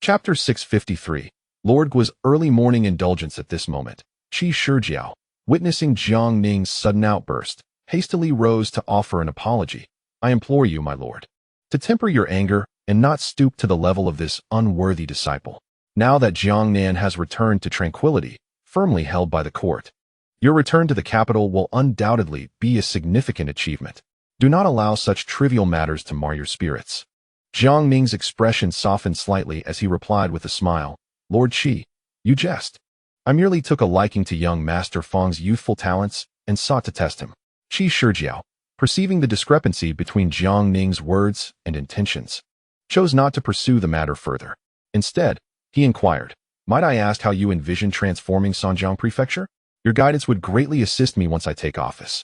Chapter 653. Lord Guo's early morning indulgence. At this moment, Shijiao, witnessing Jiang Ning's sudden outburst, hastily rose to offer an apology. I implore you, my lord, to temper your anger and not stoop to the level of this unworthy disciple. Now that Jiangnan has returned to tranquility, firmly held by the court, your return to the capital will undoubtedly be a significant achievement. Do not allow such trivial matters to mar your spirits. Jiang Ning's expression softened slightly as he replied with a smile. Lord Qi, you jest. I merely took a liking to young Master Fang's youthful talents and sought to test him. Shijiao, perceiving the discrepancy between Jiang Ning's words and intentions, chose not to pursue the matter further. Instead, he inquired, might I ask how you envision transforming Songjiang Prefecture? Your guidance would greatly assist me once I take office.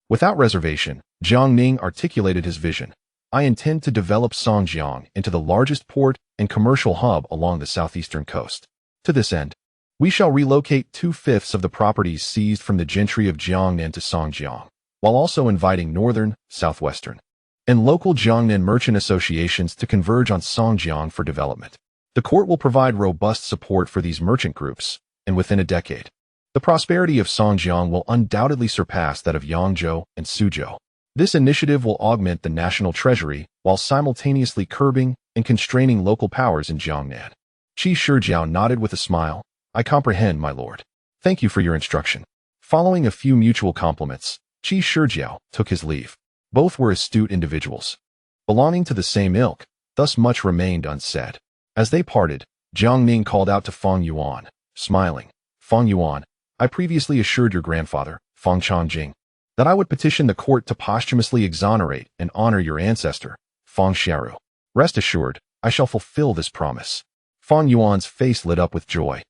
Without reservation, Jiang Ning articulated his vision. I intend to develop Songjiang into the largest port and commercial hub along the southeastern coast. To this end, we shall relocate 2/5 of the properties seized from the gentry of Jiangnan to Songjiang, while also inviting northern, southwestern, and local Jiangnan merchant associations to converge on Songjiang for development. The court will provide robust support for these merchant groups, and within a decade, the prosperity of Songjiang will undoubtedly surpass that of Yangzhou and Suzhou. This initiative will augment the national treasury while simultaneously curbing and constraining local powers in Jiangnan. Shijiao nodded with a smile. I comprehend, my lord. Thank you for your instruction. Following a few mutual compliments, Shijiao took his leave. Both were astute individuals, belonging to the same ilk, thus much remained unsaid. As they parted, Jiang Ning called out to Fang Yuan, smiling. Fang Yuan, I previously assured your grandfather, Fang Changjing, that I would petition the court to posthumously exonerate and honor your ancestor, Fang Xiaoru. Rest assured, I shall fulfill this promise. Fang Yuan's face lit up with joy,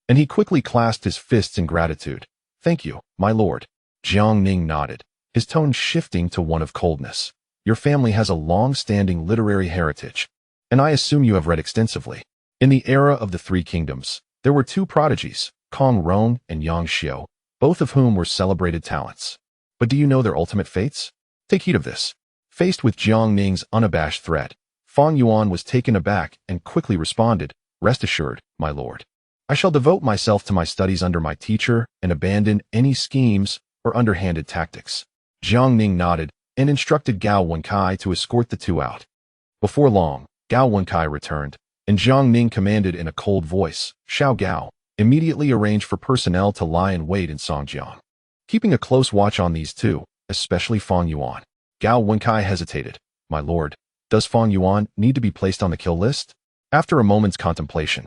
and he quickly clasped his fists in gratitude. Thank you, my lord. Jiang Ning nodded, his tone shifting to one of coldness. Your family has a long-standing literary heritage, and I assume you have read extensively. In the era of the Three Kingdoms, there were two prodigies, Kong Rong and Yang Xiao, both of whom were celebrated talents. But do you know their ultimate fates? Take heed of this. Faced with Jiang Ning's unabashed threat, Fang Yuan was taken aback and quickly responded, Rest assured, my lord. I shall devote myself to my studies under my teacher and abandon any schemes or underhanded tactics. Jiang Ning nodded and instructed Gao Wenkai to escort the two out. Before long, Gao Wenkai returned, and Jiang Ning commanded in a cold voice, Xiao Gao, immediately arrange for personnel to lie in wait in Songjiang, keeping a close watch on these two, especially Fang Yuan. Gao Wenkai hesitated. My lord, does Fang Yuan need to be placed on the kill list? After a moment's contemplation,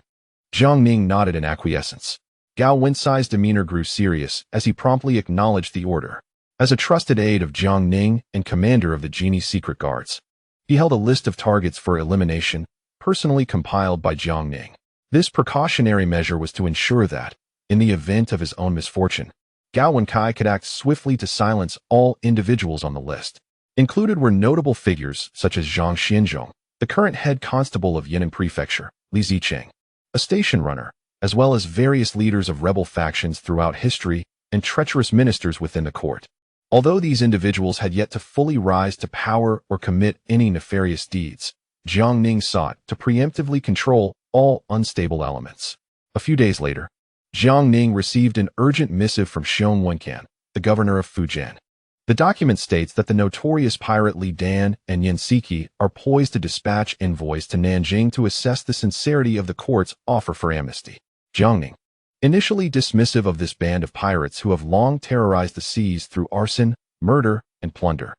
Jiang Ning nodded in acquiescence. Gao Wencai's demeanor grew serious as he promptly acknowledged the order. As a trusted aide of Jiang Ning and commander of the Genie's secret guards, he held a list of targets for elimination, personally compiled by Jiang Ning. This precautionary measure was to ensure that, in the event of his own misfortune, Gao Wenkai could act swiftly to silence all individuals on the list. Included were notable figures such as Zhang Xianzhong, the current head constable of Yan'an Prefecture, Li Zicheng, a station runner, as well as various leaders of rebel factions throughout history and treacherous ministers within the court. Although these individuals had yet to fully rise to power or commit any nefarious deeds, Jiang Ning sought to preemptively control all unstable elements. A few days later, Jiang Ning received an urgent missive from Xiong Wenkan, the governor of Fujian. The document states that the notorious pirate Li Dan and Yan Siki are poised to dispatch envoys to Nanjing to assess the sincerity of the court's offer for amnesty. Jiang Ning, initially dismissive of this band of pirates who have long terrorized the seas through arson, murder, and plunder,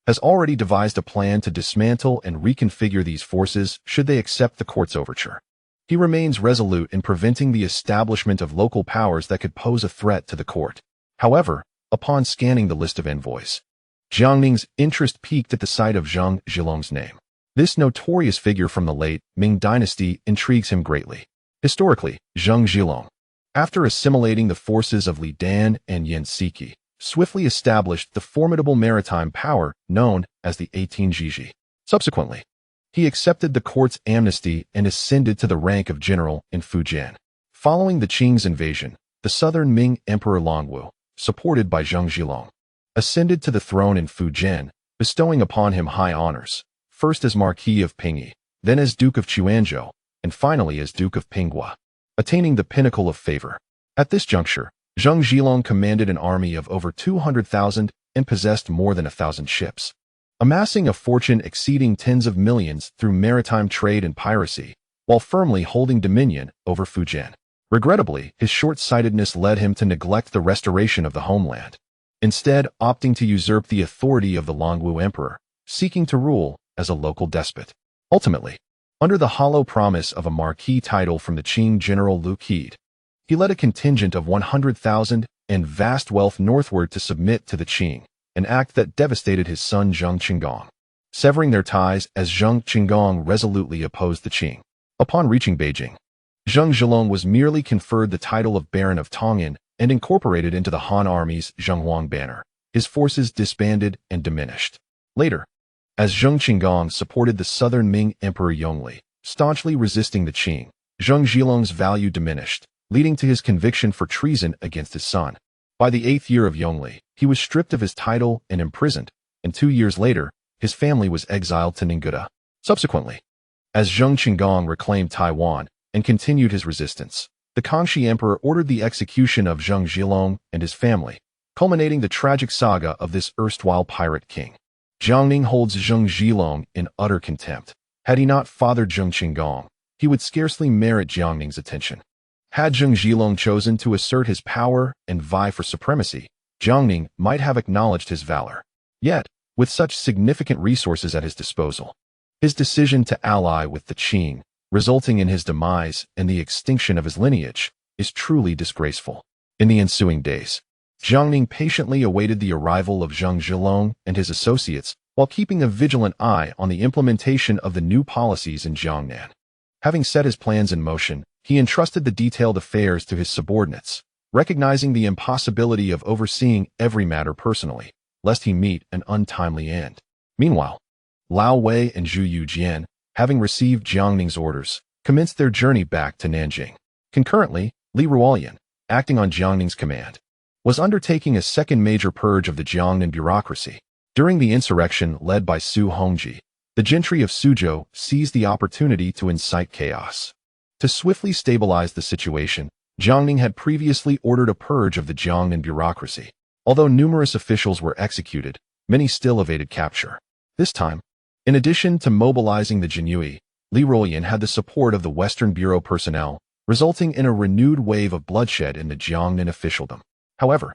has already devised a plan to dismantle and reconfigure these forces should they accept the court's overture. He remains resolute in preventing the establishment of local powers that could pose a threat to the court. However, upon scanning the list of envoys, Jiang Ning's interest piqued at the sight of Zhang Zhilong's name. This notorious figure from the late Ming dynasty intrigues him greatly. Historically, Zhang Zhilong, after assimilating the forces of Li Dan and Yan Siki, swiftly established the formidable maritime power known as the 18 Jiji. Subsequently, he accepted the court's amnesty and ascended to the rank of general in Fujian. Following the Qing's invasion, the southern Ming Emperor Longwu, supported by Zhang Zhilong, ascended to the throne in Fujian, bestowing upon him high honors, first as Marquis of Pingyi, then as Duke of Chuanzhou, and finally as Duke of Pinghua, attaining the pinnacle of favor. At this juncture, Zheng Zhilong commanded an army of over 200,000 and possessed more than 1,000 ships, amassing a fortune exceeding tens of millions through maritime trade and piracy, while firmly holding dominion over Fujian. Regrettably, his short-sightedness led him to neglect the restoration of the homeland, instead opting to usurp the authority of the Longwu Emperor, seeking to rule as a local despot. Ultimately, under the hollow promise of a marquis title from the Qing general Lu Qid, he led a contingent of 100,000 and vast wealth northward to submit to the Qing, an act that devastated his son Zheng Qinggong, severing their ties as Zheng Qinggong resolutely opposed the Qing. Upon reaching Beijing, Zheng Zhilong was merely conferred the title of Baron of Tongan and incorporated into the Han Army's Zhenghuang banner. His forces disbanded and diminished. Later, as Zheng Qinggong supported the southern Ming Emperor Yongli, staunchly resisting the Qing, Zheng Zhilong's value diminished, leading to his conviction for treason against his son. By the 8th year of Yongli, he was stripped of his title and imprisoned, and 2 years later, his family was exiled to Ningguta. Subsequently, as Zheng Qinggong reclaimed Taiwan and continued his resistance, the Kangxi Emperor ordered the execution of Zheng Zhilong and his family, culminating the tragic saga of this erstwhile pirate king. Jiang Ning holds Zheng Zhilong in utter contempt. Had he not fathered Zheng Qinggong, he would scarcely merit Jiang Ning's attention. Had Zheng Zhilong chosen to assert his power and vie for supremacy, Jiang Ning might have acknowledged his valor. Yet, with such significant resources at his disposal, his decision to ally with the Qing, resulting in his demise and the extinction of his lineage, is truly disgraceful. In the ensuing days, Jiang Ning patiently awaited the arrival of Zheng Zhilong and his associates while keeping a vigilant eye on the implementation of the new policies in Jiangnan. Having set his plans in motion, he entrusted the detailed affairs to his subordinates, recognizing the impossibility of overseeing every matter personally, lest he meet an untimely end. Meanwhile, Lao Wei and Zhu Yujian, having received Jiang Ning's orders, commenced their journey back to Nanjing. Concurrently, Li Ruolian, acting on Jiang Ning's command, was undertaking a second major purge of the Jiangnan bureaucracy. During the insurrection led by Su Hongji, the gentry of Suzhou seized the opportunity to incite chaos. To swiftly stabilize the situation, Jiang Ning had previously ordered a purge of the Jiangnan bureaucracy. Although numerous officials were executed, many still evaded capture. This time, in addition to mobilizing the Jinyue, Li Ruolian had the support of the Western Bureau personnel, resulting in a renewed wave of bloodshed in the Jiangnan officialdom. However,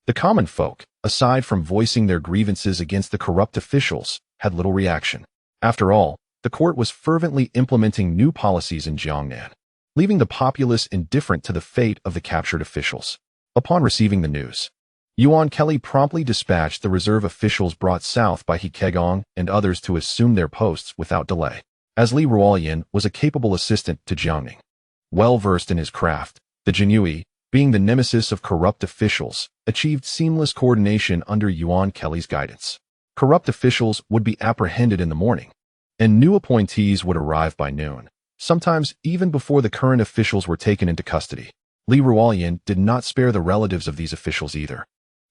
the common folk, aside from voicing their grievances against the corrupt officials, had little reaction. After all, the court was fervently implementing new policies in Jiangnan, leaving the populace indifferent to the fate of the captured officials. Upon receiving the news, Yuan Kelly promptly dispatched the reserve officials brought south by He Kegong and others to assume their posts without delay. As Li Ruolian was a capable assistant to Jiang Ning, well-versed in his craft, the Jinyue, being the nemesis of corrupt officials, achieved seamless coordination under Yuan Kelly's guidance. Corrupt officials would be apprehended in the morning, and new appointees would arrive by noon, sometimes even before the current officials were taken into custody. Li Ruolian did not spare the relatives of these officials either,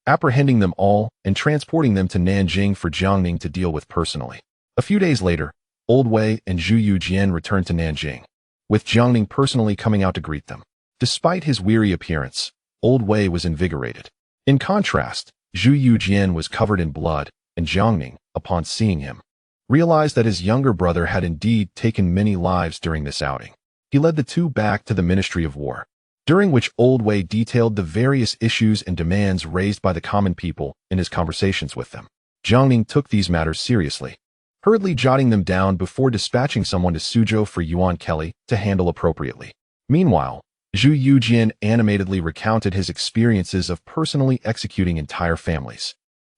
apprehending them all and transporting them to Nanjing for Jiang Ning to deal with personally. A few days later, Old Wei and Zhu Yujian returned to Nanjing, with Jiang Ning personally coming out to greet them. Despite his weary appearance, Old Wei was invigorated. In contrast, Zhu Yujian was covered in blood, and Jiang Ning, upon seeing him, realized that his younger brother had indeed taken many lives during this outing. He led the two back to the Ministry of War, during which Old Wei detailed the various issues and demands raised by the common people in his conversations with them. Jiang Ning took these matters seriously, hurriedly jotting them down before dispatching someone to Suzhou for Yuan Kelly to handle appropriately. Meanwhile, Zhu Yujian animatedly recounted his experiences of personally executing entire families,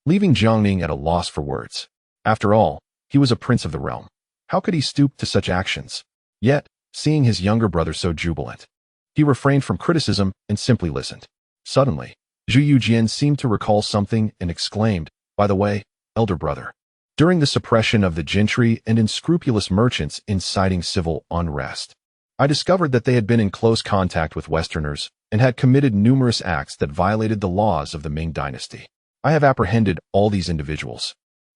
leaving Jiang Ning at a loss for words. After all, he was a prince of the realm. How could he stoop to such actions? Yet, seeing his younger brother so jubilant, he refrained from criticism and simply listened. Suddenly, Zhu Yujian seemed to recall something and exclaimed, "By the way, elder brother, during the suppression of the gentry and unscrupulous merchants inciting civil unrest, I discovered that they had been in close contact with Westerners and had committed numerous acts that violated the laws of the Ming dynasty. I have apprehended all these individuals,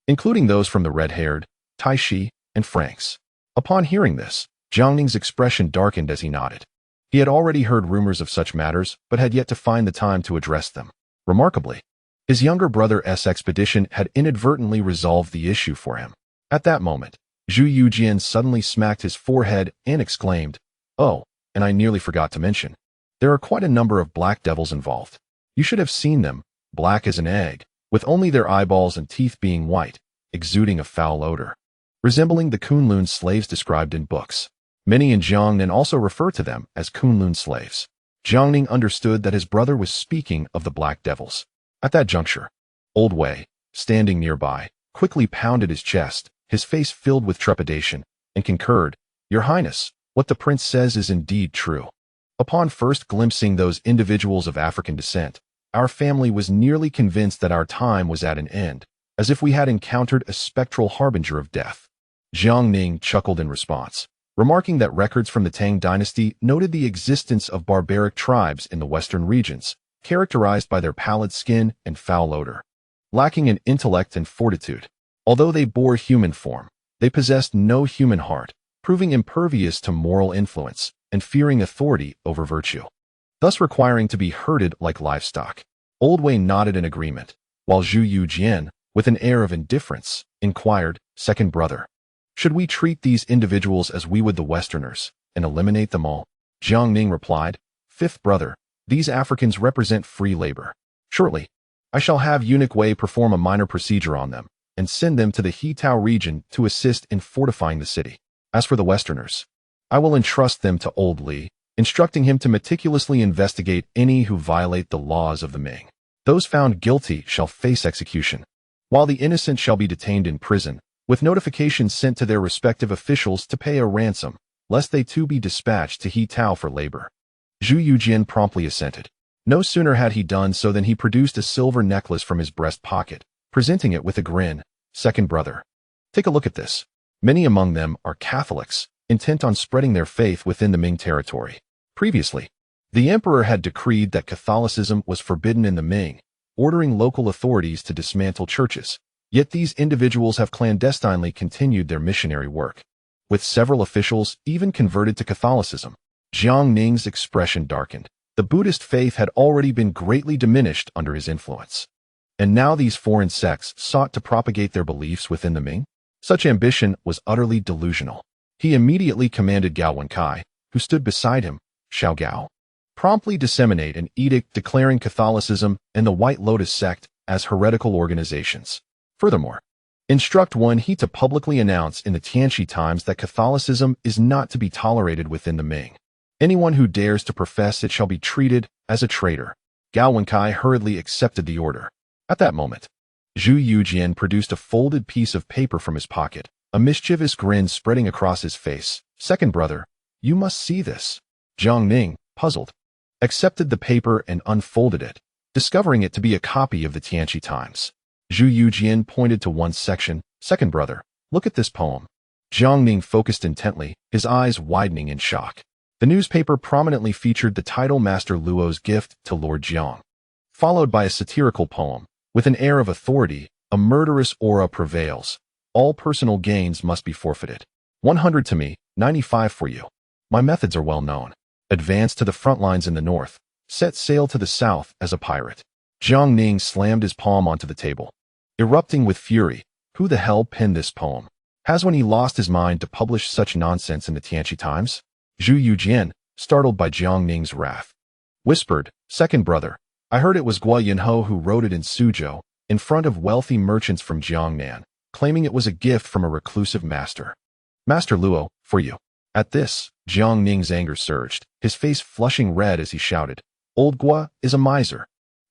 including those from the red-haired, Taixi, and Franks." Upon hearing this, Jiang Ning's expression darkened as he nodded. He had already heard rumors of such matters, but had yet to find the time to address them. Remarkably, his younger brother's expedition had inadvertently resolved the issue for him. At that moment, Zhu Yujian suddenly smacked his forehead and exclaimed, "Oh, and I nearly forgot to mention. There are quite a number of black devils involved. You should have seen them, black as an egg, with only their eyeballs and teeth being white, exuding a foul odor, resembling the Kunlun slaves described in books. Many in Jiangnan also refer to them as Kunlun slaves." Jiang Ning understood that his brother was speaking of the black devils. At that juncture, Old Wei, standing nearby, quickly pounded his chest, his face filled with trepidation, and concurred, "Your Highness, what the prince says is indeed true. Upon first glimpsing those individuals of African descent, our family was nearly convinced that our time was at an end, as if we had encountered a spectral harbinger of death." Jiang Ning chuckled in response, remarking that records from the Tang dynasty noted the existence of barbaric tribes in the western regions, characterized by their pallid skin and foul odor. Lacking in intellect and fortitude, although they bore human form, they possessed no human heart, proving impervious to moral influence and fearing authority over virtue, thus requiring to be herded like livestock. Old Wei nodded in agreement, while Zhu Yujian, with an air of indifference, inquired, "Second brother, should we treat these individuals as we would the Westerners, and eliminate them all?" Jiang Ning replied, "Fifth brother, these Africans represent free labor. Shortly, I shall have Eunuch Wei perform a minor procedure on them, and send them to the Hitao region to assist in fortifying the city. As for the Westerners, I will entrust them to Old Li, instructing him to meticulously investigate any who violate the laws of the Ming. Those found guilty shall face execution, while the innocent shall be detained in prison, with notifications sent to their respective officials to pay a ransom, lest they too be dispatched to Hitao for labor." Zhu Yujian promptly assented. No sooner had he done so than he produced a silver necklace from his breast pocket, presenting it with a grin. "Second brother, take a look at this. Many among them are Catholics, intent on spreading their faith within the Ming territory. Previously, the emperor had decreed that Catholicism was forbidden in the Ming, ordering local authorities to dismantle churches. Yet these individuals have clandestinely continued their missionary work, with several officials even converted to Catholicism." Jiang Ning's expression darkened. The Buddhist faith had already been greatly diminished under his influence. And now these foreign sects sought to propagate their beliefs within the Ming? Such ambition was utterly delusional. He immediately commanded Gao Wenkai, who stood beside him, "Xiao Gao, promptly disseminate an edict declaring Catholicism and the White Lotus sect as heretical organizations. Furthermore, instruct Wen He to publicly announce in the Tianqi Times that Catholicism is not to be tolerated within the Ming. Anyone who dares to profess it shall be treated as a traitor." Gao Wenkai hurriedly accepted the order. At that moment, Zhu Yujian produced a folded piece of paper from his pocket, a mischievous grin spreading across his face. "Second brother, you must see this." Jiang Ning, puzzled, accepted the paper and unfolded it, discovering it to be a copy of the Tianqi Times. Zhu Yujian pointed to one section. "Second brother, look at this poem." Jiang Ning focused intently, his eyes widening in shock. The newspaper prominently featured the title Master Luo's gift to Lord Jiang, followed by a satirical poem. With an air of authority, a murderous aura prevails. "All personal gains must be forfeited. 100 to me, 95 for you. My methods are well known. Advance to the front lines in the north. Set sail to the south as a pirate." Jiang Ning slammed his palm onto the table, erupting with fury. Who the hell penned this poem? Has when he lost his mind to publish such nonsense in the Tianqi Times? Zhu Yujian, startled by Jiang Ning's wrath, whispered, "Second brother, I heard it was Guo Yunho who wrote it in Suzhou, in front of wealthy merchants from Jiangnan, claiming it was a gift from a reclusive master. Master Luo, for you." At this, Jiang Ning's anger surged, his face flushing red as he shouted, "Old Guo is a miser.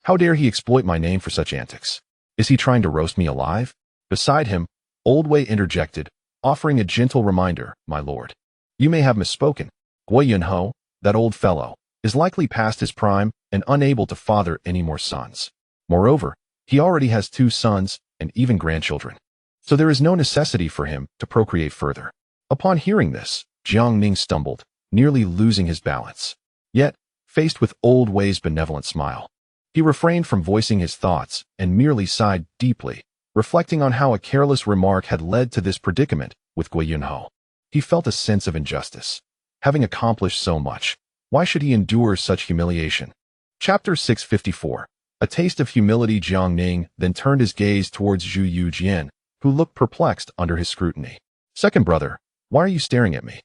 How dare he exploit my name for such antics? Is he trying to roast me alive?" Beside him, Old Wei interjected, offering a gentle reminder, "My lord, you may have misspoken. Guo Yunho, that old fellow, is likely past his prime and unable to father any more sons. Moreover, he already has 2 sons and even grandchildren, so there is no necessity for him to procreate further." Upon hearing this, Jiang Ning stumbled, nearly losing his balance. Yet, faced with Old Wei's benevolent smile, he refrained from voicing his thoughts and merely sighed deeply, reflecting on how a careless remark had led to this predicament with Guo Yunho. He felt a sense of injustice. Having accomplished so much, why should he endure such humiliation? Chapter 654. A taste of humility. Jiang Ning then turned his gaze towards Zhu Yujian, who looked perplexed under his scrutiny. Second brother, why are you staring at me?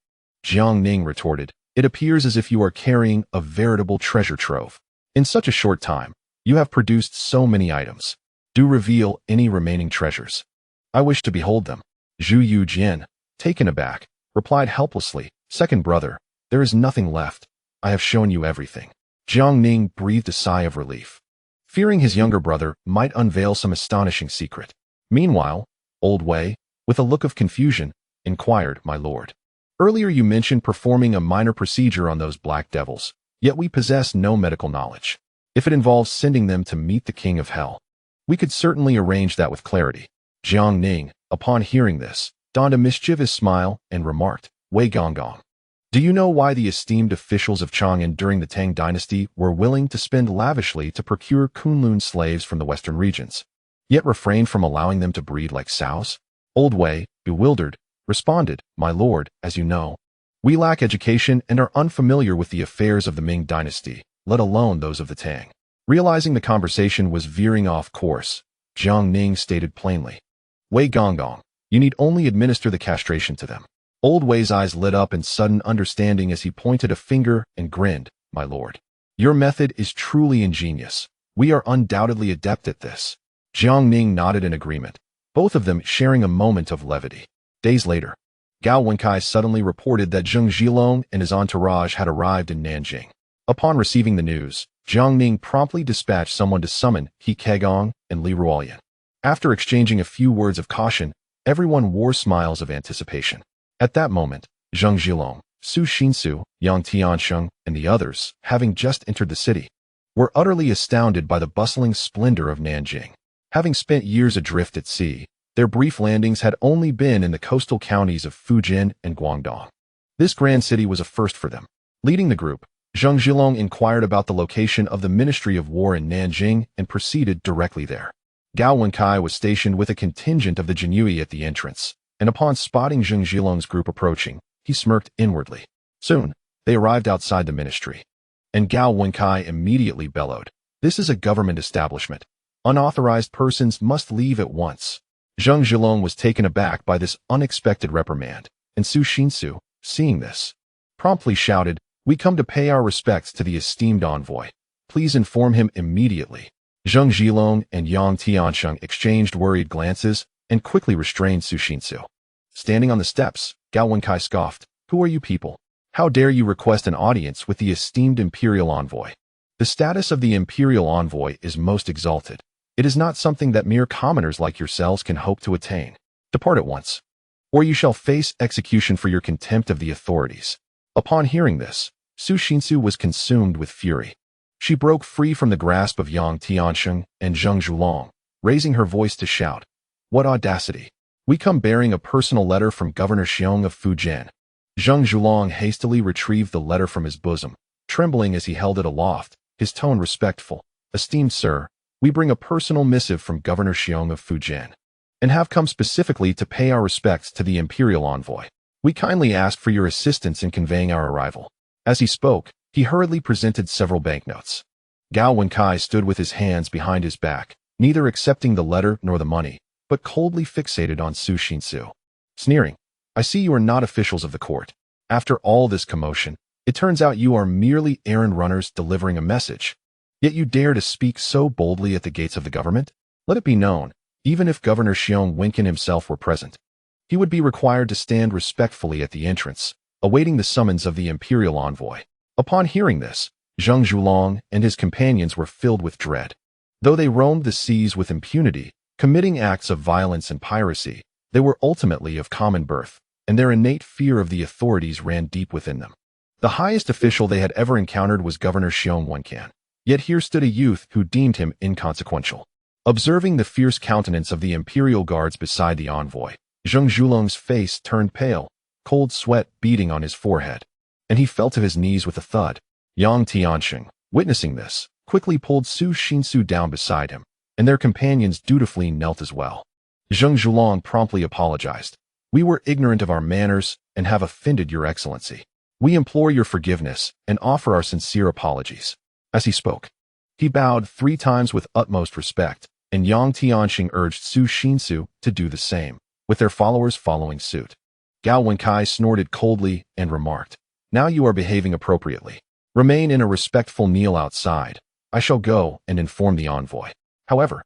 Jiang Ning retorted, it appears as if you are carrying a veritable treasure trove. In such a short time, you have produced so many items. Do reveal any remaining treasures. I wish to behold them. Zhu Yujian, taken aback, replied helplessly, Second brother, there is nothing left. I have shown you everything. Jiang Ning breathed a sigh of relief, fearing his younger brother might unveil some astonishing secret. Meanwhile, Old Wei, with a look of confusion, inquired, My lord. Earlier you mentioned performing a minor procedure on those black devils, yet we possess no medical knowledge. If it involves sending them to meet the king of hell, we could certainly arrange that with clarity. Jiang Ning, upon hearing this, donned a mischievous smile and remarked, Wei Gonggong. Do you know why the esteemed officials of Chang'an during the Tang dynasty were willing to spend lavishly to procure Kunlun slaves from the western regions, yet refrained from allowing them to breed like sows? Old Wei, bewildered, responded, My lord, as you know, we lack education and are unfamiliar with the affairs of the Ming dynasty, let alone those of the Tang. Realizing the conversation was veering off course, Jiang Ning stated plainly, Wei Gonggong, you need only administer the castration to them. Old Wei's eyes lit up in sudden understanding as he pointed a finger and grinned, My lord. Your method is truly ingenious. We are undoubtedly adept at this. Jiang Ning nodded in agreement, both of them sharing a moment of levity. Days later, Gao Wenkai suddenly reported that Zheng Zhilong and his entourage had arrived in Nanjing. Upon receiving the news, Jiang Ning promptly dispatched someone to summon He Kegong and Li Ruoyan. After exchanging a few words of caution, everyone wore smiles of anticipation. At that moment, Zheng Zhilong, Su Xinsu, Yang Tiansheng, and the others, having just entered the city, were utterly astounded by the bustling splendor of Nanjing. Having spent years adrift at sea, their brief landings had only been in the coastal counties of Fujian and Guangdong. This grand city was a first for them. Leading the group, Zheng Zhilong inquired about the location of the Ministry of War in Nanjing and proceeded directly there. Gao Wenkai was stationed with a contingent of the Jinyui at the entrance, and upon spotting Zheng Zhilong's group approaching, he smirked inwardly. Soon, they arrived outside the ministry, and Gao Wenkai immediately bellowed, This is a government establishment. Unauthorized persons must leave at once. Zheng Zhilong was taken aback by this unexpected reprimand, and Su Xinsu, seeing this, promptly shouted, We come to pay our respects to the esteemed envoy. Please inform him immediately. Zheng Zhilong and Yang Tiansheng exchanged worried glances and quickly restrained Su Xinsu. Standing on the steps, Gao Wenkai scoffed, Who are you people? How dare you request an audience with the esteemed imperial envoy? The status of the imperial envoy is most exalted. It is not something that mere commoners like yourselves can hope to attain. Depart at once, or you shall face execution for your contempt of the authorities. Upon hearing this, Su Xinsu was consumed with fury. She broke free from the grasp of Yang Tiansheng and Zheng Zhilong, raising her voice to shout, What audacity! We come bearing a personal letter from Governor Xiong of Fujian. Zheng Zhilong hastily retrieved the letter from his bosom, trembling as he held it aloft, his tone respectful. Esteemed sir, we bring a personal missive from Governor Xiong of Fujian, and have come specifically to pay our respects to the imperial envoy. We kindly ask for your assistance in conveying our arrival. As he spoke, he hurriedly presented several banknotes. Gao Wenkai stood with his hands behind his back, neither accepting the letter nor the money, but coldly fixated on Su Xinsu. Sneering, I see you are not officials of the court. After all this commotion, it turns out you are merely errand runners delivering a message. Yet you dare to speak so boldly at the gates of the government? Let it be known, even if Governor Xiong Winkin himself were present, he would be required to stand respectfully at the entrance, awaiting the summons of the imperial envoy. Upon hearing this, Zheng Zhilong and his companions were filled with dread. Though they roamed the seas with impunity, committing acts of violence and piracy, they were ultimately of common birth, and their innate fear of the authorities ran deep within them. The highest official they had ever encountered was Governor Xiong Winkin, yet here stood a youth who deemed him inconsequential. Observing the fierce countenance of the imperial guards beside the envoy, Zheng Zhilong's face turned pale, cold sweat beading on his forehead, and he fell to his knees with a thud. Yang Tiansheng, witnessing this, quickly pulled Su Xinsu down beside him, and their companions dutifully knelt as well. Zheng Zhilong promptly apologized. We were ignorant of our manners and have offended your excellency. We implore your forgiveness and offer our sincere apologies." As he spoke, he bowed 3 times with utmost respect, and Yang Tianqi urged Su Xinsu to do the same, with their followers following suit. Gao Wenkai snorted coldly and remarked, "Now you are behaving appropriately. Remain in a respectful kneel outside. I shall go and inform the envoy. However,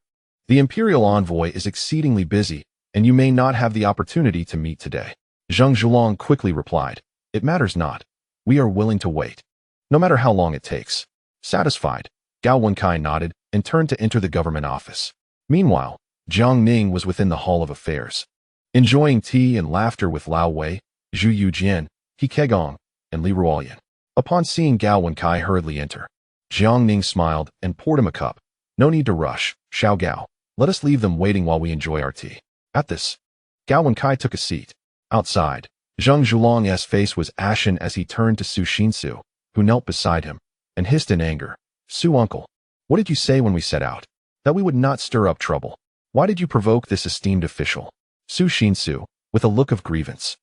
the imperial envoy is exceedingly busy, and you may not have the opportunity to meet today." Zheng Zhulong quickly replied, "It matters not. We are willing to wait, no matter how long it takes." Satisfied, Gao Wenkai nodded and turned to enter the government office. Meanwhile, Jiang Ning was within the Hall of Affairs, enjoying tea and laughter with Lao Wei, Zhu Yujian, He Kegong, and Li Ruoyan. Upon seeing Gao Wenkai hurriedly enter, Jiang Ning smiled and poured him a cup. "No need to rush, Xiao Gao. Let us leave them waiting while we enjoy our tea." At this, Gao Wenkai took a seat. Outside, Zheng Zhulong's face was ashen as he turned to Su Xinsu, who knelt beside him, and hissed in anger, "Su uncle, what did you say when we set out? That we would not stir up trouble. Why did you provoke this esteemed official?" Su Xinsu, with a look of grievance,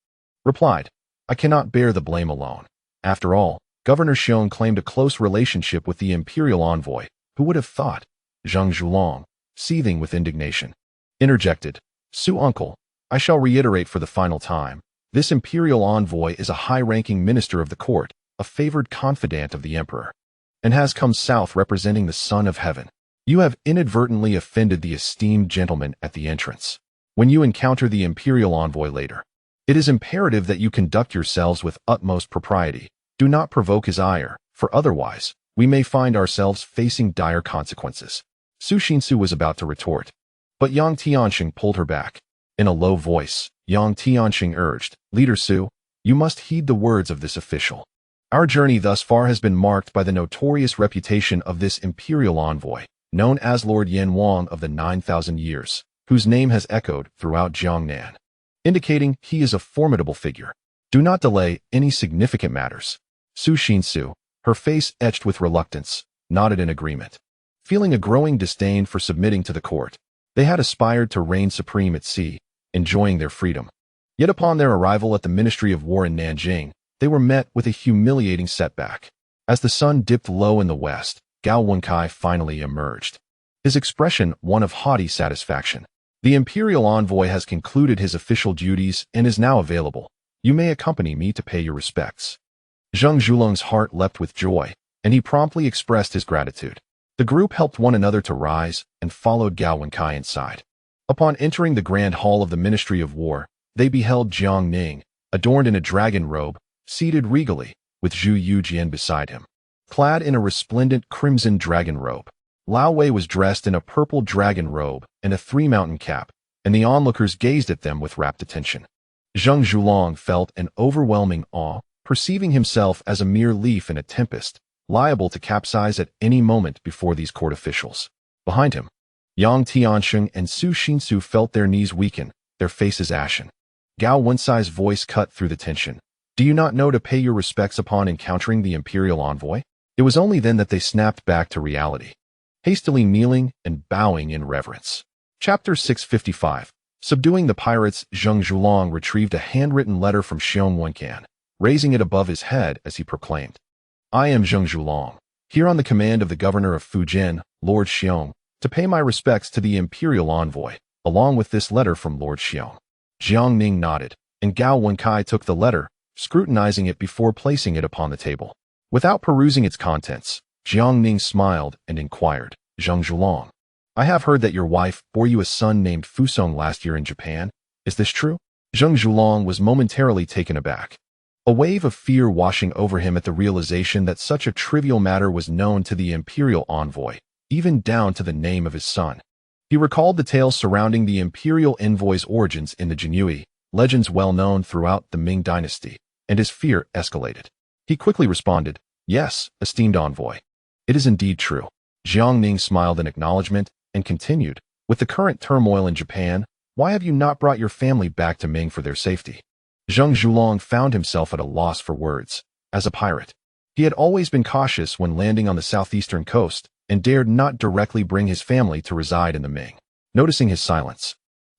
replied, "I cannot bear the blame alone. After all, Governor Xiong claimed a close relationship with the imperial envoy. Who would have thought?" Zheng Zhulong, seething with indignation, interjected, "Su uncle, I shall reiterate for the final time. This imperial envoy is a high-ranking minister of the court, a favored confidant of the emperor, and has come south representing the Son of Heaven. You have inadvertently offended the esteemed gentleman at the entrance. When you encounter the imperial envoy later, it is imperative that you conduct yourselves with utmost propriety. Do not provoke his ire, for otherwise, we may find ourselves facing dire consequences." Su Xinsu was about to retort, but Yang Tianqi pulled her back. In a low voice, Yang Tianqi urged, "Leader Su, you must heed the words of this official. Our journey thus far has been marked by the notorious reputation of this imperial envoy, known as Lord Yan Wang of the 9,000 years, whose name has echoed throughout Jiangnan, indicating he is a formidable figure. Do not delay any significant matters." Su Xinsu, her face etched with reluctance, nodded in agreement. Feeling a growing disdain for submitting to the court, they had aspired to reign supreme at sea, enjoying their freedom. Yet upon their arrival at the Ministry of War in Nanjing, they were met with a humiliating setback. As the sun dipped low in the west, Gao Wenkai finally emerged, his expression one of haughty satisfaction. "The imperial envoy has concluded his official duties and is now available. You may accompany me to pay your respects." Zheng Zhulong's heart leapt with joy, and he promptly expressed his gratitude. The group helped one another to rise and followed Gao Wenkai inside. Upon entering the grand hall of the Ministry of War, they beheld Jiang Ning, adorned in a dragon robe, seated regally, with Zhu Yujian beside him, clad in a resplendent crimson dragon robe. Lao Wei was dressed in a purple dragon robe and a three-mountain cap, and the onlookers gazed at them with rapt attention. Zheng Zhulong felt an overwhelming awe, perceiving himself as a mere leaf in a tempest, liable to capsize at any moment before these court officials. Behind him, Yang Tianqi and Su Xinsu felt their knees weaken, their faces ashen. Gao Wencai's voice cut through the tension. "Do you not know to pay your respects upon encountering the imperial envoy?" It was only then that they snapped back to reality, hastily kneeling and bowing in reverence. Chapter 655. Subduing the pirates, Zheng Zhulong retrieved a handwritten letter from Xiong Wenkan, raising it above his head as he proclaimed, "I am Zheng Zhulong, here on the command of the governor of Fujian, Lord Xiong, to pay my respects to the imperial envoy, along with this letter from Lord Xiong." Jiang Ning nodded, and Gao Wenkai took the letter, scrutinizing it before placing it upon the table. Without perusing its contents, Jiang Ning smiled and inquired, "Zheng Zhulong, I have heard that your wife bore you a son named Fusong last year in Japan. Is this true?" Zheng Zhulong was momentarily taken aback, a wave of fear washing over him at the realization that such a trivial matter was known to the imperial envoy, even down to the name of his son. He recalled the tales surrounding the imperial envoy's origins in the Jinyue, legends well known throughout the Ming dynasty, and his fear escalated. He quickly responded, "Yes, esteemed envoy. It is indeed true." Jiang Ning smiled in acknowledgement and continued, "With the current turmoil in Japan, why have you not brought your family back to Ming for their safety?" Zheng Zhulong found himself at a loss for words. As a pirate, he had always been cautious when landing on the southeastern coast and dared not directly bring his family to reside in the Ming. Noticing his silence,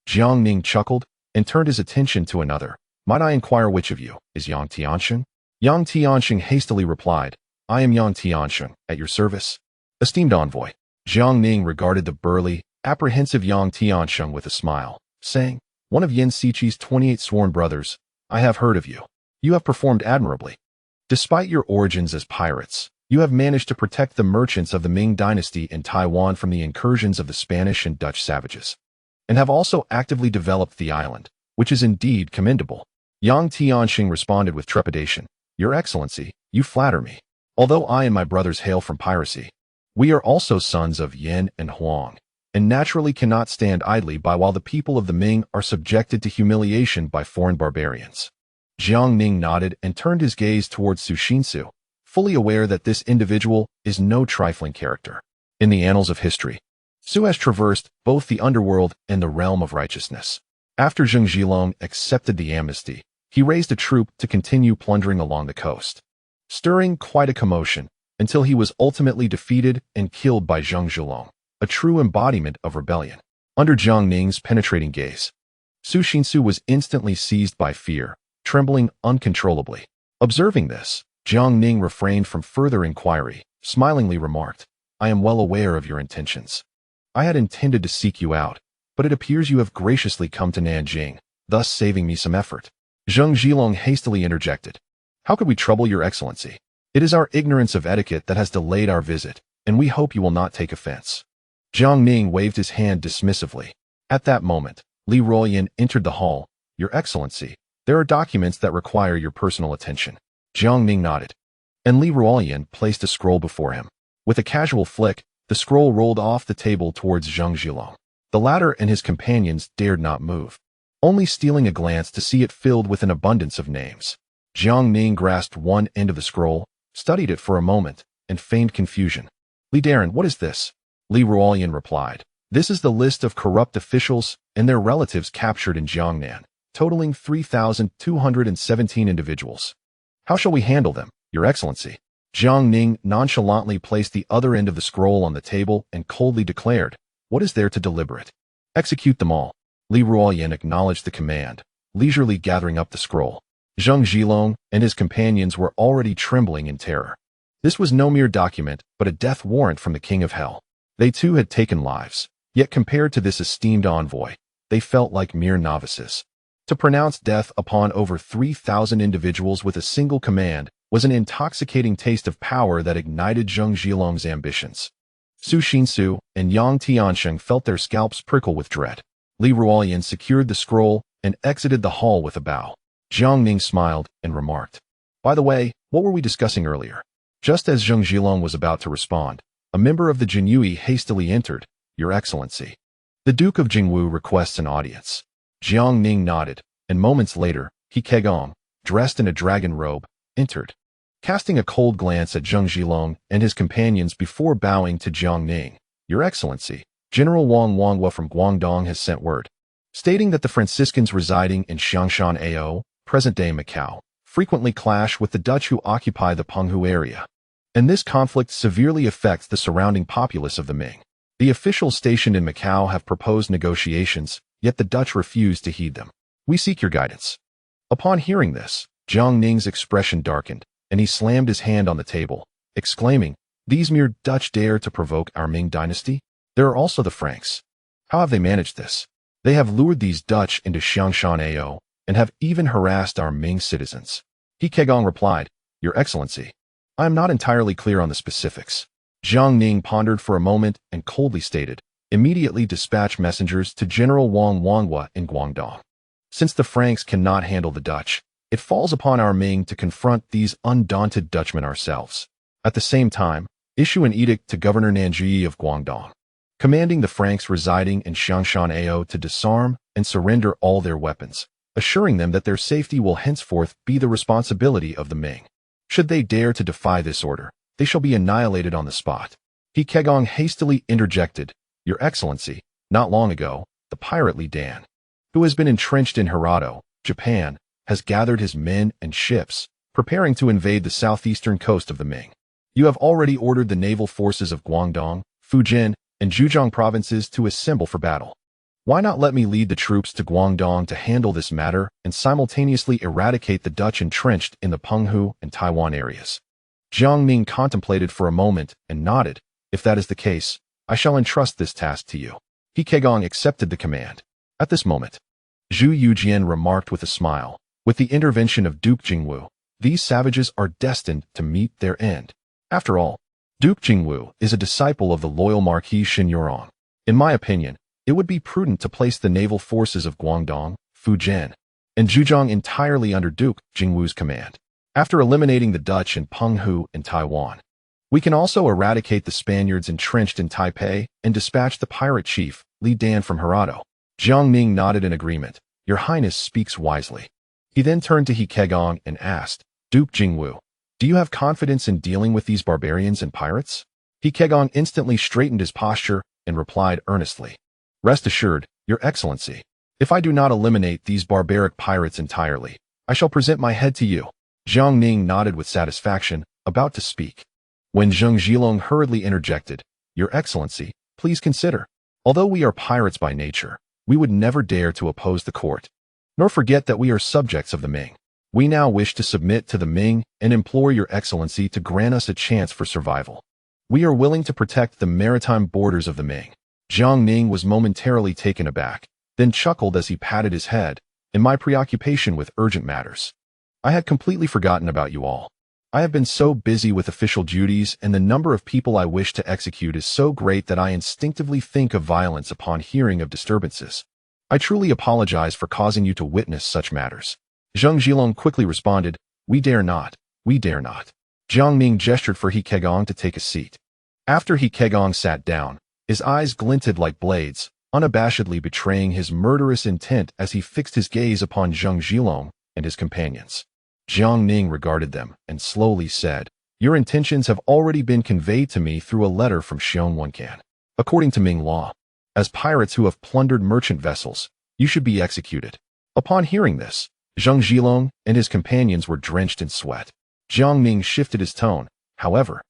Jiang Ning chuckled and turned his attention to another. Might I inquire which of you is Yang Tianqi? Yang Tianqi hastily replied, I am Yang Tianqi, at your service. Esteemed envoy. Jiang Ning regarded the burly, apprehensive Yang Tianqi with a smile, saying, one of Yin Siqi's 28 sworn brothers, I have heard of you. You have performed admirably. Despite your origins as pirates, you have managed to protect the merchants of the Ming dynasty in Taiwan from the incursions of the Spanish and Dutch savages, and have also actively developed the island, which is indeed commendable. Yang Tianqi responded with trepidation, Your Excellency, you flatter me. Although I and my brothers hail from piracy, we are also sons of Yin and Huang, and naturally cannot stand idly by while the people of the Ming are subjected to humiliation by foreign barbarians. Jiang Ning nodded and turned his gaze towards Su Xinsu, fully aware that this individual is no trifling character. In the annals of history, Su has traversed both the underworld and the realm of righteousness. After Zheng Zhilong accepted the amnesty, he raised a troop to continue plundering along the coast, stirring quite a commotion until he was ultimately defeated and killed by Zheng Zhilong, a true embodiment of rebellion. Under Jiang Ning's penetrating gaze, Su Xinsu was instantly seized by fear, trembling uncontrollably. Observing this, Jiang Ning refrained from further inquiry, smilingly remarked, I am well aware of your intentions. I had intended to seek you out, but it appears you have graciously come to Nanjing, thus saving me some effort. Zheng Zhilong hastily interjected, How could we trouble your excellency? It is our ignorance of etiquette that has delayed our visit, and we hope you will not take offense. Jiang Ning waved his hand dismissively. At that moment, Li Ruoyan entered the hall. Your excellency, there are documents that require your personal attention. Jiang Ning nodded, and Li Ruoyan placed a scroll before him. With a casual flick, the scroll rolled off the table towards Zheng Zhilong. The latter and his companions dared not move, only stealing a glance to see it filled with an abundance of names. Jiang Ning grasped one end of the scroll, studied it for a moment, and feigned confusion. Li Daren, what is this? Li Ruoyan replied, This is the list of corrupt officials and their relatives captured in Jiangnan, totaling 3,217 individuals. How shall we handle them, Your Excellency? Jiang Ning nonchalantly placed the other end of the scroll on the table and coldly declared, What is there to deliberate? Execute them all. Li Ruoyan acknowledged the command, leisurely gathering up the scroll. Zheng Zhilong and his companions were already trembling in terror. This was no mere document, but a death warrant from the King of Hell. They too had taken lives, yet compared to this esteemed envoy, they felt like mere novices. To pronounce death upon over 3,000 individuals with a single command was an intoxicating taste of power that ignited Zheng Zhilong's ambitions. Su Xinsu and Yang Tianqi felt their scalps prickle with dread. Li Ruoyan secured the scroll and exited the hall with a bow. Jiang Ning smiled and remarked, By the way, what were we discussing earlier? Just as Zheng Zhilong was about to respond, a member of the Jinyue hastily entered, Your Excellency. The Duke of Jingwu requests an audience. Jiang Ning nodded, and moments later, He Kegong, dressed in a dragon robe, entered. Casting a cold glance at Zheng Zhilong and his companions before bowing to Jiang Ning, Your Excellency, General Wang Wanghua from Guangdong has sent word, stating that the Franciscans residing in Xiangshan Ao, present-day Macau, frequently clash with the Dutch who occupy the Penghu area, and this conflict severely affects the surrounding populace of the Ming. The officials stationed in Macau have proposed negotiations, yet the Dutch refuse to heed them. We seek your guidance. Upon hearing this, Jiang Ning's expression darkened, and he slammed his hand on the table, exclaiming, These mere Dutch dare to provoke our Ming dynasty? There are also the Franks. How have they managed this? They have lured these Dutch into Xiangshan Ao, and have even harassed our Ming citizens. He Kegong replied, Your Excellency, I am not entirely clear on the specifics. Jiang Ning pondered for a moment and coldly stated, Immediately dispatch messengers to General Wang Wanghua in Guangdong. Since the Franks cannot handle the Dutch, it falls upon our Ming to confront these undaunted Dutchmen ourselves. At the same time, issue an edict to Governor Nanji of Guangdong, commanding the Franks residing in Xiangshan Ao to disarm and surrender all their weapons, assuring them that their safety will henceforth be the responsibility of the Ming. Should they dare to defy this order, they shall be annihilated on the spot. He Kegong hastily interjected, Your Excellency, not long ago, the pirate Li Dan, who has been entrenched in Hirado, Japan, has gathered his men and ships, preparing to invade the southeastern coast of the Ming. You have already ordered the naval forces of Guangdong, Fujian, and Zhejiang provinces to assemble for battle. Why not let me lead the troops to Guangdong to handle this matter and simultaneously eradicate the Dutch entrenched in the Penghu and Taiwan areas? Jiang Ning contemplated for a moment and nodded. If that is the case, I shall entrust this task to you. He Kegong accepted the command. At this moment, Zhu Yujian remarked with a smile, with the intervention of Duke Jingwu, these savages are destined to meet their end. After all, Duke Jingwu is a disciple of the loyal Marquis Shen Yurong. In my opinion, it would be prudent to place the naval forces of Guangdong, Fujian, and Zhejiang entirely under Duke Jingwu's command. After eliminating the Dutch in Penghu and Taiwan, we can also eradicate the Spaniards entrenched in Taipei and dispatch the pirate chief, Li Dan from Hirado. Jiang Ning nodded in agreement. Your Highness speaks wisely. He then turned to He Kegong and asked, Duke Jingwu, do you have confidence in dealing with these barbarians and pirates? He Kegong instantly straightened his posture and replied earnestly. Rest assured, Your Excellency, if I do not eliminate these barbaric pirates entirely, I shall present my head to you. Jiang Ning nodded with satisfaction, about to speak, when Zheng Zhilong hurriedly interjected, Your Excellency, please consider. Although we are pirates by nature, we would never dare to oppose the court. Nor forget that we are subjects of the Ming. We now wish to submit to the Ming and implore Your Excellency to grant us a chance for survival. We are willing to protect the maritime borders of the Ming. Jiang Ning was momentarily taken aback, then chuckled as he patted his head. In my preoccupation with urgent matters, I had completely forgotten about you all. I have been so busy with official duties, and the number of people I wish to execute is so great that I instinctively think of violence upon hearing of disturbances. I truly apologize for causing you to witness such matters. Zheng Zhilong quickly responded, We dare not. We dare not. Jiang Ning gestured for He Kegong to take a seat. After He Kegong sat down, his eyes glinted like blades, unabashedly betraying his murderous intent as he fixed his gaze upon Zheng Zhilong and his companions. Jiang Ning regarded them and slowly said, Your intentions have already been conveyed to me through a letter from Xiong Wencan. According to Ming law, as pirates who have plundered merchant vessels, you should be executed. Upon hearing this, Zheng Zhilong and his companions were drenched in sweat. Jiang Ning shifted his tone, however.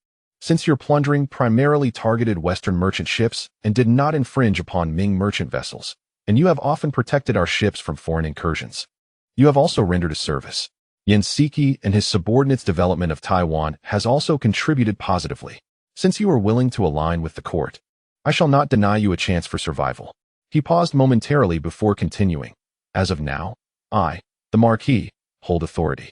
Since your plundering primarily targeted Western merchant ships and did not infringe upon Ming merchant vessels, and you have often protected our ships from foreign incursions, you have also rendered a service. Yansiki and his subordinates' development of Taiwan has also contributed positively. Since you are willing to align with the court, I shall not deny you a chance for survival. He paused momentarily before continuing. As of now, I, the Marquis, hold authority.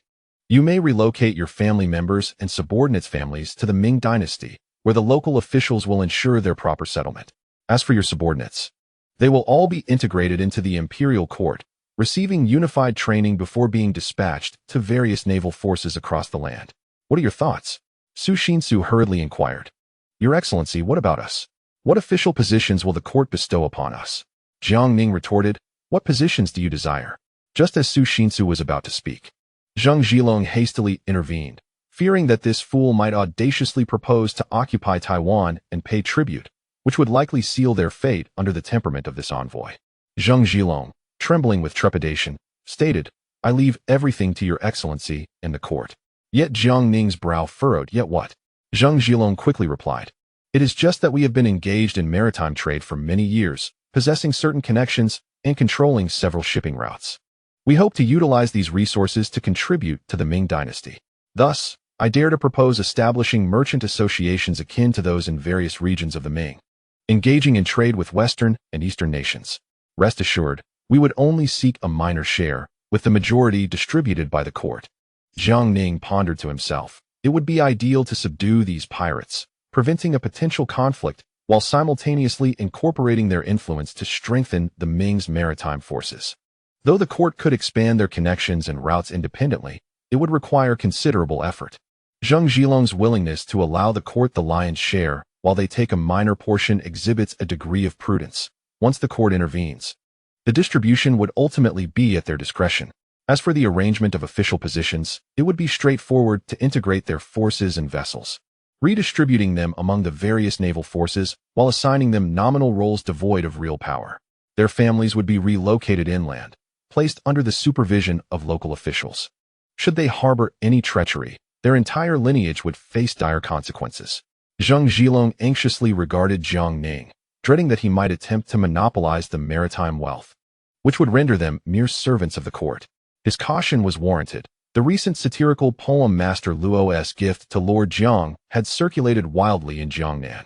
You may relocate your family members and subordinates' families to the Ming dynasty, where the local officials will ensure their proper settlement. As for your subordinates, they will all be integrated into the imperial court, receiving unified training before being dispatched to various naval forces across the land. What are your thoughts? Su Xinsu hurriedly inquired. Your Excellency, what about us? What official positions will the court bestow upon us? Jiang Ning retorted, What positions do you desire? Just as Su Xinsu was about to speak, Zheng Zhilong hastily intervened, fearing that this fool might audaciously propose to occupy Taiwan and pay tribute, which would likely seal their fate under the temperament of this envoy. Zheng Zhilong, trembling with trepidation, stated, I leave everything to Your Excellency and the court. Yet Jiang Ning's brow furrowed. Yet what? Zheng Zhilong quickly replied, It is just that we have been engaged in maritime trade for many years, possessing certain connections and controlling several shipping routes. We hope to utilize these resources to contribute to the Ming dynasty. Thus, I dare to propose establishing merchant associations akin to those in various regions of the Ming, engaging in trade with Western and Eastern nations. Rest assured, we would only seek a minor share, with the majority distributed by the court. Jiang Ning pondered to himself. It would be ideal to subdue these pirates, preventing a potential conflict while simultaneously incorporating their influence to strengthen the Ming's maritime forces. Though the court could expand their connections and routes independently, it would require considerable effort. Zheng Zhilong's willingness to allow the court the lion's share while they take a minor portion exhibits a degree of prudence. Once the court intervenes, the distribution would ultimately be at their discretion. As for the arrangement of official positions, it would be straightforward to integrate their forces and vessels, redistributing them among the various naval forces while assigning them nominal roles devoid of real power. Their families would be relocated inland, placed under the supervision of local officials. Should they harbor any treachery, their entire lineage would face dire consequences. Zheng Zhilong anxiously regarded Jiang Ning, dreading that he might attempt to monopolize the maritime wealth, which would render them mere servants of the court. His caution was warranted. The recent satirical poem Master Luo's gift to Lord Jiang had circulated wildly in Jiangnan,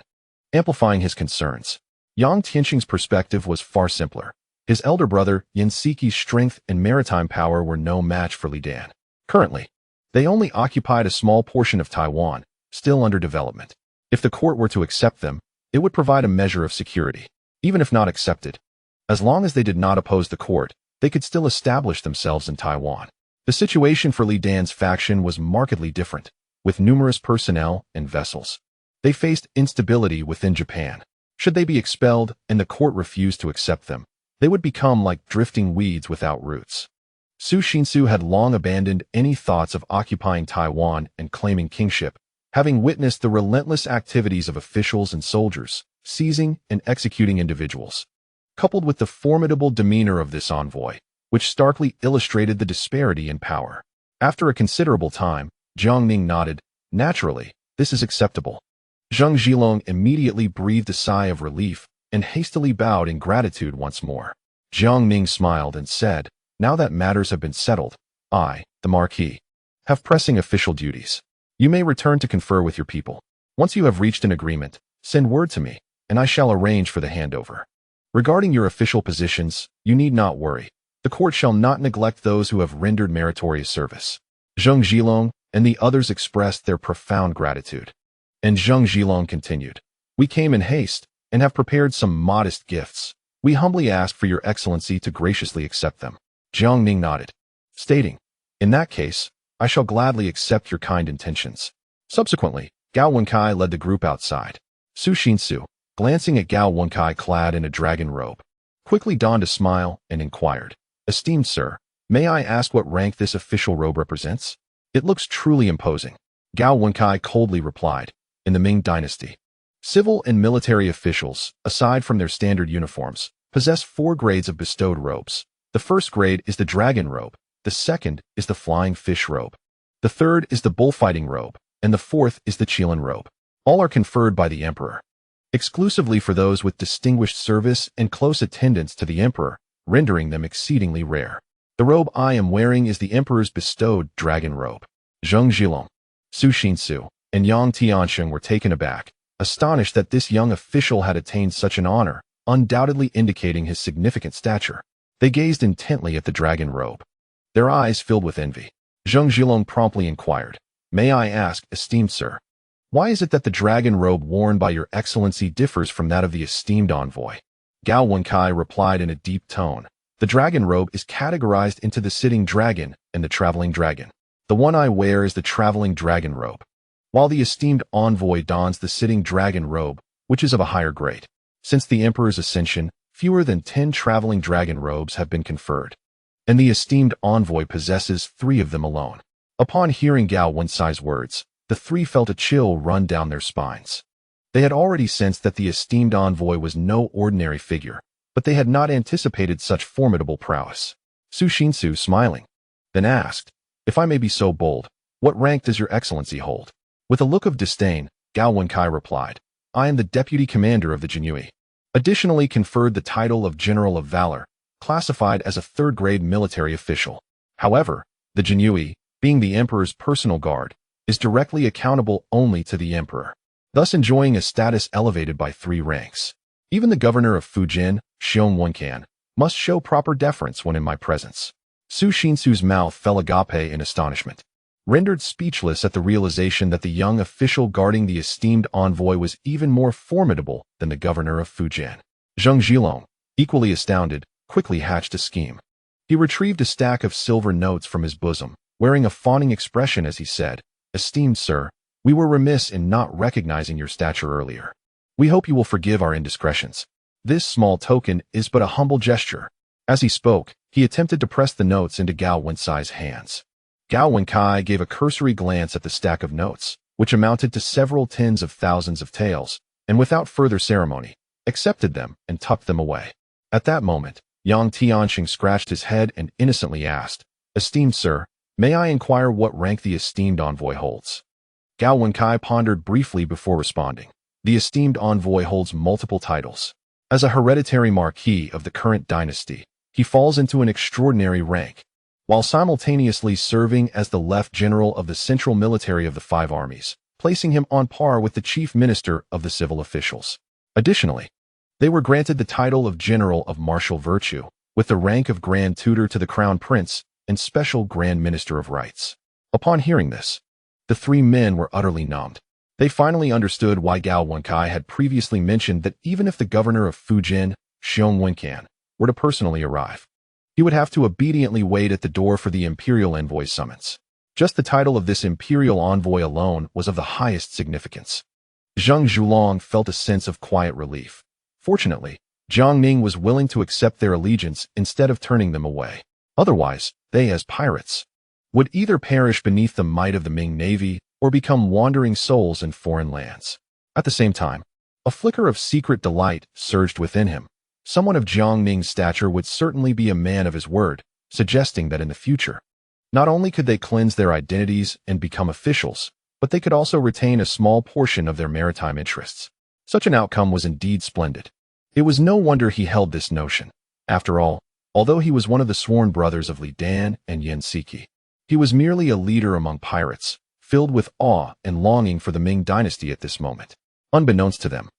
amplifying his concerns. Yang Tianqing's perspective was far simpler. His elder brother, Yansiki's strength and maritime power were no match for Li Dan. Currently, they only occupied a small portion of Taiwan, still under development. If the court were to accept them, it would provide a measure of security, even if not accepted. As long as they did not oppose the court, they could still establish themselves in Taiwan. The situation for Li Dan's faction was markedly different, with numerous personnel and vessels. They faced instability within Japan. Should they be expelled and the court refused to accept them, they would become like drifting weeds without roots. Su Xinsu had long abandoned any thoughts of occupying Taiwan and claiming kingship, having witnessed the relentless activities of officials and soldiers, seizing and executing individuals. Coupled with the formidable demeanor of this envoy, which starkly illustrated the disparity in power. After a considerable time, Jiang Ning nodded. Naturally, this is acceptable. Zheng Zhilong immediately breathed a sigh of relief and hastily bowed in gratitude once more. Jiang Ning smiled and said, now that matters have been settled, I, the Marquis, have pressing official duties. You may return to confer with your people. Once you have reached an agreement, send word to me, and I shall arrange for the handover. Regarding your official positions, you need not worry. The court shall not neglect those who have rendered meritorious service. Zheng Zhilong and the others expressed their profound gratitude. And Zheng Zhilong continued, we came in haste and have prepared some modest gifts. We humbly ask for your excellency to graciously accept them. Jiang Ning nodded, stating, in that case, I shall gladly accept your kind intentions. Subsequently, Gao Wenkai led the group outside. Su Xinsu, glancing at Gao Wenkai clad in a dragon robe, quickly donned a smile and inquired, esteemed sir, may I ask what rank this official robe represents? It looks truly imposing. Gao Wenkai coldly replied, in the Ming dynasty. Civil and military officials, aside from their standard uniforms, possess 4 grades of bestowed robes. The first grade is the dragon robe, the second is the flying fish robe, the third is the bullfighting robe, and the fourth is the Qilin robe. All are conferred by the emperor, exclusively for those with distinguished service and close attendance to the emperor, rendering them exceedingly rare. The robe I am wearing is the emperor's bestowed dragon robe. Zheng Zhilong, Su Xinsu, and Yang Tianqing were taken aback, astonished that this young official had attained such an honor, undoubtedly indicating his significant stature. They gazed intently at the dragon robe, their eyes filled with envy. Zheng Zhilong promptly inquired, may I ask, esteemed sir, why is it that the dragon robe worn by your excellency differs from that of the esteemed envoy? Gao Wenkai replied in a deep tone, the dragon robe is categorized into the sitting dragon and the traveling dragon. The one I wear is the traveling dragon robe, while the esteemed envoy dons the sitting dragon robe, which is of a higher grade. Since the emperor's ascension, fewer than 10 traveling dragon robes have been conferred, and the esteemed envoy possesses 3 of them alone. Upon hearing Gao Wencai's words, the 3 felt a chill run down their spines. They had already sensed that the esteemed envoy was no ordinary figure, but they had not anticipated such formidable prowess. Su Xinsu, smiling, then asked, if I may be so bold, what rank does your excellency hold? With a look of disdain, Gao Wenkai replied, I am the deputy commander of the Jiangnan. Additionally conferred the title of General of Valor, classified as a 3rd-grade military official. However, the Jiangnan, being the emperor's personal guard, is directly accountable only to the emperor, thus enjoying a status elevated by 3 ranks. Even the governor of Fujian, Xiong Wenkan, must show proper deference when in my presence. Su Xinsu's mouth fell agape in astonishment, rendered speechless at the realization that the young official guarding the esteemed envoy was even more formidable than the governor of Fujian. Zheng Zhilong, equally astounded, quickly hatched a scheme. He retrieved a stack of silver notes from his bosom, wearing a fawning expression as he said, esteemed sir, we were remiss in not recognizing your stature earlier. We hope you will forgive our indiscretions. This small token is but a humble gesture. As he spoke, he attempted to press the notes into Gao Wencai's hands. Gao Wenkai gave a cursory glance at the stack of notes, which amounted to several tens of thousands of taels, and without further ceremony, accepted them and tucked them away. At that moment, Yang Tianqing scratched his head and innocently asked, esteemed sir, may I inquire what rank the esteemed envoy holds? Gao Wenkai pondered briefly before responding. The esteemed envoy holds multiple titles. As a hereditary marquis of the current dynasty, he falls into an extraordinary rank, while simultaneously serving as the left general of the central military of the 5 armies, placing him on par with the chief minister of the civil officials. Additionally, they were granted the title of General of Martial Virtue, with the rank of Grand Tutor to the Crown Prince and Special Grand Minister of Rights. Upon hearing this, the 3 men were utterly numbed. They finally understood why Gao Wenkai had previously mentioned that even if the governor of Fujian, Xiong Wenkan, were to personally arrive, he would have to obediently wait at the door for the imperial envoy's summons. Just the title of this imperial envoy alone was of the highest significance. Zheng Zhulong felt a sense of quiet relief. Fortunately, Jiang Ning was willing to accept their allegiance instead of turning them away. Otherwise, they as pirates would either perish beneath the might of the Ming Navy or become wandering souls in foreign lands. At the same time, a flicker of secret delight surged within him. Someone of Jiang Ning's stature would certainly be a man of his word, suggesting that in the future, not only could they cleanse their identities and become officials, but they could also retain a small portion of their maritime interests. Such an outcome was indeed splendid. It was no wonder he held this notion. After all, although he was one of the sworn brothers of Li Dan and Yan Siki, he was merely a leader among pirates, filled with awe and longing for the Ming dynasty at this moment. Unbeknownst to them,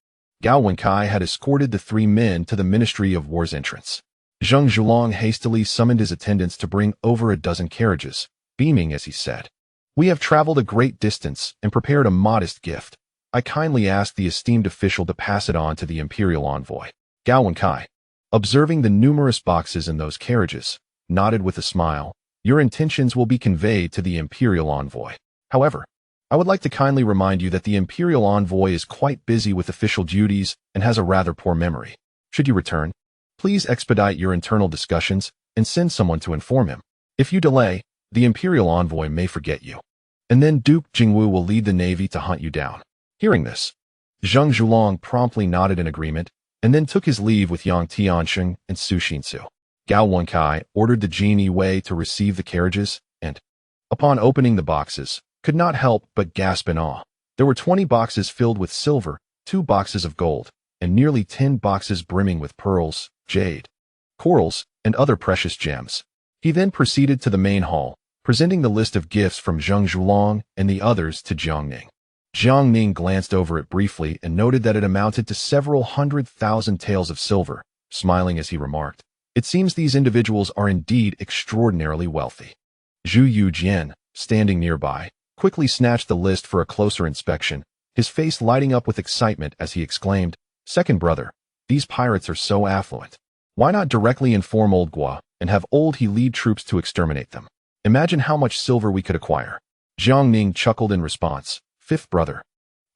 Gao Wenkai had escorted the 3 men to the Ministry of War's entrance. Zheng Zhulong hastily summoned his attendants to bring over a dozen carriages, beaming as he said, "We have traveled a great distance and prepared a modest gift. I kindly ask the esteemed official to pass it on to the imperial envoy." Gao Wenkai, observing the numerous boxes in those carriages, nodded with a smile. "Your intentions will be conveyed to the imperial envoy. However, I would like to kindly remind you that the imperial envoy is quite busy with official duties and has a rather poor memory. Should you return, please expedite your internal discussions and send someone to inform him. If you delay, the imperial envoy may forget you, and then Duke Jingwu will lead the navy to hunt you down." Hearing this, Zheng Zhulong promptly nodded in agreement and then took his leave with Yang Tianqi and Su Xinsu. Gao Wenkai ordered the genie Wei to receive the carriages and, upon opening the boxes, could not help but gasp in awe. There were 20 boxes filled with silver, 2 boxes of gold, and nearly 10 boxes brimming with pearls, jade, corals, and other precious gems. He then proceeded to the main hall, presenting the list of gifts from Zheng Zhulong and the others to Jiang Ning. Jiang Ning glanced over it briefly and noted that it amounted to several 100,000 taels of silver, smiling as he remarked, "It seems these individuals are indeed extraordinarily wealthy." Zhu Yujian, standing nearby, quickly snatched the list for a closer inspection, his face lighting up with excitement as he exclaimed, "Second brother, these pirates are so affluent. Why not directly inform Old Gua and have Old He lead troops to exterminate them? Imagine how much silver we could acquire." Jiang Ning chuckled in response, "Fifth brother,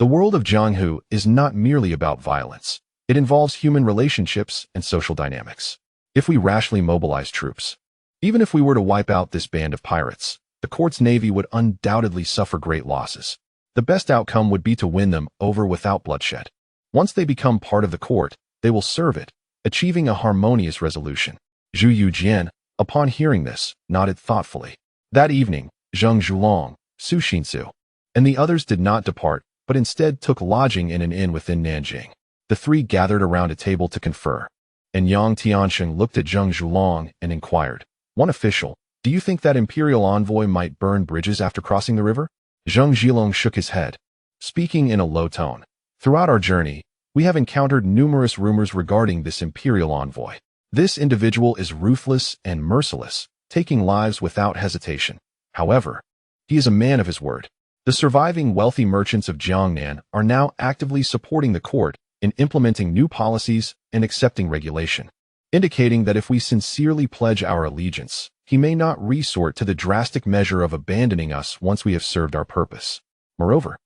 the world of Jianghu is not merely about violence. It involves human relationships and social dynamics. If we rashly mobilize troops, even if we were to wipe out this band of pirates, the court's navy would undoubtedly suffer great losses. The best outcome would be to win them over without bloodshed. Once they become part of the court, they will serve it, achieving a harmonious resolution." Zhu Yujian, upon hearing this, nodded thoughtfully. That evening, Zheng Zhulong, Su Xinsu, and the others did not depart, but instead took lodging in an inn within Nanjing. The 3 gathered around a table to confer, and Yang Tianqi looked at Zheng Zhulong and inquired, "One official, do you think that imperial envoy might burn bridges after crossing the river?" Zheng Zhilong shook his head, speaking in a low tone. "Throughout our journey, we have encountered numerous rumors regarding this imperial envoy. This individual is ruthless and merciless, taking lives without hesitation. However, he is a man of his word. The surviving wealthy merchants of Jiangnan are now actively supporting the court in implementing new policies and accepting regulation, indicating that if we sincerely pledge our allegiance, he may not resort to the drastic measure of abandoning us once we have served our purpose. Moreover,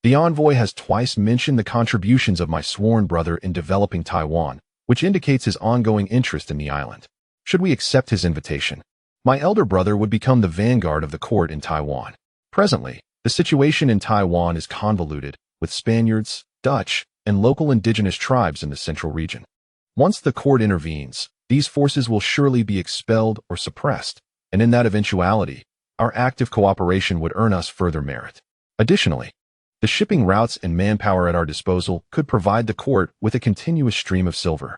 the envoy has twice mentioned the contributions of my sworn brother in developing Taiwan, which indicates his ongoing interest in the island. Should we accept his invitation, my elder brother would become the vanguard of the court in Taiwan. Presently, the situation in Taiwan is convoluted, with Spaniards, Dutch, and local indigenous tribes in the central region. Once the court intervenes, these forces will surely be expelled or suppressed, and in that eventuality, our active cooperation would earn us further merit. Additionally, The shipping routes and manpower at our disposal could provide the court with a continuous stream of silver.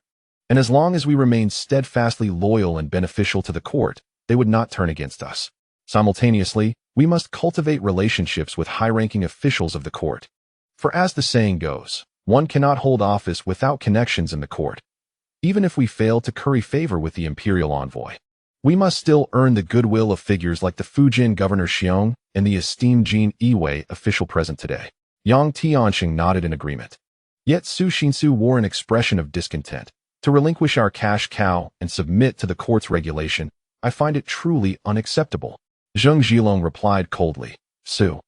And as long as we remained steadfastly loyal and beneficial to the court, they would not turn against us. Simultaneously, we must cultivate relationships with high-ranking officials of the court. For as the saying goes, one cannot hold office without connections in the court. Even if we fail to curry favor with the imperial envoy, we must still earn the goodwill of figures like the Fujian Governor Xiong and the esteemed Jin Yiwei official present today. Yang Tianqi nodded in agreement. Yet Su Xinsu wore an expression of discontent. To relinquish our cash cow and submit to the court's regulation, I find it truly unacceptable. Zheng Zhilong replied coldly. Su,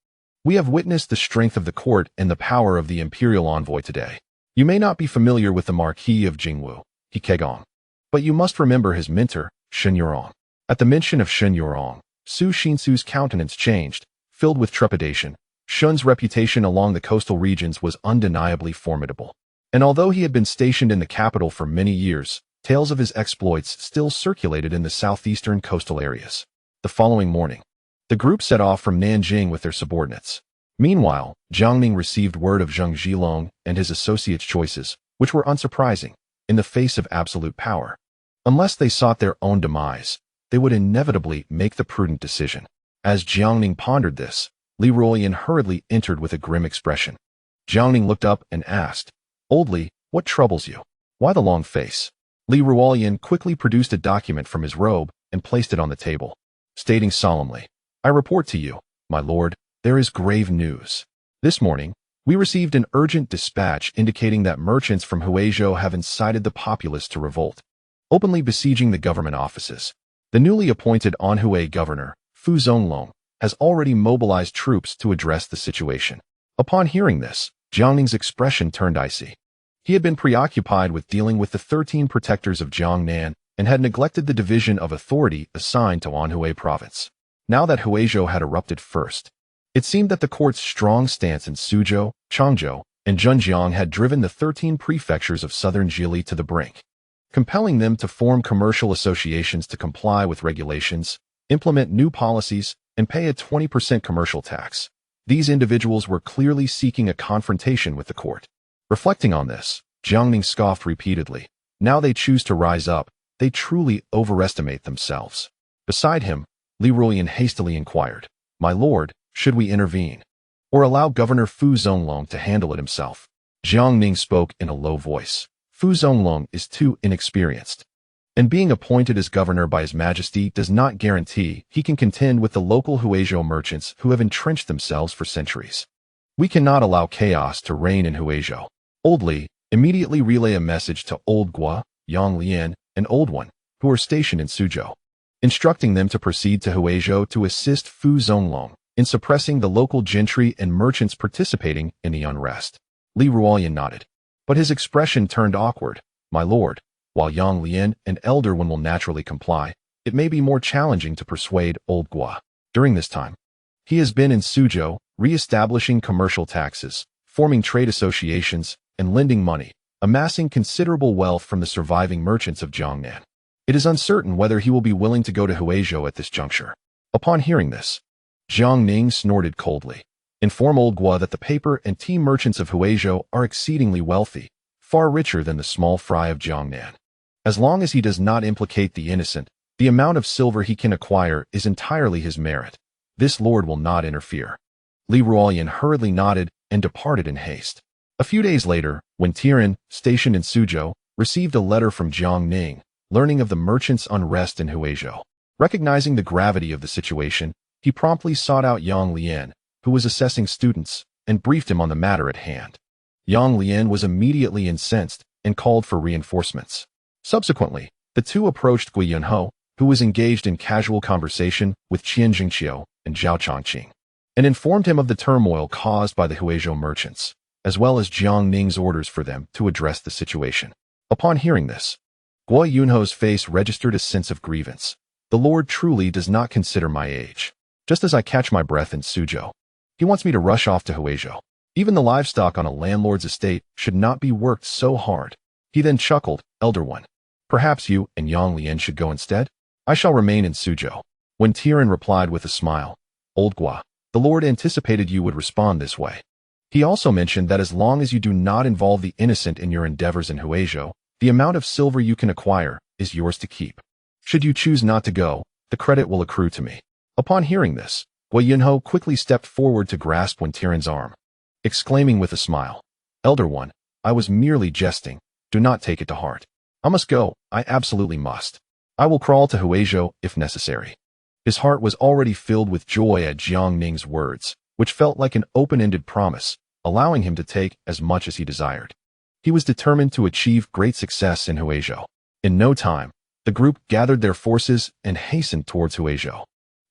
we have witnessed the strength of the court and the power of the imperial envoy today. You may not be familiar with the Marquis of Jingwu, He Kegong, but you must remember his mentor, Shen Yurong. At the mention of Shen Yurong, Su Xinsu's countenance changed, filled with trepidation. Shen's reputation along the coastal regions was undeniably formidable. And although he had been stationed in the capital for many years, tales of his exploits still circulated in the southeastern coastal areas. The following morning, the group set off from Nanjing with their subordinates. Meanwhile, Jiang Ning received word of Zheng Zhilong and his associates' choices, which were unsurprising, in the face of absolute power. Unless they sought their own demise, they would inevitably make the prudent decision. As Jiang Ning pondered this, Li Ruoyan hurriedly entered with a grim expression. Jiang Ning looked up and asked, Old Li, what troubles you? Why the long face? Li Ruoyan quickly produced a document from his robe and placed it on the table, stating solemnly, I report to you, my lord, there is grave news. This morning, we received an urgent dispatch indicating that merchants from Huizhou have incited the populace to revolt, openly besieging the government offices. The newly appointed Anhui governor, Fu Zonglong, has already mobilized troops to address the situation. Upon hearing this, Jiang Ning's expression turned icy. He had been preoccupied with dealing with the 13 protectors of Jiangnan and had neglected the division of authority assigned to Anhui province. Now that Huizhou had erupted first, it seemed that the court's strong stance in Suzhou, Changzhou, and Zhenjiang had driven the 13 prefectures of southern Jili to the brink, compelling them to form commercial associations to comply with regulations, implement new policies, and pay a 20% commercial tax. These individuals were clearly seeking a confrontation with the court. Reflecting on this, Jiang Ning scoffed repeatedly. Now they choose to rise up. They truly overestimate themselves. Beside him, Li Ruoyan hastily inquired, My lord, should we intervene? Or allow Governor Fu Zonglong to handle it himself? Jiang Ning spoke in a low voice. Fu Zonglong is too inexperienced, and being appointed as governor by His Majesty does not guarantee he can contend with the local Huizhou merchants who have entrenched themselves for centuries. We cannot allow chaos to reign in Huizhou. Old Li, immediately relay a message to Old Gua, Yang Lian, and Old One, who are stationed in Suzhou, instructing them to proceed to Huizhou to assist Fu Zonglong in suppressing the local gentry and merchants participating in the unrest. Li Ruoyan nodded, but his expression turned awkward. My lord, while Yang Lian and Elder One will naturally comply, it may be more challenging to persuade Old Gua. During this time, he has been in Suzhou, re-establishing commercial taxes, forming trade associations, and lending money, amassing considerable wealth from the surviving merchants of Jiangnan. It is uncertain whether he will be willing to go to Huizhou at this juncture. Upon hearing this, Jiang Ning snorted coldly. Inform Old Gua that the paper and tea merchants of Huizhou are exceedingly wealthy, far richer than the small fry of Jiangnan. As long as he does not implicate the innocent, the amount of silver he can acquire is entirely his merit. This lord will not interfere. Li Ruoyan hurriedly nodded and departed in haste. A few days later, when Tiran, stationed in Suzhou, received a letter from Jiang Ning, learning of the merchants' unrest in Huizhou. Recognizing the gravity of the situation, he promptly sought out Yang Lian, who was assessing students, and briefed him on the matter at hand. Yang Lian was immediately incensed and called for reinforcements. Subsequently, the two approached Gui Yunho, who was engaged in casual conversation with Qian Jingqiu and Zhao Chongqing, and informed him of the turmoil caused by the Huizhou merchants, as well as Jiang Ning's orders for them to address the situation. Upon hearing this, Gui Yunho's face registered a sense of grievance. The Lord truly does not consider my age. Just as I catch my breath in Suzhou, he wants me to rush off to Huizhou. Even the livestock on a landlord's estate should not be worked so hard. He then chuckled, Elder One, perhaps you and Yang Lian should go instead? I shall remain in Suzhou. When Tiran replied with a smile, Old Gua, the Lord anticipated you would respond this way. He also mentioned that as long as you do not involve the innocent in your endeavors in Huizhou, the amount of silver you can acquire is yours to keep. Should you choose not to go, the credit will accrue to me. Upon hearing this, Wei Yunho quickly stepped forward to grasp Wen Tian's arm, exclaiming with a smile, "Elder One, I was merely jesting. Do not take it to heart. I must go. I absolutely must. I will crawl to Huizhou if necessary." His heart was already filled with joy at Jiang Ning's words, which felt like an open-ended promise, allowing him to take as much as he desired. He was determined to achieve great success in Huizhou. In no time, the group gathered their forces and hastened towards Huizhou.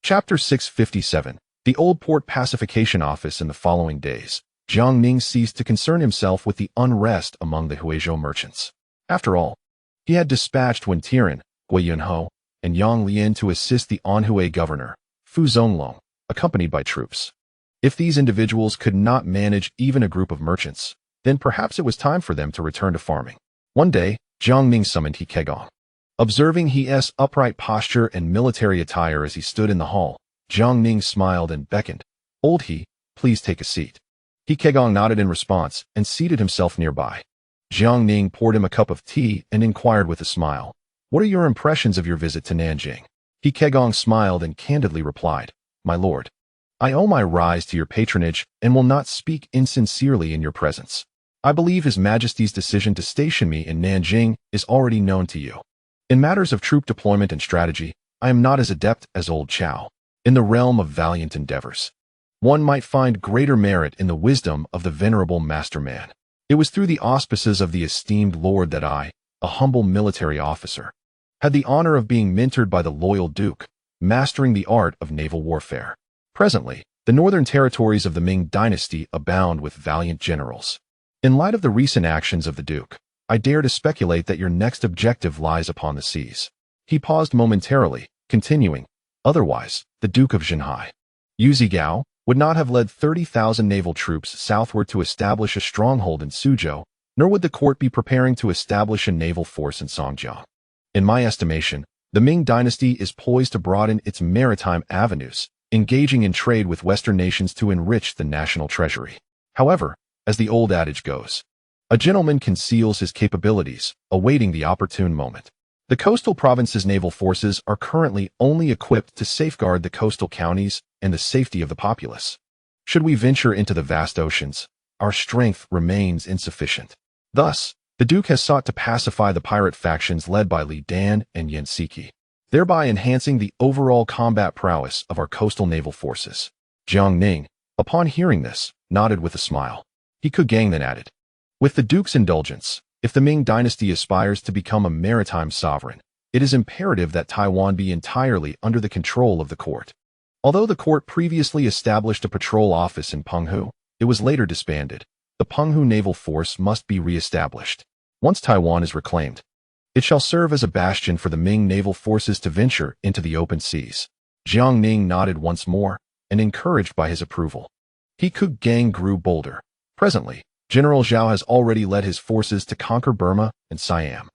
Chapter 657. The Old Port Pacification Office. In the following days, Jiang Ning ceased to concern himself with the unrest among the Huizhou merchants. After all, he had dispatched Wen Tian, Wei Yunho, and Yang Lian to assist the Anhui governor, Fu Zonglong, accompanied by troops. If these individuals could not manage even a group of merchants, then perhaps it was time for them to return to farming. One day, Jiang Ning summoned He Kegong. Observing He's upright posture and military attire as he stood in the hall, Jiang Ning smiled and beckoned. "Old He, please take a seat." He Kegong nodded in response and seated himself nearby. Jiang Ning poured him a cup of tea and inquired with a smile, "What are your impressions of your visit to Nanjing?" He Kegong smiled and candidly replied, "My lord, I owe my rise to your patronage and will not speak insincerely in your presence. I believe His Majesty's decision to station me in Nanjing is already known to you. In matters of troop deployment and strategy, I am not as adept as old Chow. In the realm of valiant endeavors, one might find greater merit in the wisdom of the venerable master man. It was through the auspices of the esteemed lord that I, a humble military officer, had the honor of being mentored by the loyal duke, mastering the art of naval warfare. Presently, the northern territories of the Ming dynasty abound with valiant generals. In light of the recent actions of the duke, I dare to speculate that your next objective lies upon the seas." He paused momentarily, continuing, "Otherwise, the Duke of Zhenhai, Yu Zigao, would not have led 30,000 naval troops southward to establish a stronghold in Suzhou, nor would the court be preparing to establish a naval force in Songjiang. In my estimation, the Ming dynasty is poised to broaden its maritime avenues, engaging in trade with Western nations to enrich the national treasury. However, as the old adage goes, a gentleman conceals his capabilities, awaiting the opportune moment. The coastal province's naval forces are currently only equipped to safeguard the coastal counties and the safety of the populace. Should we venture into the vast oceans, our strength remains insufficient. Thus, the Duke has sought to pacify the pirate factions led by Li Dan and Yan Siki, thereby enhancing the overall combat prowess of our coastal naval forces." Jiang Ning, upon hearing this, nodded with a smile. He Kegong then added, "With the Duke's indulgence, if the Ming dynasty aspires to become a maritime sovereign, it is imperative that Taiwan be entirely under the control of the court. Although the court previously established a patrol office in Penghu, it was later disbanded. The Penghu naval force must be re-established. Once Taiwan is reclaimed, it shall serve as a bastion for the Ming naval forces to venture into the open seas." Jiang Ning nodded once more, and encouraged by his approval, He Kegong grew bolder. Presently, General Zhao has already led his forces to conquer Burma and Siam,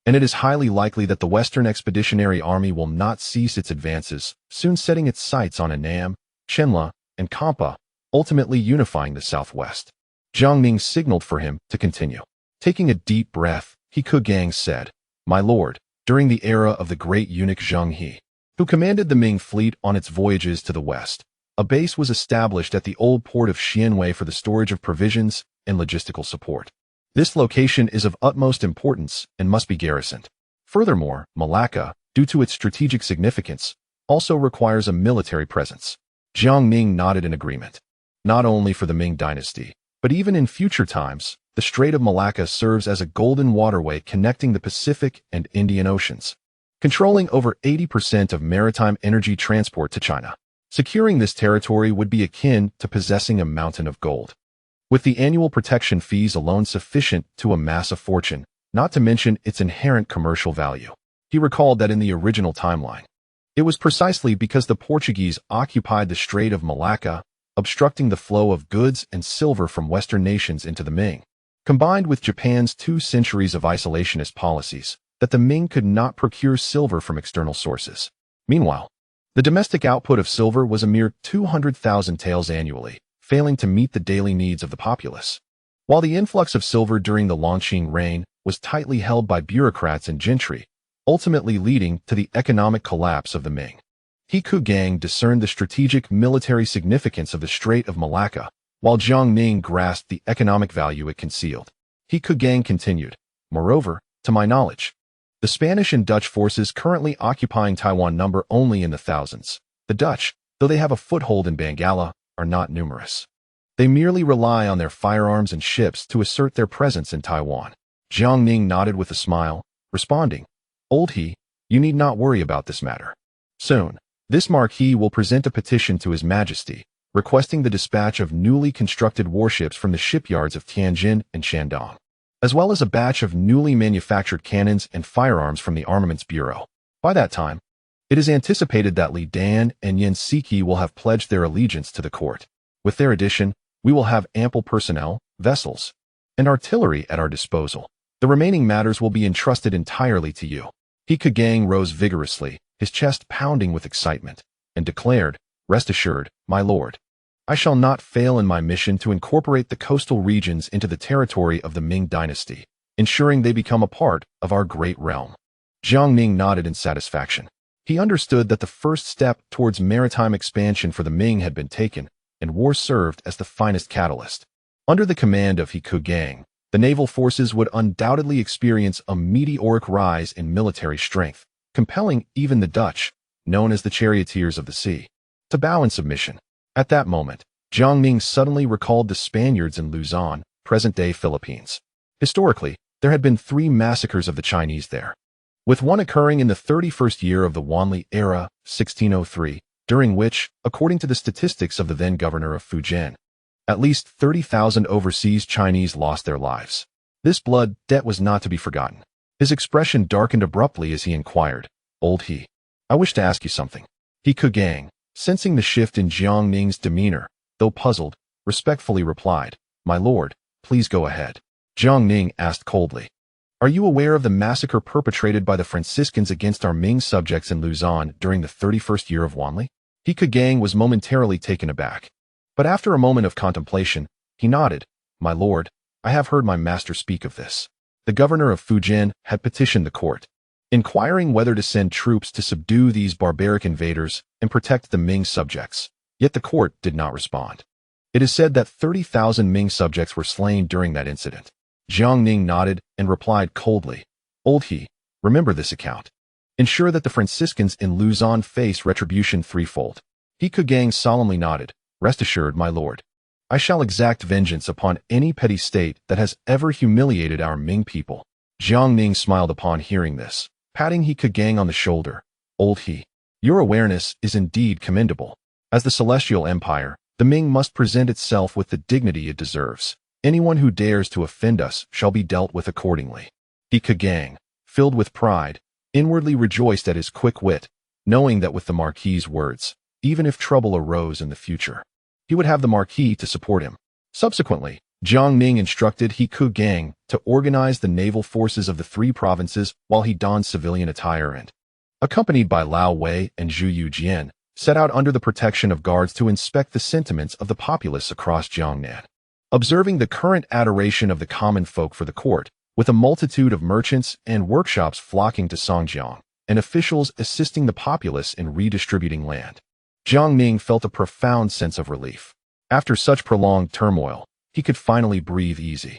and it is highly likely that the Western Expeditionary Army will not cease its advances, soon setting its sights on Annam, Chenla, and Kampa, ultimately unifying the Southwest. Jiang Ning signaled for him to continue. Taking a deep breath, He Kegong said, "My lord, during the era of the great eunuch Zheng He, who commanded the Ming fleet on its voyages to the west, a base was established at the old port of Xianwei for the storage of provisions and logistical support. This location is of utmost importance and must be garrisoned. Furthermore, Malacca, due to its strategic significance, also requires a military presence." Jiang Ning nodded in agreement. Not only for the Ming dynasty, but even in future times, the Strait of Malacca serves as a golden waterway connecting the Pacific and Indian Oceans, controlling over 80% of maritime energy transport to China. Securing this territory would be akin to possessing a mountain of gold, with the annual protection fees alone sufficient to amass a fortune, not to mention its inherent commercial value. He recalled that in the original timeline, it was precisely because the Portuguese occupied the Strait of Malacca, obstructing the flow of goods and silver from Western nations into the Ming, combined with Japan's 2 centuries of isolationist policies, that the Ming could not procure silver from external sources. Meanwhile, the domestic output of silver was a mere 200,000 taels annually, failing to meet the daily needs of the populace. While the influx of silver during the Longqing reign was tightly held by bureaucrats and gentry, ultimately leading to the economic collapse of the Ming, He Kugang discerned the strategic military significance of the Strait of Malacca, while Jiang Ning grasped the economic value it concealed. He Kugang continued, "Moreover, to my knowledge, the Spanish and Dutch forces currently occupying Taiwan number only in the thousands. The Dutch, though they have a foothold in Bengala, are not numerous. They merely rely on their firearms and ships to assert their presence in Taiwan." Jiang Ning nodded with a smile, responding, "Old He, you need not worry about this matter. Soon, this Marquis will present a petition to His Majesty, requesting the dispatch of newly constructed warships from the shipyards of Tianjin and Shandong, as well as a batch of newly manufactured cannons and firearms from the Armaments Bureau. By that time, it is anticipated that Li Dan and Yen Siki will have pledged their allegiance to the court. With their addition, we will have ample personnel, vessels, and artillery at our disposal. The remaining matters will be entrusted entirely to you." He Kugang rose vigorously, his chest pounding with excitement, and declared, "Rest assured, my lord, I shall not fail in my mission to incorporate the coastal regions into the territory of the Ming dynasty, ensuring they become a part of our great realm." Jiang Ning nodded in satisfaction. He understood that the first step towards maritime expansion for the Ming had been taken, and war served as the finest catalyst. Under the command of He Kugang, the naval forces would undoubtedly experience a meteoric rise in military strength, compelling even the Dutch, known as the charioteers of the sea, to bow in submission. At that moment, Jiang Ning suddenly recalled the Spaniards in Luzon, present-day Philippines. Historically, there had been 3 massacres of the Chinese there, with one occurring in the 31st year of the Wanli era, 1603, during which, according to the statistics of the then governor of Fujian, at least 30,000 overseas Chinese lost their lives. This blood debt was not to be forgotten. His expression darkened abruptly as he inquired, "Old He, I wish to ask you something." He Kugang, sensing the shift in Jiang Ning's demeanor, though puzzled, respectfully replied, "My lord, please go ahead." Jiang Ning asked coldly, "Are you aware of the massacre perpetrated by the Franciscans against our Ming subjects in Luzon during the 31st year of Wanli?" He Kugang was momentarily taken aback, but after a moment of contemplation, he nodded, "My lord, I have heard my master speak of this." The governor of Fujian had petitioned the court, inquiring whether to send troops to subdue these barbaric invaders and protect the Ming subjects, yet the court did not respond. It is said that 30,000 Ming subjects were slain during that incident. Jiang Ning nodded and replied coldly, "Old He, remember this account. Ensure that the Franciscans in Luzon face retribution threefold." He Kugang solemnly nodded, "Rest assured, my lord. I shall exact vengeance upon any petty state that has ever humiliated our Ming people." Jiang Ning smiled upon hearing this, patting He Kugang on the shoulder. "Old He, your awareness is indeed commendable. As the Celestial Empire, the Ming must present itself with the dignity it deserves. Anyone who dares to offend us shall be dealt with accordingly." He Kugang, filled with pride, inwardly rejoiced at his quick wit, knowing that with the Marquis's words, even if trouble arose in the future, he would have the Marquis to support him. Subsequently, Jiang Ning instructed He Kugang to organize the naval forces of the 3 provinces while he donned civilian attire and, accompanied by Lao Wei and Zhu Yujian, set out under the protection of guards to inspect the sentiments of the populace across Jiangnan. Observing the current adoration of the common folk for the court, with a multitude of merchants and workshops flocking to Songjiang, and officials assisting the populace in redistributing land, Jiang Ning felt a profound sense of relief. After such prolonged turmoil, he could finally breathe easy.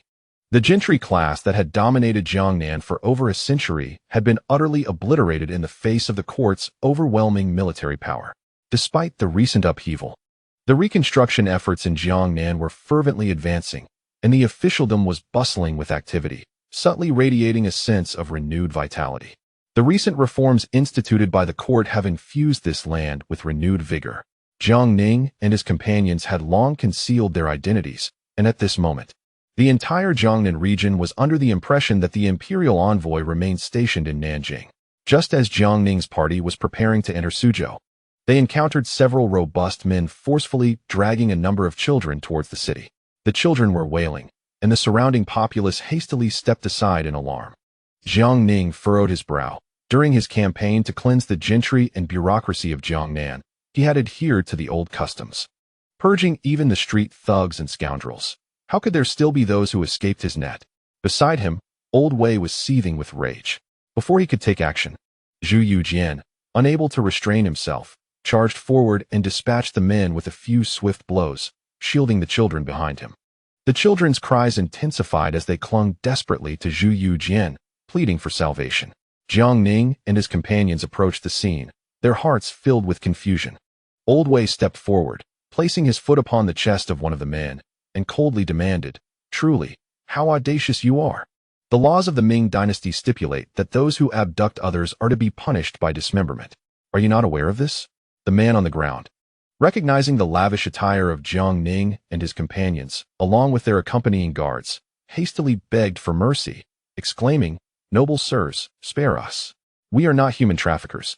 The gentry class that had dominated Jiangnan for over a century had been utterly obliterated in the face of the court's overwhelming military power. Despite the recent upheaval, the reconstruction efforts in Jiangnan were fervently advancing, and the officialdom was bustling with activity, subtly radiating a sense of renewed vitality. The recent reforms instituted by the court have infused this land with renewed vigor. Jiang Ning and his companions had long concealed their identities, and at this moment, the entire Jiangnan region was under the impression that the imperial envoy remained stationed in Nanjing. Just as Jiang Ning's party was preparing to enter Suzhou, they encountered several robust men forcefully dragging a number of children towards the city. The children were wailing, and the surrounding populace hastily stepped aside in alarm. Jiang Ning furrowed his brow. During his campaign to cleanse the gentry and bureaucracy of Jiangnan, he had adhered to the old customs. purging even the street thugs and scoundrels. How could there still be those who escaped his net? Beside him, Old Wei was seething with rage. Before he could take action, Zhu Yujian, unable to restrain himself, charged forward and dispatched the men with a few swift blows, shielding the children behind him. The children's cries intensified as they clung desperately to Zhu Yujian, pleading for salvation. Jiang Ning and his companions approached the scene, their hearts filled with confusion. Old Wei stepped forward, placing his foot upon the chest of one of the men, and coldly demanded, "Truly, how audacious you are! The laws of the Ming dynasty stipulate that those who abduct others are to be punished by dismemberment. Are you not aware of this?" The man on the ground, recognizing the lavish attire of Jiang Ning and his companions, along with their accompanying guards, hastily begged for mercy, exclaiming, "Noble sirs, spare us. We are not human traffickers,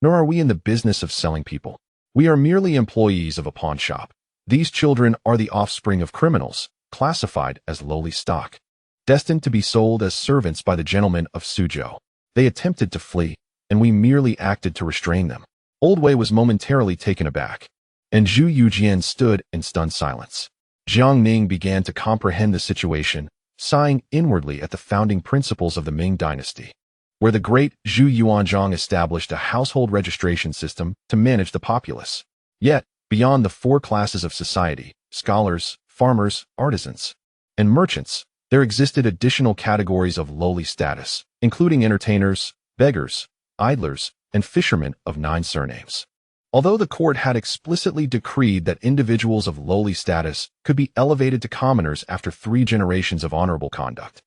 nor are we in the business of selling people. We are merely employees of a pawn shop. These children are the offspring of criminals, classified as lowly stock, destined to be sold as servants by the gentlemen of Suzhou. They attempted to flee, and we merely acted to restrain them." Old Wei was momentarily taken aback, and Zhu Yujian stood in stunned silence. Jiang Ning began to comprehend the situation, sighing inwardly at the founding principles of the Ming dynasty, where the great Zhu Yuanzhang established a household registration system to manage the populace. Yet, beyond the four classes of society, scholars, farmers, artisans, and merchants, there existed additional categories of lowly status, including entertainers, beggars, idlers, and fishermen of 9 surnames. Although the court had explicitly decreed that individuals of lowly status could be elevated to commoners after 3 generations of honorable conduct,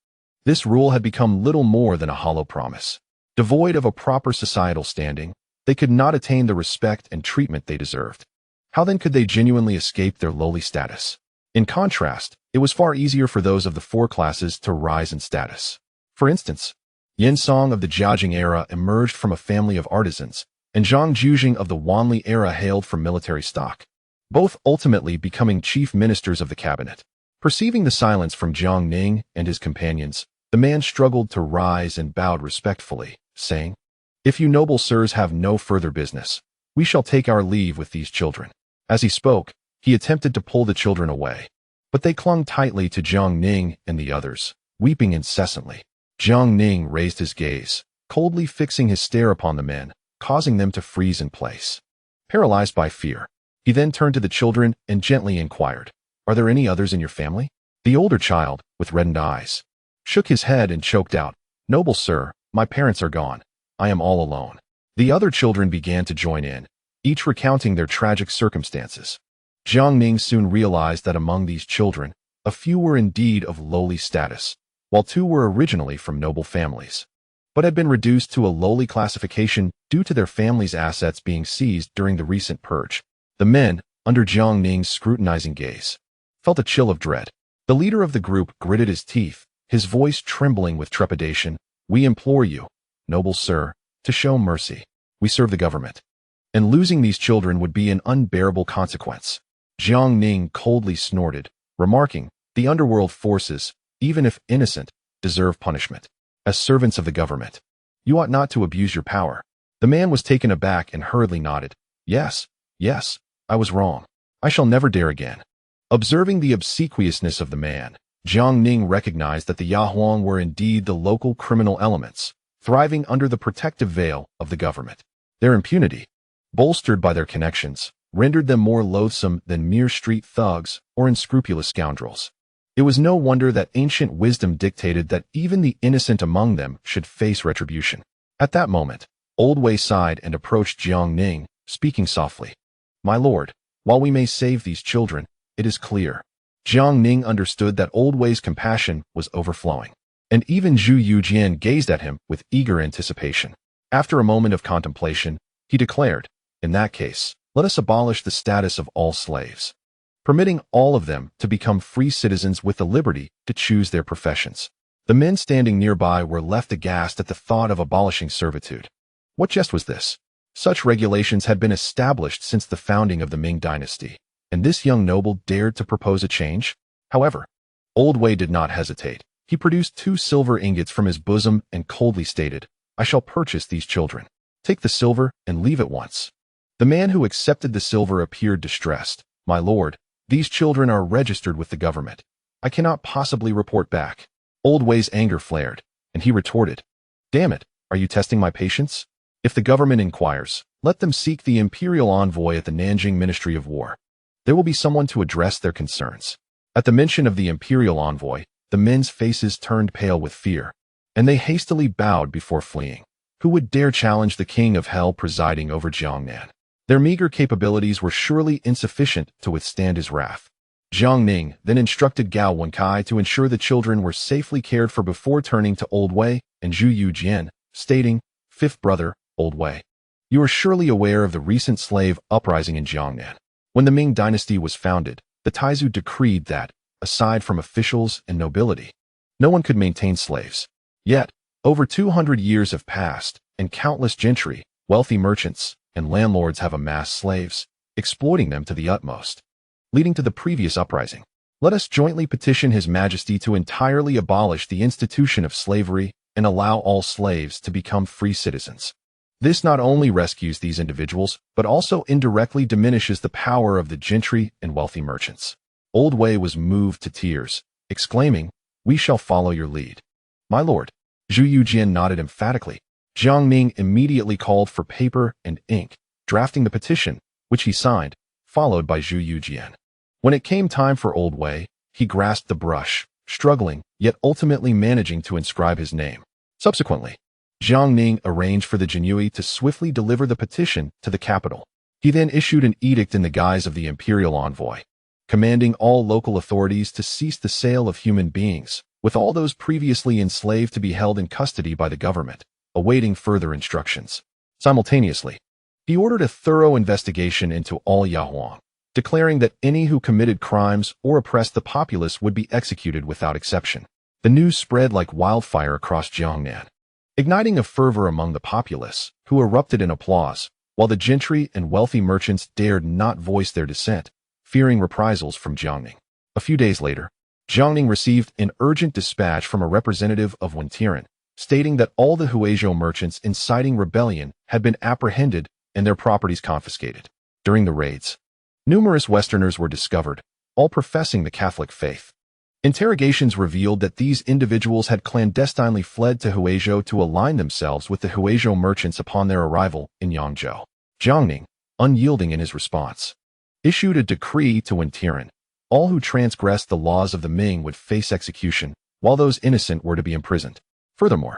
this rule had become little more than a hollow promise. Devoid of a proper societal standing, they could not attain the respect and treatment they deserved. How then could they genuinely escape their lowly status? In contrast, it was far easier for those of the 4 classes to rise in status. For instance, Yin Song of the Jiajing era emerged from a family of artisans, and Zhang Jujing of the Wanli era hailed from military stock, both ultimately becoming chief ministers of the cabinet. Perceiving the silence from Jiang Ning and his companions, the man struggled to rise and bowed respectfully, saying, "If you noble sirs have no further business, we shall take our leave with these children." As he spoke, he attempted to pull the children away, but they clung tightly to Jiang Ning and the others, weeping incessantly. Jiang Ning raised his gaze, coldly fixing his stare upon the men, causing them to freeze in place. Paralyzed by fear, he then turned to the children and gently inquired, "Are there any others in your family?" The older child, with reddened eyes, shook his head and choked out, "Noble sir, my parents are gone. I am all alone." The other children began to join in, each recounting their tragic circumstances. Jiang Ning soon realized that among these children, a few were indeed of lowly status, while 2 were originally from noble families, but had been reduced to a lowly classification due to their families' assets being seized during the recent purge. The men, under Jiang Ning's scrutinizing gaze, felt a chill of dread. The leader of the group gritted his teeth, his voice trembling with trepidation. "We implore you, noble sir, to show mercy. We serve the government, and losing these children would be an unbearable consequence." Jiang Ning coldly snorted, remarking, "The underworld forces, even if innocent, deserve punishment. As servants of the government, you ought not to abuse your power." The man was taken aback and hurriedly nodded, Yes, I was wrong. I shall never dare again." Observing the obsequiousness of the man, Jiang Ning recognized that the Yahuang were indeed the local criminal elements, thriving under the protective veil of the government. Their impunity, bolstered by their connections, rendered them more loathsome than mere street thugs or unscrupulous scoundrels. It was no wonder that ancient wisdom dictated that even the innocent among them should face retribution. At that moment, Old Wei sighed and approached Jiang Ning, speaking softly. "My lord, while we may save these children, it is clear." Jiang Ning understood that Old Wei's compassion was overflowing, and even Zhu Yujian gazed at him with eager anticipation. After a moment of contemplation, he declared, "In that case, let us abolish the status of all slaves, permitting all of them to become free citizens with the liberty to choose their professions." The men standing nearby were left aghast at the thought of abolishing servitude. What jest was this? Such regulations had been established since the founding of the Ming dynasty, and this young noble dared to propose a change? However, Old Wei did not hesitate. He produced 2 silver ingots from his bosom and coldly stated, "I shall purchase these children. Take the silver and leave at once." The man who accepted the silver appeared distressed, My lord, these children are registered with the government. I cannot possibly report back. Old Wei's anger flared, and he retorted, Damn it, are you testing my patience? If the government inquires, let them seek the imperial envoy at the Nanjing Ministry of War. There will be someone to address their concerns. At the mention of the imperial envoy, the men's faces turned pale with fear, and they hastily bowed before fleeing. Who would dare challenge the king of hell presiding over Jiangnan? Their meager capabilities were surely insufficient to withstand his wrath. Jiang Ning then instructed Gao Wenkai to ensure the children were safely cared for before turning to Old Wei and Zhu Yujian, stating, Fifth brother, Old Wei. You are surely aware of the recent slave uprising in Jiangnan. When the Ming dynasty was founded, the Taizu decreed that, aside from officials and nobility, no one could maintain slaves. Yet, over 200 years have passed, and countless gentry, wealthy merchants, and landlords have amassed slaves, exploiting them to the utmost, leading to the previous uprising. Let us jointly petition His Majesty to entirely abolish the institution of slavery and allow all slaves to become free citizens. This not only rescues these individuals, but also indirectly diminishes the power of the gentry and wealthy merchants. Old Wei was moved to tears, exclaiming, We shall follow your lead. My lord. Zhu Yujian nodded emphatically. Jiang Ning immediately called for paper and ink, drafting the petition, which he signed, followed by Zhu Yujian. When it came time for Old Wei, he grasped the brush, struggling, yet ultimately managing to inscribe his name. Subsequently, Jiang Ning arranged for the Jianui to swiftly deliver the petition to the capital. He then issued an edict in the guise of the imperial envoy, commanding all local authorities to cease the sale of human beings, with all those previously enslaved to be held in custody by the government, awaiting further instructions. Simultaneously, he ordered a thorough investigation into all Yahuang, declaring that any who committed crimes or oppressed the populace would be executed without exception. The news spread like wildfire across Jiangnan, igniting a fervor among the populace, who erupted in applause, while the gentry and wealthy merchants dared not voice their dissent, fearing reprisals from Jiang Ning. A few days later, Jiang Ning received an urgent dispatch from a representative of Wentiran, stating that all the Huizhou merchants inciting rebellion had been apprehended and their properties confiscated. During the raids, numerous Westerners were discovered, all professing the Catholic faith. Interrogations revealed that these individuals had clandestinely fled to Huizhou to align themselves with the Huizhou merchants upon their arrival in Yangzhou. Jiang Ning, unyielding in his response, issued a decree to Wentiran. All who transgressed the laws of the Ming would face execution, while those innocent were to be imprisoned. Furthermore,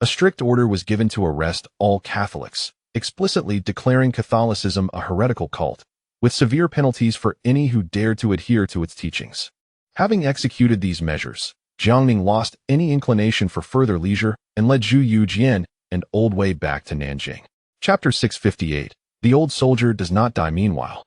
a strict order was given to arrest all Catholics, explicitly declaring Catholicism a heretical cult, with severe penalties for any who dared to adhere to its teachings. Having executed these measures, Jiang Ning lost any inclination for further leisure and led Zhu Yujian and Old Wei back to Nanjing. Chapter 658. The old soldier does not die. Meanwhile,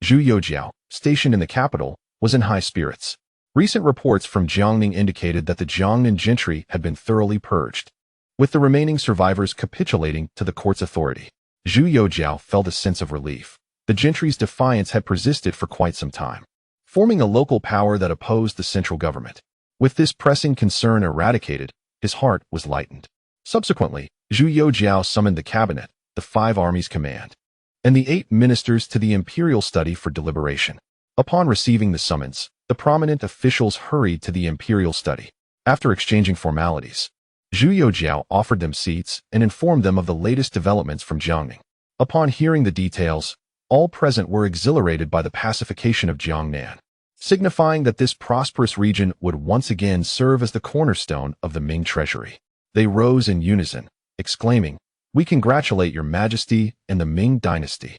Zhu Youjiao, stationed in the capital, was in high spirits. Recent reports from Jiangning indicated that the Jiangnan gentry had been thoroughly purged, with the remaining survivors capitulating to the court's authority. Zhu Youjiao felt a sense of relief. The gentry's defiance had persisted for quite some time, forming a local power that opposed the central government. With this pressing concern eradicated, his heart was lightened. Subsequently, Zhu Youjiao summoned the cabinet, the 5 armies command, and the 8 ministers to the imperial study for deliberation. Upon receiving the summons, the prominent officials hurried to the imperial study. After exchanging formalities, Zhu Youjiao offered them seats and informed them of the latest developments from Jiangning. Upon hearing the details, all present were exhilarated by the pacification of Jiangnan, signifying that this prosperous region would once again serve as the cornerstone of the Ming treasury. They rose in unison, exclaiming, "We congratulate your majesty and the Ming dynasty."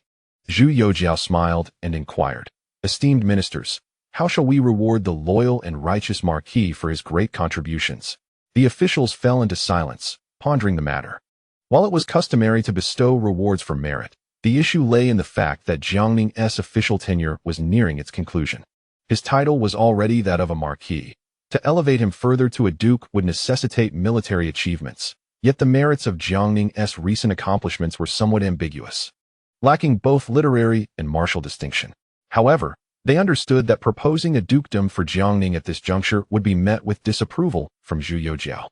Zhu Youjiao smiled and inquired, "Esteemed ministers, how shall we reward the loyal and righteous marquis for his great contributions?" The officials fell into silence, pondering the matter. While it was customary to bestow rewards for merit, the issue lay in the fact that Jiangning's official tenure was nearing its conclusion. His title was already that of a marquis. To elevate him further to a duke would necessitate military achievements, yet the merits of Jiangning's recent accomplishments were somewhat ambiguous, lacking both literary and martial distinction. However, they understood that proposing a dukedom for Jiangning at this juncture would be met with disapproval from Zhu Youjiao,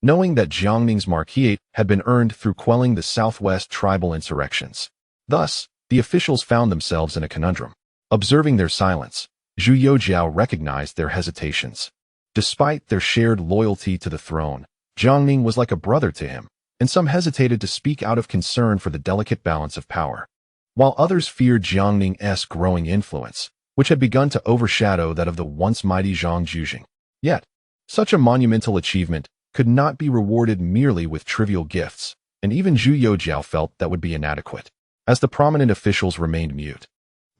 knowing that Jiangning's marquisate had been earned through quelling the southwest tribal insurrections. Thus, the officials found themselves in a conundrum. Observing their silence, Zhu Youjiao recognized their hesitations. Despite their shared loyalty to the throne, Jiang Ning was like a brother to him, and some hesitated to speak out of concern for the delicate balance of power, while others feared Jiang Ning's growing influence, which had begun to overshadow that of the once mighty Zhang Zhuzhing. Yet, such a monumental achievement could not be rewarded merely with trivial gifts, and even Zhu Youjiao felt that would be inadequate. As the prominent officials remained mute,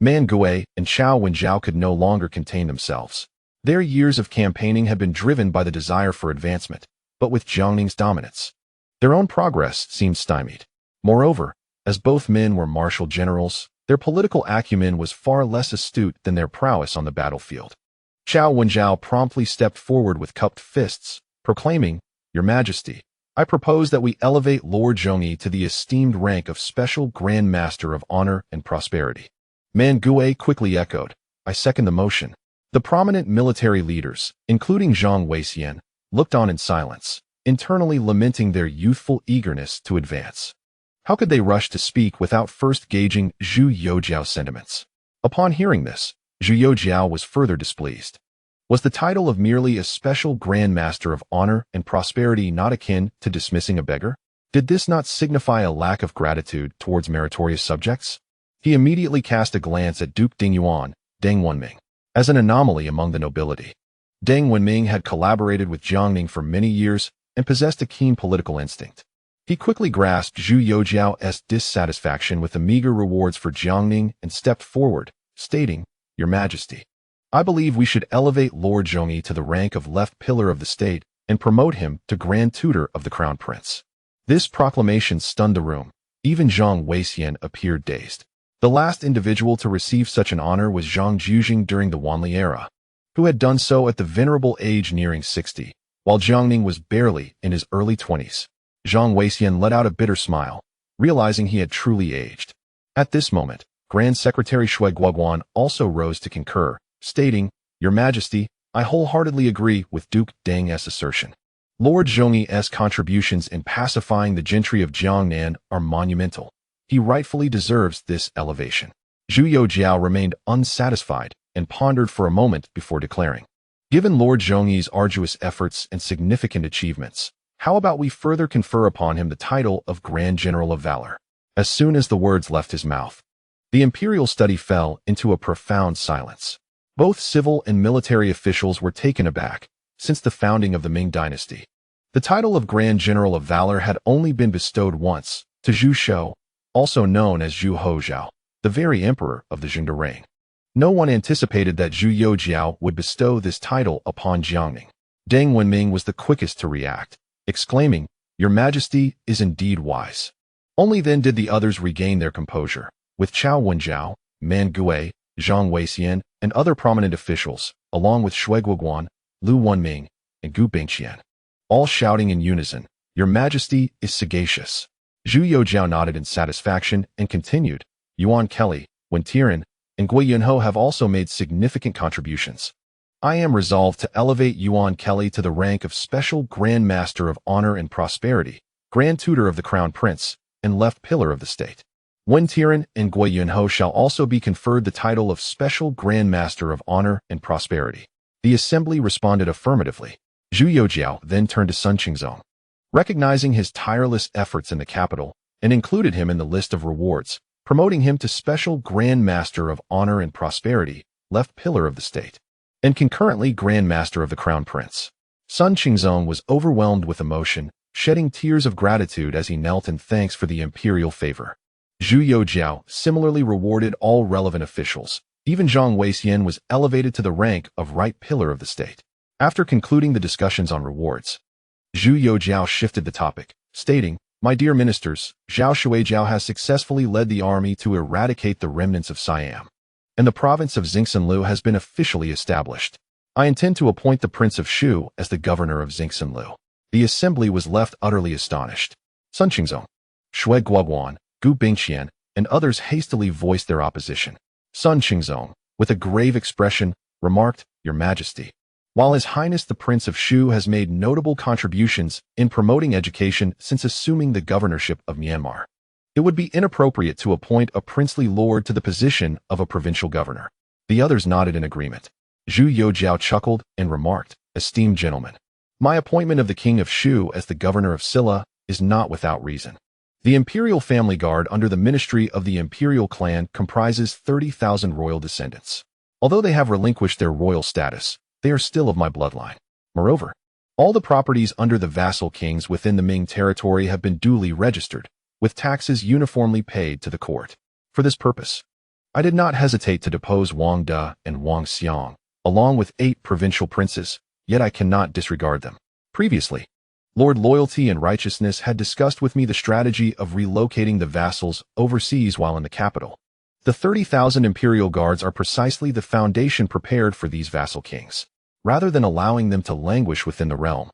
Man Gui and Chao Wenjiao could no longer contain themselves. Their years of campaigning had been driven by the desire for advancement, but with Jiang Ning's dominance, their own progress seemed stymied. Moreover, as both men were martial generals, their political acumen was far less astute than their prowess on the battlefield. Chao Wenjiao promptly stepped forward with cupped fists, proclaiming, "Your Majesty, I propose that we elevate Lord Zhongyi to the esteemed rank of Special Grand Master of Honor and Prosperity." Man Gui quickly echoed, "I second the motion." The prominent military leaders, including Zhang Weixian, looked on in silence, internally lamenting their youthful eagerness to advance. How could they rush to speak without first gauging Zhu Youjiao's sentiments? Upon hearing this, Zhu Youjiao was further displeased. Was the title of merely a Special Grand Master of Honor and Prosperity not akin to dismissing a beggar? Did this not signify a lack of gratitude towards meritorious subjects? He immediately cast a glance at Duke Ding Yuan, Deng Wenming, as an anomaly among the nobility. Deng Wenming had collaborated with Jiang Ning for many years and possessed a keen political instinct. He quickly grasped Zhu Youjiao's dissatisfaction with the meager rewards for Jiang Ning and stepped forward, stating, "Your Majesty, I believe we should elevate Lord Zhongyi to the rank of left pillar of the state and promote him to Grand Tutor of the Crown Prince." This proclamation stunned the room. Even Zhang Weixian appeared dazed. The last individual to receive such an honor was Zhang Zhuzhing during the Wanli era, who had done so at the venerable age nearing 60, while Jiang Ning was barely in his early 20s. Zhang Weixian let out a bitter smile, realizing he had truly aged. At this moment, Grand Secretary Shui Guoguan also rose to concur, stating, "Your Majesty, I wholeheartedly agree with Duke Deng's assertion. Lord Zhongyi's contributions in pacifying the gentry of Jiangnan are monumental. He rightfully deserves this elevation." Zhu Youjiao remained unsatisfied and pondered for a moment before declaring, "Given Lord Zhongyi's arduous efforts and significant achievements, how about we further confer upon him the title of Grand General of Valor?" As soon as the words left his mouth, the imperial study fell into a profound silence. Both civil and military officials were taken aback. Since the founding of the Ming dynasty, the title of Grand General of Valor had only been bestowed once, to Zhu Shou, also known as Zhu Hozhao, the very emperor of the Zhengde reign. No one anticipated that Zhu Youjiao would bestow this title upon Jiang Ning. Deng Wenming was the quickest to react, exclaiming, "Your Majesty is indeed wise." Only then did the others regain their composure, with Chao Wenjiao, Man Gui, Zhang Weixian, and other prominent officials, along with Shui Guoguan, Lu Wenming, and Gu Bingqian, all shouting in unison, "Your Majesty is sagacious." Zhu Youjiao nodded in satisfaction and continued, "Yuan Kelly, Wen Tian, and Gui Yunho have also made significant contributions. I am resolved to elevate Yuan Kelly to the rank of Special Grand Master of Honor and Prosperity, Grand Tutor of the Crown Prince, and Left Pillar of the State. Wen Tian and Gui Yunho shall also be conferred the title of Special Grand Master of Honor and Prosperity." The assembly responded affirmatively. Zhu Youjiao then turned to Sun Qingzong, recognizing his tireless efforts in the capital, and included him in the list of rewards, promoting him to Special Grand Master of Honor and Prosperity, Left Pillar of the State, and concurrently Grand Master of the Crown Prince. Sun Qingzong was overwhelmed with emotion, shedding tears of gratitude as he knelt in thanks for the imperial favor. Zhu Youjiao similarly rewarded all relevant officials. Even Zhang Weixian was elevated to the rank of Right Pillar of the State. After concluding the discussions on rewards, Zhu Youjiao shifted the topic, stating, "My dear ministers, Zhao Shuijiao has successfully led the army to eradicate the remnants of Siam, and the province of Xingxinlu has been officially established. I intend to appoint the Prince of Shu as the governor of Xingxinlu." The assembly was left utterly astonished. Sun Qingzong, Shui Guoguan, Gu Bingqian, and others hastily voiced their opposition. Sun Qingzong, with a grave expression, remarked, "Your Majesty, while His Highness the Prince of Shu has made notable contributions in promoting education since assuming the governorship of Myanmar, it would be inappropriate to appoint a princely lord to the position of a provincial governor. The others nodded in agreement. Zhu Youjiao chuckled and remarked, "Esteemed gentlemen, my appointment of the king of Shu as the governor of Silla is not without reason. The imperial family guard under the ministry of the imperial clan comprises 30,000 royal descendants. Although they have relinquished their royal status, they are still of my bloodline. Moreover, all the properties under the vassal kings within the Ming territory have been duly registered, with taxes uniformly paid to the court. For this purpose, I did not hesitate to depose Wang De and Wang Xiang, along with 8 provincial princes, yet I cannot disregard them. Previously, Lord Loyalty and Righteousness had discussed with me the strategy of relocating the vassals overseas while in the capital. The 30,000 imperial guards are precisely the foundation prepared for these vassal kings. Rather than allowing them to languish within the realm,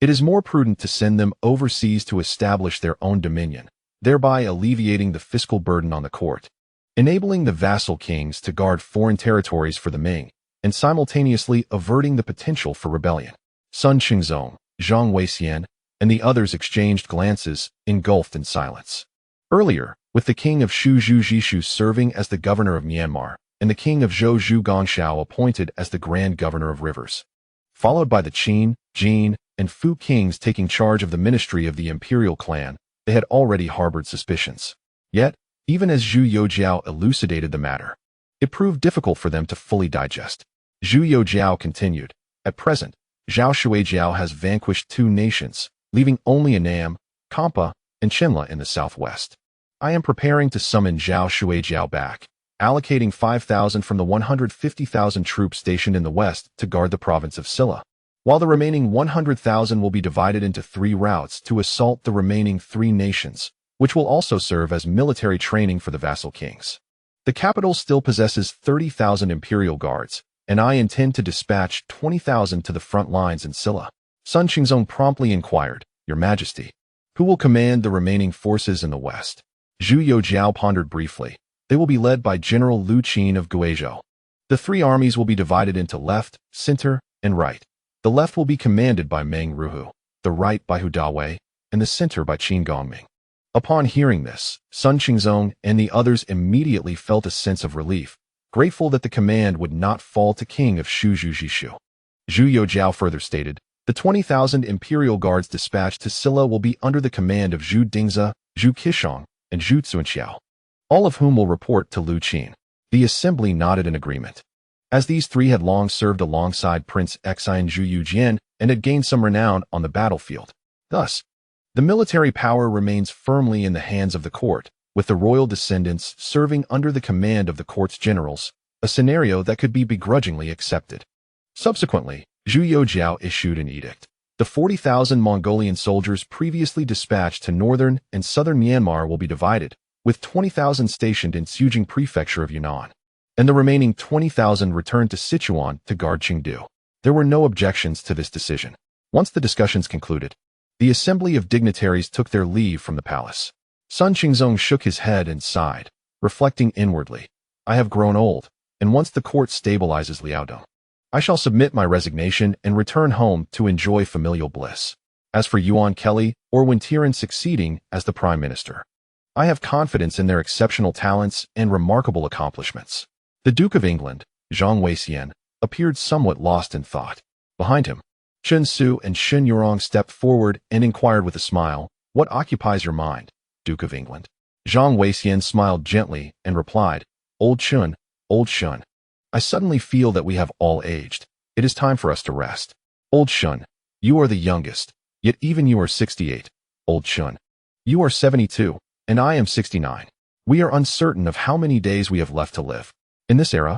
it is more prudent to send them overseas to establish their own dominion, thereby alleviating the fiscal burden on the court, enabling the vassal kings to guard foreign territories for the Ming, and simultaneously averting the potential for rebellion." Sun Qingzong, Zhang Weixian, and the others exchanged glances, engulfed in silence. Earlier, with the king of Shu Zhu Jishu serving as the governor of Myanmar, and the king of Zhou Zhu Gongshao appointed as the grand governor of rivers, followed by the Qin, Jin, and Fu kings taking charge of the ministry of the imperial clan, they had already harbored suspicions. Yet, even as Zhu Youjiao elucidated the matter, it proved difficult for them to fully digest. Zhu Youjiao continued, "At present, Zhao Shuijiao has vanquished 2 nations, leaving only Annam, Kampa, and Chinla in the southwest. I am preparing to summon Zhao Shuijiao back, allocating 5,000 from the 150,000 troops stationed in the west to guard the province of Silla, while the remaining 100,000 will be divided into 3 routes to assault the remaining 3 nations, which will also serve as military training for the vassal kings. The capital still possesses 30,000 imperial guards, and I intend to dispatch 20,000 to the front lines in Silla." Sun Qingzong promptly inquired, "Your Majesty, who will command the remaining forces in the west?" Zhu Youjiao pondered briefly. "They will be led by General Lu Qin of Guizhou. The 3 armies will be divided into left, center, and right. The left will be commanded by Meng Ruhu, the right by Hu Dawei, and the center by Qin Gongming." Upon hearing this, Sun Qingzong and the others immediately felt a sense of relief, grateful that the command would not fall to King of Shu Zhu Jishu. Zhu Youjiao further stated, "The 20,000 imperial guards dispatched to Silla will be under the command of Zhu Dingzi, Zhu Qishong, and Zhu Tsunqiao, all of whom will report to Lu Qin." The assembly nodded in agreement. As these 3 had long served alongside Prince Xi and Zhu Yujian and had gained some renown on the battlefield, thus, the military power remains firmly in the hands of the court, with the royal descendants serving under the command of the court's generals, a scenario that could be begrudgingly accepted. Subsequently, Zhu Youjiao issued an edict. The 40,000 Mongolian soldiers previously dispatched to northern and southern Myanmar will be divided, with 20,000 stationed in Songjiang Prefecture of Yunnan, and the remaining 20,000 returned to Sichuan to guard Chengdu. There were no objections to this decision. Once the discussions concluded, the assembly of dignitaries took their leave from the palace. Sun Qingzong shook his head and sighed, reflecting inwardly, "I have grown old, and once the court stabilizes Liaodong, I shall submit my resignation and return home to enjoy familial bliss. As for Yuan Kelly or Wintiran succeeding as the prime minister, I have confidence in their exceptional talents and remarkable accomplishments." The Duke of England, Zhang Weixian, appeared somewhat lost in thought. Behind him, Chen Su and Shen Yurong stepped forward and inquired with a smile, "What occupies your mind, Duke of England?" Zhang Weixian smiled gently and replied, Old Shun, I suddenly feel that we have all aged. It is time for us to rest. Old Shun, you are the youngest, yet even you are 68. Old Shun, you are 72, and I am 69. We are uncertain of how many days we have left to live. In this era,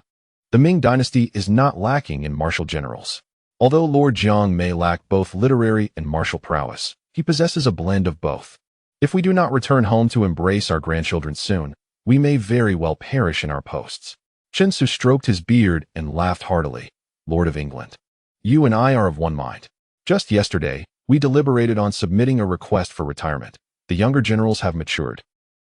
the Ming dynasty is not lacking in martial generals. Although Lord Jiang may lack both literary and martial prowess, he possesses a blend of both. If we do not return home to embrace our grandchildren soon, we may very well perish in our posts. Chen Su stroked his beard and laughed heartily. Lord of England, you and I are of one mind. Just yesterday, we deliberated on submitting a request for retirement. The younger generals have matured,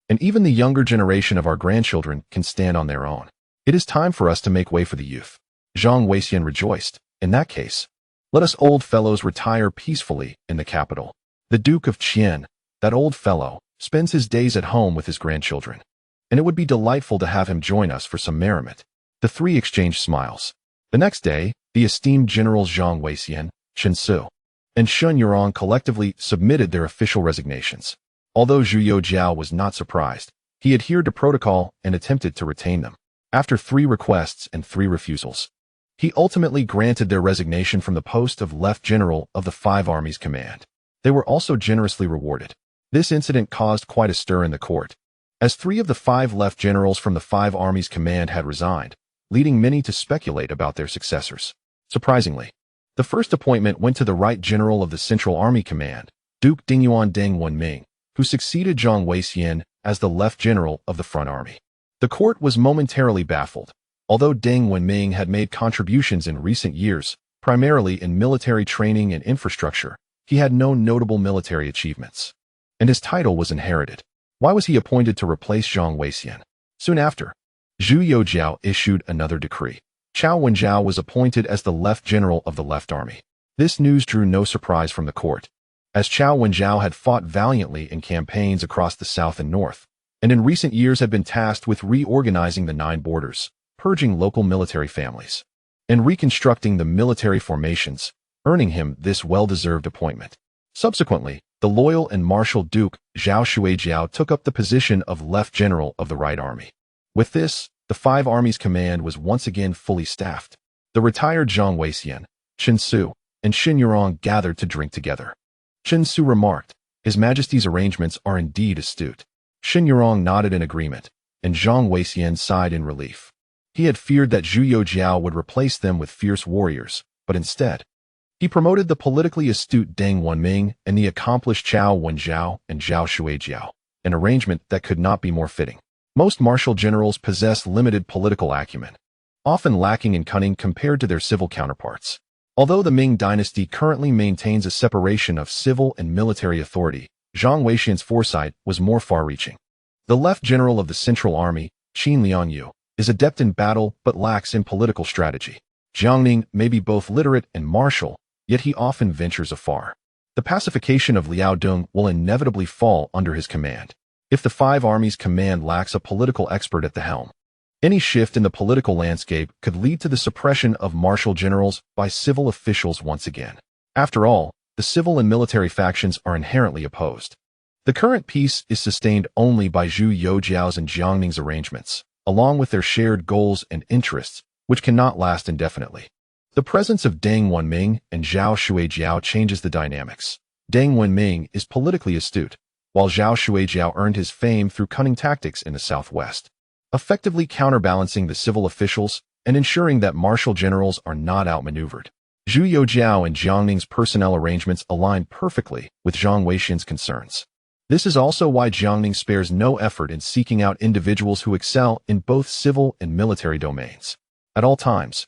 and even the younger generation of our grandchildren can stand on their own. It is time for us to make way for the youth. Zhang Weixian rejoiced. In that case, let us old fellows retire peacefully in the capital. The Duke of Qian, that old fellow, spends his days at home with his grandchildren, and it would be delightful to have him join us for some merriment. The three exchanged smiles. The next day, the esteemed generals Zhang Weixian, Chen Su, and Shun Yurong collectively submitted their official resignations. Although Zhu Youjiao was not surprised, he adhered to protocol and attempted to retain them. After 3 requests and 3 refusals, he ultimately granted their resignation from the post of Left General of the 5 Armies Command. They were also generously rewarded. This incident caused quite a stir in the court, as 3 of the 5 left generals from the 5 Armies Command had resigned, leading many to speculate about their successors. Surprisingly, the first appointment went to the right general of the Central Army Command, Duke Dingyuan Deng Wenming, who succeeded Zhang Weixian as the left general of the Front Army. The court was momentarily baffled. Although Deng Wenming had made contributions in recent years, primarily in military training and infrastructure, he had no notable military achievements, and his title was inherited. Why was he appointed to replace Zhang Weixian? Soon after, Zhu Youjiao issued another decree. Cao Wenjiao was appointed as the left general of the Left Army. This news drew no surprise from the court, as Cao Wenjiao had fought valiantly in campaigns across the south and north, and in recent years had been tasked with reorganizing the 9 borders, purging local military families, and reconstructing the military formations, earning him this well-deserved appointment. Subsequently, the loyal and martial Duke Zhao Shuijiao took up the position of Left General of the Right Army. With this, the 5 Armies Command was once again fully staffed. The retired Zhang Weixian, Chen Su, and Xin Yurong gathered to drink together. Chen Su remarked, "His Majesty's arrangements are indeed astute." Xin Yurong nodded in agreement, and Zhang Weixian sighed in relief. He had feared that Zhu Youjiao would replace them with fierce warriors, but instead, he promoted the politically astute Deng Wenming and the accomplished Cao Wenjiao and Zhao Shuijiao, an arrangement that could not be more fitting. Most martial generals possess limited political acumen, often lacking in cunning compared to their civil counterparts. Although the Ming dynasty currently maintains a separation of civil and military authority, Zhang Weixian's foresight was more far-reaching. The left general of the Central Army, Qin Liangyu, is adept in battle but lacks in political strategy. Jiang Ning may be both literate and martial, yet he often ventures afar. The pacification of Liaodong will inevitably fall under his command. If the 5 Armies Command lacks a political expert at the helm, any shift in the political landscape could lead to the suppression of martial generals by civil officials once again. After all, the civil and military factions are inherently opposed. The current peace is sustained only by Zhu Youjiao's and Jiang Ning's arrangements, along with their shared goals and interests, which cannot last indefinitely. The presence of Deng Wenming and Zhao Shuijiao changes the dynamics. Deng Wenming is politically astute, while Zhao Shuijiao earned his fame through cunning tactics in the southwest, effectively counterbalancing the civil officials and ensuring that martial generals are not outmaneuvered. Zhu Youjiao and Jiang Ning's personnel arrangements align perfectly with Zhang Weixian's concerns. This is also why Jiang Ning spares no effort in seeking out individuals who excel in both civil and military domains. At all times,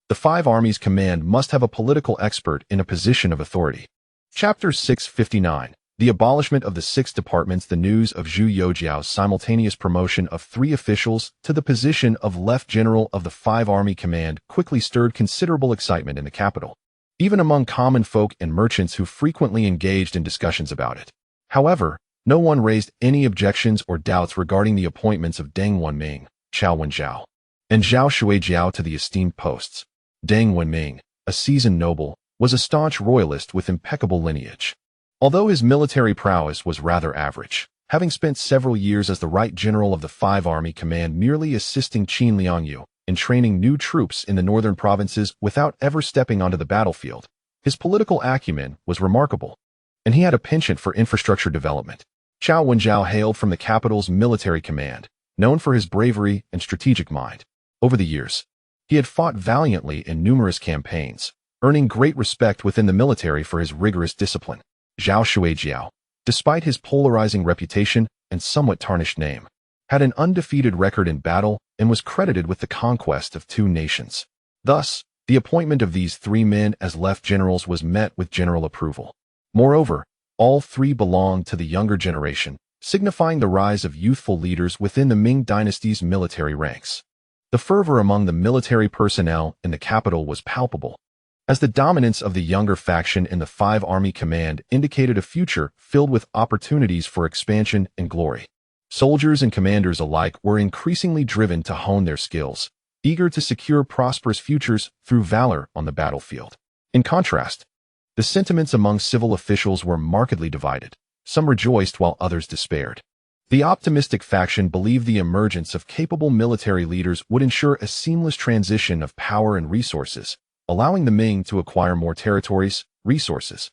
the 5 Armies Command must have a political expert in a position of authority. Chapter 659. The abolishment of the 6 departments. The news of Zhu Youjiao's simultaneous promotion of 3 officials to the position of Left General of the 5 Army Command quickly stirred considerable excitement in the capital, even among common folk and merchants who frequently engaged in discussions about it. However, no one raised any objections or doubts regarding the appointments of Deng Wenming, Cao Wenjiao, and Zhao Shuijiao to the esteemed posts. Deng Wenming, a seasoned noble, was a staunch royalist with impeccable lineage. Although his military prowess was rather average, having spent several years as the right general of the 5 Army Command merely assisting Qin Liangyu in training new troops in the northern provinces without ever stepping onto the battlefield, his political acumen was remarkable, and he had a penchant for infrastructure development. Cao Wenjiao hailed from the capital's military command, known for his bravery and strategic mind. Over the years, he had fought valiantly in numerous campaigns, earning great respect within the military for his rigorous discipline. Zhao Shuijiao, despite his polarizing reputation and somewhat tarnished name, had an undefeated record in battle and was credited with the conquest of 2 nations. Thus, the appointment of these 3 men as left generals was met with general approval. Moreover, all 3 belonged to the younger generation, signifying the rise of youthful leaders within the Ming dynasty's military ranks. The fervor among the military personnel in the capital was palpable, as the dominance of the younger faction in the 5 Army Command indicated a future filled with opportunities for expansion and glory. Soldiers and commanders alike were increasingly driven to hone their skills, eager to secure prosperous futures through valor on the battlefield. In contrast, the sentiments among civil officials were markedly divided. Some rejoiced while others despaired. The optimistic faction believed the emergence of capable military leaders would ensure a seamless transition of power and resources, allowing the Ming to acquire more territories, resources,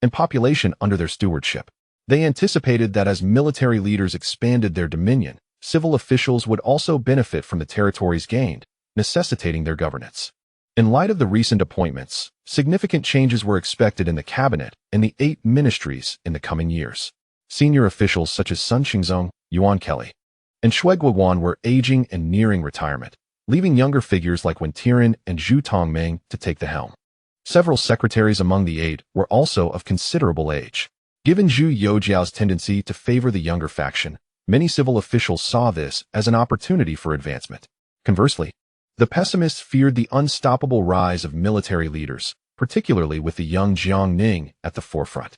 and population under their stewardship. They anticipated that as military leaders expanded their dominion, civil officials would also benefit from the territories gained, necessitating their governance. In light of the recent appointments, significant changes were expected in the cabinet and the 8 ministries in the coming years. Senior officials such as Sun Qingzong, Yuan Kelly, and Shui Guoguan were aging and nearing retirement, leaving younger figures like Wen Tiren and Zhu Tongming to take the helm. Several secretaries among the 8 were also of considerable age. Given Zhu Youjiao's tendency to favor the younger faction, many civil officials saw this as an opportunity for advancement. Conversely, the pessimists feared the unstoppable rise of military leaders, particularly with the young Jiang Ning at the forefront.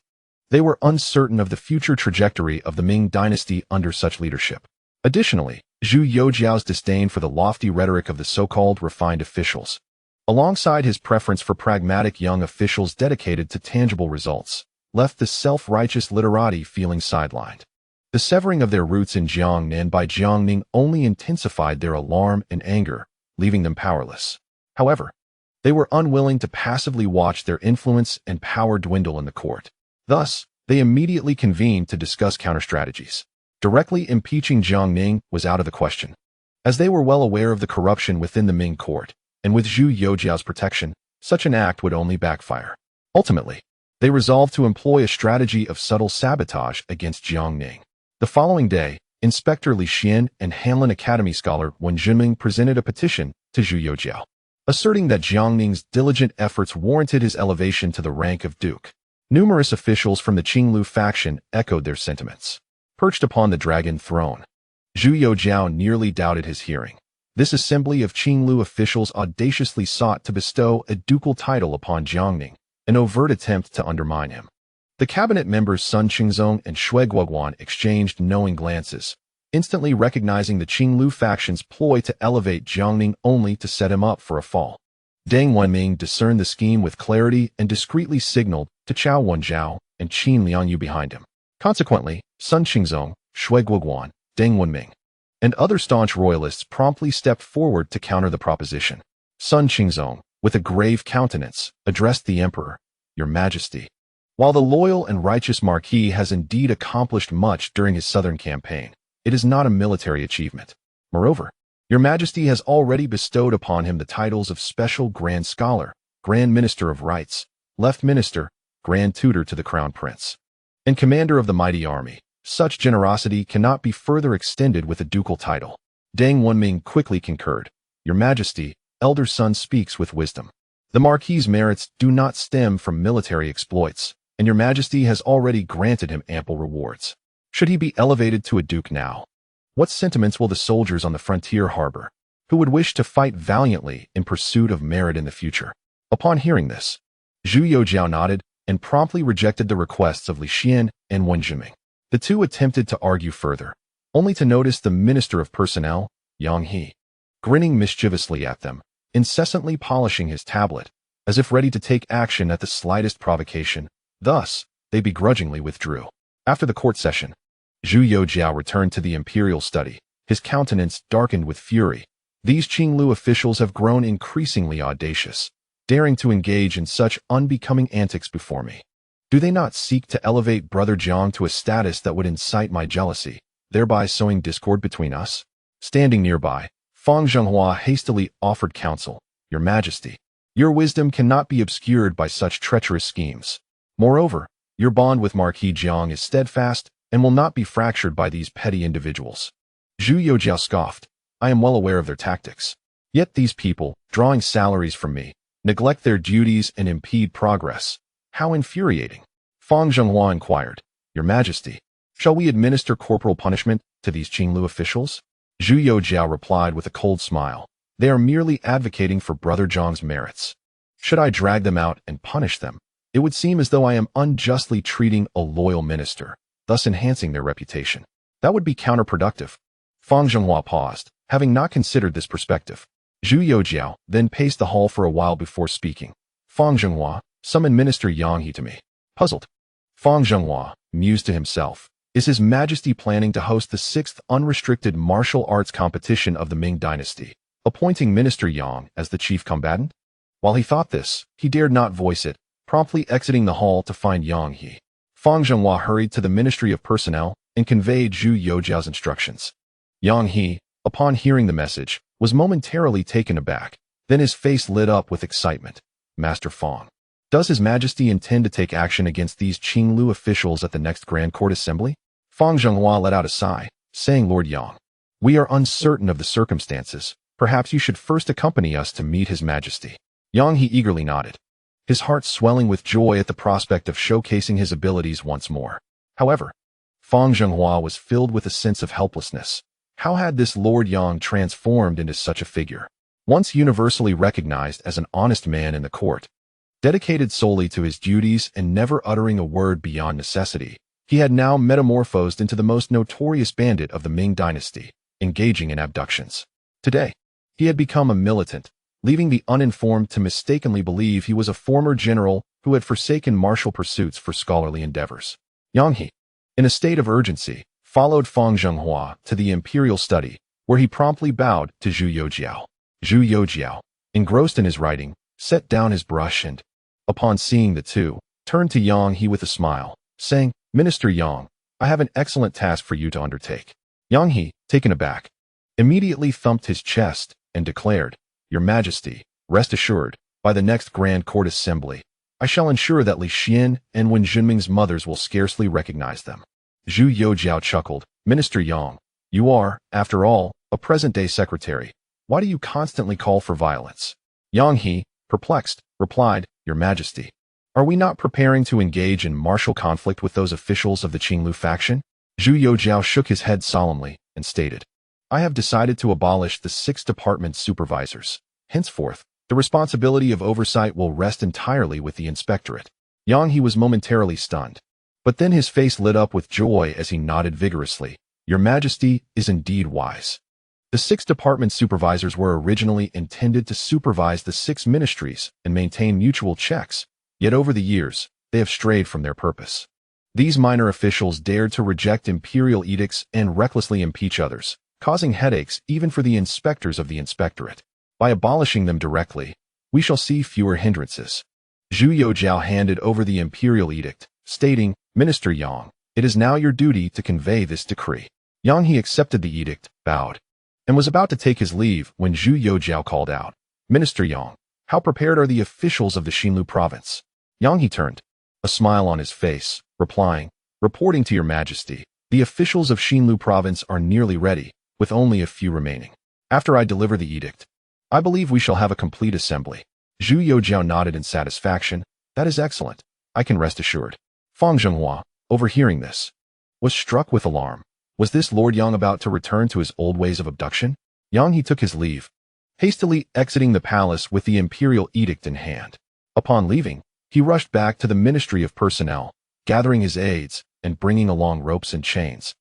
They were uncertain of the future trajectory of the Ming dynasty under such leadership. Additionally, Zhu Youjiao's disdain for the lofty rhetoric of the so-called refined officials, alongside his preference for pragmatic young officials dedicated to tangible results, left the self-righteous literati feeling sidelined. The severing of their roots in Jiangnan by Jiang Ning only intensified their alarm and anger, leaving them powerless. However, they were unwilling to passively watch their influence and power dwindle in the court. Thus, they immediately convened to discuss counter-strategies. Directly impeaching Jiang Ning was out of the question, as they were well aware of the corruption within the Ming court, and with Zhu Youjiao's protection, such an act would only backfire. Ultimately, they resolved to employ a strategy of subtle sabotage against Jiang Ning. The following day, Inspector Li Xian and Hanlin Academy scholar Wen Zhenming presented a petition to Zhu Youjiao, asserting that Jiang Ning's diligent efforts warranted his elevation to the rank of duke. Numerous officials from the Qinglu faction echoed their sentiments. Perched upon the dragon throne, Zhu Youjiao nearly doubted his hearing. This assembly of Qinglu officials audaciously sought to bestow a ducal title upon Jiang Ning, an overt attempt to undermine him. The cabinet members Sun Qingzong and Shui Guoguan exchanged knowing glances, instantly recognizing the Qinglu faction's ploy to elevate Jiang Ning only to set him up for a fall. Deng Wenming discerned the scheme with clarity and discreetly signaled to Chao Wenjiao and Qin Liangyu behind him. Consequently, Sun Qingzong, Shui Guoguan, Deng Wenming, and other staunch royalists promptly stepped forward to counter the proposition. Sun Qingzong, with a grave countenance, addressed the emperor, "Your Majesty, while the loyal and righteous Marquis has indeed accomplished much during his southern campaign, it is not a military achievement. Moreover, Your Majesty has already bestowed upon him the titles of Special Grand Scholar, Grand Minister of Rights, Left Minister, Grand Tutor to the Crown Prince, and Commander of the Mighty Army. Such generosity cannot be further extended with a ducal title." Deng Wenming quickly concurred. "Your Majesty, elder son speaks with wisdom. The Marquis's merits do not stem from military exploits, and Your Majesty has already granted him ample rewards. Should he be elevated to a duke now, what sentiments will the soldiers on the frontier harbor, who would wish to fight valiantly in pursuit of merit in the future?" Upon hearing this, Zhu Youjiao nodded and promptly rejected the requests of Li Xian and Wen Zhenming. The two attempted to argue further, only to notice the Minister of Personnel, Yang He, grinning mischievously at them, incessantly polishing his tablet, as if ready to take action at the slightest provocation. Thus, they begrudgingly withdrew. After the court session, Zhu Youjiao returned to the imperial study, his countenance darkened with fury. These Qinglu officials have grown increasingly audacious, daring to engage in such unbecoming antics before me. Do they not seek to elevate Brother Jiang to a status that would incite my jealousy, thereby sowing discord between us? Standing nearby, Fang Zhenghua hastily offered counsel. "Your Majesty, your wisdom cannot be obscured by such treacherous schemes. Moreover, your bond with Marquis Jiang is steadfast and will not be fractured by these petty individuals." Zhu Youjiao scoffed. "I am well aware of their tactics. Yet these people, drawing salaries from me, neglect their duties and impede progress. How infuriating." Fang Zhenghua inquired, "Your Majesty, shall we administer corporal punishment to these Qinglu officials?" Zhu Youjiao replied with a cold smile, "They are merely advocating for Brother Jiang's merits. Should I drag them out and punish them, it would seem as though I am unjustly treating a loyal minister, thus enhancing their reputation. That would be counterproductive." Fang Zhenghua paused, having not considered this perspective. Zhu Youjiao then paced the hall for a while before speaking. Fang Zhenghua, summon Minister Yang He to me. Puzzled, Fang Zhenghua mused to himself. Is His Majesty planning to host the 6th unrestricted martial arts competition of the Ming Dynasty, appointing Minister Yang as the chief combatant? While he thought this, he dared not voice it, promptly exiting the hall to find Yang He. Fang Zhenghua hurried to the Ministry of Personnel and conveyed Zhu Youjiao's instructions. Yang He, upon hearing the message, was momentarily taken aback. Then his face lit up with excitement. Master Fang, does His Majesty intend to take action against these Qinglu officials at the next Grand Court Assembly? Fang Zhenghua let out a sigh, saying, Lord Yang, we are uncertain of the circumstances. Perhaps you should first accompany us to meet His Majesty. Yang He eagerly nodded, his heart swelling with joy at the prospect of showcasing his abilities once more. However, Fang Zhenghua was filled with a sense of helplessness. How had this Lord Yang transformed into such a figure? Once universally recognized as an honest man in the court, dedicated solely to his duties and never uttering a word beyond necessity, he had now metamorphosed into the most notorious bandit of the Ming Dynasty, engaging in abductions. Today, he had become a militant, leaving the uninformed to mistakenly believe he was a former general who had forsaken martial pursuits for scholarly endeavors. Yang He, in a state of urgency, followed Fang Zhenghua to the imperial study, where he promptly bowed to Zhu Youjiao. Zhu Youjiao, engrossed in his writing, set down his brush and, upon seeing the two, turned to Yang He with a smile, saying, Minister Yang, I have an excellent task for you to undertake. Yang He, taken aback, immediately thumped his chest and declared, Your Majesty, rest assured, by the next Grand Court Assembly, I shall ensure that Li Xian and Wen Zhenming's mothers will scarcely recognize them. Zhu Youjiao chuckled, Minister Yang, you are, after all, a present-day secretary. Why do you constantly call for violence? Yang He, perplexed, replied, Your Majesty, are we not preparing to engage in martial conflict with those officials of the Qinglu faction? Zhu Youjiao shook his head solemnly and stated, I have decided to abolish the 6 department supervisors. Henceforth, the responsibility of oversight will rest entirely with the inspectorate. Yang He was momentarily stunned, but then his face lit up with joy as he nodded vigorously. Your Majesty is indeed wise. The 6 department supervisors were originally intended to supervise the 6 ministries and maintain mutual checks, yet over the years, they have strayed from their purpose. These minor officials dared to reject imperial edicts and recklessly impeach others, causing headaches even for the inspectors of the inspectorate. By abolishing them directly, we shall see fewer hindrances. Zhu Youjiao handed over the imperial edict, stating, Minister Yang, it is now your duty to convey this decree. Yang He accepted the edict, bowed, and was about to take his leave when Zhu Youjiao called out, Minister Yang, how prepared are the officials of the Xinlu province? Yang He turned, a smile on his face, replying, Reporting to Your Majesty, the officials of Xinlu province are nearly ready, with only a few remaining. After I deliver the edict, I believe we shall have a complete assembly. Zhu Youjiao nodded in satisfaction. That is excellent. I can rest assured. Fang Zhenghua, overhearing this, was struck with alarm. Was this Lord Yang about to return to his old ways of abduction? Yang He took his leave, hastily exiting the palace with the imperial edict in hand. Upon leaving, he rushed back to the Ministry of Personnel, gathering his aides and bringing along ropes and chains,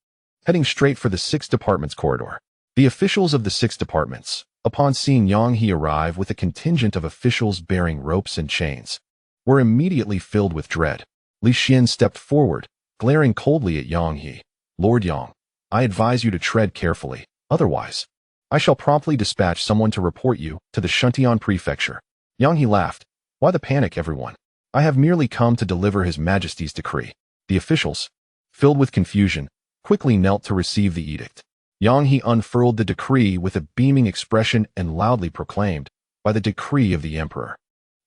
heading straight for the 6 departments corridor. The officials of the 6 departments, upon seeing Yang He arrive with a contingent of officials bearing ropes and chains, were immediately filled with dread. Li Xian stepped forward, glaring coldly at Yang He. Lord Yang, I advise you to tread carefully, otherwise, I shall promptly dispatch someone to report you to the Songjiang Prefecture. Yang He laughed. Why the panic, everyone? I have merely come to deliver His Majesty's decree. The officials, filled with confusion, quickly knelt to receive the edict. Yang He unfurled the decree with a beaming expression and loudly proclaimed, by the decree of the Emperor.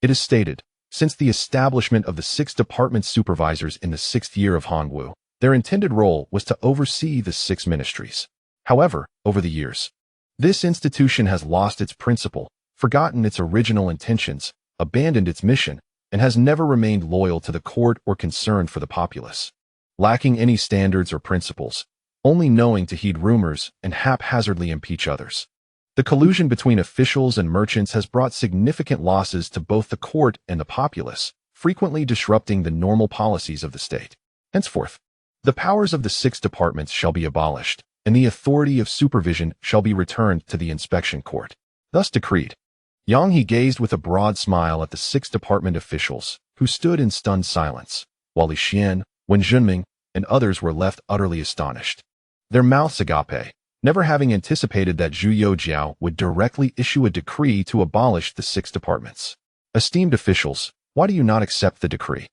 It is stated, since the establishment of the 6 department supervisors in the 6th year of Hongwu, their intended role was to oversee the 6 ministries. However, over the years, this institution has lost its principle, forgotten its original intentions, abandoned its mission, and has never remained loyal to the court or concerned for the populace. Lacking any standards or principles, only knowing to heed rumors and haphazardly impeach others. The collusion between officials and merchants has brought significant losses to both the court and the populace, frequently disrupting the normal policies of the state. Henceforth, the powers of the 6 departments shall be abolished, and the authority of supervision shall be returned to the inspection court. Thus decreed. Yang He gazed with a broad smile at the 6 department officials, who stood in stunned silence, while Li Xian, Wen Zhenming, and others were left utterly astonished. Their mouths agape, never having anticipated that Zhu Youjiao would directly issue a decree to abolish the 6 departments. Esteemed officials, why do you not accept the decree?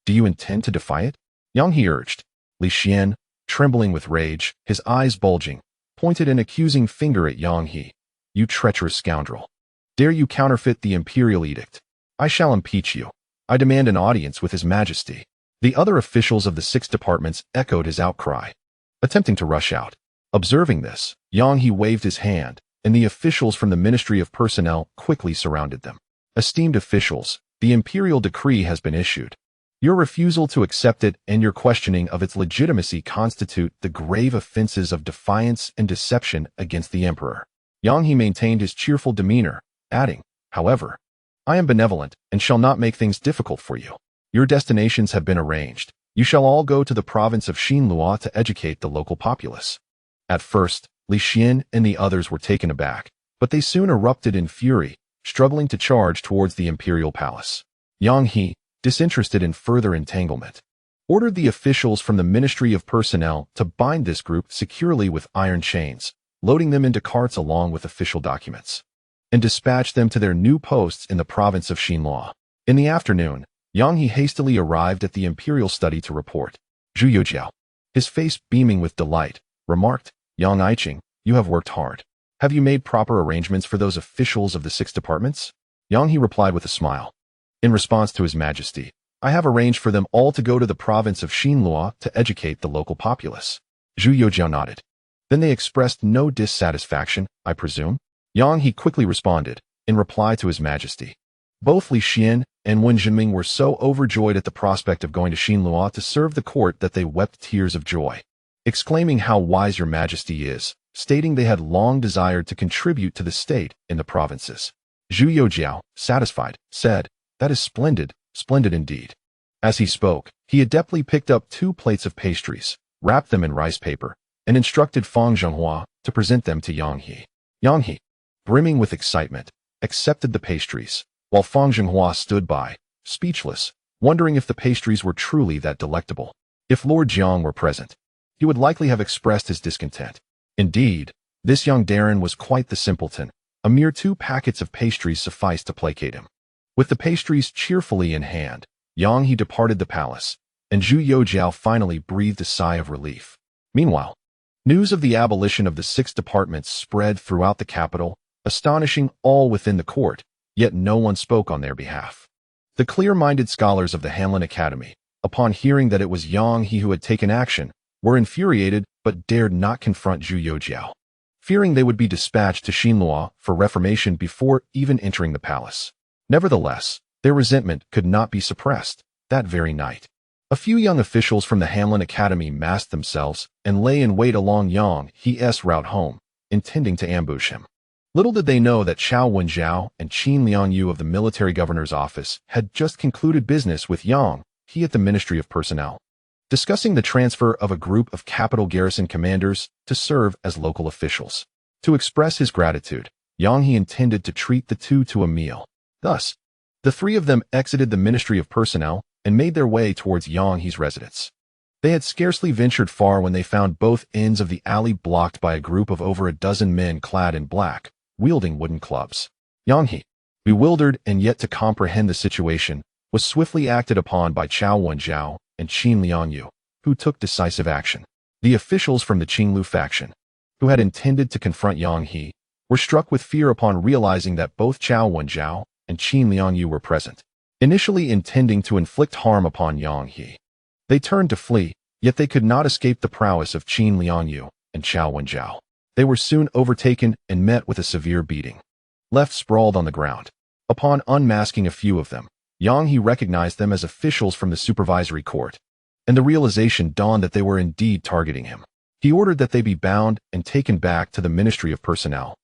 Do you intend to defy it? Yang He urged. Li Xian, trembling with rage, his eyes bulging, pointed an accusing finger at Yang He. You treacherous scoundrel. Dare you counterfeit the imperial edict? I shall impeach you. I demand an audience with His Majesty. The other officials of the 6 departments echoed his outcry, attempting to rush out. Observing this, Yang He waved his hand, and the officials from the Ministry of Personnel quickly surrounded them. Esteemed officials, the imperial decree has been issued. Your refusal to accept it and your questioning of its legitimacy constitute the grave offenses of defiance and deception against the emperor. Yang He maintained his cheerful demeanor, adding, however, I am benevolent and shall not make things difficult for you. Your destinations have been arranged. You shall all go to the province of Xinlua to educate the local populace. At first, Li Xian and the others were taken aback, but they soon erupted in fury, struggling to charge towards the imperial palace. Yang He, disinterested in further entanglement, ordered the officials from the Ministry of Personnel to bind this group securely with iron chains, loading them into carts along with official documents, and dispatch them to their new posts in the province of Xinlua. In the afternoon, Yang He hastily arrived at the imperial study to report. Zhu Youjiao, his face beaming with delight, remarked, Yang Aiqing, you have worked hard. Have you made proper arrangements for those officials of the 6 departments? Yang He replied with a smile. In response to His Majesty, I have arranged for them all to go to the province of Xinlua to educate the local populace. Zhu Youjiao nodded. Then they expressed no dissatisfaction, I presume? Yang He quickly responded, in reply to His Majesty. Both Li Xian and Wen Zhenming were so overjoyed at the prospect of going to Xinlua to serve the court that they wept tears of joy, exclaiming how wise your Majesty is, stating they had long desired to contribute to the state in the provinces. Zhu Youjiao, satisfied, said, That is splendid, splendid indeed. As he spoke, he adeptly picked up 2 plates of pastries, wrapped them in rice paper, and instructed Fang Zhenghua to present them to Yang He. Yang He, brimming with excitement, accepted the pastries, while Fang Zhenghua stood by, speechless, wondering if the pastries were truly that delectable. If Lord Jiang were present, he would likely have expressed his discontent. Indeed, this young Darren was quite the simpleton. A mere 2 packets of pastries sufficed to placate him. With the pastries cheerfully in hand, Yang He departed the palace, and Zhu Youjiao finally breathed a sigh of relief. Meanwhile, news of the abolition of the 6 departments spread throughout the capital, astonishing all within the court, yet no one spoke on their behalf. The clear-minded scholars of the Hanlin Academy, upon hearing that it was Yang He who had taken action, were infuriated but dared not confront Zhu Youjiao, fearing they would be dispatched to Xinlua for reformation before even entering the palace. Nevertheless, their resentment could not be suppressed. That very night, a few young officials from the Hanlin Academy massed themselves and lay in wait along Yang He's route home, intending to ambush him. Little did they know that Chao Wenjiao and Qin Liangyu of the military governor's office had just concluded business with Yang He at the Ministry of Personnel, discussing the transfer of a group of capital garrison commanders to serve as local officials. To express his gratitude, Yang He intended to treat the 2 to a meal. Thus, the 3 of them exited the Ministry of Personnel and made their way towards Yang He's residence. They had scarcely ventured far when they found both ends of the alley blocked by a group of over a dozen men clad in black, wielding wooden clubs. Yang He, bewildered and yet to comprehend the situation, was swiftly acted upon by Chao Wenjiao and Qin Liangyu, who took decisive action. The officials from the Qinglu faction, who had intended to confront Yang He, were struck with fear upon realizing that both Chao Wenjiao and Qin Liangyu were present, initially intending to inflict harm upon Yang He. They turned to flee, yet they could not escape the prowess of Qin Liangyu and Chao Wenjiao. They were soon overtaken and met with a severe beating, left sprawled on the ground. Upon unmasking a few of them, Yang He recognized them as officials from the supervisory court, and the realization dawned that they were indeed targeting him. He ordered that they be bound and taken back to the Ministry of Personnel,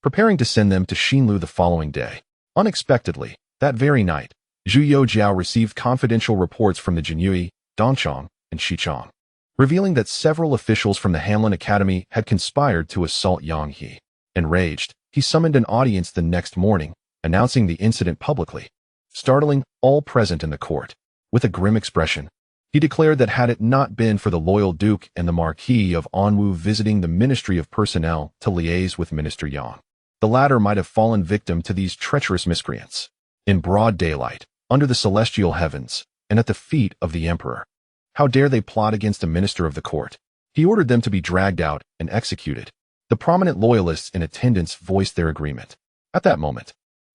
preparing to send them to Xinlu the following day. Unexpectedly, that very night, Zhu Youjiao received confidential reports from the Jinyue, Dongchang, and Shijiao, revealing that several officials from the Hanlin Academy had conspired to assault Yang He. Enraged, he summoned an audience the next morning, announcing the incident publicly, startling all present in the court. With a grim expression, he declared that had it not been for the loyal Duke and the Marquis of Anwu visiting the Ministry of Personnel to liaise with Minister Yang, the latter might have fallen victim to these treacherous miscreants. In broad daylight, under the celestial heavens, and at the feet of the emperor. How dare they plot against a minister of the court? He ordered them to be dragged out and executed. The prominent loyalists in attendance voiced their agreement. At that moment,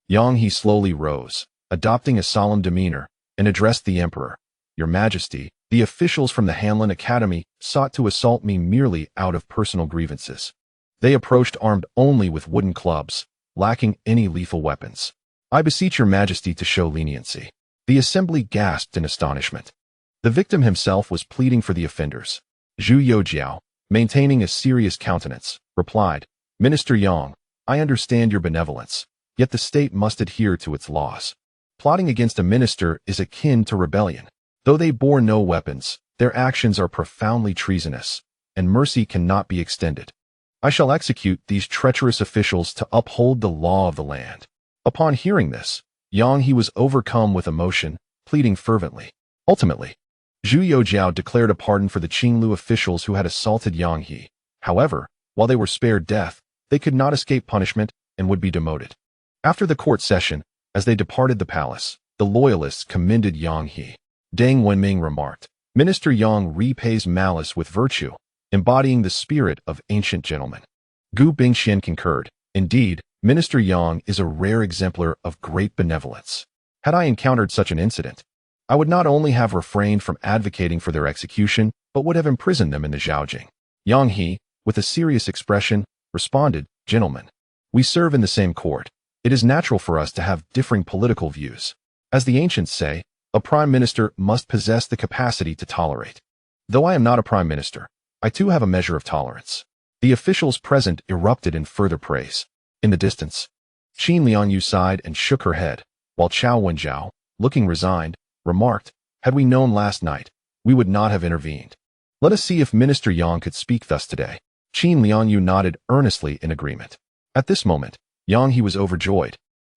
Yang He slowly rose, adopting a solemn demeanor, and addressed the emperor. Your Majesty, the officials from the Hanlin Academy sought to assault me merely out of personal grievances. They approached armed only with wooden clubs, lacking any lethal weapons. I beseech your Majesty to show leniency. The assembly gasped in astonishment. The victim himself was pleading for the offenders. Zhu Youjiao, maintaining a serious countenance, replied, Minister Yang, I understand your benevolence, yet the state must adhere to its laws. Plotting against a minister is akin to rebellion. Though they bore no weapons, their actions are profoundly treasonous, and mercy cannot be extended. I shall execute these treacherous officials to uphold the law of the land. Upon hearing this, Yang He was overcome with emotion, pleading fervently. Ultimately, Zhu Youjiao declared a pardon for the Qinglu officials who had assaulted Yang He. However, while they were spared death, they could not escape punishment and would be demoted. After the court session, as they departed the palace, the loyalists commended Yang He. Deng Wenming remarked, Minister Yang repays malice with virtue, embodying the spirit of ancient gentlemen. Gu Bingxian concurred, indeed, Minister Yang is a rare exemplar of great benevolence. Had I encountered such an incident, I would not only have refrained from advocating for their execution, but would have imprisoned them in the Zhaojing. Yang He, with a serious expression, responded, Gentlemen, we serve in the same court. It is natural for us to have differing political views. As the ancients say, a prime minister must possess the capacity to tolerate. Though I am not a prime minister, I too have a measure of tolerance. The officials present erupted in further praise. In the distance, Qin Liangyu sighed and shook her head, while Chao Wenjiao, looking resigned, remarked, Had we known last night, we would not have intervened. Let us see if Minister Yang could speak thus today. Qin Liangyu nodded earnestly in agreement. At this moment, Yang He was overjoyed.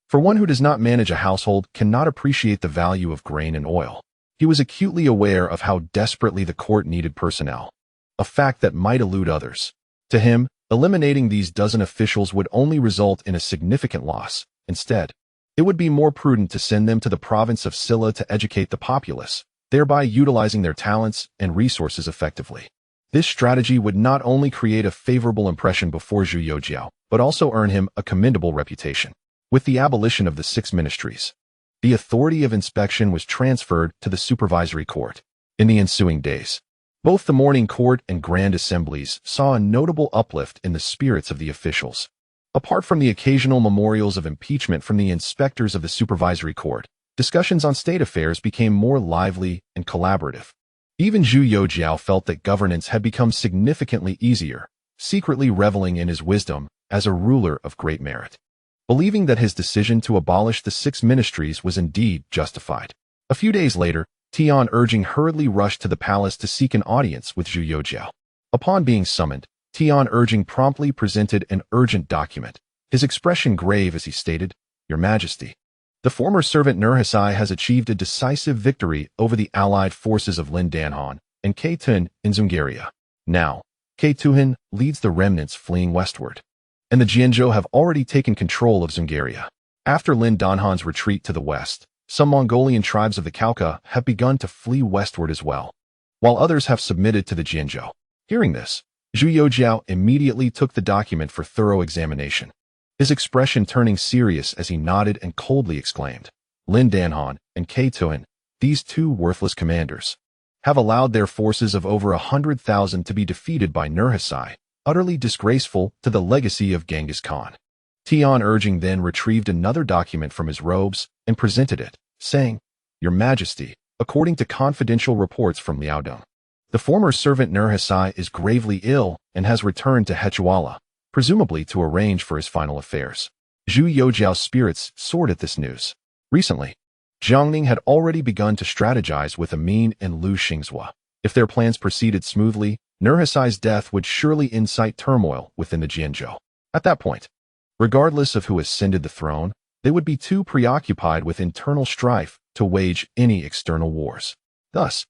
For one who does not manage a household cannot appreciate the value of grain and oil. He was acutely aware of how desperately the court needed personnel, a fact that might elude others. To him, eliminating these dozen officials would only result in a significant loss. Instead, it would be more prudent to send them to the province of Silla to educate the populace, thereby utilizing their talents and resources effectively. This strategy would not only create a favorable impression before Zhu Youjiao, but also earn him a commendable reputation. With the abolition of the 6 ministries, the authority of inspection was transferred to the supervisory court. In the ensuing days, both the morning court and grand assemblies saw a notable uplift in the spirits of the officials. Apart from the occasional memorials of impeachment from the inspectors of the supervisory court, discussions on state affairs became more lively and collaborative. Even Zhu Youjiao felt that governance had become significantly easier, secretly reveling in his wisdom as a ruler of great merit. Believing that his decision to abolish the 6 ministries was indeed justified. A few days later, Tianqi hurriedly rushed to the palace to seek an audience with Zhu Youjiao. Upon being summoned, Tianqi promptly presented an urgent document, his expression grave as he stated, Your Majesty, the former servant Nurhasai has achieved a decisive victory over the allied forces of Lin Danhan and Keitun in Zungaria. Now, Keitun leads the remnants fleeing westward, and the Jianzhou have already taken control of Zungaria. After Lin Danhan's retreat to the west, some Mongolian tribes of the Khalkha have begun to flee westward as well, while others have submitted to the Jianzhou. Hearing this, Zhu Youjiao immediately took the document for thorough examination, his expression turning serious as he nodded and coldly exclaimed, Lin Danhan and Keitun, these 2 worthless commanders, have allowed their forces of over 100,000 to be defeated by Nurhasai, utterly disgraceful to the legacy of Genghis Khan. Tianqi then retrieved another document from his robes and presented it, saying, Your Majesty, according to confidential reports from Liaodong, the former servant Nurhasai is gravely ill and has returned to Hechuala, presumably to arrange for his final affairs. Zhu Youjiao's spirits soared at this news. Recently, Jiang Ning had already begun to strategize with Amin and Lu Xingzhua. If their plans proceeded smoothly, Nurhasai's death would surely incite turmoil within the Jianzhou. At that point, Regardless of who ascended the throne, they would be too preoccupied with internal strife to wage any external wars. Thus,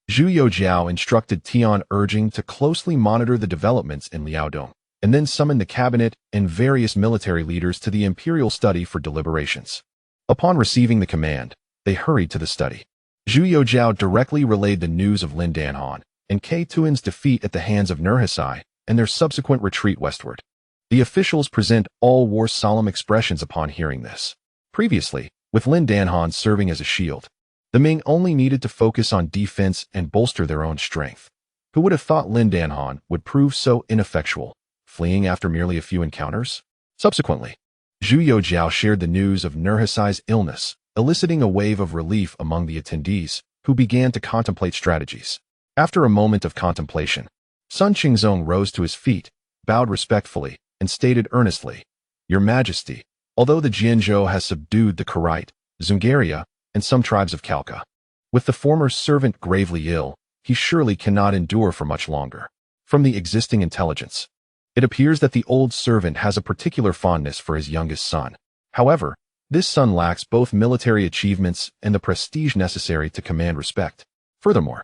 Zhu Youjiao instructed Tian urging to closely monitor the developments in Liaodong, and then summoned the cabinet and various military leaders to the imperial study for deliberations. Upon receiving the command, they hurried to the study. Zhu Youjiao directly relayed the news of Lin Danhan and Ke Tuan's defeat at the hands of Nurhasai and their subsequent retreat westward. The officials present all wore solemn expressions upon hearing this. Previously, with Lin Danhan serving as a shield, the Ming only needed to focus on defense and bolster their own strength. Who would have thought Lin Danhan would prove so ineffectual, fleeing after merely a few encounters? Subsequently, Zhu Youjiao shared the news of Nurhasai's illness, eliciting a wave of relief among the attendees, who began to contemplate strategies. After a moment of contemplation, Sun Qingzong rose to his feet, bowed respectfully, and stated earnestly, "Your Majesty, although the Jianzhou has subdued the Karite, Zungaria, and some tribes of Khalkha, with the former servant gravely ill, he surely cannot endure for much longer. From the existing intelligence, it appears that the old servant has a particular fondness for his youngest son. However, this son lacks both military achievements and the prestige necessary to command respect. Furthermore,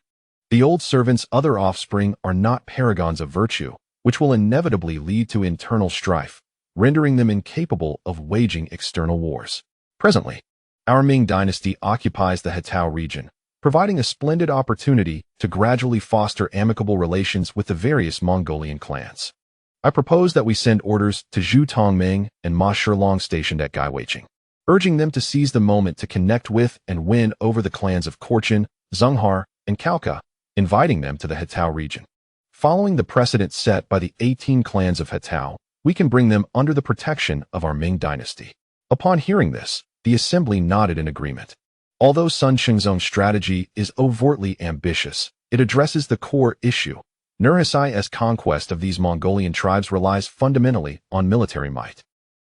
the old servant's other offspring are not paragons of virtue, which will inevitably lead to internal strife, rendering them incapable of waging external wars. Presently, our Ming dynasty occupies the Hetao region, providing a splendid opportunity to gradually foster amicable relations with the various Mongolian clans. I propose that we send orders to Zhu Tongming and Ma Shilong stationed at Gaiweiqing, urging them to seize the moment to connect with and win over the clans of Korchin, Zhenghar, and Khalkha, inviting them to the Hetao region. Following the precedent set by the 18 clans of Hetao, we can bring them under the protection of our Ming dynasty." Upon hearing this, the assembly nodded in agreement. Although Sun Qingzong's strategy is overtly ambitious, it addresses the core issue. Nurhasai's conquest of these Mongolian tribes relies fundamentally on military might.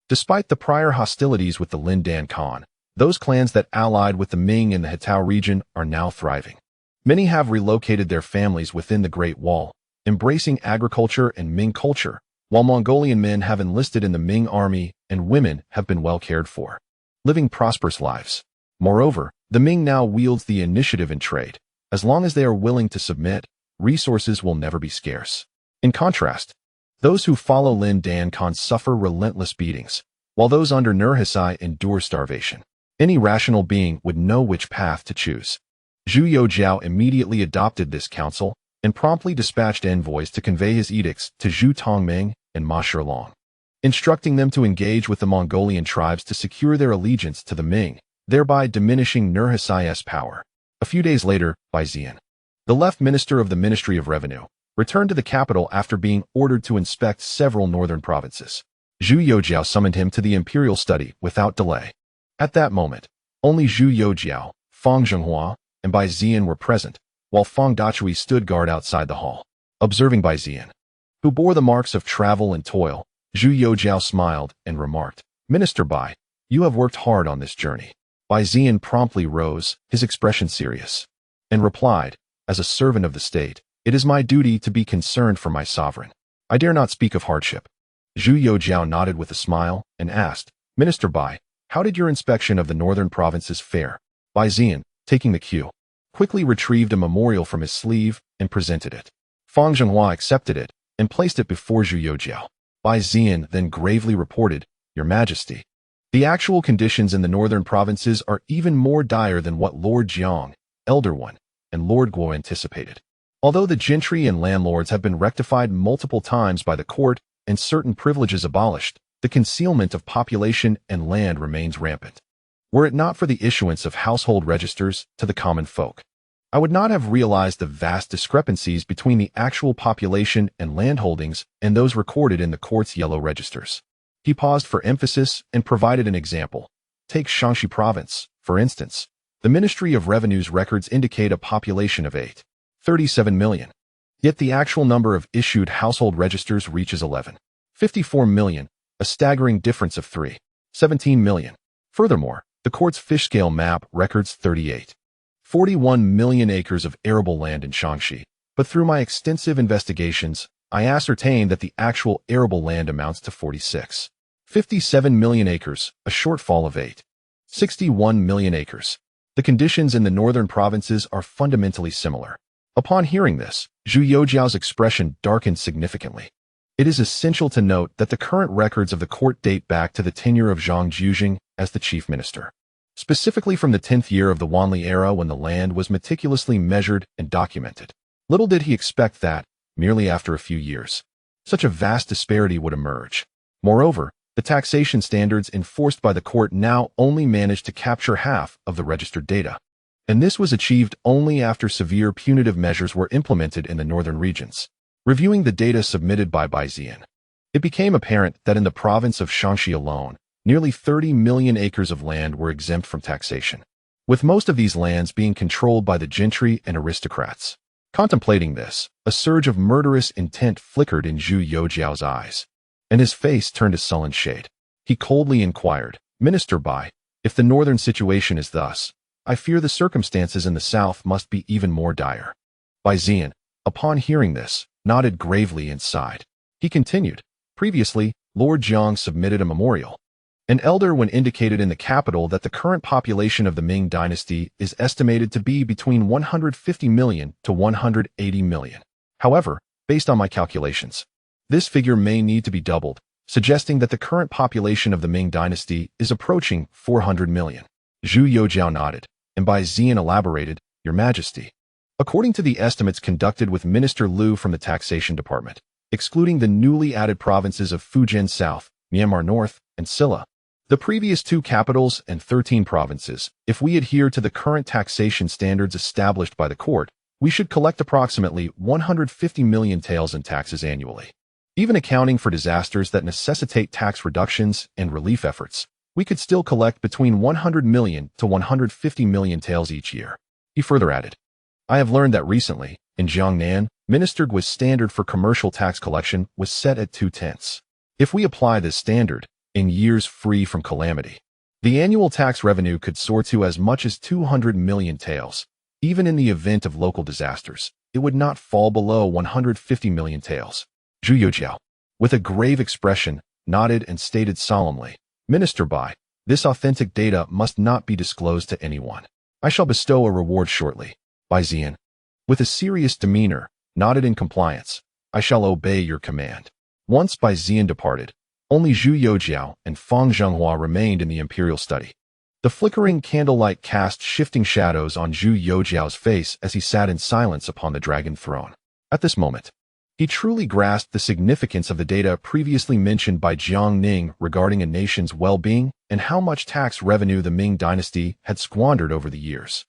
Despite the prior hostilities with the Lin Dan Khan, those clans that allied with the Ming in the Hetao region are now thriving. Many have relocated their families within the Great Wall, embracing agriculture and Ming culture, while Mongolian men have enlisted in the Ming army and women have been well cared for, living prosperous lives. Moreover, the Ming now wields the initiative in trade. As long as they are willing to submit, resources will never be scarce. In contrast, those who follow Lin Dan Khan suffer relentless beatings, while those under Nurhasai endure starvation. Any rational being would know which path to choose. Zhu Youjiao immediately adopted this counsel and promptly dispatched envoys to convey his edicts to Zhu Tongming and Ma Shilong, instructing them to engage with the Mongolian tribes to secure their allegiance to the Ming, thereby diminishing Nurhasai's power. A few days later, Bai Zian, the left minister of the Ministry of Revenue, returned to the capital after being ordered to inspect several northern provinces. Zhu Youjiao summoned him to the imperial study without delay. At that moment, only Zhu Youjiao, Fang Zhenghua, and Bai Zian were present, while Fang Dachui stood guard outside the hall. Observing Bai Zian, who bore the marks of travel and toil, Zhu Youjiao smiled and remarked, "Minister Bai, you have worked hard on this journey." Bai Zian promptly rose, his expression serious, and replied, "As a servant of the state, it is my duty to be concerned for my sovereign. I dare not speak of hardship." Zhu Youjiao nodded with a smile and asked, "Minister Bai, how did your inspection of the northern provinces fare?" Bai Zian, taking the cue, quickly retrieved a memorial from his sleeve and presented it. Fang Zhenghua accepted it and placed it before Zhu Youjiao. Bai Zian then gravely reported, "Your Majesty, the actual conditions in the northern provinces are even more dire than what Lord Jiang, Elder One, and Lord Guo anticipated. Although the gentry and landlords have been rectified multiple times by the court and certain privileges abolished, the concealment of population and land remains rampant. Were it not for the issuance of household registers to the common folk, I would not have realized the vast discrepancies between the actual population and landholdings and those recorded in the court's yellow registers." He paused for emphasis and provided an example. Take Shaanxi province, for instance. The Ministry of Revenue's records indicate a population of 8.37 million. Yet the actual number of issued household registers reaches 11.54 million, a staggering difference of 3.17 million. Furthermore, the court's fish scale map records 38.41 million acres of arable land in Shaanxi, but through my extensive investigations, I ascertained that the actual arable land amounts to 46. 57 million acres, a shortfall of 61 million acres. The conditions in the northern provinces are fundamentally similar. Upon hearing this, Zhu Youjiao's expression darkened significantly. It is essential to note that the current records of the court date back to the tenure of Zhang Jiujing as the chief minister, specifically from the 10th year of the Wanli era when the land was meticulously measured and documented. Little did he expect that, merely after a few years, such a vast disparity would emerge. Moreover, the taxation standards enforced by the court now only managed to capture half of the registered data. And this was achieved only after severe punitive measures were implemented in the northern regions. Reviewing the data submitted by Baizian, it became apparent that in the province of Shaanxi alone, nearly 30 million acres of land were exempt from taxation, with most of these lands being controlled by the gentry and aristocrats. Contemplating this, a surge of murderous intent flickered in Zhu Youjiao's eyes, and his face turned a sullen shade. He coldly inquired, Minister Bai, if the northern situation is thus, I fear the circumstances in the south must be even more dire. Baizian, upon hearing this, nodded gravely and sighed. He continued, previously, Lord Jiang submitted a memorial. An elder when indicated in the capital that the current population of the Ming dynasty is estimated to be between 150 million to 180 million. However, based on my calculations, this figure may need to be doubled, suggesting that the current population of the Ming dynasty is approaching 400 million. Zhu Youjiao nodded, and Baizian elaborated, Your Majesty. According to the estimates conducted with Minister Liu from the Taxation Department, excluding the newly added provinces of Fujian South, Myanmar North, and Silla, the previous 2 capitals and 13 provinces, if we adhere to the current taxation standards established by the court, we should collect approximately 150 million taels in taxes annually. Even accounting for disasters that necessitate tax reductions and relief efforts, we could still collect between 100 million to 150 million taels each year. He further added, I have learned that recently, in Jiangnan, Minister Gui's standard for commercial tax collection was set at 2/10. If we apply this standard, in years free from calamity, the annual tax revenue could soar to as much as 200 million taels. Even in the event of local disasters, it would not fall below 150 million taels. Zhu Youjiao, with a grave expression, nodded and stated solemnly, Minister Bai, this authentic data must not be disclosed to anyone. I shall bestow a reward shortly. Baizian, with a serious demeanor, nodded in compliance. I shall obey your command. Once Baizian departed, only Zhu Youjiao and Fang Zhenghua remained in the imperial study. The flickering candlelight cast shifting shadows on Zhu Youjiao's face as he sat in silence upon the dragon throne. At this moment, he truly grasped the significance of the data previously mentioned by Jiang Ning regarding a nation's well-being and how much tax revenue the Ming dynasty had squandered over the years.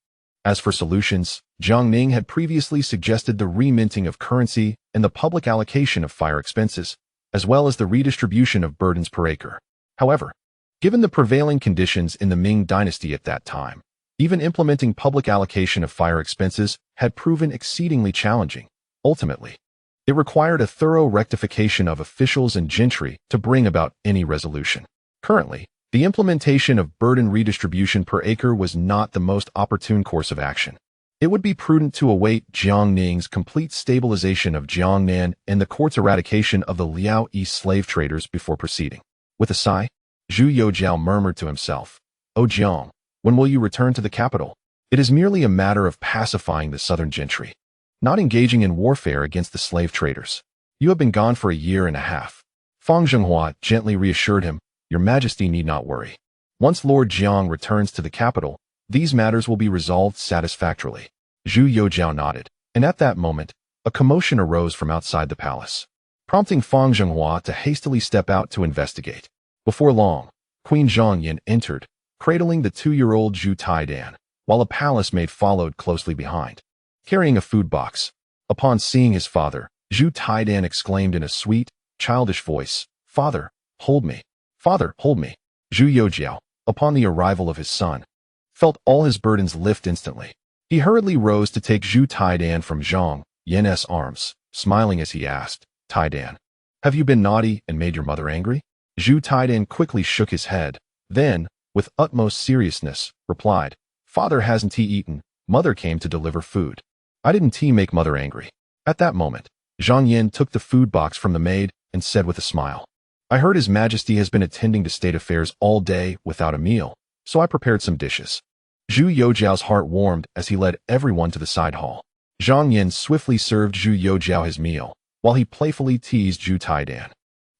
As for solutions, Jiang Ning had previously suggested the reminting of currency and the public allocation of fire expenses, as well as the redistribution of burdens per acre. However, given the prevailing conditions in the Ming dynasty at that time, even implementing public allocation of fire expenses had proven exceedingly challenging. Ultimately, it required a thorough rectification of officials and gentry to bring about any resolution. Currently, the implementation of burden redistribution per acre was not the most opportune course of action. It would be prudent to await Jiang Ning's complete stabilization of Jiangnan and the court's eradication of the Liao East slave traders before proceeding. With a sigh, Zhu Youjiao murmured to himself, O Jiang, when will you return to the capital? It is merely a matter of pacifying the southern gentry, not engaging in warfare against the slave traders. You have been gone for a year and a half. Fang Zhenghua gently reassured him, Your Majesty need not worry. Once Lord Jiang returns to the capital, these matters will be resolved satisfactorily. Zhu Youjiao nodded, and at that moment, a commotion arose from outside the palace, prompting Fang Zhenghua to hastily step out to investigate. Before long, Queen Zhongyan entered, cradling the 2-year-old Zhu Taidan, while a palace maid followed closely behind, carrying a food box. Upon seeing his father, Zhu Taidan exclaimed in a sweet, childish voice, Father, hold me. Father, hold me. Zhu Youjiao, upon the arrival of his son, felt all his burdens lift instantly. He hurriedly rose to take Zhu Taidan from Zhang Yan's arms, smiling as he asked, Taidan, have you been naughty and made your mother angry? Zhu Taidan quickly shook his head, then, with utmost seriousness, replied, Father hasn't he eaten, mother came to deliver food. I didn't make mother angry. At that moment, Zhang Yan took the food box from the maid and said with a smile, I heard His Majesty has been attending to state affairs all day without a meal, so I prepared some dishes. Zhu Youjiao's heart warmed as he led everyone to the side hall. Zhang Yin swiftly served Zhu Youjiao his meal, while he playfully teased Zhu Taidan,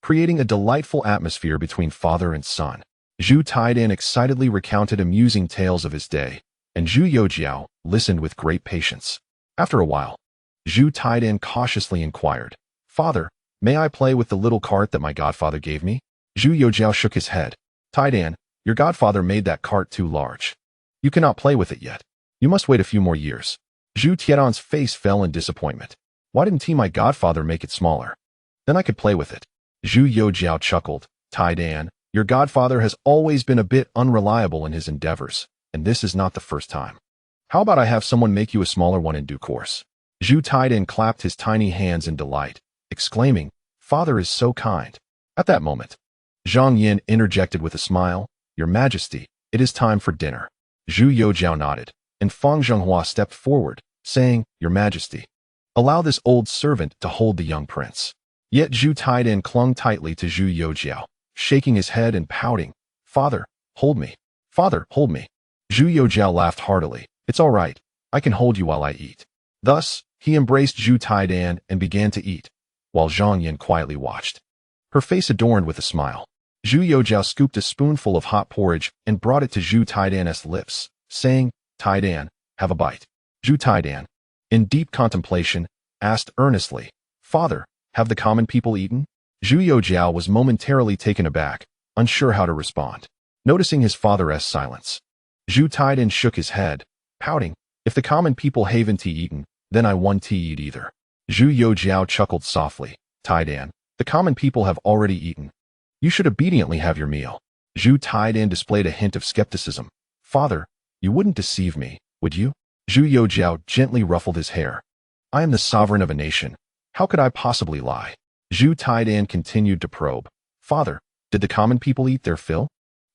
creating a delightful atmosphere between father and son. Zhu Taidan excitedly recounted amusing tales of his day, and Zhu Youjiao listened with great patience. After a while, Zhu Taidan cautiously inquired, "Father, may I play with the little cart that my godfather gave me?" Zhu Youjiao shook his head. "Taidan, your godfather made that cart too large. You cannot play with it yet. You must wait a few more years." Zhu Tiedan's face fell in disappointment. "Why didn't my godfather make it smaller? Then I could play with it." Zhu Youjiao chuckled. "Taidan, your godfather has always been a bit unreliable in his endeavors, and this is not the first time. How about I have someone make you a smaller one in due course?" Zhu Taidan clapped his tiny hands in delight, exclaiming, "Father is so kind." At that moment, Zhang Yin interjected with a smile, "Your Majesty, it is time for dinner." Zhu Youjiao nodded, and Fang Zhenghua stepped forward, saying, "Your Majesty, allow this old servant to hold the young prince." Yet Zhu Taidan clung tightly to Zhu Youjiao, shaking his head and pouting, "Father, hold me. Father, hold me." Zhu Youjiao laughed heartily. "It's all right. I can hold you while I eat." Thus, he embraced Zhu Taidan and began to eat, while Zhang Yin quietly watched, her face adorned with a smile. Zhu Youjiao scooped a spoonful of hot porridge and brought it to Zhu Taidan's lips, saying, "Taidan, have a bite." Zhu Taidan, in deep contemplation, asked earnestly, "Father, have the common people eaten?" Zhu Youjiao was momentarily taken aback, unsure how to respond. Noticing his father's silence, Zhu Taidan shook his head, pouting, "If the common people haven't eaten, then I won't eat either." Zhu Youjiao chuckled softly. "Taidan, the common people have already eaten. You should obediently have your meal." Zhu Taidan displayed a hint of skepticism. "Father, you wouldn't deceive me, would you?" Zhu Youjiao gently ruffled his hair. "I am the sovereign of a nation. How could I possibly lie?" Zhu Taidan continued to probe. "Father, did the common people eat their fill?"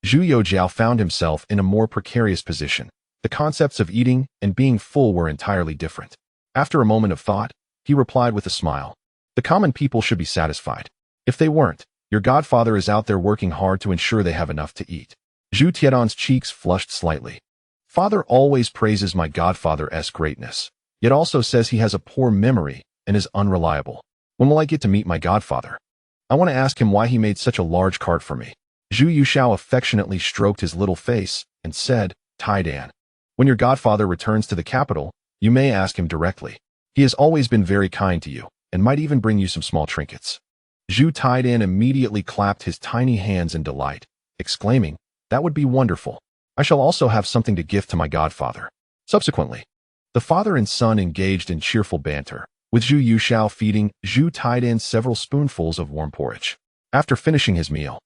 Zhu Youjiao found himself in a more precarious position. The concepts of eating and being full were entirely different. After a moment of thought, he replied with a smile, "The common people should be satisfied. If they weren't, your godfather is out there working hard to ensure they have enough to eat." Zhu Tiedan's cheeks flushed slightly. "Father always praises my godfather's greatness, yet also says he has a poor memory and is unreliable. When will I get to meet my godfather? I want to ask him why he made such a large cart for me." Zhu Youjiao affectionately stroked his little face and said, "Taidan, when your godfather returns to the capital, you may ask him directly. He has always been very kind to you, and might even bring you some small trinkets." Zhu Taidan immediately clapped his tiny hands in delight, exclaiming, "That would be wonderful. I shall also have something to gift to my godfather." Subsequently, the father and son engaged in cheerful banter, with Zhu Youjiao feeding Zhu Taidan several spoonfuls of warm porridge. After finishing his meal,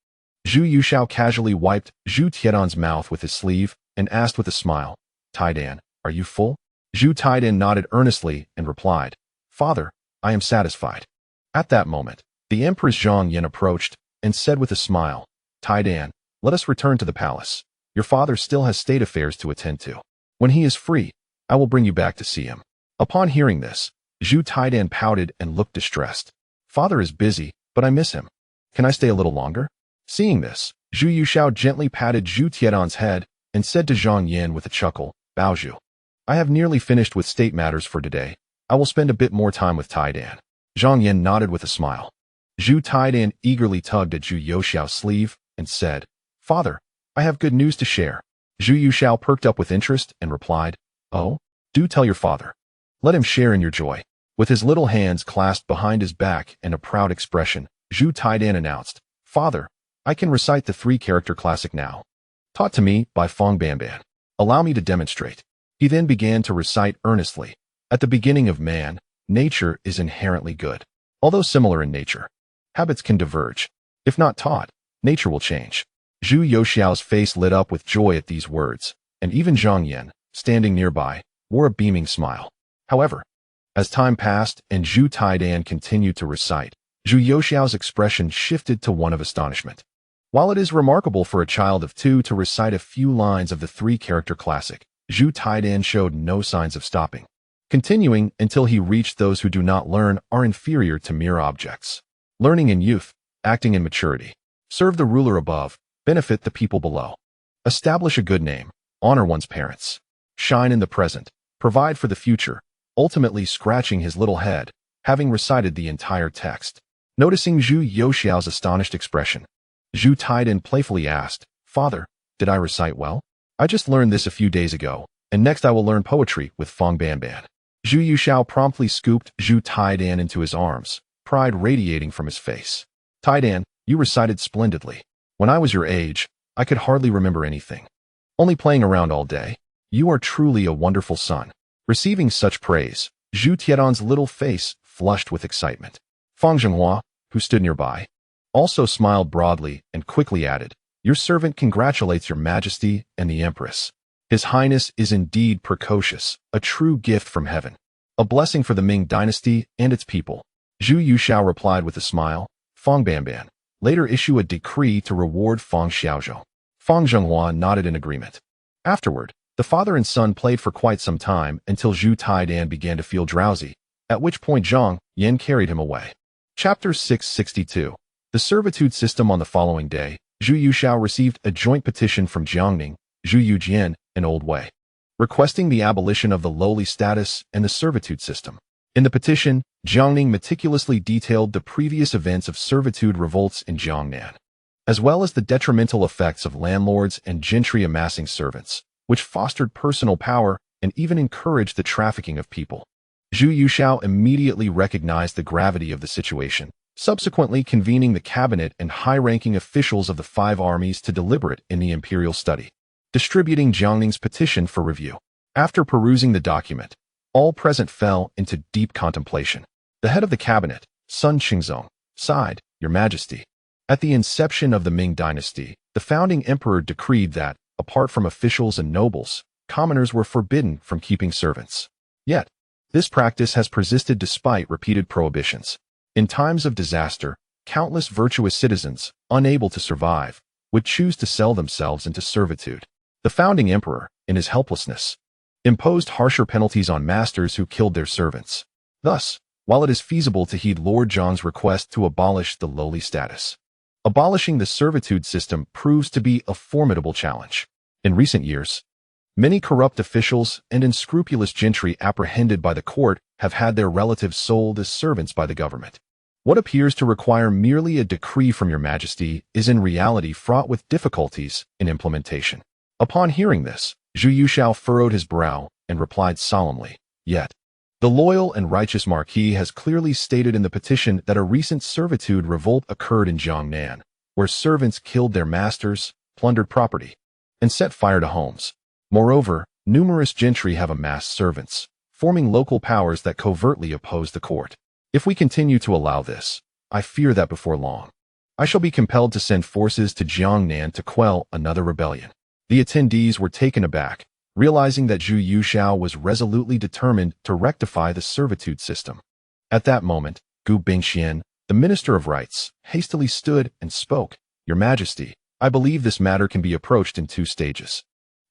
Zhu Youjiao casually wiped Zhu Tiedan's mouth with his sleeve and asked with a smile, "Taidan, are you full?" Zhu Taidan nodded earnestly and replied, "Father, I am satisfied." At that moment, the Empress Zhang Yin approached and said with a smile, "Taidan, let us return to the palace. Your father still has state affairs to attend to. When he is free, I will bring you back to see him." Upon hearing this, Zhu Taidan pouted and looked distressed. "Father is busy, but I miss him. Can I stay a little longer?" Seeing this, Zhu Youjiao gently patted Zhu Tiedan's head and said to Zhang Yin with a chuckle, "Baozhu, I have nearly finished with state matters for today. I will spend a bit more time with Taidan." Zhang Yin nodded with a smile. Zhu Taidan eagerly tugged at Zhu Youjiao's sleeve and said, "Father, I have good news to share." Zhu Youjiao perked up with interest and replied, "Oh, do tell your father. Let him share in your joy." With his little hands clasped behind his back and a proud expression, Zhu Taidan announced, "Father, I can recite the three-character classic now, taught to me by Fang Banban. Allow me to demonstrate." He then began to recite earnestly. "At the beginning of man, nature is inherently good. Although similar in nature, habits can diverge. If not taught, nature will change." Zhu Youjiao's face lit up with joy at these words, and even Zhang Yin, standing nearby, wore a beaming smile. However, as time passed and Zhu Taidan continued to recite, Zhu Youjiao's expression shifted to one of astonishment. While it is remarkable for a child of 2 to recite a few lines of the three-character classic, Zhu Taidan showed no signs of stopping, continuing until he reached those who do not learn are inferior to mere objects. Learning in youth, acting in maturity. serve the ruler above, benefit the people below. Establish a good name, honor one's parents, shine in the present, provide for the future, ultimately scratching his little head, having recited the entire text. Noticing Zhu Youxiao's astonished expression, Zhu Taidan playfully asked, "Father, did I recite well? I just learned this a few days ago, and next I will learn poetry with Fang Banban." Zhu Youxiao promptly scooped Zhu Taidan into his arms, pride radiating from his face. "Taidan, you recited splendidly. When I was your age, I could hardly remember anything. Only playing around all day. You are truly a wonderful son." Receiving such praise, Zhu Tiedan's little face flushed with excitement. Fang Zhenghua, who stood nearby, also smiled broadly and quickly added, "Your servant congratulates your majesty and the empress. His highness is indeed precocious, a true gift from heaven. A blessing for the Ming dynasty and its people." Zhu Youxiao replied with a smile. Fang Banban later issue a decree to reward Fang Xiaozhou. Fang Zhenghua nodded in agreement. Afterward, the father and son played for quite some time until Zhu Taidan began to feel drowsy, at which point Jiang Ning carried him away. Chapter 662. The Servitude System. On the following day, Zhu Youxiao received a joint petition from Jiang Ning, Zhu Yujian, and Old Wei, requesting the abolition of the lowly status and the servitude system. In the petition, Jiang Ning meticulously detailed the previous events of servitude revolts in Jiangnan, as well as the detrimental effects of landlords and gentry amassing servants, which fostered personal power and even encouraged the trafficking of people. Zhu Youxiao immediately recognized the gravity of the situation, subsequently convening the cabinet and high-ranking officials of the 5 armies to deliberate in the imperial study, distributing Jiang Ning's petition for review. After perusing the document, all present fell into deep contemplation. The head of the cabinet, Sun Qingzong, sighed, "Your Majesty, at the inception of the Ming dynasty, the founding emperor decreed that, apart from officials and nobles, commoners were forbidden from keeping servants. Yet, this practice has persisted despite repeated prohibitions. In times of disaster, countless virtuous citizens, unable to survive, would choose to sell themselves into servitude. The founding emperor, in his helplessness, imposed harsher penalties on masters who killed their servants. Thus, while it is feasible to heed Lord Zhang's request to abolish the lowly status, abolishing the servitude system proves to be a formidable challenge. In recent years, many corrupt officials and unscrupulous gentry apprehended by the court have had their relatives sold as servants by the government. What appears to require merely a decree from your Majesty is in reality fraught with difficulties in implementation." Upon hearing this, Zhu Youxiao furrowed his brow and replied solemnly, "Yet, the loyal and righteous Marquis has clearly stated in the petition that a recent servitude revolt occurred in Jiangnan, where servants killed their masters, plundered property, and set fire to homes. Moreover, numerous gentry have amassed servants, forming local powers that covertly oppose the court. If we continue to allow this, I fear that before long, I shall be compelled to send forces to Jiangnan to quell another rebellion." The attendees were taken aback, realizing that Zhu Youxiao was resolutely determined to rectify the servitude system. At that moment, Gu Bingxian, the Minister of Rights, hastily stood and spoke, "Your Majesty, I believe this matter can be approached in 2 stages.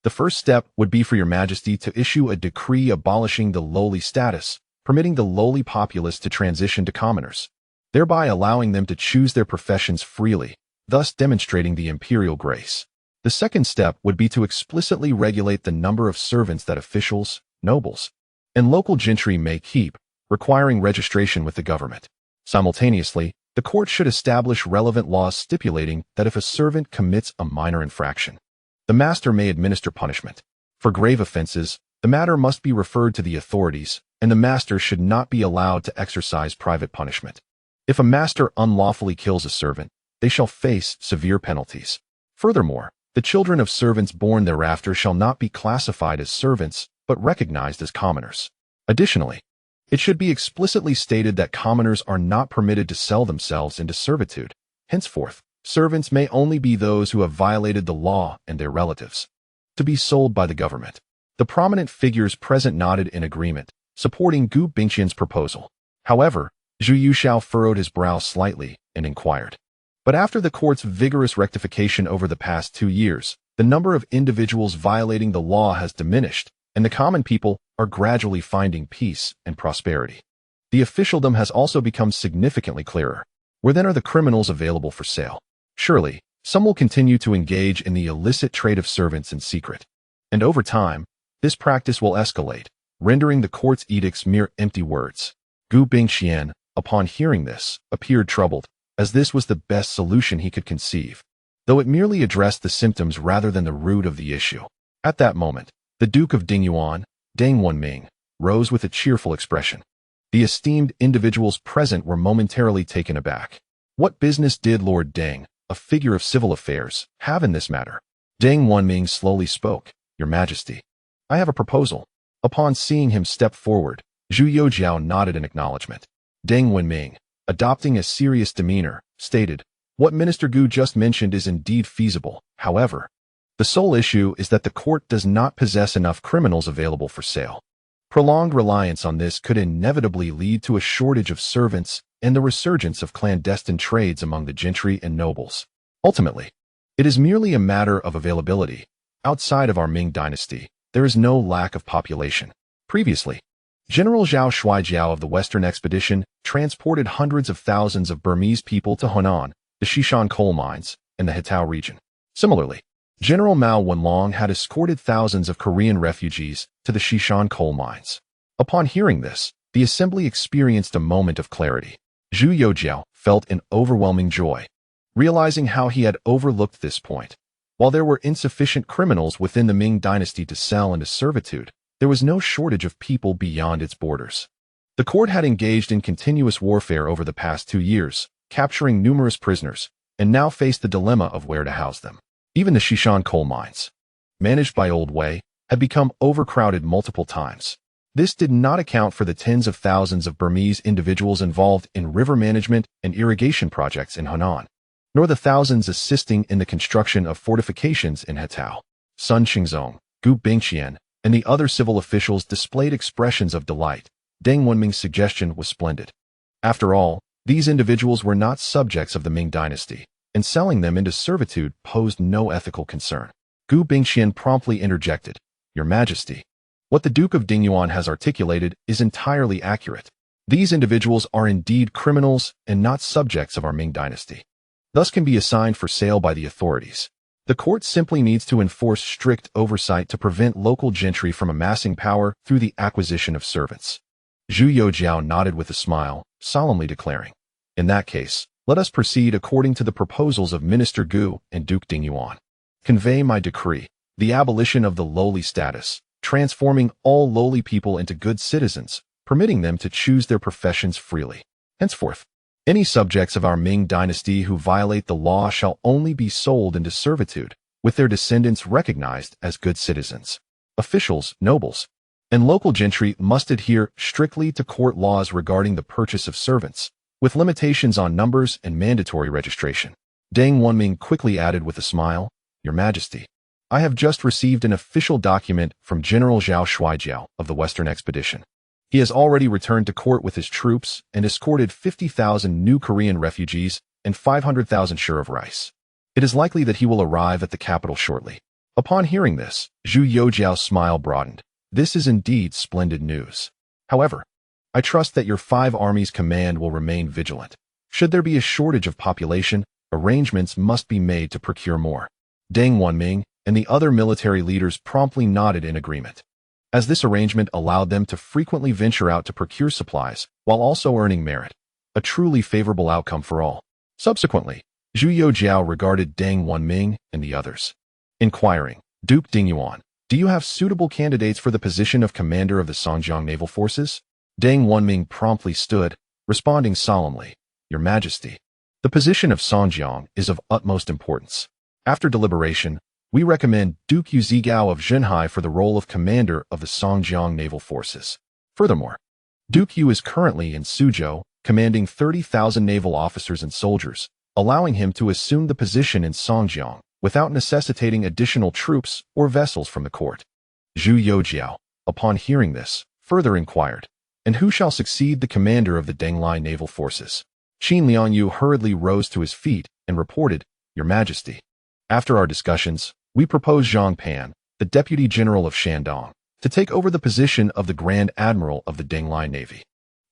The first step would be for your Majesty to issue a decree abolishing the lowly status, permitting the lowly populace to transition to commoners, thereby allowing them to choose their professions freely, thus demonstrating the imperial grace. The second step would be to explicitly regulate the number of servants that officials, nobles, and local gentry may keep, requiring registration with the government. Simultaneously, the court should establish relevant laws stipulating that if a servant commits a minor infraction, the master may administer punishment. For grave offenses, the matter must be referred to the authorities, and the master should not be allowed to exercise private punishment. If a master unlawfully kills a servant, they shall face severe penalties. Furthermore, the children of servants born thereafter shall not be classified as servants, but recognized as commoners. Additionally, it should be explicitly stated that commoners are not permitted to sell themselves into servitude. Henceforth, servants may only be those who have violated the law and their relatives, to be sold by the government." The prominent figures present nodded in agreement, supporting Gu Bingxian's proposal. However, Zhu Youxiao furrowed his brow slightly and inquired, "But after the court's vigorous rectification over the past 2 years, the number of individuals violating the law has diminished, and the common people are gradually finding peace and prosperity. The officialdom has also become significantly clearer. Where then are the criminals available for sale? Surely, some will continue to engage in the illicit trade of servants in secret. And over time, this practice will escalate, rendering the court's edicts mere empty words. Gu Bingxian, upon hearing this, appeared troubled, as this was the best solution he could conceive, though it merely addressed the symptoms rather than the root of the issue. At that moment, the Duke of Dingyuan, Deng Wenming, rose with a cheerful expression. The esteemed individuals present were momentarily taken aback. What business did Lord Deng, a figure of civil affairs, have in this matter? Deng Wenming slowly spoke. Your Majesty, I have a proposal. Upon seeing him step forward, Zhu Youjiao nodded in acknowledgement. Deng Wenming, adopting a serious demeanor, stated, what Minister Gu just mentioned is indeed feasible. However, the sole issue is that the court does not possess enough criminals available for sale. Prolonged reliance on this could inevitably lead to a shortage of servants and the resurgence of clandestine trades among the gentry and nobles. Ultimately, it is merely a matter of availability. Outside of our Ming dynasty, there is no lack of population. Previously, General Zhao Shijiao of the Western Expedition transported hundreds of thousands of Burmese people to Hunan, the Xishan coal mines, and the Hetao region. Similarly, General Mao Wenlong had escorted thousands of Korean refugees to the Xishan coal mines. Upon hearing this, the assembly experienced a moment of clarity. Zhu Youjiao felt an overwhelming joy, realizing how he had overlooked this point. While there were insufficient criminals within the Ming dynasty to sell into servitude, there was no shortage of people beyond its borders. The court had engaged in continuous warfare over the past 2 years, capturing numerous prisoners, and now faced the dilemma of where to house them. Even the Xishan coal mines, managed by Old Wei, had become overcrowded multiple times. This did not account for the tens of thousands of Burmese individuals involved in river management and irrigation projects in Hunan, nor the thousands assisting in the construction of fortifications in Hetao. Sun Xingzong, Gu Bingxian, and the other civil officials displayed expressions of delight. Deng Wenming's suggestion was splendid. After all, these individuals were not subjects of the Ming dynasty, and selling them into servitude posed no ethical concern. Gu Bingxian promptly interjected, Your Majesty, what the Duke of Dingyuan has articulated is entirely accurate. These individuals are indeed criminals and not subjects of our Ming dynasty, thus can be assigned for sale by the authorities. The court simply needs to enforce strict oversight to prevent local gentry from amassing power through the acquisition of servants. Zhu Youjiao nodded with a smile, solemnly declaring, In that case, let us proceed according to the proposals of Minister Gu and Duke Dingyuan. Convey my decree, the abolition of the lowly status, transforming all lowly people into good citizens, permitting them to choose their professions freely. Henceforth, any subjects of our Ming dynasty who violate the law shall only be sold into servitude, with their descendants recognized as good citizens. Officials, nobles, and local gentry must adhere strictly to court laws regarding the purchase of servants, with limitations on numbers and mandatory registration. Deng Wenming quickly added with a smile, Your Majesty, I have just received an official document from General Zhao Shijiao of the Western Expedition. He has already returned to court with his troops and escorted 50,000 new Korean refugees and 500,000 share of rice. It is likely that he will arrive at the capital shortly. Upon hearing this, Zhu Youjiao's smile broadened. This is indeed splendid news. However, I trust that your 5 armies command will remain vigilant. Should there be a shortage of population, arrangements must be made to procure more. Deng Wenming and the other military leaders promptly nodded in agreement, as this arrangement allowed them to frequently venture out to procure supplies while also earning merit, a truly favorable outcome for all. Subsequently, Zhu Youjiao regarded Deng Wenming and the others, inquiring, Duke Dingyuan, do you have suitable candidates for the position of commander of the Songjiang naval forces? Deng Wenming promptly stood, responding solemnly, Your Majesty, the position of Songjiang is of utmost importance. After deliberation, we recommend Duke Yuzigao of Zhenhai for the role of commander of the Songjiang naval forces. Furthermore, Duke Yu is currently in Suzhou, commanding 30,000 naval officers and soldiers, allowing him to assume the position in Songjiang without necessitating additional troops or vessels from the court. Zhu Youjiao, upon hearing this, further inquired, And who shall succeed the commander of the Denglai naval forces? Qin Liangyu hurriedly rose to his feet and reported, Your Majesty, after our discussions, we propose Zhang Pan, the Deputy General of Shandong, to take over the position of the Grand Admiral of the Denglai Navy.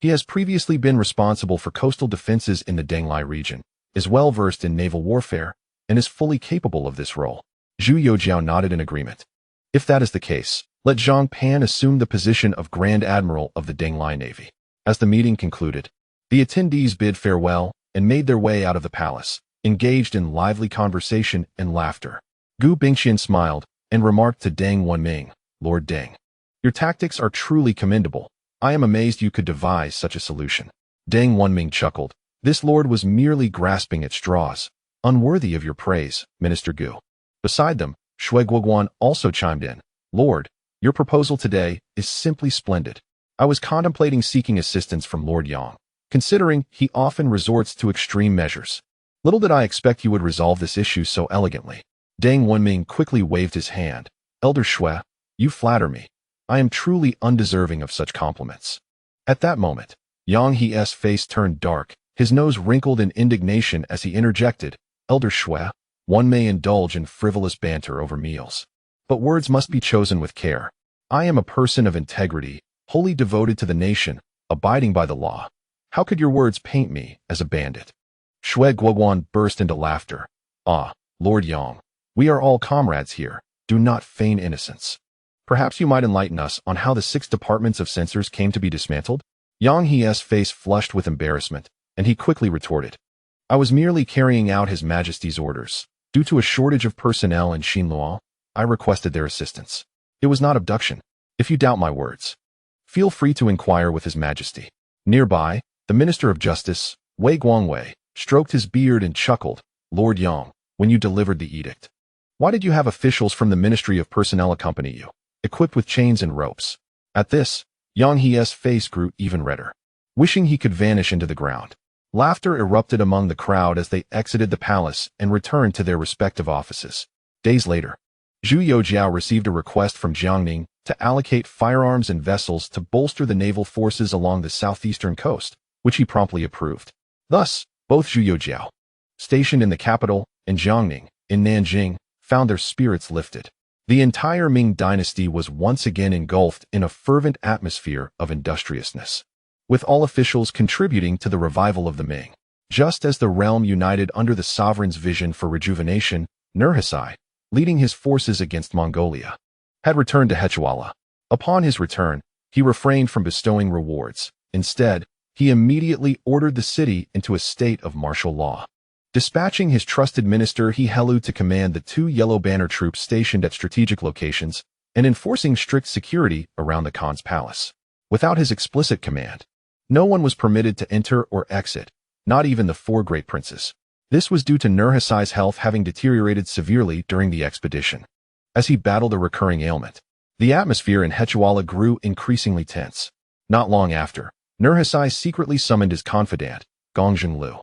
He has previously been responsible for coastal defenses in the Denglai region, is well versed in naval warfare, and is fully capable of this role. Zhu Youjiao nodded in agreement. If that is the case, let Zhang Pan assume the position of Grand Admiral of the Denglai Navy. As the meeting concluded, the attendees bid farewell and made their way out of the palace, engaged in lively conversation and laughter. Gu Bingxian smiled and remarked to Deng Wenming, Lord Deng, your tactics are truly commendable. I am amazed you could devise such a solution. Deng Wenming chuckled. This lord was merely grasping at straws. Unworthy of your praise, Minister Gu. Beside them, Shui Guoguan also chimed in. Lord, your proposal today is simply splendid. I was contemplating seeking assistance from Lord Yang, considering he often resorts to extreme measures. Little did I expect you would resolve this issue so elegantly. Deng Wenming quickly waved his hand. Elder Shui, you flatter me. I am truly undeserving of such compliments. At that moment, Yang He's face turned dark, his nose wrinkled in indignation as he interjected, Elder Shui, one may indulge in frivolous banter over meals, but words must be chosen with care. I am a person of integrity, wholly devoted to the nation, abiding by the law. How could your words paint me as a bandit? Shui Guoguan burst into laughter. Ah, Lord Yang, we are all comrades here. Do not feign innocence. Perhaps you might enlighten us on how the 6 departments of censors came to be dismantled? Yang He's face flushed with embarrassment, and he quickly retorted. I was merely carrying out His Majesty's orders. Due to a shortage of personnel in Xinluo, I requested their assistance. It was not abduction. If you doubt my words, feel free to inquire with His Majesty. Nearby, the Minister of Justice, Wei Guangwei, stroked his beard and chuckled. Lord Yang, when you delivered the edict, why did you have officials from the Ministry of Personnel accompany you, equipped with chains and ropes? At this, Yang He's face grew even redder, wishing he could vanish into the ground. Laughter erupted among the crowd as they exited the palace and returned to their respective offices. Days later, Zhu Youjiao received a request from Jiang Ning to allocate firearms and vessels to bolster the naval forces along the southeastern coast, which he promptly approved. Thus, both Zhu Youjiao, stationed in the capital, and Jiang Ning, in Nanjing, found their spirits lifted. The entire Ming dynasty was once again engulfed in a fervent atmosphere of industriousness, with all officials contributing to the revival of the Ming. Just as the realm united under the sovereign's vision for rejuvenation, Nurhaci, leading his forces against Mongolia, had returned to Hechuala. Upon his return, he refrained from bestowing rewards. Instead, he immediately ordered the city into a state of martial law. Dispatching his trusted minister Helu to command the 2 Yellow Banner troops stationed at strategic locations and enforcing strict security around the Khan's palace. Without his explicit command, no one was permitted to enter or exit, not even the 4 great princes. This was due to Nurhaci's health having deteriorated severely during the expedition. As he battled a recurring ailment, the atmosphere in Hechuala grew increasingly tense. Not long after, Nurhaci secretly summoned his confidant, Gong Zhenglu.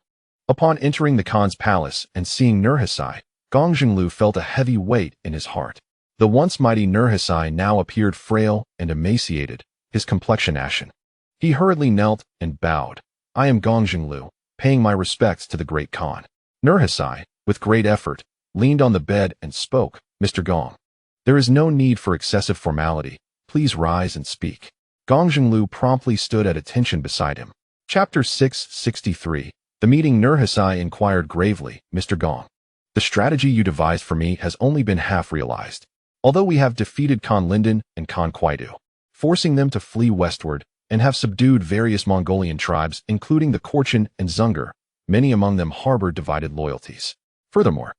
Upon entering the Khan's palace and seeing Nurhaci, Gong Zhenglu felt a heavy weight in his heart. The once mighty Nurhaci now appeared frail and emaciated, his complexion ashen. He hurriedly knelt and bowed. I am Gong Zhenglu, paying my respects to the great Khan. Nurhaci, with great effort, leaned on the bed and spoke, Mr. Gong. There is no need for excessive formality. Please rise and speak. Gong Zhenglu promptly stood at attention beside him. Chapter 663. The meeting. Nurhaci inquired gravely, Mr. Gong. The strategy you devised for me has only been half realized. Although we have defeated Khan Linden and Khan Kwaidu, forcing them to flee westward, and have subdued various Mongolian tribes, including the Korchin and Zungar, many among them harbor divided loyalties. Furthermore,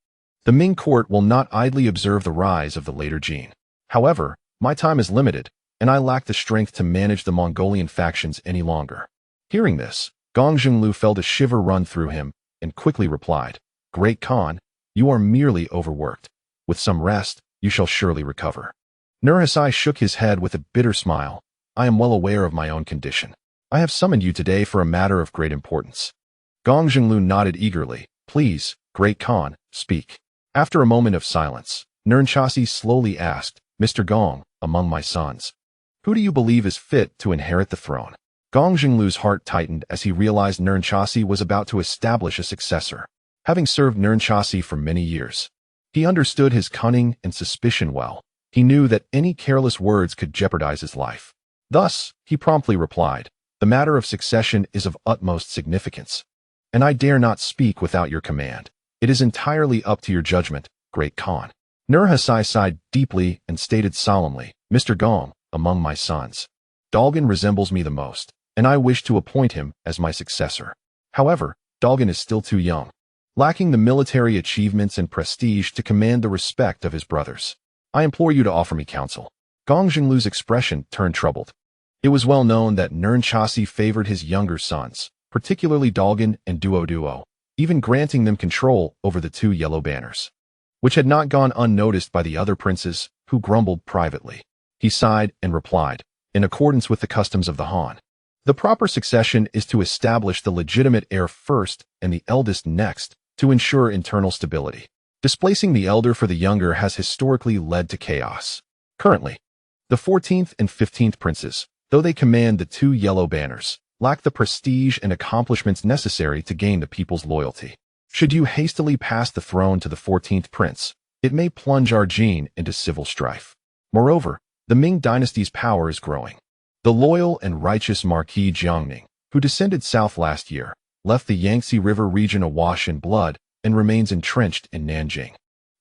the Ming court will not idly observe the rise of the later Jin. However, my time is limited, and I lack the strength to manage the Mongolian factions any longer. Hearing this, Gong Zhenglu felt a shiver run through him, and quickly replied, Great Khan, you are merely overworked. With some rest, you shall surely recover. Nurhaci shook his head with a bitter smile. I am well aware of my own condition. I have summoned you today for a matter of great importance. Gong Zhenglu nodded eagerly. Please, Great Khan, speak. After a moment of silence, Nurhaci slowly asked, Mr. Gong, among my sons, who do you believe is fit to inherit the throne? Gong Zhenglu's heart tightened as he realized Nurhaci was about to establish a successor. Having served Nurhaci for many years, he understood his cunning and suspicion well. He knew that any careless words could jeopardize his life. Thus, he promptly replied, The matter of succession is of utmost significance, and I dare not speak without your command. It is entirely up to your judgment, Great Khan. Nurhasai sighed deeply and stated solemnly, Mr. Gong, among my sons, Dalgan resembles me the most, and I wish to appoint him as my successor. However, Dalgan is still too young, lacking the military achievements and prestige to command the respect of his brothers. I implore you to offer me counsel. Gong Zhenglu's expression turned troubled. It was well known that Nurhasai favored his younger sons, particularly Dalgan and Duo, even granting them control over the two yellow banners, which had not gone unnoticed by the other princes, who grumbled privately. He sighed and replied, in accordance with the customs of the Han, the proper succession is to establish the legitimate heir first and the eldest next, to ensure internal stability. Displacing the elder for the younger has historically led to chaos. Currently, the 14th and 15th princes, though they command the two yellow banners, lack the prestige and accomplishments necessary to gain the people's loyalty. Should you hastily pass the throne to the 14th prince, it may plunge our Jin into civil strife. Moreover, the Ming dynasty's power is growing. The loyal and righteous Marquis Jiang Ning, who descended south last year, left the Yangtze River region awash in blood and remains entrenched in Nanjing.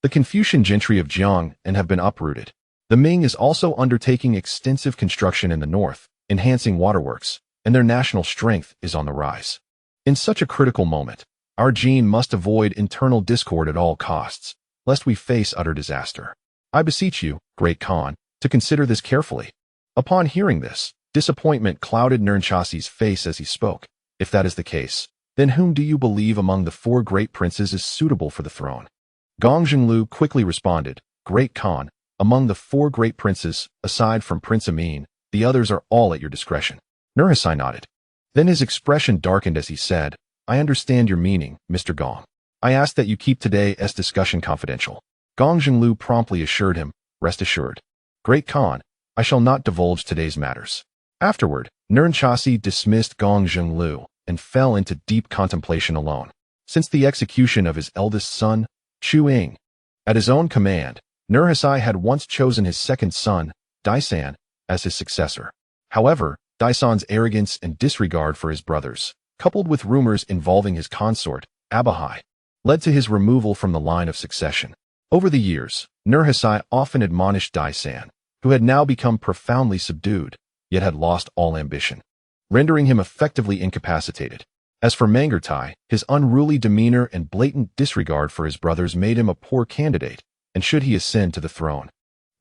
The Confucian gentry of Jiangnan have been uprooted. The Ming is also undertaking extensive construction in the north, enhancing waterworks, and their national strength is on the rise. In such a critical moment, our Jin must avoid internal discord at all costs, lest we face utter disaster. I beseech you, Great Khan, to consider this carefully. Upon hearing this, disappointment clouded Nurhasai's face as he spoke. If that is the case, then whom do you believe among the four great princes is suitable for the throne? Gong Zhenglu quickly responded, Great Khan, among the four great princes, aside from Prince Amin, the others are all at your discretion. Nurhasai nodded. Then his expression darkened as he said, I understand your meaning, Mr. Gong. I ask that you keep today's discussion confidential. Gong Zhenglu promptly assured him, Rest assured. Great Khan, I shall not divulge today's matters. Afterward, Nurhasai dismissed Gong Zhenglu and fell into deep contemplation alone. Since the execution of his eldest son, Chu Ying, at his own command, Nurhasai had once chosen his second son, Daisan, as his successor. However, Daisan's arrogance and disregard for his brothers, coupled with rumors involving his consort, Abahai, led to his removal from the line of succession. Over the years, Nurhasai often admonished Daisan, who had now become profoundly subdued, yet had lost all ambition, rendering him effectively incapacitated. As for Mangertai, his unruly demeanor and blatant disregard for his brothers made him a poor candidate, and should he ascend to the throne,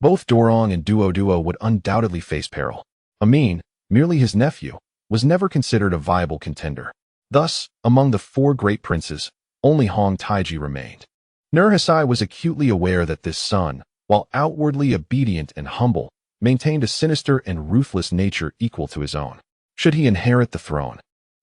both Dorong and Duo would undoubtedly face peril. Amin, merely his nephew, was never considered a viable contender. Thus, among the four great princes, only Hong Taiji remained. Nurhasai was acutely aware that this son, while outwardly obedient and humble, maintained a sinister and ruthless nature equal to his own. Should he inherit the throne,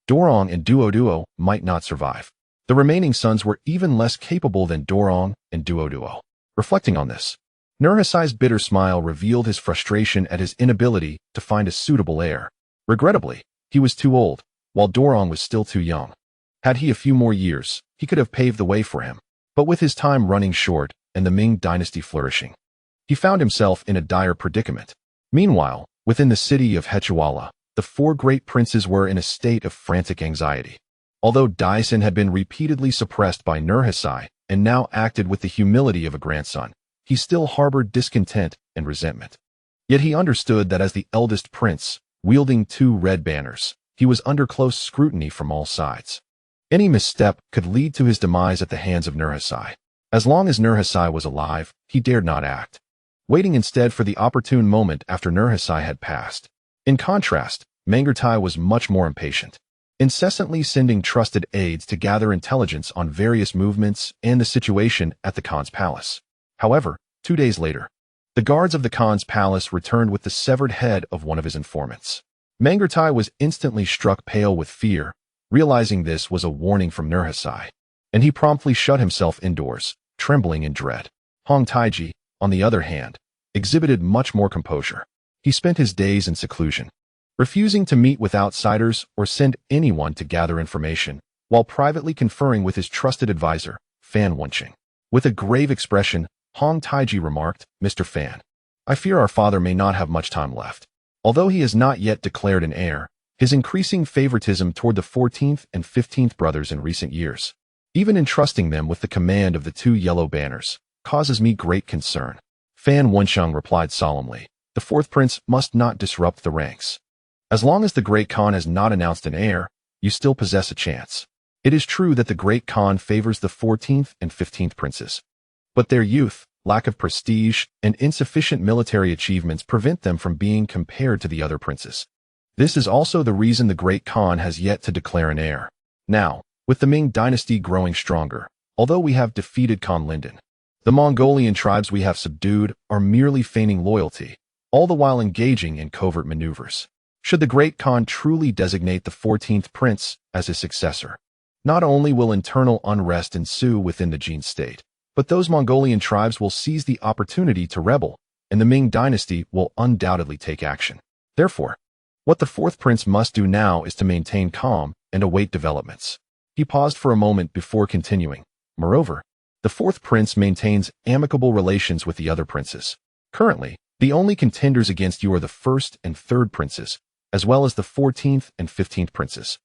Dorong and Duo might not survive. The remaining sons were even less capable than Dorong and Duo. Reflecting on this, Nurhasai's bitter smile revealed his frustration at his inability to find a suitable heir. Regrettably, he was too old, while Dorong was still too young. Had he a few more years, he could have paved the way for him. But with his time running short and the Ming dynasty flourishing, he found himself in a dire predicament. Meanwhile, within the city of Hechuala, the four great princes were in a state of frantic anxiety. Although Daisan had been repeatedly suppressed by Nurhasai and now acted with the humility of a grandson, he still harbored discontent and resentment. Yet he understood that as the eldest prince, wielding two red banners, he was under close scrutiny from all sides. Any misstep could lead to his demise at the hands of Nurhasai. As long as Nurhasai was alive, he dared not act, waiting instead for the opportune moment after Nurhasai had passed. In contrast, Mangertai was much more impatient, incessantly sending trusted aides to gather intelligence on various movements and the situation at the Khan's palace. However, 2 days later, the guards of the Khan's palace returned with the severed head of one of his informants. Mangertai was instantly struck pale with fear, realizing this was a warning from Nurhasai, and he promptly shut himself indoors, trembling in dread. Hong Taiji, on the other hand, exhibited much more composure. He spent his days in seclusion, refusing to meet with outsiders or send anyone to gather information, while privately conferring with his trusted advisor, Fan Wenqing. With a grave expression, Hong Taiji remarked, Mr. Fan, I fear our father may not have much time left. Although he has not yet declared an heir, his increasing favoritism toward the 14th and 15th brothers in recent years Even entrusting them with the command of the 2 yellow banners causes me great concern. Fan Wensheng replied solemnly, the 4th prince must not disrupt the ranks. As long as the Great Khan has not announced an heir, you still possess a chance. It is true that the Great Khan favors the 14th and 15th princes, but their youth, lack of prestige, and insufficient military achievements prevent them from being compared to the other princes. This is also the reason the Great Khan has yet to declare an heir. Now, with the Ming dynasty growing stronger, although we have defeated Khan Linden, the Mongolian tribes we have subdued are merely feigning loyalty, all the while engaging in covert maneuvers. Should the Great Khan truly designate the 14th prince as his successor, not only will internal unrest ensue within the Jin state, but those Mongolian tribes will seize the opportunity to rebel, and the Ming dynasty will undoubtedly take action. Therefore, what the 4th prince must do now is to maintain calm and await developments. He paused for a moment before continuing. Moreover, the 4th prince maintains amicable relations with the other princes. Currently, the only contenders against you are the 1st and 3rd princes, as well as the 14th and 15th princes.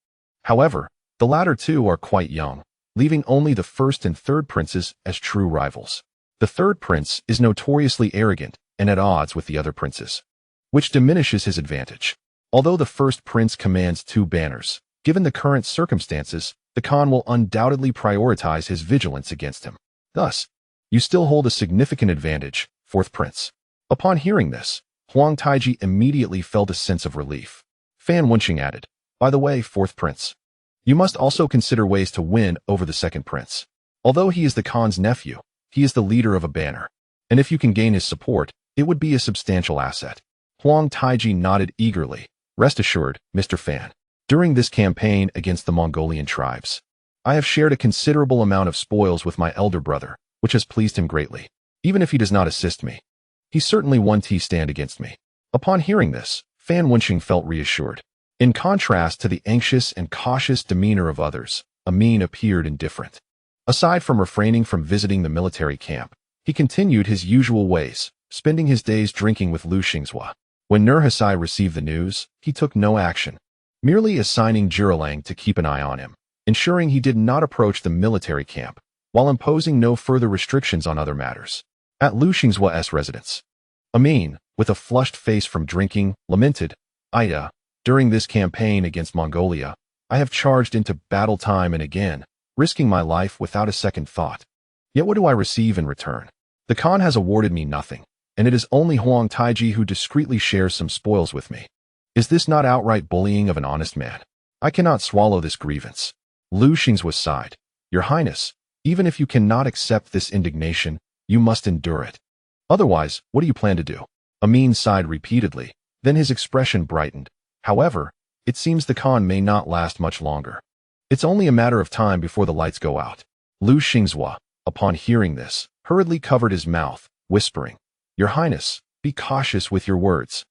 However, the latter 2 are quite young, leaving only the 1st and 3rd princes as true rivals. The 3rd prince is notoriously arrogant and at odds with the other princes, which diminishes his advantage. Although the 1st prince commands 2 banners, given the current circumstances, the Khan will undoubtedly prioritize his vigilance against him. Thus, you still hold a significant advantage, 4th prince. Upon hearing this, Huang Taiji immediately felt a sense of relief. Fan Wensheng added, by the way, 4th prince, you must also consider ways to win over the 2nd prince. Although he is the Khan's nephew, he is the leader of a banner, and if you can gain his support, it would be a substantial asset. Huang Taiji nodded eagerly. Rest assured, Mr. Fan, during this campaign against the Mongolian tribes, I have shared a considerable amount of spoils with my elder brother, which has pleased him greatly. Even if he does not assist me, he certainly won to stand against me. Upon hearing this, Fan Wensheng felt reassured. In contrast to the anxious and cautious demeanor of others, Amin appeared indifferent. Aside from refraining from visiting the military camp, he continued his usual ways, spending his days drinking with Lu Xingzhua. When Nurhasai received the news, he took no action, merely assigning Jiralang to keep an eye on him, ensuring he did not approach the military camp, while imposing no further restrictions on other matters. At Lu Xingzhua's residence, Amin, with a flushed face from drinking, lamented, Ida, during this campaign against Mongolia, I have charged into battle time and again, risking my life without a second thought. Yet what do I receive in return? The Khan has awarded me nothing, and it is only Huang Taiji who discreetly shares some spoils with me. Is this not outright bullying of an honest man? I cannot swallow this grievance. Lu Xingzhua sighed. Your Highness, even if you cannot accept this indignation, you must endure it. Otherwise, what do you plan to do? Amin sighed repeatedly, then his expression brightened. However, it seems the Khan may not last much longer. It's only a matter of time before the lights go out. Lu Xingzhua, upon hearing this, hurriedly covered his mouth, whispering, Your Highness, be cautious with your words.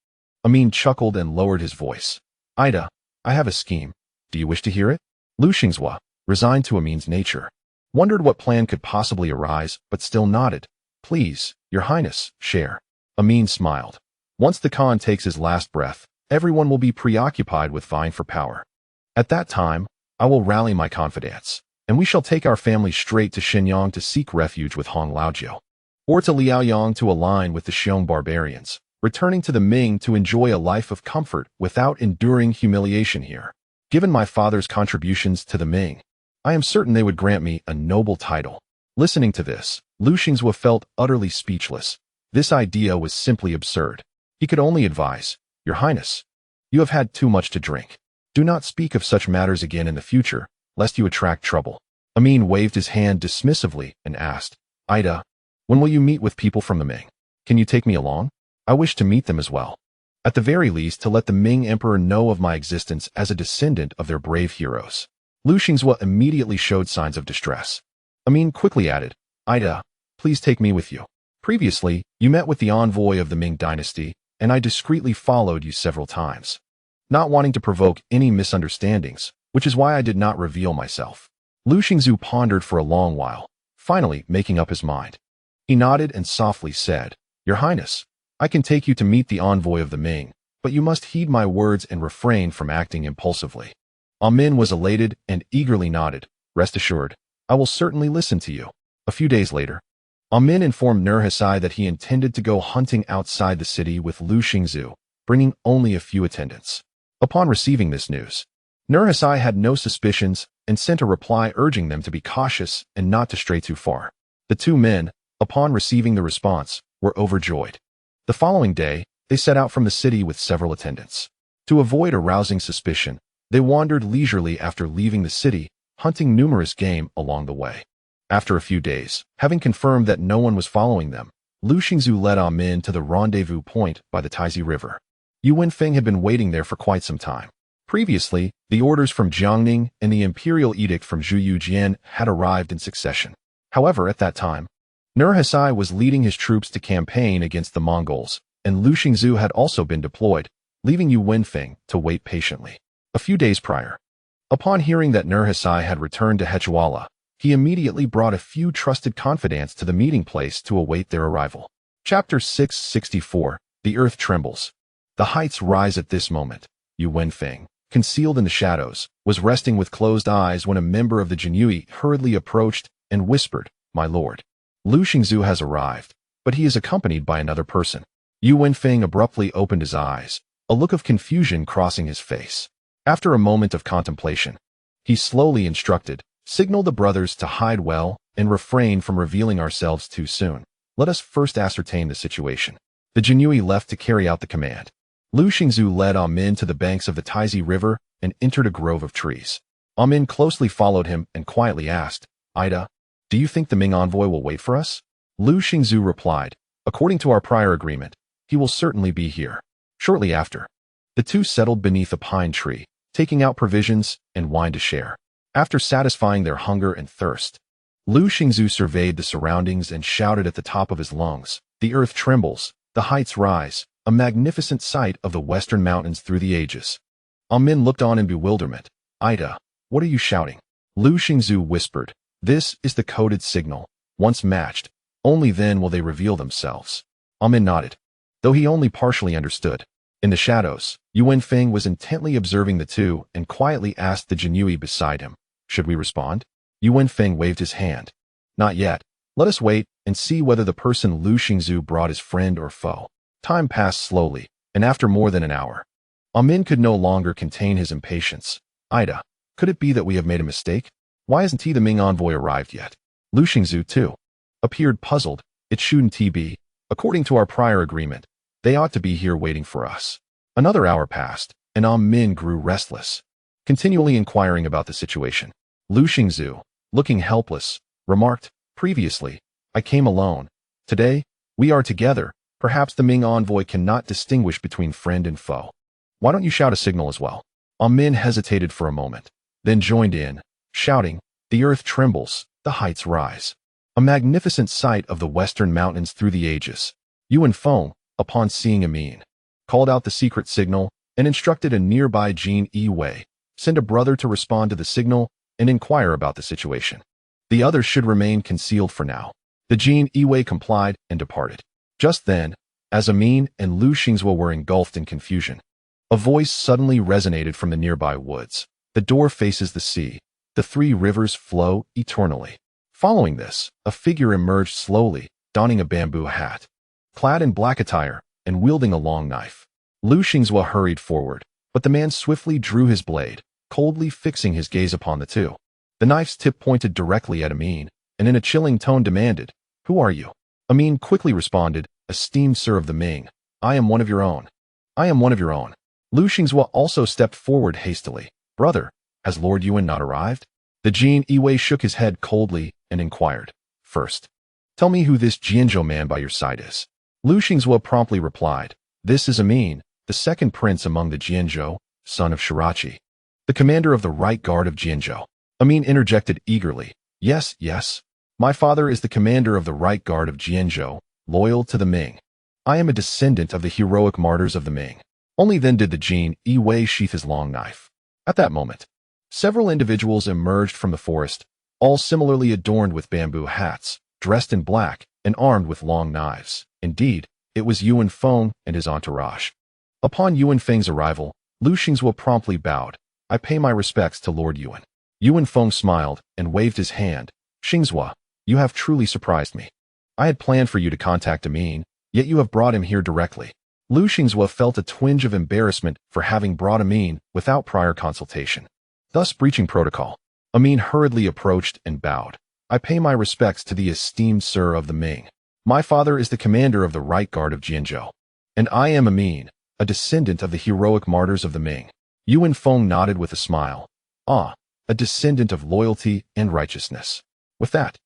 Amin chuckled and lowered his voice. Ida, I have a scheme. Do you wish to hear it? Lu Xingzhua, resigned to Amin's nature, wondered what plan could possibly arise, but still nodded. Please, Your Highness, share. Amin smiled. Once the Khan takes his last breath, everyone will be preoccupied with vying for power. At that time, I will rally my confidants, and we shall take our family straight to Shenyang to seek refuge with Hong Laojiu, or to Liaoyang to align with the Xiong barbarians, returning to the Ming to enjoy a life of comfort without enduring humiliation here. Given my father's contributions to the Ming, I am certain they would grant me a noble title. Listening to this, Lu Xingzhua felt utterly speechless. This idea was simply absurd. He could only advise, Your Highness, you have had too much to drink. Do not speak of such matters again in the future, lest you attract trouble. Amin waved his hand dismissively and asked, Ida, when will you meet with people from the Ming? Can you take me along? I wish to meet them as well. At the very least, to let the Ming Emperor know of my existence as a descendant of their brave heroes. Lu Xingzhua immediately showed signs of distress. Amin quickly added, Ida, please take me with you. Previously, you met with the envoy of the Ming dynasty, and I discreetly followed you several times, not wanting to provoke any misunderstandings, which is why I did not reveal myself. Lu Xingzhua pondered for a long while, finally making up his mind. He nodded and softly said, Your Highness, I can take you to meet the envoy of the Ming, but you must heed my words and refrain from acting impulsively. Amin was elated and eagerly nodded. Rest assured, I will certainly listen to you. A few days later, Amin informed Nurhasai that he intended to go hunting outside the city with Lu Xingzu, bringing only a few attendants. Upon receiving this news, Nurhasai had no suspicions and sent a reply urging them to be cautious and not to stray too far. The two men, upon receiving the response, were overjoyed. The following day, they set out from the city with several attendants. To avoid arousing suspicion, they wandered leisurely after leaving the city, hunting numerous game along the way. After a few days, having confirmed that no one was following them, Lu Xingzu led Amin to the rendezvous point by the Tianqi River. Yu Wenfeng had been waiting there for quite some time. Previously, the orders from Jiang Ning and the imperial edict from Zhu Yujian had arrived in succession. However, at that time, Nurhasai was leading his troops to campaign against the Mongols, and Lu Xingzu had also been deployed, leaving Yu Wenfeng to wait patiently. A few days prior, upon hearing that Nurhasai had returned to Hechuala, he immediately brought a few trusted confidants to the meeting place to await their arrival. Chapter 664, The Earth Trembles. The heights rise at this moment. Yu Wenfeng, concealed in the shadows, was resting with closed eyes when a member of the Jinyui hurriedly approached and whispered, "My lord, Lu Xingzu has arrived, but he is accompanied by another person." Yu Wenfeng abruptly opened his eyes, a look of confusion crossing his face. After a moment of contemplation, he slowly instructed, "Signal the brothers to hide well and refrain from revealing ourselves too soon. Let us first ascertain the situation." The Jinyui left to carry out the command. Lu Xingzu led Amin to the banks of the Tianqi River and entered a grove of trees. Amin closely followed him and quietly asked, "Ida, do you think the Ming envoy will wait for us?" Lu Xingzu replied, "According to our prior agreement, he will certainly be here." Shortly after, the two settled beneath a pine tree, taking out provisions and wine to share. After satisfying their hunger and thirst, Lu Xingzu surveyed the surroundings and shouted at the top of his lungs, "The earth trembles, the heights rise, a magnificent sight of the western mountains through the ages." Amin looked on in bewilderment. "Ida, what are you shouting?" Lu Xingzu whispered, "This is the coded signal. Once matched, only then will they reveal themselves." Amin nodded, though he only partially understood. In the shadows, Yu Wenfeng was intently observing the two and quietly asked the Jinyui beside him, "Should we respond?" Yu Wenfeng waved his hand. "Not yet. Let us wait and see whether the person Lu Xingzu brought is friend or foe." Time passed slowly, and after more than an hour, Amin could no longer contain his impatience. "Ida, could it be that we have made a mistake? Why hasn't the Ming envoy arrived yet?" Lu Xingzu, too, appeared puzzled. "It shouldn't be. According to our prior agreement, they ought to be here waiting for us." Another hour passed, and Amin grew restless, continually inquiring about the situation. Lu Xingzu, looking helpless, remarked, "Previously, I came alone. Today, we are together. Perhaps the Ming envoy cannot distinguish between friend and foe. Why don't you shout a signal as well?" Amin hesitated for a moment, then joined in, shouting, "The earth trembles, the heights rise. A magnificent sight of the western mountains through the ages." Yu Wenfeng, upon seeing Amin, called out the secret signal and instructed a nearby Jin Yi, send a brother to respond to the signal and inquire about the situation. The others should remain concealed for now. The Jin Yi complied and departed. Just then, as Amin and Lu Xingzu were engulfed in confusion, a voice suddenly resonated from the nearby woods. "The door faces the sea. The three rivers flow eternally." Following this, a figure emerged slowly, donning a bamboo hat, clad in black attire, and wielding a long knife. Lu Xingzu hurried forward, but the man swiftly drew his blade, coldly fixing his gaze upon the two. The knife's tip pointed directly at Amin, and in a chilling tone demanded, "Who are you?" Amin quickly responded, "Esteemed sir of the Ming, I am one of your own. I am one of your own." Lu Xingzu also stepped forward hastily. "Brother, has Lord Yuan not arrived?" The Jin Yi shook his head coldly and inquired, "First, tell me who this Jianzhou man by your side is." Lu Xingzu promptly replied, "This is Amin, the second prince among the Jianzhou, son of Shirachi, the commander of the right guard of Jianzhou." Amin interjected eagerly, Yes, my father is the commander of the right guard of Jianzhou, loyal to the Ming. I am a descendant of the heroic martyrs of the Ming." Only then did the Jin Yi sheath his long knife. At that moment, several individuals emerged from the forest, all similarly adorned with bamboo hats, dressed in black, and armed with long knives. Indeed, it was Yu Wenfeng and his entourage. Upon Yu Wenfeng's arrival, Lu Xingzu promptly bowed. "I pay my respects to Lord Yuan." Yu Wenfeng smiled and waved his hand, Xingzhua, you have truly surprised me. I had planned for you to contact Amin, yet you have brought him here directly. Lu Xingzhua felt a twinge of embarrassment for having brought Amin without prior consultation, thus breaching protocol. Amin hurriedly approached and bowed. I pay my respects to the esteemed Sir of the Ming. My father is the commander of the Right Guard of Jianzhou, and I am Amin, a descendant of the heroic martyrs of the Ming. Yuan Feng nodded with a smile. Ah, a descendant of loyalty and righteousness. With that,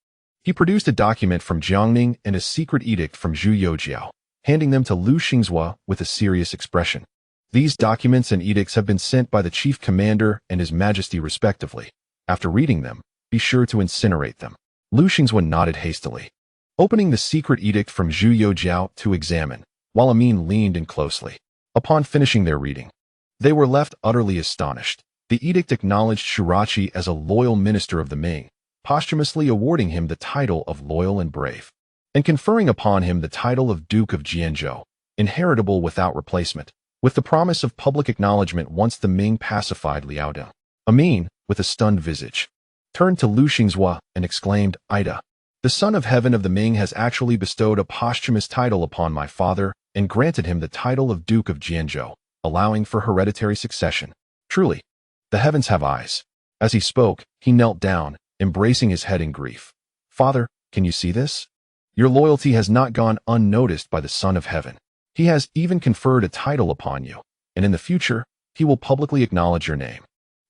he produced a document from Jiang Ning and a secret edict from Zhu Youjiao, handing them to Lu Xingzhua with a serious expression. These documents and edicts have been sent by the chief commander and his majesty respectively. After reading them, be sure to incinerate them. Lu Xingzhua nodded hastily, opening the secret edict from Zhu Youjiao to examine, while Amin leaned in closely. Upon finishing their reading, they were left utterly astonished. The edict acknowledged Shirachi as a loyal minister of the Ming, posthumously awarding him the title of Loyal and Brave, and conferring upon him the title of Duke of Jianzhou, inheritable without replacement, with the promise of public acknowledgement once the Ming pacified Liaodong. Amin, with a stunned visage, turned to Lu Xingzhua and exclaimed, Ida, the Son of Heaven of the Ming has actually bestowed a posthumous title upon my father and granted him the title of Duke of Jianzhou, allowing for hereditary succession. Truly, the heavens have eyes. As he spoke, he knelt down, embracing his head in grief. Father, can you see this? Your loyalty has not gone unnoticed by the Son of Heaven. He has even conferred a title upon you, and in the future, he will publicly acknowledge your name.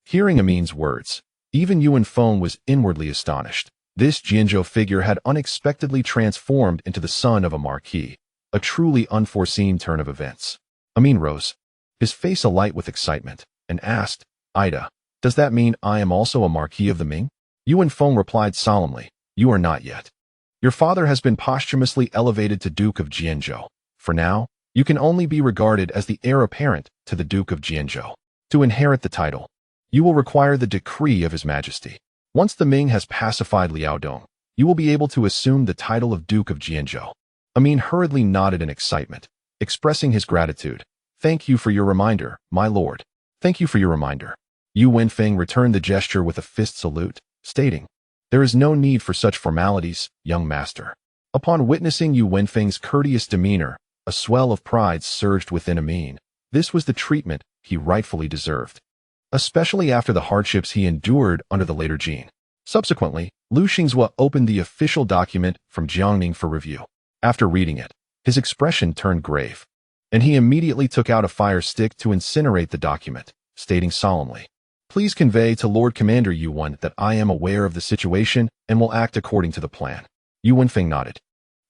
Hearing Amin's words, even Yuan Feng was inwardly astonished. This Jianzhou figure had unexpectedly transformed into the son of a marquis, a truly unforeseen turn of events. Amin rose, his face alight with excitement, and asked, Ida, does that mean I am also a marquis of the Ming? Yuan Feng replied solemnly, you are not yet. Your father has been posthumously elevated to Duke of Jianzhou. For now, you can only be regarded as the heir apparent to the Duke of Jianzhou. To inherit the title, you will require the decree of His Majesty. Once the Ming has pacified Liaodong, you will be able to assume the title of Duke of Jianzhou. Amin hurriedly nodded in excitement, expressing his gratitude. Thank you for your reminder, my lord. Thank you for your reminder. Yu Wenfeng returned the gesture with a fist salute, stating, there is no need for such formalities, young master. Upon witnessing Yu Wenfeng's courteous demeanor, a swell of pride surged within Amin. This was the treatment he rightfully deserved, especially after the hardships he endured under the later Jin. Subsequently, Lu Xingzhua opened the official document from Jiang Ning for review. After reading it, his expression turned grave, and he immediately took out a fire stick to incinerate the document, stating solemnly, please convey to Lord Commander Yuan that I am aware of the situation and will act according to the plan. Yu Wenfeng nodded,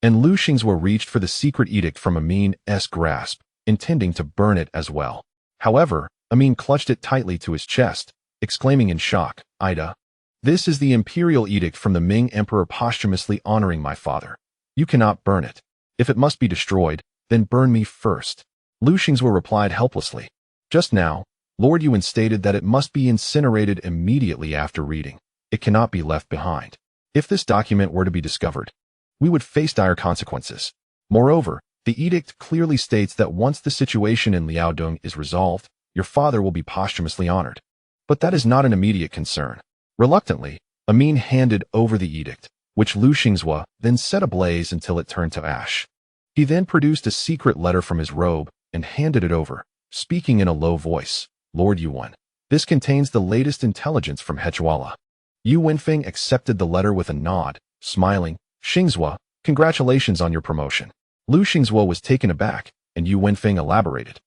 and Lu Xingzhua reached for the secret edict from Amin's grasp, intending to burn it as well. However, Amin clutched it tightly to his chest, exclaiming in shock, Ida, this is the imperial edict from the Ming Emperor posthumously honoring my father. You cannot burn it. If it must be destroyed, then burn me first. Lu Xingzhua replied helplessly. Just now, Lord Yuan stated that it must be incinerated immediately after reading. It cannot be left behind. If this document were to be discovered, we would face dire consequences. Moreover, the edict clearly states that once the situation in Liaodong is resolved, your father will be posthumously honored. But that is not an immediate concern. Reluctantly, Amin handed over the edict, which Lu Xingzhua then set ablaze until it turned to ash. He then produced a secret letter from his robe and handed it over, speaking in a low voice. Lord Yuan, this contains the latest intelligence from Hechuala. Yu Wenfeng accepted the letter with a nod, smiling. Xingzhua, congratulations on your promotion. Lu Xingzhua was taken aback, and Yu Wenfeng elaborated.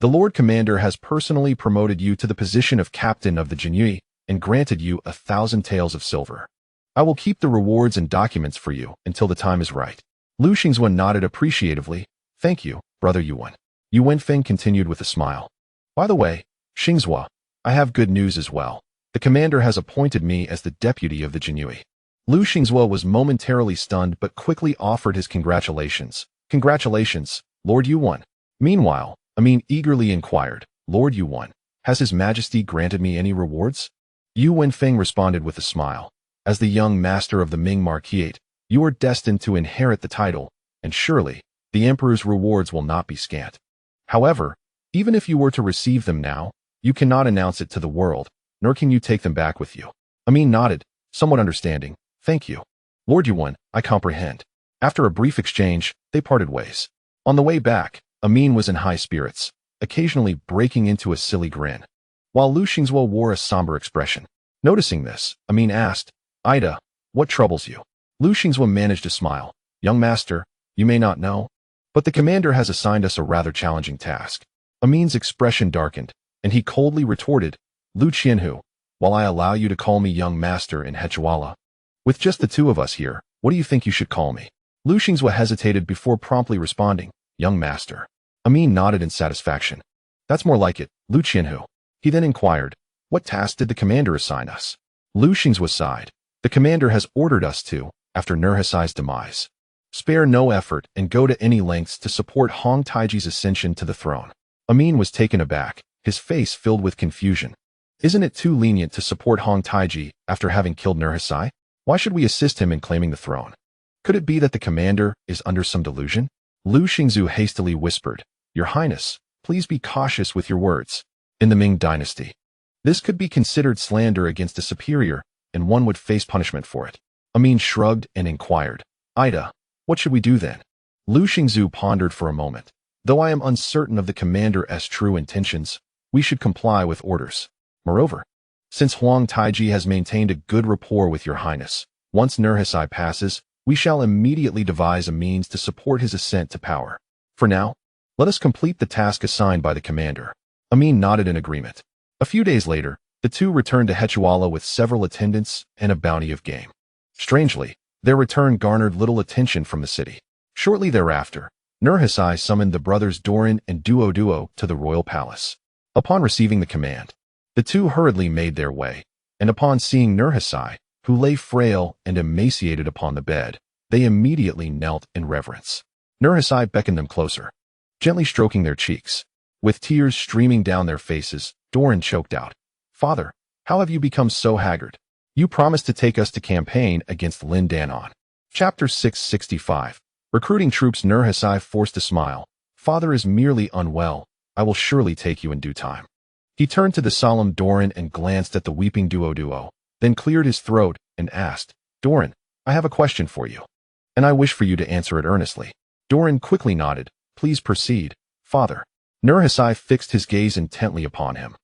The Lord Commander has personally promoted you to the position of captain of the Jiangnan and granted you 1,000 taels of silver. I will keep the rewards and documents for you until the time is right. Lu Xingzhua nodded appreciatively. Thank you, brother Yuan. Yu Wenfeng continued with a smile. By the way, Xingzhua, I have good news as well. The commander has appointed me as the deputy of the Jiangnan. Lu Xingzhua was momentarily stunned but quickly offered his congratulations. Congratulations, Lord Yuan. Meanwhile, Amin eagerly inquired, Lord Yuan, has His Majesty granted me any rewards? Yu Wenfeng responded with a smile. As the young master of the Ming Marquisate, you are destined to inherit the title, and surely, the Emperor's rewards will not be scant. However, even if you were to receive them now, you cannot announce it to the world, nor can you take them back with you. Amin nodded, somewhat understanding. Thank you. Lord Yuan, I comprehend. After a brief exchange, they parted ways. On the way back, Amin was in high spirits, occasionally breaking into a silly grin, while Lu Xingzuo wore a somber expression. Noticing this, Amin asked, Ida, what troubles you? Lu Xingzuo managed to smile. Young master, you may not know, but the commander has assigned us a rather challenging task. Amin's expression darkened, and he coldly retorted, Lu Qianhu, while I allow you to call me young master in Hechuala. With just the two of us here, what do you think you should call me? Lu Xingzuo hesitated before promptly responding, young master. Amin nodded in satisfaction. That's more like it, Lu Qianhu. He then inquired, what task did the commander assign us? Lu Xingzuo sighed. The commander has ordered us to, after Nurhasai's demise, spare no effort and go to any lengths to support Hong Taiji's ascension to the throne. Amin was taken aback, his face filled with confusion. Isn't it too lenient to support Hong Taiji after having killed Nurhasai? Why should we assist him in claiming the throne? Could it be that the commander is under some delusion? Lu Xingzu hastily whispered, Your Highness, please be cautious with your words. In the Ming dynasty, this could be considered slander against a superior, and one would face punishment for it. Amin shrugged and inquired, Ida, what should we do then? Lu Xingzu pondered for a moment. Though I am uncertain of the commander's true intentions, we should comply with orders. Moreover, since Huang Taiji has maintained a good rapport with your highness, once Nurhasai passes, we shall immediately devise a means to support his ascent to power. For now, let us complete the task assigned by the commander. Amin nodded in agreement. A few days later, the two returned to Hechuala with several attendants and a bounty of game. Strangely, their return garnered little attention from the city. Shortly thereafter, Nurhasai summoned the brothers Doran and Duo to the royal palace. Upon receiving the command, the two hurriedly made their way, and upon seeing Nurhasai, who lay frail and emaciated upon the bed, they immediately knelt in reverence. Nurhasai beckoned them closer, gently stroking their cheeks. With tears streaming down their faces, Doran choked out, Father, how have you become so haggard? You promised to take us to campaign against Lin Danan. Chapter 665. Recruiting troops. Nurhasai forced a smile. Father is merely unwell. I will surely take you in due time. He turned to the solemn Doran and glanced at the weeping Duo, then cleared his throat and asked, Doran, I have a question for you, and I wish for you to answer it earnestly. Doran quickly nodded. Please proceed, Father. Nurhasai fixed his gaze intently upon him.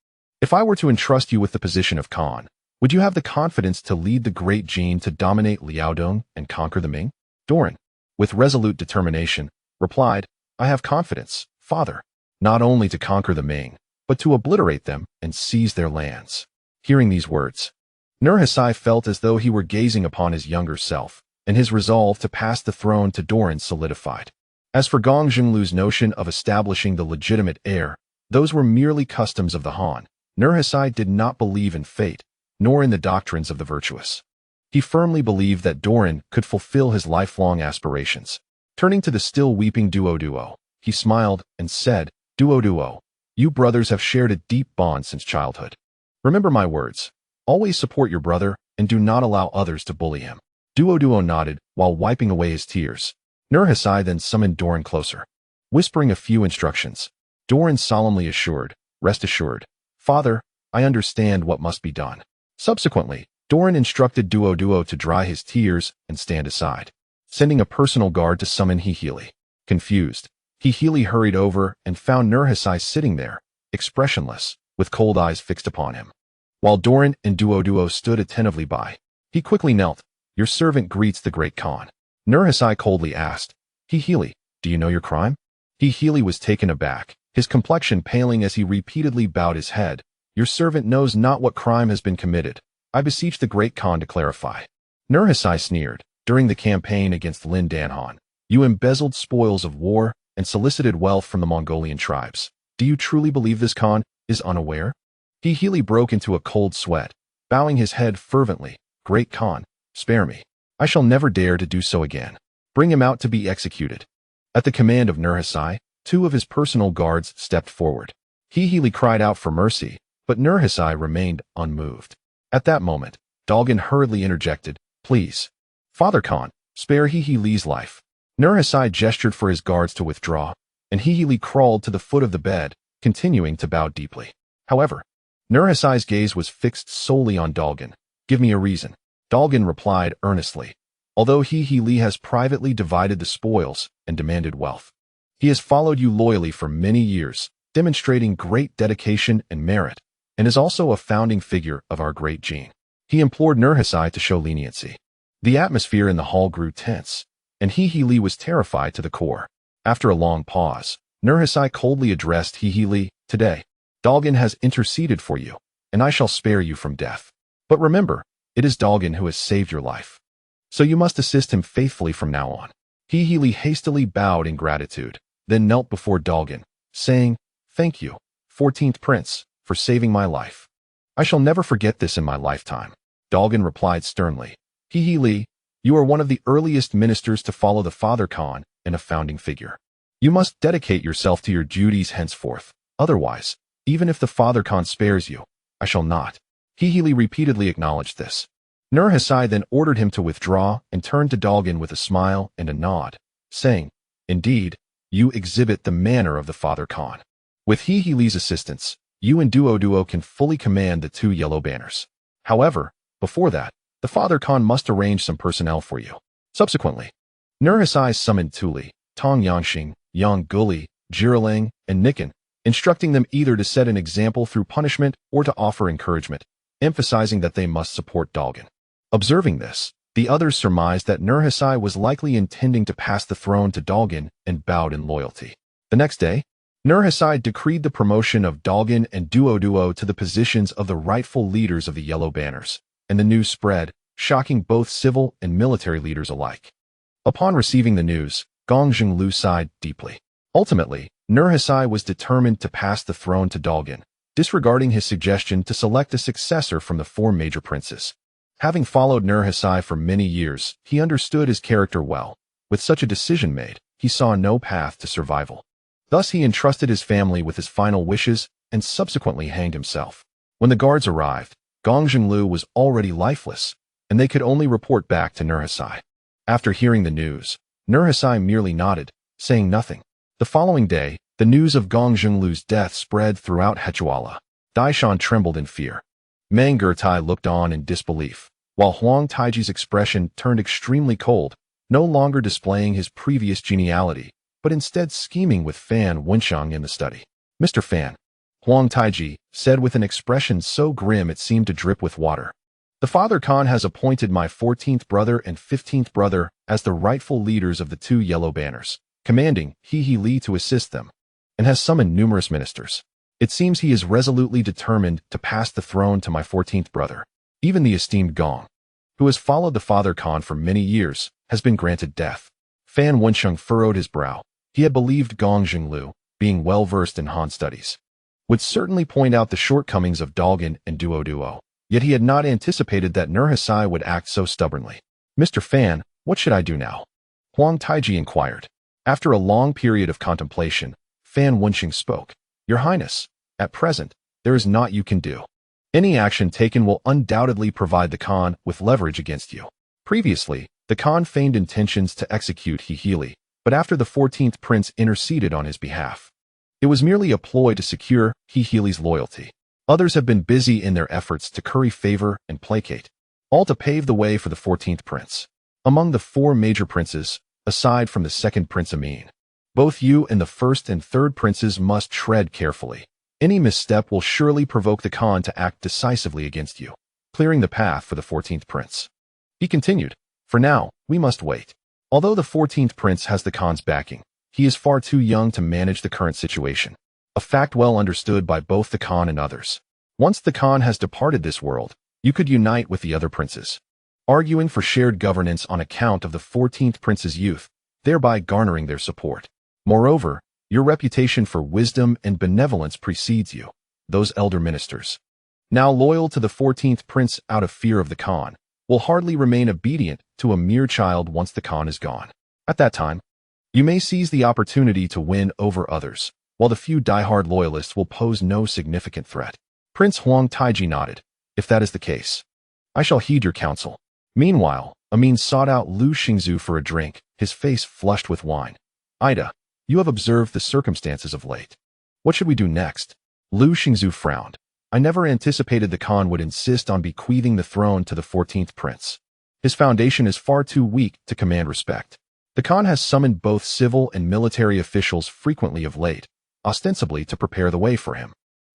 If I were to entrust you with the position of Khan, would you have the confidence to lead the great Jin to dominate Liaodong and conquer the Ming? Doran, with resolute determination, replied, I have confidence, Father, not only to conquer the Ming, but to obliterate them and seize their lands. Hearing these words, Nurhasai felt as though he were gazing upon his younger self, and his resolve to pass the throne to Doran solidified. As for Gong Zhenglu's notion of establishing the legitimate heir, those were merely customs of the Han. Nurhasai did not believe in fate, nor in the doctrines of the virtuous. He firmly believed that Doran could fulfill his lifelong aspirations. Turning to the still weeping Duo, he smiled and said, Duo, you brothers have shared a deep bond since childhood. Remember my words. Always support your brother and do not allow others to bully him. Duo nodded while wiping away his tears. Nurhasai then summoned Doran closer. Whispering a few instructions, Doran solemnly assured, Rest assured, Father, I understand what must be done. Subsequently, Doran instructed Duo to dry his tears and stand aside, sending a personal guard to summon Hihili. Confused, Hihili hurried over and found Nurhasai sitting there, expressionless, with cold eyes fixed upon him. While Doran and Duo stood attentively by, he quickly knelt. Your servant greets the great Khan. Nurhasai coldly asked, Hihili, do you know your crime? Hihili was taken aback, his complexion paling as he repeatedly bowed his head. Your servant knows not what crime has been committed. I beseech the great Khan to clarify. Nurhasai sneered. During the campaign against Lin Danan, you embezzled spoils of war and solicited wealth from the Mongolian tribes. Do you truly believe this Khan is unaware? Hihili broke into a cold sweat, bowing his head fervently. Great Khan, spare me. I shall never dare to do so again. Bring him out to be executed. At the command of Nurhasai, two of his personal guards stepped forward. Hihili cried out for mercy, but Nurhasai remained unmoved. At that moment, Dalgan hurriedly interjected, Please, Father Khan, spare Hihili's life. Nurhasai gestured for his guards to withdraw, and Hihili crawled to the foot of the bed, continuing to bow deeply. However, Nurhasai's gaze was fixed solely on Dalgan. Give me a reason. Dalgan replied earnestly, although Li has privately divided the spoils and demanded wealth. He has followed you loyally for many years, demonstrating great dedication and merit, and is also a founding figure of our great Jing. He implored Nurhasai to show leniency. The atmosphere in the hall grew tense, and Li was terrified to the core. After a long pause, Nurhasai coldly addressed Li, "Today, Dalgan has interceded for you, and I shall spare you from death. But remember, it is Dalgan who has saved your life. So you must assist him faithfully from now on." Li hastily bowed in gratitude, then knelt before Dalgan, saying, "Thank you, 14th Prince, for saving my life. I shall never forget this in my lifetime." Dalgan replied sternly, Li, you are one of the earliest ministers to follow the Father Khan and a founding figure. You must dedicate yourself to your duties henceforth. Otherwise, even if the Father Khan spares you, I shall not. Li repeatedly acknowledged this. Nurhasai then ordered him to withdraw and turned to Dalgan with a smile and a nod, saying, "Indeed, you exhibit the manner of the Father Khan. With Li's assistance, you and Duo can fully command the 2 yellow banners. However, before that, the Father Khan must arrange some personnel for you." Subsequently, Nurhasai summoned Tuli, Tong Yangxing, Yang Guli, Jiraling, and Nikan, instructing them either to set an example through punishment or to offer encouragement, emphasizing that they must support Dalgan. Observing this, the others surmised that Nurhasai was likely intending to pass the throne to Dalgan and bowed in loyalty. The next day, Nurhasai decreed the promotion of Dalgan and Duo to the positions of the rightful leaders of the Yellow Banners, and the news spread, shocking both civil and military leaders alike. Upon receiving the news, Gong Zhenglu sighed deeply. Ultimately, Nurhasai was determined to pass the throne to Dalgan, disregarding his suggestion to select a successor from the 4 major princes. Having followed Nurhasai for many years, he understood his character well. With such a decision made, he saw no path to survival. Thus he entrusted his family with his final wishes and subsequently hanged himself. When the guards arrived, Gong Zhenglu was already lifeless, and they could only report back to Nurhasai. After hearing the news, Nurhasai merely nodded, saying nothing. The following day, the news of Gong Zhenglu's death spread throughout Hechuala. Daishan trembled in fear. Meng Gertai looked on in disbelief, while Huang Taiji's expression turned extremely cold, no longer displaying his previous geniality, but instead scheming with Fan Wenxiang in the study. "Mr. Fan," Huang Taiji said with an expression so grim it seemed to drip with water, "the Father Khan has appointed my 14th brother and 15th brother as the rightful leaders of the 2 yellow banners, commanding Li to assist them, and has summoned numerous ministers. It seems he is resolutely determined to pass the throne to my 14th brother. Even the esteemed Gong, who has followed the Father Khan for many years, has been granted death." Fan Wenxiang furrowed his brow. He had believed Gong Zhenglu, being well-versed in Han studies, would certainly point out the shortcomings of Dalgan and Duo, yet he had not anticipated that Nurhasai would act so stubbornly. "Mr. Fan, what should I do now?" Huang Taiji inquired. After a long period of contemplation, Fan Wenxiang spoke. "Your Highness, at present, there is naught you can do. Any action taken will undoubtedly provide the Khan with leverage against you. Previously, the Khan feigned intentions to execute Li, but after the 14th Prince interceded on his behalf, it was merely a ploy to secure Li's loyalty. Others have been busy in their efforts to curry favor and placate, all to pave the way for the 14th Prince. Among the 4 major princes, aside from the 2nd Prince Amin, both you and the 1st and 3rd princes must tread carefully. Any misstep will surely provoke the Khan to act decisively against you, clearing the path for the 14th Prince." He continued, "For now, we must wait. Although the 14th Prince has the Khan's backing, he is far too young to manage the current situation, a fact well understood by both the Khan and others. Once the Khan has departed this world, you could unite with the other princes, arguing for shared governance on account of the 14th Prince's youth, thereby garnering their support. Moreover, your reputation for wisdom and benevolence precedes you, those elder ministers, now loyal to the 14th Prince out of fear of the Khan, will hardly remain obedient to a mere child once the Khan is gone. At that time, you may seize the opportunity to win over others, while the few die-hard loyalists will pose no significant threat." Prince Huang Taiji nodded. "If that is the case, I shall heed your counsel." Meanwhile, Amin sought out Lu Xingzu for a drink, his face flushed with wine. "Ida, you have observed the circumstances of late. What should we do next?" Lu Xingzu frowned. I never anticipated the Khan would insist on bequeathing the throne to the 14th prince. His foundation is far too weak to command respect. The Khan has summoned both civil and military officials frequently of late, ostensibly to prepare the way for him.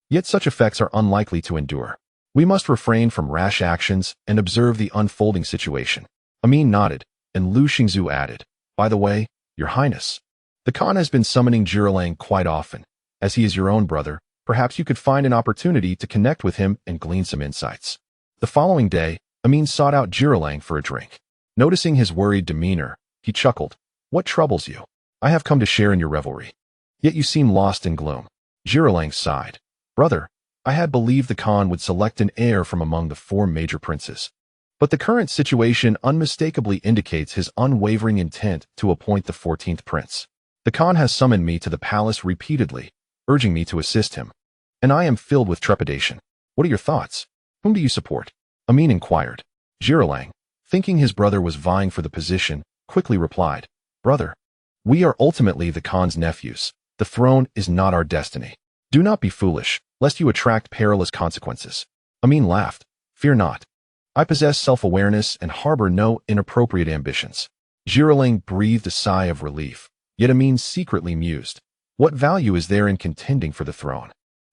Yet such effects are unlikely to endure. We must refrain from rash actions and observe the unfolding situation. Amin nodded, and Lu Xingzu added, "By the way, Your Highness, the Khan has been summoning Jirelang quite often. As he is your own brother, perhaps you could find an opportunity to connect with him and glean some insights." The following day, Amin sought out Jirelang for a drink. Noticing his worried demeanor, he chuckled. "What troubles you? I have come to share in your revelry. Yet you seem lost in gloom." Jirelang sighed. "Brother, I had believed the Khan would select an heir from among the 4 major princes. But the current situation unmistakably indicates his unwavering intent to appoint the 14th prince. The Khan has summoned me to the palace repeatedly, urging me to assist him. And I am filled with trepidation. What are your thoughts? Whom do you support?" Amin inquired. Jirelang, thinking his brother was vying for the position, quickly replied, "Brother, we are ultimately the Khan's nephews. The throne is not our destiny. Do not be foolish, lest you attract perilous consequences." Amin laughed. "Fear not. I possess self-awareness and harbor no inappropriate ambitions." Jirelang breathed a sigh of relief, yet Amin secretly mused. What value is there in contending for the throne?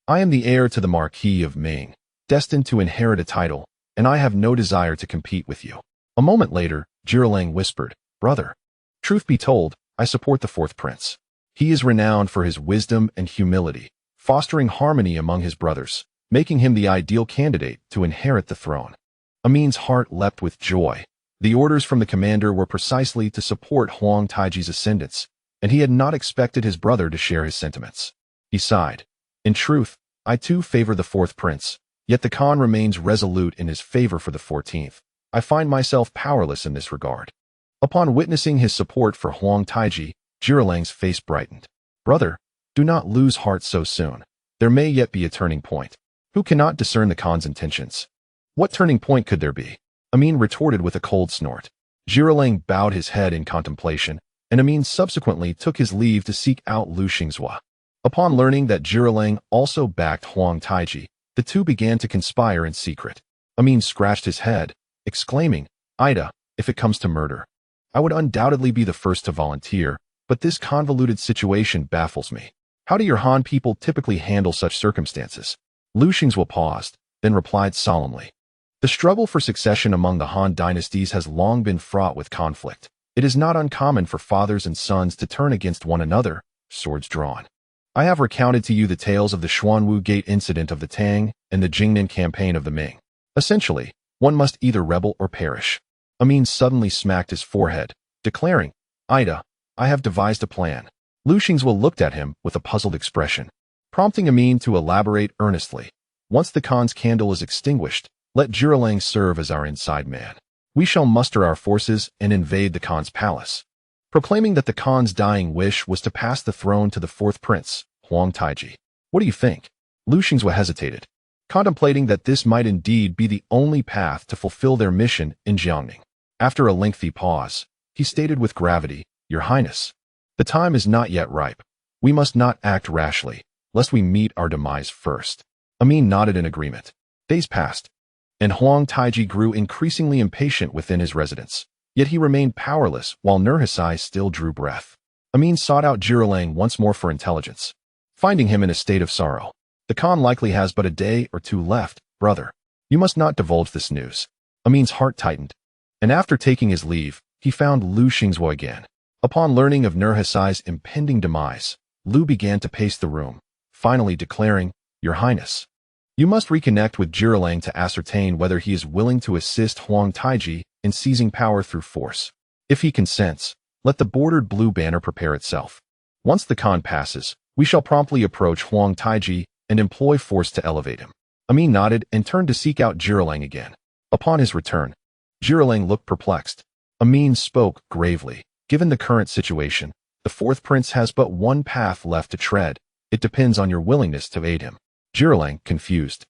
I am the heir to the Marquis of Ming, destined to inherit a title, and I have no desire to compete with you. A moment later, Jirelang whispered, "Brother, truth be told, I support the 4th prince. He is renowned for his wisdom and humility, fostering harmony among his brothers, making him the ideal candidate to inherit the throne." Amin's heart leapt with joy. The orders from the commander were precisely to support Huang Taiji's ascendance, and he had not expected his brother to share his sentiments. He sighed. "In truth, I too favor the 4th prince, yet the Khan remains resolute in his favor for the 14th. I find myself powerless in this regard." Upon witnessing his support for Huang Taiji, Jirelang's face brightened. "Brother, do not lose heart so soon. There may yet be a turning point. Who cannot discern the Khan's intentions?" "What turning point could there be?" Amin retorted with a cold snort. Jirelang bowed his head in contemplation, and Amin subsequently took his leave to seek out Lu Xingzhua. Upon learning that Jirelang also backed Huang Taiji, the two began to conspire in secret. Amin scratched his head, exclaiming, "Ida, if it comes to murder, I would undoubtedly be the first to volunteer, but this convoluted situation baffles me. How do your Han people typically handle such circumstances?" Lu Xingzhua paused, then replied solemnly, "The struggle for succession among the Han dynasties has long been fraught with conflict. It is not uncommon for fathers and sons to turn against one another, swords drawn. I have recounted to you the tales of the Xuanwu Gate incident of the Tang and the Jiangnan campaign of the Ming. Essentially, one must either rebel or perish." Amin suddenly smacked his forehead, declaring, "Ida, I have devised a plan." Lu Xingzhua looked at him with a puzzled expression, prompting Amin to elaborate earnestly. "Once the Khan's candle is extinguished, let Jirelang serve as our inside man. We shall muster our forces and invade the Khan's palace." Proclaiming that the Khan's dying wish was to pass the throne to the 4th prince, Huang Taiji. "What do you think?" Lu Xingzhua hesitated, contemplating that this might indeed be the only path to fulfill their mission in Jiangnan. After a lengthy pause, he stated with gravity, "Your Highness, the time is not yet ripe. We must not act rashly, lest we meet our demise first." Amin nodded in agreement. Days passed, and Huang Taiji grew increasingly impatient within his residence. Yet he remained powerless while Nurhasai still drew breath. Amin sought out Jirelang once more for intelligence, finding him in a state of sorrow. "The Khan likely has but a day or two left, brother. You must not divulge this news." Amin's heart tightened, and after taking his leave, he found Lu Xingzhua again. Upon learning of Nurhasai's impending demise, Lu began to pace the room, finally declaring, "Your Highness, you must reconnect with Jirelang to ascertain whether he is willing to assist Huang Taiji in seizing power through force. If he consents, let the bordered blue banner prepare itself. Once the Khan passes, we shall promptly approach Huang Taiji and employ force to elevate him." Amin nodded and turned to seek out Jirelang again. Upon his return, Jirelang looked perplexed. Amin spoke gravely. "Given the current situation, the 4th prince has but one path left to tread. It depends on your willingness to aid him." Jirelang, confused,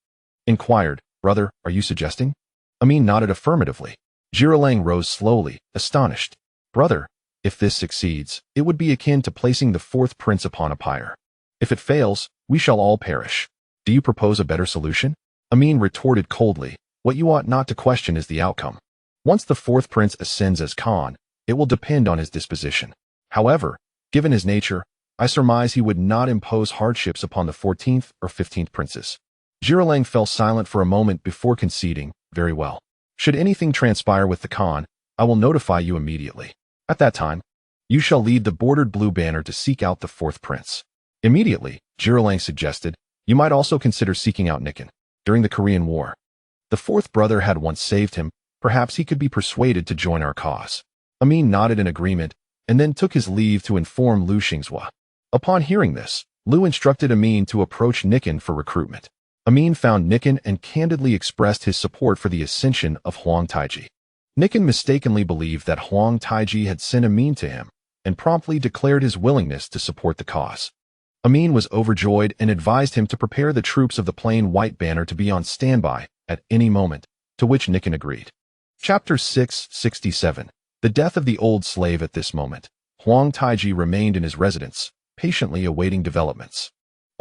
inquired, "Brother, are you suggesting?" Amin nodded affirmatively. Jirelang rose slowly, astonished. "Brother, if this succeeds, it would be akin to placing the 4th prince upon a pyre. If it fails, we shall all perish. Do you propose a better solution?" Amin retorted coldly, what you ought not to question is the outcome. Once the fourth prince ascends as Khan, it will depend on his disposition. However, given his nature, I surmise he would not impose hardships upon the 14th or 15th princes. Jiang fell silent for a moment before conceding, very well. Should anything transpire with the Khan, I will notify you immediately. At that time, you shall lead the bordered blue banner to seek out the fourth prince. Immediately, Jiang suggested, you might also consider seeking out Nikan. During the Korean War, the fourth brother had once saved him, perhaps he could be persuaded to join our cause. Amin nodded in agreement, and then took his leave to inform Lu Xingzhua. Upon hearing this, Lu instructed Amin to approach Nikan for recruitment. Amin found Nikan and candidly expressed his support for the ascension of Huang Taiji. Nikan mistakenly believed that Huang Taiji had sent Amin to him, and promptly declared his willingness to support the cause. Amin was overjoyed and advised him to prepare the troops of the plain white banner to be on standby at any moment, to which Nikan agreed. Chapter 667. The death of the old slave. At this moment, Huang Taiji remained in his residence, patiently awaiting developments.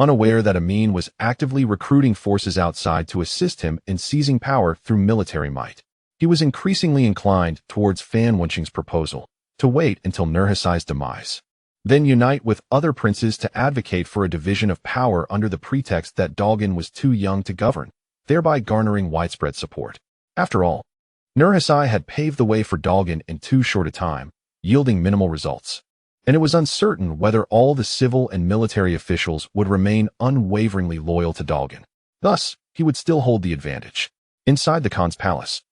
Unaware that Amin was actively recruiting forces outside to assist him in seizing power through military might, he was increasingly inclined towards Fan Wenqing's proposal to wait until Nurhasai's demise, then unite with other princes to advocate for a division of power under the pretext that Dalgan was too young to govern, thereby garnering widespread support. After all, Nurhasai had paved the way for Dalgan in too short a time, yielding minimal results, and it was uncertain whether all the civil and military officials would remain unwaveringly loyal to Dalgan. Thus, he would still hold the advantage. Inside the Khan's palace,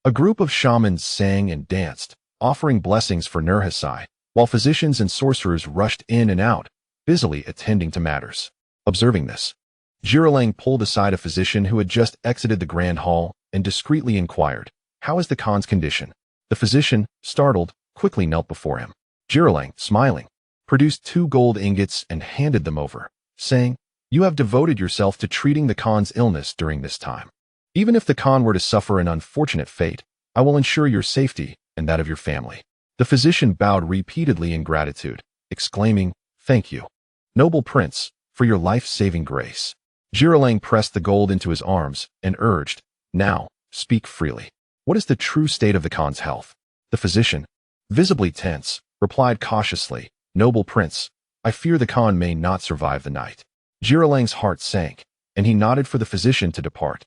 a group of shamans sang and danced, offering blessings for Nurhasai, while physicians and sorcerers rushed in and out, busily attending to matters. Observing this, Jiang pulled aside a physician who had just exited the grand hall and discreetly inquired, "How is the Khan's condition?" The physician, startled, quickly knelt before him. Jiang, smiling, produced 2 gold ingots and handed them over, saying, "You have devoted yourself to treating the Khan's illness during this time. Even if the Khan were to suffer an unfortunate fate, I will ensure your safety and that of your family." The physician bowed repeatedly in gratitude, exclaiming, "Thank you, noble prince, for your life-saving grace." Jiang pressed the gold into his arms and urged, "Now, speak freely. What is the true state of the Khan's health?" The physician, visibly tense, replied cautiously, "Noble prince, I fear the Khan may not survive the night." Jiang's heart sank, and he nodded for the physician to depart.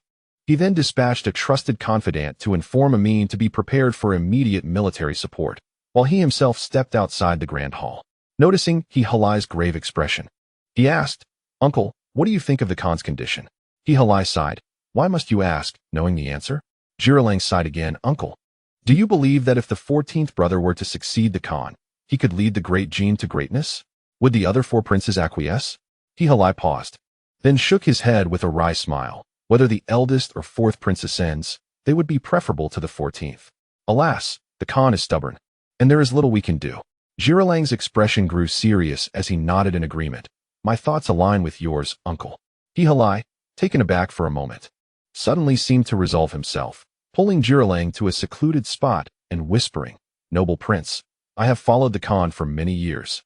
He then dispatched a trusted confidant to inform Amin to be prepared for immediate military support, while he himself stepped outside the grand hall. Noticing He-Halai's grave expression, he asked, "Uncle, what do you think of the Khan's condition?" He-Halai sighed, "Why must you ask, knowing the answer?" Jiang sighed again, "Uncle, do you believe that if the 14th brother were to succeed the Khan, he could lead the great Jin to greatness? Would the other 4 princes acquiesce?" He-Halai paused, then shook his head with a wry smile. "Whether the eldest or 4th prince ascends, they would be preferable to the 14th. Alas, the Khan is stubborn, and there is little we can do." Jiang's expression grew serious as he nodded in agreement. "My thoughts align with yours, uncle." He-Halai, taken aback for a moment, suddenly seemed to resolve himself, pulling Jiang to a secluded spot and whispering, "Noble prince, I have followed the Khan for many years,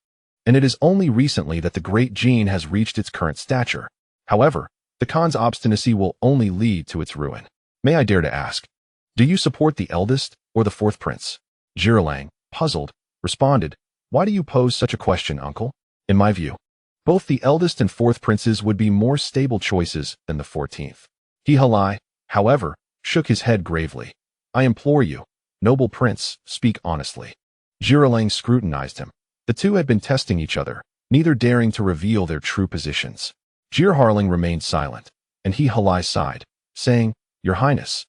and it is only recently that the great Jin has reached its current stature. However, the Khan's obstinacy will only lead to its ruin. May I dare to ask, do you support the eldest or the 4th prince?" Jiang, puzzled, responded, "Why do you pose such a question, uncle? In my view, both the eldest and 4th princes would be more stable choices than the 14th. He-Halai, however, shook his head gravely. "I implore you, noble prince, speak honestly." Jiang scrutinized him. The two had been testing each other, neither daring to reveal their true positions. Jiang remained silent, and He-Halai sighed, saying, "Your Highness,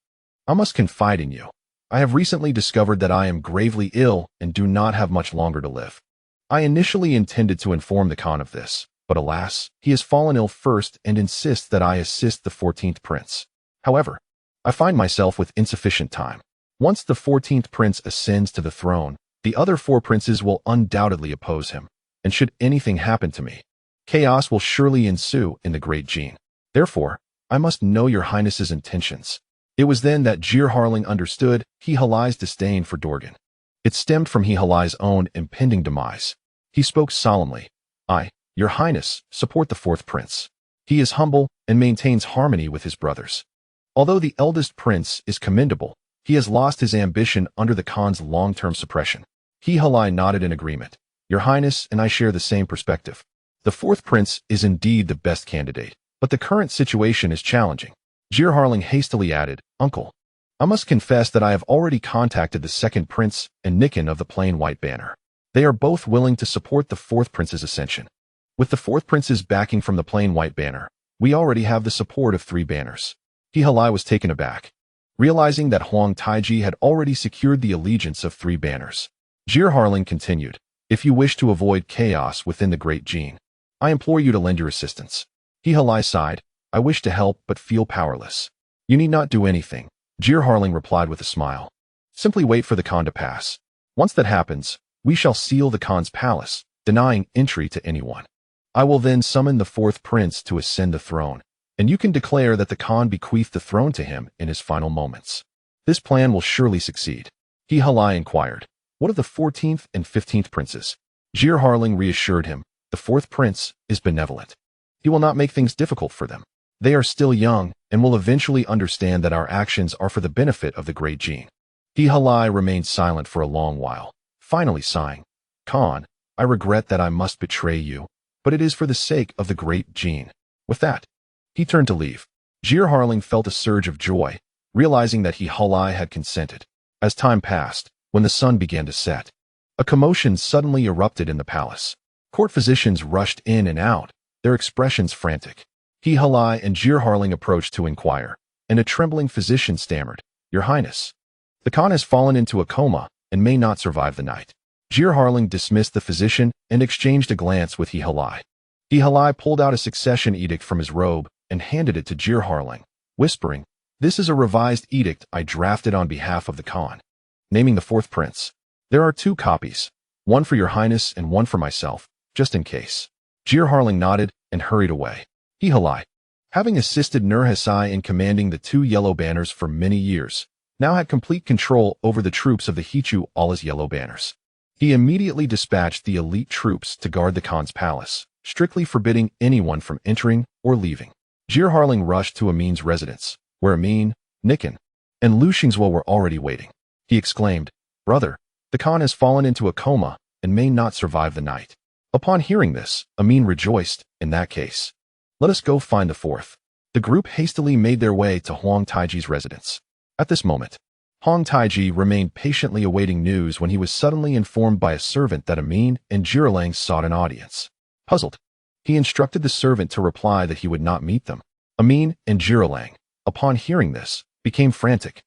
I must confide in you. I have recently discovered that I am gravely ill and do not have much longer to live. I initially intended to inform the Khan of this, but alas, he has fallen ill first and insists that I assist the 14th prince. However, I find myself with insufficient time. Once the 14th prince ascends to the throne, the other 4 princes will undoubtedly oppose him, and should anything happen to me, chaos will surely ensue in the great Jin. Therefore, I must know your Highness's intentions." It was then that Jiang understood He-Halai's disdain for Dorgan. It stemmed from He-Halai's own impending demise. He spoke solemnly, "I, your Highness, support the 4th prince. He is humble and maintains harmony with his brothers. Although the eldest prince is commendable, he has lost his ambition under the Khan's long-term suppression. He Halai nodded in agreement. Your Highness and I share the same perspective. The fourth prince is indeed the best candidate, but the current situation is challenging. Jiang hastily added, Uncle, I must confess that I have already contacted the second prince and Nikan of the plain white banner. They are both willing to support the fourth prince's ascension. With the fourth prince's backing from the plain white banner, we already have the support of 3 banners. He Halai was taken aback, realizing that Huang Taiji had already secured the allegiance of 3 banners. Jiang continued, if you wish to avoid chaos within the Great Jin, I implore you to lend your assistance. He Halai sighed, I wish to help but feel powerless. You need not do anything, Jiang replied with a smile. Simply wait for the Khan to pass. Once that happens, we shall seal the Khan's palace, denying entry to anyone. I will then summon the fourth prince to ascend the throne, and you can declare that the Khan bequeathed the throne to him in his final moments. This plan will surely succeed. He Halai inquired, what of the 14th and 15th princes? Jiang reassured him, the fourth prince is benevolent. He will not make things difficult for them. They are still young and will eventually understand that our actions are for the benefit of the Great Jin. He Halai remained silent for a long while, finally sighing, Khan, I regret that I must betray you, but it is for the sake of the Great Jin. With that, he turned to leave. Jiang felt a surge of joy, realizing that he Halai had consented. As time passed, when the sun began to set, a commotion suddenly erupted in the palace. Court physicians rushed in and out, their expressions frantic. He Halai and Jiang approached to inquire, and a trembling physician stammered, Your Highness, the Khan has fallen into a coma and may not survive the night. Jiang dismissed the physician and exchanged a glance with He Halai. He Halai pulled out a succession edict from his robe and handed it to Jiang, whispering, This is a revised edict I drafted on behalf of the Khan, naming the fourth prince. There are 2 copies, one for your Highness and one for myself, just in case. Jiang nodded and hurried away. He Halai, having assisted Nur Hasai in commanding the 2 yellow banners for many years, now had complete control over the troops of the Hichu Allah's yellow banners. He immediately dispatched the elite troops to guard the Khan's palace, strictly forbidding anyone from entering or leaving. Jiang rushed to Amin's residence, where Amin, Nikan, and Lu Xingzhuo were already waiting. He exclaimed, Brother, the Khan has fallen into a coma and may not survive the night. Upon hearing this, Amin rejoiced, in that case, let us go find the fourth. The group hastily made their way to Huang Taiji's residence. At this moment, Huang Taiji remained patiently awaiting news when he was suddenly informed by a servant that Amin and Jiang sought an audience. Puzzled, he instructed the servant to reply that he would not meet them. Amin and Jiang, upon hearing this, became frantic,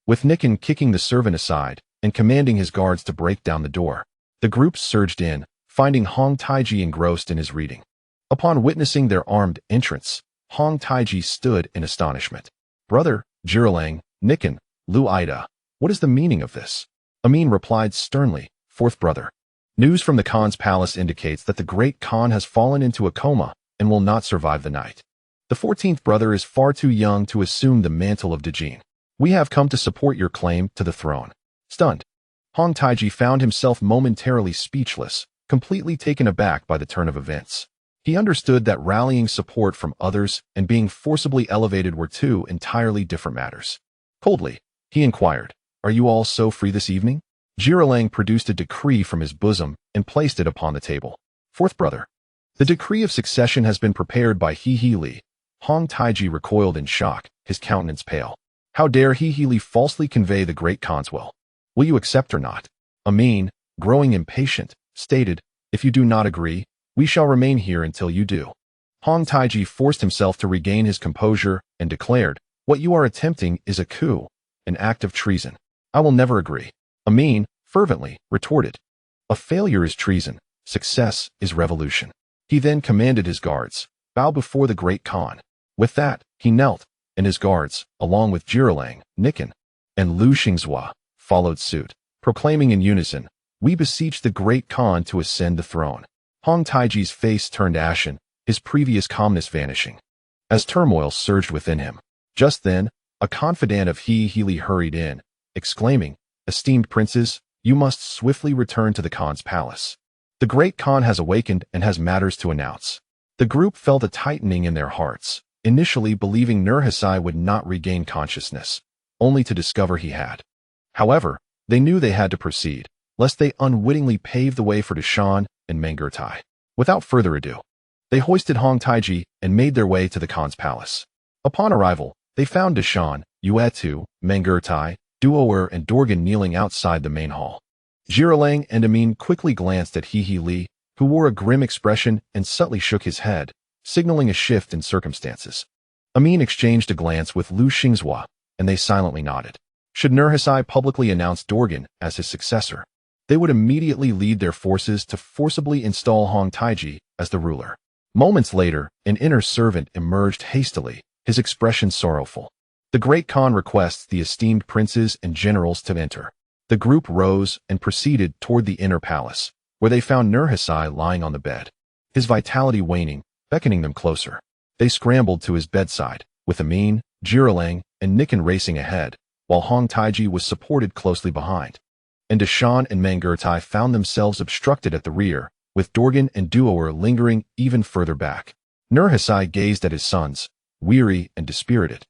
with Nikan kicking the servant aside and commanding his guards to break down the door. The group surged in, finding Huang Taiji engrossed in his reading. Upon witnessing their armed entrance, Huang Taiji stood in astonishment. Brother, Jiang, Nikan, Lu Ida, what is the meaning of this? Amin replied sternly, Fourth brother. News from the Khan's palace indicates that the great Khan has fallen into a coma and will not survive the night. The 14th brother is far too young to assume the mantle of Dejin. We have come to support your claim to the throne. Stunned, Huang Taiji found himself momentarily speechless, completely taken aback by the turn of events. He understood that rallying support from others and being forcibly elevated were 2 entirely different matters. Coldly, he inquired, Are you all so free this evening? Jiang produced a decree from his bosom and placed it upon the table. Fourth brother. The decree of succession has been prepared by He Li. Huang Taiji recoiled in shock, his countenance pale. How dare He Li falsely convey the great Khan's will? Will you accept or not? Amin, growing impatient, stated, If you do not agree, we shall remain here until you do. Huang Taiji forced himself to regain his composure and declared, What you are attempting is a coup, an act of treason. I will never agree. Amin, fervently, retorted, A failure is treason, success is revolution. He then commanded his guards, Bow before the great Khan. With that, he knelt, and his guards, along with Jiang, Nikan, and Lu Xingzhuo, followed suit, proclaiming in unison, We beseech the great Khan to ascend the throne. Huang Taiji's face turned ashen, his previous calmness vanishing, as turmoil surged within him. Just then, a confidant of He Li hurried in, exclaiming, Esteemed princes, you must swiftly return to the Khan's palace. The great Khan has awakened and has matters to announce. The group felt a tightening in their hearts, initially believing Nurhasai would not regain consciousness, only to discover he had. However, they knew they had to proceed, lest they unwittingly pave the way for Deshan and Mangurtai. Without further ado, they hoisted Hong Taiji and made their way to the Khan's palace. Upon arrival, they found Deshan, Yuetu, Mangurtai, Duoer, and Dorgan kneeling outside the main hall. Jiralang and Amin quickly glanced at Li, who wore a grim expression and subtly shook his head, signaling a shift in circumstances. Amin exchanged a glance with Lu Xingzhua, and they silently nodded. Should Nurhasai publicly announce Dorgan as his successor, they would immediately lead their forces to forcibly install Hong Taiji as the ruler. Moments later, an inner servant emerged hastily, his expression sorrowful. The Great Khan requests the esteemed princes and generals to enter. The group rose and proceeded toward the inner palace, where they found Nurhasai lying on the bed, his vitality waning, beckoning them closer. They scrambled to his bedside, with Amin, Jiralang, and Nikan racing ahead, while Hong Taiji was supported closely behind. And Deshan and Mangurtai found themselves obstructed at the rear, with Dorgan and Duoer lingering even further back. Nurhasai gazed at his sons, weary and dispirited,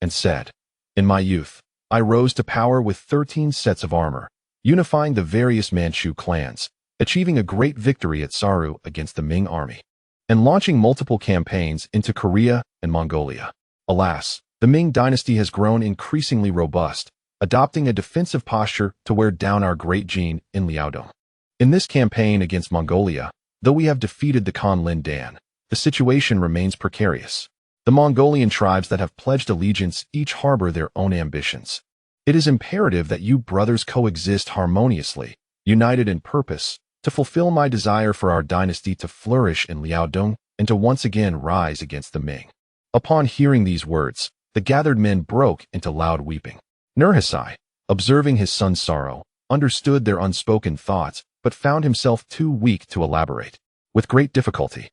and said, "In my youth, I rose to power with 13 sets of armor, unifying the various Manchu clans, achieving a great victory at Saru against the Ming army, and launching multiple campaigns into Korea and Mongolia. Alas, the Ming dynasty has grown increasingly robust, adopting a defensive posture to wear down our great gene in Liaodong. In this campaign against Mongolia, though we have defeated the Khan Lin Dan, the situation remains precarious. The Mongolian tribes that have pledged allegiance each harbor their own ambitions. It is imperative that you brothers coexist harmoniously, united in purpose, to fulfill my desire for our dynasty to flourish in Liaodong and to once again rise against the Ming." Upon hearing these words, the gathered men broke into loud weeping. Nurhasai, observing his son's sorrow, understood their unspoken thoughts, but found himself too weak to elaborate. With great difficulty,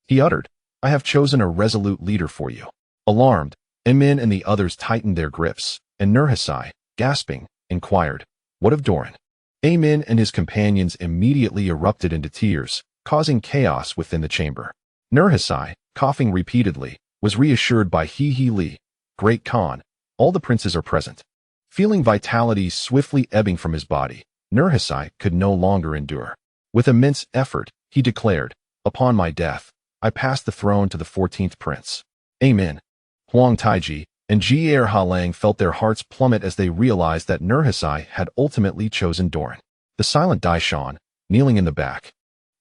he uttered, "I have chosen a resolute leader for you." Alarmed, Emin and the others tightened their grips, and Nurhasai, gasping, inquired, "What of Doran?" Emin and his companions immediately erupted into tears, causing chaos within the chamber. Nurhasai, coughing repeatedly, was reassured by Li, "Great Khan, all the princes are present." Feeling vitality swiftly ebbing from his body, Nurhasai could no longer endure. With immense effort, he declared, "Upon my death, I pass the throne to the 14th prince." Amen. Huang Taiji and Jier Halang felt their hearts plummet as they realized that Nurhasai had ultimately chosen Doran. The silent Daishan, kneeling in the back,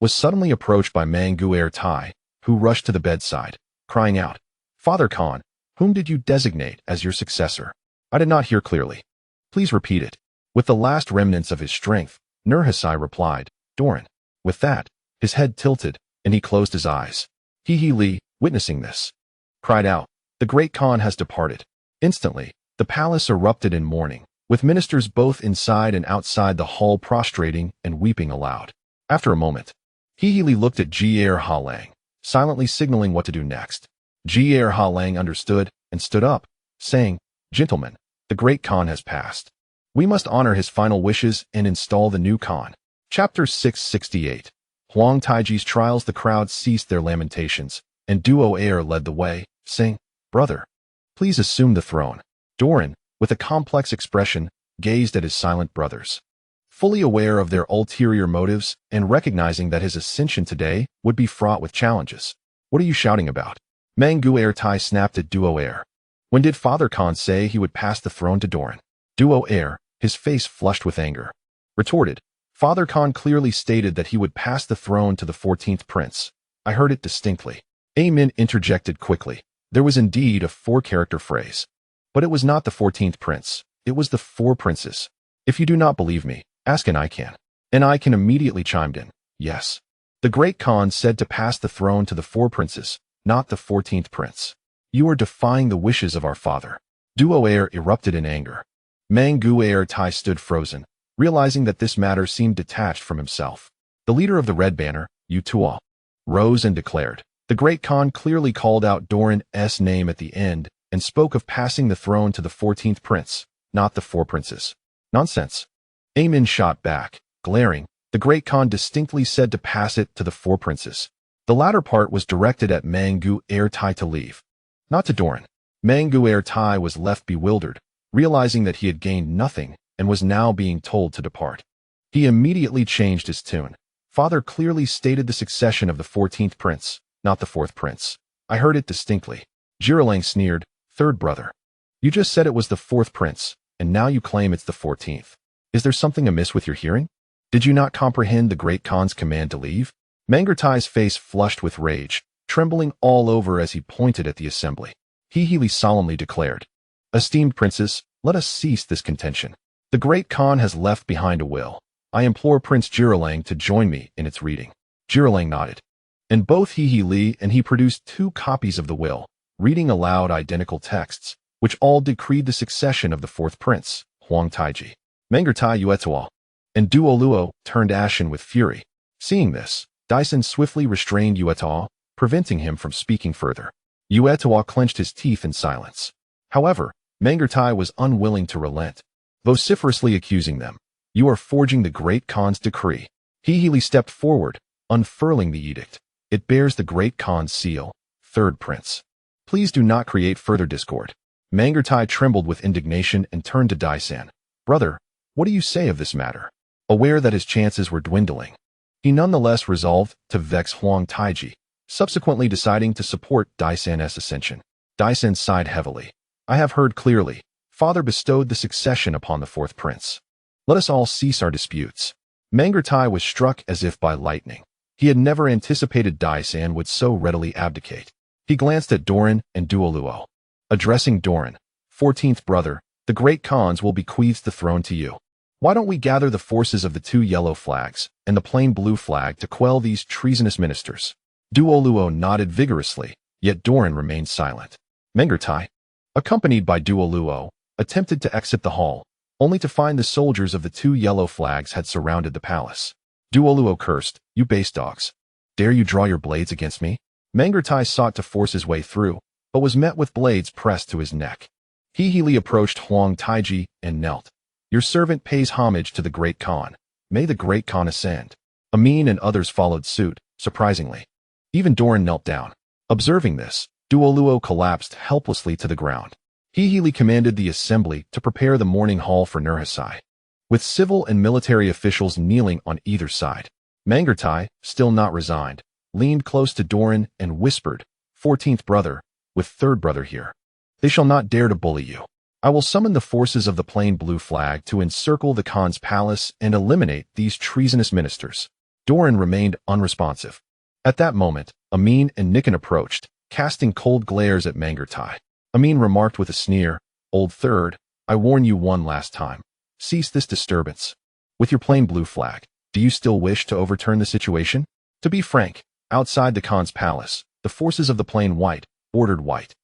was suddenly approached by Manguer Tai, who rushed to the bedside, crying out, "Father Khan, whom did you designate as your successor? I did not hear clearly. Please repeat it." With the last remnants of his strength, Nurhasai replied, "Doran." With that, his head tilted, and he closed his eyes. Li, witnessing this, cried out, "The Great Khan has departed." Instantly, the palace erupted in mourning, with ministers both inside and outside the hall prostrating and weeping aloud. After a moment, Li looked at Jier Halang, silently signaling what to do next. Jier Halang understood and stood up, saying, "Gentlemen, the Great Khan has passed. We must honor his final wishes and install the new Khan." Chapter 668. Huang Taiji's trials. The crowd ceased their lamentations, and Duoer led the way, saying, "Brother, please assume the throne." Doran, with a complex expression, gazed at his silent brothers, fully aware of their ulterior motives and recognizing that his ascension today would be fraught with challenges. "What are you shouting about?" Manguer Tai snapped at Duoer. "When did Father Khan say he would pass the throne to Doran?" Duoer, his face flushed with anger, retorted, "Father Khan clearly stated that he would pass the throne to the 14th prince. I heard it distinctly." Amin interjected quickly. There was indeed a 4-character phrase. But it was not the 14th prince. It was the 4 princes. "If you do not believe me, ask an Ican." And Ican immediately chimed in, "Yes. The Great Khan said to pass the throne to the 4 princes, not the 14th prince. You are defying the wishes of our father." Duoer erupted in anger. Manguer Tai stood frozen, realizing that this matter seemed detached from himself. The leader of the Red Banner, Youthful, rose and declared, "The Great Khan clearly called out Doran's name at the end and spoke of passing the throne to the 14th prince, not the 4 princes." "Nonsense." Amin shot back, glaring. "The Great Khan distinctly said to pass it to the 4 princes." The latter part was directed at Manguer Tai to leave. Not to Doran. Manguer Tai was left bewildered, realizing that he had gained nothing and was now being told to depart. He immediately changed his tune. Father clearly stated the succession of the 14th prince, not the 4th prince. I heard it distinctly. Jiang sneered, third brother. You just said it was the 4th prince, and now you claim it's the 14th. Is there something amiss with your hearing? Did you not comprehend the Great Khan's command to leave? Manguer Tai's face flushed with rage, trembling all over as he pointed at the assembly. He solemnly declared, Esteemed princes, let us cease this contention. The Great Khan has left behind a will. I implore Prince Jiang to join me in its reading. Jiang nodded. And both Li and he produced 2 copies of the will, reading aloud identical texts, which all decreed the succession of the 4th prince, Huang Taiji. Manguer Tai Yuetuo and Duo Luo turned ashen with fury. Seeing this, Dyson swiftly restrained Yuetuo, preventing him from speaking further. Yuetuo clenched his teeth in silence. However, Manguer Tai was unwilling to relent, vociferously accusing them. You are forging the Great Khan's decree. He stepped forward, unfurling the edict. It bears the Great Khan's seal, 3rd prince. Please do not create further discord. Manguer Tai trembled with indignation and turned to Dyson. Brother, what do you say of this matter? Aware that his chances were dwindling, he nonetheless resolved to vex Huang Taiji, subsequently deciding to support Daisan's ascension. Dyson sighed heavily. I have heard clearly. Father bestowed the succession upon the 4th prince. Let us all cease our disputes. Manguer Tai was struck as if by lightning. He had never anticipated Dyson would so readily abdicate. He glanced at Doran and Duo Luo. Addressing Doran, 14th brother, the Great Khans will bequeath the throne to you. Why don't we gather the forces of the 2 yellow flags and the plain blue flag to quell these treasonous ministers? Duo Luo nodded vigorously, yet Doran remained silent. Manguer Tai, accompanied by Duo Luo, attempted to exit the hall, only to find the soldiers of the 2 yellow flags had surrounded the palace. Duo Luo cursed, You base dogs. Dare you draw your blades against me? Manguer Tai sought to force his way through, but was met with blades pressed to his neck. He approached Huang Taiji and knelt. Your servant pays homage to the Great Khan. May the Great Khan ascend. Amin and others followed suit, surprisingly. Even Doran knelt down. Observing this, Duo Luo collapsed helplessly to the ground. He commanded the assembly to prepare the morning hall for Nurhasai, with civil and military officials kneeling on either side. Manguer Tai, still not resigned, leaned close to Doran and whispered, 14th brother, with 3rd brother here. They shall not dare to bully you. I will summon the forces of the plain blue flag to encircle the Khan's palace and eliminate these treasonous ministers. Doran remained unresponsive. At that moment, Amin and Nikan approached, casting cold glares at Manguer Tai. Amin remarked with a sneer, Old Third, I warn you one last time. Cease this disturbance. With your plain blue flag, do you still wish to overturn the situation? To be frank, outside the Khan's palace, the forces of the plain white, bordered white,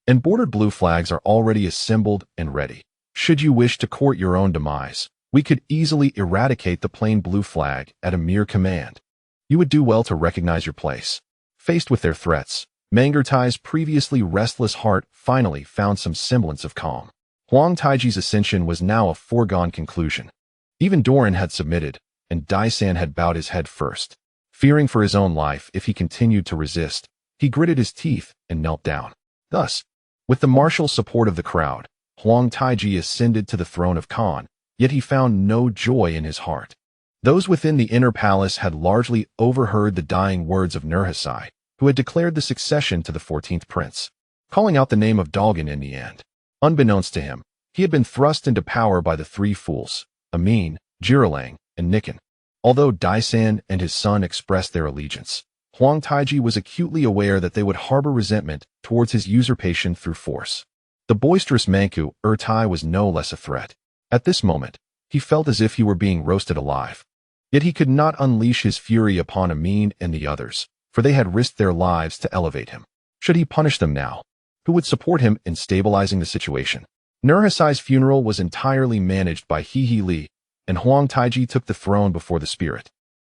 and bordered blue flags are already assembled and ready. Should you wish to court your own demise, we could easily eradicate the plain blue flag at a mere command. You would do well to recognize your place. Faced with their threats, Manguer Tai's previously restless heart finally found some semblance of calm. Huang Taiji's ascension was now a foregone conclusion. Even Doran had submitted, and Daisan had bowed his head first. Fearing for his own life if he continued to resist, he gritted his teeth and knelt down. Thus, with the martial support of the crowd, Huang Taiji ascended to the throne of Khan, yet he found no joy in his heart. Those within the inner palace had largely overheard the dying words of Nurhasai, who had declared the succession to the 14th prince, calling out the name of Dalgan in the end. Unbeknownst to him, he had been thrust into power by the 3 fools, Amin, Jiang, and Nikan. Although Daisan and his son expressed their allegiance, Huang Taiji was acutely aware that they would harbor resentment towards his usurpation through force. The boisterous Manku Tai was no less a threat. At this moment, he felt as if he were being roasted alive. Yet he could not unleash his fury upon Amin and the others, for they had risked their lives to elevate him. Should he punish them now? Who would support him in stabilizing the situation? Nurhasai's funeral was entirely managed by Li, and Huang Taiji took the throne before the spirit,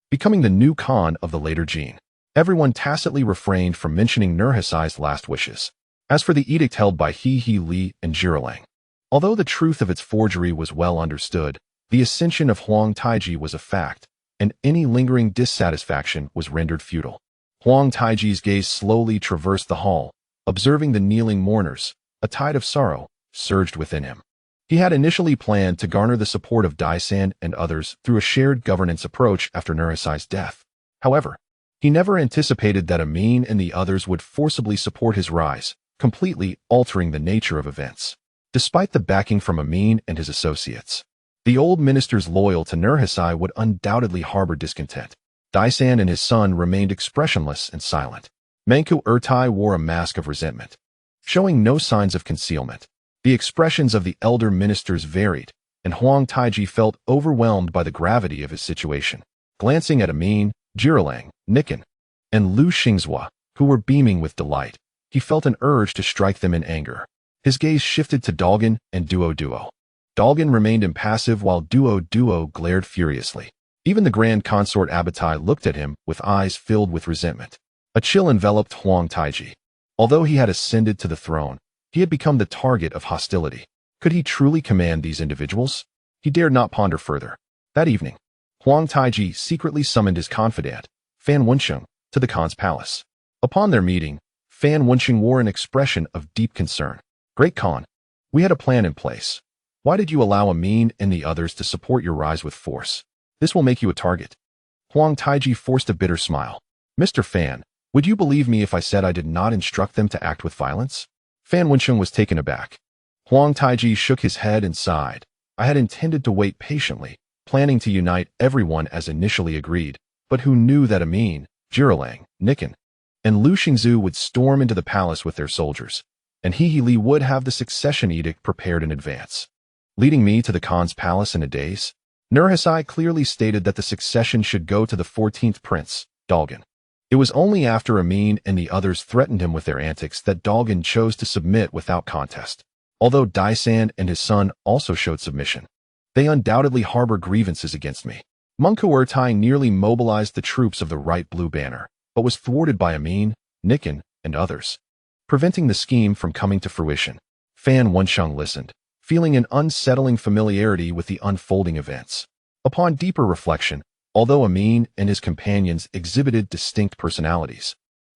becoming the new Khan of the later Jin. Everyone tacitly refrained from mentioning Nurhasai's last wishes. As for the edict held by Li and Jiang, although the truth of its forgery was well understood, the ascension of Huang Taiji was a fact, and any lingering dissatisfaction was rendered futile. Huang Taiji's gaze slowly traversed the hall, observing the kneeling mourners, a tide of sorrow surged within him. He had initially planned to garner the support of Daisan and others through a shared governance approach after Nurhasai's death. However, he never anticipated that Amin and the others would forcibly support his rise, completely altering the nature of events. Despite the backing from Amin and his associates, the old ministers loyal to Nurhasai would undoubtedly harbor discontent. Daisan and his son remained expressionless and silent. Manku Ertai wore a mask of resentment, showing no signs of concealment. The expressions of the elder ministers varied, and Huang Taiji felt overwhelmed by the gravity of his situation. Glancing at Amin, Jiralang, Nikan, and Lu Xingzhua, who were beaming with delight, he felt an urge to strike them in anger. His gaze shifted to Dalgan and Duo Duo. Dalgan remained impassive while Duo Duo glared furiously. Even the Grand Consort Abatai looked at him with eyes filled with resentment. A chill enveloped Huang Taiji. Although he had ascended to the throne, he had become the target of hostility. Could he truly command these individuals? He dared not ponder further. That evening, Huang Taiji secretly summoned his confidant, Fan Wensheng, to the Khan's palace. Upon their meeting, Fan Wensheng wore an expression of deep concern. Great Khan, we had a plan in place. Why did you allow Amin and the others to support your rise with force? This will make you a target. Huang Taiji forced a bitter smile. Mr. Fan, would you believe me if I said I did not instruct them to act with violence? Fan Wensheng was taken aback. Huang Taiji shook his head and sighed. I had intended to wait patiently, planning to unite everyone as initially agreed, but who knew that Amin, Jiralang, Nikan, and Lu Xingzhu would storm into the palace with their soldiers, and Li would have the succession edict prepared in advance. Leading me to the Khan's palace in a daze, Nurhasai clearly stated that the succession should go to the 14th prince, Dalgan. It was only after Amin and the others threatened him with their antics that Dalgan chose to submit without contest. Although Daisan and his son also showed submission, they undoubtedly harbor grievances against me. Manku Ertai nearly mobilized the troops of the Right Blue Banner, but was thwarted by Amin, Nikan, and others, preventing the scheme from coming to fruition. Fan Wensheng listened, feeling an unsettling familiarity with the unfolding events. Upon deeper reflection, although Amin and his companions exhibited distinct personalities,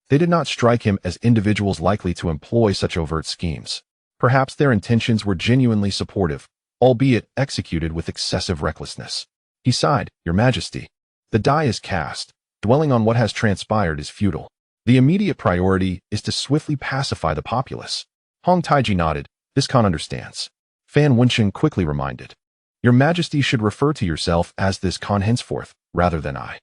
they did not strike him as individuals likely to employ such overt schemes. Perhaps their intentions were genuinely supportive, albeit executed with excessive recklessness. He sighed, Your Majesty, the die is cast. Dwelling on what has transpired is futile. The immediate priority is to swiftly pacify the populace. Huang Taiji nodded. This Khan understands. Fan Wensheng quickly reminded. Your Majesty should refer to yourself as this Khan henceforth, rather than I.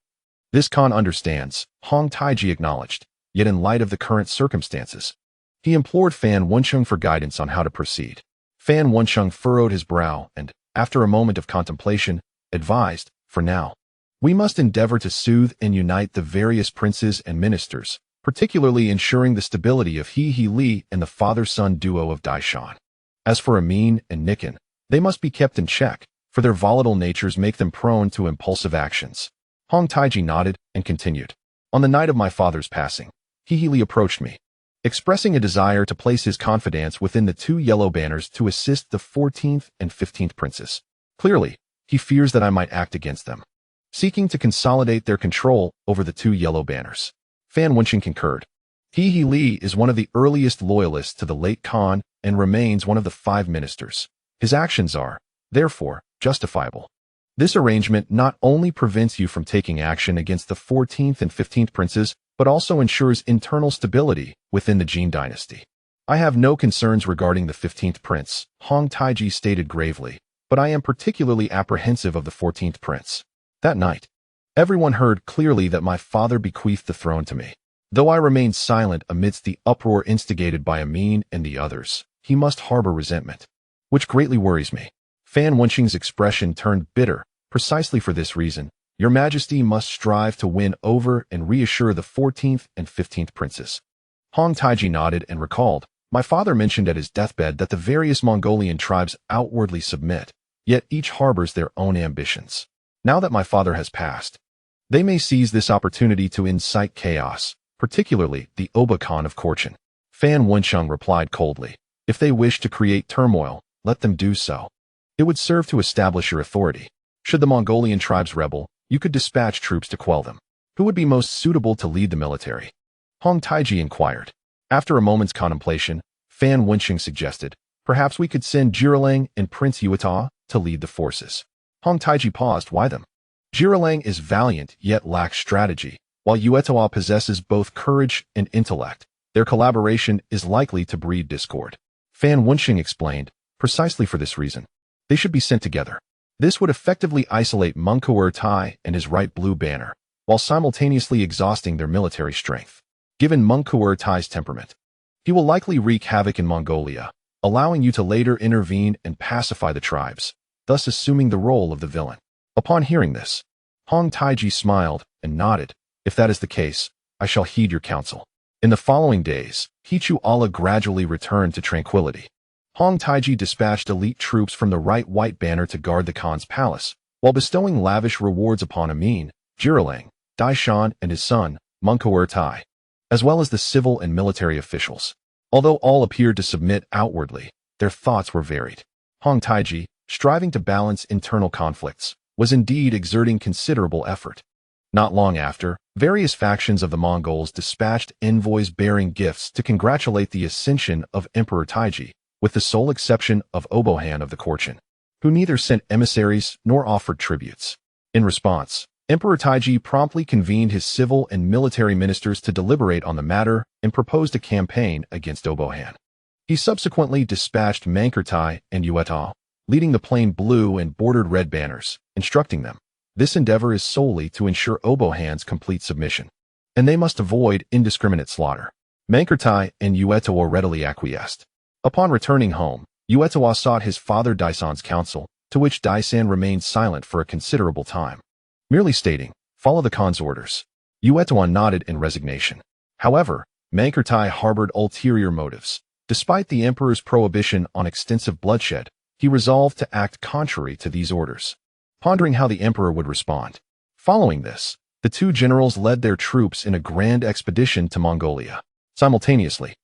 This Khan understands, Huang Taiji acknowledged, yet in light of the current circumstances, he implored Fan Wensheng for guidance on how to proceed. Fan Wensheng furrowed his brow and, after a moment of contemplation, advised, for now, we must endeavor to soothe and unite the various princes and ministers, particularly ensuring the stability of Li and the father-son duo of Daishan. As for Amin and Nikan, they must be kept in check, for their volatile natures make them prone to impulsive actions. Huang Taiji nodded and continued. On the night of my father's passing, Li approached me, expressing a desire to place his confidence within the two yellow banners to assist the 14th and 15th princes. Clearly, he fears that I might act against them, seeking to consolidate their control over the two yellow banners. Fan Wensheng concurred. Li is one of the earliest loyalists to the late Khan and remains one of the 5 ministers. His actions are, therefore, justifiable. This arrangement not only prevents you from taking action against the 14th and 15th princes, but also ensures internal stability within the Jin dynasty. I have no concerns regarding the 15th prince, Huang Taiji stated gravely, but I am particularly apprehensive of the 14th prince. That night, everyone heard clearly that my father bequeathed the throne to me. Though I remained silent amidst the uproar instigated by Amin and the others, he must harbor resentment, which greatly worries me. Fan Wensheng's expression turned bitter. Precisely for this reason, Your Majesty must strive to win over and reassure the 14th and 15th princes. Huang Taiji nodded and recalled, my father mentioned at his deathbed that the various Mongolian tribes outwardly submit, yet each harbors their own ambitions. Now that my father has passed, they may seize this opportunity to incite chaos, particularly the Oba Khan of Korchin. Fan Wensheng replied coldly, if they wish to create turmoil, let them do so. It would serve to establish your authority. Should the Mongolian tribes rebel, you could dispatch troops to quell them. Who would be most suitable to lead the military? Huang Taiji inquired. After a moment's contemplation, Fan Wenqing suggested, perhaps we could send Jirelang and Prince Yueta to lead the forces. Hong Taiji paused. Why them? Jirelang is valiant yet lacks strategy, while Yueta possesses both courage and intellect. Their collaboration is likely to breed discord. Fan Wenqing explained, precisely for this reason. They should be sent together. This would effectively isolate Mengkuer Tai and his right blue banner, while simultaneously exhausting their military strength. Given Mengkuer Tai's temperament, he will likely wreak havoc in Mongolia, allowing you to later intervene and pacify the tribes, thus assuming the role of the villain. Upon hearing this, Hong Taiji smiled and nodded. If that is the case, I shall heed your counsel. In the following days, Hichu Allah gradually returned to tranquility. Hong Taiji dispatched elite troops from the right white banner to guard the Khan's palace, while bestowing lavish rewards upon Amin, Jirelang, Daishan, and his son, Mengkuer Tai, as well as the civil and military officials. Although all appeared to submit outwardly, their thoughts were varied. Hong Taiji, striving to balance internal conflicts, was indeed exerting considerable effort. Not long after, various factions of the Mongols dispatched envoys bearing gifts to congratulate the ascension of Emperor Taiji, with the sole exception of Obohan of the Korchin, who neither sent emissaries nor offered tributes. In response, Emperor Taiji promptly convened his civil and military ministers to deliberate on the matter and proposed a campaign against Obohan. He subsequently dispatched Mankurtai and Yueta, leading the plain blue and bordered red banners, instructing them, this endeavor is solely to ensure Obohan's complete submission, and they must avoid indiscriminate slaughter. Mankurtai and Yueta readily acquiesced. Upon returning home, Yueta sought his father Daisan's counsel, to which Daisan remained silent for a considerable time, merely stating, follow the Khan's orders. Yueta nodded in resignation. However, Mankurtai harbored ulterior motives. Despite the emperor's prohibition on extensive bloodshed, he resolved to act contrary to these orders, pondering how the emperor would respond. Following this, the two generals led their troops in a grand expedition to Mongolia. Simultaneously,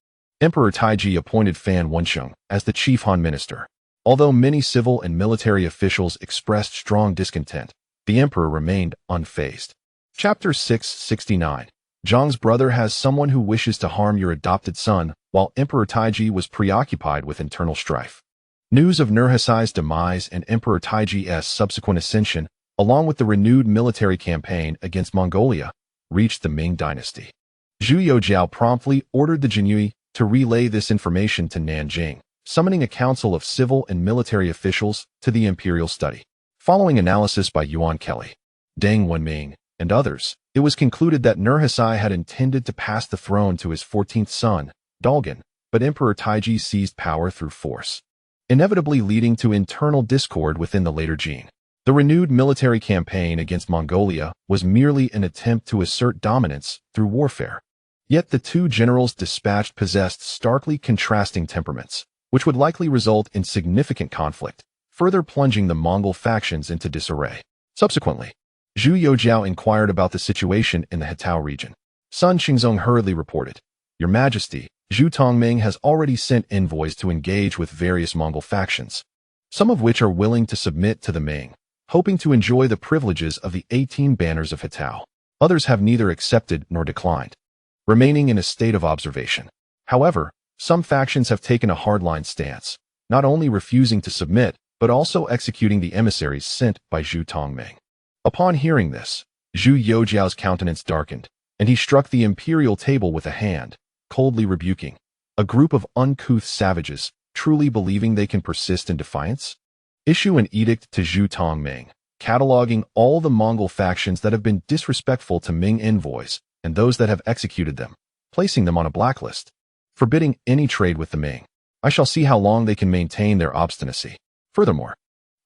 Emperor Taiji appointed Fan Wenqing as the chief Han minister. Although many civil and military officials expressed strong discontent, the emperor remained unfazed. Chapter 669. Zhang's brother has someone who wishes to harm your adopted son, while Emperor Taiji was preoccupied with internal strife. News of Nurhasai's demise and Emperor Taiji's subsequent ascension, along with the renewed military campaign against Mongolia, reached the Ming dynasty. Zhu Youjiao promptly ordered the Jinyui to relay this information to Nanjing, summoning a council of civil and military officials to the imperial study. Following analysis by Yuan Kelly, Deng Wenming, and others, it was concluded that Nurhasai had intended to pass the throne to his 14th son, Dalgan, but Emperor Taiji seized power through force, inevitably leading to internal discord within the later Jin. The renewed military campaign against Mongolia was merely an attempt to assert dominance through warfare. Yet the two generals dispatched possessed starkly contrasting temperaments, which would likely result in significant conflict, further plunging the Mongol factions into disarray. Subsequently, Zhu Youjiao inquired about the situation in the Hetao region. Sun Xingzong hurriedly reported, Your Majesty, Zhu Tongming has already sent envoys to engage with various Mongol factions, some of which are willing to submit to the Ming, hoping to enjoy the privileges of the 18 banners of Hetao. Others have neither accepted nor declined, remaining in a state of observation. However, some factions have taken a hardline stance, not only refusing to submit, but also executing the emissaries sent by Zhu Tongming. Upon hearing this, Zhu Youjiao's countenance darkened, and he struck the imperial table with a hand, coldly rebuking, a group of uncouth savages, truly believing they can persist in defiance? Issue an edict to Zhu Tongming, cataloging all the Mongol factions that have been disrespectful to Ming envoys and those that have executed them, placing them on a blacklist, forbidding any trade with the Ming. I shall see how long they can maintain their obstinacy. Furthermore,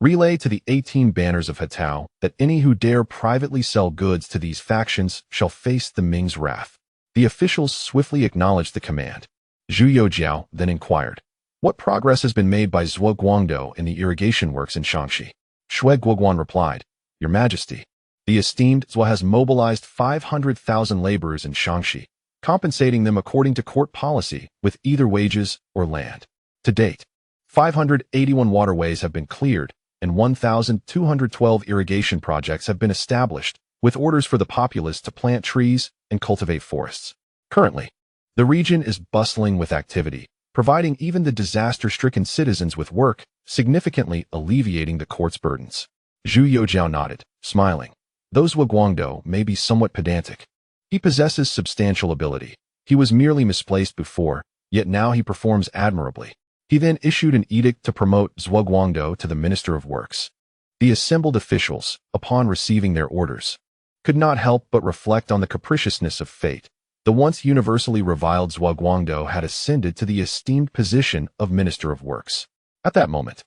relay to the 18 banners of Hetao that any who dare privately sell goods to these factions shall face the Ming's wrath. The officials swiftly acknowledged the command. Zhu Youjiao then inquired, what progress has been made by Zhuo Guangdou in the irrigation works in Shaanxi? Shui Guoguan replied, Your Majesty, the esteemed Zhuo has mobilized 500,000 laborers in Shaanxi, compensating them according to court policy with either wages or land. To date, 581 waterways have been cleared, and 1,212 irrigation projects have been established, with orders for the populace to plant trees and cultivate forests. Currently, The region is bustling with activity, providing even the disaster-stricken citizens with work, significantly alleviating the court's burdens. Zhu Youjiao nodded, smiling. Those Guangdou may be somewhat pedantic. He possesses substantial ability. He was merely misplaced before, yet now he performs admirably. He then issued an edict to promote Zhuo Guangdou to the Minister of Works. The assembled officials, upon receiving their orders, could not help but reflect on the capriciousness of fate. The once universally reviled Zhuo Guangdou had ascended to the esteemed position of Minister of Works. At that moment,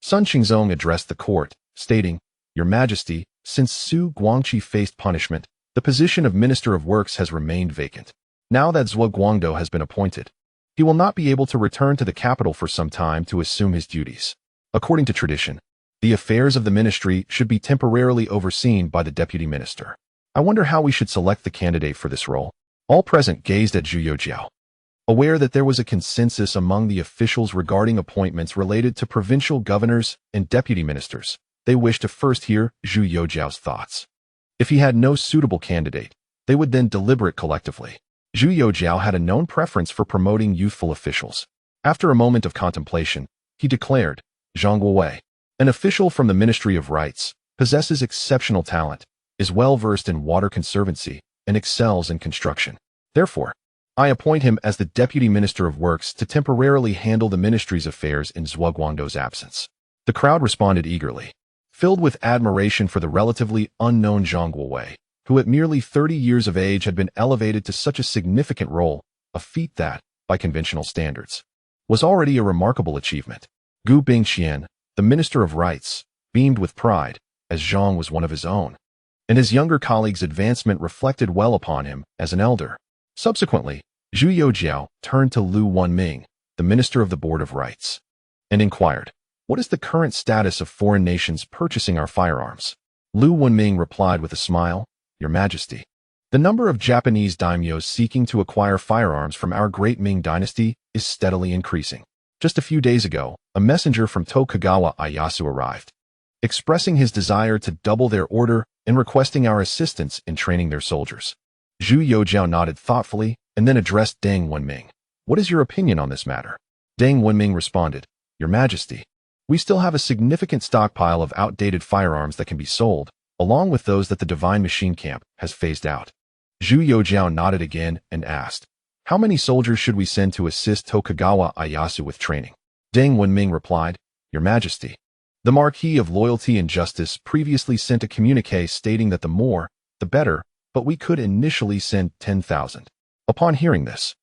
Sun Qingzong addressed the court, stating, Your Majesty, since Su Guangqi faced punishment, the position of Minister of Works has remained vacant. Now that Zhuo Guangdou has been appointed, he will not be able to return to the capital for some time to assume his duties. According to tradition, the affairs of the ministry should be temporarily overseen by the deputy minister. I wonder how we should select the candidate for this role. All present gazed at Zhu Youjiao. Aware that there was a consensus among the officials regarding appointments related to provincial governors and deputy ministers, they wished to first hear Zhu Youjiao's thoughts. If he had no suitable candidate, they would then deliberate collectively. Zhu Youjiao had a known preference for promoting youthful officials. After a moment of contemplation, he declared, Zhang Guowei, an official from the Ministry of Rights, possesses exceptional talent, is well-versed in water conservancy, and excels in construction. Therefore, I appoint him as the Deputy Minister of Works to temporarily handle the ministry's affairs in Zhuo Guangdou's absence. The crowd responded eagerly, filled with admiration for the relatively unknown Zhang Guowei, who at merely 30 years of age had been elevated to such a significant role, a feat that, by conventional standards, was already a remarkable achievement. Gu Bingqian, the Minister of Rights, beamed with pride, as Zhang was one of his own, and his younger colleague's advancement reflected well upon him as an elder. Subsequently, Zhu Youjiao turned to Lu Wenming, the Minister of the Board of Rights, and inquired, What is the current status of foreign nations purchasing our firearms? Lu Wenming replied with a smile, Your Majesty, the number of Japanese daimyos seeking to acquire firearms from our great Ming dynasty is steadily increasing. Just a few days ago, a messenger from Tokugawa Ieyasu arrived, expressing his desire to double their order and requesting our assistance in training their soldiers. Zhu Youjiao nodded thoughtfully and then addressed Deng Wenming. What is your opinion on this matter? Deng Wenming responded, Your Majesty, we still have a significant stockpile of outdated firearms that can be sold, along with those that the Divine Machine Camp has phased out. Zhu Youjiao nodded again and asked, How many soldiers should we send to assist Tokugawa Ieyasu with training? Deng Wenming replied, Your Majesty, the Marquis of Loyalty and Justice previously sent a communique stating that the more, the better, but we could initially send 10,000. Upon hearing this,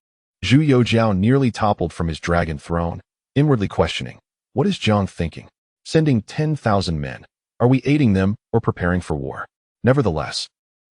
Zhu Youjiao nearly toppled from his dragon throne, inwardly questioning, What is Jiang thinking? Sending 10,000 men. Are we aiding them or preparing for war? Nevertheless,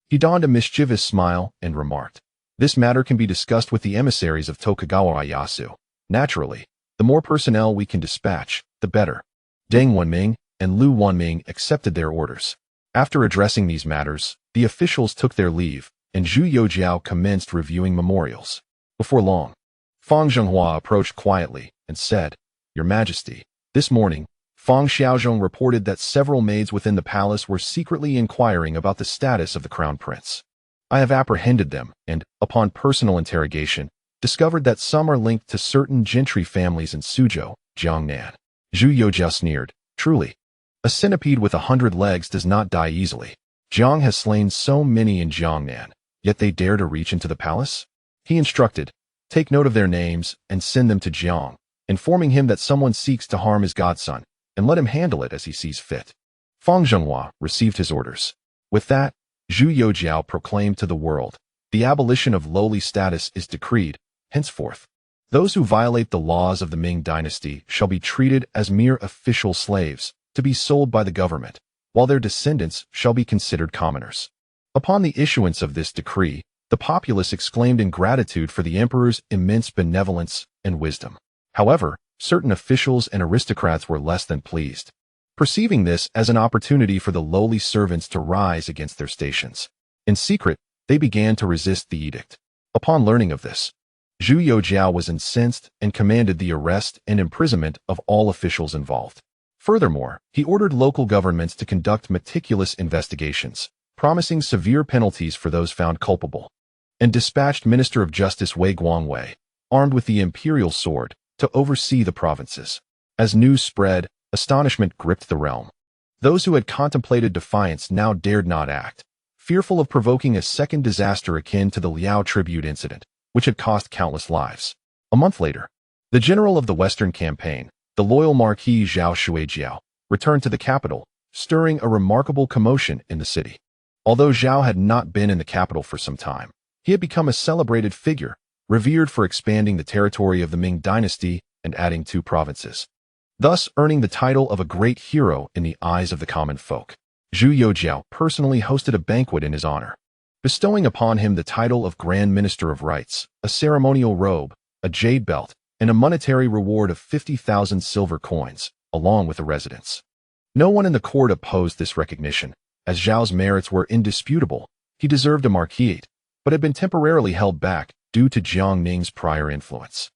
he donned a mischievous smile and remarked, This matter can be discussed with the emissaries of Tokugawa Ieyasu. Naturally, the more personnel we can dispatch, the better. Deng Wenming and Lu Wenming accepted their orders. After addressing these matters, the officials took their leave, and Zhu Youjiao commenced reviewing memorials. Before long, Fang Zhenghua approached quietly and said, Your Majesty, this morning, Fang Xiaozhong reported that several maids within the palace were secretly inquiring about the status of the crown prince. I have apprehended them and, upon personal interrogation, discovered that some are linked to certain gentry families in Suzhou, Jiangnan. Zhu Youjiao sneered, Truly, a centipede with 100 legs does not die easily. Jiang has slain so many in Jiangnan, yet they dare to reach into the palace? He instructed, Take note of their names and send them to Jiang, informing him that someone seeks to harm his godson, and let him handle it as he sees fit. Fang Zhenghua received his orders. With that, Zhu Youjiao proclaimed to the world, The abolition of lowly status is decreed, henceforth. Those who violate the laws of the Ming dynasty shall be treated as mere official slaves, to be sold by the government, while their descendants shall be considered commoners. Upon the issuance of this decree, the populace exclaimed in gratitude for the emperor's immense benevolence and wisdom. However, certain officials and aristocrats were less than pleased, perceiving this as an opportunity for the lowly servants to rise against their stations. In secret, they began to resist the edict. Upon learning of this, Zhu Youjiao was incensed and commanded the arrest and imprisonment of all officials involved. Furthermore, he ordered local governments to conduct meticulous investigations, promising severe penalties for those found culpable. and dispatched Minister of Justice Wei Guangwei, armed with the imperial sword, to oversee the provinces. As news spread, astonishment gripped the realm. Those who had contemplated defiance now dared not act, fearful of provoking a second disaster akin to the Liao tribute incident, which had cost countless lives. A month later, the general of the Western campaign, the loyal Marquis Zhao Shijiao, returned to the capital, stirring a remarkable commotion in the city. Although Zhao had not been in the capital for some time, he had become a celebrated figure, revered for expanding the territory of the Ming dynasty and adding 2 provinces, thus earning the title of a great hero in the eyes of the common folk. Zhu Youjiao personally hosted a banquet in his honor, bestowing upon him the title of Grand Minister of Rights, a ceremonial robe, a jade belt, and a monetary reward of 50,000 silver coins, along with a residence. No one in the court opposed this recognition, as Zhao's merits were indisputable. He deserved a marquisate, but had been temporarily held back due to Jiang Ning's prior influence.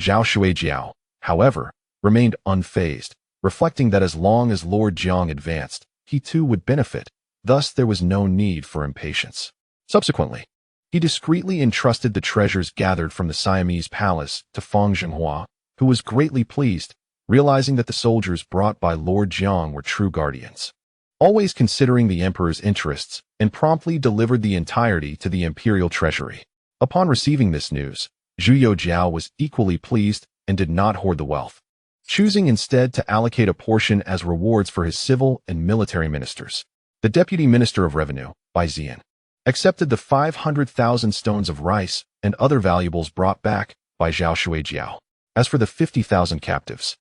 Zhao Shijiao, however, remained unfazed, reflecting that as long as Lord Jiang advanced, he too would benefit, thus there was no need for impatience. Subsequently, he discreetly entrusted the treasures gathered from the Siamese palace to Fang Zhenghua, who was greatly pleased, realizing that the soldiers brought by Lord Jiang were true guardians, always considering the emperor's interests, and promptly delivered the entirety to the imperial treasury. Upon receiving this news, Zhu Youjiao was equally pleased and did not hoard the wealth, choosing instead to allocate a portion as rewards for his civil and military ministers. The deputy minister of revenue, Bai Zian, accepted the 500,000 stones of rice and other valuables brought back by Zhao Shijiao. As for the 50,000 captives,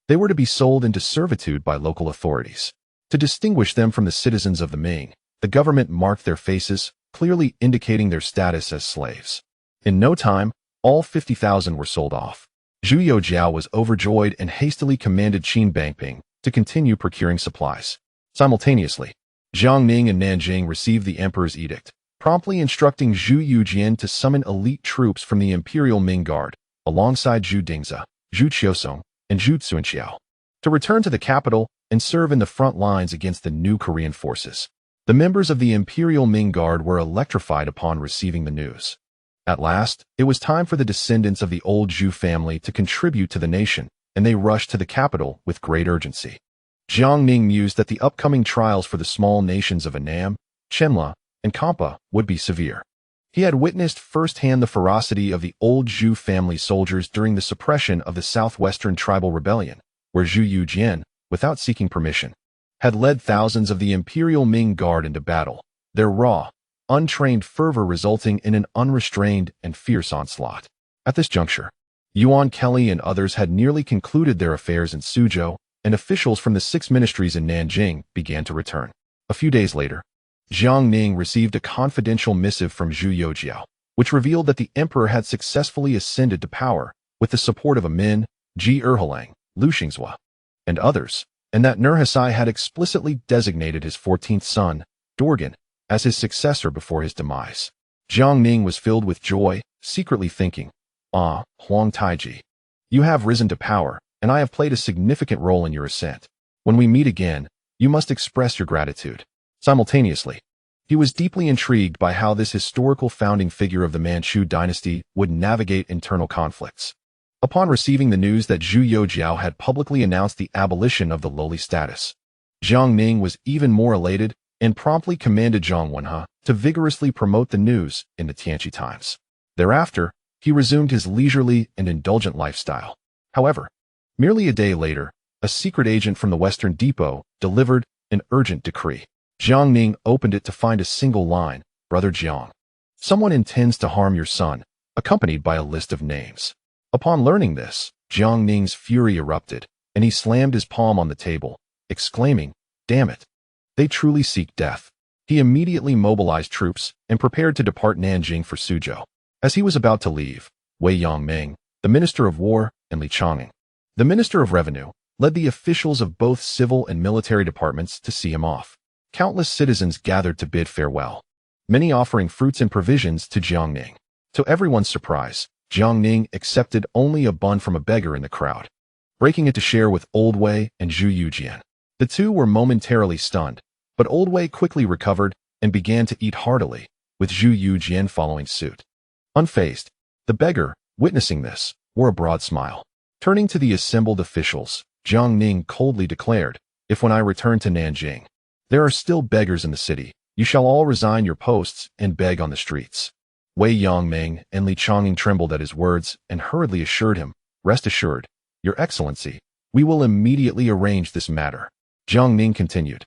they were to be sold into servitude by local authorities. To distinguish them from the citizens of the Ming, the government marked their faces, clearly indicating their status as slaves. In no time, all 50,000 were sold off. Zhu Youjiao was overjoyed and hastily commanded Qin Bangping to continue procuring supplies. Simultaneously, Jiang Ning and Nanjing received the emperor's edict, promptly instructing Zhu Yujian to summon elite troops from the Imperial Ming Guard, alongside Zhu Dingzi, Zhu Qiusong, and Zhu Tsunqiao, to return to the capital and serve in the front lines against the new Korean forces. The members of the Imperial Ming Guard were electrified upon receiving the news. At last, it was time for the descendants of the old Zhu family to contribute to the nation, and they rushed to the capital with great urgency. Jiang Ning mused that the upcoming trials for the small nations of Annam, Chenla, and Kampa would be severe. He had witnessed firsthand the ferocity of the old Zhu family soldiers during the suppression of the southwestern tribal rebellion, where Zhu Yujian, without seeking permission, had led thousands of the Imperial Ming Guard into battle, their raw, untrained fervor resulting in an unrestrained and fierce onslaught. At this juncture, Yuan Kelly and others had nearly concluded their affairs in Suzhou, and officials from the 6 ministries in Nanjing began to return. A few days later, Jiang Ning received a confidential missive from Zhu Youjiao, which revealed that the emperor had successfully ascended to power with the support of Amin, Ji Erhelang, Lu Xingzhua, and others, and that Nurhasai had explicitly designated his 14th son, Dorgan, as his successor before his demise. Jiang Ning was filled with joy, secretly thinking, Huang Taiji, you have risen to power, and I have played a significant role in your ascent. When we meet again, you must express your gratitude. Simultaneously, he was deeply intrigued by how this historical founding figure of the Manchu dynasty would navigate internal conflicts. Upon receiving the news that Zhu Youjiao had publicly announced the abolition of the lowly status, Jiang Ning was even more elated and promptly commanded Zhang Wenhe to vigorously promote the news in the Tianqi Times. Thereafter, he resumed his leisurely and indulgent lifestyle. However, merely a day later, a secret agent from the Western Depot delivered an urgent decree. Jiang Ning opened it to find a single line, Brother Jiang, someone intends to harm your son, accompanied by a list of names. Upon learning this, Jiang Ning's fury erupted, and he slammed his palm on the table, exclaiming, "Damn it! They truly seek death." He immediately mobilized troops and prepared to depart Nanjing for Suzhou. As he was about to leave, Wei Yongming, the Minister of War, and Li Chang'an, the Minister of Revenue, led the officials of both civil and military departments to see him off. Countless citizens gathered to bid farewell, many offering fruits and provisions to Jiang Ning. To everyone's surprise, Jiang Ning accepted only a bun from a beggar in the crowd, breaking it to share with Old Wei and Zhu Yujian. The two were momentarily stunned, but Old Wei quickly recovered and began to eat heartily, with Zhu Yujian following suit. Unfazed, the beggar, witnessing this, wore a broad smile. Turning to the assembled officials, Jiang Ning coldly declared, "If when I return to Nanjing, there are still beggars in the city, you shall all resign your posts and beg on the streets." Wei Yongming and Li Chongqing trembled at his words and hurriedly assured him, "Rest assured, Your Excellency, we will immediately arrange this matter." Jiang Ning continued,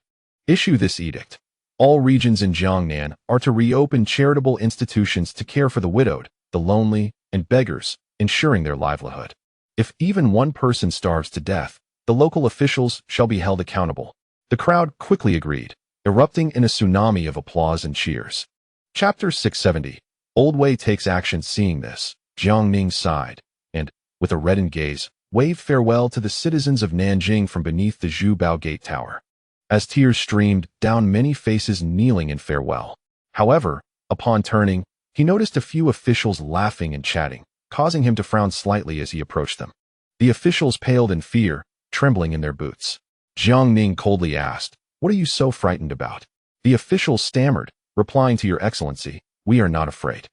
"Issue this edict. All regions in Jiangnan are to reopen charitable institutions to care for the widowed, the lonely, and beggars, ensuring their livelihood. If even one person starves to death, the local officials shall be held accountable." The crowd quickly agreed, erupting in a tsunami of applause and cheers. Chapter 670. Old Wei takes action. Seeing this, Jiang Ning sighed, and, with a reddened gaze, waved farewell to the citizens of Nanjing from beneath the Zhubao Gate Tower. As tears streamed down many faces kneeling in farewell. However, upon turning, he noticed a few officials laughing and chatting, causing him to frown slightly as he approached them. The officials paled in fear, trembling in their boots. Jiang Ning coldly asked, "What are you so frightened about?" The officials stammered, replying, "To Your Excellency, we are not afraid."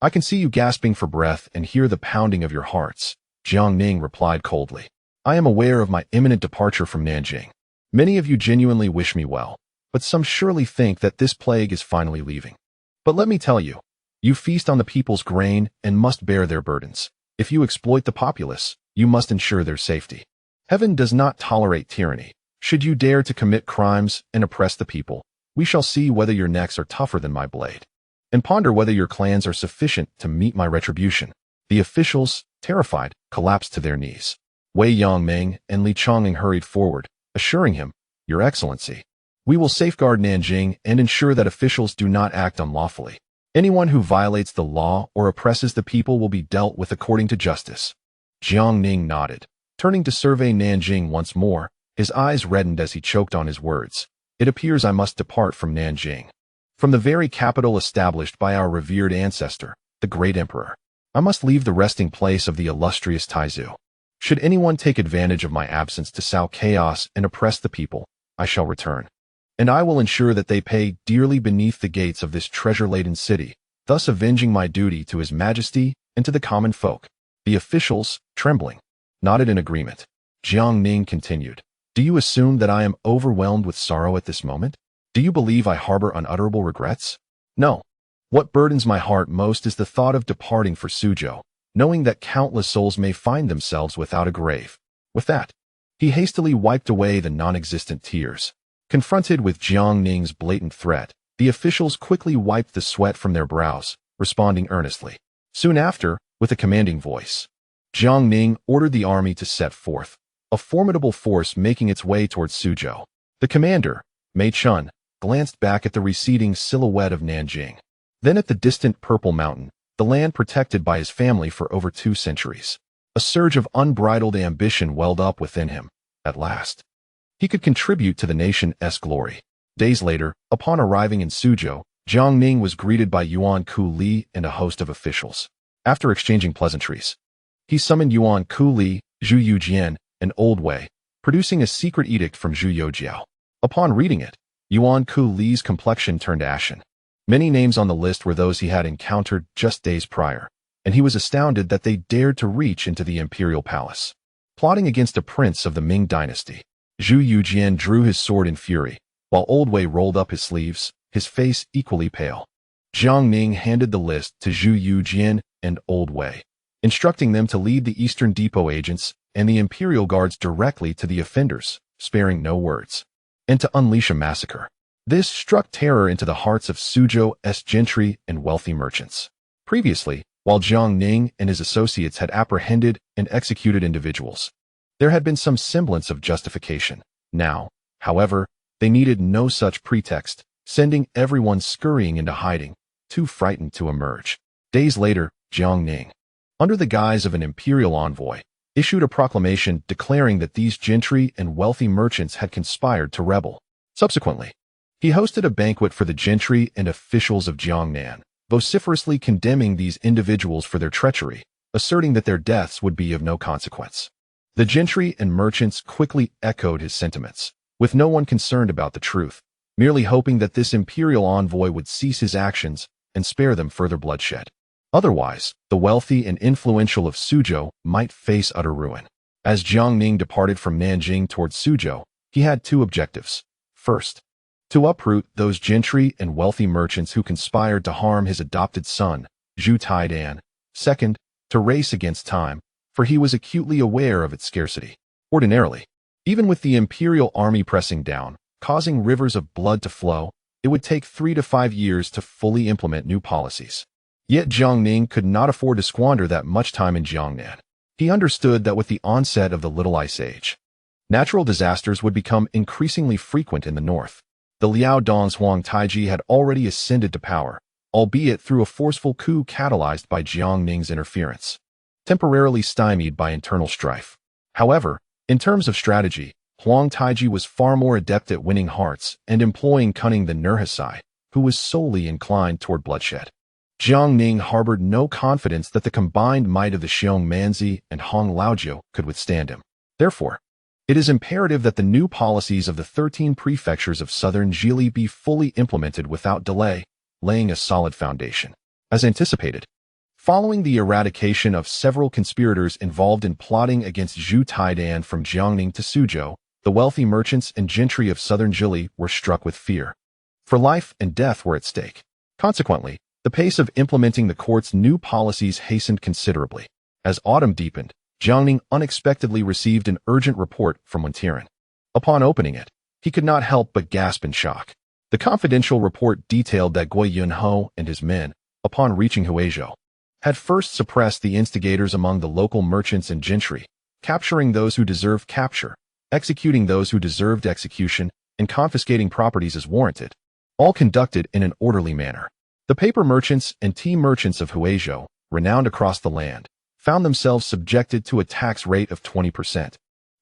"I can see you gasping for breath and hear the pounding of your hearts," Jiang Ning replied coldly. "I am aware of my imminent departure from Nanjing. Many of you genuinely wish me well, but some surely think that this plague is finally leaving. But let me tell you, you feast on the people's grain and must bear their burdens. If you exploit the populace, you must ensure their safety. Heaven does not tolerate tyranny. Should you dare to commit crimes and oppress the people, we shall see whether your necks are tougher than my blade, and ponder whether your clans are sufficient to meet my retribution." The officials, terrified, collapsed to their knees. Wei Yongming and Li Chongqing hurried forward, assuring him, "Your Excellency, we will safeguard Nanjing and ensure that officials do not act unlawfully. Anyone who violates the law or oppresses the people will be dealt with according to justice." Jiang Ning nodded, turning to survey Nanjing once more. His eyes reddened as he choked on his words. "It appears I must depart from Nanjing, from the very capital established by our revered ancestor, the great emperor. I must leave the resting place of the illustrious Taizu. Should anyone take advantage of my absence to sow chaos and oppress the people, I shall return. And I will ensure that they pay dearly beneath the gates of this treasure-laden city, thus avenging my duty to His Majesty and to the common folk." The officials, trembling, nodded in agreement. Jiang Ning continued, "Do you assume that I am overwhelmed with sorrow at this moment? Do you believe I harbor unutterable regrets? No. What burdens my heart most is the thought of departing for Suzhou, knowing that countless souls may find themselves without a grave." With that, he hastily wiped away the non-existent tears. Confronted with Jiang Ning's blatant threat, the officials quickly wiped the sweat from their brows, responding earnestly. Soon after, with a commanding voice, Jiang Ning ordered the army to set forth, a formidable force making its way towards Suzhou. The commander, Mei Chun, glanced back at the receding silhouette of Nanjing, then at the distant Purple Mountain, the land protected by his family for over 2 centuries. A surge of unbridled ambition welled up within him. At last, he could contribute to the nation's glory. Days later, upon arriving in Suzhou, Jiang Ning was greeted by Yuan Ku Li and a host of officials. After exchanging pleasantries, he summoned Yuan Ku Li, Zhu Yujian, and Old Wei, producing a secret edict from Zhu Youjiao. Upon reading it, Yuan Ku Li's complexion turned ashen. Many names on the list were those he had encountered just days prior, and he was astounded that they dared to reach into the imperial palace. Plotting against a prince of the Ming dynasty, Zhu Yujian drew his sword in fury, while Old Wei rolled up his sleeves, his face equally pale. Jiang Ning handed the list to Zhu Yujian and Old Wei, instructing them to lead the Eastern Depot agents and the Imperial Guards directly to the offenders, sparing no words, and to unleash a massacre. This struck terror into the hearts of Suzhou's gentry and wealthy merchants. Previously, while Jiang Ning and his associates had apprehended and executed individuals, there had been some semblance of justification. Now, however, they needed no such pretext, sending everyone scurrying into hiding, too frightened to emerge. Days later, Jiang Ning, under the guise of an imperial envoy, issued a proclamation declaring that these gentry and wealthy merchants had conspired to rebel. Subsequently, he hosted a banquet for the gentry and officials of Jiangnan, vociferously condemning these individuals for their treachery, asserting that their deaths would be of no consequence. The gentry and merchants quickly echoed his sentiments, with no one concerned about the truth, merely hoping that this imperial envoy would cease his actions and spare them further bloodshed. Otherwise, the wealthy and influential of Suzhou might face utter ruin. As Jiang Ning departed from Nanjing towards Suzhou, he had two objectives. First, to uproot those gentry and wealthy merchants who conspired to harm his adopted son, Zhu Taidan. Second, to race against time, for he was acutely aware of its scarcity. Ordinarily, even with the imperial army pressing down, causing rivers of blood to flow, it would take 3 to 5 years to fully implement new policies. Yet Jiang Ning could not afford to squander that much time in Jiangnan. He understood that with the onset of the Little Ice Age, natural disasters would become increasingly frequent in the north. The Liao Don's Huang Taiji had already ascended to power, albeit through a forceful coup catalyzed by Jiang Ning's interference, temporarily stymied by internal strife. However, in terms of strategy, Huang Taiji was far more adept at winning hearts and employing cunning than Nurhasai, who was solely inclined toward bloodshed. Jiang Ning harbored no confidence that the combined might of the Xiong Manzi and Hong Laojiu could withstand him. Therefore, it is imperative that the new policies of the 13 prefectures of southern Zhili be fully implemented without delay, laying a solid foundation. As anticipated, following the eradication of several conspirators involved in plotting against Zhu Taidan from Jiangning to Suzhou, the wealthy merchants and gentry of southern Zhili were struck with fear. For life and death were at stake. Consequently, the pace of implementing the court's new policies hastened considerably. As autumn deepened, Jiang Ning unexpectedly received an urgent report from Tianqi. Upon opening it, he could not help but gasp in shock. The confidential report detailed that Guo Yunho and his men, upon reaching Huizhou, had first suppressed the instigators among the local merchants and gentry, capturing those who deserved capture, executing those who deserved execution, and confiscating properties as warranted, all conducted in an orderly manner. The paper merchants and tea merchants of Huizhou, renowned across the land, found themselves subjected to a tax rate of 20%,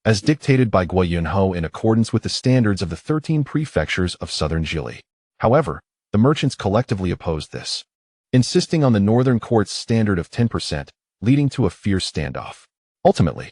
as dictated by Guo Yunho in accordance with the standards of the 13 prefectures of southern Zhili. However, the merchants collectively opposed this, insisting on the northern court's standard of 10%, leading to a fierce standoff. Ultimately,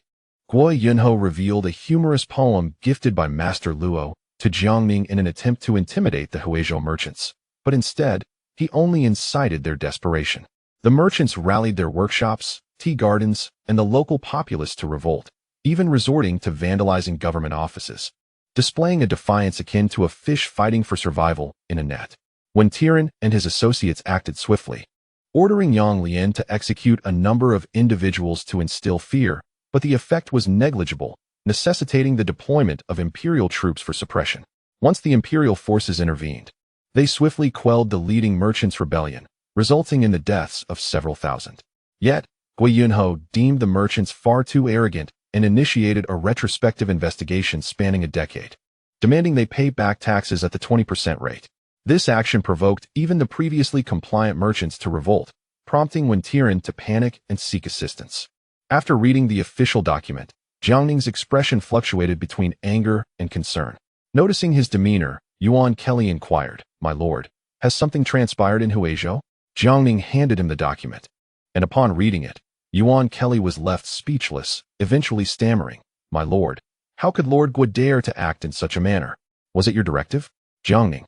Guo Yunho revealed a humorous poem gifted by Master Luo to Jiang Ning in an attempt to intimidate the Huizhou merchants, but instead, he only incited their desperation. The merchants rallied their workshops, tea gardens, and the local populace to revolt, even resorting to vandalizing government offices, displaying a defiance akin to a fish fighting for survival in a net. When Tianqi and his associates acted swiftly, ordering Yang Lian to execute a number of individuals to instill fear, but the effect was negligible, necessitating the deployment of imperial troops for suppression. Once the imperial forces intervened, they swiftly quelled the leading merchants' rebellion, resulting in the deaths of several thousand. Yet, Guo Yunho deemed the merchants far too arrogant and initiated a retrospective investigation spanning a decade, demanding they pay back taxes at the 20% rate. This action provoked even the previously compliant merchants to revolt, prompting Tianqi to panic and seek assistance. After reading the official document, Jiang Ning's expression fluctuated between anger and concern. Noticing his demeanor, Yuan Kelly inquired, "My lord, has something transpired in Huizhou?" Jiang Ning handed him the document, and upon reading it, Yuan Kelly was left speechless, eventually stammering, "My lord, how could Lord Guo dare to act in such a manner? Was it your directive?" Jiang Ning,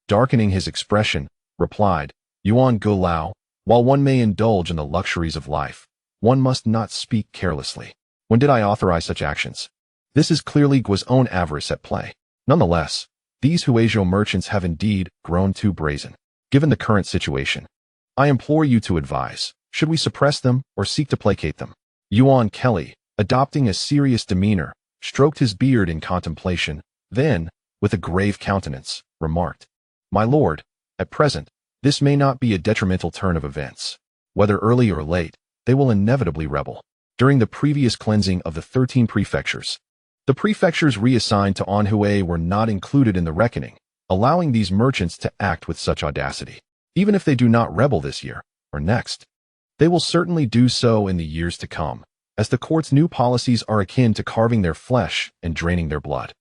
darkening his expression, replied, "Yuan Go Lao, while one may indulge in the luxuries of life, one must not speak carelessly. When did I authorize such actions? This is clearly Guo's own avarice at play. Nonetheless, these Huizhou merchants have indeed grown too brazen. Given the current situation, I implore you to advise, should we suppress them or seek to placate them?" Yuan Kelly, adopting a serious demeanor, stroked his beard in contemplation, then, with a grave countenance, remarked, "My lord, at present, this may not be a detrimental turn of events. Whether early or late, they will inevitably rebel. During the previous cleansing of the 13 prefectures, the prefectures reassigned to Anhui were not included in the reckoning, allowing these merchants to act with such audacity. Even if they do not rebel this year, or next, they will certainly do so in the years to come, as the court's new policies are akin to carving their flesh and draining their blood.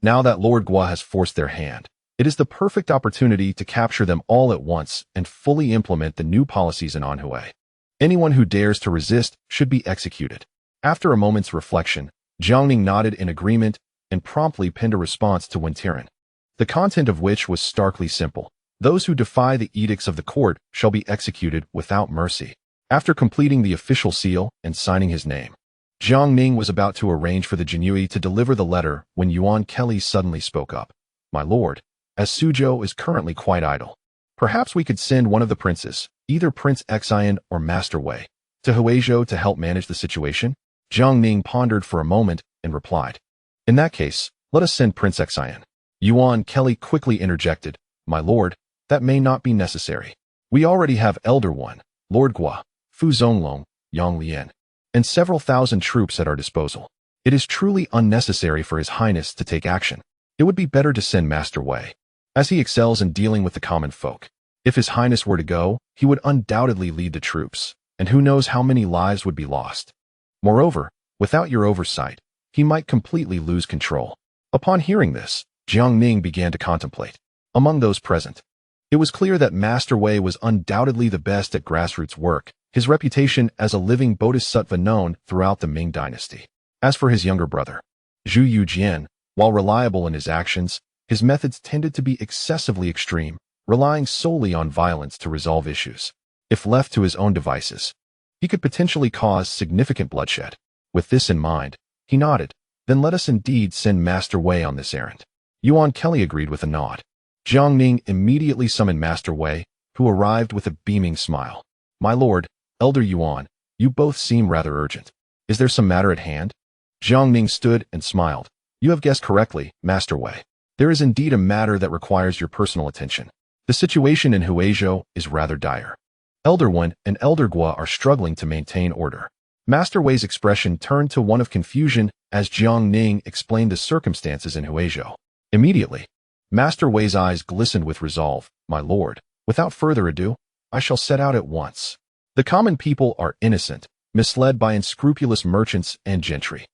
Now that Lord Guo has forced their hand, it is the perfect opportunity to capture them all at once and fully implement the new policies in Anhui. Anyone who dares to resist should be executed." After a moment's reflection, Jiang Ning nodded in agreement and promptly penned a response to Tianqi, the content of which was starkly simple. "Those who defy the edicts of the court shall be executed without mercy." After completing the official seal and signing his name, Jiang Ning was about to arrange for the Jianui to deliver the letter when Yuan Kelly suddenly spoke up. My lord, as Suzhou is currently quite idle, perhaps we could send one of the princes, either Prince Xian or Master Wei, to Huizhou to help manage the situation. Jiang Ning pondered for a moment and replied, in that case, let us send Prince Xian. Yuan Kelly quickly interjected, my lord, that may not be necessary. We already have Elder One, Lord Gua, Fu Zonglong, Yang Lian, and several thousand troops at our disposal. It is truly unnecessary for His Highness to take action. It would be better to send Master Wei, as he excels in dealing with the common folk. If His Highness were to go, he would undoubtedly lead the troops, and who knows how many lives would be lost. Moreover, without your oversight, he might completely lose control. Upon hearing this, Jiang Ning began to contemplate. Among those present, it was clear that Master Wei was undoubtedly the best at grassroots work, his reputation as a living bodhisattva known throughout the Ming dynasty. As for his younger brother, Zhu Yujian, while reliable in his actions, his methods tended to be excessively extreme, relying solely on violence to resolve issues. If left to his own devices, he could potentially cause significant bloodshed. With this in mind, he nodded. Then let us indeed send Master Wei on this errand. Yuan Kelly agreed with a nod. Jiang Ning immediately summoned Master Wei, who arrived with a beaming smile. My lord, Elder Yuan, you both seem rather urgent. Is there some matter at hand? Jiang Ning stood and smiled. You have guessed correctly, Master Wei. There is indeed a matter that requires your personal attention. The situation in Huizhou is rather dire. Elder One and Elder Gua are struggling to maintain order. Master Wei's expression turned to one of confusion as Jiang Ning explained the circumstances in Huizhou. Immediately, Master Wei's eyes glistened with resolve. My lord, without further ado, I shall set out at once. The common people are innocent, misled by unscrupulous merchants and gentry.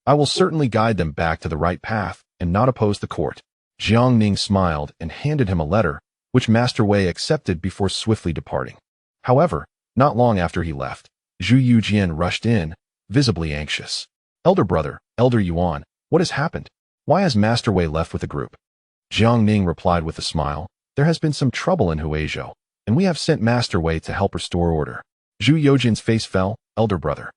I will certainly guide them back to the right path and not oppose the court. Jiang Ning smiled and handed him a letter, which Master Wei accepted before swiftly departing. However, not long after he left, Zhu Yujian rushed in, visibly anxious. Elder brother, Elder Yuan, what has happened? Why has Master Wei left with the group? Jiang Ning replied with a smile, there has been some trouble in Huizhou, and we have sent Master Wei to help restore order. Zhu Yujian's face fell. Elder brother,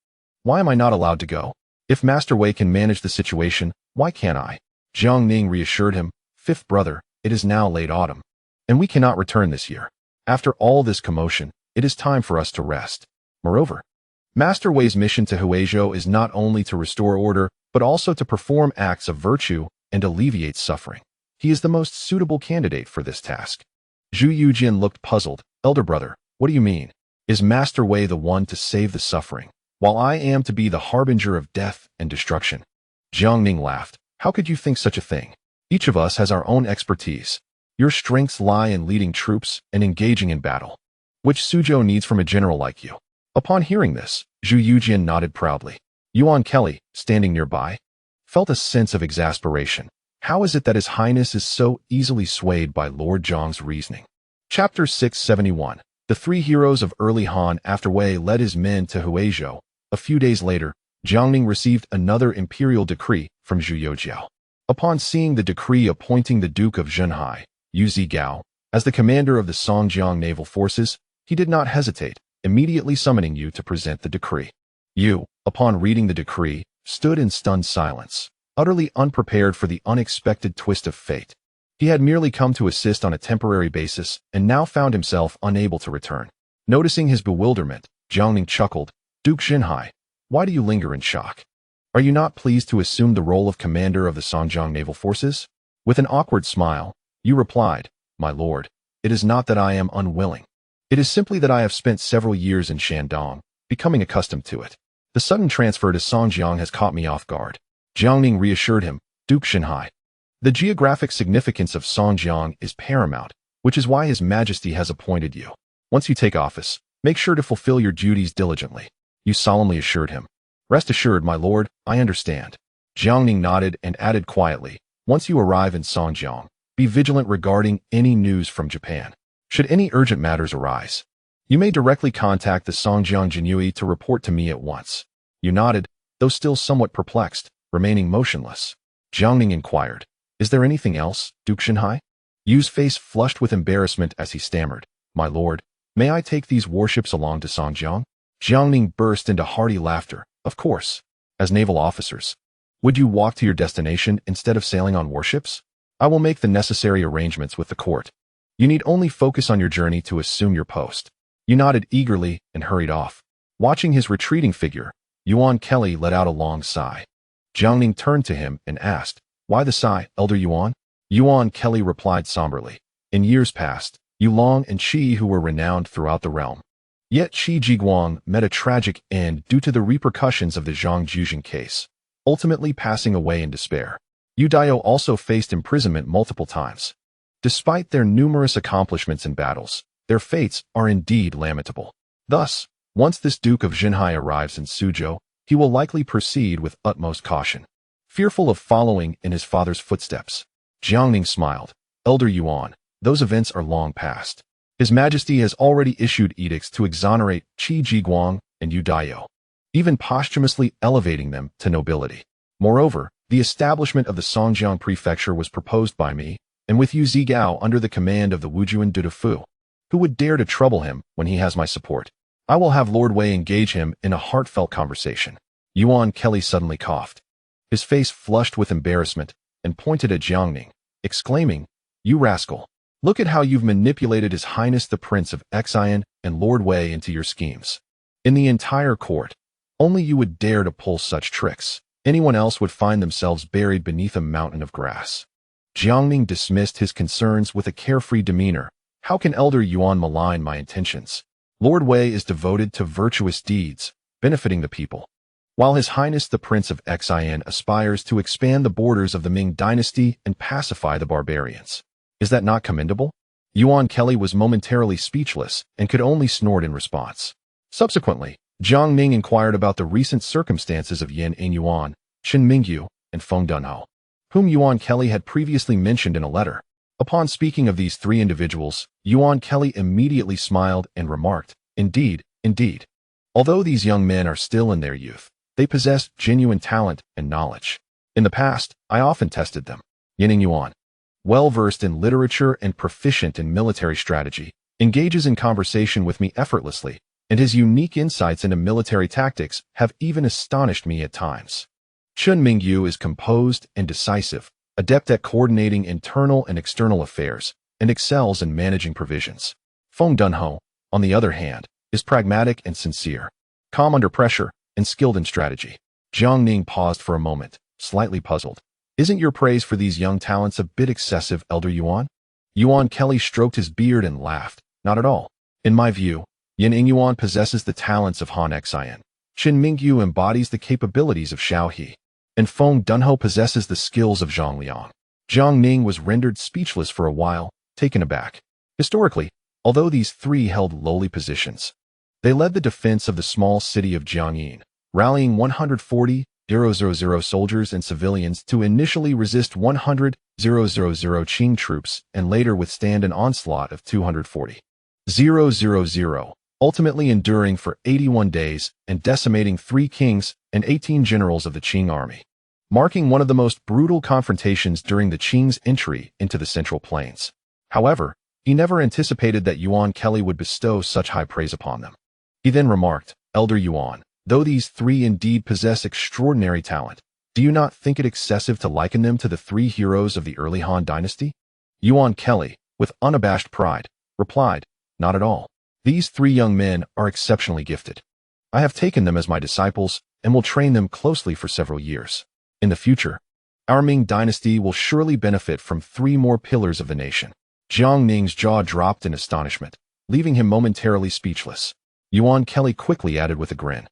why am I not allowed to go? If Master Wei can manage the situation, why can't I? Jiang Ning reassured him, fifth brother, it is now late autumn, and we cannot return this year. After all this commotion, it is time for us to rest. Moreover, Master Wei's mission to Huizhou is not only to restore order, but also to perform acts of virtue and alleviate suffering. He is the most suitable candidate for this task. Zhu Yujian looked puzzled. Elder brother, what do you mean? Is Master Wei the one to save the suffering, while I am to be the harbinger of death and destruction? Jiang Ning laughed. How could you think such a thing? Each of us has our own expertise. Your strengths lie in leading troops and engaging in battle, which Suzhou needs from a general like you. Upon hearing this, Zhu Yujian nodded proudly. Yuan Kelly, standing nearby, felt a sense of exasperation. How is it that His Highness is so easily swayed by Lord Zhang's reasoning? Chapter 671. The three heroes of early Han. After Wei led his men to Huizhou, a few days later, Jiang Ning received another imperial decree from Zhu Youjiao. Upon seeing the decree appointing the Duke of Zhenhai, Yu Zigao, as the commander of the Songjiang naval forces, he did not hesitate, immediately summoning Yu to present the decree. Yu, upon reading the decree, stood in stunned silence, utterly unprepared for the unexpected twist of fate. He had merely come to assist on a temporary basis and now found himself unable to return. Noticing his bewilderment, Jiang Ning chuckled. Duke Zhenhai, why do you linger in shock? Are you not pleased to assume the role of commander of the Songjiang naval forces? With an awkward smile, Yu replied, my lord, it is not that I am unwilling. It is simply that I have spent several years in Shandong, becoming accustomed to it. The sudden transfer to Songjiang has caught me off guard. Jiang Ning reassured him, Duke Zhenhai, the geographic significance of Songjiang is paramount, which is why His Majesty has appointed you. Once you take office, make sure to fulfill your duties diligently. Yu solemnly assured him. Rest assured, my lord, I understand. Jiang Ning nodded and added quietly, once you arrive in Songjiang, be vigilant regarding any news from Japan. Should any urgent matters arise, you may directly contact the Songjiang Jianui to report to me at once. Yu nodded, though still somewhat perplexed, remaining motionless. Jiang Ning inquired, is there anything else, Duke Zhenhai? Yu's face flushed with embarrassment as he stammered, my lord, may I take these warships along to Songjiang? Jiang Ning burst into hearty laughter. Of course. As naval officers. Would you walk to your destination instead of sailing on warships? I will make the necessary arrangements with the court. You need only focus on your journey to assume your post. You nodded eagerly and hurried off. Watching his retreating figure, Yuan Kelly let out a long sigh. Jiang Ning turned to him and asked, "Why the sigh, Elder Yuan?" Yuan Kelly replied somberly, "In years past, Yu Long and Qi who were renowned throughout the realm. Yet Qi Jiguang met a tragic end due to the repercussions of the Zhang Juzheng case, ultimately passing away in despair. Yu Daio also faced imprisonment multiple times. Despite their numerous accomplishments in battles, their fates are indeed lamentable. Thus, once this Duke of Xinhai arrives in Suzhou, he will likely proceed with utmost caution, fearful of following in his father's footsteps." Jiang Ning smiled. "Elder Yuan, those events are long past. His Majesty has already issued edicts to exonerate Qi Jiguang and Yu Daio, even posthumously elevating them to nobility. Moreover, the establishment of the Songjiang Prefecture was proposed by me, and with Yu Zigao under the command of the Wujuan Dudafu. Who would dare to trouble him when he has my support? I will have Lord Wei engage him in a heartfelt conversation." Yuan Kelly suddenly coughed. His face flushed with embarrassment and pointed at Jiang Ning, exclaiming, "You rascal! Look at how you've manipulated His Highness the Prince of Xian and Lord Wei into your schemes. In the entire court, only you would dare to pull such tricks. Anyone else would find themselves buried beneath a mountain of grass." Jiang Ning dismissed his concerns with a carefree demeanor. "How can Elder Yuan malign my intentions? Lord Wei is devoted to virtuous deeds, benefiting the people, while His Highness the Prince of Xian aspires to expand the borders of the Ming dynasty and pacify the barbarians. Is that not commendable?" Yuan Kelly was momentarily speechless and could only snort in response. Subsequently, Jiang Ning inquired about the recent circumstances of Yin and Yuan, Shen Mingyu, and Feng Dunhao, whom Yuan Kelly had previously mentioned in a letter. Upon speaking of these three individuals, Yuan Kelly immediately smiled and remarked, "Indeed, indeed. Although these young men are still in their youth, they possess genuine talent and knowledge. In the past, I often tested them." Yin and Yuan, well-versed in literature and proficient in military strategy, engages in conversation with me effortlessly, and his unique insights into military tactics have even astonished me at times. Chen Mingyu is composed and decisive, adept at coordinating internal and external affairs, and excels in managing provisions. Feng Dunhao, on the other hand, is pragmatic and sincere, calm under pressure, and skilled in strategy. Jiang Ning paused for a moment, slightly puzzled. "Isn't your praise for these young talents a bit excessive, Elder Yuan?" Yuan Kelly stroked his beard and laughed. "Not at all. In my view, Yin Yuan possesses the talents of Han Xian. Chen Mingyu embodies the capabilities of Xiao He, and Feng Dunhao possesses the skills of Zhang Liang." Jiang Ning was rendered speechless for a while, taken aback. Historically, although these three held lowly positions, they led the defense of the small city of Jiangnan, rallying 140,000 soldiers and civilians to initially resist 100,000 Qing troops and later withstand an onslaught of 240,000, ultimately enduring for 81 days and decimating 3 kings and 18 generals of the Qing army, marking one of the most brutal confrontations during the Qing's entry into the Central Plains. However, he never anticipated that Yuan Kelly would bestow such high praise upon them. He then remarked, "Elder Yuan, though these three indeed possess extraordinary talent, do you not think it excessive to liken them to the 3 heroes of the early Han dynasty?" Yuan Kelly, with unabashed pride, replied, "Not at all. These 3 young men are exceptionally gifted. I have taken them as my disciples and will train them closely for several years. In the future, our Ming dynasty will surely benefit from 3 more pillars of the nation." Jiang Ning's jaw dropped in astonishment, leaving him momentarily speechless. Yuan Kelly quickly added with a grin,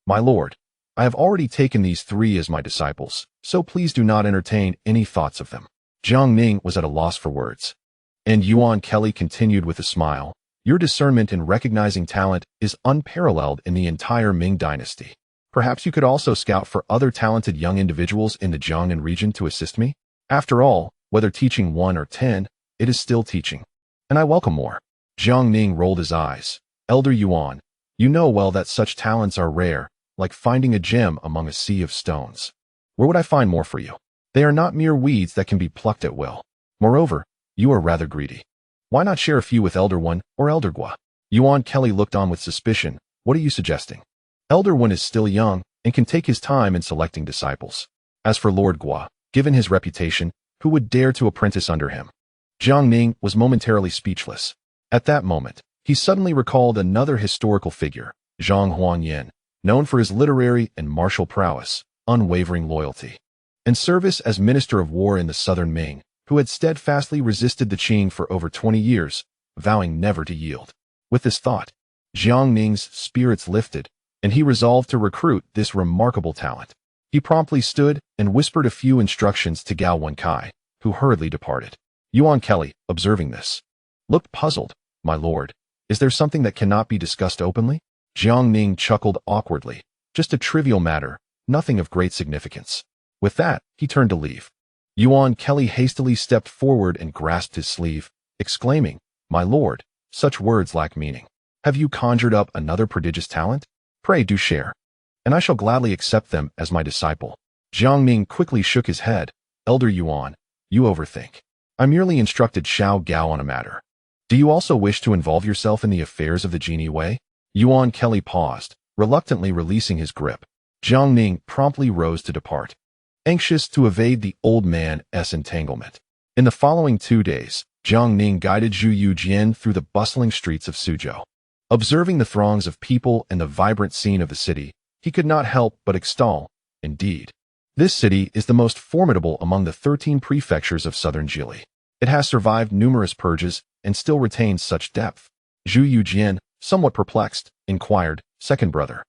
"My lord, I have already taken these 3 as my disciples, so please do not entertain any thoughts of them." Jiang Ning was at a loss for words. And Yuan Kelly continued with a smile, "Your discernment in recognizing talent is unparalleled in the entire Ming dynasty. Perhaps you could also scout for other talented young individuals in the Jiangnan region to assist me? After all, whether teaching 1 or 10, it is still teaching, and I welcome more." Jiang Ning rolled his eyes. "Elder Yuan, you know well that such talents are rare, like finding a gem among a sea of stones. Where would I find more for you? They are not mere weeds that can be plucked at will. Moreover, you are rather greedy. Why not share a few with Elder One or Elder Gua?" Yuan Kelly looked on with suspicion, What are you suggesting? Elder Wen is still young and can take his time in selecting disciples. As for Lord Gua, given his reputation, who would dare to apprentice under him? Jiang Ning was momentarily speechless. At that moment, he suddenly recalled another historical figure, Zhang Huanyan, known for his literary and martial prowess, unwavering loyalty, and service as Minister of War in the Southern Ming, who had steadfastly resisted the Qing for over 20 years, vowing never to yield. With this thought, Jiang Ning's spirits lifted, and he resolved to recruit this remarkable talent. He promptly stood and whispered a few instructions to Gao Wenkai, who hurriedly departed. Yuan Kelly, observing this, looked puzzled. My lord, is there something that cannot be discussed openly? Jiang Ning chuckled awkwardly. Just a trivial matter, nothing of great significance. With that, he turned to leave. Yuan Kelly hastily stepped forward and grasped his sleeve, exclaiming, My lord, such words lack meaning. Have you conjured up another prodigious talent? Pray do share, and I shall gladly accept them as my disciple. Jiang Ning quickly shook his head. Elder Yuan, you overthink. I merely instructed Xiao Gao on a matter. Do you also wish to involve yourself in the affairs of the Genie Wei? Yuan Kelly paused, reluctantly releasing his grip. Jiang Ning promptly rose to depart, anxious to evade the old man's entanglement. In the following 2 days, Jiang Ning guided Zhu Yujian through the bustling streets of Suzhou. Observing the throngs of people and the vibrant scene of the city, he could not help but extol, indeed, this city is the most formidable among the 13 prefectures of southern Jili. It has survived numerous purges and still retains such depth. Zhu Yujian, somewhat perplexed, inquired, Second brother,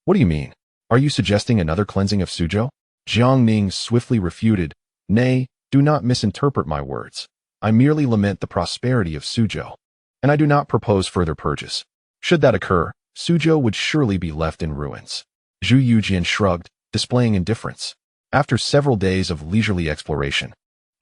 what do you mean? Are you suggesting another cleansing of Suzhou? Jiang Ning swiftly refuted, Nay, do not misinterpret my words. I merely lament the prosperity of Suzhou, and I do not propose further purges. Should that occur, Suzhou would surely be left in ruins. Zhu Yujian shrugged, displaying indifference. After several days of leisurely exploration,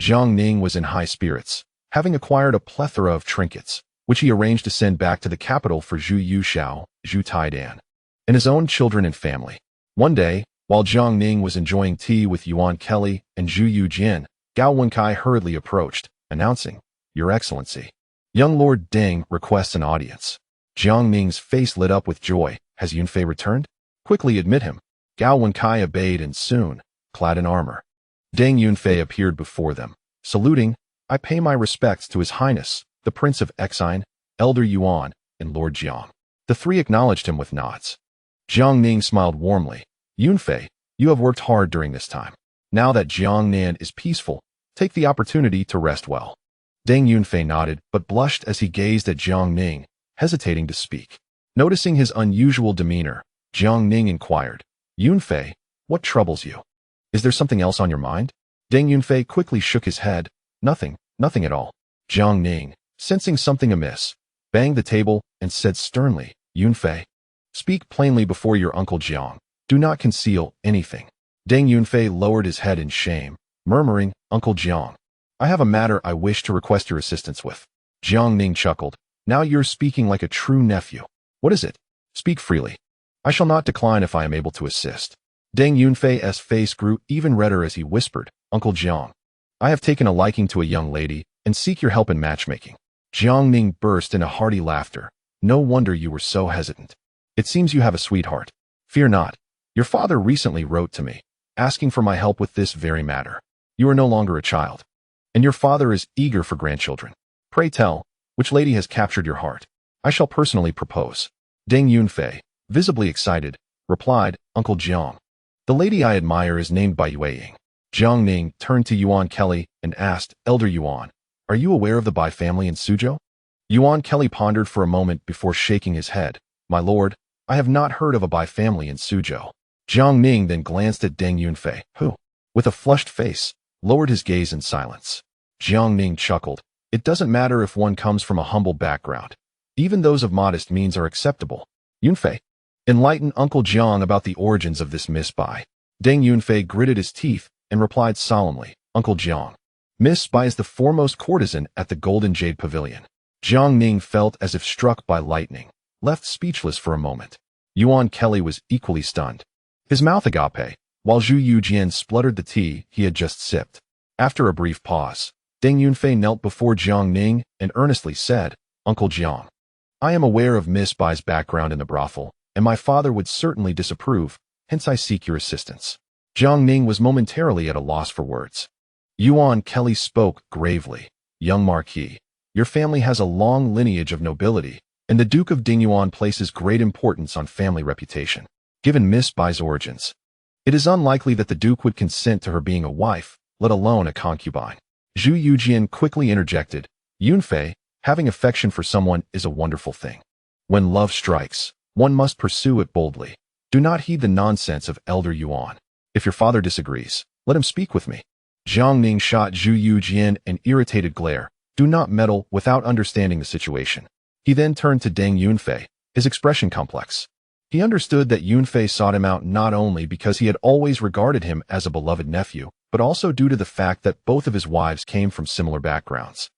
Jiang Ning was in high spirits, having acquired a plethora of trinkets, which he arranged to send back to the capital for Zhu Yuxiao, Zhu Taidan, and his own children and family. One day, while Jiang Ning was enjoying tea with Yuan Kelly and Zhu Yujian, Gao Wenkai hurriedly approached, announcing, Your Excellency, young Lord Deng requests an audience. Jiang Ning's face lit up with joy. Has Yunfei returned? Quickly admit him. Gao Wenkai obeyed, and soon, clad in armor, Deng Yunfei appeared before them. Saluting, I pay my respects to His Highness, the Prince of Exine, Elder Yuan, and Lord Jiang. The three acknowledged him with nods. Jiang Ning smiled warmly. Yunfei, you have worked hard during this time. Now that Jiangnan is peaceful, take the opportunity to rest well. Deng Yunfei nodded, but blushed as he gazed at Jiang Ning, hesitating to speak. Noticing his unusual demeanor, Jiang Ning inquired, Yunfei, what troubles you? Is there something else on your mind? Deng Yunfei quickly shook his head. Nothing at all. Jiang Ning, sensing something amiss, banged the table and said sternly, Yunfei, speak plainly before your uncle Jiang. Do not conceal anything. Deng Yunfei lowered his head in shame, murmuring, Uncle Jiang, I have a matter I wish to request your assistance with. Jiang Ning chuckled. Now you're speaking like a true nephew. What is it? Speak freely. I shall not decline if I am able to assist. Deng Yunfei's face grew even redder as he whispered, Uncle Jiang, I have taken a liking to a young lady and seek your help in matchmaking. Jiang Ning burst into hearty laughter. No wonder you were so hesitant. It seems you have a sweetheart. Fear not. Your father recently wrote to me, asking for my help with this very matter. You are no longer a child, and your father is eager for grandchildren. Pray tell, which lady has captured your heart? I shall personally propose. Deng Yunfei, visibly excited, replied, Uncle Jiang, the lady I admire is named Bai Yueying. Jiang Ning turned to Yuan Kelly and asked, Elder Yuan, are you aware of the Bai family in Suzhou? Yuan Kelly pondered for a moment before shaking his head. My lord, I have not heard of a Bai family in Suzhou. Jiang Ning then glanced at Deng Yunfei, who, with a flushed face, lowered his gaze in silence. Jiang Ning chuckled. It doesn't matter if one comes from a humble background. Even those of modest means are acceptable. Yunfei, enlighten Uncle Jiang about the origins of this Miss Bai. Deng Yunfei gritted his teeth and replied solemnly, Uncle Jiang, Miss Bai is the foremost courtesan at the Golden Jade Pavilion. Jiang Ning felt as if struck by lightning, left speechless for a moment. Yuan Kelly was equally stunned. His mouth agape, while Zhu Yujian spluttered the tea he had just sipped. After a brief pause, Deng Yunfei knelt before Jiang Ning and earnestly said, Uncle Jiang, I am aware of Miss Bai's background in the brothel, and my father would certainly disapprove, hence I seek your assistance." Jiang Ning was momentarily at a loss for words. Yuan Kelly spoke gravely. "Young Marquis, your family has a long lineage of nobility, and the Duke of Dingyuan places great importance on family reputation. Given Miss Bai's origins, it is unlikely that the Duke would consent to her being a wife, let alone a concubine." Zhu Yujian quickly interjected, "Yunfei, having affection for someone is a wonderful thing. When love strikes, one must pursue it boldly. Do not heed the nonsense of Elder Yuan. If your father disagrees, let him speak with me." Jiang Ning shot Zhu Yujian an irritated glare. "Do not meddle without understanding the situation." He then turned to Deng Yunfei, his expression complex. He understood that Yunfei sought him out not only because he had always regarded him as a beloved nephew, but also due to the fact that both of his wives came from similar backgrounds.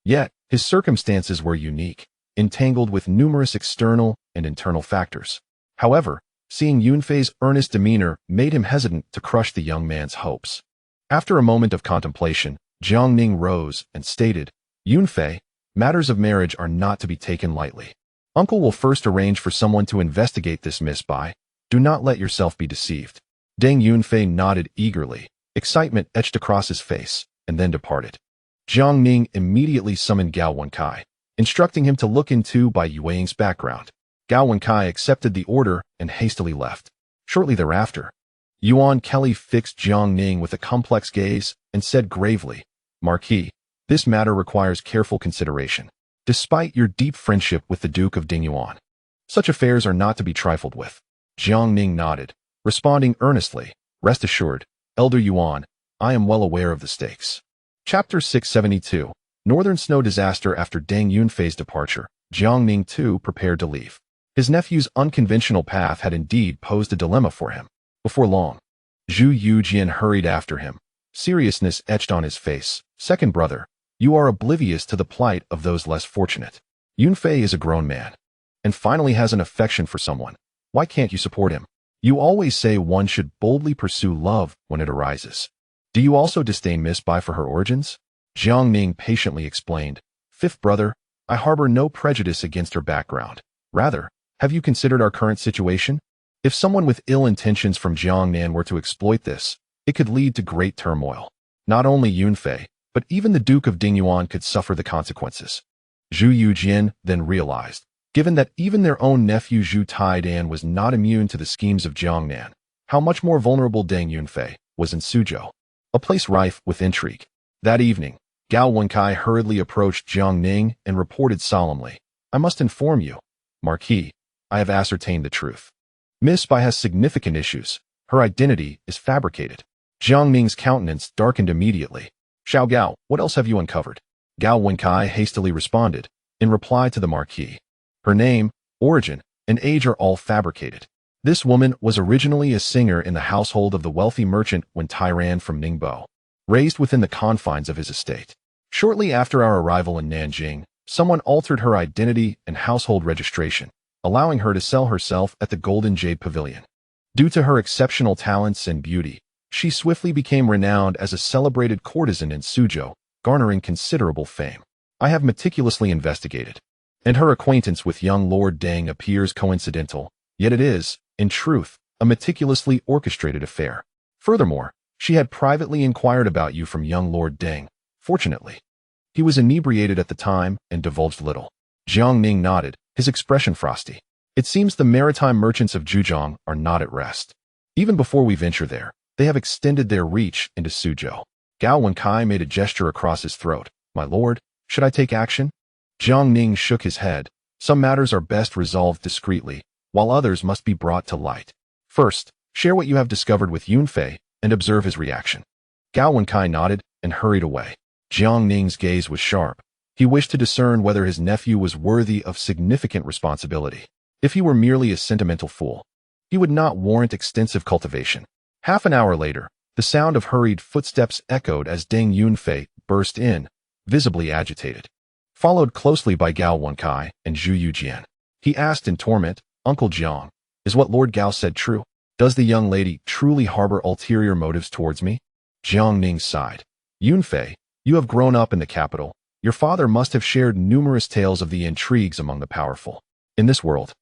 Yet, his circumstances were unique, entangled with numerous external and internal factors. However, seeing Yunfei's earnest demeanor made him hesitant to crush the young man's hopes. After a moment of contemplation, Jiang Ning rose and stated, "Yunfei, matters of marriage are not to be taken lightly. Uncle will first arrange for someone to investigate this, Miss Bai. Do not let yourself be deceived." Deng Yunfei nodded eagerly. Excitement etched across his face, and then departed. Jiang Ning immediately summoned Gao Wenkai, instructing him to look into Bai Yueying's background. Gao Wenkai accepted the order and hastily left. Shortly thereafter, Yuan Kelly fixed Jiang Ning with a complex gaze and said gravely, "Marquis, this matter requires careful consideration. Despite your deep friendship with the Duke of Dingyuan, such affairs are not to be trifled with." Jiang Ning nodded, responding earnestly, "Rest assured, Elder Yuan, I am well aware of the stakes." Chapter 672, Northern Snow Disaster. After Deng Yunfei's departure, Jiang Ning too prepared to leave. His nephew's unconventional path had indeed posed a dilemma for him. Before long, Zhu Yujian hurried after him, seriousness etched on his face. "Second brother, you are oblivious to the plight of those less fortunate. Yunfei is a grown man, and finally has an affection for someone. Why can't you support him? You always say one should boldly pursue love when it arises. Do you also disdain Miss Bai for her origins?" Jiang Ning patiently explained, "Fifth brother, I harbor no prejudice against her background. Rather, have you considered our current situation? If someone with ill intentions from Jiangnan were to exploit this, it could lead to great turmoil. Not only Yunfei, but even the Duke of Dingyuan could suffer the consequences." Zhu Yujian then realized, given that even their own nephew Zhu Taidan was not immune to the schemes of Jiangnan, how much more vulnerable Deng Yunfei was in Suzhou, a place rife with intrigue. That evening, Gao Wenkai hurriedly approached Jiang Ning and reported solemnly, "I must inform you, Marquis, I have ascertained the truth. Miss Bai has significant issues. Her identity is fabricated." Jiang Ning's countenance darkened immediately. "Xiao Gao, what else have you uncovered?" Gao Wenkai hastily responded, in reply to the Marquis, "Her name, origin, and age are all fabricated. This woman was originally a singer in the household of the wealthy merchant Wen Tairan from Ningbo, raised within the confines of his estate. Shortly after our arrival in Nanjing, someone altered her identity and household registration, allowing her to sell herself at the Golden Jade Pavilion. Due to her exceptional talents and beauty, she swiftly became renowned as a celebrated courtesan in Suzhou, garnering considerable fame. I have meticulously investigated, and her acquaintance with young Lord Deng appears coincidental, yet it is, in truth, a meticulously orchestrated affair. Furthermore, she had privately inquired about you from young Lord Deng. Fortunately, he was inebriated at the time and divulged little." Jiang Ning nodded, his expression frosty. "It seems the maritime merchants of Zhujiang are not at rest. Even before we venture there, they have extended their reach into Suzhou." Gao Wenkai made a gesture across his throat. "My lord, should I take action?" Jiang Ning shook his head. "Some matters are best resolved discreetly, while others must be brought to light. First, share what you have discovered with Yunfei and observe his reaction." Gao Wenkai nodded and hurried away. Jiang Ning's gaze was sharp. He wished to discern whether his nephew was worthy of significant responsibility. If he were merely a sentimental fool, he would not warrant extensive cultivation. Half an hour later, the sound of hurried footsteps echoed as Deng Yunfei burst in, visibly agitated, followed closely by Gao Wenkai and Zhu Yujian. He asked in torment, "Uncle Jiang, is what Lord Gao said true? Does the young lady truly harbor ulterior motives towards me?" Jiang Ning sighed. "Yunfei, you have grown up in the capital. Your father must have shared numerous tales of the intrigues among the powerful. In this world,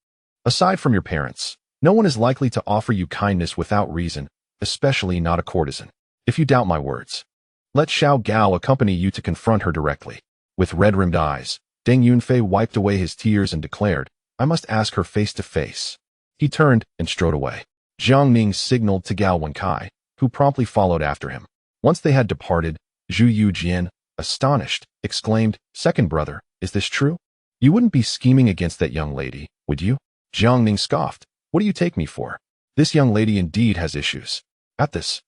Aside from your parents, no one is likely to offer you kindness without reason, especially not a courtesan. If you doubt my words, let Xiao Gao accompany you to confront her directly. With red-rimmed eyes, Deng Yunfei wiped away his tears and declared, I must ask her face to face. He turned and strode away. Jiang Ning signaled to Gao Wenkai, who promptly followed after him. Once they had departed, Zhu Yujian, astonished, exclaimed, Second brother, is this true? You wouldn't be scheming against that young lady, would you? Jiang Ning scoffed. What do you take me for? This young lady indeed has issues. At this,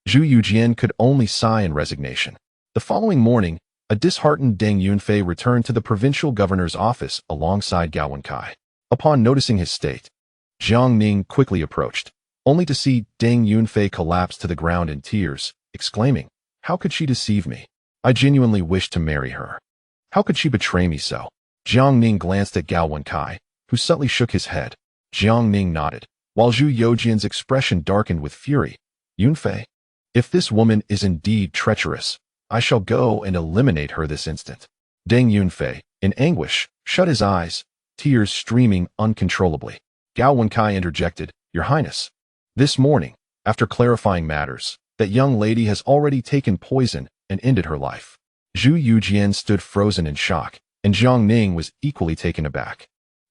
Zhu Yujian could only sigh in resignation. The following morning, a disheartened Deng Yunfei returned to the provincial governor's office alongside Gao Wenkai. Upon noticing his state, Jiang Ning quickly approached, only to see Deng Yunfei collapse to the ground in tears, exclaiming, How could she deceive me? I genuinely wished to marry her. How could she betray me so? Jiang Ning glanced at Gao Wenkai, who subtly shook his head. Jiang Ning nodded, while Zhu Yujian's expression darkened with fury. Yunfei, if this woman is indeed treacherous, I shall go and eliminate her this instant. Deng Yunfei, in anguish, shut his eyes, tears streaming uncontrollably. Gao Wenkai interjected, Your Highness, this morning, after clarifying matters, that young lady has already taken poison and ended her life. Zhu Yujian stood frozen in shock, and Jiang Ning was equally taken aback.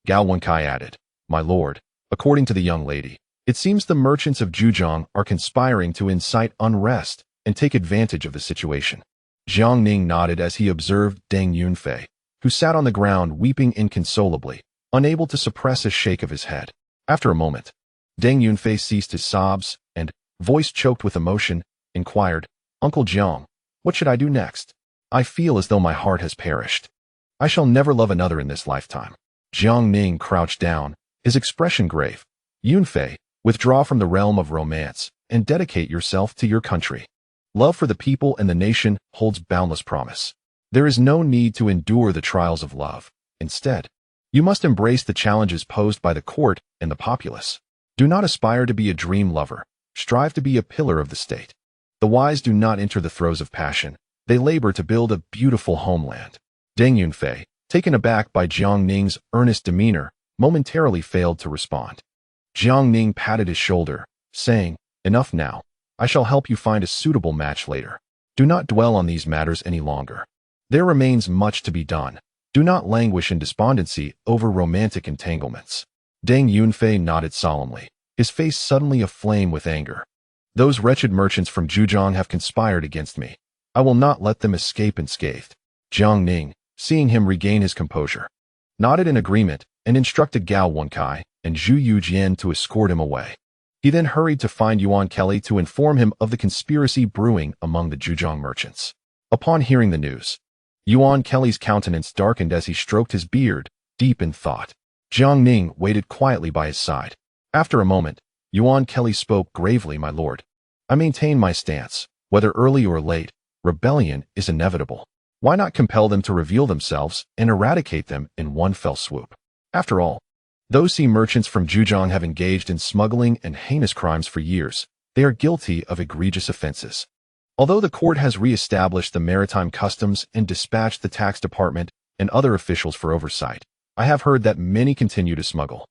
Gao Wenkai added, My lord, according to the young lady, it seems the merchants of Zhujiang are conspiring to incite unrest and take advantage of the situation. Jiang Ning nodded as he observed Deng Yunfei, who sat on the ground weeping inconsolably, unable to suppress a shake of his head. After a moment, Deng Yunfei ceased his sobs and, voice choked with emotion, inquired, Uncle Jiang, what should I do next? I feel as though my heart has perished. I shall never love another in this lifetime. Jiang Ning crouched down, his expression grave. Yunfei, withdraw from the realm of romance and dedicate yourself to your country. Love for the people and the nation holds boundless promise. There is no need to endure the trials of love. Instead, you must embrace the challenges posed by the court and the populace. Do not aspire to be a dream lover. Strive to be a pillar of the state. The wise do not enter the throes of passion. They labor to build a beautiful homeland. Deng Yunfei, taken aback by Jiang Ning's earnest demeanor, momentarily failed to respond. Jiang Ning patted his shoulder, saying, Enough now. I shall help you find a suitable match later. Do not dwell on these matters any longer. There remains much to be done. Do not languish in despondency over romantic entanglements. Deng Yunfei nodded solemnly, his face suddenly aflame with anger. Those wretched merchants from Zhujiang have conspired against me. I will not let them escape unscathed. Jiang Ning, seeing him regain his composure, nodded in agreement and instructed Gao Wenkai and Zhu Yujian to escort him away. He then hurried to find Yuan Kelly to inform him of the conspiracy brewing among the Zhujiang merchants. Upon hearing the news, Yuan Kelly's countenance darkened as he stroked his beard, deep in thought. Jiang Ning waited quietly by his side. After a moment, Yuan Kelly spoke gravely, My lord, I maintain my stance. Whether early or late, rebellion is inevitable. Why not compel them to reveal themselves and eradicate them in one fell swoop? After all, those sea merchants from Zhujiang have engaged in smuggling and heinous crimes for years. They are guilty of egregious offenses. Although the court has re-established the maritime customs and dispatched the tax department and other officials for oversight, I have heard that many continue to smuggle.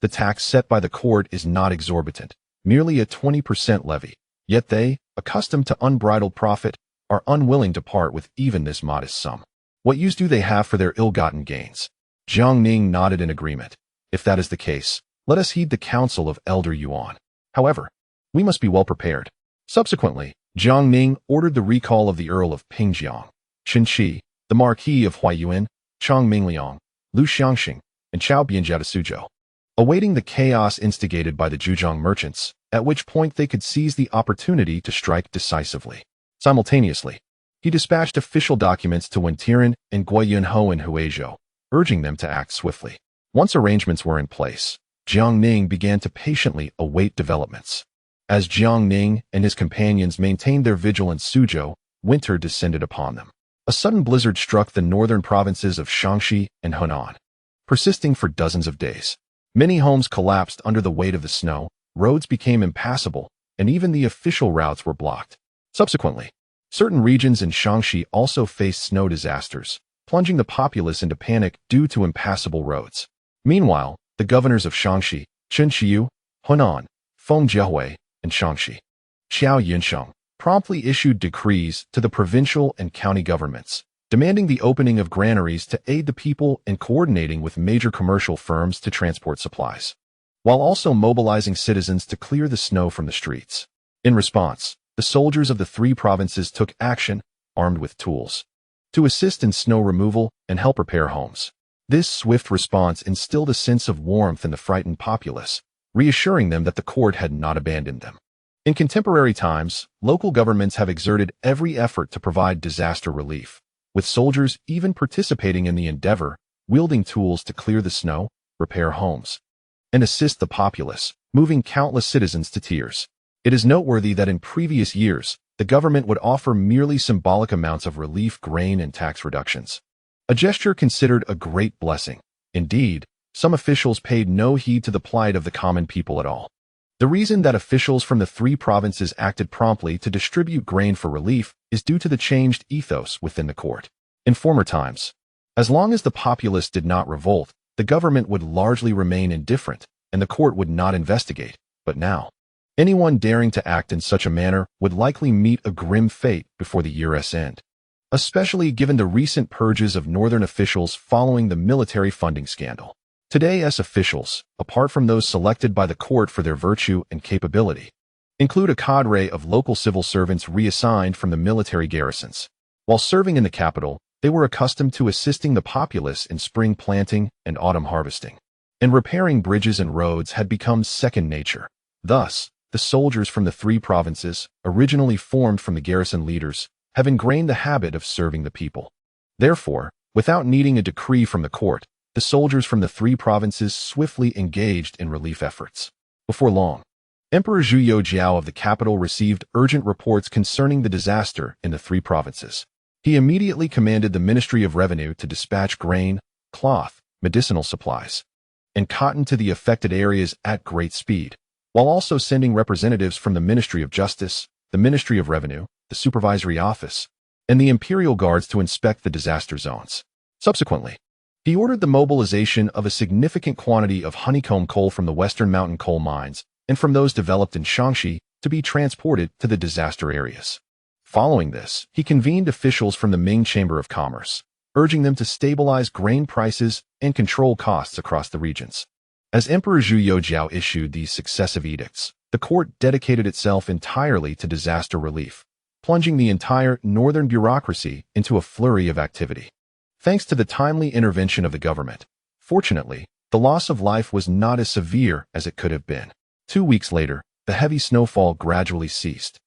The tax set by the court is not exorbitant, merely a 20% levy. Yet they, accustomed to unbridled profit, are unwilling to part with even this modest sum. What use do they have for their ill-gotten gains? Jiang Ning nodded in agreement. If that is the case, let us heed the counsel of Elder Yuan. However, we must be well prepared. Subsequently, Jiang Ning ordered the recall of the Earl of Pingjiang, Chen Qi, the Marquis of Huaiyuan, Chang Mingliang, Lu Xiangxing, and Chao Bianjia to Suzhou, awaiting the chaos instigated by the Zhujiang merchants, at which point they could seize the opportunity to strike decisively. Simultaneously, he dispatched official documents to Wentiran and Guiyunhou in Huizhou, urging them to act swiftly. Once arrangements were in place, Jiang Ning began to patiently await developments. As Jiang Ning and his companions maintained their vigil in Suzhou, winter descended upon them. A sudden blizzard struck the northern provinces of Shaanxi and Henan, persisting for dozens of days. Many homes collapsed under the weight of the snow, roads became impassable, and even the official routes were blocked. Subsequently, certain regions in Shaanxi also faced snow disasters, plunging the populace into panic due to impassable roads. Meanwhile, the governors of Shaanxi, Chenqiu, Hunan, Fengjiahui, and Shaanxi, Xiao Yinsheng, promptly issued decrees to the provincial and county governments, demanding the opening of granaries to aid the people and coordinating with major commercial firms to transport supplies, while also mobilizing citizens to clear the snow from the streets. In response, the soldiers of the three provinces took action, armed with tools, to assist in snow removal and help repair homes. This swift response instilled a sense of warmth in the frightened populace, reassuring them that the court had not abandoned them. In contemporary times, local governments have exerted every effort to provide disaster relief, with soldiers even participating in the endeavor, wielding tools to clear the snow, repair homes, and assist the populace, moving countless citizens to tears. It is noteworthy that in previous years, the government would offer merely symbolic amounts of relief, grain, and tax reductions, a gesture considered a great blessing. Indeed, some officials paid no heed to the plight of the common people at all. The reason that officials from the three provinces acted promptly to distribute grain for relief is due to the changed ethos within the court. In former times, as long as the populace did not revolt, the government would largely remain indifferent, and the court would not investigate. But now, anyone daring to act in such a manner would likely meet a grim fate before the year's end, especially given the recent purges of northern officials following the military funding scandal. Today's officials, apart from those selected by the court for their virtue and capability, include a cadre of local civil servants reassigned from the military garrisons. While serving in the capital, they were accustomed to assisting the populace in spring planting and autumn harvesting, and repairing bridges and roads had become second nature. Thus, the soldiers from the three provinces, originally formed from the garrison leaders, have ingrained the habit of serving the people. Therefore, without needing a decree from the court, the soldiers from the three provinces swiftly engaged in relief efforts. Before long, Emperor Jiao of the capital received urgent reports concerning the disaster in the three provinces. He immediately commanded the Ministry of Revenue to dispatch grain, cloth, medicinal supplies, and cotton to the affected areas at great speed, while also sending representatives from the Ministry of Justice, the Ministry of Revenue, the Supervisory Office, and the Imperial Guards to inspect the disaster zones. Subsequently, he ordered the mobilization of a significant quantity of honeycomb coal from the western mountain coal mines and from those developed in Shaanxi to be transported to the disaster areas. Following this, he convened officials from the Ming Chamber of Commerce, urging them to stabilize grain prices and control costs across the regions. As Emperor Jiao issued these successive edicts, the court dedicated itself entirely to disaster relief, plunging the entire northern bureaucracy into a flurry of activity. Thanks to the timely intervention of the government, fortunately, the loss of life was not as severe as it could have been. 2 weeks later, the heavy snowfall gradually ceased,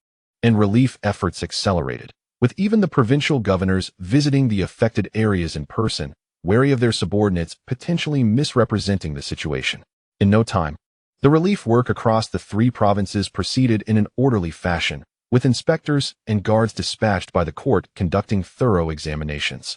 and relief efforts accelerated, with even the provincial governors visiting the affected areas in person, wary of their subordinates potentially misrepresenting the situation. In no time, the relief work across the three provinces proceeded in an orderly fashion, with inspectors and guards dispatched by the court conducting thorough examinations.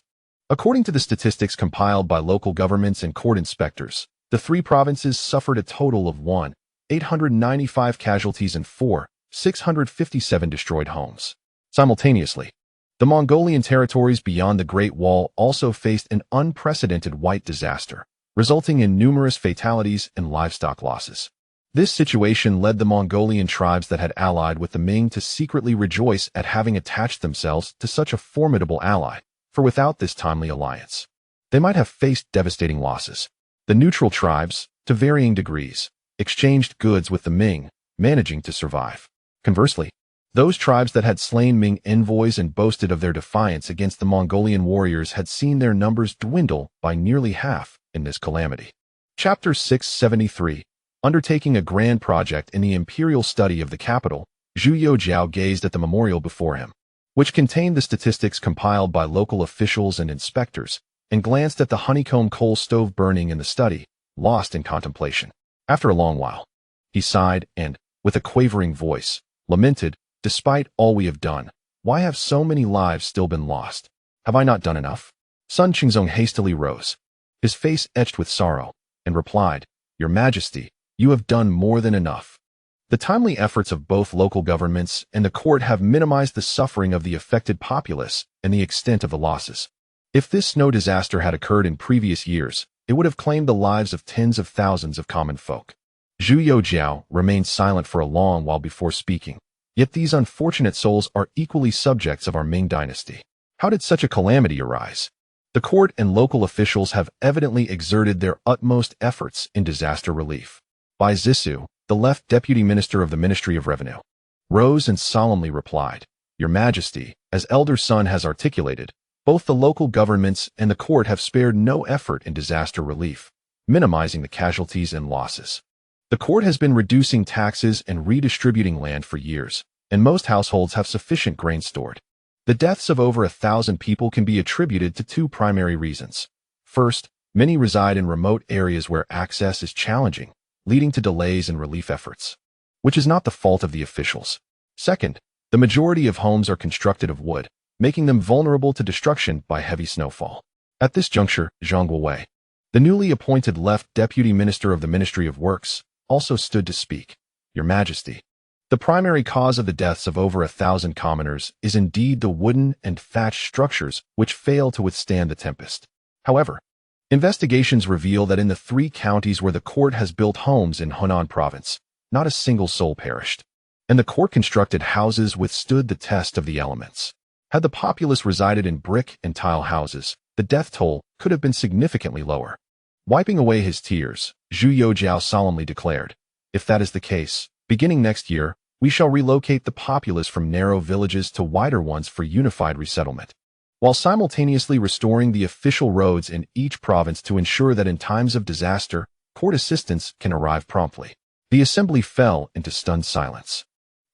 According to the statistics compiled by local governments and court inspectors, the three provinces suffered a total of 1,895 casualties and 4,657 destroyed homes. Simultaneously, the Mongolian territories beyond the Great Wall also faced an unprecedented white disaster, resulting in numerous fatalities and livestock losses. This situation led the Mongolian tribes that had allied with the Ming to secretly rejoice at having attached themselves to such a formidable ally, for without this timely alliance, they might have faced devastating losses. The neutral tribes, to varying degrees, exchanged goods with the Ming, managing to survive. Conversely, those tribes that had slain Ming envoys and boasted of their defiance against the Mongolian warriors had seen their numbers dwindle by nearly half in this calamity. Chapter 673. Undertaking a grand project in the imperial study of the capital, Jiao gazed at the memorial before him, which contained the statistics compiled by local officials and inspectors, and glanced at the honeycomb coal stove burning in the study, lost in contemplation. After a long while, he sighed and, with a quavering voice, lamented, "Despite all we have done, why have so many lives still been lost? Have I not done enough?" Sun Qingzong hastily rose, his face etched with sorrow, and replied, "Your Majesty, you have done more than enough. The timely efforts of both local governments and the court have minimized the suffering of the affected populace and the extent of the losses. If this snow disaster had occurred in previous years, it would have claimed the lives of tens of thousands of common folk. Zhu Youjiao remained silent for a long while before speaking. Yet these unfortunate souls are equally subjects of our Ming dynasty. How did such a calamity arise? The court and local officials have evidently exerted their utmost efforts in disaster relief. Bai Zisu, the left deputy minister of the Ministry of Revenue, rose and solemnly replied, "Your Majesty, as elder son has articulated, both the local governments and the court have spared no effort in disaster relief, minimizing the casualties and losses. The court has been reducing taxes and redistributing land for years, and most households have sufficient grain stored. The deaths of over 1,000 people can be attributed to two primary reasons. First, many reside in remote areas where access is challenging, leading to delays in relief efforts, which is not the fault of the officials. Second, the majority of homes are constructed of wood, making them vulnerable to destruction by heavy snowfall." At this juncture, Zhang Guowei, the newly appointed left deputy minister of the Ministry of Works, also stood to speak. "Your Majesty, the primary cause of the deaths of over 1,000 commoners is indeed the wooden and thatched structures which fail to withstand the tempest. However, investigations reveal that in the 3 counties where the court has built homes in Hunan province, not a single soul perished, and the court-constructed houses withstood the test of the elements. Had the populace resided in brick and tile houses, the death toll could have been significantly lower." Wiping away his tears, Zhu Youjiao solemnly declared, "If that is the case, beginning next year, we shall relocate the populace from narrow villages to wider ones for unified resettlement, while simultaneously restoring the official roads in each province to ensure that in times of disaster, court assistance can arrive promptly." The assembly fell into stunned silence.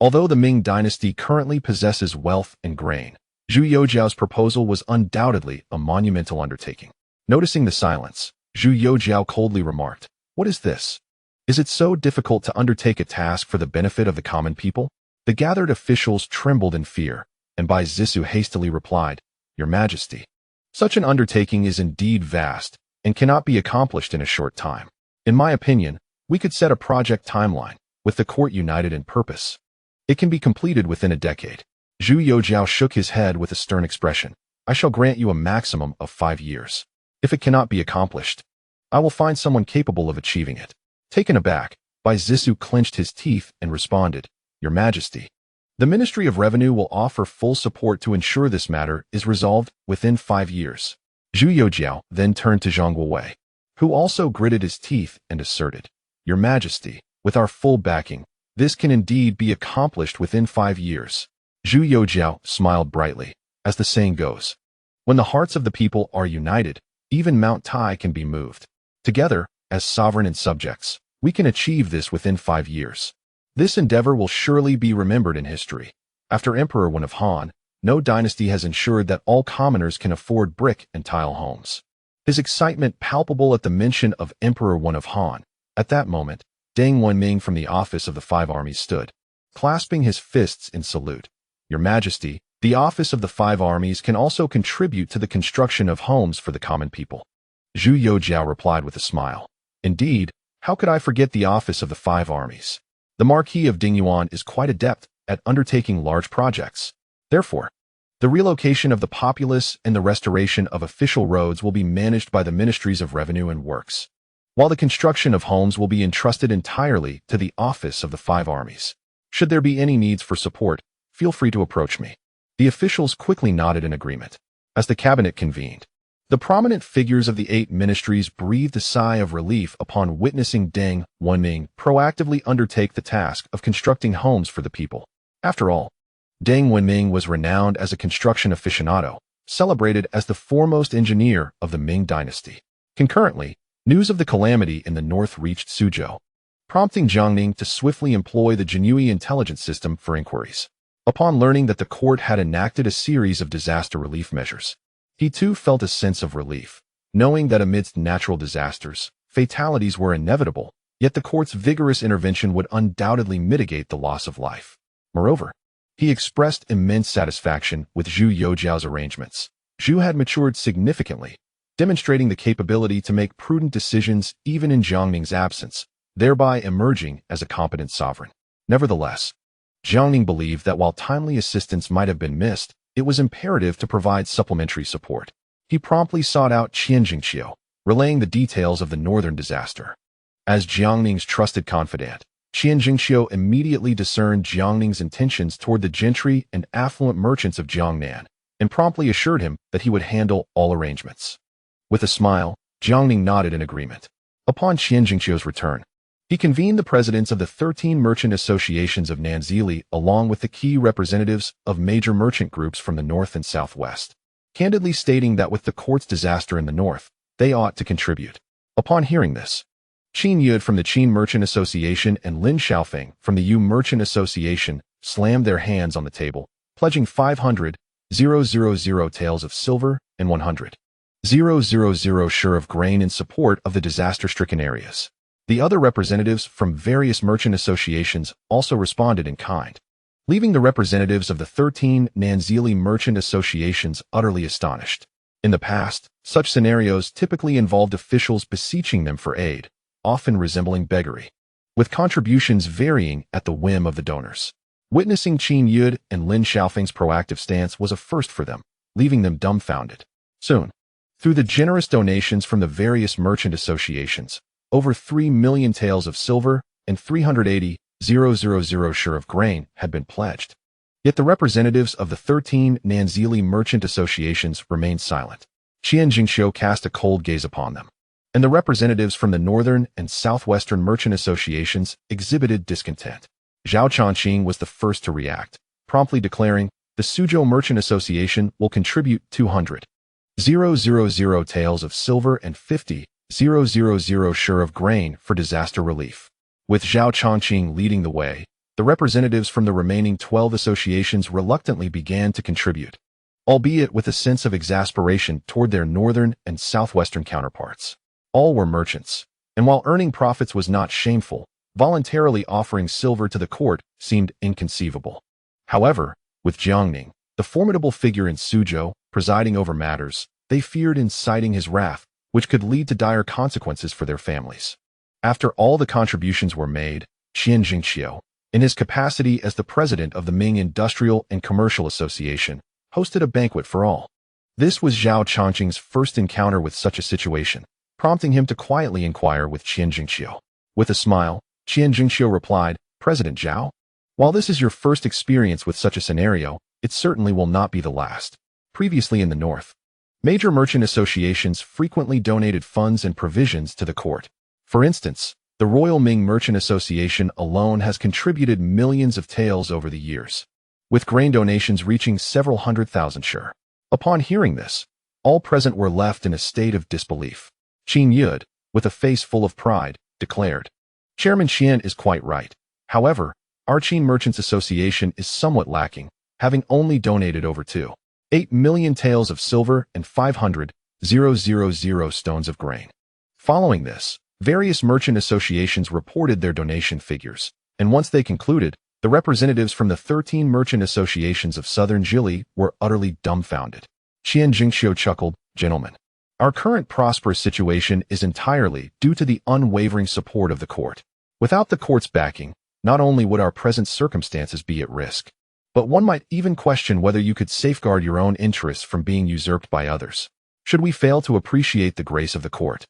Although the Ming dynasty currently possesses wealth and grain, Zhu Youjiao's proposal was undoubtedly a monumental undertaking. Noticing the silence, Zhu Youjiao coldly remarked, "What is this? Is it so difficult to undertake a task for the benefit of the common people?" The gathered officials trembled in fear, and Bai Zisu hastily replied, "Your Majesty, such an undertaking is indeed vast and cannot be accomplished in a short time. In my opinion, we could set a project timeline, with the court united in purpose. It can be completed within a decade." Zhu Youjiao shook his head with a stern expression. "I shall grant you a maximum of 5 years. If it cannot be accomplished, I will find someone capable of achieving it." Taken aback, Bai Zisu clenched his teeth and responded, "Your Majesty, the Ministry of Revenue will offer full support to ensure this matter is resolved within 5 years." Zhu Youjiao then turned to Zhang Guowei, who also gritted his teeth and asserted, "Your Majesty, with our full backing, this can indeed be accomplished within 5 years." Zhu Youjiao smiled brightly. As the saying goes, when the hearts of the people are united, even Mount Tai can be moved. Together, as sovereign and subjects, we can achieve this within 5 years. This endeavor will surely be remembered in history. After Emperor Wen of Han, no dynasty has ensured that all commoners can afford brick and tile homes. His excitement palpable at the mention of Emperor Wen of Han. At that moment, Deng Wenming from the office of the 5 armies stood, clasping his fists in salute. "Your Majesty, the office of the 5 armies can also contribute to the construction of homes for the common people." Zhu Youjiao replied with a smile, "Indeed, how could I forget the office of the 5 armies? The Marquis of Dingyuan is quite adept at undertaking large projects. Therefore, the relocation of the populace and the restoration of official roads will be managed by the Ministries of Revenue and Works, while the construction of homes will be entrusted entirely to the office of the 5 armies. Should there be any needs for support, feel free to approach me." The officials quickly nodded in agreement. As the cabinet convened, the prominent figures of the 8 ministries breathed a sigh of relief upon witnessing Deng Wenming proactively undertake the task of constructing homes for the people. After all, Deng Wenming was renowned as a construction aficionado, celebrated as the foremost engineer of the Ming dynasty. Concurrently, news of the calamity in the north reached Suzhou, prompting Jiang Ning to swiftly employ the Jiangnan intelligence system for inquiries. Upon learning that the court had enacted a series of disaster relief measures, he too felt a sense of relief, knowing that amidst natural disasters, fatalities were inevitable, yet the court's vigorous intervention would undoubtedly mitigate the loss of life. Moreover, he expressed immense satisfaction with Zhu Youjiao's arrangements. Zhu had matured significantly, demonstrating the capability to make prudent decisions even in Jiang Ning's absence, thereby emerging as a competent sovereign. Nevertheless, Jiang Ning believed that while timely assistance might have been missed, it was imperative to provide supplementary support. He promptly sought out Qian Jingqiu, relaying the details of the northern disaster. As Jiang Ning's trusted confidant, Qian immediately discerned Jiang Ning's intentions toward the gentry and affluent merchants of Jiangnan, and promptly assured him that he would handle all arrangements. With a smile, Jiang Ning nodded in agreement. Upon Qian return, he convened the presidents of the 13 merchant associations of Nanzili along with the key representatives of major merchant groups from the north and southwest, candidly stating that with the court's disaster in the north, they ought to contribute. Upon hearing this, Qin Yud from the Qin Merchant Association and Lin Xiaofeng from the Yu Merchant Association slammed their hands on the table, pledging 500,000 taels of silver and 100,000 shur of grain in support of the disaster-stricken areas. The other representatives from various merchant associations also responded in kind, leaving the representatives of the 13 Nanzili merchant associations utterly astonished. In the past, such scenarios typically involved officials beseeching them for aid, often resembling beggary, with contributions varying at the whim of the donors. Witnessing Qin Yud and Lin Xiaofeng's proactive stance was a first for them, leaving them dumbfounded. Soon, through the generous donations from the various merchant associations, over 3 million taels of silver and 380,000 shur of grain had been pledged. Yet the representatives of the 13 Nanzili merchant associations remained silent. Qian cast a cold gaze upon them, and the representatives from the northern and southwestern merchant associations exhibited discontent. Zhao Chongqing was the first to react, promptly declaring, "The Suzhou Merchant Association will contribute 200,000 taels of silver and 50,000 shur of grain for disaster relief." With Zhao Chongqing leading the way, the representatives from the remaining 12 associations reluctantly began to contribute, albeit with a sense of exasperation toward their northern and southwestern counterparts. All were merchants, and while earning profits was not shameful, voluntarily offering silver to the court seemed inconceivable. However, with Jiang Ning, the formidable figure in Suzhou, presiding over matters, they feared inciting his wrath, which could lead to dire consequences for their families. After all the contributions were made, Qian, in his capacity as the president of the Ming Industrial and Commercial Association, hosted a banquet for all. This was Zhao Chongqing's first encounter with such a situation, prompting him to quietly inquire with Qian. With a smile, Qian replied, "President Zhao, while this is your first experience with such a scenario, it certainly will not be the last." Previously in the north, major merchant associations frequently donated funds and provisions to the court. For instance, the Royal Ming Merchant Association alone has contributed millions of taels over the years, with grain donations reaching several 100,000 shur. Upon hearing this, all present were left in a state of disbelief. Qin Yud, with a face full of pride, declared, "Chairman Qian is quite right. However, our Qin Merchants Association is somewhat lacking, having only donated over 2.8 million taels of silver and 500,000 stones of grain." Following this, various merchant associations reported their donation figures, and once they concluded, the representatives from the 13 merchant associations of southern Jili were utterly dumbfounded. Qian chuckled, "Gentlemen, our current prosperous situation is entirely due to the unwavering support of the court. Without the court's backing, not only would our present circumstances be at risk, but one might even question whether you could safeguard your own interests from being usurped by others. Should we fail to appreciate the grace of the court,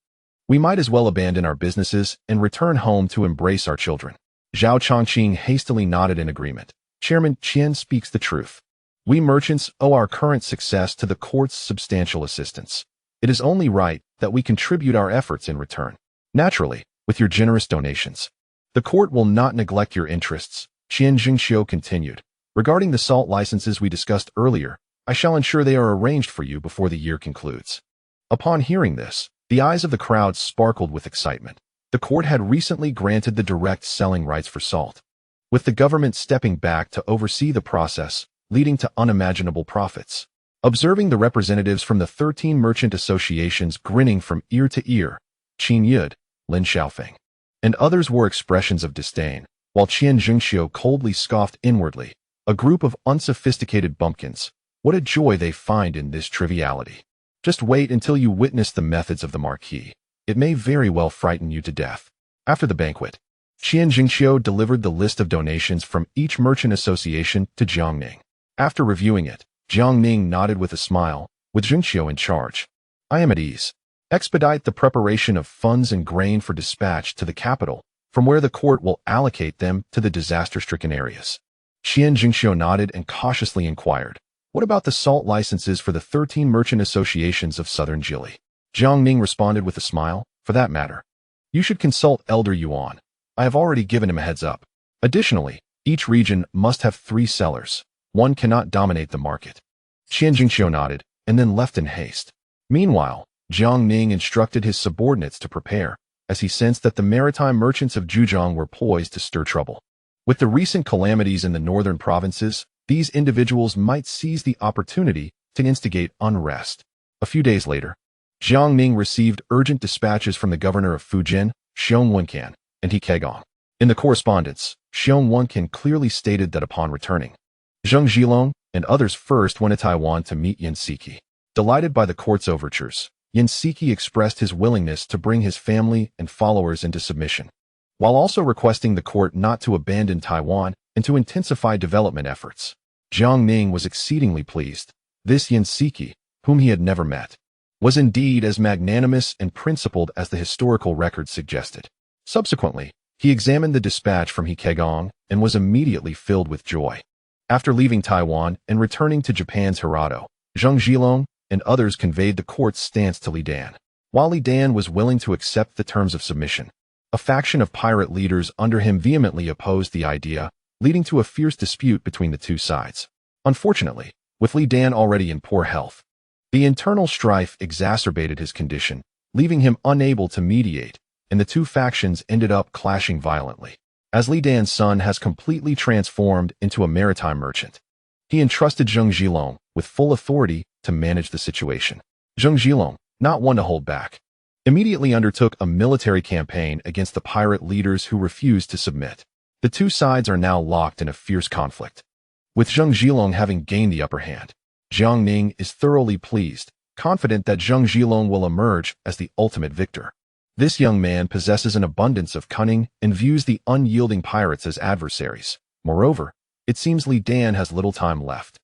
we might as well abandon our businesses and return home to embrace our children." Zhao Chongqing hastily nodded in agreement. "Chairman Qian speaks the truth. We merchants owe our current success to the court's substantial assistance. It is only right that we contribute our efforts in return. Naturally, with your generous donations, the court will not neglect your interests." Qian continued. "Regarding the salt licenses we discussed earlier, I shall ensure they are arranged for you before the year concludes." Upon hearing this, the eyes of the crowd sparkled with excitement. The court had recently granted the direct selling rights for salt, with the government stepping back to oversee the process, leading to unimaginable profits. Observing the representatives from the 13 merchant associations grinning from ear to ear, Qin Yud, Lin Xiaofeng, and others wore expressions of disdain, while Qian coldly scoffed inwardly, "A group of unsophisticated bumpkins. What a joy they find in this triviality. Just wait until you witness the methods of the Marquis. It may very well frighten you to death." After the banquet, Qian delivered the list of donations from each merchant association to Jiang Ning. After reviewing it, Jiang Ning nodded with a smile, with Jinxiu in charge. "I am at ease. Expedite the preparation of funds and grain for dispatch to the capital, from where the court will allocate them to the disaster-stricken areas. Jiangxiao nodded and cautiously inquired, "What about the salt licenses for the 13 merchant associations of southern Jili?" Jiang Ning responded with a smile, "For that matter, you should consult Elder Yuan. I have already given him a heads up. Additionally, each region must have 3 sellers. One cannot dominate the market." Jiangxiao nodded and then left in haste. Meanwhile, Jiang Ning instructed his subordinates to prepare, as he sensed that the maritime merchants of Zhujiang were poised to stir trouble. With the recent calamities in the northern provinces, these individuals might seize the opportunity to instigate unrest. A few days later, Jiang Ning received urgent dispatches from the governor of Fujian, Xiong Wenkan, and Hekegang. In the correspondence, Xiong Wenkan clearly stated that upon returning, Zheng Zhilong and others first went to Taiwan to meet Yansiki. Delighted by the court's overtures, Yansiki expressed his willingness to bring his family and followers into submission, while also requesting the court not to abandon Taiwan and to intensify development efforts. Jiang Ning was exceedingly pleased. This Yansiki, whom he had never met, was indeed as magnanimous and principled as the historical record suggested. Subsequently, he examined the dispatch from Hekegang and was immediately filled with joy. After leaving Taiwan and returning to Japan's Hirado, Zheng Zhilong and others conveyed the court's stance to Li Dan. While Li Dan was willing to accept the terms of submission, a faction of pirate leaders under him vehemently opposed the idea, leading to a fierce dispute between the two sides. Unfortunately, with Li Dan already in poor health, the internal strife exacerbated his condition, leaving him unable to mediate, and the two factions ended up clashing violently. As Li Dan's son has completely transformed into a maritime merchant, he entrusted Zheng Zhilong with full authority to manage the situation. Zheng Zhilong, not one to hold back, immediately undertook a military campaign against the pirate leaders who refused to submit. The two sides are now locked in a fierce conflict. With Zheng Zhilong having gained the upper hand, Jiang Ning is thoroughly pleased, confident that Zheng Zhilong will emerge as the ultimate victor. This young man possesses an abundance of cunning and views the unyielding pirates as adversaries. Moreover, it seems Li Dan has little time left.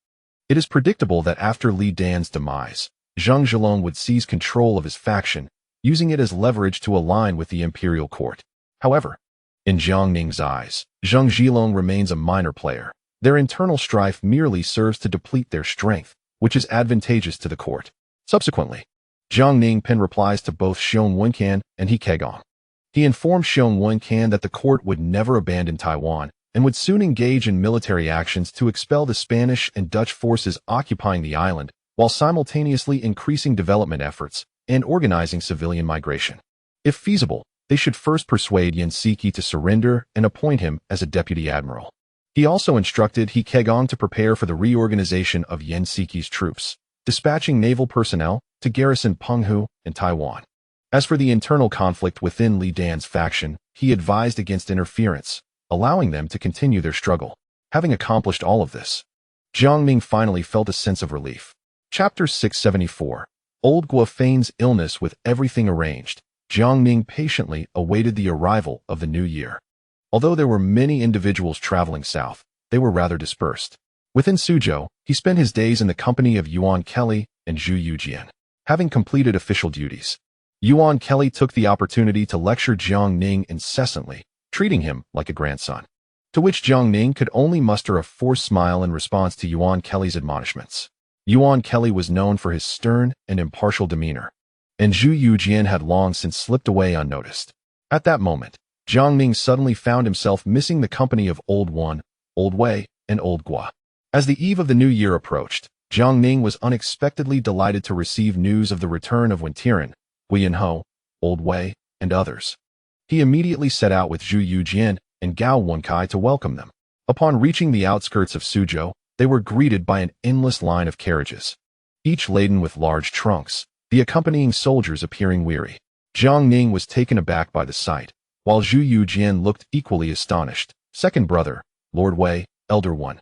It is predictable that after Li Dan's demise, Zheng Zhilong would seize control of his faction, using it as leverage to align with the imperial court. However, in Jiang Ning's eyes, Zheng Zhilong remains a minor player. Their internal strife merely serves to deplete their strength, which is advantageous to the court. Subsequently, Jiang Ning penned replies to both Xiong Wenkan and Hekegang. He informed Xiong Wenkan that the court would never abandon Taiwan and would soon engage in military actions to expel the Spanish and Dutch forces occupying the island, while simultaneously increasing development efforts and organizing civilian migration. If feasible, they should first persuade Yansiki to surrender and appoint him as a deputy admiral. He also instructed Hekegang to prepare for the reorganization of Yansiki's troops, dispatching naval personnel to garrison Penghu and Taiwan. As for the internal conflict within Li Dan's faction, he advised against interference, allowing them to continue their struggle. Having accomplished all of this, Jiang Ning finally felt a sense of relief. Chapter 674. Old Gua feigns illness. With everything arranged, Jiang Ning patiently awaited the arrival of the new year. Although there were many individuals traveling south, they were rather dispersed. Within Suzhou, he spent his days in the company of Yuan Kelly and Zhu Yujian. Having completed official duties, Yuan Kelly took the opportunity to lecture Jiang Ning incessantly, treating him like a grandson. To which Jiang Ning could only muster a forced smile in response to Yuan Kelly's admonishments. Yuan Kelly was known for his stern and impartial demeanor, and Zhu Yujian had long since slipped away unnoticed. At that moment, Jiang Ning suddenly found himself missing the company of Old One, Old Wei, and Old Gua. As the eve of the new year approached, Jiang Ning was unexpectedly delighted to receive news of the return of Wentiren, Guiyanho, Old Wei, and others. He immediately set out with Zhu Yujian and Gao Wenkai to welcome them. Upon reaching the outskirts of Suzhou, they were greeted by an endless line of carriages, each laden with large trunks, the accompanying soldiers appearing weary. Jiang Ning was taken aback by the sight, while Zhu Yujian looked equally astonished. Second brother, Lord Wei, Elder One,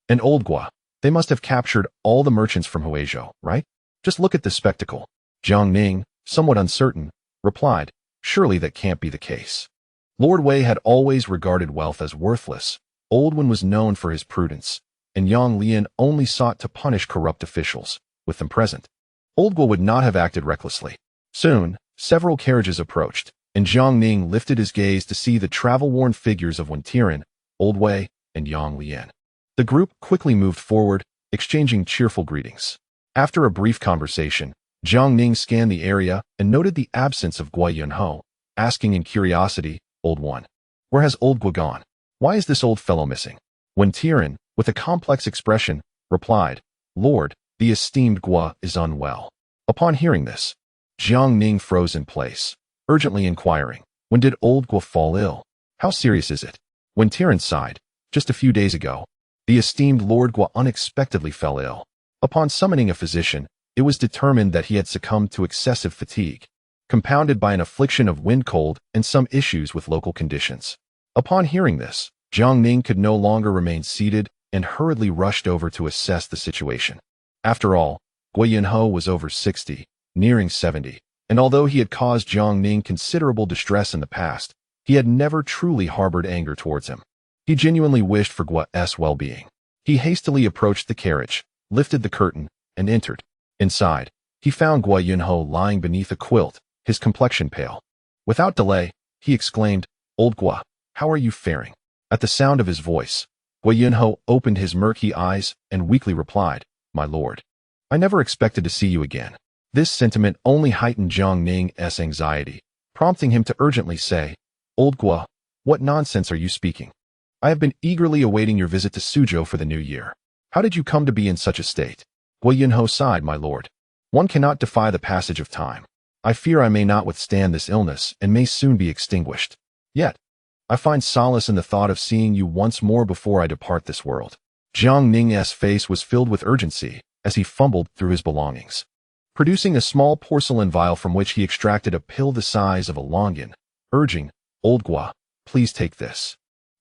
and Old Gua, they must have captured all the merchants from Huizhou, right? Just look at this spectacle. Jiang Ning, somewhat uncertain, replied, surely that can't be the case. Lord Wei had always regarded wealth as worthless. Old One was known for his prudence, and Yang Lian only sought to punish corrupt officials, with them present. Old Gua would not have acted recklessly. Soon, several carriages approached, and Jiang Ning lifted his gaze to see the travel-worn figures of Wen Tian, Old Wei, and Yang Lian. The group quickly moved forward, exchanging cheerful greetings. After a brief conversation, Jiang Ning scanned the area and noted the absence of Guo Yunho, asking in curiosity, Old One, where has Old Guo gone? Why is this old fellow missing? Wen Tian, with a complex expression, replied, Lord, the esteemed Guo is unwell. Upon hearing this, Jiang Ning froze in place, urgently inquiring, when did Old Guo fall ill? How serious is it? Wen Tian sighed, just a few days ago, the esteemed Lord Guo unexpectedly fell ill. Upon summoning a physician, it was determined that he had succumbed to excessive fatigue, compounded by an affliction of wind cold and some issues with local conditions. Upon hearing this, Jiang Ning could no longer remain seated and hurriedly rushed over to assess the situation. After all, Guo Yunho was over 60, nearing 70, and although he had caused Jiang Ning considerable distress in the past, he had never truly harbored anger towards him. He genuinely wished for Guo's well-being. He hastily approached the carriage, lifted the curtain, and entered. Inside, he found Guo Yunho lying beneath a quilt, his complexion pale. Without delay, he exclaimed, Old Guo, how are you faring? At the sound of his voice, Guo Yunho opened his murky eyes and weakly replied, My lord, I never expected to see you again. This sentiment only heightened Jiang Ning's anxiety, prompting him to urgently say, Old Guo, what nonsense are you speaking? I have been eagerly awaiting your visit to Suzhou for the new year. How did you come to be in such a state? Guo Yunho sighed, My lord. One cannot defy the passage of time. I fear I may not withstand this illness and may soon be extinguished. Yet, I find solace in the thought of seeing you once more before I depart this world. Jiang Ning's face was filled with urgency as he fumbled through his belongings, producing a small porcelain vial from which he extracted a pill the size of a longan, urging, Old Guo, please take this.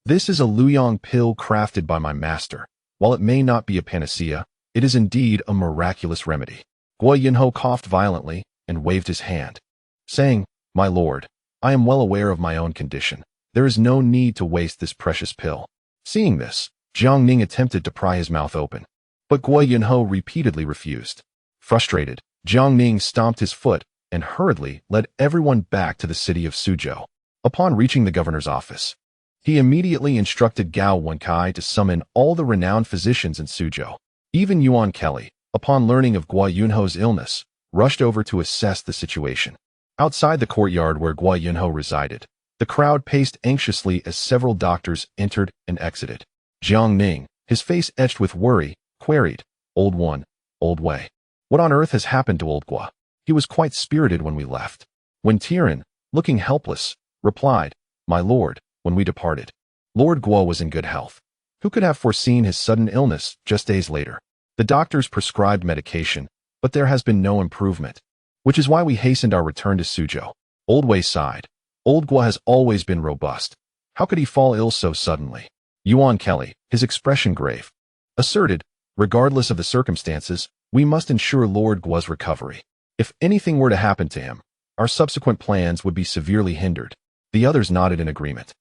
This is a Luyang pill crafted by my master. While it may not be a panacea, it is indeed a miraculous remedy. Guo Yunho coughed violently and waved his hand, saying, My lord, I am well aware of my own condition. There is no need to waste this precious pill. Seeing this, Jiang Ning attempted to pry his mouth open, but Guo Yunho repeatedly refused. Frustrated, Jiang Ning stomped his foot and hurriedly led everyone back to the city of Suzhou. Upon reaching the governor's office, he immediately instructed Gao Wenkai to summon all the renowned physicians in Suzhou. Even Yuan Kelly, upon learning of Guo Yunho's illness, rushed over to assess the situation. Outside the courtyard where Guo Yunho resided, the crowd paced anxiously as several doctors entered and exited. Jiang Ning, his face etched with worry, queried, Old One, Old Wei, what on earth has happened to Old Guo? He was quite spirited when we left. Wen Tian, looking helpless, replied, My lord, when we departed, Lord Guo was in good health. Who could have foreseen his sudden illness just days later? The doctors prescribed medication, but there has been no improvement, which is why we hastened our return to Suzhou. Old Wei sighed. Old Guo has always been robust. How could he fall ill so suddenly? Yuan Kelly, his expression grave, asserted, regardless of the circumstances, we must ensure Lord Guo's recovery. If anything were to happen to him, our subsequent plans would be severely hindered. The others nodded in agreement.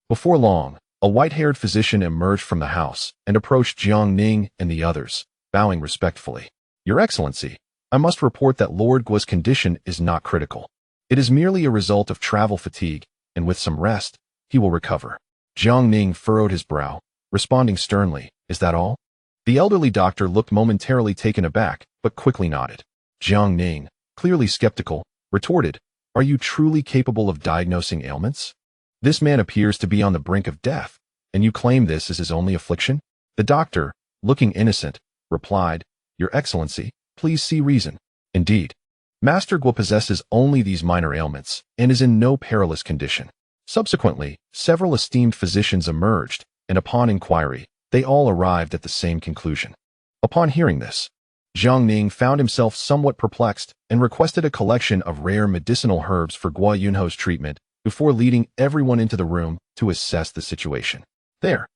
Before long, a white-haired physician emerged from the house and approached Jiang Ning and the others, bowing respectfully. Your Excellency, I must report that Lord Guo's condition is not critical. It is merely a result of travel fatigue, and with some rest, he will recover. Jiang Ning furrowed his brow, responding sternly, Is that all? The elderly doctor looked momentarily taken aback, but quickly nodded. Jiang Ning, clearly skeptical, retorted, Are you truly capable of diagnosing ailments? This man appears to be on the brink of death, and you claim this is his only affliction? The doctor, looking innocent, replied, Your Excellency, please see reason. Indeed, Master Guo possesses only these minor ailments and is in no perilous condition. Subsequently, several esteemed physicians emerged, and upon inquiry, they all arrived at the same conclusion. Upon hearing this, Jiang Ning found himself somewhat perplexed and requested a collection of rare medicinal herbs for Guo Yunho's treatment before leading everyone into the room to assess the situation. There,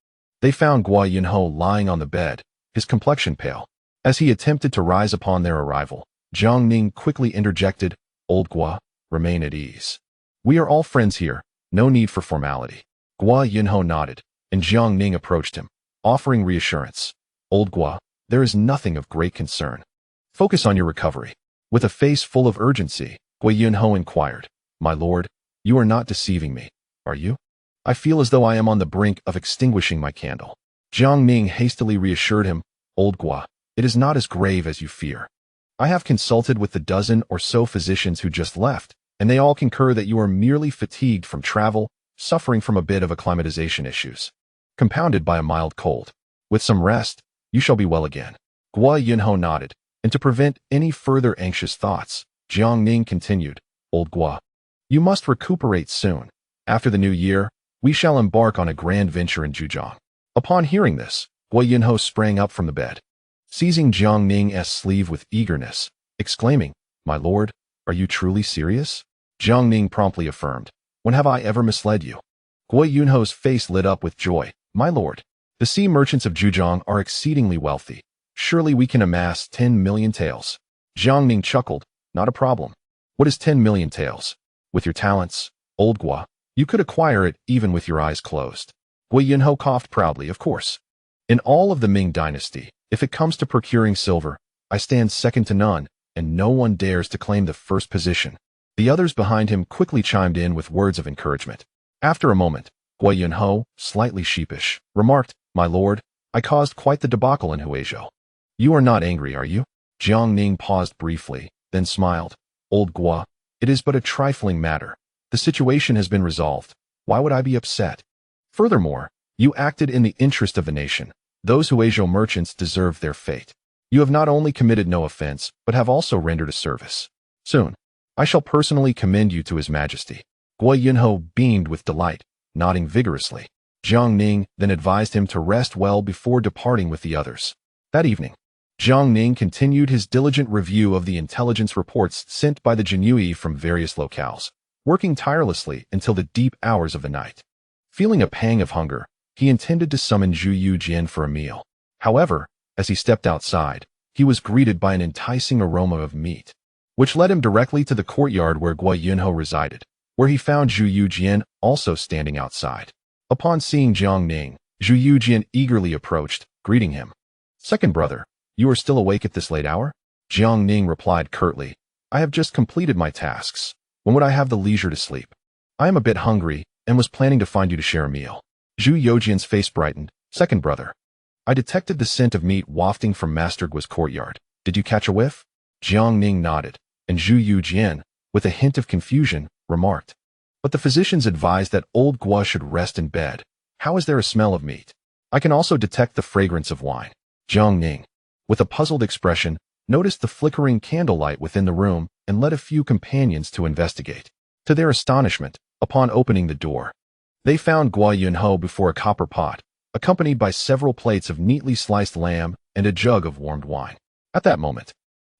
they found Guo Yunho lying on the bed, his complexion pale. As he attempted to rise upon their arrival, Jiang Ning quickly interjected, Old Guo, remain at ease. We are all friends here, no need for formality. Guo Yunho nodded, and Jiang Ning approached him, offering reassurance. Old Guo, there is nothing of great concern. Focus on your recovery. With a face full of urgency, Gui Yunho inquired. My lord, you are not deceiving me, are you? I feel as though I am on the brink of extinguishing my candle. Jiang Ning hastily reassured him, Old Gua, it is not as grave as you fear. I have consulted with the dozen or so physicians who just left, and they all concur that you are merely fatigued from travel, suffering from a bit of acclimatization issues, compounded by a mild cold. With some rest, you shall be well again. Gua Yunho nodded, and to prevent any further anxious thoughts, Jiang Ning continued, Old Gua, you must recuperate soon. After the new year, we shall embark on a grand venture in Zhujiang. Upon hearing this, Gua Yunho sprang up from the bed, seizing Jiang Ning's sleeve with eagerness, exclaiming, My lord, are you truly serious? Jiang Ning promptly affirmed, When have I ever misled you? Gua Yunho's face lit up with joy. My lord, the sea merchants of Zhujiang are exceedingly wealthy. Surely we can amass 10 million taels. Jiang Ning chuckled, Not a problem. What is 10 million taels? With your talents, Old Gua, you could acquire it even with your eyes closed. Gua Yunho coughed proudly, of course. In all of the Ming dynasty, if it comes to procuring silver, I stand second to none, and no one dares to claim the first position. The others behind him quickly chimed in with words of encouragement. After a moment, Gua Yunho, slightly sheepish, remarked, My lord, I caused quite the debacle in Huizhou. You are not angry, are you? Jiang Ning paused briefly, then smiled. Old Gua, it is but a trifling matter. The situation has been resolved. Why would I be upset? Furthermore, you acted in the interest of the nation. Those Huizhou merchants deserve their fate. You have not only committed no offense, but have also rendered a service. Soon, I shall personally commend you to His Majesty. Gua Yunho beamed with delight, nodding vigorously. Jiang Ning then advised him to rest well before departing with the others. That evening, Jiang Ning continued his diligent review of the intelligence reports sent by the Jinyui from various locales, working tirelessly until the deep hours of the night. Feeling a pang of hunger, he intended to summon Zhu Yujian for a meal. However, as he stepped outside, he was greeted by an enticing aroma of meat, which led him directly to the courtyard where Gua Yunho resided, where he found Zhu Yujian also standing outside. Upon seeing Jiang Ning, Zhu Yujian eagerly approached, greeting him. Second brother, you are still awake at this late hour? Jiang Ning replied curtly, I have just completed my tasks. When would I have the leisure to sleep? I am a bit hungry, and was planning to find you to share a meal. Zhu Yujian's face brightened. Second brother, I detected the scent of meat wafting from Master Gua's courtyard. Did you catch a whiff? Jiang Ning nodded, and Zhu Yujian, with a hint of confusion, remarked. But the physicians advised that Old Gua should rest in bed. How is there a smell of meat? I can also detect the fragrance of wine. Jiang Ning, with a puzzled expression, noticed the flickering candlelight within the room and led a few companions to investigate. To their astonishment, upon opening the door, they found Gua Yunho before a copper pot, accompanied by several plates of neatly sliced lamb and a jug of warmed wine. At that moment,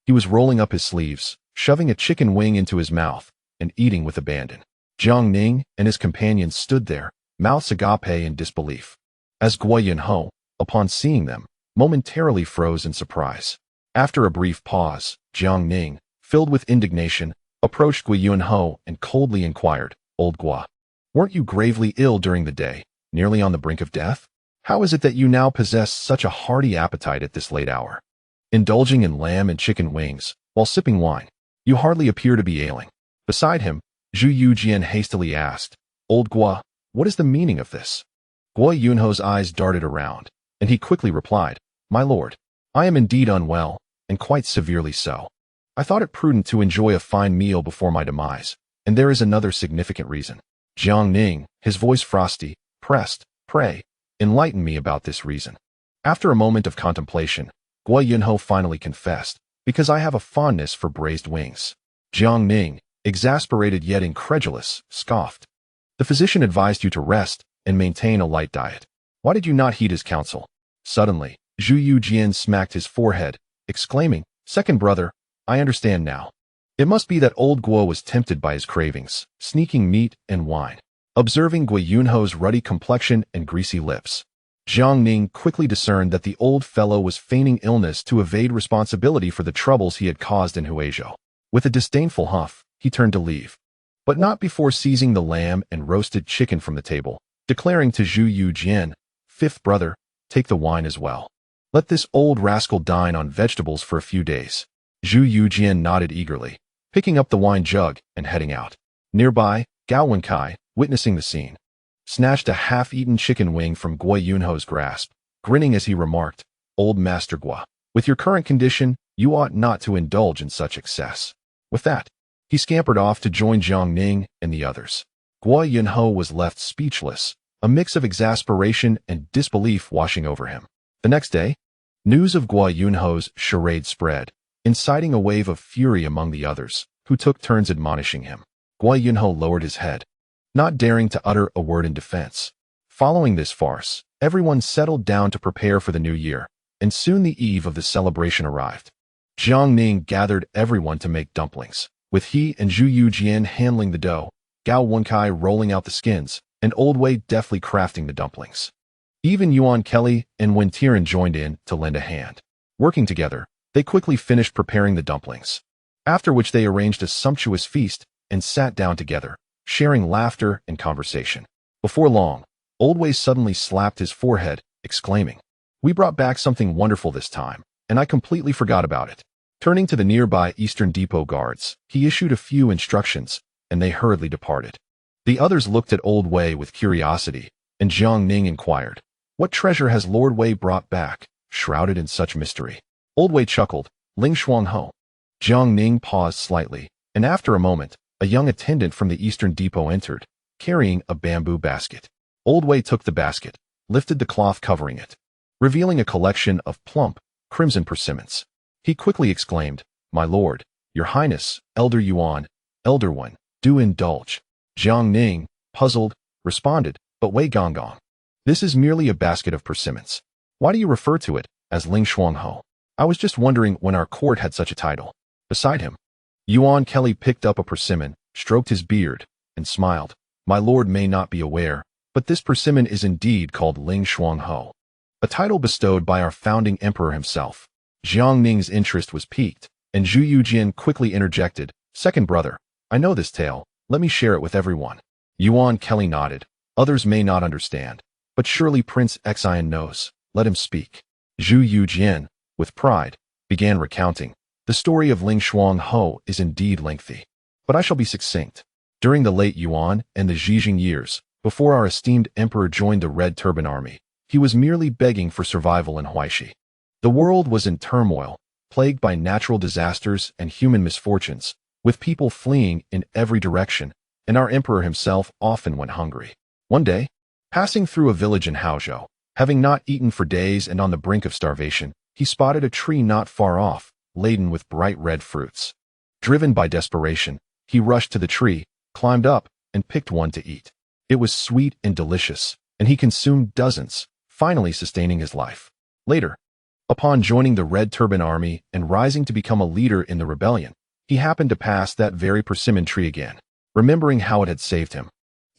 he was rolling up his sleeves, shoving a chicken wing into his mouth, and eating with abandon. Jiang Ning and his companions stood there, mouths agape in disbelief, as Gua Yunho, upon seeing them, momentarily froze in surprise. After a brief pause, Jiang Ning, filled with indignation, approached Gua Yunho and coldly inquired, Old Gua, weren't you gravely ill during the day, nearly on the brink of death? How is it that you now possess such a hearty appetite at this late hour? Indulging in lamb and chicken wings, while sipping wine, you hardly appear to be ailing. Beside him, Zhu Yujian hastily asked, Old Gua, what is the meaning of this? Gua Yunho's eyes darted around, and he quickly replied, My lord, I am indeed unwell, and quite severely so. I thought it prudent to enjoy a fine meal before my demise, and there is another significant reason. Jiang Ning, his voice frosty, pressed, Pray, enlighten me about this reason. After a moment of contemplation, Gua Yunho finally confessed, Because I have a fondness for braised wings. Jiang Ning, exasperated yet incredulous, scoffed. The physician advised you to rest and maintain a light diet. Why did you not heed his counsel? Suddenly, Zhu Yujian smacked his forehead, exclaiming, Second brother, I understand now. It must be that Old Gua was tempted by his cravings, sneaking meat and wine. Observing Gua Yunho's ruddy complexion and greasy lips, Jiang Ning quickly discerned that the old fellow was feigning illness to evade responsibility for the troubles he had caused in Huizhou. With a disdainful huff, he turned to leave, but not before seizing the lamb and roasted chicken from the table, declaring to Zhu Yujian, Fifth brother, take the wine as well. Let this old rascal dine on vegetables for a few days. Zhu Yujian nodded eagerly, picking up the wine jug and heading out. Nearby, Gao Wenkai, witnessing the scene, snatched a half-eaten chicken wing from Guo Yunho's grasp, grinning as he remarked, "Old Master Guo, with your current condition, you ought not to indulge in such excess." With that, he scampered off to join Jiang Ning and the others. Guo Yunho was left speechless, a mix of exasperation and disbelief washing over him. The next day, news of Guo Yunho's charade spread, inciting a wave of fury among the others, who took turns admonishing him. Guo Yunho lowered his head, not daring to utter a word in defense. Following this farce, everyone settled down to prepare for the new year, and soon the eve of the celebration arrived. Jiang Ning gathered everyone to make dumplings, with he and Zhu Yujian handling the dough, Gao Wenkai rolling out the skins, and Old Wei deftly crafting the dumplings. Even Yuan Kelly and Wen Tiran joined in to lend a hand. Working together, they quickly finished preparing the dumplings, after which they arranged a sumptuous feast and sat down together, sharing laughter and conversation. Before long, Old Wei suddenly slapped his forehead, exclaiming, "We brought back something wonderful this time, and I completely forgot about it." Turning to the nearby Eastern Depot guards, he issued a few instructions, and they hurriedly departed. The others looked at Old Wei with curiosity, and Jiang Ning inquired, "What treasure has Lord Wei brought back, shrouded in such mystery?" Old Wei chuckled, "Ling Shuang Ho." Jiang Ning paused slightly, and after a moment, a young attendant from the Eastern Depot entered, carrying a bamboo basket. Old Wei took the basket, lifted the cloth covering it, revealing a collection of plump, crimson persimmons. He quickly exclaimed, "My lord, your highness, Elder Yuan, Elder One, do indulge." Jiang Ning, puzzled, responded, "But Wei Gonggong, this is merely a basket of persimmons. Why do you refer to it as Ling Shuang Ho? I was just wondering when our court had such a title." Beside him, Yuan Kelly picked up a persimmon, stroked his beard, and smiled. "My lord may not be aware, but this persimmon is indeed called Ling Shuang Ho, a title bestowed by our founding emperor himself." Jiang Ning's interest was piqued, and Zhu Yujian quickly interjected, "Second brother, I know this tale, let me share it with everyone." Yuan Kelly nodded. "Others may not understand, but surely Prince Xian knows. Let him speak." Zhu Yujian, with pride, began recounting, "The story of Ling Shuang Ho is indeed lengthy, but I shall be succinct. During the late Yuan and the Zhijing years, before our esteemed emperor joined the Red Turban Army, he was merely begging for survival in Huaishi. The world was in turmoil, plagued by natural disasters and human misfortunes, with people fleeing in every direction, and our emperor himself often went hungry. One day, passing through a village in Haozhou, having not eaten for days and on the brink of starvation, he spotted a tree not far off, laden with bright red fruits. Driven by desperation, he rushed to the tree, climbed up, and picked one to eat. It was sweet and delicious, and he consumed dozens, finally sustaining his life. Later, upon joining the Red Turban Army and rising to become a leader in the rebellion, he happened to pass that very persimmon tree again. Remembering how it had saved him,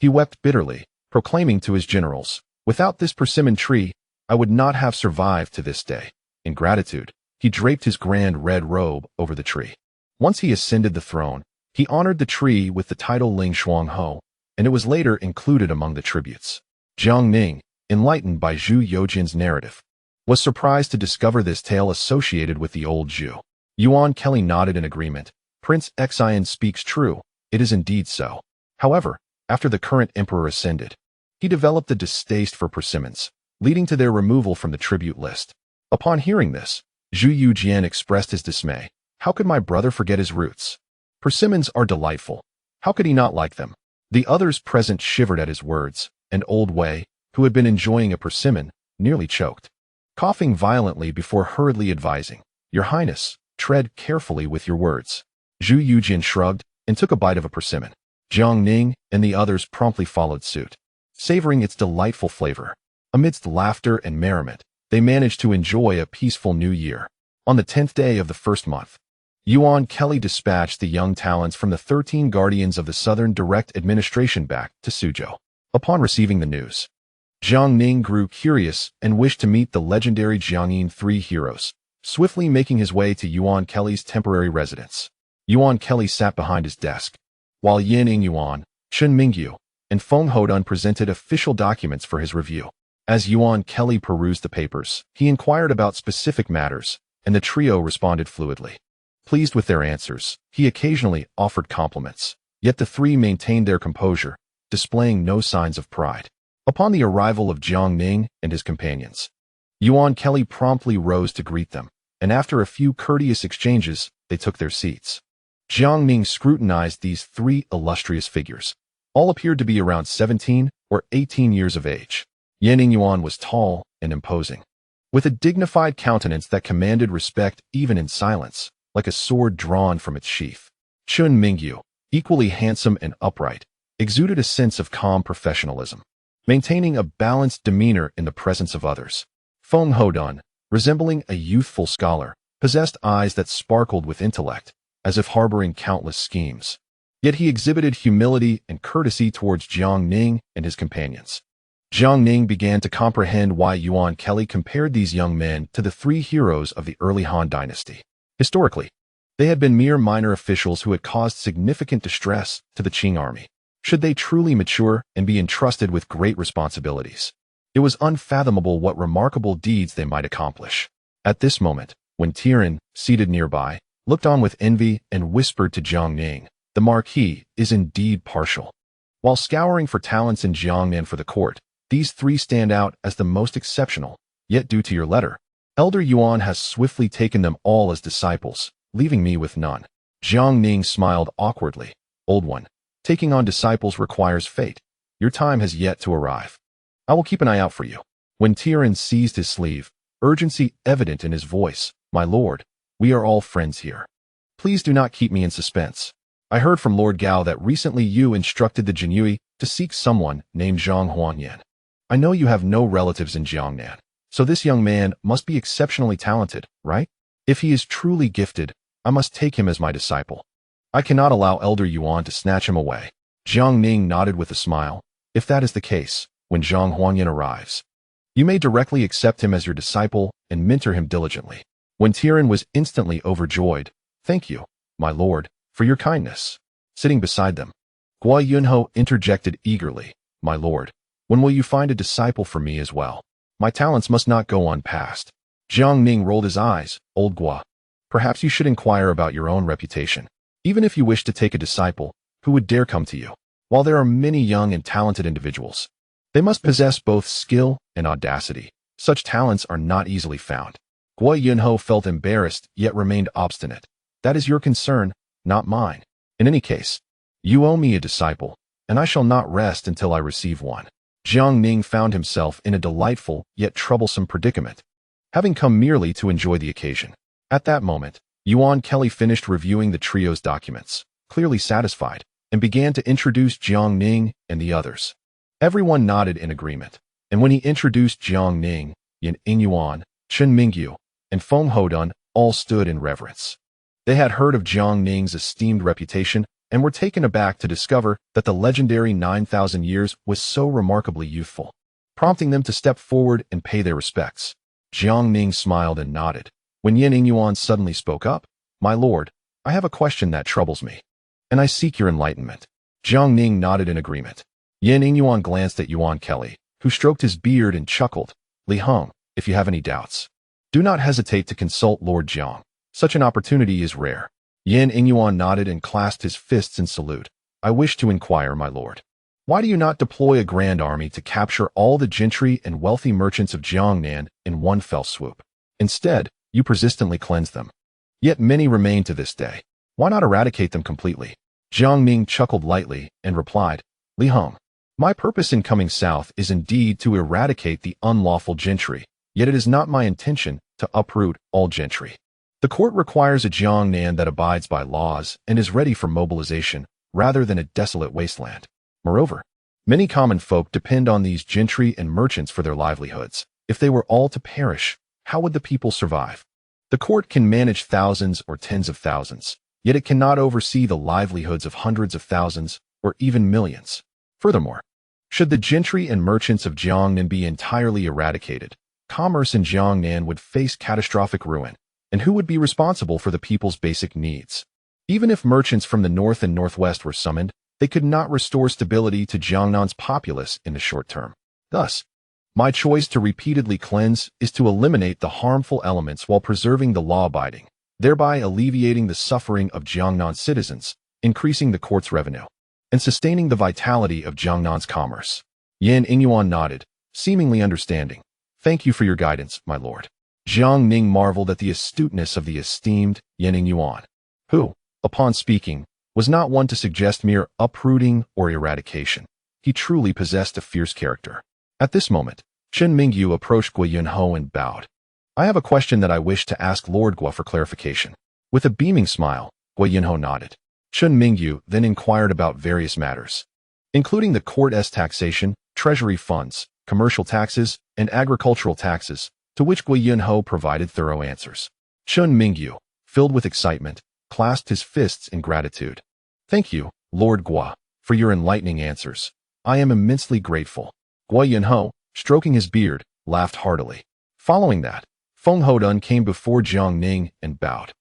he wept bitterly, proclaiming to his generals, "Without this persimmon tree, I would not have survived to this day." In gratitude, he draped his grand red robe over the tree. Once he ascended the throne, he honored the tree with the title Ling Shuang Ho, and it was later included among the tributes. Jiang Ning, enlightened by Zhu Yujian's narrative, was surprised to discover this tale associated with the old Zhu. Yuan Kelly nodded in agreement. "Prince Xian speaks true, it is indeed so." However, after the current emperor ascended, he developed a distaste for persimmons, leading to their removal from the tribute list. Upon hearing this, Zhu Yujian expressed his dismay. "How could my brother forget his roots? Persimmons are delightful. How could he not like them?" The others present shivered at his words, and Old Wei, who had been enjoying a persimmon, nearly choked, coughing violently before hurriedly advising, "Your Highness, tread carefully with your words." Zhu Yujian shrugged and took a bite of a persimmon. Jiang Ning and the others promptly followed suit, savoring its delightful flavor. Amidst laughter and merriment, they managed to enjoy a peaceful new year. On the 10th day of the first month, Yuan Kelly dispatched the young talents from the 13 guardians of the Southern Direct Administration back to Suzhou. Upon receiving the news, Jiang Ning grew curious and wished to meet the legendary Jiangnan 3 heroes, swiftly making his way to Yuan Kelly's temporary residence. Yuan Kelly sat behind his desk, while Yin Ing Yuan, Chen Mingyu, and Feng Hodun presented official documents for his review. As Yuan Kelly perused the papers, he inquired about specific matters, and the trio responded fluidly. Pleased with their answers, he occasionally offered compliments, yet the three maintained their composure, displaying no signs of pride. Upon the arrival of Jiang Ning and his companions, Yuan Kelly promptly rose to greet them, and after a few courteous exchanges, they took their seats. Jiang Ning scrutinized these three illustrious figures. All appeared to be around 17 or 18 years of age. Yan Yuan was tall and imposing, with a dignified countenance that commanded respect even in silence, like a sword drawn from its sheath. Chun Mingyu, equally handsome and upright, exuded a sense of calm professionalism, maintaining a balanced demeanor in the presence of others. Feng Hodun, resembling a youthful scholar, possessed eyes that sparkled with intellect, as if harboring countless schemes. Yet he exhibited humility and courtesy towards Jiang Ning and his companions. Jiang Ning began to comprehend why Yuan Kelly compared these young men to the three heroes of the early Han dynasty. Historically, they had been mere minor officials who had caused significant distress to the Qing army. Should they truly mature and be entrusted with great responsibilities, it was unfathomable what remarkable deeds they might accomplish. At this moment, when Tian, seated nearby, looked on with envy and whispered to Jiang Ning, "The Marquis is indeed partial." While scouring for talents in Jiangnan for the court, these three stand out as the most exceptional, yet due to your letter, Elder Yuan has swiftly taken them all as disciples, leaving me with none. Jiang Ning smiled awkwardly. "Old one, taking on disciples requires fate. Your time has yet to arrive. I will keep an eye out for you." When Tian seized his sleeve, urgency evident in his voice, "My lord, we are all friends here. Please do not keep me in suspense. I heard from Lord Gao that recently you instructed the Jinyui to seek someone named Zhang Huanyan. I know you have no relatives in Jiangnan, so this young man must be exceptionally talented, right? If he is truly gifted, I must take him as my disciple. I cannot allow Elder Yuan to snatch him away." Jiang Ning nodded with a smile. "If that is the case, when Zhang Huanyan arrives, you may directly accept him as your disciple and mentor him diligently." When Tian was instantly overjoyed, "Thank you, my lord, for your kindness." Sitting beside them, Guo Yunho interjected eagerly, "My lord, when will you find a disciple for me as well? My talents must not go unpassed." Jiang Ning rolled his eyes. "Old Guo, perhaps you should inquire about your own reputation. Even if you wish to take a disciple, who would dare come to you? While there are many young and talented individuals, they must possess both skill and audacity. Such talents are not easily found." Guo Yunho felt embarrassed yet remained obstinate. "That is your concern, not mine. In any case, you owe me a disciple, and I shall not rest until I receive one." Jiang Ning found himself in a delightful yet troublesome predicament, having come merely to enjoy the occasion. At that moment, Yuan Kelly finished reviewing the trio's documents, clearly satisfied, and began to introduce Jiang Ning and the others. Everyone nodded in agreement, and when he introduced Jiang Ning, Yan Yuan, Chun Mingyu, and Feng Hodun all stood in reverence. They had heard of Jiang Ning's esteemed reputation and were taken aback to discover that the legendary 9,000 years was so remarkably youthful, prompting them to step forward and pay their respects. Jiang Ning smiled and nodded. When Yan Yuan suddenly spoke up, "My lord, I have a question that troubles me, and I seek your enlightenment." Jiang Ning nodded in agreement. Yan Yuan glanced at Yuan Kelly, who stroked his beard and chuckled. "Li Heng, if you have any doubts, do not hesitate to consult Lord Jiang. Such an opportunity is rare." Yan Yuan nodded and clasped his fists in salute. "I wish to inquire, my lord. Why do you not deploy a grand army to capture all the gentry and wealthy merchants of Jiangnan in one fell swoop? Instead, you persistently cleanse them. Yet many remain to this day. Why not eradicate them completely?" Jiang Ning chuckled lightly and replied, "Li Heng, my purpose in coming south is indeed to eradicate the unlawful gentry, yet it is not my intention to uproot all gentry. The court requires a Jiangnan that abides by laws and is ready for mobilization, rather than a desolate wasteland. Moreover, many common folk depend on these gentry and merchants for their livelihoods. If they were all to perish, how would the people survive? The court can manage thousands or tens of thousands, yet it cannot oversee the livelihoods of hundreds of thousands or even millions. Furthermore, should the gentry and merchants of Jiangnan be entirely eradicated, commerce in Jiangnan would face catastrophic ruin, and who would be responsible for the people's basic needs? Even if merchants from the north and northwest were summoned, they could not restore stability to Jiangnan's populace in the short term. Thus, my choice to repeatedly cleanse is to eliminate the harmful elements while preserving the law-abiding, thereby alleviating the suffering of Jiangnan citizens, increasing the court's revenue, and sustaining the vitality of Jiangnan's commerce. Yan Ingyuan nodded, seemingly understanding. Thank you for your guidance, my lord. Jiang Ning marveled at the astuteness of the esteemed Yan Ingyuan, who, upon speaking, was not one to suggest mere uprooting or eradication. He truly possessed a fierce character. At this moment, Chen Mingyu approached Gui Yunho and bowed. I have a question that I wish to ask Lord Gua for clarification. With a beaming smile, Gui Yunho nodded. Chen Mingyu then inquired about various matters, including the court's taxation, treasury funds, commercial taxes, and agricultural taxes, to which Gui Yunho provided thorough answers. Chen Mingyu, filled with excitement, clasped his fists in gratitude. Thank you, Lord Gua, for your enlightening answers. I am immensely grateful. Gui Yunho, stroking his beard, laughed heartily. Following that, Feng Hodun came before Jiang Ning and bowed.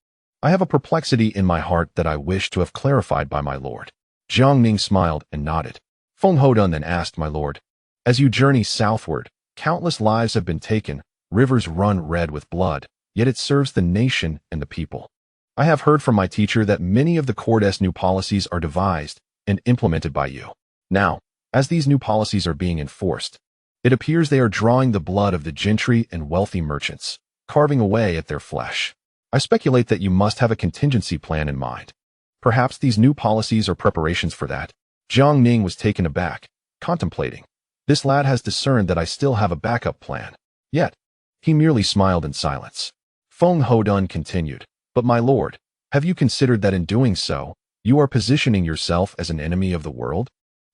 I have a perplexity in my heart that I wish to have clarified by my lord. Jiang Ning smiled and nodded. Feng Hodun then asked, my lord, as you journey southward, countless lives have been taken, rivers run red with blood, yet it serves the nation and the people. I have heard from my teacher that many of the court's new policies are devised and implemented by you. Now, as these new policies are being enforced, it appears they are drawing the blood of the gentry and wealthy merchants, carving away at their flesh. I speculate that you must have a contingency plan in mind. Perhaps these new policies are preparations for that. Jiang Ning was taken aback, contemplating. This lad has discerned that I still have a backup plan. Yet, he merely smiled in silence. Feng Hodun continued, but my lord, have you considered that in doing so, you are positioning yourself as an enemy of the world?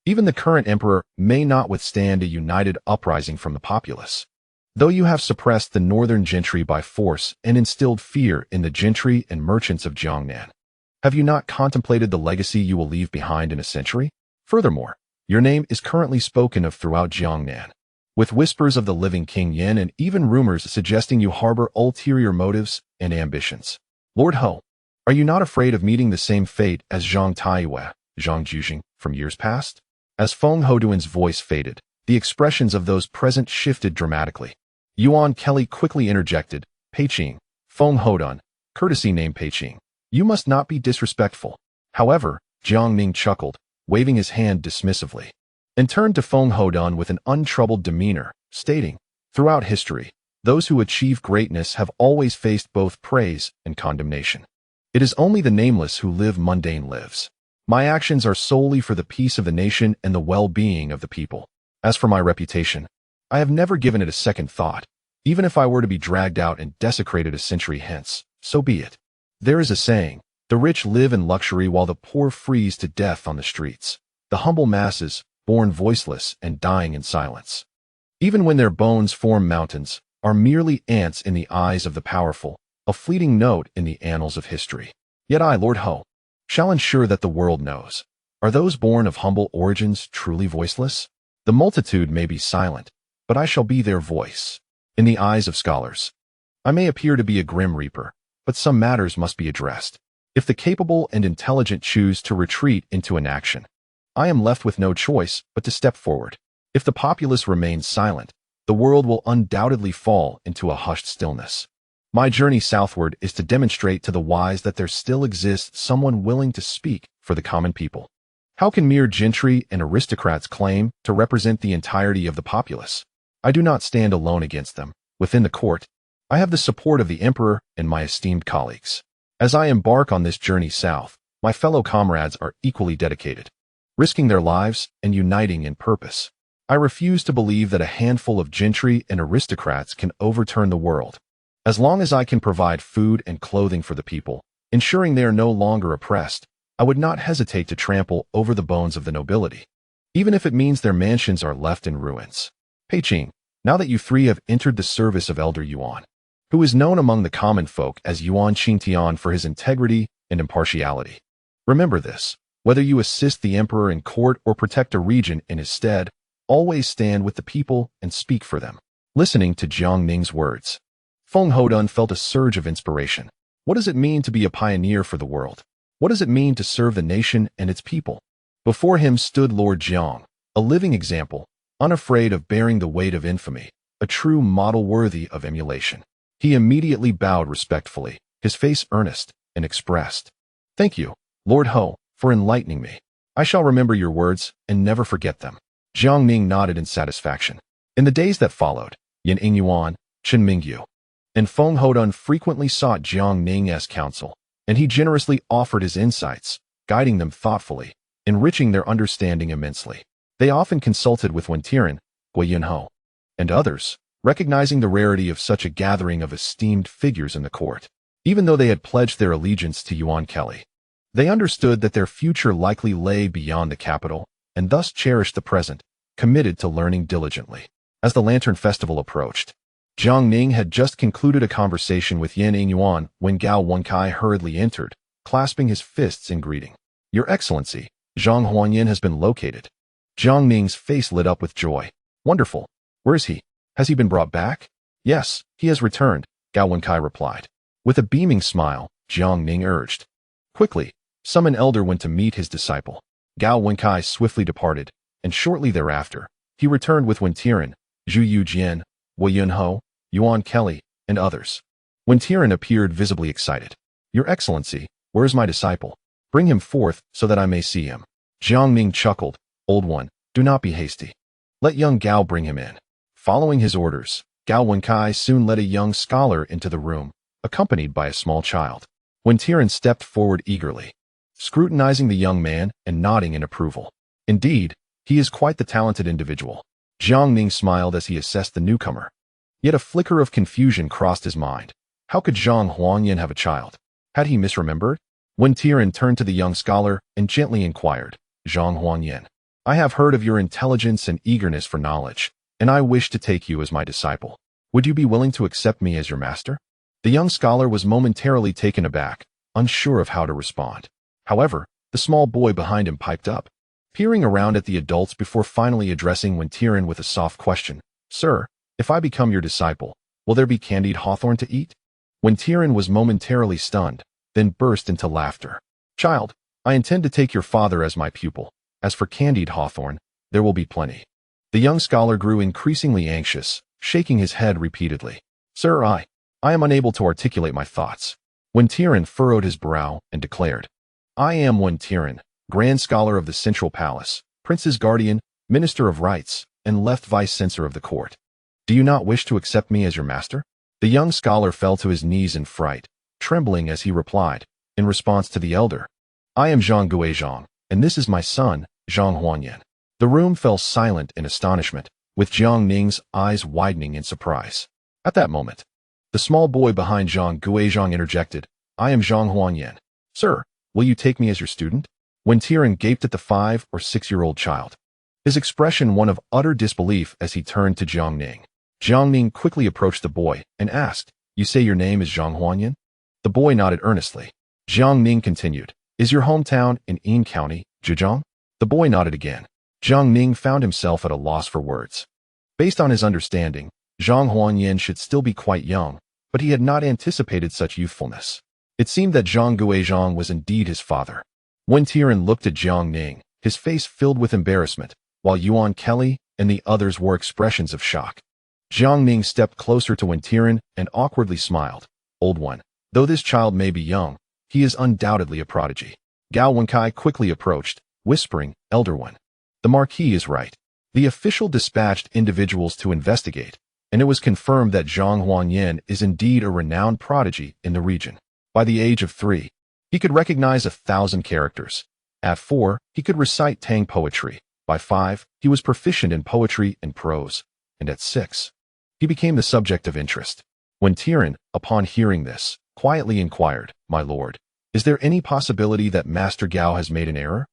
Even the current emperor may not withstand a united uprising from the populace. Though you have suppressed the northern gentry by force and instilled fear in the gentry and merchants of Jiangnan, have you not contemplated the legacy you will leave behind in a century? Furthermore, your name is currently spoken of throughout Jiangnan, with whispers of the living King Yin and even rumors suggesting you harbor ulterior motives and ambitions. Lord Ho, are you not afraid of meeting the same fate as Zhang Taiyue, Zhang Jujing, from years past? As Feng Hodun's voice faded, the expressions of those present shifted dramatically. Yuan Kelly quickly interjected, Peiqing, Feng Hodun, courtesy name Peiqing. You must not be disrespectful. However, Jiang Ning chuckled, waving his hand dismissively, and turned to Feng Hodun with an untroubled demeanor, stating, throughout history, those who achieve greatness have always faced both praise and condemnation. It is only the nameless who live mundane lives. My actions are solely for the peace of the nation and the well-being of the people. As for my reputation, I have never given it a second thought. Even if I were to be dragged out and desecrated a century hence, so be it. There is a saying, the rich live in luxury while the poor freeze to death on the streets. The humble masses, born voiceless and dying in silence, even when their bones form mountains, are merely ants in the eyes of the powerful, a fleeting note in the annals of history. Yet I, Lord Ho, shall ensure that the world knows. Are those born of humble origins truly voiceless? The multitude may be silent, but I shall be their voice. In the eyes of scholars, I may appear to be a grim reaper, but some matters must be addressed. If the capable and intelligent choose to retreat into inaction, I am left with no choice but to step forward. If the populace remains silent, the world will undoubtedly fall into a hushed stillness. My journey southward is to demonstrate to the wise that there still exists someone willing to speak for the common people. How can mere gentry and aristocrats claim to represent the entirety of the populace? I do not stand alone against them. Within the court, I have the support of the emperor and my esteemed colleagues. As I embark on this journey south, my fellow comrades are equally dedicated, risking their lives and uniting in purpose. I refuse to believe that a handful of gentry and aristocrats can overturn the world. As long as I can provide food and clothing for the people, ensuring they are no longer oppressed, I would not hesitate to trample over the bones of the nobility, even if it means their mansions are left in ruins. Peiqing, now that you three have entered the service of Elder Yuan, who is known among the common folk as Yuan Qingtian for his integrity and impartiality, remember this: whether you assist the emperor in court or protect a region in his stead, always stand with the people and speak for them. Listening to Jiang Ning's words, Feng Hodun felt a surge of inspiration. What does it mean to be a pioneer for the world? What does it mean to serve the nation and its people? Before him stood Lord Jiang, a living example, unafraid of bearing the weight of infamy, a true model worthy of emulation. He immediately bowed respectfully, his face earnest, and expressed, "Thank you, Lord Ho, for enlightening me. I shall remember your words and never forget them." Jiang Ning nodded in satisfaction. In the days that followed, Yan Ingyuan, Chen Mingyu, and Feng Hodun frequently sought Jiang Ning's counsel, and he generously offered his insights, guiding them thoughtfully, enriching their understanding immensely. They often consulted with Wen Tiren, Gui Yunho, and others, recognizing the rarity of such a gathering of esteemed figures in the court. Even though they had pledged their allegiance to Yuan Kelly, they understood that their future likely lay beyond the capital, and thus cherished the present, committed to learning diligently. As the Lantern Festival approached, Jiang Ning had just concluded a conversation with Yan Ingyuan when Gao Wenkai hurriedly entered, clasping his fists in greeting. "Your Excellency, Zhang Huanyan has been located." Jiang Ning's face lit up with joy. "Wonderful. Where is he? Has he been brought back?" "Yes, he has returned," Gao Wenkai replied. With a beaming smile, Jiang Ning urged, "Quickly, summon elder Wen to meet his disciple." Gao Wenkai swiftly departed, and shortly thereafter, he returned with Wen Tiren, Zhu Yujian, Wei Yunho, Yuan Kelly, and others. Wen Tiren appeared visibly excited. "Your Excellency, where is my disciple? Bring him forth so that I may see him." Jiang Ning chuckled. "Old one, do not be hasty. Let young Gao bring him in." Following his orders, Gao Wenkai soon led a young scholar into the room, accompanied by a small child. Wen Tiren stepped forward eagerly, scrutinizing the young man and nodding in approval. "Indeed, he is quite the talented individual." Jiang Ning smiled as he assessed the newcomer. Yet a flicker of confusion crossed his mind. How could Zhang Huanyan have a child? Had he misremembered? Wen Tiren turned to the young scholar and gently inquired, "Zhang Huanyan, I have heard of your intelligence and eagerness for knowledge, and I wish to take you as my disciple. Would you be willing to accept me as your master?" The young scholar was momentarily taken aback, unsure of how to respond. However, the small boy behind him piped up, peering around at the adults before finally addressing Wen Tiren with a soft question. "Sir, if I become your disciple, will there be candied hawthorn to eat?" Wen Tiren was momentarily stunned, then burst into laughter. "Child, I intend to take your father as my pupil. As for candied hawthorn, there will be plenty." The young scholar grew increasingly anxious, shaking his head repeatedly. "Sir, I am unable to articulate my thoughts." Wen Tiren furrowed his brow and declared, "I am Wen Tiren, Grand Scholar of the Central Palace, Prince's Guardian, Minister of Rights, and Left Vice Censor of the Court. Do you not wish to accept me as your master?" The young scholar fell to his knees in fright, trembling as he replied, in response to the elder, "I am Zhang Guizhang, and this is my son, Zhang Huanyan." The room fell silent in astonishment, with Jiang Ning's eyes widening in surprise. At that moment, the small boy behind Zhang Guizhang interjected, "I am Zhang Huanyan. Sir, will you take me as your student?" Wen Tiren gaped at the 5 or 6-year-old child, his expression one of utter disbelief as he turned to Jiang Ning. Jiang Ning quickly approached the boy and asked, "You say your name is Zhang Huanyan?" The boy nodded earnestly. Jiang Ning continued, "Is your hometown in Yin County, Zhejiang?" The boy nodded again. Jiang Ning found himself at a loss for words. Based on his understanding, Zhang Huanyan should still be quite young, but he had not anticipated such youthfulness. It seemed that Zhang Guizhang was indeed his father. Wen Tiren looked at Jiang Ning, his face filled with embarrassment, while Yuan Kelly and the others wore expressions of shock. Jiang Ning stepped closer to Wen Tiren and awkwardly smiled. "Old one, though this child may be young, he is undoubtedly a prodigy." Gao Wenkai quickly approached, whispering, "Elder one, the Marquis is right." The official dispatched individuals to investigate, and it was confirmed that Zhang Huanyan is indeed a renowned prodigy in the region. By the age of 3, he could recognize 1,000 characters. At 4, he could recite Tang poetry. By 5, he was proficient in poetry and prose. And at 6, he became the subject of interest. Wen Tiren, upon hearing this, quietly inquired, "My lord, is there any possibility that Master Gao has made an error?"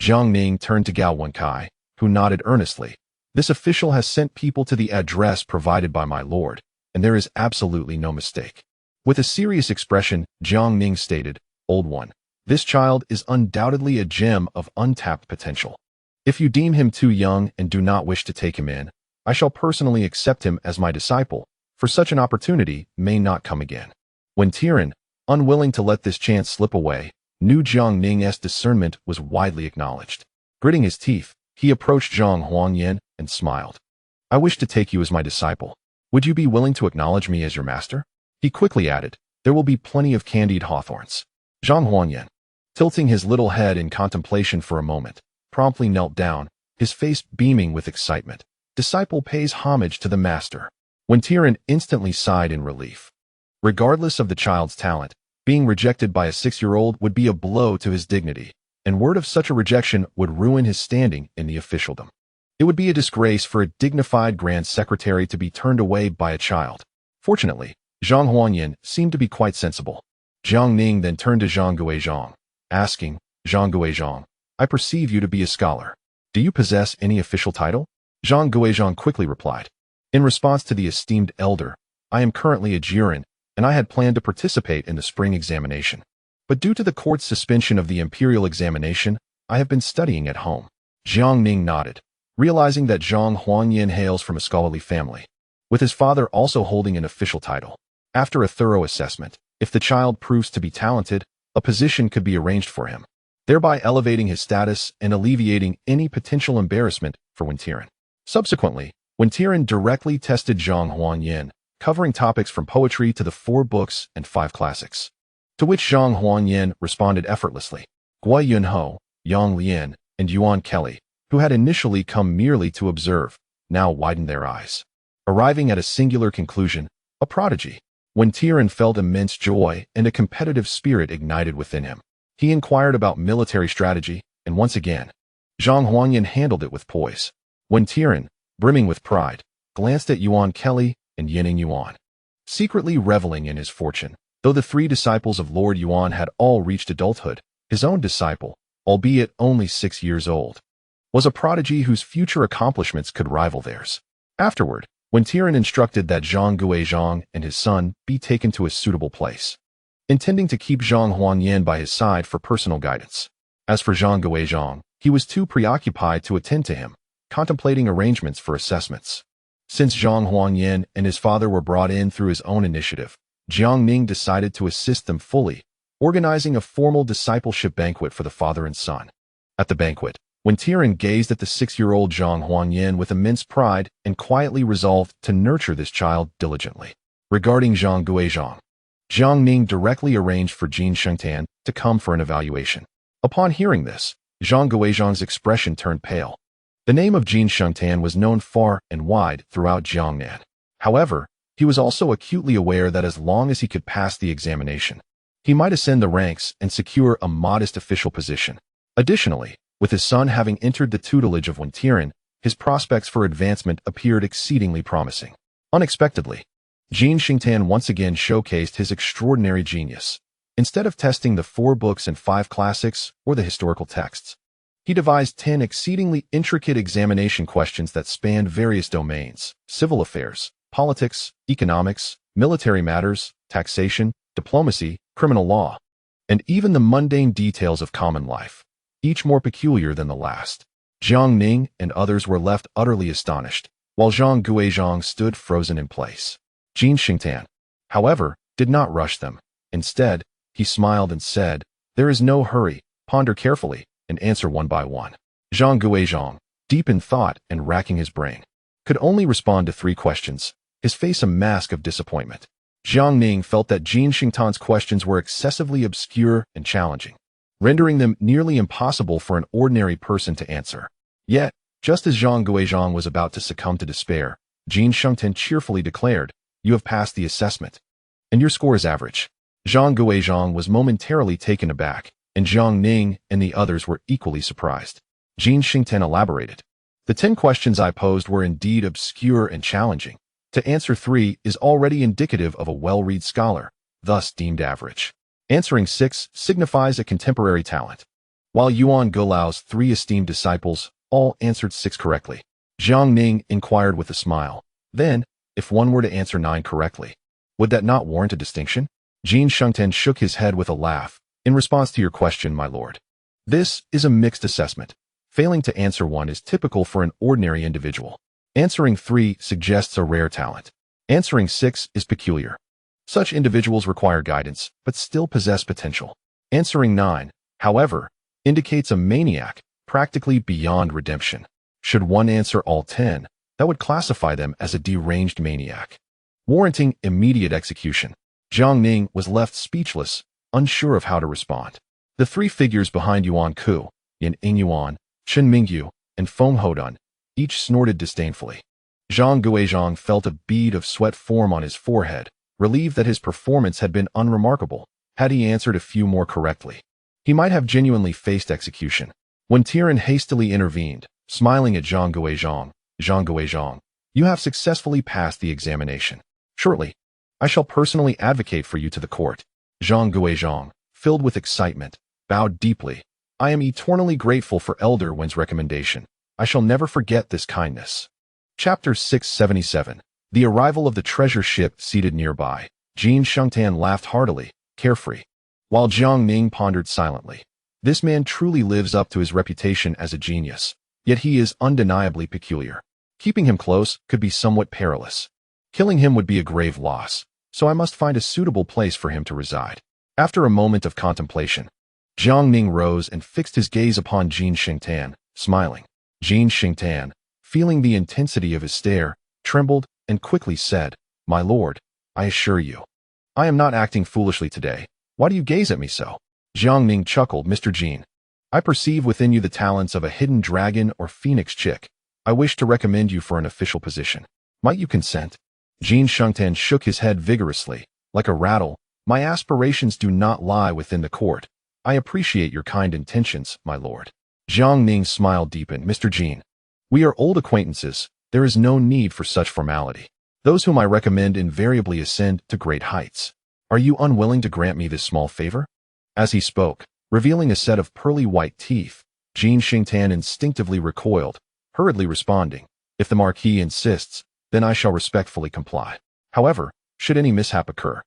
Jiang Ning turned to Gao Wenkai, who nodded earnestly. "This official has sent people to the address provided by my lord, and there is absolutely no mistake." With a serious expression, Jiang Ning stated, "Old one, this child is undoubtedly a gem of untapped potential. If you deem him too young and do not wish to take him in, I shall personally accept him as my disciple, for such an opportunity may not come again." Wen Tiren, unwilling to let this chance slip away, knew Jiang Ning's discernment was widely acknowledged. Gritting his teeth, he approached Zhang Huanyan and smiled. "I wish to take you as my disciple. Would you be willing to acknowledge me as your master?" He quickly added, There will be plenty of candied hawthorns. Zhang Huanyan, tilting his little head in contemplation for a moment, promptly knelt down, his face beaming with excitement. Disciple pays homage to the master. Wen Tian instantly sighed in relief. Regardless of the child's talent, being rejected by a 6-year-old would be a blow to his dignity, and word of such a rejection would ruin his standing in the officialdom. It would be a disgrace for a dignified grand secretary to be turned away by a child. Fortunately, Zhang Huanyan seemed to be quite sensible. Jiang Ning then turned to Zhang Guizhong, asking, Zhang Guizhong, I perceive you to be a scholar. Do you possess any official title? Zhang Guizhong quickly replied. In response to the esteemed elder, I am currently a Jiren, and I had planned to participate in the spring examination. But due to the court's suspension of the imperial examination, I have been studying at home. Jiang Ning nodded, realizing that Zhang Huanyan hails from a scholarly family, with his father also holding an official title. After a thorough assessment, if the child proves to be talented, a position could be arranged for him, thereby elevating his status and alleviating any potential embarrassment for Wen Tian. Subsequently, Wen Tian directly tested Zhang Huanyan, covering topics from poetry to the 4 books and 5 classics, to which Zhang Huanyan responded effortlessly. Gui Yunho, Yang Lian, and Yuan Kelly, who had initially come merely to observe, now widened their eyes, arriving at a singular conclusion, a prodigy. Wen Tian felt immense joy and a competitive spirit ignited within him. He inquired about military strategy, and once again, Zhang Huanyan handled it with poise. Wen Tian, brimming with pride, glanced at Yuan Kelly and Yining Yuan, secretly reveling in his fortune. Though the 3 disciples of Lord Yuan had all reached adulthood, his own disciple, albeit only 6 years old, was a prodigy whose future accomplishments could rival theirs. Afterward, Wen Tian instructed that Zhang Guizhong and his son be taken to a suitable place, intending to keep Zhang Huanyan by his side for personal guidance. As for Zhang Guizhong, he was too preoccupied to attend to him, contemplating arrangements for assessments. Since Zhang Huanyan and his father were brought in through his own initiative, Jiang Ning decided to assist them fully, organizing a formal discipleship banquet for the father and son. At the banquet, Wen Tian gazed at the 6-year-old Zhang Huanyan with immense pride and quietly resolved to nurture this child diligently. Regarding Zhang Guizhong, Jiang Ning directly arranged for Jin Shengtan to come for an evaluation. Upon hearing this, Zhang Guizhong's expression turned pale. The name of Jin Shengtan was known far and wide throughout Jiangnan. However, he was also acutely aware that as long as he could pass the examination, he might ascend the ranks and secure a modest official position. Additionally, with his son having entered the tutelage of Wen Tian, his prospects for advancement appeared exceedingly promising. Unexpectedly, Jin Shengtan once again showcased his extraordinary genius. Instead of testing the 4 books and 5 classics or the historical texts, he devised 10 exceedingly intricate examination questions that spanned various domains: civil affairs, politics, economics, military matters, taxation, diplomacy, criminal law, and even the mundane details of common life, each more peculiar than the last. Jiang Ning and others were left utterly astonished, while Zhang Guizhong stood frozen in place. Jin Shengtan, however, did not rush them. Instead, he smiled and said, "There is no hurry, ponder carefully, and answer one by one." Zhang Guizhong, deep in thought and racking his brain, could only respond to 3 questions, his face a mask of disappointment. Jiang Ning felt that Jin Shengtan's questions were excessively obscure and challenging, rendering them nearly impossible for an ordinary person to answer. Yet, just as Zhang Guizhong was about to succumb to despair, Jin Shengtan cheerfully declared, "You have passed the assessment, and your score is average." Zhang Guizhong was momentarily taken aback, and Jiang Ning and the others were equally surprised. Jin Shengtan elaborated, "The 10 questions I posed were indeed obscure and challenging. To answer 3 is already indicative of a well-read scholar, thus deemed average. Answering 6 signifies a contemporary talent." While Yuan Golao's 3 esteemed disciples all answered 6 correctly, Jiang Ning inquired with a smile, "Then, if one were to answer 9 correctly, would that not warrant a distinction?" Jin Shengtan shook his head with a laugh. "In response to your question, my lord, this is a mixed assessment. Failing to answer 1 is typical for an ordinary individual. Answering 3 suggests a rare talent. Answering 6 is peculiar. Such individuals require guidance, but still possess potential. Answering 9, however, indicates a maniac, practically beyond redemption. Should one answer all 10, that would classify them as a deranged maniac, warranting immediate execution." Jiang Ning was left speechless, unsure of how to respond. The three figures behind Yuan Ku, Yin Yuan, Chen Mingyu, and Feng Hodun, each snorted disdainfully. Zhang Guizhong felt a bead of sweat form on his forehead, relieved that his performance had been unremarkable. Had he answered a few more correctly, he might have genuinely faced execution. When Tian hastily intervened, smiling at Zhang Guizhong, you have successfully passed the examination. Shortly, I shall personally advocate for you to the court. Zhang Guizhong, filled with excitement, bowed deeply. I am eternally grateful for Elder Wen's recommendation. I shall never forget this kindness. Chapter 677. The arrival of the treasure ship seated nearby. Jin Shengtan laughed heartily, carefree, while Jiang Ning pondered silently. This man truly lives up to his reputation as a genius, yet he is undeniably peculiar. Keeping him close could be somewhat perilous. Killing him would be a grave loss, so I must find a suitable place for him to reside. After a moment of contemplation, Jiang Ning rose and fixed his gaze upon Jin Shengtan, smiling. Jin Shengtan, feeling the intensity of his stare, trembled and quickly said, "My lord, I assure you, I am not acting foolishly today. Why do you gaze at me so?" Jiang Ning chuckled. "Mr. Jin, I perceive within you the talents of a hidden dragon or phoenix chick. I wish to recommend you for an official position. Might you consent?" Jin Shengtan shook his head vigorously, like a rattle. "My aspirations do not lie within the court. I appreciate your kind intentions, my lord." Jiang Ning's smile deepened. "Mr. Jin, we are old acquaintances. There is no need for such formality. Those whom I recommend invariably ascend to great heights. Are you unwilling to grant me this small favor?" As he spoke, revealing a set of pearly white teeth, Jin Shengtan instinctively recoiled, hurriedly responding, "If the Marquis insists, then I shall respectfully comply. However, should any mishap occur,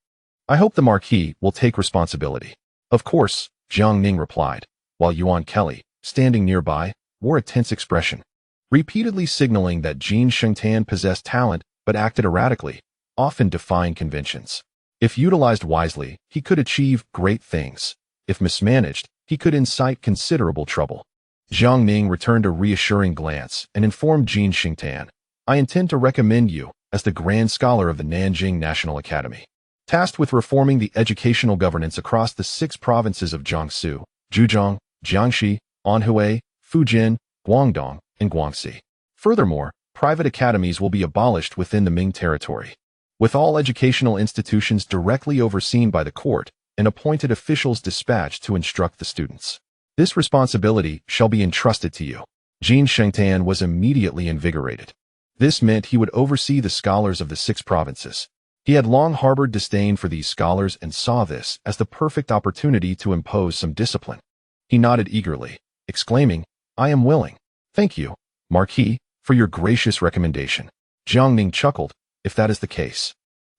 I hope the Marquis will take responsibility." "Of course," Jiang Ning replied, while Yuan Kelly, standing nearby, wore a tense expression, repeatedly signaling that Jin Shengtan possessed talent but acted erratically, often defying conventions. If utilized wisely, he could achieve great things. If mismanaged, he could incite considerable trouble. Jiang Ning returned a reassuring glance and informed Jin Shengtan, "I intend to recommend you as the Grand Scholar of the Nanjing National Academy, tasked with reforming the educational governance across the 6 provinces of Jiangsu, Zhejiang, Jiangxi, Anhui, Fujian, Guangdong, and Guangxi. Furthermore, private academies will be abolished within the Ming territory, with all educational institutions directly overseen by the court and appointed officials dispatched to instruct the students. This responsibility shall be entrusted to you." Jin Shengtan was immediately invigorated. This meant he would oversee the scholars of the 6 provinces. He had long harbored disdain for these scholars and saw this as the perfect opportunity to impose some discipline. He nodded eagerly, exclaiming, "I am willing. Thank you, Marquis, for your gracious recommendation." Jiang Ning chuckled, "If that is the case,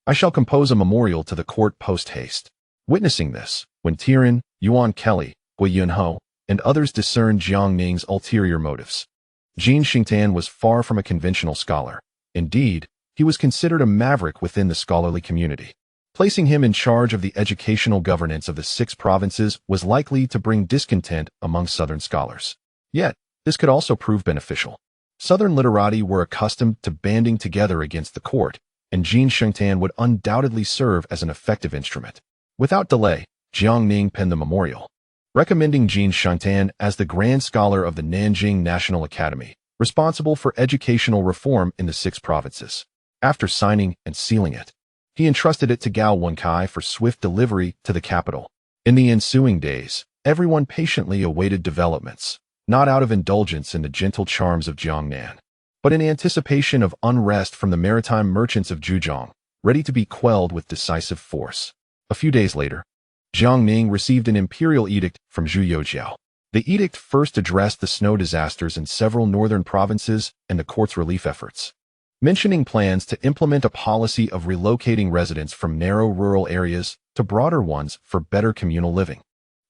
I shall compose a memorial to the court post-haste." Witnessing this, when Tian, Yuan Kelly, Gui Yunho, and others discerned Jiang Ning's ulterior motives, Jin Shengtan was far from a conventional scholar. Indeed, he was considered a maverick within the scholarly community. Placing him in charge of the educational governance of the 6 provinces was likely to bring discontent among Southern scholars. Yet, this could also prove beneficial. Southern literati were accustomed to banding together against the court, and Jin Shengtan would undoubtedly serve as an effective instrument. Without delay, Jiang Ning penned the memorial, recommending Jin Shengtan as the Grand Scholar of the Nanjing National Academy, responsible for educational reform in the 6 provinces. After signing and sealing it, he entrusted it to Gao Wenkai for swift delivery to the capital. In the ensuing days, everyone patiently awaited developments, not out of indulgence in the gentle charms of Jiangnan, but in anticipation of unrest from the maritime merchants of Zhejiang, ready to be quelled with decisive force. A few days later, Jiang Ning received an imperial edict from Jiao. The edict first addressed the snow disasters in several northern provinces and the court's relief efforts, mentioning plans to implement a policy of relocating residents from narrow rural areas to broader ones for better communal living,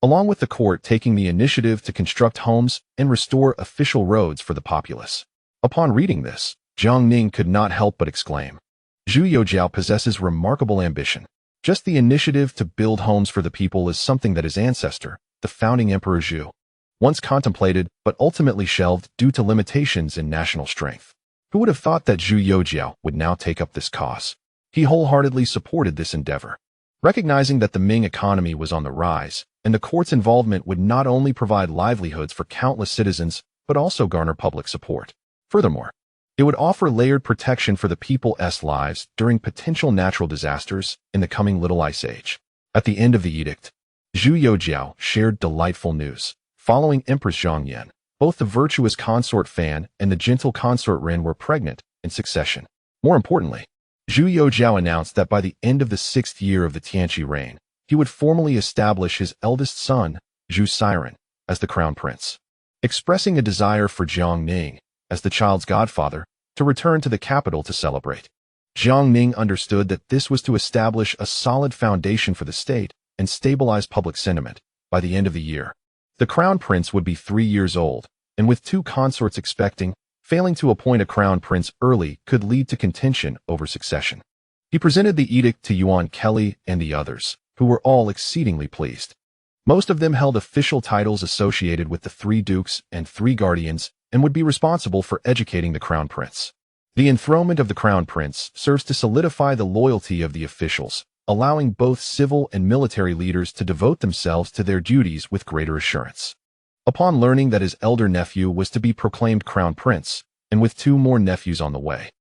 along with the court taking the initiative to construct homes and restore official roads for the populace. Upon reading this, Jiang Ning could not help but exclaim, "Jiao possesses remarkable ambition. Just the initiative to build homes for the people is something that his ancestor, the founding Emperor Zhu, once contemplated but ultimately shelved due to limitations in national strength. Who would have thought that Jiao would now take up this cause?" He wholeheartedly supported this endeavor, Recognizing that the Ming economy was on the rise, and the court's involvement would not only provide livelihoods for countless citizens, but also garner public support. Furthermore, it would offer layered protection for the people's lives during potential natural disasters in the coming Little Ice Age. At the end of the edict, Zhu Youjiao shared delightful news. Following Empress Jiangnan, both the virtuous consort Fan and the gentle consort Ren were pregnant in succession. More importantly, Zhu Youjiao announced that by the end of the 6th year of the Tianqi reign, he would formally establish his eldest son, Zhu Siren, as the crown prince, expressing a desire for Jiang Ning, as the child's godfather, to return to the capital to celebrate. Jiang Ning understood that this was to establish a solid foundation for the state and stabilize public sentiment. By the end of the year, the crown prince would be 3 years old, and with 2 consorts expecting, failing to appoint a crown prince early could lead to contention over succession. He presented the edict to Yuan Kelly and the others, who were all exceedingly pleased. Most of them held official titles associated with the 3 dukes and 3 guardians and would be responsible for educating the crown prince. The enthronement of the crown prince serves to solidify the loyalty of the officials, allowing both civil and military leaders to devote themselves to their duties with greater assurance. Upon learning that his elder nephew was to be proclaimed crown prince, and with 2 more nephews on the way,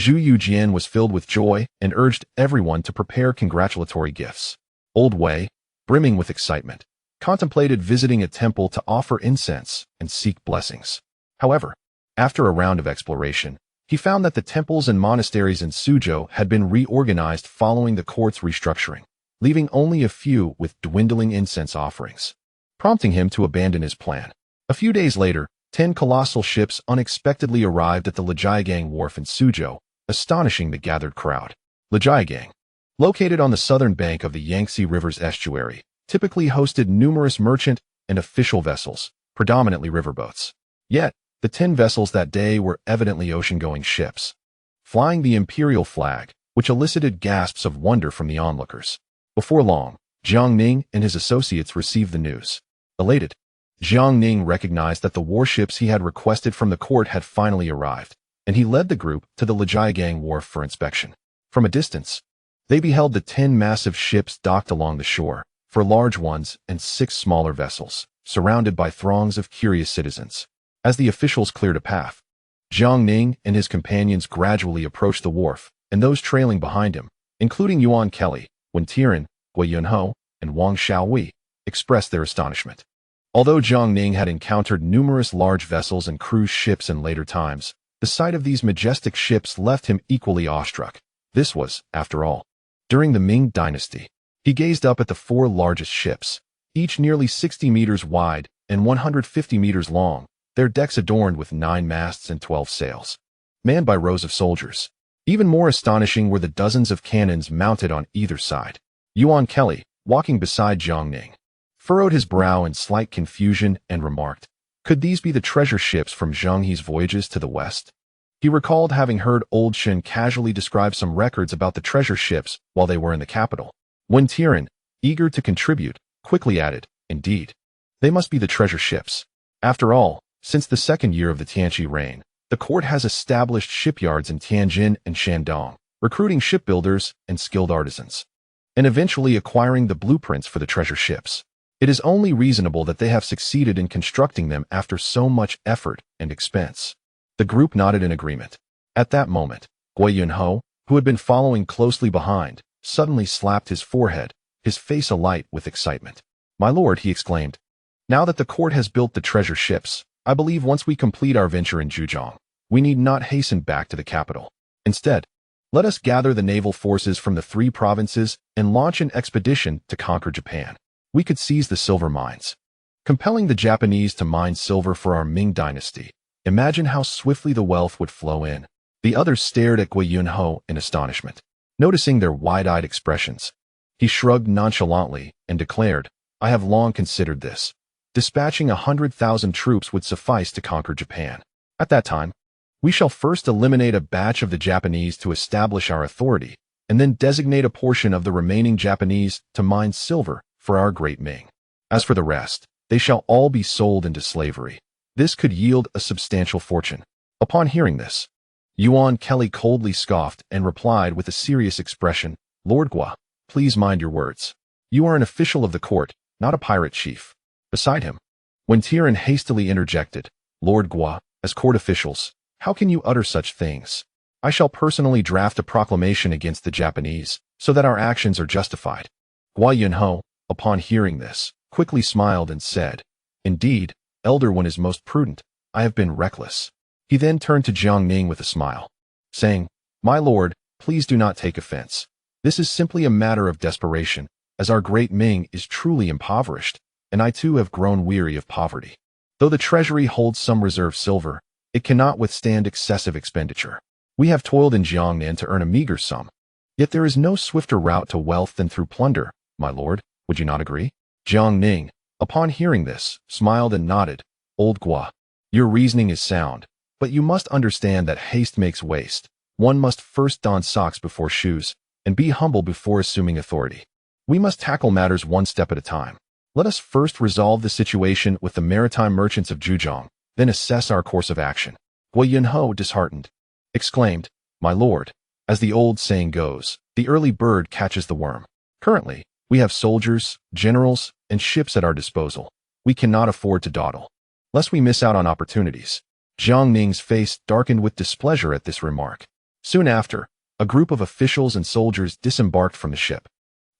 Zhu Yujian was filled with joy and urged everyone to prepare congratulatory gifts. Old Wei, brimming with excitement, contemplated visiting a temple to offer incense and seek blessings. However, after a round of exploration, he found that the temples and monasteries in Suzhou had been reorganized following the court's restructuring, leaving only a few with dwindling incense offerings, prompting him to abandon his plan. A few days later, 10 colossal ships unexpectedly arrived at the Lijiagang Wharf in Suzhou, astonishing the gathered crowd. Lijiagang, located on the southern bank of the Yangtze River's estuary, typically hosted numerous merchant and official vessels, predominantly riverboats. Yet, the 10 vessels that day were evidently ocean-going ships, flying the imperial flag, which elicited gasps of wonder from the onlookers. Before long, Jiang Ning and his associates received the news. Elated, Jiang Ning recognized that the warships he had requested from the court had finally arrived, and he led the group to the Lijiagang Wharf for inspection. From a distance, they beheld the 10 massive ships docked along the shore, 4 large ones and 6 smaller vessels, surrounded by throngs of curious citizens. As the officials cleared a path, Jiang Ning and his companions gradually approached the wharf, and those trailing behind him, including Yuan Kelly, Wen Tiren, Gui Yunho, and Wang Xiaowei, expressed their astonishment. Although Jiang Ning had encountered numerous large vessels and cruise ships in later times, the sight of these majestic ships left him equally awestruck. This was, after all, during the Ming dynasty. He gazed up at the 4 largest ships, each nearly 60 meters wide and 150 meters long, their decks adorned with 9 masts and 12 sails, manned by rows of soldiers. Even more astonishing were the dozens of cannons mounted on either side. Yuan Kelly, walking beside Jiang Ning, furrowed his brow in slight confusion and remarked, "Could these be the treasure ships from Zheng He's voyages to the west?" He recalled having heard Old Shen casually describe some records about the treasure ships while they were in the capital. Wen Tiren, eager to contribute, quickly added, "Indeed, they must be the treasure ships. After all, since the 2nd year of the Tianqi reign, the court has established shipyards in Tianjin and Shandong, recruiting shipbuilders and skilled artisans, and eventually acquiring the blueprints for the treasure ships. It is only reasonable that they have succeeded in constructing them after so much effort and expense." The group nodded in agreement. At that moment, Gui Yunho, who had been following closely behind, suddenly slapped his forehead, his face alight with excitement. "My lord," he exclaimed, "now that the court has built the treasure ships, I believe once we complete our venture in Zhejiang, we need not hasten back to the capital. Instead, let us gather the naval forces from the 3 provinces and launch an expedition to conquer Japan. We could seize the silver mines, compelling the Japanese to mine silver for our Ming dynasty. Imagine how swiftly the wealth would flow in." The others stared at Gui Yunho in astonishment. Noticing their wide-eyed expressions, he shrugged nonchalantly and declared, "I have long considered this. Dispatching 100,000 troops would suffice to conquer Japan. At that time, we shall first eliminate a batch of the Japanese to establish our authority, and then designate a portion of the remaining Japanese to mine silver for our great Ming. As for the rest, they shall all be sold into slavery. This could yield a substantial fortune." Upon hearing this, Yuan Kelly coldly scoffed and replied with a serious expression, "Lord Gua, please mind your words. You are an official of the court, not a pirate chief. Beside him, when Tian hastily interjected, Lord Gua, as court officials, how can you utter such things? I shall personally draft a proclamation against the Japanese, so that our actions are justified. Gua Yunho, upon hearing this, quickly smiled and said, Indeed, Elder One is most prudent. I have been reckless. He then turned to Jiang Ning with a smile, saying, My lord, please do not take offense. This is simply a matter of desperation, as our great Ming is truly impoverished, and I too have grown weary of poverty. Though the treasury holds some reserve silver, it cannot withstand excessive expenditure. We have toiled in Jiangnan to earn a meager sum. Yet there is no swifter route to wealth than through plunder, my lord, would you not agree? Jiang Ning, upon hearing this, smiled and nodded. Old Gua, your reasoning is sound, but you must understand that haste makes waste. One must first don socks before shoes, and be humble before assuming authority. We must tackle matters one step at a time. Let us first resolve the situation with the maritime merchants of Zhejiang, then assess our course of action. Gua Yunho, disheartened, exclaimed, My lord, as the old saying goes, the early bird catches the worm. Currently, we have soldiers, generals, and ships at our disposal. We cannot afford to dawdle, lest we miss out on opportunities. Jiang Ning's face darkened with displeasure at this remark. Soon after, a group of officials and soldiers disembarked from the ship.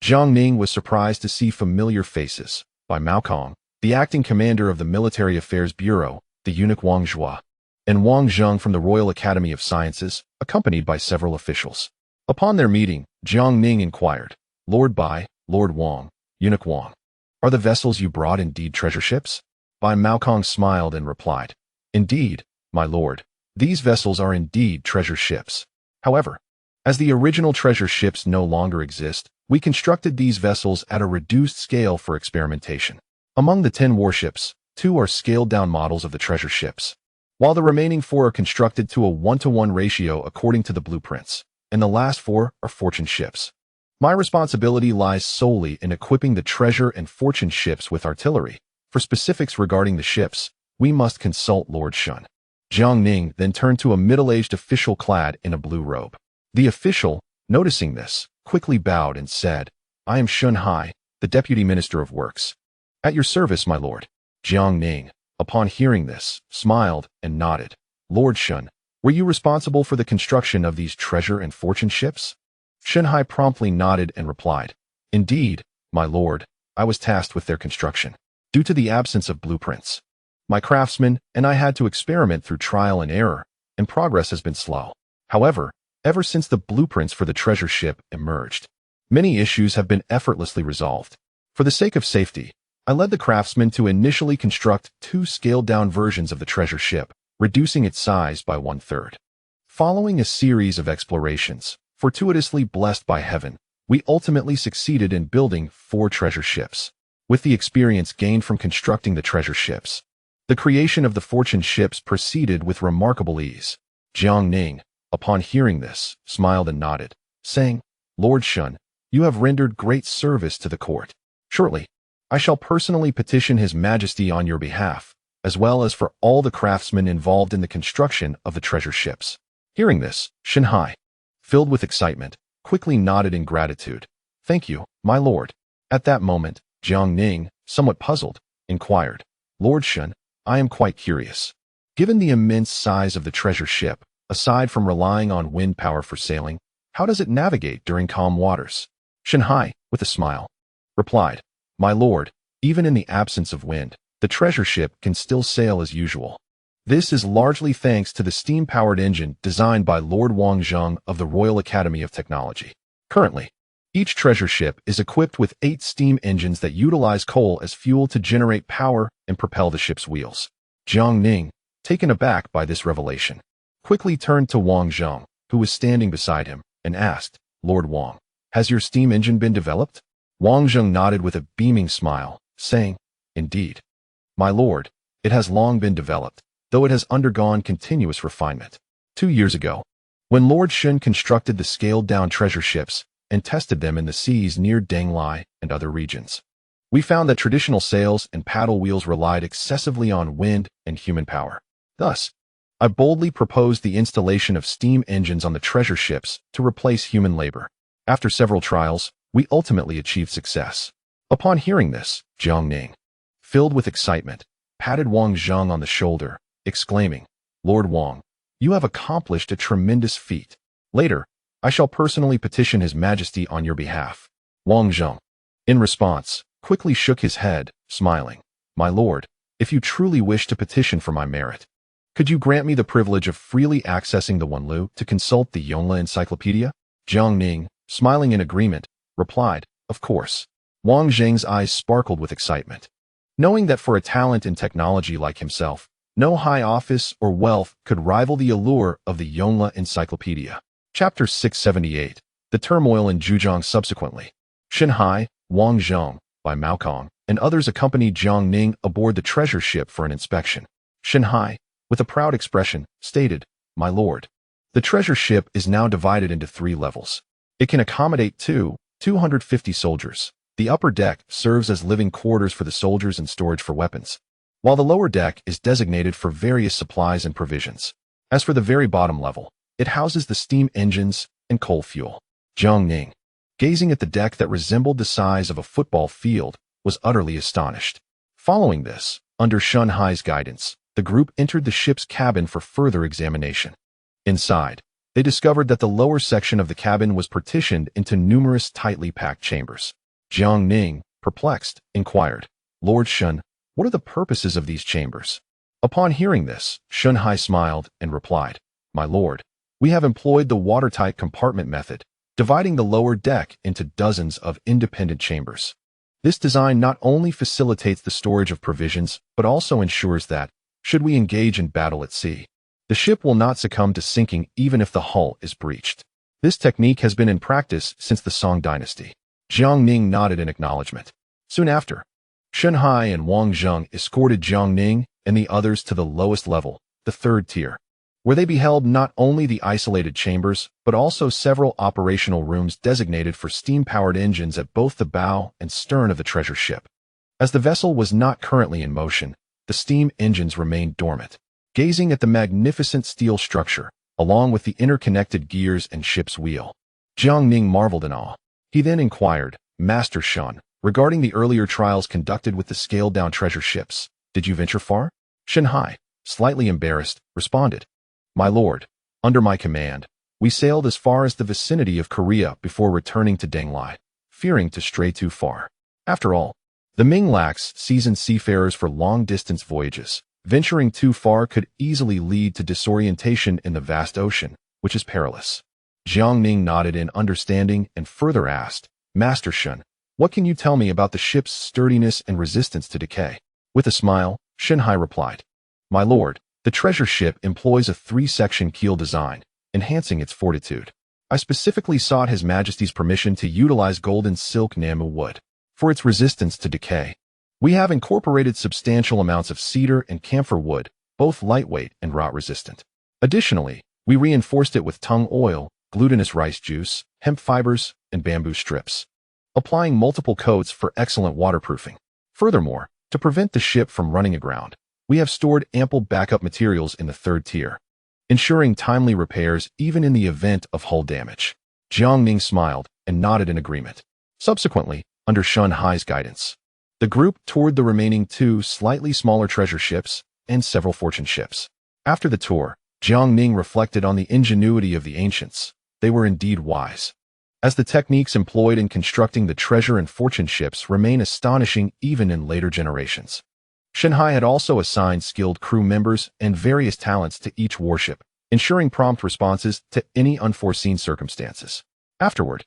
Jiang Ning was surprised to see familiar faces, by Mao Kong, the acting commander of the Military Affairs Bureau, the eunuch Wang Zhua, and Wang Zheng from the Royal Academy of Sciences, accompanied by several officials. Upon their meeting, Jiang Ning inquired, Lord Bai, Lord Wang, eunuch Wang, are the vessels you brought indeed treasure ships? Bai Mao Kong smiled and replied, Indeed, my lord, these vessels are indeed treasure ships. However, as the original treasure ships no longer exist, we constructed these vessels at a reduced scale for experimentation. Among the 10 warships, 2 are scaled-down models of the treasure ships, while the remaining 4 are constructed to a 1-to-1 ratio according to the blueprints, and the last 4 are fortune ships. My responsibility lies solely in equipping the treasure and fortune ships with artillery. For specifics regarding the ships, we must consult Lord Shun. Jiang Ning then turned to a middle-aged official clad in a blue robe. The official, noticing this, quickly bowed and said, I am Shun Hai, the Deputy Minister of Works. At your service, my lord. Jiang Ning, upon hearing this, smiled and nodded. Lord Shun, were you responsible for the construction of these treasure and fortune ships? Shun Hai promptly nodded and replied, Indeed, my lord, I was tasked with their construction. Due to the absence of blueprints, my craftsmen and I had to experiment through trial and error, and progress has been slow. However, ever since the blueprints for the treasure ship emerged, many issues have been effortlessly resolved. For the sake of safety, I led the craftsmen to initially construct 2 scaled-down versions of the treasure ship, reducing its size by 1/3. Following a series of explorations, fortuitously blessed by heaven, we ultimately succeeded in building 4 treasure ships. With the experience gained from constructing the treasure ships, the creation of the fortune ships proceeded with remarkable ease. Jiang Ning, upon hearing this, smiled and nodded, saying, Lord Shun, you have rendered great service to the court. Shortly, I shall personally petition His Majesty on your behalf, as well as for all the craftsmen involved in the construction of the treasure ships. Hearing this, Shun Hai, filled with excitement, quickly nodded in gratitude. Thank you, my lord. At that moment, Jiang Ning, somewhat puzzled, inquired, Lord Shun, I am quite curious. Given the immense size of the treasure ship, aside from relying on wind power for sailing, how does it navigate during calm waters? Shun Hai, with a smile, replied, My lord, even in the absence of wind, the treasure ship can still sail as usual. This is largely thanks to the steam-powered engine designed by Lord Wang Zheng of the Royal Academy of Technology. Currently, each treasure ship is equipped with 8 steam engines that utilize coal as fuel to generate power and propel the ship's wheels. Jiang Ning, taken aback by this revelation, quickly turned to Wang Zheng, who was standing beside him, and asked, Lord Wang, has your steam engine been developed? Wang Zheng nodded with a beaming smile, saying, Indeed, my lord, it has long been developed, though it has undergone continuous refinement. 2 years ago, when Lord Shun constructed the scaled-down treasure ships and tested them in the seas near Danglai and other regions, we found that traditional sails and paddle wheels relied excessively on wind and human power. Thus, I boldly proposed the installation of steam engines on the treasure ships to replace human labor. After several trials, we ultimately achieved success. Upon hearing this, Jiang Ning, filled with excitement, patted Wang Zheng on the shoulder, exclaiming, Lord Wang, you have accomplished a tremendous feat. Later, I shall personally petition His Majesty on your behalf. Wang Zheng, in response, quickly shook his head, smiling. My lord, if you truly wish to petition for my merit, could you grant me the privilege of freely accessing the Wenlu to consult the Yongle Encyclopedia? Jiang Ning, smiling in agreement, replied, Of course. Wang Zheng's eyes sparkled with excitement. Knowing that for a talent in technology like himself, no high office or wealth could rival the allure of the Yongle Encyclopedia. Chapter 678. The Turmoil in Zhujiang. Subsequently, Shanhai, Wang Zheng, by Maokong, and others accompanied Jiang Ning aboard the treasure ship for an inspection. Shanhai, with a proud expression, stated, My lord, the treasure ship is now divided into 3 levels. It can accommodate 250 soldiers. The upper deck serves as living quarters for the soldiers and storage for weapons, while the lower deck is designated for various supplies and provisions. As for the very bottom level, it houses the steam engines and coal fuel. Jiang Ning, gazing at the deck that resembled the size of a football field, was utterly astonished. Following this, under Shanhai's guidance, the group entered the ship's cabin for further examination. Inside, they discovered that the lower section of the cabin was partitioned into numerous tightly packed chambers. Jiang Ning, perplexed, inquired, Lord Shun, what are the purposes of these chambers? Upon hearing this, Shanhai smiled and replied, My lord, we have employed the watertight compartment method, dividing the lower deck into dozens of independent chambers. This design not only facilitates the storage of provisions, but also ensures that, should we engage in battle at sea, the ship will not succumb to sinking even if the hull is breached. This technique has been in practice since the Song dynasty. Jiang Ning nodded in acknowledgement. Soon after, Shanhai and Wang Zheng escorted Jiang Ning and the others to the lowest level, the 3rd tier, where they beheld not only the isolated chambers, but also several operational rooms designated for steam-powered engines at both the bow and stern of the treasure ship. As the vessel was not currently in motion, the steam engines remained dormant. Gazing at the magnificent steel structure, along with the interconnected gears and ship's wheel, Jiang Ning marveled in awe. He then inquired, Master Shun, regarding the earlier trials conducted with the scaled-down treasure ships, did you venture far? Shanhai, slightly embarrassed, responded, My lord, under my command, we sailed as far as the vicinity of Korea before returning to Denglai, fearing to stray too far. After all, the Ming lacks seasoned seafarers for long-distance voyages. Venturing too far could easily lead to disorientation in the vast ocean, which is perilous. Jiang Ning nodded in understanding and further asked, Master Shun, what can you tell me about the ship's sturdiness and resistance to decay? With a smile, Shanhai replied, My lord, the treasure ship employs a 3-section keel design, enhancing its fortitude. I specifically sought His Majesty's permission to utilize golden silk Namu wood for its resistance to decay. We have incorporated substantial amounts of cedar and camphor wood, both lightweight and rot-resistant. Additionally, we reinforced it with tung oil, glutinous rice juice, hemp fibers, and bamboo strips, applying multiple coats for excellent waterproofing. Furthermore, to prevent the ship from running aground, we have stored ample backup materials in the 3rd tier, ensuring timely repairs even in the event of hull damage. Jiang Ning smiled and nodded in agreement. Subsequently, under Shanhai's guidance, the group toured the remaining 2 slightly smaller treasure ships and several fortune ships. After the tour, Jiang Ning reflected on the ingenuity of the ancients. They were indeed wise, as the techniques employed in constructing the treasure and fortune ships remain astonishing even in later generations. Shanhai had also assigned skilled crew members and various talents to each warship, ensuring prompt responses to any unforeseen circumstances. Afterward,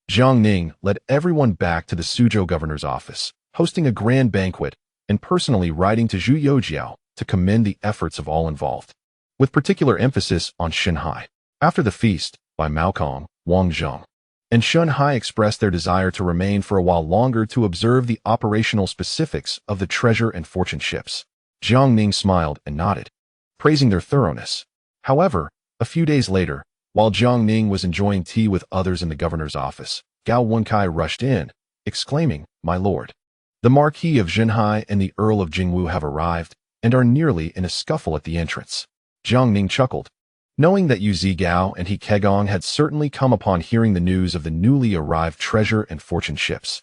Jiang Ning led everyone back to the Suzhou governor's office, hosting a grand banquet and personally writing to Zhu Youjiao to commend the efforts of all involved, with particular emphasis on Shanhai. After the feast, by Maokong, Wang Zheng, and Shanhai expressed their desire to remain for a while longer to observe the operational specifics of the treasure and fortune ships. Jiang Ning smiled and nodded, praising their thoroughness. However, a few days later, while Jiang Ning was enjoying tea with others in the governor's office, Gao Wenkai rushed in, exclaiming, My lord, the Marquis of Zhenhai and the Earl of Jingwu have arrived and are nearly in a scuffle at the entrance. Jiang Ning chuckled. Knowing that Yu Zigao and He Kegong had certainly come upon hearing the news of the newly arrived treasure and fortune ships,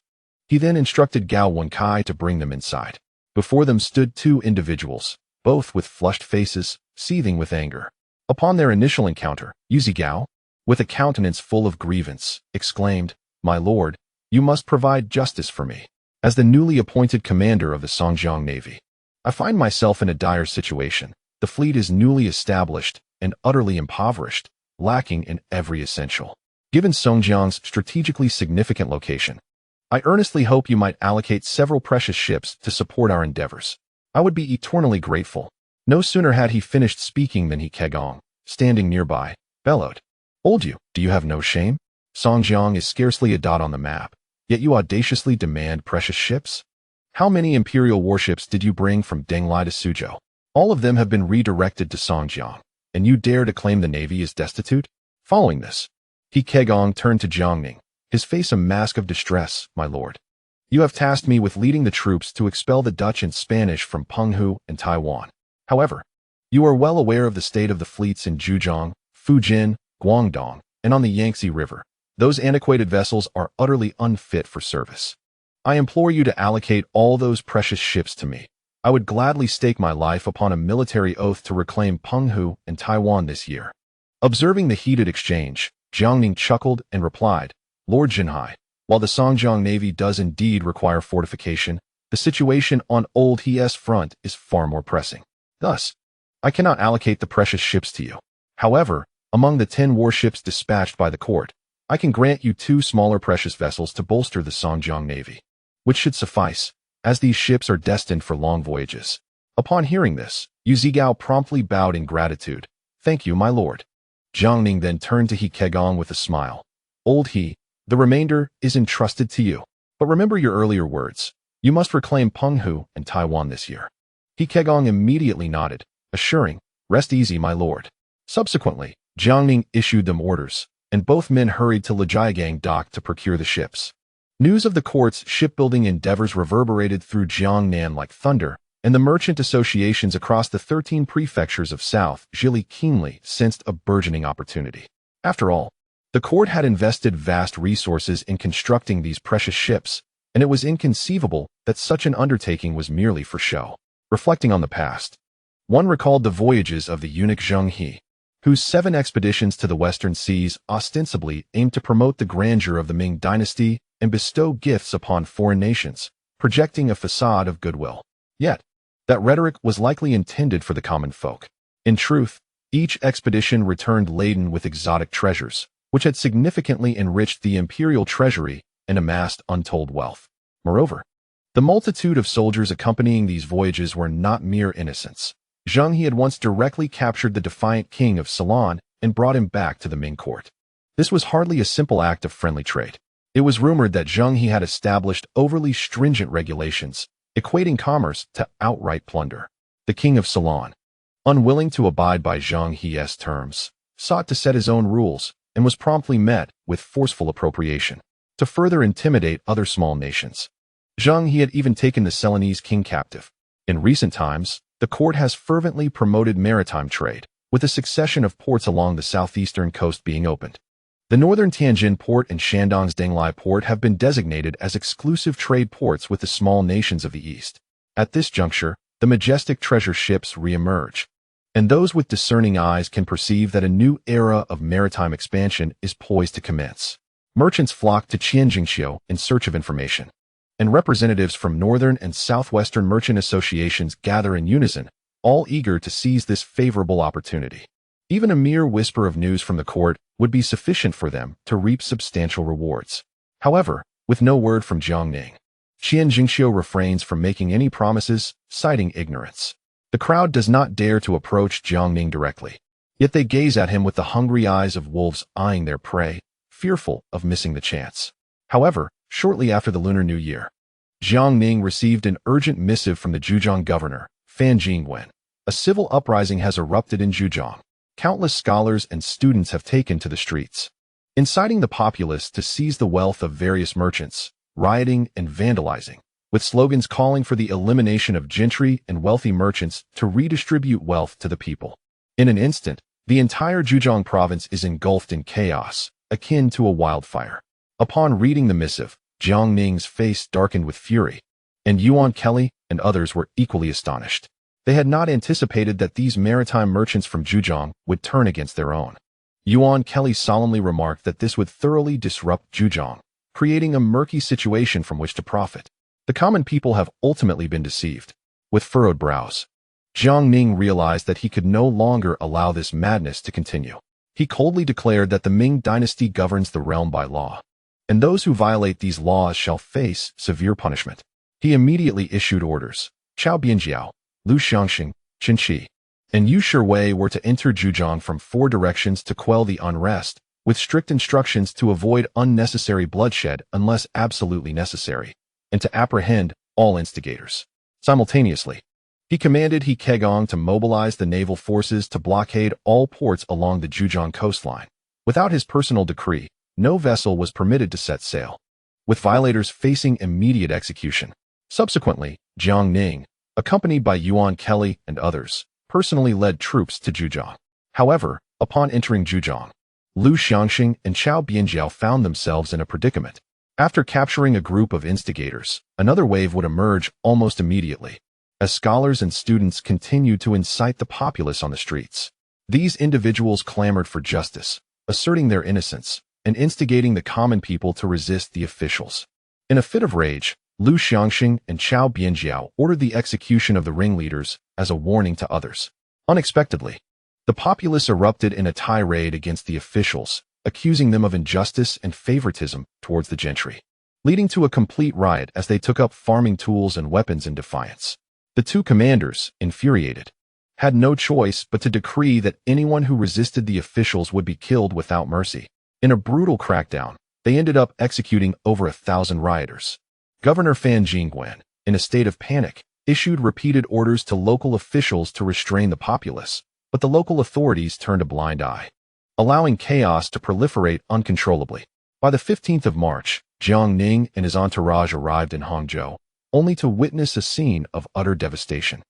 he then instructed Gao Wenkai to bring them inside. Before them stood two individuals, both with flushed faces, seething with anger. Upon their initial encounter, Yu Zigao, with a countenance full of grievance, exclaimed, "My lord, you must provide justice for me. As the newly appointed commander of the Songjiang Navy, I find myself in a dire situation. The fleet is newly established and utterly impoverished, lacking in every essential. Given Songjiang's strategically significant location, I earnestly hope you might allocate several precious ships to support our endeavors. I would be eternally grateful." No sooner had he finished speaking than He Kegong, standing nearby, bellowed, "Hold you, do you have no shame? Songjiang is scarcely a dot on the map, yet you audaciously demand precious ships? How many imperial warships did you bring from Denglai to Suzhou? All of them have been redirected to Songjiang, and you dare to claim the navy is destitute?" Following this, He Kegong turned to Jiang Ning, his face a mask of distress. "My lord, you have tasked me with leading the troops to expel the Dutch and Spanish from Penghu and Taiwan. However, you are well aware of the state of the fleets in Zhejiang, Fujian, Guangdong, and on the Yangtze River. Those antiquated vessels are utterly unfit for service. I implore you to allocate all those precious ships to me. I would gladly stake my life upon a military oath to reclaim Penghu and Taiwan this year." Observing the heated exchange, Jiang Ning chuckled and replied, "Lord Jinhai, while the Songjiang Navy does indeed require fortification, the situation on Old He's front is far more pressing. Thus, I cannot allocate the precious ships to you. However, among the 10 warships dispatched by the court, I can grant you 2 smaller precious vessels to bolster the Songjiang Navy, which should suffice, as these ships are destined for long voyages." Upon hearing this, Yu Zigao promptly bowed in gratitude. "Thank you, my lord." Jiang Ning then turned to He Kegong with a smile. "Old He, the remainder is entrusted to you. But remember your earlier words. You must reclaim Penghu and Taiwan this year." He Kegong immediately nodded, assuring, "Rest easy, my lord." Subsequently, Jiang Ning issued them orders, and both men hurried to Lijiagang dock to procure the ships. News of the court's shipbuilding endeavors reverberated through Jiangnan like thunder, and the merchant associations across the 13 prefectures of South Zhili keenly sensed a burgeoning opportunity. After all, the court had invested vast resources in constructing these precious ships, and it was inconceivable that such an undertaking was merely for show. Reflecting on the past, one recalled the voyages of the eunuch Zheng He, whose 7 expeditions to the western seas ostensibly aimed to promote the grandeur of the Ming dynasty and bestow gifts upon foreign nations, projecting a facade of goodwill. Yet, that rhetoric was likely intended for the common folk. In truth, each expedition returned laden with exotic treasures, which had significantly enriched the imperial treasury and amassed untold wealth. Moreover, the multitude of soldiers accompanying these voyages were not mere innocents. Zheng He had once directly captured the defiant king of Ceylon and brought him back to the Ming court. This was hardly a simple act of friendly trade. It was rumored that Zheng He had established overly stringent regulations, equating commerce to outright plunder. The king of Ceylon, unwilling to abide by Zheng He's terms, sought to set his own rules and was promptly met with forceful appropriation to further intimidate other small nations. Zheng He had even taken the Ceylonese king captive. In recent times, the court has fervently promoted maritime trade, with a succession of ports along the southeastern coast being opened. The northern Tianjin port and Shandong's Denglai port have been designated as exclusive trade ports with the small nations of the east. At this juncture, the majestic treasure ships re-emerge, and those with discerning eyes can perceive that a new era of maritime expansion is poised to commence. Merchants flock to Qianjingxiu in search of information, and representatives from northern and southwestern merchant associations gather in unison, all eager to seize this favorable opportunity. Even a mere whisper of news from the court would be sufficient for them to reap substantial rewards. However, with no word from Jiang Ning, Qianjingxiu refrains from making any promises, citing ignorance. The crowd does not dare to approach Jiang Ning directly, yet they gaze at him with the hungry eyes of wolves eyeing their prey, fearful of missing the chance. However, shortly after the Lunar New Year, Jiang Ning received an urgent missive from the Zhejiang governor, Fan Jingwen. A civil uprising has erupted in Zhejiang. Countless scholars and students have taken to the streets, inciting the populace to seize the wealth of various merchants, rioting and vandalizing, with slogans calling for the elimination of gentry and wealthy merchants to redistribute wealth to the people. In an instant, The entire Zhejiang province is engulfed in chaos, akin to a wildfire. Upon reading the missive, Jiang Ning's face darkened with fury, and Yuan Kelly and others were equally astonished. They had not anticipated that these maritime merchants from Zhejiang would turn against their own. Yuan Kelly solemnly remarked that this would thoroughly disrupt Zhejiang, creating a murky situation from which to profit. The common people have ultimately been deceived. With furrowed brows, Jiang Ning realized that he could no longer allow this madness to continue. He coldly declared that the Ming dynasty governs the realm by law, and those who violate these laws shall face severe punishment. He immediately issued orders. Chao Bianjiao, Lu Xiangxing, Tianqi, and Yu Shiwei were to enter Zhejiang from 4 directions to quell the unrest, with strict instructions to avoid unnecessary bloodshed unless absolutely necessary, and to apprehend all instigators. Simultaneously, he commanded He Kegong to mobilize the naval forces to blockade all ports along the Zhejiang coastline. Without his personal decree, no vessel was permitted to set sail, with violators facing immediate execution. Subsequently, Jiang Ning, accompanied by Yuan Kelly and others, personally led troops to Zhejiang. However, upon entering Zhejiang, Lu Xiangxing and Chao Bianjiao found themselves in a predicament. After capturing a group of instigators, another wave would emerge almost immediately, as scholars and students continued to incite the populace on the streets. These individuals clamored for justice, asserting their innocence, and instigating the common people to resist the officials. In a fit of rage, Lu Xiangxing and Chao Bianjiao ordered the execution of the ringleaders as a warning to others. Unexpectedly, the populace erupted in a tirade against the officials, accusing them of injustice and favoritism towards the gentry, leading to a complete riot as they took up farming tools and weapons in defiance. The 2 commanders, infuriated, had no choice but to decree that anyone who resisted the officials would be killed without mercy. In a brutal crackdown, they ended up executing over 1,000 rioters. Governor Fan Jingwen, in a state of panic, issued repeated orders to local officials to restrain the populace, but the local authorities turned a blind eye, allowing chaos to proliferate uncontrollably. By the 15th of March, Jiang Ning and his entourage arrived in Hangzhou, only to witness a scene of utter devastation.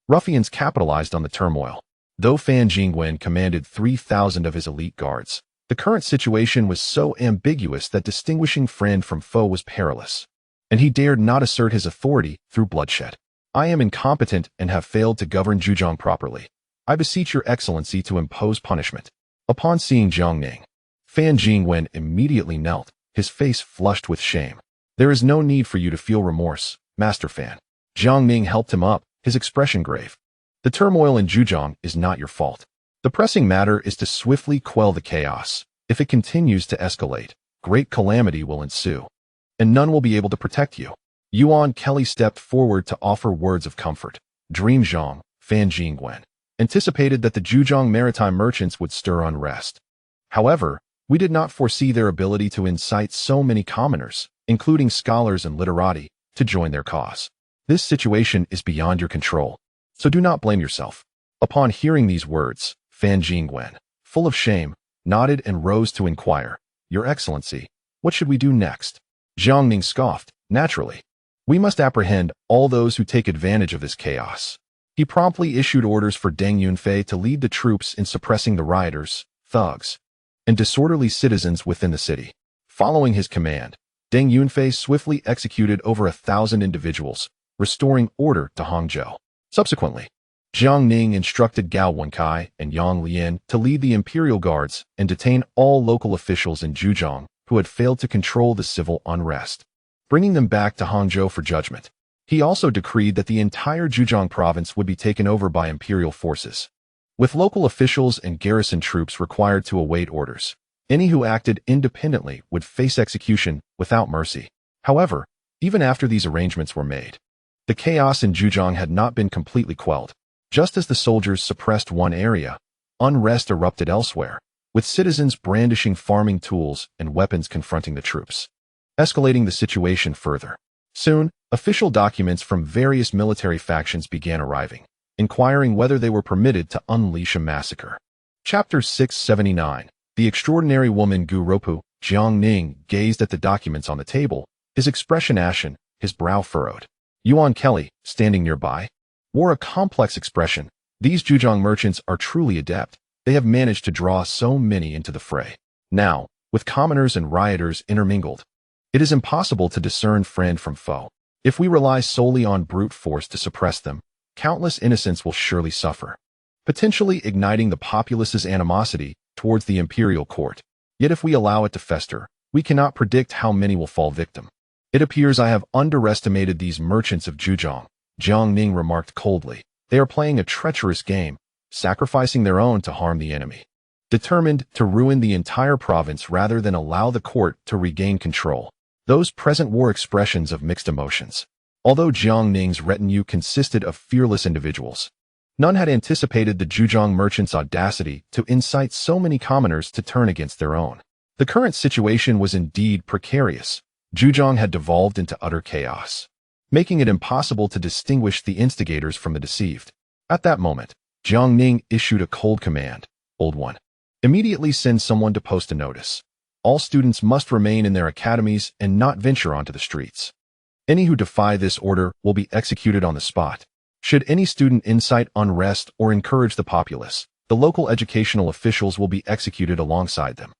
Ruffians capitalized on the turmoil. Though Fan Jingwen commanded 3,000 of his elite guards, the current situation was so ambiguous that distinguishing friend from foe was perilous, and he dared not assert his authority through bloodshed. I am incompetent and have failed to govern Zhejiang properly. I beseech your excellency to impose punishment. Upon seeing Jiang Ning, Fan Jingwen immediately knelt, his face flushed with shame. There is no need for you to feel remorse, Master Fan. Jiang Ning helped him up, his expression grave. The turmoil in Zhejiang is not your fault. The pressing matter is to swiftly quell the chaos. If it continues to escalate, great calamity will ensue, and none will be able to protect you. Yuan Kelly stepped forward to offer words of comfort. Dream Zhang, Fan Jingwen, anticipated that the Zhejiang maritime merchants would stir unrest. However, we did not foresee their ability to incite so many commoners, including scholars and literati, to join their cause. This situation is beyond your control, so do not blame yourself. Upon hearing these words, Fan Jingwen, full of shame, nodded and rose to inquire, Your Excellency, what should we do next? Jiang Ning scoffed, naturally. We must apprehend all those who take advantage of this chaos. He promptly issued orders for Deng Yunfei to lead the troops in suppressing the rioters, thugs, and disorderly citizens within the city. Following his command, Deng Yunfei swiftly executed over 1,000 individuals, restoring order to Hangzhou. Subsequently, Jiang Ning instructed Gao Wenkai and Yang Lian to lead the imperial guards and detain all local officials in Zhejiang who had failed to control the civil unrest, bringing them back to Hangzhou for judgment. He also decreed that the entire Zhejiang province would be taken over by imperial forces, with local officials and garrison troops required to await orders. Any who acted independently would face execution without mercy. However, even after these arrangements were made, the chaos in Zhejiang had not been completely quelled. Just as the soldiers suppressed one area, unrest erupted elsewhere, with citizens brandishing farming tools and weapons confronting the troops, escalating the situation further. Soon, official documents from various military factions began arriving, inquiring whether they were permitted to unleash a massacre. Chapter 679. The extraordinary woman Gu Ropu, Jiang Ning, gazed at the documents on the table, his expression ashen, his brow furrowed. Yuan Kelly, standing nearby, wore a complex expression. These Zhejiang merchants are truly adept. They have managed to draw so many into the fray. Now, with commoners and rioters intermingled, it is impossible to discern friend from foe. If we rely solely on brute force to suppress them, countless innocents will surely suffer, potentially igniting the populace's animosity towards the imperial court. Yet if we allow it to fester, we cannot predict how many will fall victim. It appears I have underestimated these merchants of Zhujiang, Jiang Ning remarked coldly. They are playing a treacherous game, sacrificing their own to harm the enemy, determined to ruin the entire province rather than allow the court to regain control. Those present wore expressions of mixed emotions. Although Jiang Ning's retinue consisted of fearless individuals, none had anticipated the Zhujiang merchants' audacity to incite so many commoners to turn against their own. The current situation was indeed precarious. Zhujiang had devolved into utter chaos, making it impossible to distinguish the instigators from the deceived. At that moment, Jiang Ning issued a cold command. Old One, immediately send someone to post a notice. All students must remain in their academies and not venture onto the streets. Any who defy this order will be executed on the spot. Should any student incite unrest or encourage the populace, the local educational officials will be executed alongside them.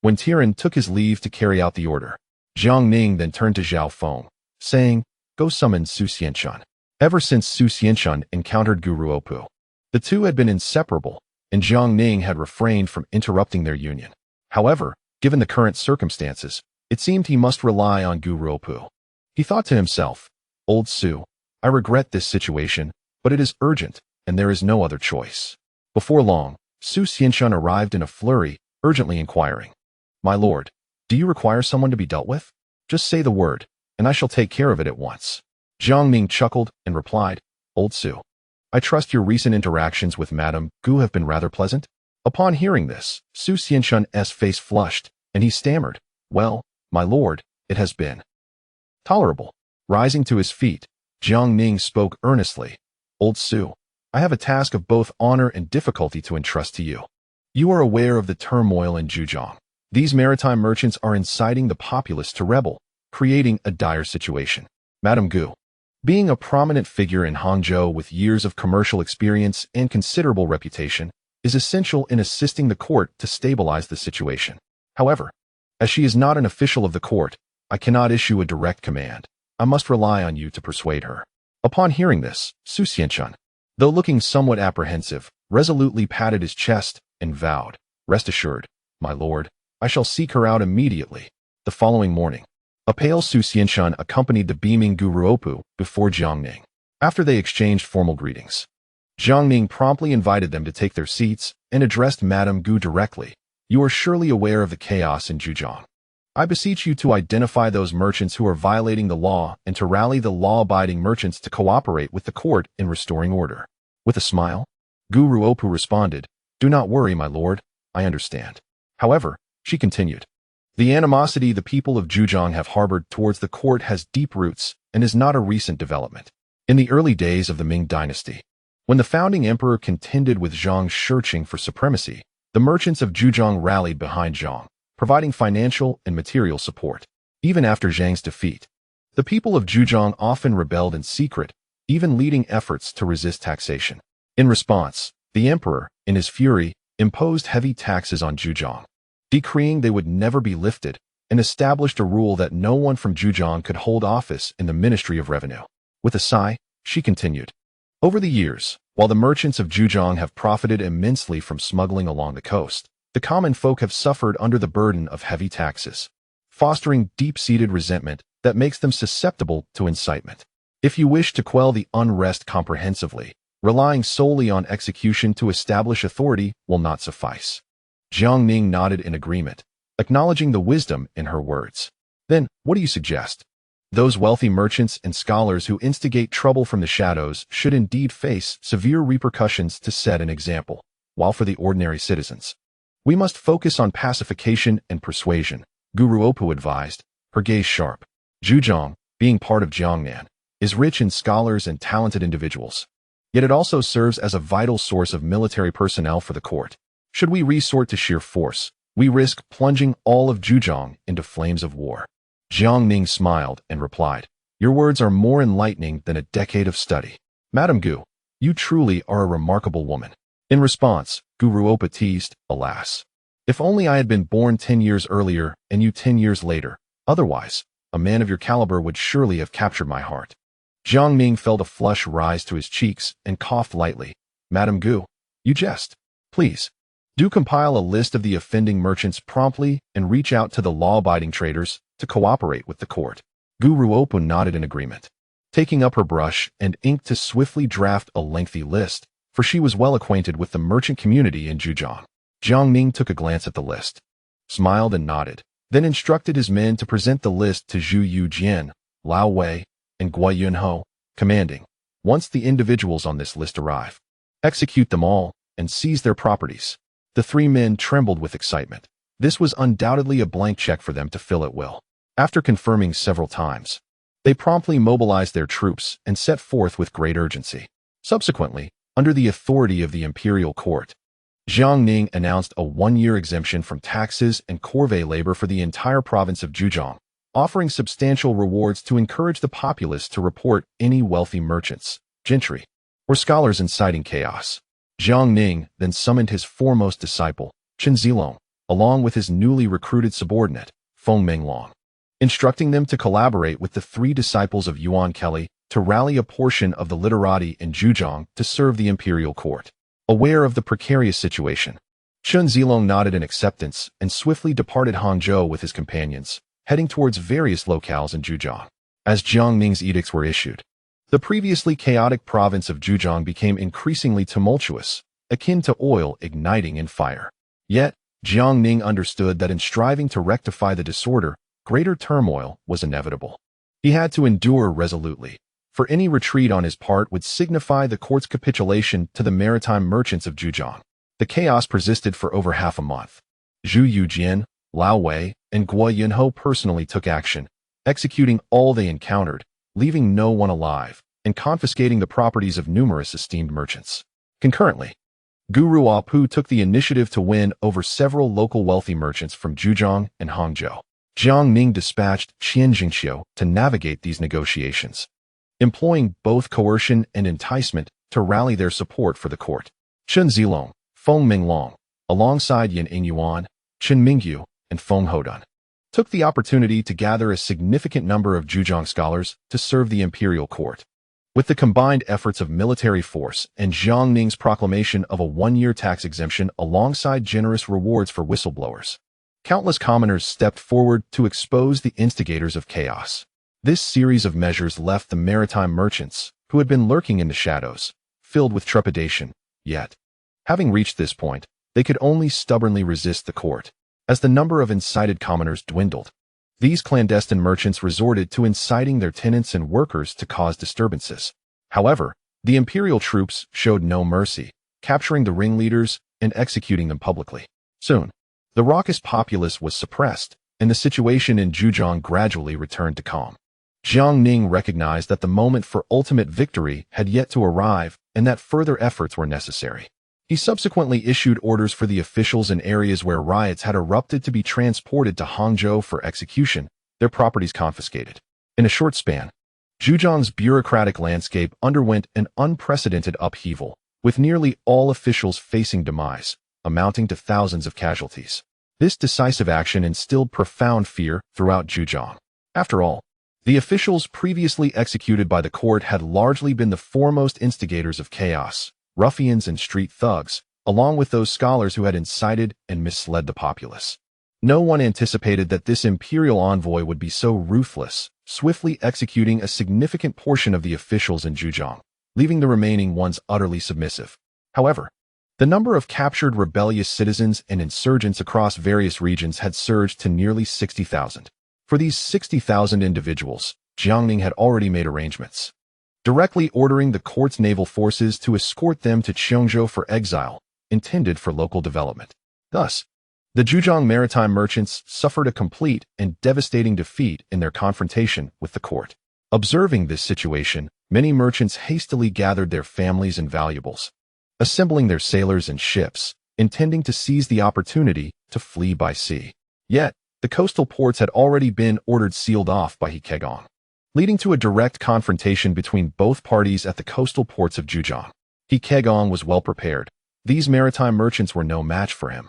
When Tiran took his leave to carry out the order, Jiang Ning then turned to Zhao Feng, saying, "Go summon Su Xianxun." Ever since Su Xianxun encountered Guru Opu, the two had been inseparable, and Jiang Ning had refrained from interrupting their union. However, given the current circumstances, it seemed he must rely on Guru Opu. He thought to himself, "Old Su, I regret this situation, but it is urgent, and there is no other choice." Before long, Su Xianxun arrived in a flurry, urgently inquiring, "My lord, do you require someone to be dealt with? Just say the word, and I shall take care of it at once." Jiang Ning chuckled and replied, "Old Su, I trust your recent interactions with Madame Gu have been rather pleasant?" Upon hearing this, Su Xianxun's face flushed, and he stammered, "Well, my lord, it has been tolerable." Rising to his feet, Jiang Ning spoke earnestly, "Old Su, I have a task of both honor and difficulty to entrust to you. You are aware of the turmoil in Zhujiang. These maritime merchants are inciting the populace to rebel, creating a dire situation. Madame Gu, being a prominent figure in Hangzhou with years of commercial experience and considerable reputation, is essential in assisting the court to stabilize the situation. However, as she is not an official of the court, I cannot issue a direct command. I must rely on you to persuade her." Upon hearing this, Su Xianxun, though looking somewhat apprehensive, resolutely patted his chest and vowed, "Rest assured, my lord, I shall seek her out immediately." The following morning, a pale Su Xianxun accompanied the beaming Guru Opu before Jiang Ning. After they exchanged formal greetings, Jiang Ning promptly invited them to take their seats and addressed Madame Gu directly. "You are surely aware of the chaos in Zhujiang. I beseech you to identify those merchants who are violating the law and to rally the law-abiding merchants to cooperate with the court in restoring order." With a smile, Guru Opu responded, "Do not worry, my lord, I understand." However, she continued, "The animosity the people of Zhujiang have harbored towards the court has deep roots and is not a recent development. In the early days of the Ming dynasty, when the founding emperor contended with Zhang Shiqing for supremacy, the merchants of Zhujiang rallied behind Zhang, providing financial and material support. Even after Zhang's defeat, the people of Zhujiang often rebelled in secret, even leading efforts to resist taxation. In response, the emperor, in his fury, imposed heavy taxes on Zhujiang, decreeing they would never be lifted, and established a rule that no one from Zhujiang could hold office in the Ministry of Revenue. With a sigh, she continued, "Over the years, while the merchants of Zhujiang have profited immensely from smuggling along the coast, the common folk have suffered under the burden of heavy taxes, fostering deep-seated resentment that makes them susceptible to incitement. If you wish to quell the unrest comprehensively, relying solely on execution to establish authority will not suffice." Jiang Ning nodded in agreement, acknowledging the wisdom in her words. "Then, what do you suggest? Those wealthy merchants and scholars who instigate trouble from the shadows should indeed face severe repercussions to set an example, while for the ordinary citizens, we must focus on pacification and persuasion," Guru Opu advised, her gaze sharp. "Zhujiang, being part of Jiangnan, is rich in scholars and talented individuals. Yet it also serves as a vital source of military personnel for the court. Should we resort to sheer force, we risk plunging all of Zhujiang into flames of war." Jiang Ning smiled and replied, "Your words are more enlightening than a decade of study. Madame Gu, you truly are a remarkable woman." In response, Guru Opa teased, alas. If only I had been born 10 years earlier and you 10 years later. Otherwise, a man of your caliber would surely have captured my heart. Jiang Ning felt a flush rise to his cheeks and coughed lightly. Madam Gu, you jest. Please, do compile a list of the offending merchants promptly and reach out to the law-abiding traders to cooperate with the court. Guru Opa nodded in agreement, taking up her brush and ink to swiftly draft a lengthy list, for she was well acquainted with the merchant community in Zhujiang. Jiang Ning took a glance at the list, smiled and nodded, then instructed his men to present the list to Zhu Yujian, Lao Wei, and Guo Yunho, commanding, once the individuals on this list arrive, execute them all and seize their properties. The three men trembled with excitement. This was undoubtedly a blank check for them to fill at will. After confirming several times, they promptly mobilized their troops and set forth with great urgency. Subsequently, under the authority of the imperial court, Jiang Ning announced a 1-year exemption from taxes and corvée labor for the entire province of Zhujiang, offering substantial rewards to encourage the populace to report any wealthy merchants, gentry, or scholars inciting chaos. Jiang Ning then summoned his foremost disciple, Chen Zilong, along with his newly recruited subordinate, Feng Menglong, instructing them to collaborate with the 3 disciples of Yuan Kelly to rally a portion of the literati in Zhujiang to serve the imperial court. Aware of the precarious situation, Chen Zilong nodded in acceptance and swiftly departed Hangzhou with his companions, heading towards various locales in Zhujiang. As Jiang Ning's edicts were issued, the previously chaotic province of Zhujiang became increasingly tumultuous, akin to oil igniting in fire. Yet, Jiang Ning understood that in striving to rectify the disorder, greater turmoil was inevitable. He had to endure resolutely, for any retreat on his part would signify the court's capitulation to the maritime merchants of Zhujiang. The chaos persisted for over half a month. Zhu Yujian, Lao Wei, and Guo Yunho personally took action, executing all they encountered, leaving no one alive, and confiscating the properties of numerous esteemed merchants. Concurrently, Guru Apu took the initiative to win over several local wealthy merchants from Zhujiang and Hangzhou. Jiang Ning dispatched Qian Jingxiu to navigate these negotiations, employing both coercion and enticement to rally their support for the court. Chen Zilong, Feng Menglong, alongside Yan Ingyuan, Chen Mingyu, and Feng Hodan, took the opportunity to gather a significant number of Zhujiang scholars to serve the imperial court. With the combined efforts of military force and Jiang Ning's proclamation of a 1-year tax exemption alongside generous rewards for whistleblowers, countless commoners stepped forward to expose the instigators of chaos. This series of measures left the maritime merchants, who had been lurking in the shadows, filled with trepidation. Yet, having reached this point, they could only stubbornly resist the court. As the number of incited commoners dwindled, these clandestine merchants resorted to inciting their tenants and workers to cause disturbances. However, the imperial troops showed no mercy, capturing the ringleaders and executing them publicly. Soon, the raucous populace was suppressed, and the situation in Zhujiang gradually returned to calm. Jiang Ning recognized that the moment for ultimate victory had yet to arrive and that further efforts were necessary. He subsequently issued orders for the officials in areas where riots had erupted to be transported to Hangzhou for execution, their properties confiscated. In a short span, Zhujiang's bureaucratic landscape underwent an unprecedented upheaval, with nearly all officials facing demise, amounting to thousands of casualties. This decisive action instilled profound fear throughout Zhujiang. After all, the officials previously executed by the court had largely been the foremost instigators of chaos, ruffians and street thugs, along with those scholars who had incited and misled the populace. No one anticipated that this imperial envoy would be so ruthless, swiftly executing a significant portion of the officials in Zhujiang, leaving the remaining ones utterly submissive. However, the number of captured rebellious citizens and insurgents across various regions had surged to nearly 60,000. For these 60,000 individuals, Jiang Ning had already made arrangements, directly ordering the court's naval forces to escort them to Cheongzhou for exile, intended for local development. Thus, the Zhujiang maritime merchants suffered a complete and devastating defeat in their confrontation with the court. Observing this situation, many merchants hastily gathered their families and valuables, assembling their sailors and ships, intending to seize the opportunity to flee by sea. Yet, the coastal ports had already been ordered sealed off by He Kegong, leading to a direct confrontation between both parties at the coastal ports of Zhujiang. He Kegong was well prepared, These maritime merchants were no match for him.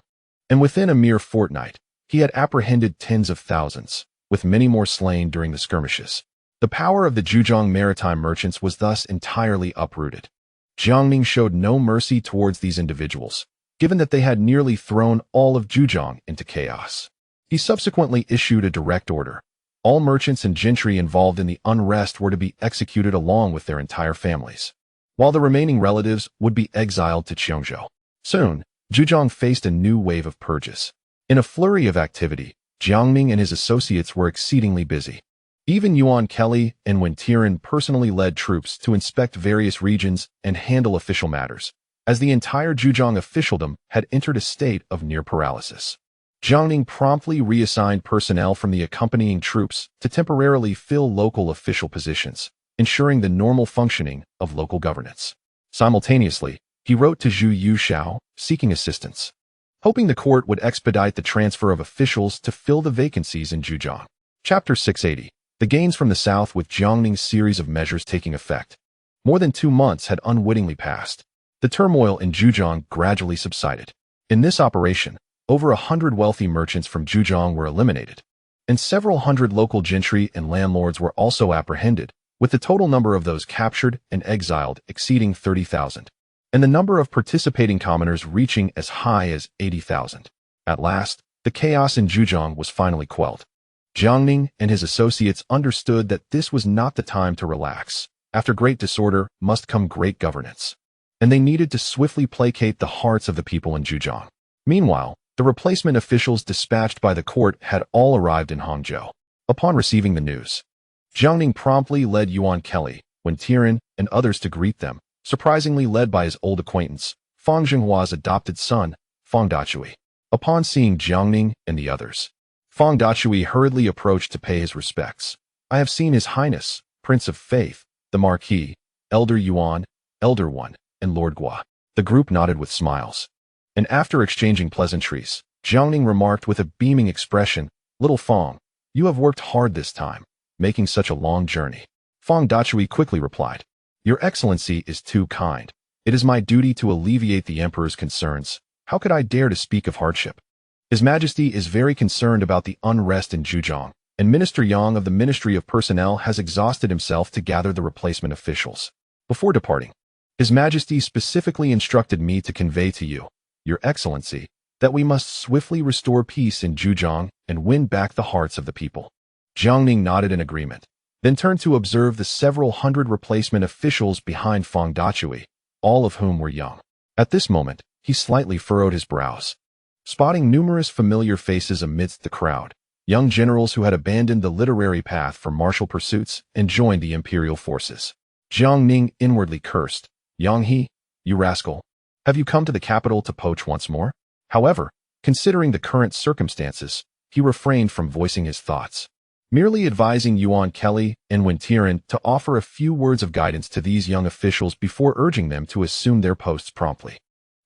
And within a mere fortnight, he had apprehended tens of thousands, with many more slain during the skirmishes. The power of the Zhejiang maritime merchants was thus entirely uprooted. Jiang Ning showed no mercy towards these individuals, given that they had nearly thrown all of Zhejiang into chaos. He subsequently issued a direct order. All merchants and gentry involved in the unrest were to be executed along with their entire families, while the remaining relatives would be exiled to Qiongzhou. Soon, Zhejiang faced a new wave of purges. In a flurry of activity, Jiang Ning and his associates were exceedingly busy. Even Yuan Kelly and Wen Tian personally led troops to inspect various regions and handle official matters, as the entire Zhejiang officialdom had entered a state of near paralysis. Jiang Ning promptly reassigned personnel from the accompanying troops to temporarily fill local official positions, ensuring the normal functioning of local governance. Simultaneously, he wrote to Zhu Yuxiao, seeking assistance, hoping the court would expedite the transfer of officials to fill the vacancies in Zhejiang. Chapter 680. The gains from the south with Jiang Ning's series of measures taking effect. More than 2 months had unwittingly passed. The turmoil in Zhejiang gradually subsided. In this operation, over 100 wealthy merchants from Zhejiang were eliminated, and several hundred local gentry and landlords were also apprehended, with the total number of those captured and exiled exceeding 30,000, and the number of participating commoners reaching as high as 80,000. At last, the chaos in Zhejiang was finally quelled. Jiang Ning and his associates understood that this was not the time to relax. After great disorder must come great governance, and they needed to swiftly placate the hearts of the people in Zhejiang. Meanwhile, the replacement officials dispatched by the court had all arrived in Hangzhou. Upon receiving the news, Jiang Ning promptly led Yuan Kelly, Wen Tian, and others to greet them, surprisingly led by his old acquaintance, Fang Zhenghua's adopted son, Fang Dachui. Upon seeing Jiang Ning and the others, Fang Dachui hurriedly approached to pay his respects. I have seen His Highness, Prince of Faith, the Marquis, Elder Yuan, Elder One, and Lord Gua. The group nodded with smiles. And after exchanging pleasantries, Jiang Ning remarked with a beaming expression, "Little Fang, you have worked hard this time, making such a long journey." Fang Dachui quickly replied, "Your Excellency is too kind. It is my duty to alleviate the Emperor's concerns. How could I dare to speak of hardship? His Majesty is very concerned about the unrest in Zhejiang, and Minister Yang of the Ministry of Personnel has exhausted himself to gather the replacement officials. Before departing, His Majesty specifically instructed me to convey to you, Your Excellency, that we must swiftly restore peace in Zhejiang and win back the hearts of the people." Jiang Ning nodded in agreement, then turned to observe the several hundred replacement officials behind Fang Dachui, all of whom were young. At this moment, he slightly furrowed his brows, spotting numerous familiar faces amidst the crowd, young generals who had abandoned the literary path for martial pursuits and joined the imperial forces. Jiang Ning inwardly cursed, "Yang He, you rascal, have you come to the capital to poach once more?" However, considering the current circumstances, he refrained from voicing his thoughts, merely advising Yuan Kelly and Wen Tian to offer a few words of guidance to these young officials before urging them to assume their posts promptly.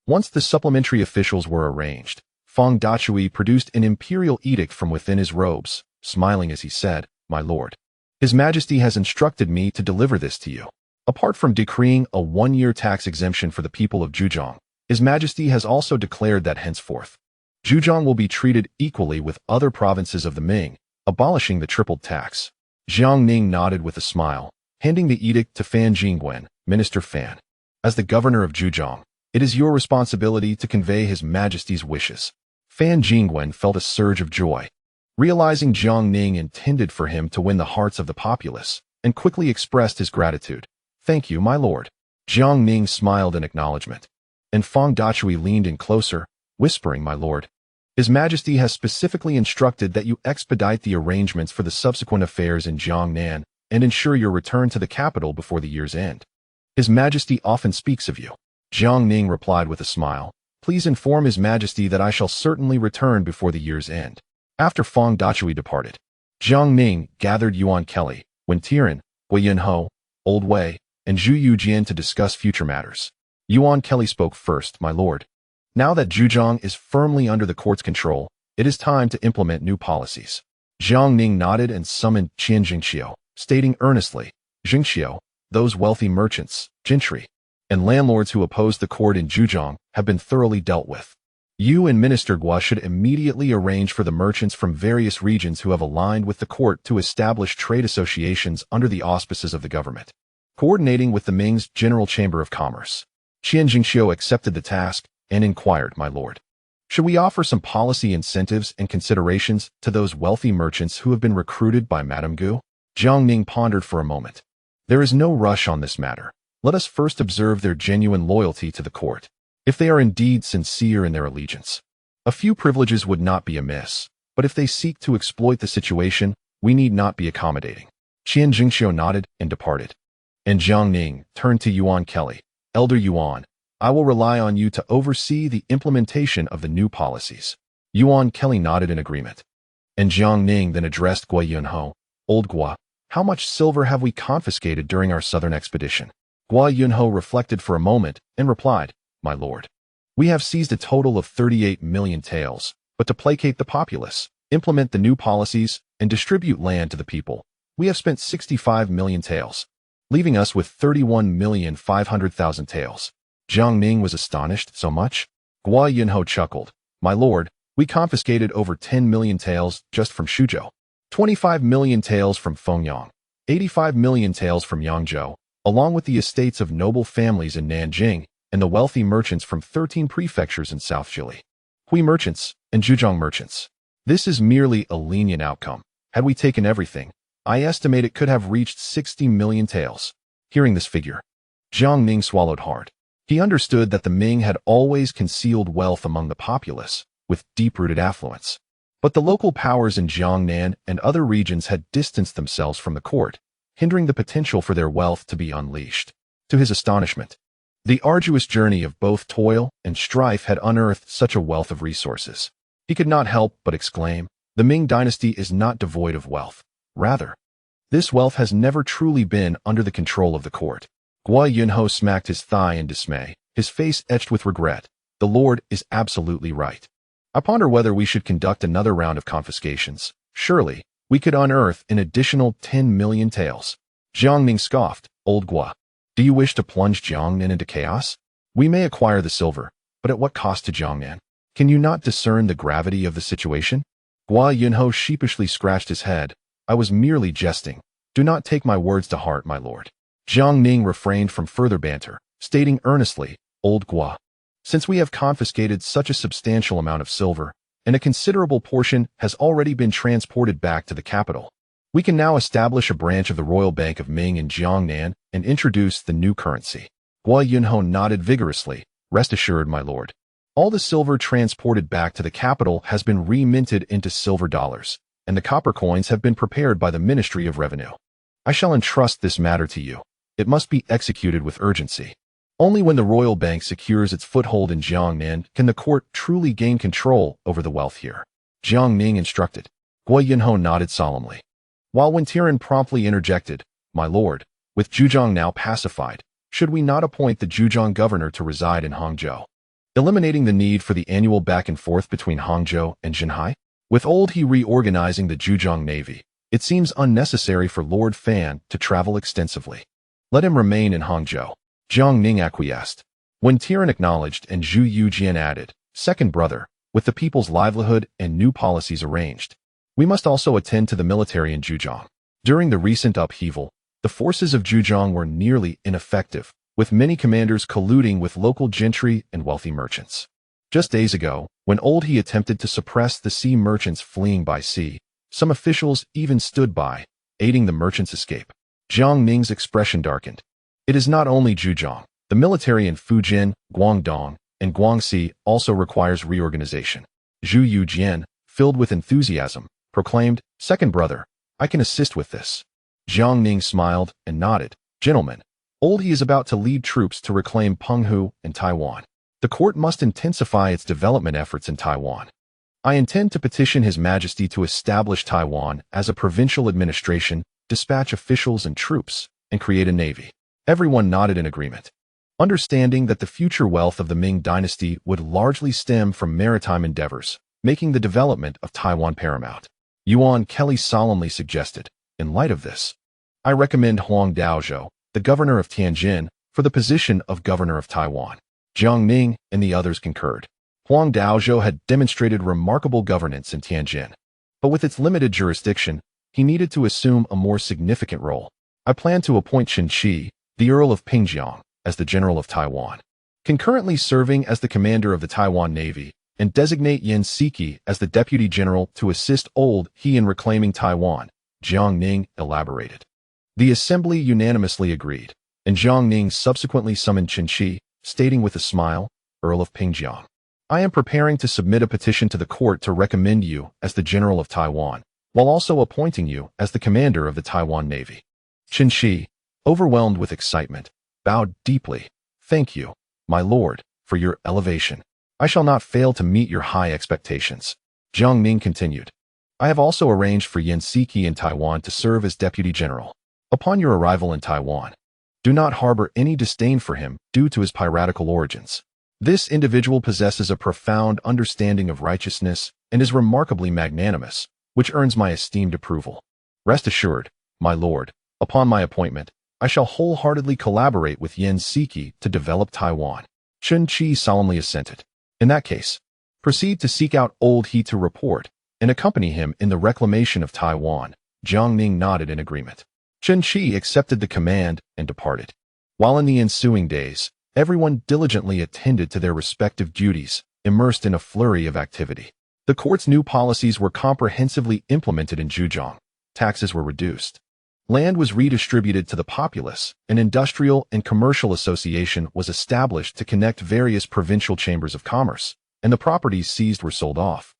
Once the supplementary officials were arranged, Fang Dachui produced an imperial edict from within his robes, smiling as he said, "My lord, His Majesty has instructed me to deliver this to you. Apart from decreeing a 1-year tax exemption for the people of Zhejiang, His Majesty has also declared that henceforth, Zhejiang will be treated equally with other provinces of the Ming, abolishing the tripled tax." Jiang Ning nodded with a smile, handing the edict to Fan Jingwen, Minister Fan. "As the governor of Zhejiang, it is your responsibility to convey His Majesty's wishes." Fan Jingwen felt a surge of joy, realizing Jiang Ning intended for him to win the hearts of the populace, and quickly expressed his gratitude. "Thank you, my lord." Jiang Ning smiled in acknowledgement, and Fang Dachui leaned in closer, whispering, "My lord, His Majesty has specifically instructed that you expedite the arrangements for the subsequent affairs in Jiangnan and ensure your return to the capital before the year's end. His Majesty often speaks of you." Jiang Ning replied with a smile, "Please inform His Majesty that I shall certainly return before the year's end." After Fang Dachui departed, Jiang Ning gathered Yuan Kelly, Wen Tian, Hui Yunho, Old Wei, and Zhu Yujian to discuss future matters. Yuan Kelly spoke first, "My lord, now that Zhejiang is firmly under the court's control, it is time to implement new policies." Jiang Ning nodded and summoned Qian Jingxiao, stating earnestly, "Jingxiao, those wealthy merchants, gentry, and landlords who oppose the court in Zhejiang have been thoroughly dealt with. You and Minister Gua should immediately arrange for the merchants from various regions who have aligned with the court to establish trade associations under the auspices of the government, coordinating with the Ming's General Chamber of Commerce. Jiangxiu accepted the task and inquired, my lord, should we offer some policy incentives and considerations to those wealthy merchants who have been recruited by Madame Gu? Jiang Ning pondered for a moment. There is no rush on this matter. Let us first observe their genuine loyalty to the court, if they are indeed sincere in their allegiance. A few privileges would not be amiss, but if they seek to exploit the situation, we need not be accommodating. Jiangxiu nodded and departed. And Jiang Ning turned to Yuan Kelly. Elder Yuan, I will rely on you to oversee the implementation of the new policies. Yuan Kelly nodded in agreement. And Jiang Ning then addressed Gua Yunho. Old Gua, how much silver have we confiscated during our southern expedition? Gua Yunho reflected for a moment and replied, my lord, we have seized a total of 38 million taels, but to placate the populace, implement the new policies, and distribute land to the people, we have spent 65 million taels, leaving us with 31,500,000 taels. Jiang Ning was astonished. So much? Gua Yunho chuckled. My lord, we confiscated over 10 million taels just from Shijiao, 25 million taels from Fengyang, 85 million taels from Yangzhou, along with the estates of noble families in Nanjing and the wealthy merchants from 13 prefectures in South Chile. Hui merchants and Zhejiang merchants. This is merely a lenient outcome. Had we taken everything, I estimate it could have reached 60 million taels. Hearing this figure, Jiang Ning swallowed hard. He understood that the Ming had always concealed wealth among the populace, with deep-rooted affluence. But the local powers in Jiangnan and other regions had distanced themselves from the court, hindering the potential for their wealth to be unleashed. To his astonishment, the arduous journey of both toil and strife had unearthed such a wealth of resources. He could not help but exclaim, the Ming dynasty is not devoid of wealth. Rather, this wealth has never truly been under the control of the court. Gua Yunho smacked his thigh in dismay, his face etched with regret. The Lord is absolutely right. I ponder whether we should conduct another round of confiscations. Surely, we could unearth an additional 10 million taels. Jiang Ning scoffed. Old Gua, do you wish to plunge Jiangnan into chaos? We may acquire the silver, but at what cost to Jiangnan? Can you not discern the gravity of the situation? Gua Yunho sheepishly scratched his head. I was merely jesting. Do not take my words to heart, my lord. Jiang Ning refrained from further banter, stating earnestly, Old Gua, since we have confiscated such a substantial amount of silver, and a considerable portion has already been transported back to the capital, we can now establish a branch of the Royal Bank of Ming in Jiangnan and introduce the new currency. Gua Yunho nodded vigorously. Rest assured, my lord. All the silver transported back to the capital has been reminted into silver dollars, and the copper coins have been prepared by the Ministry of Revenue. I shall entrust this matter to you. It must be executed with urgency. Only when the royal bank secures its foothold in Jiangnan can the court truly gain control over the wealth here. Jiang Ning instructed. Gua Yunho nodded solemnly. While Wen Tian promptly interjected, my lord, with Zhejiang now pacified, should we not appoint the Zhejiang governor to reside in Hangzhou, eliminating the need for the annual back and forth between Hangzhou and Zhenhai? With old he reorganizing the Zhejiang navy, it seems unnecessary for Lord Fan to travel extensively. Let him remain in Hangzhou. Jiang Ning acquiesced. Wen Tian acknowledged and Zhu Yujian added, second brother, with the people's livelihood and new policies arranged, we must also attend to the military in Zhejiang. During the recent upheaval, the forces of Zhejiang were nearly ineffective, with many commanders colluding with local gentry and wealthy merchants. Just days ago, when old he attempted to suppress the sea merchants fleeing by sea, some officials even stood by, aiding the merchants' escape. Jiang Ning's expression darkened. It is not only Zhejiang. The military in Fujian, Guangdong, and Guangxi also requires reorganization. Zhu Yujian, filled with enthusiasm, proclaimed, second brother, I can assist with this. Jiang Ning smiled and nodded. Gentlemen, old he is about to lead troops to reclaim Penghu and Taiwan. The court must intensify its development efforts in Taiwan. I intend to petition His Majesty to establish Taiwan as a provincial administration, dispatch officials and troops, and create a navy. Everyone nodded in agreement, understanding that the future wealth of the Ming dynasty would largely stem from maritime endeavors, making the development of Taiwan paramount. Yuan Kelly solemnly suggested, in light of this, I recommend Huang Daozhou, the governor of Tianjin, for the position of governor of Taiwan. Jiang Ning and the others concurred. Huang Daozhou had demonstrated remarkable governance in Tianjin, but with its limited jurisdiction, he needed to assume a more significant role. I plan to appoint Tianqi, the Earl of Pingjiang, as the General of Taiwan, concurrently serving as the commander of the Taiwan Navy, and designate Yan Siki as the Deputy General to assist Old He in reclaiming Taiwan, Jiang Ning elaborated. The assembly unanimously agreed, and Jiang Ning subsequently summoned Tianqi, stating with a smile, Earl of Pingjiang, I am preparing to submit a petition to the court to recommend you as the General of Taiwan, while also appointing you as the commander of the Taiwan Navy. Tianqi, overwhelmed with excitement, bowed deeply. Thank you, my lord, for your elevation. I shall not fail to meet your high expectations. Jiang Ning continued. I have also arranged for Yan Siki in Taiwan to serve as Deputy General. Upon your arrival in Taiwan, do not harbor any disdain for him due to his piratical origins. This individual possesses a profound understanding of righteousness and is remarkably magnanimous, which earns my esteemed approval. Rest assured, my lord, upon my appointment, I shall wholeheartedly collaborate with Yan Siki to develop Taiwan. Tianqi solemnly assented. In that case, proceed to seek out Old He to report and accompany him in the reclamation of Taiwan. Jiang Ning nodded in agreement. Tianqi accepted the command and departed. While in the ensuing days, everyone diligently attended to their respective duties, immersed in a flurry of activity. The court's new policies were comprehensively implemented in Zhejiang. Taxes were reduced. Land was redistributed to the populace. An industrial and commercial association was established to connect various provincial chambers of commerce, and the properties seized were sold off,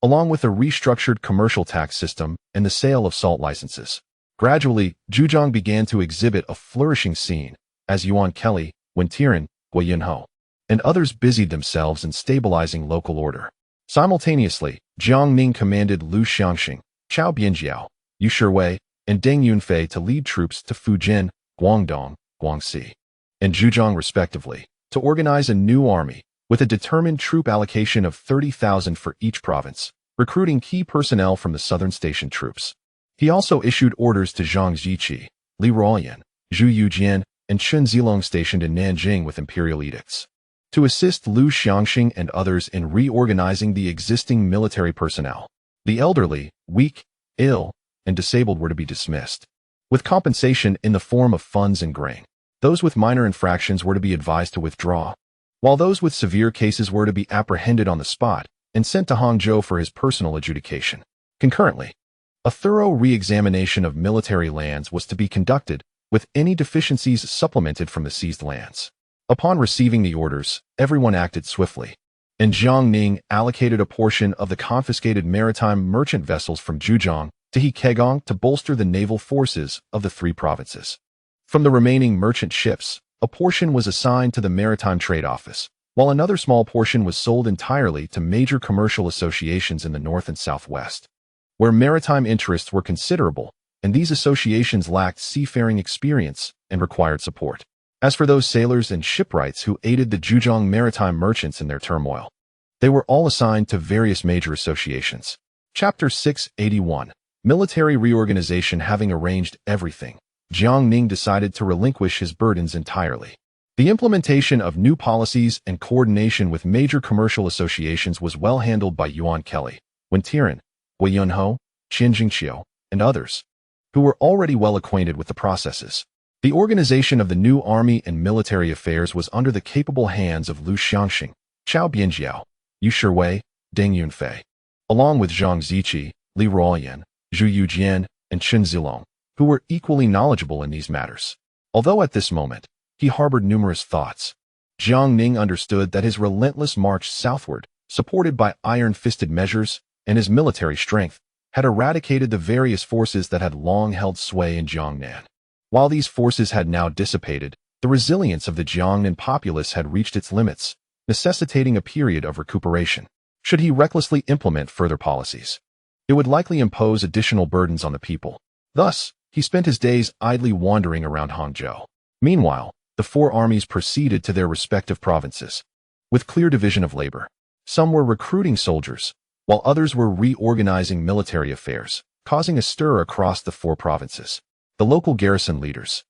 along with a restructured commercial tax system and the sale of salt licenses. Gradually, Zhejiang began to exhibit a flourishing scene, as Yuan Kelly, Wen Tian, Gui Yunho, and others busied themselves in stabilizing local order. Simultaneously, Jiang Ning commanded Lu Xiangxing, Chao Bianjiao, Yu Shiwei, and Deng Yunfei to lead troops to Fujian, Guangdong, Guangxi, and Zhejiang respectively, to organize a new army, with a determined troop allocation of 30,000 for each province, recruiting key personnel from the southern station troops. He also issued orders to Zhang Ziqi, Li Ruoyan, Zhu Yujian, and Chen Zilong stationed in Nanjing with imperial edicts, to assist Lu Xiangxing and others in reorganizing the existing military personnel. The elderly, weak, ill, and disabled were to be dismissed, with compensation in the form of funds and grain. Those with minor infractions were to be advised to withdraw, while those with severe cases were to be apprehended on the spot and sent to Hangzhou for his personal adjudication. Concurrently, a thorough re-examination of military lands was to be conducted, with any deficiencies supplemented from the seized lands. Upon receiving the orders, everyone acted swiftly, and Jiang Ning allocated a portion of the confiscated maritime merchant vessels from Zhejiang to Hekegang to bolster the naval forces of the three provinces. From the remaining merchant ships, a portion was assigned to the Maritime Trade Office, while another small portion was sold entirely to major commercial associations in the north and southwest, where maritime interests were considerable, and these associations lacked seafaring experience and required support. As for those sailors and shipwrights who aided the Zhejiang maritime merchants in their turmoil, they were all assigned to various major associations. Chapter 681. Military reorganization. Having arranged everything, Jiang Ning decided to relinquish his burdens entirely. The implementation of new policies and coordination with major commercial associations was well handled by Yuan Kelly, Wen Tian, Gui Yunho, Qin Jingqiu, and others, who were already well acquainted with the processes. The organization of the new army and military affairs was under the capable hands of Lu Xiangxing, Chao Bianjiao, Yu Shiwei, Deng Yunfei, along with Zhang Ziqi, Li Ruoyan, Zhu Yujian, and Chen Zilong, who were equally knowledgeable in these matters. Although at this moment, he harbored numerous thoughts, Jiang Ning understood that his relentless march southward, supported by iron-fisted measures and his military strength, had eradicated the various forces that had long held sway in Jiangnan. While these forces had now dissipated, the resilience of the Jiangnan populace had reached its limits, necessitating a period of recuperation. Should he recklessly implement further policies, it would likely impose additional burdens on the people. Thus, he spent his days idly wandering around Hangzhou. Meanwhile, the four armies proceeded to their respective provinces, with clear division of labor. Some were recruiting soldiers, while others were reorganizing military affairs, causing a stir across the four provinces. The local garrison leaders,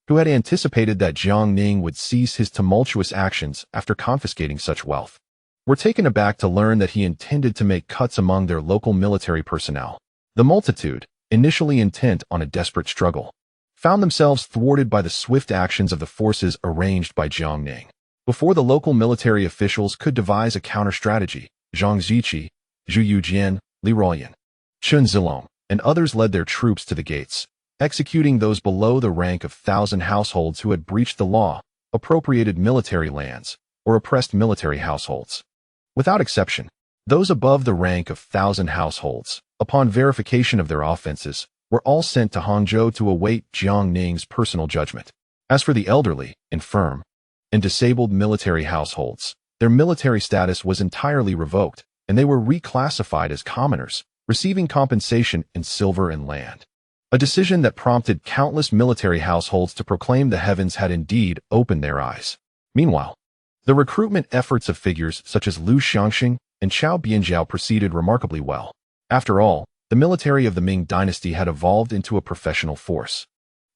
who had anticipated that Jiang Ning would cease his tumultuous actions after confiscating such wealth, were taken aback to learn that he intended to make cuts among their local military personnel. The multitude, initially intent on a desperate struggle, found themselves thwarted by the swift actions of the forces arranged by Jiang Ning. Before the local military officials could devise a counter-strategy, Zhang Ziqi, Zhu Yujian, Li Ruoyan, Chun Zilong, and others led their troops to the gates, executing those below the rank of 1,000 households who had breached the law, appropriated military lands, or oppressed military households. Without exception, those above the rank of 1,000 households, upon verification of their offenses, were all sent to Hangzhou to await Jiang Ning's personal judgment. As for the elderly, infirm, and disabled military households, their military status was entirely revoked, and they were reclassified as commoners, receiving compensation in silver and land. A decision that prompted countless military households to proclaim the heavens had indeed opened their eyes. Meanwhile, the recruitment efforts of figures such as Liu Xiangxing and Qiao Bianjiao proceeded remarkably well. After all, the military of the Ming dynasty had evolved into a professional force.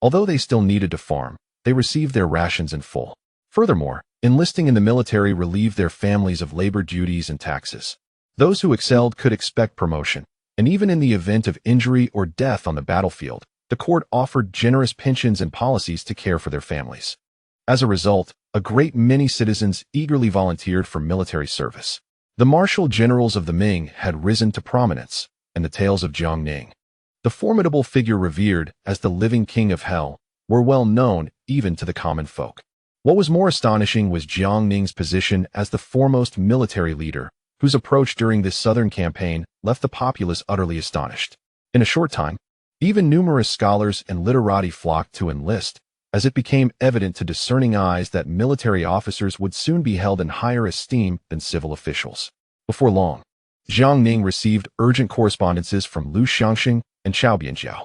Although they still needed to farm, they received their rations in full. Furthermore, enlisting in the military relieved their families of labor duties and taxes. Those who excelled could expect promotion, and even in the event of injury or death on the battlefield, the court offered generous pensions and policies to care for their families. As a result, a great many citizens eagerly volunteered for military service. The martial generals of the Ming had risen to prominence, and the tales of Jiang Ning, the formidable figure revered as the living king of hell, were well known even to the common folk. What was more astonishing was Jiang Ning's position as the foremost military leader, whose approach during this southern campaign left the populace utterly astonished. In a short time, even numerous scholars and literati flocked to enlist, as it became evident to discerning eyes that military officers would soon be held in higher esteem than civil officials. Before long, Jiang Ning received urgent correspondences from Liu Xiangxing and Qiao Bianjiao,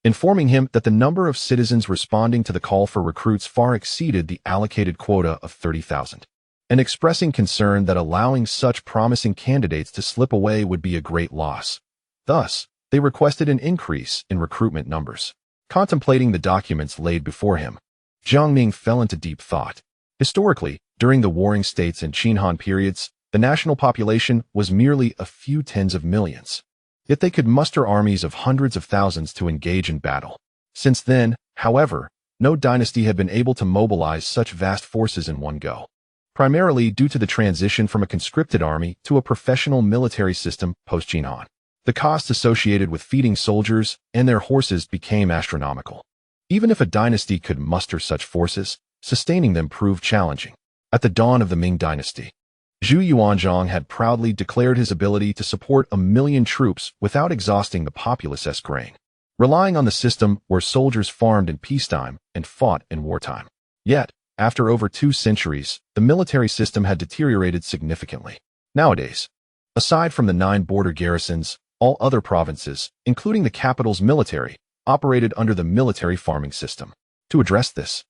informing him that the number of citizens responding to the call for recruits far exceeded the allocated quota of 30,000, and expressing concern that allowing such promising candidates to slip away would be a great loss. Thus, they requested an increase in recruitment numbers. Contemplating the documents laid before him, Jiang Ning fell into deep thought. Historically, during the warring states and Qin-Han periods, the national population was merely a few tens of millions. Yet they could muster armies of hundreds of thousands to engage in battle. Since then, however, no dynasty had been able to mobilize such vast forces in one go, primarily due to the transition from a conscripted army to a professional military system post-Qin-Han. The costs associated with feeding soldiers and their horses became astronomical. Even if a dynasty could muster such forces, sustaining them proved challenging. At the dawn of the Ming dynasty, Zhu Yuanzhang had proudly declared his ability to support 1 million troops without exhausting the populace's grain, relying on the system where soldiers farmed in peacetime and fought in wartime. Yet, after over 2 centuries, the military system had deteriorated significantly. Nowadays, aside from the 9 border garrisons, all other provinces, including the capital's military, operated under the military farming system. To address this,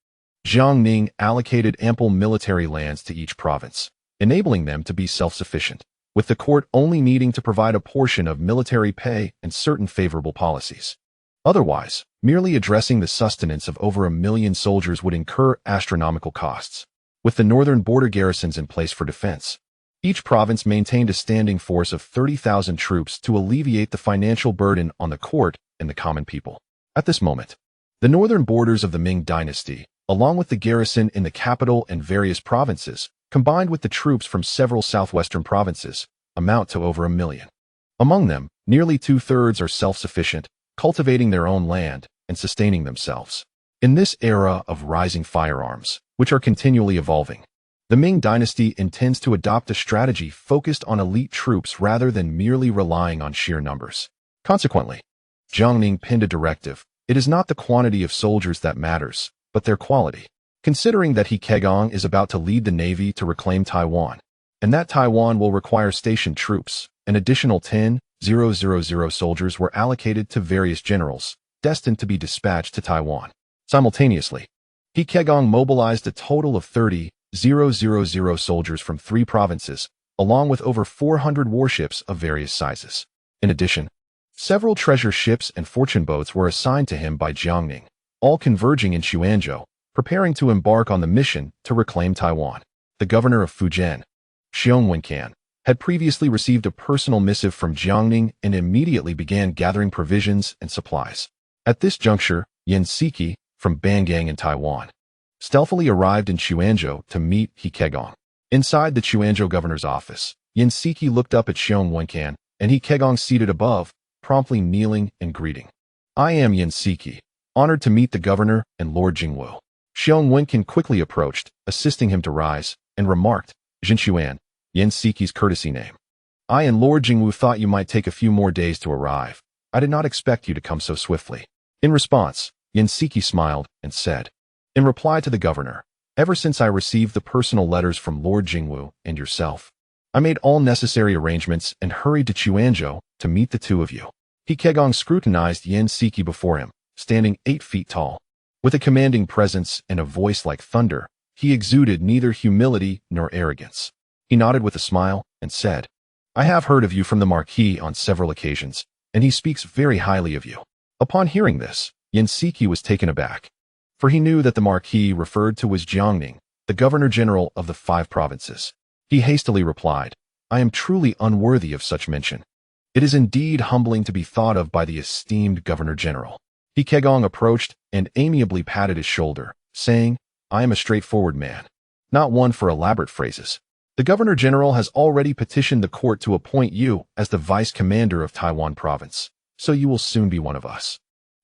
Jiang Ning allocated ample military lands to each province, enabling them to be self-sufficient, with the court only needing to provide a portion of military pay and certain favorable policies. Otherwise, merely addressing the sustenance of over 1 million soldiers would incur astronomical costs. With the northern border garrisons in place for defense, each province maintained a standing force of 30,000 troops to alleviate the financial burden on the court and the common people. At this moment, the northern borders of the Ming dynasty, along with the garrison in the capital and various provinces, combined with the troops from several southwestern provinces, amount to over 1 million. Among them, nearly 2/3 are self-sufficient, cultivating their own land and sustaining themselves. In this era of rising firearms, which are continually evolving, the Ming dynasty intends to adopt a strategy focused on elite troops rather than merely relying on sheer numbers. Consequently, Jiang Ning penned a directive: it is not the quantity of soldiers that matters, but their quality. Considering that He Kegang is about to lead the navy to reclaim Taiwan, and that Taiwan will require stationed troops, an additional 10,000 soldiers were allocated to various generals, destined to be dispatched to Taiwan. Simultaneously, He Kegang mobilized a total of 30,000 soldiers from 3 provinces, along with over 400 warships of various sizes. In addition, several treasure ships and fortune boats were assigned to him by Jiang Ning, all converging in Xuanzhou, preparing to embark on the mission to reclaim Taiwan. The governor of Fujian, Xiong had previously received a personal missive from Jiang Ning and immediately began gathering provisions and supplies. At this juncture, Yan Siki, from Bangang in Taiwan, stealthily arrived in Chuanzhou to meet He Kegong. Inside the Chuanzhou governor's office, Yan Siki looked up at Xiong Wenkan and He Kegong seated above, promptly kneeling and greeting. I am Yan Siki, honored to meet the governor and Lord Jingwu. Xiong Wenkan quickly approached, assisting him to rise, and remarked, Jinchuan, Yan Siki's courtesy name. I and Lord Jingwu thought you might take a few more days to arrive. I did not expect you to come so swiftly. In response, Yan Siki smiled and said, in reply to the governor, ever since I received the personal letters from Lord Jingwu and yourself, I made all necessary arrangements and hurried to Chuanzhou to meet the two of you. He Kegong scrutinized Yan Siki before him, standing 8 feet tall. With a commanding presence and a voice like thunder, he exuded neither humility nor arrogance. He nodded with a smile and said, I have heard of you from the Marquis on several occasions, and he speaks very highly of you. Upon hearing this, Yan Siki was taken aback, for he knew that the Marquis referred to was Jiang Ning, the Governor-General of the 5 provinces. He hastily replied, I am truly unworthy of such mention. It is indeed humbling to be thought of by the esteemed Governor-General. He Kegong approached and amiably patted his shoulder, saying, I am a straightforward man, not one for elaborate phrases. The Governor-General has already petitioned the court to appoint you as the Vice Commander of Taiwan Province, so you will soon be one of us.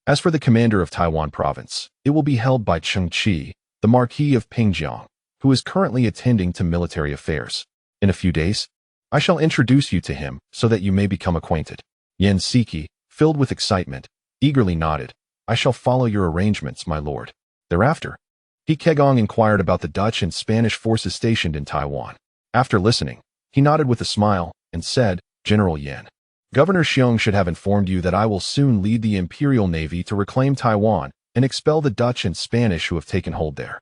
As for the Commander of Taiwan Province, it will be held by Tianqi, the Marquis of Pingjiang, who is currently attending to military affairs. In a few days, I shall introduce you to him so that you may become acquainted. Yan Siki, filled with excitement, eagerly nodded, I shall follow your arrangements, my lord. Thereafter, He Kegong inquired about the Dutch and Spanish forces stationed in Taiwan. After listening, he nodded with a smile and said, General Yan, Governor Xiong should have informed you that I will soon lead the Imperial Navy to reclaim Taiwan and expel the Dutch and Spanish who have taken hold there.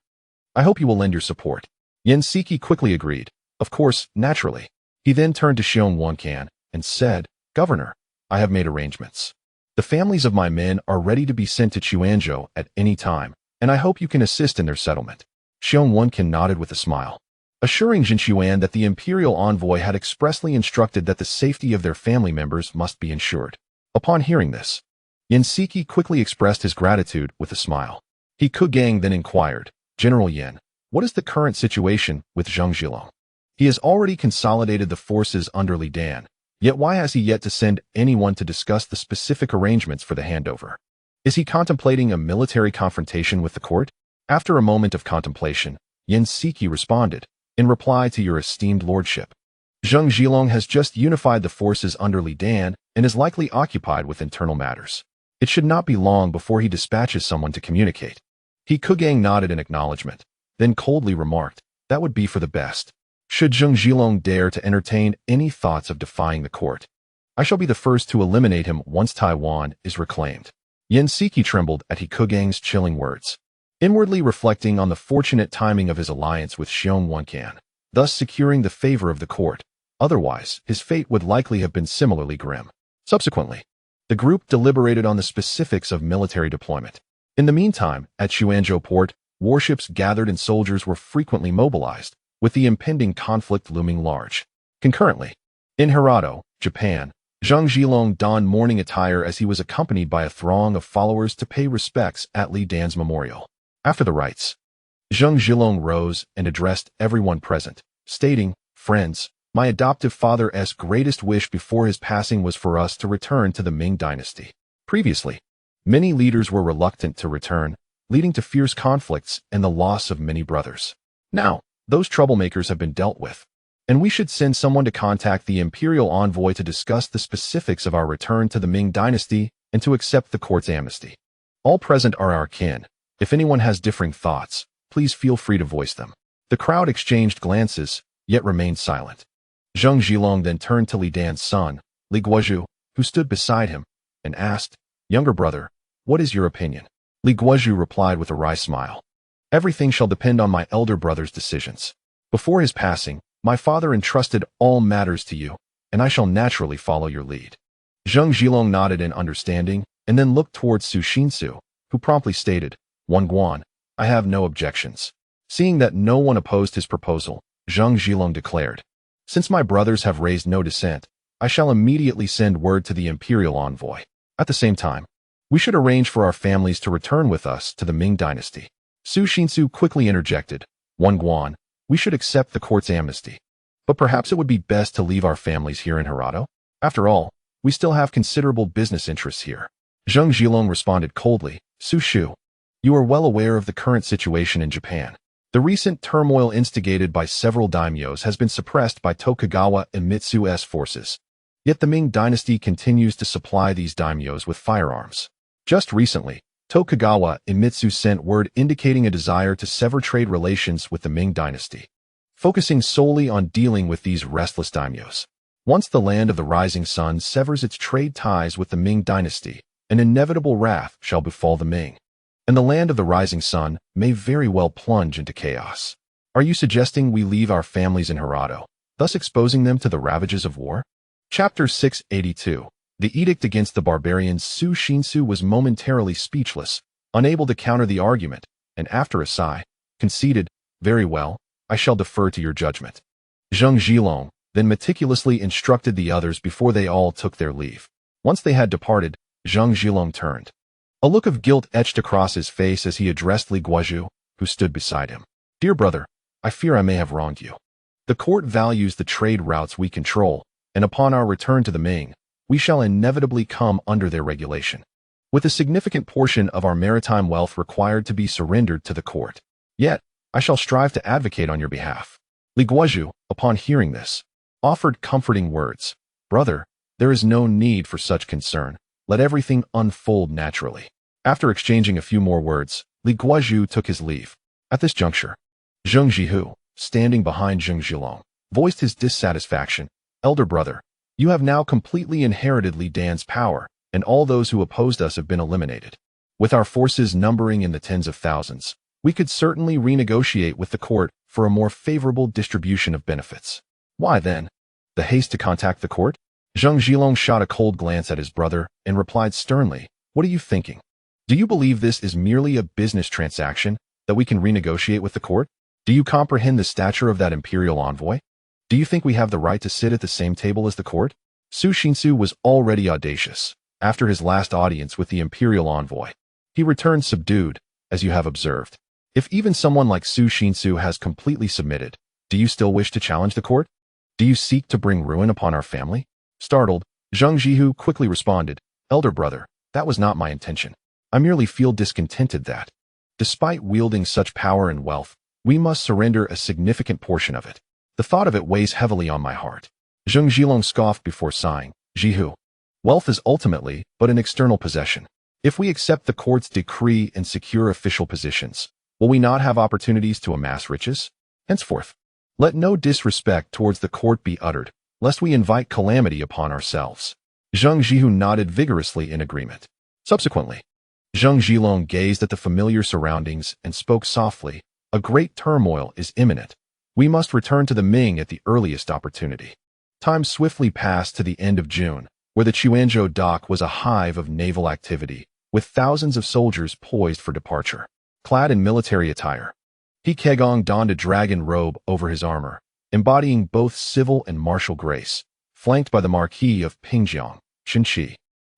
I hope you will lend your support. Yan Siki quickly agreed. Of course, naturally. He then turned to Xiong Wenkan and said, Governor, I have made arrangements. The families of my men are ready to be sent to Chuanzhou at any time, and I hope you can assist in their settlement. Xiong Wenkan nodded with a smile, assuring Jinchuan that the imperial envoy had expressly instructed that the safety of their family members must be ensured. Upon hearing this, Yan Siki quickly expressed his gratitude with a smile. He Kegong then inquired, General Yan, what is the current situation with Zhang Zhilong? He has already consolidated the forces under Li Dan, yet why has he yet to send anyone to discuss the specific arrangements for the handover? Is he contemplating a military confrontation with the court? After a moment of contemplation, Yan Siki responded, in reply to your esteemed lordship, Zhang Zhilong has just unified the forces under Li Dan and is likely occupied with internal matters. It should not be long before he dispatches someone to communicate. He Kegong nodded in acknowledgement, then coldly remarked, that would be for the best. Should Zhang Zhilong dare to entertain any thoughts of defying the court, I shall be the first to eliminate him once Taiwan is reclaimed. Yan Siki trembled at He Kegong's chilling words, inwardly reflecting on the fortunate timing of his alliance with Xiong Wenkan, thus securing the favor of the court. Otherwise, his fate would likely have been similarly grim. Subsequently, the group deliberated on the specifics of military deployment. In the meantime, at Chuanzhou port, warships gathered and soldiers were frequently mobilized, with the impending conflict looming large. Concurrently, in Hirado, Japan, Zhang Zhilong donned mourning attire as he was accompanied by a throng of followers to pay respects at Li Dan's memorial. After the rites, Zhang Zhilong rose and addressed everyone present, stating, Friends, my adoptive father's greatest wish before his passing was for us to return to the Ming dynasty. Previously, many leaders were reluctant to return, leading to fierce conflicts and the loss of many brothers. Now, those troublemakers have been dealt with, and we should send someone to contact the imperial envoy to discuss the specifics of our return to the Ming dynasty and to accept the court's amnesty. All present are our kin. If anyone has differing thoughts, please feel free to voice them. The crowd exchanged glances, yet remained silent. Zhang Zhilong then turned to Li Dan's son, Li Guozhu, who stood beside him, and asked, Younger brother, what is your opinion? Li Guozhu replied with a wry smile. Everything shall depend on my elder brother's decisions. Before his passing, my father entrusted all matters to you, and I shall naturally follow your lead. Zhang Zhilong nodded in understanding, and then looked towards Su Xinsu, who promptly stated, Wan Guan, I have no objections. Seeing that no one opposed his proposal, Zhang Zhilong declared, since my brothers have raised no dissent, I shall immediately send word to the imperial envoy. At the same time, we should arrange for our families to return with us to the Ming dynasty. Su Xinsu quickly interjected, Wen Guan, we should accept the court's amnesty. But perhaps it would be best to leave our families here in Hirado. After all, we still have considerable business interests here. Zhang Zhilong responded coldly, Su Shu, you are well aware of the current situation in Japan. The recent turmoil instigated by several daimyos has been suppressed by Tokugawa Iemitsu's forces. Yet the Ming dynasty continues to supply these daimyos with firearms. Just recently, Tokugawa Iemitsu sent word indicating a desire to sever trade relations with the Ming dynasty, focusing solely on dealing with these restless daimyos. Once the land of the rising sun severs its trade ties with the Ming dynasty, an inevitable wrath shall befall the Ming, and the land of the rising sun may very well plunge into chaos. Are you suggesting we leave our families in Hirado, thus exposing them to the ravages of war? Chapter 682. The edict against the barbarians. Su Xinsu was momentarily speechless, unable to counter the argument, and after a sigh, conceded, very well, I shall defer to your judgment. Zhang Zhilong then meticulously instructed the others before they all took their leave. Once they had departed, Zhang Zhilong turned. A look of guilt etched across his face as he addressed Li Guozhu, who stood beside him. Dear brother, I fear I may have wronged you. The court values the trade routes we control, and upon our return to the Ming, we shall inevitably come under their regulation, with a significant portion of our maritime wealth required to be surrendered to the court. Yet, I shall strive to advocate on your behalf. Li Guozhu, upon hearing this, offered comforting words. Brother, there is no need for such concern. Let everything unfold naturally. After exchanging a few more words, Li Guozhu took his leave. At this juncture, Zheng Zhihu, standing behind Zheng Zhilong, voiced his dissatisfaction. Elder brother, you have now completely inherited Li Dan's power, and all those who opposed us have been eliminated. With our forces numbering in the tens of thousands, we could certainly renegotiate with the court for a more favorable distribution of benefits. Why then the haste to contact the court? Zheng Zhilong shot a cold glance at his brother and replied sternly, what are you thinking? Do you believe this is merely a business transaction that we can renegotiate with the court? Do you comprehend the stature of that imperial envoy? Do you think we have the right to sit at the same table as the court? Su Xinsu was already audacious. After his last audience with the imperial envoy, he returned subdued, as you have observed. If even someone like Su Xinsu has completely submitted, do you still wish to challenge the court? Do you seek to bring ruin upon our family? Startled, Zheng Zhihu quickly responded, Elder brother, that was not my intention. I merely feel discontented that, despite wielding such power and wealth, we must surrender a significant portion of it. The thought of it weighs heavily on my heart. Zheng Zhilong scoffed before sighing. Zhihu, wealth is ultimately but an external possession. If we accept the court's decree and secure official positions, will we not have opportunities to amass riches? Henceforth, let no disrespect towards the court be uttered, lest we invite calamity upon ourselves. Zheng Zhihu nodded vigorously in agreement. Subsequently, Zheng Zhilong gazed at the familiar surroundings and spoke softly, a great turmoil is imminent. We must return to the Ming at the earliest opportunity. Time swiftly passed to the end of June, where the Quanzhou dock was a hive of naval activity, with thousands of soldiers poised for departure. Clad in military attire, He Kegong donned a dragon robe over his armor, embodying both civil and martial grace, flanked by the Marquis of Pingjiang, Tianqi,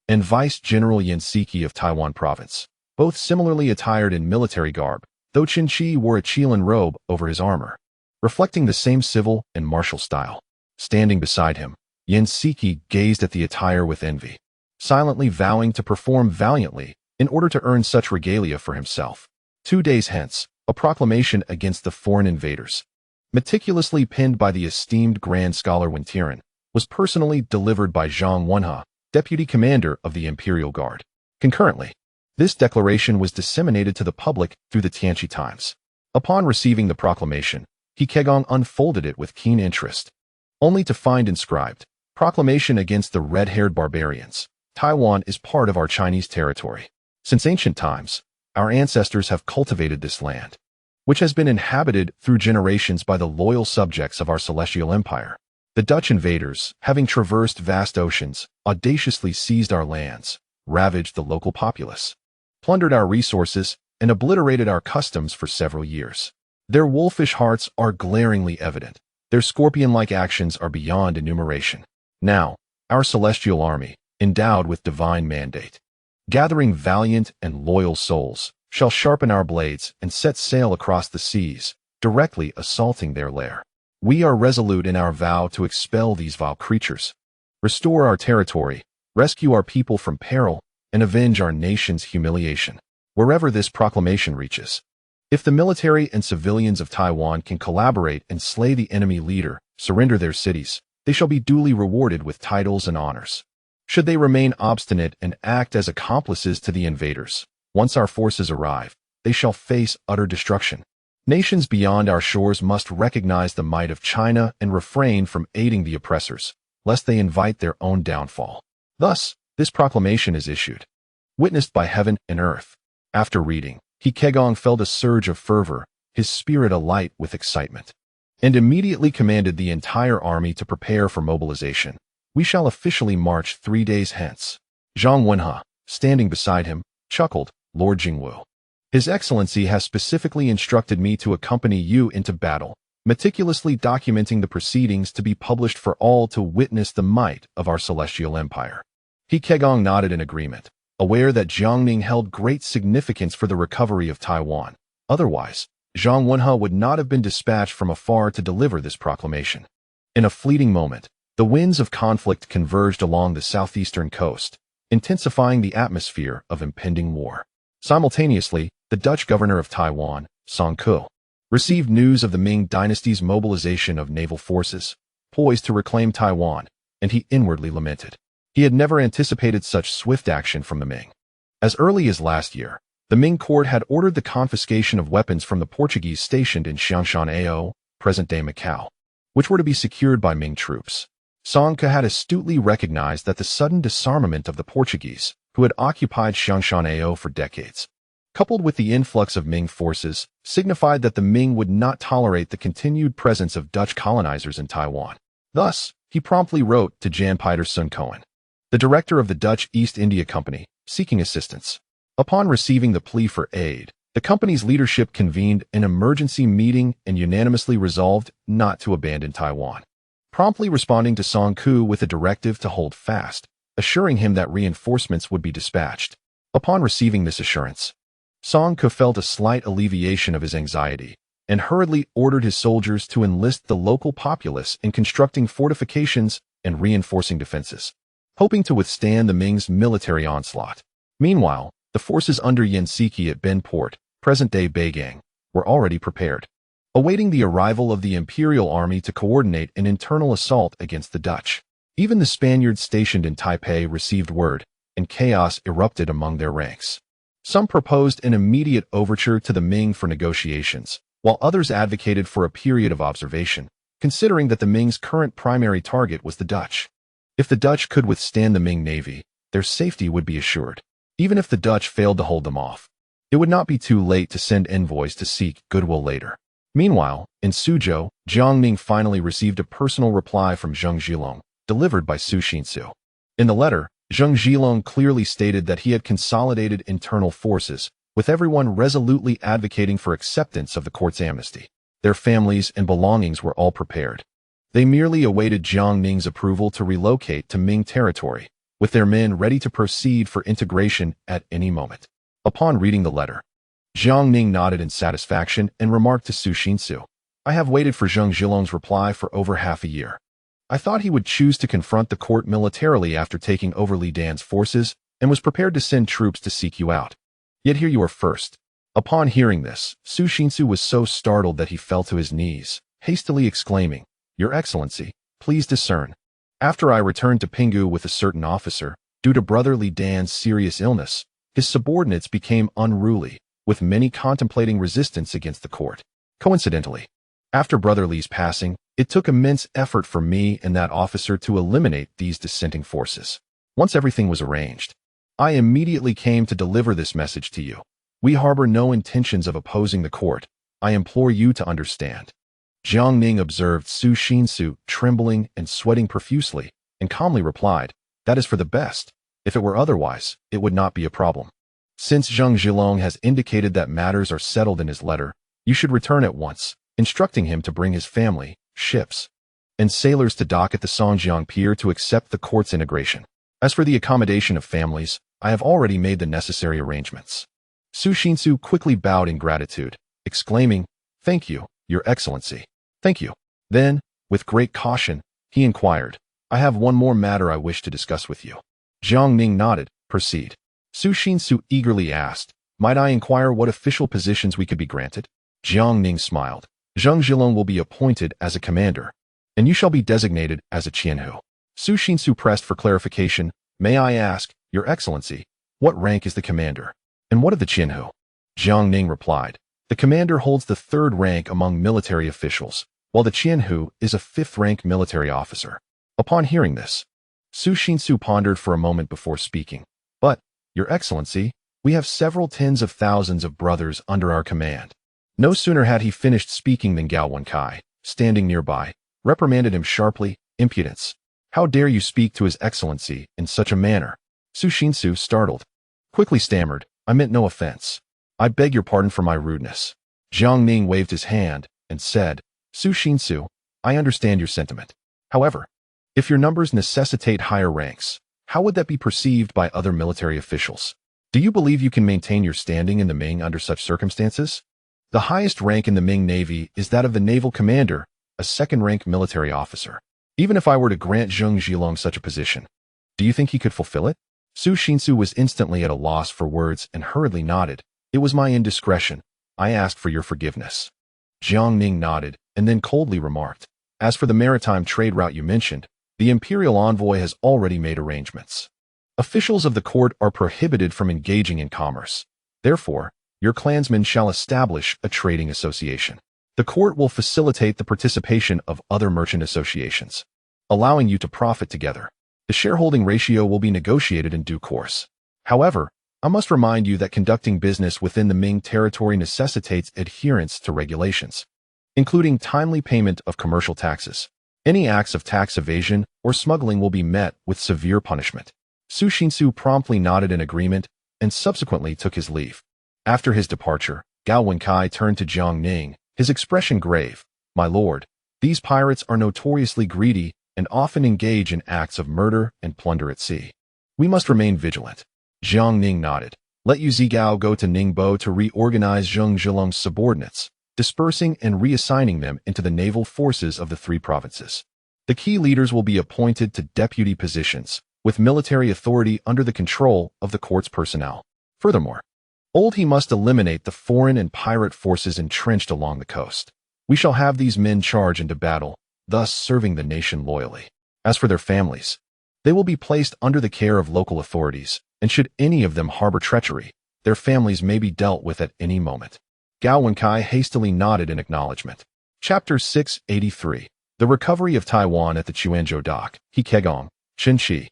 and Vice General Yansiki of Taiwan Province, both similarly attired in military garb, though Tianqi wore a Qilin robe over his armor, reflecting the same civil and martial style. Standing beside him, Yansiki gazed at the attire with envy, silently vowing to perform valiantly in order to earn such regalia for himself. 2 days hence, a proclamation against the foreign invaders, meticulously penned by the esteemed Grand Scholar Wen Tiran, was personally delivered by Zhang Wenhe, Deputy Commander of the Imperial Guard. Concurrently, this declaration was disseminated to the public through the Tianqi Times. Upon receiving the proclamation, He Kegong unfolded it with keen interest, only to find inscribed, Proclamation against the red-haired barbarians. Taiwan is part of our Chinese territory. Since ancient times, our ancestors have cultivated this land, which has been inhabited through generations by the loyal subjects of our celestial empire. The Dutch invaders, having traversed vast oceans, audaciously seized our lands, ravaged the local populace, plundered our resources, and obliterated our customs for several years. Their wolfish hearts are glaringly evident. Their scorpion-like actions are beyond enumeration. Now, our celestial army, endowed with divine mandate, gathering valiant and loyal souls, shall sharpen our blades and set sail across the seas, directly assaulting their lair. We are resolute in our vow to expel these vile creatures, restore our territory, rescue our people from peril, and avenge our nation's humiliation, wherever this proclamation reaches. If the military and civilians of Taiwan can collaborate and slay the enemy leader, surrender their cities, they shall be duly rewarded with titles and honors. Should they remain obstinate and act as accomplices to the invaders, once our forces arrive, they shall face utter destruction. Nations beyond our shores must recognize the might of China and refrain from aiding the oppressors, lest they invite their own downfall. Thus, this proclamation is issued, witnessed by heaven and earth. After reading, He Kegong felt a surge of fervor, his spirit alight with excitement, and immediately commanded the entire army to prepare for mobilization. We shall officially march 3 days hence. Zhang Wenhe, standing beside him, chuckled, Lord Jingwu. His Excellency has specifically instructed me to accompany you into battle, meticulously documenting the proceedings to be published for all to witness the might of our celestial empire. He Kegong nodded in agreement, aware that Jiang Ning held great significance for the recovery of Taiwan. Otherwise, Zhang Wenhe would not have been dispatched from afar to deliver this proclamation. In a fleeting moment, the winds of conflict converged along the southeastern coast, intensifying the atmosphere of impending war. Simultaneously, the Dutch governor of Taiwan, Songjiang, received news of the Ming dynasty's mobilization of naval forces, poised to reclaim Taiwan, and he inwardly lamented. He had never anticipated such swift action from the Ming. As early as last year, the Ming court had ordered the confiscation of weapons from the Portuguese stationed in Xiangshanao, present-day Macau, which were to be secured by Ming troops. Songke had astutely recognized that the sudden disarmament of the Portuguese, who had occupied Xiangshanao for decades, coupled with the influx of Ming forces, signified that the Ming would not tolerate the continued presence of Dutch colonizers in Taiwan. Thus, he promptly wrote to Jan Pieter Sun Cohen, the director of the Dutch East India Company, seeking assistance. Upon receiving the plea for aid, the company's leadership convened an emergency meeting and unanimously resolved not to abandon Taiwan, promptly responding to Song Ku with a directive to hold fast, assuring him that reinforcements would be dispatched. Upon receiving this assurance, Song Ku felt a slight alleviation of his anxiety and hurriedly ordered his soldiers to enlist the local populace in constructing fortifications and reinforcing defenses, hoping to withstand the Ming's military onslaught. Meanwhile, the forces under Yansiki at Ben Port, present-day Beigang, were already prepared, awaiting the arrival of the Imperial Army to coordinate an internal assault against the Dutch. Even the Spaniards stationed in Taipei received word, and chaos erupted among their ranks. Some proposed an immediate overture to the Ming for negotiations, while others advocated for a period of observation, considering that the Ming's current primary target was the Dutch. If the Dutch could withstand the Ming Navy, their safety would be assured. Even if the Dutch failed to hold them off, it would not be too late to send envoys to seek goodwill later. Meanwhile, in Suzhou, Jiang Ning finally received a personal reply from Zheng Zhilong, delivered by Su Xinsu. In the letter, Zheng Zhilong clearly stated that he had consolidated internal forces, with everyone resolutely advocating for acceptance of the court's amnesty. Their families and belongings were all prepared. They merely awaited Jiang Ning's approval to relocate to Ming territory, with their men ready to proceed for integration at any moment. Upon reading the letter, Jiang Ning nodded in satisfaction and remarked to Su Xinsu, I have waited for Zheng Zhilong's reply for over half a year. I thought he would choose to confront the court militarily after taking over Li Dan's forces and was prepared to send troops to seek you out. Yet here you are first. Upon hearing this, Su Xinsu was so startled that he fell to his knees, hastily exclaiming, Your Excellency, please discern. After I returned to Pinggu with a certain officer, due to Brother Li Dan's serious illness, his subordinates became unruly, with many contemplating resistance against the court. Coincidentally, after Brother Li's passing, it took immense effort for me and that officer to eliminate these dissenting forces. Once everything was arranged, I immediately came to deliver this message to you. We harbor no intentions of opposing the court. I implore you to understand. Jiang Ning observed Su Xinsu trembling and sweating profusely, and calmly replied, That is for the best. If it were otherwise, it would not be a problem. Since Zheng Zhilong has indicated that matters are settled in his letter, you should return at once, instructing him to bring his family, ships, and sailors to dock at the Songjiang Pier to accept the court's integration. As for the accommodation of families, I have already made the necessary arrangements." Su Xinsu quickly bowed in gratitude, exclaiming, "Thank you, Your Excellency. Thank you." Then, with great caution, he inquired, "I have one more matter I wish to discuss with you." Jiang Ning nodded. "Proceed." Su Xinsu eagerly asked, "Might I inquire what official positions we could be granted?" Jiang Ning smiled. "Zheng Zhilong will be appointed as a commander, and you shall be designated as a qianhu." Su Xinsu pressed for clarification. "May I ask, Your Excellency, what rank is the commander, and what of the qianhu?" Jiang Ning replied, "The commander holds the third rank among military officials, while the qianhu is a fifth-rank military officer." Upon hearing this, Su Xinsu pondered for a moment before speaking. "But, Your Excellency, we have several tens of thousands of brothers under our command." No sooner had he finished speaking than Gao Wenkai, standing nearby, reprimanded him sharply. "Impudence! How dare you speak to His Excellency in such a manner?" Su Xinsu, startled, quickly stammered, "I meant no offense. I beg your pardon for my rudeness." Jiang Ning waved his hand and said, "Su Xinsu, I understand your sentiment. However, if your numbers necessitate higher ranks, how would that be perceived by other military officials? Do you believe you can maintain your standing in the Ming under such circumstances? The highest rank in the Ming Navy is that of the naval commander, a second-rank military officer. Even if I were to grant Zheng Zhilong such a position, do you think he could fulfill it?" Su Xinsu was instantly at a loss for words and hurriedly nodded. "It was my indiscretion. I ask for your forgiveness." Jiang Ning nodded and then coldly remarked, "As for the maritime trade route you mentioned, the imperial envoy has already made arrangements. Officials of the court are prohibited from engaging in commerce. Therefore, your clansmen shall establish a trading association. The court will facilitate the participation of other merchant associations, allowing you to profit together. The shareholding ratio will be negotiated in due course. However, I must remind you that conducting business within the Ming territory necessitates adherence to regulations, including timely payment of commercial taxes. Any acts of tax evasion or smuggling will be met with severe punishment." Su Xinsu promptly nodded in agreement and subsequently took his leave. After his departure, Gao Wenkai turned to Jiang Ning, his expression grave. "My lord, these pirates are notoriously greedy and often engage in acts of murder and plunder at sea. We must remain vigilant." Jiang Ning nodded. "Let Yu Zigao go to Ningbo to reorganize Zheng Zhilong's subordinates, dispersing and reassigning them into the naval forces of the three provinces. The key leaders will be appointed to deputy positions, with military authority under the control of the court's personnel. Furthermore, he must eliminate the foreign and pirate forces entrenched along the coast. We shall have these men charge into battle, thus serving the nation loyally. As for their families, they will be placed under the care of local authorities, and should any of them harbor treachery, their families may be dealt with at any moment." Gao Wenkai hastily nodded in acknowledgement. Chapter 683. The recovery of Taiwan at the Quanzhou dock. He Kegong, Tianqi,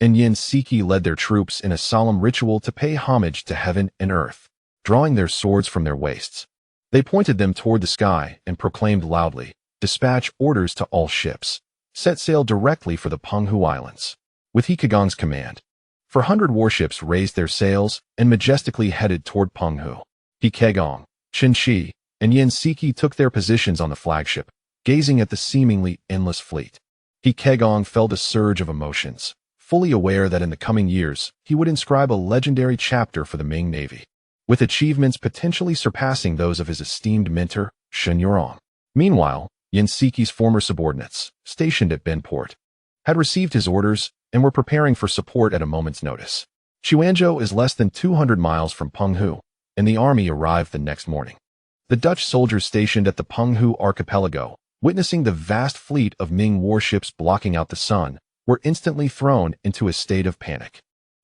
and Yin Siki led their troops in a solemn ritual to pay homage to heaven and earth. Drawing their swords from their waists, they pointed them toward the sky and proclaimed loudly, "Dispatch orders to all ships. Set sail directly for the Penghu Islands." With He Kegong's command, 400 warships raised their sails and majestically headed toward Penghu. He Kegong, Tianqi, and Yin Siki took their positions on the flagship, gazing at the seemingly endless fleet. He Kegong felt a surge of emotions, fully aware that in the coming years, he would inscribe a legendary chapter for the Ming Navy, with achievements potentially surpassing those of his esteemed mentor, Shen Yurong. Meanwhile, Yin Siki's former subordinates, stationed at Benport, had received his orders and were preparing for support at a moment's notice. Quanzhou is less than 200 miles from Penghu, and the army arrived the next morning. The Dutch soldiers stationed at the Penghu archipelago, witnessing the vast fleet of Ming warships blocking out the sun, were instantly thrown into a state of panic.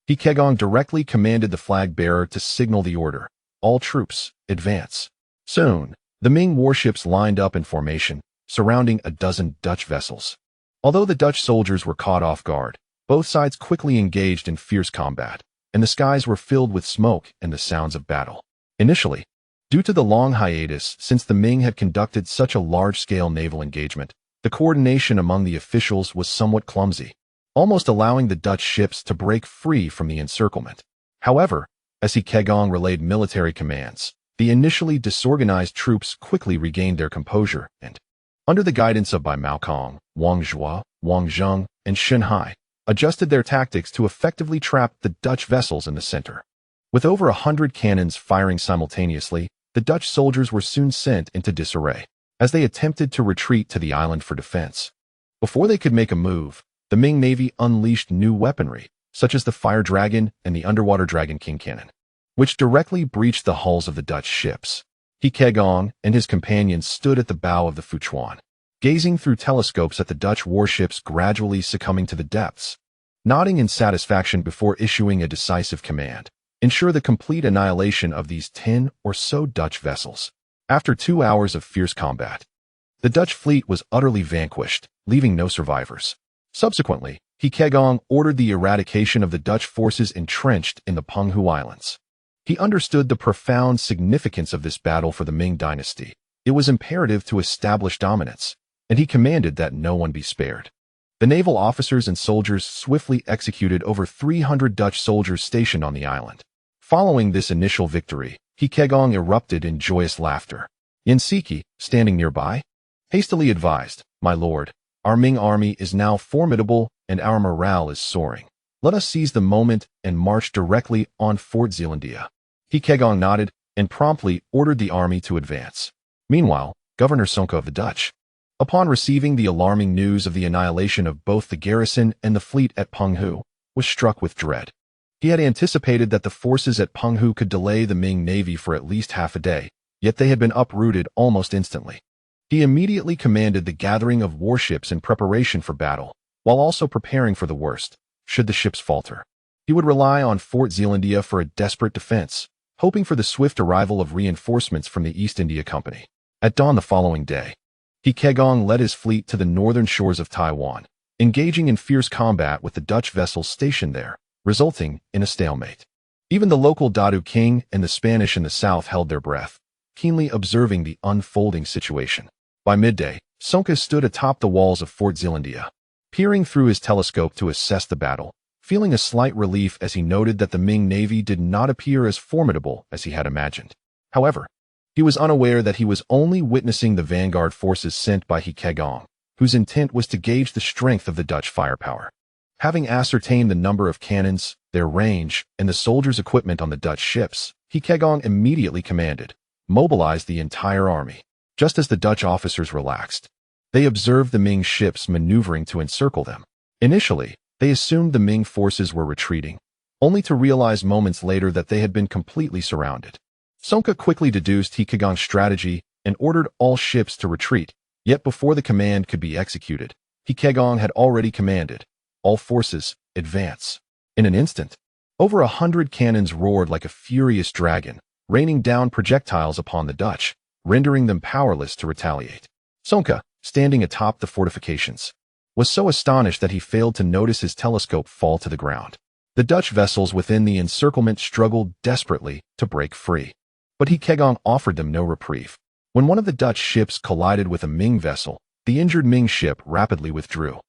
He Kegong directly commanded the flag bearer to signal the order, "All troops, advance." Soon, the Ming warships lined up in formation, surrounding a dozen Dutch vessels. Although the Dutch soldiers were caught off guard, both sides quickly engaged in fierce combat, and the skies were filled with smoke and the sounds of battle. Initially, due to the long hiatus since the Ming had conducted such a large-scale naval engagement, the coordination among the officials was somewhat clumsy, almost allowing the Dutch ships to break free from the encirclement. However, As he Kegong relayed military commands, the initially disorganized troops quickly regained their composure and, under the guidance of Bai Maokong, Wang Zhua, Wang Zheng, and Shen Hai, adjusted their tactics to effectively trap the Dutch vessels in the center. With over 100 cannons firing simultaneously, the Dutch soldiers were soon sent into disarray as they attempted to retreat to the island for defense. Before they could make a move, the Ming Navy unleashed new weaponry, such as the Fire Dragon and the Underwater Dragon King Cannon, which directly breached the hulls of the Dutch ships. He Kegong and his companions stood at the bow of the Fuchuan, gazing through telescopes at the Dutch warships gradually succumbing to the depths, nodding in satisfaction before issuing a decisive command: ensure the complete annihilation of these 10 or so Dutch vessels. After 2 hours of fierce combat, the Dutch fleet was utterly vanquished, leaving no survivors. Subsequently, He Kegong ordered the eradication of the Dutch forces entrenched in the Penghu Islands. He understood the profound significance of this battle for the Ming dynasty. It was imperative to establish dominance, and he commanded that no one be spared. The naval officers and soldiers swiftly executed over 300 Dutch soldiers stationed on the island. Following this initial victory, He Kegong erupted in joyous laughter. Yansiki, standing nearby, hastily advised, "My lord, our Ming army is now formidable and our morale is soaring. Let us seize the moment and march directly on Fort Zealandia." He Kegong nodded and promptly ordered the army to advance. Meanwhile, Governor Sonka of the Dutch, upon receiving the alarming news of the annihilation of both the garrison and the fleet at Penghu, was struck with dread. He had anticipated that the forces at Penghu could delay the Ming Navy for at least half a day, yet they had been uprooted almost instantly. He immediately commanded the gathering of warships in preparation for battle, while also preparing for the worst, should the ships falter. He would rely on Fort Zealandia for a desperate defense, hoping for the swift arrival of reinforcements from the East India Company. At dawn the following day, He Kegong led his fleet to the northern shores of Taiwan, engaging in fierce combat with the Dutch vessels stationed there, resulting in a stalemate. Even the local Dadu king and the Spanish in the south held their breath, keenly observing the unfolding situation. By midday, Sonka stood atop the walls of Fort Zealandia, peering through his telescope to assess the battle, feeling a slight relief as he noted that the Ming Navy did not appear as formidable as he had imagined. However, he was unaware that he was only witnessing the vanguard forces sent by He Kegong, whose intent was to gauge the strength of the Dutch firepower. Having ascertained the number of cannons, their range, and the soldiers' equipment on the Dutch ships, He Kegong immediately commanded, "Mobilize the entire army." Just as the Dutch officers relaxed, they observed the Ming ships maneuvering to encircle them. Initially, they assumed the Ming forces were retreating, only to realize moments later that they had been completely surrounded. Sonka quickly deduced He Kegong's strategy and ordered all ships to retreat, yet before the command could be executed, He Kegong had already commanded, "All forces, advance." In an instant, over 100 cannons roared like a furious dragon, raining down projectiles upon the Dutch, rendering them powerless to retaliate. Sonka, standing atop the fortifications, was so astonished that he failed to notice his telescope fall to the ground. The Dutch vessels within the encirclement struggled desperately to break free, but He Kegong offered them no reprieve. When one of the Dutch ships collided with a Ming vessel, the injured Ming ship rapidly withdrew,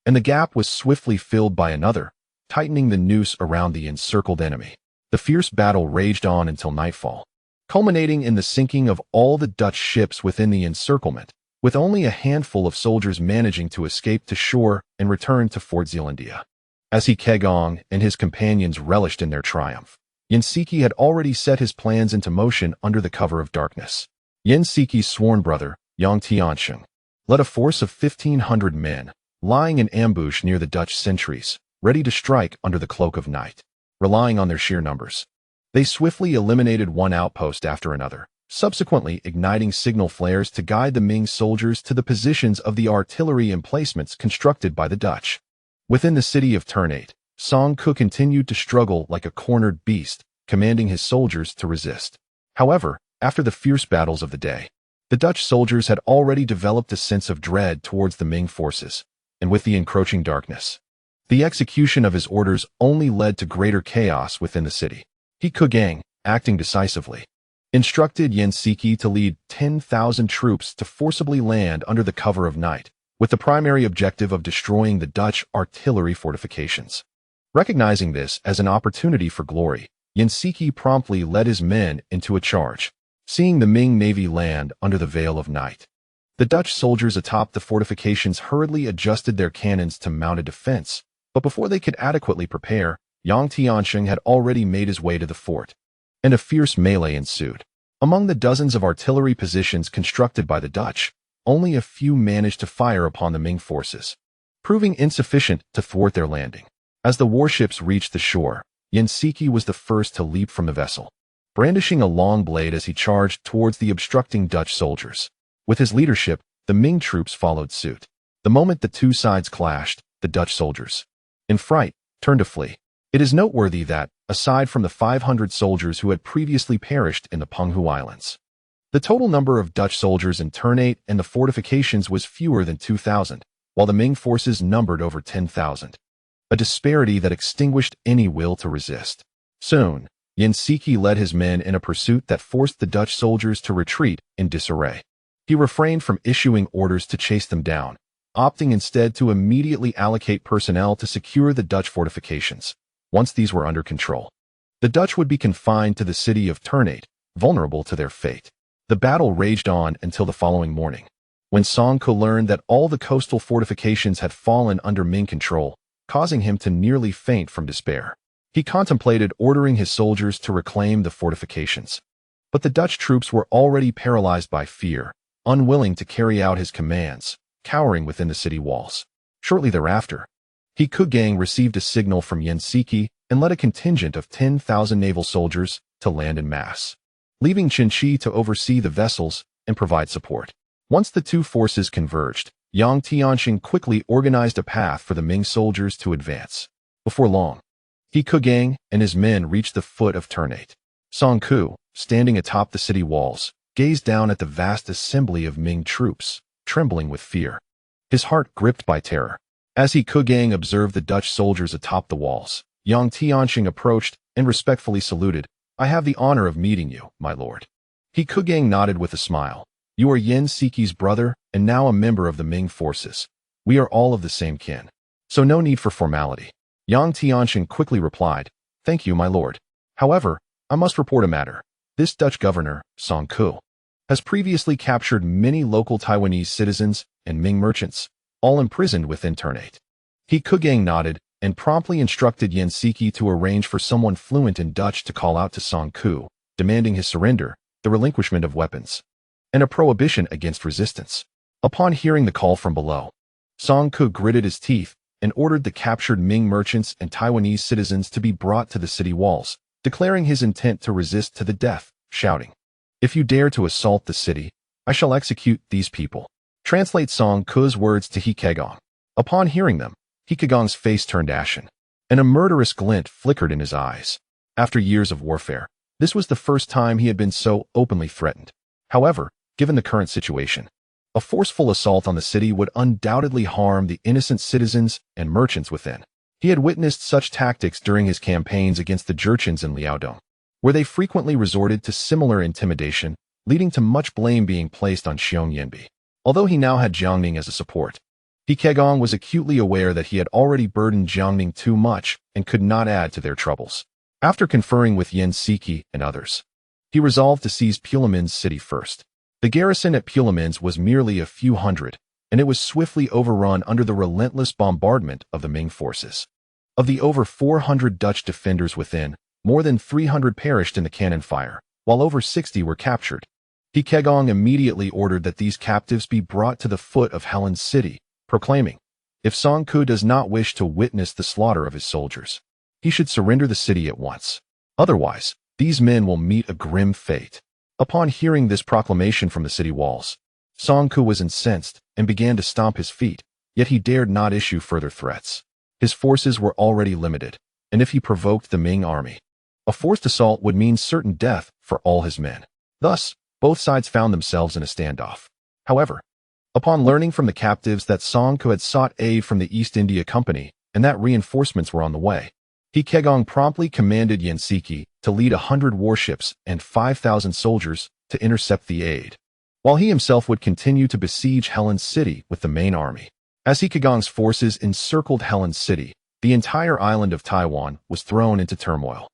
and the gap was swiftly filled by another, tightening the noose around the encircled enemy. The fierce battle raged on until nightfall, culminating in the sinking of all the Dutch ships within the encirclement, with only a handful of soldiers managing to escape to shore and return to Fort Zealandia. As He Kegong and his companions relished in their triumph, Yansiki had already set his plans into motion under the cover of darkness. Yansiki's sworn brother, Yang Tianqi, led a force of 1,500 men, lying in ambush near the Dutch sentries, ready to strike under the cloak of night. Relying on their sheer numbers, they swiftly eliminated one outpost after another, subsequently igniting signal flares to guide the Ming soldiers to the positions of the artillery emplacements constructed by the Dutch. Within the city of Ternate, Song Ku continued to struggle like a cornered beast, commanding his soldiers to resist. However, after the fierce battles of the day, the Dutch soldiers had already developed a sense of dread towards the Ming forces, and with the encroaching darkness, the execution of his orders only led to greater chaos within the city. He Kegong, acting decisively, instructed Yansiki to lead 10,000 troops to forcibly land under the cover of night, with the primary objective of destroying the Dutch artillery fortifications. Recognizing this as an opportunity for glory, Yansiki promptly led his men into a charge, seeing the Ming Navy land under the veil of night. The Dutch soldiers atop the fortifications hurriedly adjusted their cannons to mount a defense, but before they could adequately prepare, Yang Tianqi had already made his way to the fort, and a fierce melee ensued. Among the dozens of artillery positions constructed by the Dutch, only a few managed to fire upon the Ming forces, proving insufficient to thwart their landing. As the warships reached the shore, Yansiki was the first to leap from the vessel, brandishing a long blade as he charged towards the obstructing Dutch soldiers. With his leadership, the Ming troops followed suit. The moment the two sides clashed, the Dutch soldiers, in fright, turned to flee. It is noteworthy that, aside from the 500 soldiers who had previously perished in the Penghu Islands, the total number of Dutch soldiers in Ternate and the fortifications was fewer than 2,000, while the Ming forces numbered over 10,000. A disparity that extinguished any will to resist. Soon, Yansiki led his men in a pursuit that forced the Dutch soldiers to retreat in disarray. He refrained from issuing orders to chase them down, opting instead to immediately allocate personnel to secure the Dutch fortifications. Once these were under control, the Dutch would be confined to the city of Ternate, vulnerable to their fate. The battle raged on until the following morning, when Song Ke learned that all the coastal fortifications had fallen under Ming control, causing him to nearly faint from despair. He contemplated ordering his soldiers to reclaim the fortifications, but the Dutch troops were already paralyzed by fear, unwilling to carry out his commands, cowering within the city walls. Shortly thereafter, He Kugang received a signal from Yansiki and led a contingent of 10,000 naval soldiers to land en masse, leaving Tianqi to oversee the vessels and provide support. Once the two forces converged, Yang Tianqi quickly organized a path for the Ming soldiers to advance. Before long, He Kugang and his men reached the foot of Ternate. Song Ke, standing atop the city walls, gazed down at the vast assembly of Ming troops, trembling with fear, his heart gripped by terror. As He Kugang observed the Dutch soldiers atop the walls, Yang Tianqi approached and respectfully saluted. "I have the honor of meeting you, my lord." He Kugang nodded with a smile. "You are Yansiki's brother and now a member of the Ming forces. We are all of the same kin, so no need for formality." Yang Tianqi quickly replied, "Thank you, my lord. However, I must report a matter. This Dutch governor, Song Ke, has previously captured many local Taiwanese citizens and Ming merchants, all imprisoned within Ternate." He Kugang nodded and promptly instructed Yansiki to arrange for someone fluent in Dutch to call out to Song Ke, demanding his surrender, the relinquishment of weapons, and a prohibition against resistance. Upon hearing the call from below, Song Ke gritted his teeth and ordered the captured Ming merchants and Taiwanese citizens to be brought to the city walls, declaring his intent to resist to the death, shouting, "If you dare to assault the city, I shall execute these people." Translate Song Ke's words to He Kugang. Upon hearing them, He Kugang's face turned ashen, and a murderous glint flickered in his eyes. After years of warfare, this was the first time he had been so openly threatened. However, given the current situation, a forceful assault on the city would undoubtedly harm the innocent citizens and merchants within. He had witnessed such tactics during his campaigns against the Jurchens in Liaodong, where they frequently resorted to similar intimidation, leading to much blame being placed on Xiong Yanbi. Although he now had Jiang Ning as a support, He Kugang was acutely aware that he had already burdened Jiang Ning too much and could not add to their troubles. After conferring with Yansiki and others, he resolved to seize Pulimin's city first. The garrison at Pulimin's was merely a few hundred, and it was swiftly overrun under the relentless bombardment of the Ming forces. Of the over 400 Dutch defenders within, more than 300 perished in the cannon fire, while over 60 were captured. He Kugang immediately ordered that these captives be brought to the foot of Helen's city, proclaiming, "If Song Ke does not wish to witness the slaughter of his soldiers, he should surrender the city at once. Otherwise, these men will meet a grim fate." Upon hearing this proclamation from the city walls, Song Ke was incensed and began to stomp his feet, yet he dared not issue further threats. His forces were already limited, and if he provoked the Ming army, a forced assault would mean certain death for all his men. Thus, both sides found themselves in a standoff. However, upon learning from the captives that Song Ke had sought aid from the East India Company and that reinforcements were on the way, He Kugang promptly commanded Yansiki to lead 100 warships and 5,000 soldiers to intercept the aid, while he himself would continue to besiege Helen's city with the main army. As He Kugang's forces encircled Helen's city, the entire island of Taiwan was thrown into turmoil.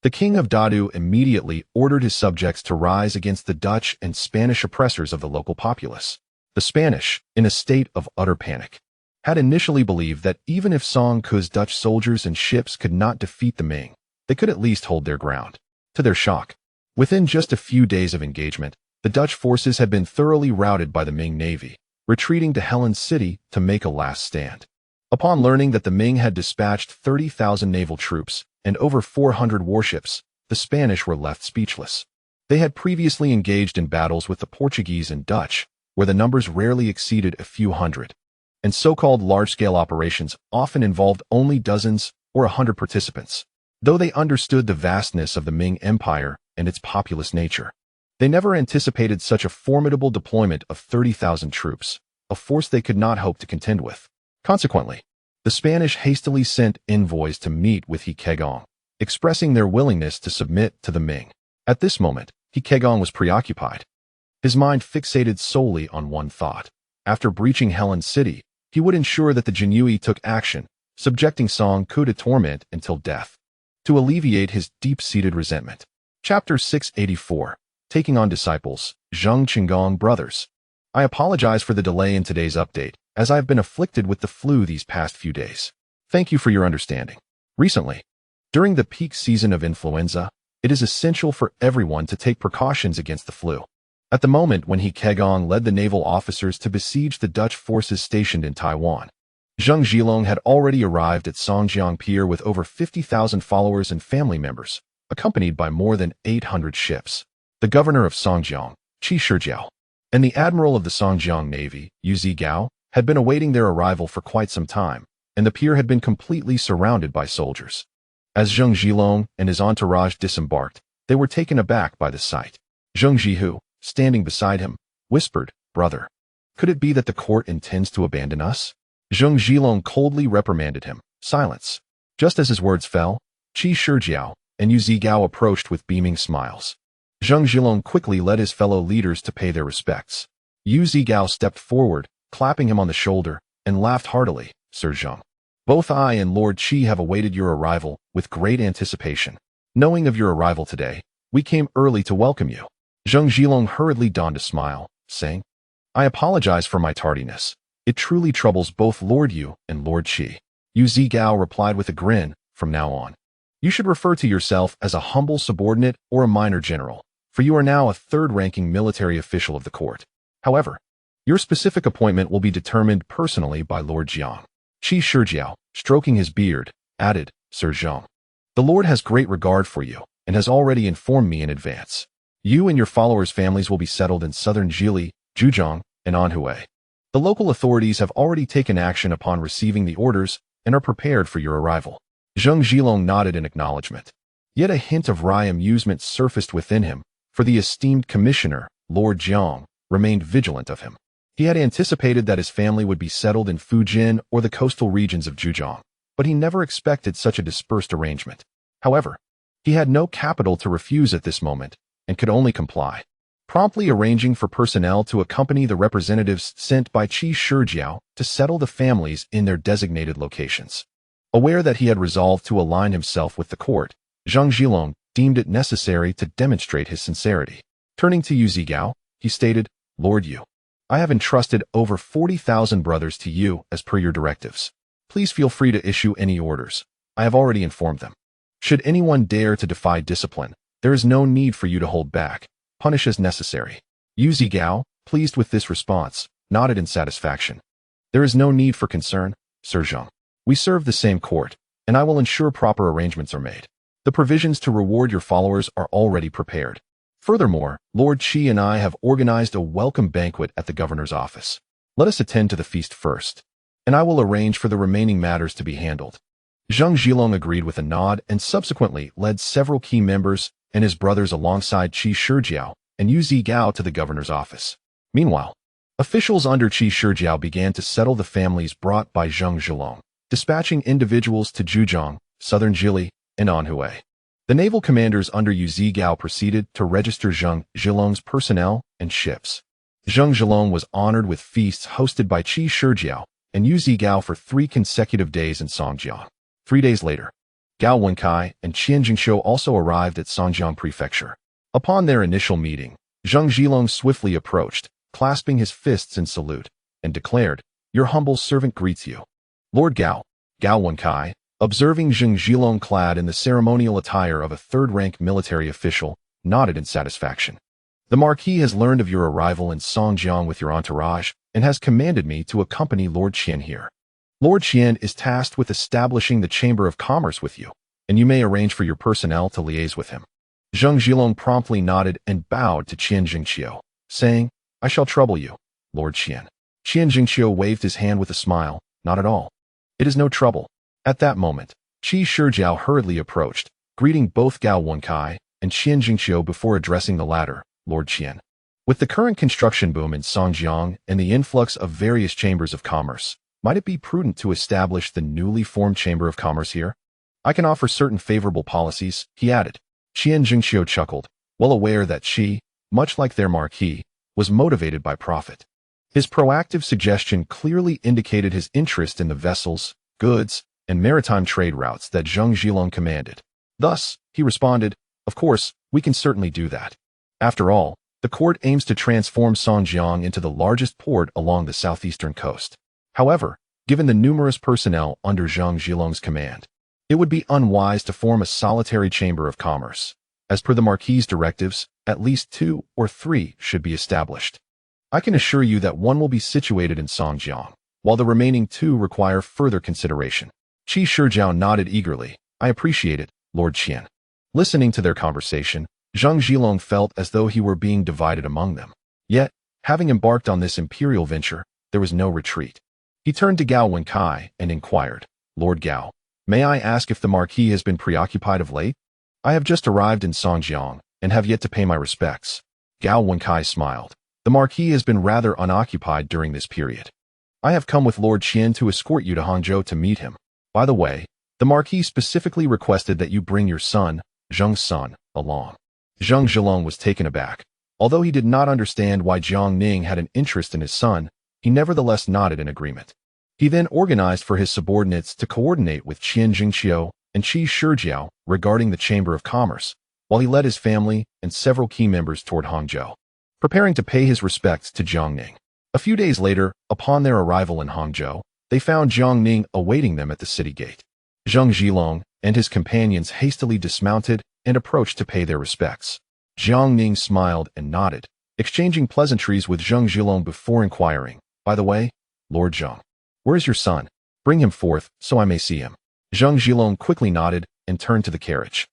The king of Dadu immediately ordered his subjects to rise against the Dutch and Spanish oppressors of the local populace. The Spanish, in a state of utter panic, had initially believed that even if Song Ke's Dutch soldiers and ships could not defeat the Ming, they could at least hold their ground. To their shock, within just a few days of engagement, the Dutch forces had been thoroughly routed by the Ming navy, retreating to Helen City to make a last stand. Upon learning that the Ming had dispatched 30,000 naval troops and over 400 warships, the Spanish were left speechless. They had previously engaged in battles with the Portuguese and Dutch, where the numbers rarely exceeded a few hundred, and so-called large-scale operations often involved only dozens or 100 participants. Though they understood the vastness of the Ming Empire and its populous nature, they never anticipated such a formidable deployment of 30,000 troops, a force they could not hope to contend with. Consequently, the Spanish hastily sent envoys to meet with He Kegong, expressing their willingness to submit to the Ming. At this moment, He Kegong was preoccupied, his mind fixated solely on one thought. After breaching Helen City, he would ensure that the Jinyui took action, subjecting Song Ke to torment until death, to alleviate his deep-seated resentment. Chapter 684. Taking on Disciples, Zheng Qinggong Brothers. I apologize for the delay in today's update, as I have been afflicted with the flu these past few days. Thank you for your understanding. Recently, during the peak season of influenza, it is essential for everyone to take precautions against the flu. At the moment when He Kegong led the naval officers to besiege the Dutch forces stationed in Taiwan, Zheng Zhilong had already arrived at Songjiang Pier with over 50,000 followers and family members, accompanied by more than 800 ships. The governor of Songjiang, Shijiao, and the admiral of the Songjiang Navy, Yu Zigao, had been awaiting their arrival for quite some time, and the pier had been completely surrounded by soldiers. As Zheng Zhilong and his entourage disembarked, they were taken aback by the sight. Zheng Zhihu, standing beside him, whispered, "Brother, could it be that the court intends to abandon us?" Zheng Zhilong coldly reprimanded him. Silence. Just as his words fell, Shijiao and Yu Zigao approached with beaming smiles. Zheng Zhilong quickly led his fellow leaders to pay their respects. Yu Zigao stepped forward, clapping him on the shoulder, and laughed heartily. "Sir Zheng, both I and Lord Qi have awaited your arrival with great anticipation. Knowing of your arrival today, we came early to welcome you." Zheng Zhilong hurriedly donned a smile, saying, "I apologize for my tardiness. It truly troubles both Lord Yu and Lord Qi." Yu Zigao replied with a grin, "From now on, you should refer to yourself as a humble subordinate or a minor general, for you are now a third-ranking military official of the court. However, your specific appointment will be determined personally by Lord Jiang." Shijiao, stroking his beard, added, "Sir Zheng, the Lord has great regard for you and has already informed me in advance. You and your followers' families will be settled in southern Jili, Zhejiang, and Anhui. The local authorities have already taken action upon receiving the orders and are prepared for your arrival." Zheng Zhilong nodded in acknowledgement. Yet a hint of wry amusement surfaced within him, for the esteemed commissioner, Lord Jiang, remained vigilant of him. He had anticipated that his family would be settled in Fujian or the coastal regions of Zhejiang, but he never expected such a dispersed arrangement. However, he had no capital to refuse at this moment, and could only comply, promptly arranging for personnel to accompany the representatives sent by Shijiao to settle the families in their designated locations. Aware that he had resolved to align himself with the court, Zheng Zhilong deemed it necessary to demonstrate his sincerity. Turning to Yu Zigao, he stated, "Lord Yu, I have entrusted over 40,000 brothers to you as per your directives. Please feel free to issue any orders. I have already informed them. Should anyone dare to defy discipline, there is no need for you to hold back. Punish as necessary." Yu Zigao, pleased with this response, nodded in satisfaction. "There is no need for concern, Sir Zheng. We serve the same court, and I will ensure proper arrangements are made. The provisions to reward your followers are already prepared. Furthermore, Lord Qi and I have organized a welcome banquet at the governor's office. Let us attend to the feast first, and I will arrange for the remaining matters to be handled." Zheng Zhilong agreed with a nod and subsequently led several key members and his brothers alongside Shijiao and Yu Zigao to the governor's office. Meanwhile, officials under Shijiao began to settle the families brought by Zheng Zhilong, dispatching individuals to Zhejiang, southern Jili, and Anhui. The naval commanders under Yu Zigao proceeded to register Zheng Zhilong's personnel and ships. Zheng Zhilong was honored with feasts hosted by Shijiao and Yu Zigao for 3 consecutive days in Songjiang. 3 days later, Gao Wenkai and Qian Jingxiu also arrived at Songjiang Prefecture. Upon their initial meeting, Zheng Zhilong swiftly approached, clasping his fists in salute, and declared, "Your humble servant greets you." Lord Gao, Gao Wenkai, observing Zheng Zhilong clad in the ceremonial attire of a third-rank military official, nodded in satisfaction. "The Marquis has learned of your arrival in Songjiang with your entourage, and has commanded me to accompany Lord Qian here. Lord Qian is tasked with establishing the Chamber of Commerce with you, and you may arrange for your personnel to liaise with him." Zheng Zhilong promptly nodded and bowed to Qian Jingqiu, saying, "I shall trouble you, Lord Qian." Qian Jingqiu waved his hand with a smile, "Not at all. It is no trouble." At that moment, Shijiao hurriedly approached, greeting both Gao Wenkai and Qian Jingqiu before addressing the latter, "Lord Qian. With the current construction boom in Songjiang and the influx of various chambers of commerce, might it be prudent to establish the newly formed Chamber of Commerce here? I can offer certain favorable policies," he added. Qian Jingqiu chuckled, well aware that she, much like their marquis, was motivated by profit. His proactive suggestion clearly indicated his interest in the vessels, goods, and maritime trade routes that Zheng Zhilong commanded. Thus, he responded, "Of course, we can certainly do that. After all, the court aims to transform Songjiang into the largest port along the southeastern coast. However, given the numerous personnel under Zheng Zhilong's command, it would be unwise to form a solitary chamber of commerce. As per the Marquis's directives, at least 2 or 3 should be established. I can assure you that one will be situated in Songjiang, while the remaining 2 require further consideration." Shijiao nodded eagerly. "I appreciate it, Lord Qian." Listening to their conversation, Zheng Zhilong felt as though he were being divided among them. Yet, having embarked on this imperial venture, there was no retreat. He turned to Gao Wenkai and inquired, "Lord Gao, may I ask if the Marquis has been preoccupied of late? I have just arrived in Songjiang and have yet to pay my respects." Gao Wenkai smiled. "The Marquis has been rather unoccupied during this period. I have come with Lord Qian to escort you to Hangzhou to meet him. By the way, the Marquis specifically requested that you bring your son, Zheng's son, along." Zheng Zhilong was taken aback. Although he did not understand why Jiang Ning had an interest in his son, he nevertheless nodded in agreement. He then organized for his subordinates to coordinate with Qian Jingqiu and Shijiao regarding the Chamber of Commerce, while he led his family and several key members toward Hangzhou, preparing to pay his respects to Jiang Ning. A few days later, upon their arrival in Hangzhou, they found Jiang Ning awaiting them at the city gate. Zheng Zhilong and his companions hastily dismounted and approached to pay their respects. Jiang Ning smiled and nodded, exchanging pleasantries with Zheng Zhilong before inquiring, "By the way, Lord Zheng, where is your son? Bring him forth, so I may see him." Zheng Zhilong quickly nodded and turned to the carriage.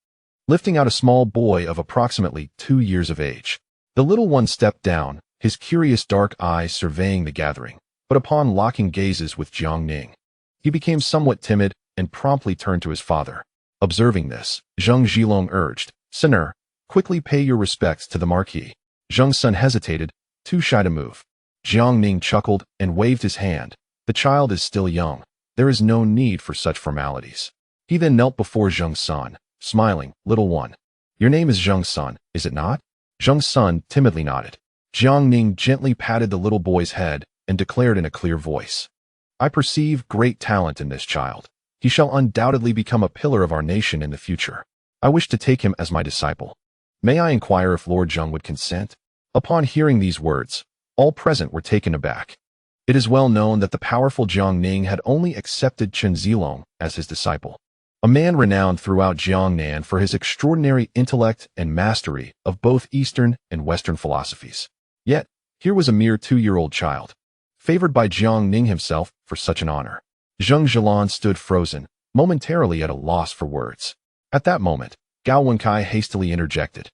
Lifting out a small boy of approximately 2 years of age, the little one stepped down, his curious dark eyes surveying the gathering, but upon locking gazes with Jiang Ning, he became somewhat timid and promptly turned to his father. Observing this, Zheng Zhilong urged, "Sir, quickly pay your respects to the Marquis." Zheng's son hesitated, too shy to move. Jiang Ning chuckled and waved his hand. "The child is still young. There is no need for such formalities." He then knelt before Zheng's son, smiling, "Little one, your name is Zheng's son, is it not?" Zheng's son timidly nodded. Jiang Ning gently patted the little boy's head and declared in a clear voice, "I perceive great talent in this child. He shall undoubtedly become a pillar of our nation in the future. I wish to take him as my disciple. May I inquire if Lord Zheng would consent?" Upon hearing these words, all present were taken aback. It is well known that the powerful Jiang Ning had only accepted Chen Zilong as his disciple, a man renowned throughout Jiangnan for his extraordinary intellect and mastery of both Eastern and Western philosophies. Yet, here was a mere 2-year-old child, favored by Jiang Ning himself for such an honor. Zheng Zhilong stood frozen, momentarily at a loss for words. At that moment, Gao Wenkai hastily interjected,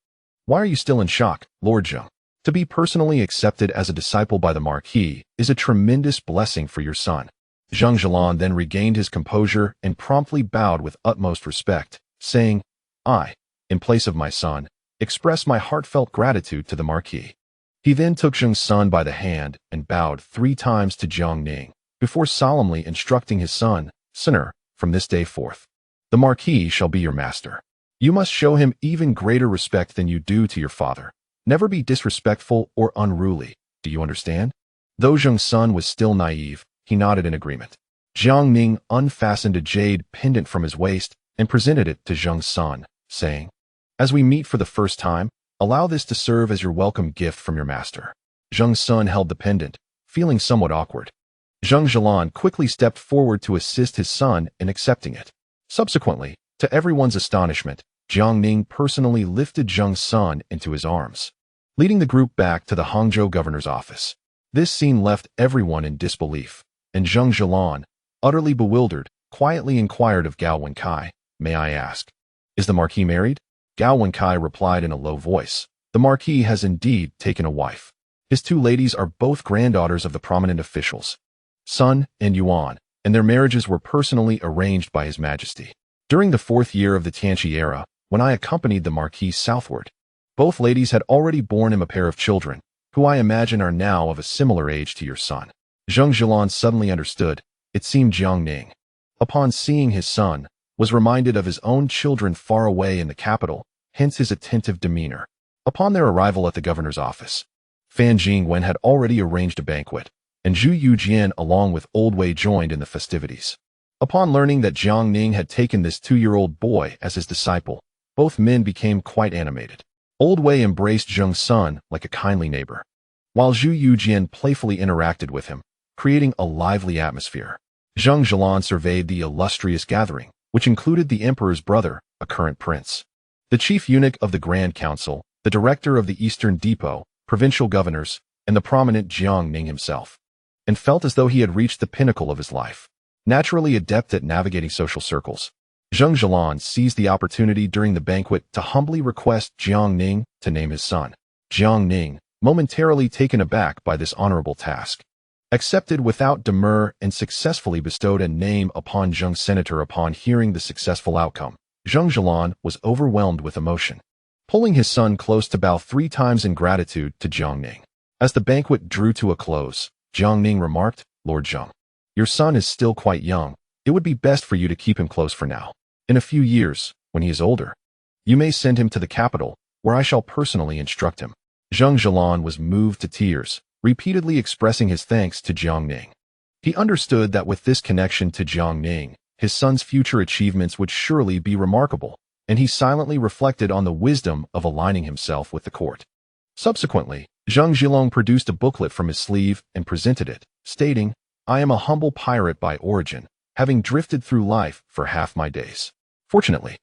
"Why are you still in shock, Lord Zheng? To be personally accepted as a disciple by the Marquis is a tremendous blessing for your son." Zheng Zhilong then regained his composure and promptly bowed with utmost respect, saying, "I, in place of my son, express my heartfelt gratitude to the Marquis." He then took Zheng's son by the hand and bowed 3 times to Jiang Ning, before solemnly instructing his son, "Sir, from this day forth, the Marquis shall be your master. You must show him even greater respect than you do to your father. Never be disrespectful or unruly. Do you understand?" Though Zheng's son was still naive, he nodded in agreement. Jiang Ning unfastened a jade pendant from his waist and presented it to Zheng's son, saying, "As we meet for the first time, allow this to serve as your welcome gift from your master." Zheng's son held the pendant, feeling somewhat awkward. Zheng Zhilan quickly stepped forward to assist his son in accepting it. Subsequently, to everyone's astonishment, Jiang Ning personally lifted Zheng's son into his arms, leading the group back to the Hangzhou governor's office. This scene left everyone in disbelief, and Zheng Zhilan, utterly bewildered, quietly inquired of Gao Wenkai, "May I ask, is the Marquis married?" Gao Wenkai replied in a low voice, "The Marquis has indeed taken a wife. His two ladies are both granddaughters of the prominent officials, Sun and Yuan, and their marriages were personally arranged by His Majesty. During the 4th year of the Tianqi era, when I accompanied the Marquis southward, both ladies had already borne him a pair of children, who I imagine are now of a similar age to your son." Zheng Zhilan suddenly understood. It seemed Jiang Ning, upon seeing his son, was reminded of his own children far away in the capital, hence his attentive demeanor. Upon their arrival at the governor's office, Fan Jingwen had already arranged a banquet, and Zhu Yujian along with Old Wei joined in the festivities. Upon learning that Jiang Ning had taken this 2-year-old boy as his disciple, both men became quite animated. Old Wei embraced Zheng's son like a kindly neighbor, while Zhu Yujian playfully interacted with him, creating a lively atmosphere. Zheng Zhilan surveyed the illustrious gathering, which included the emperor's brother, a current prince, the chief eunuch of the Grand Council, the director of the Eastern Depot, provincial governors, and the prominent Jiang Ning himself, and felt as though he had reached the pinnacle of his life. Naturally adept at navigating social circles, Zheng Zhilan seized the opportunity during the banquet to humbly request Jiang Ning to name his son. Jiang Ning, momentarily taken aback by this honorable task, accepted without demur and successfully bestowed a name upon Zheng's senator. Upon hearing the successful outcome, Zheng Zhilan was overwhelmed with emotion, pulling his son close to bow 3 times in gratitude to Jiang Ning. As the banquet drew to a close, Jiang Ning remarked, "Lord Zheng, your son is still quite young. It would be best for you to keep him close for now. In a few years, when he is older, you may send him to the capital, where I shall personally instruct him." Zheng Zhilan was moved to tears, repeatedly expressing his thanks to Jiang Ning. He understood that with this connection to Jiang Ning, his son's future achievements would surely be remarkable, and he silently reflected on the wisdom of aligning himself with the court. Subsequently, Zheng Zhilong produced a booklet from his sleeve and presented it, stating, "I am a humble pirate by origin, having drifted through life for half my days. Fortunately,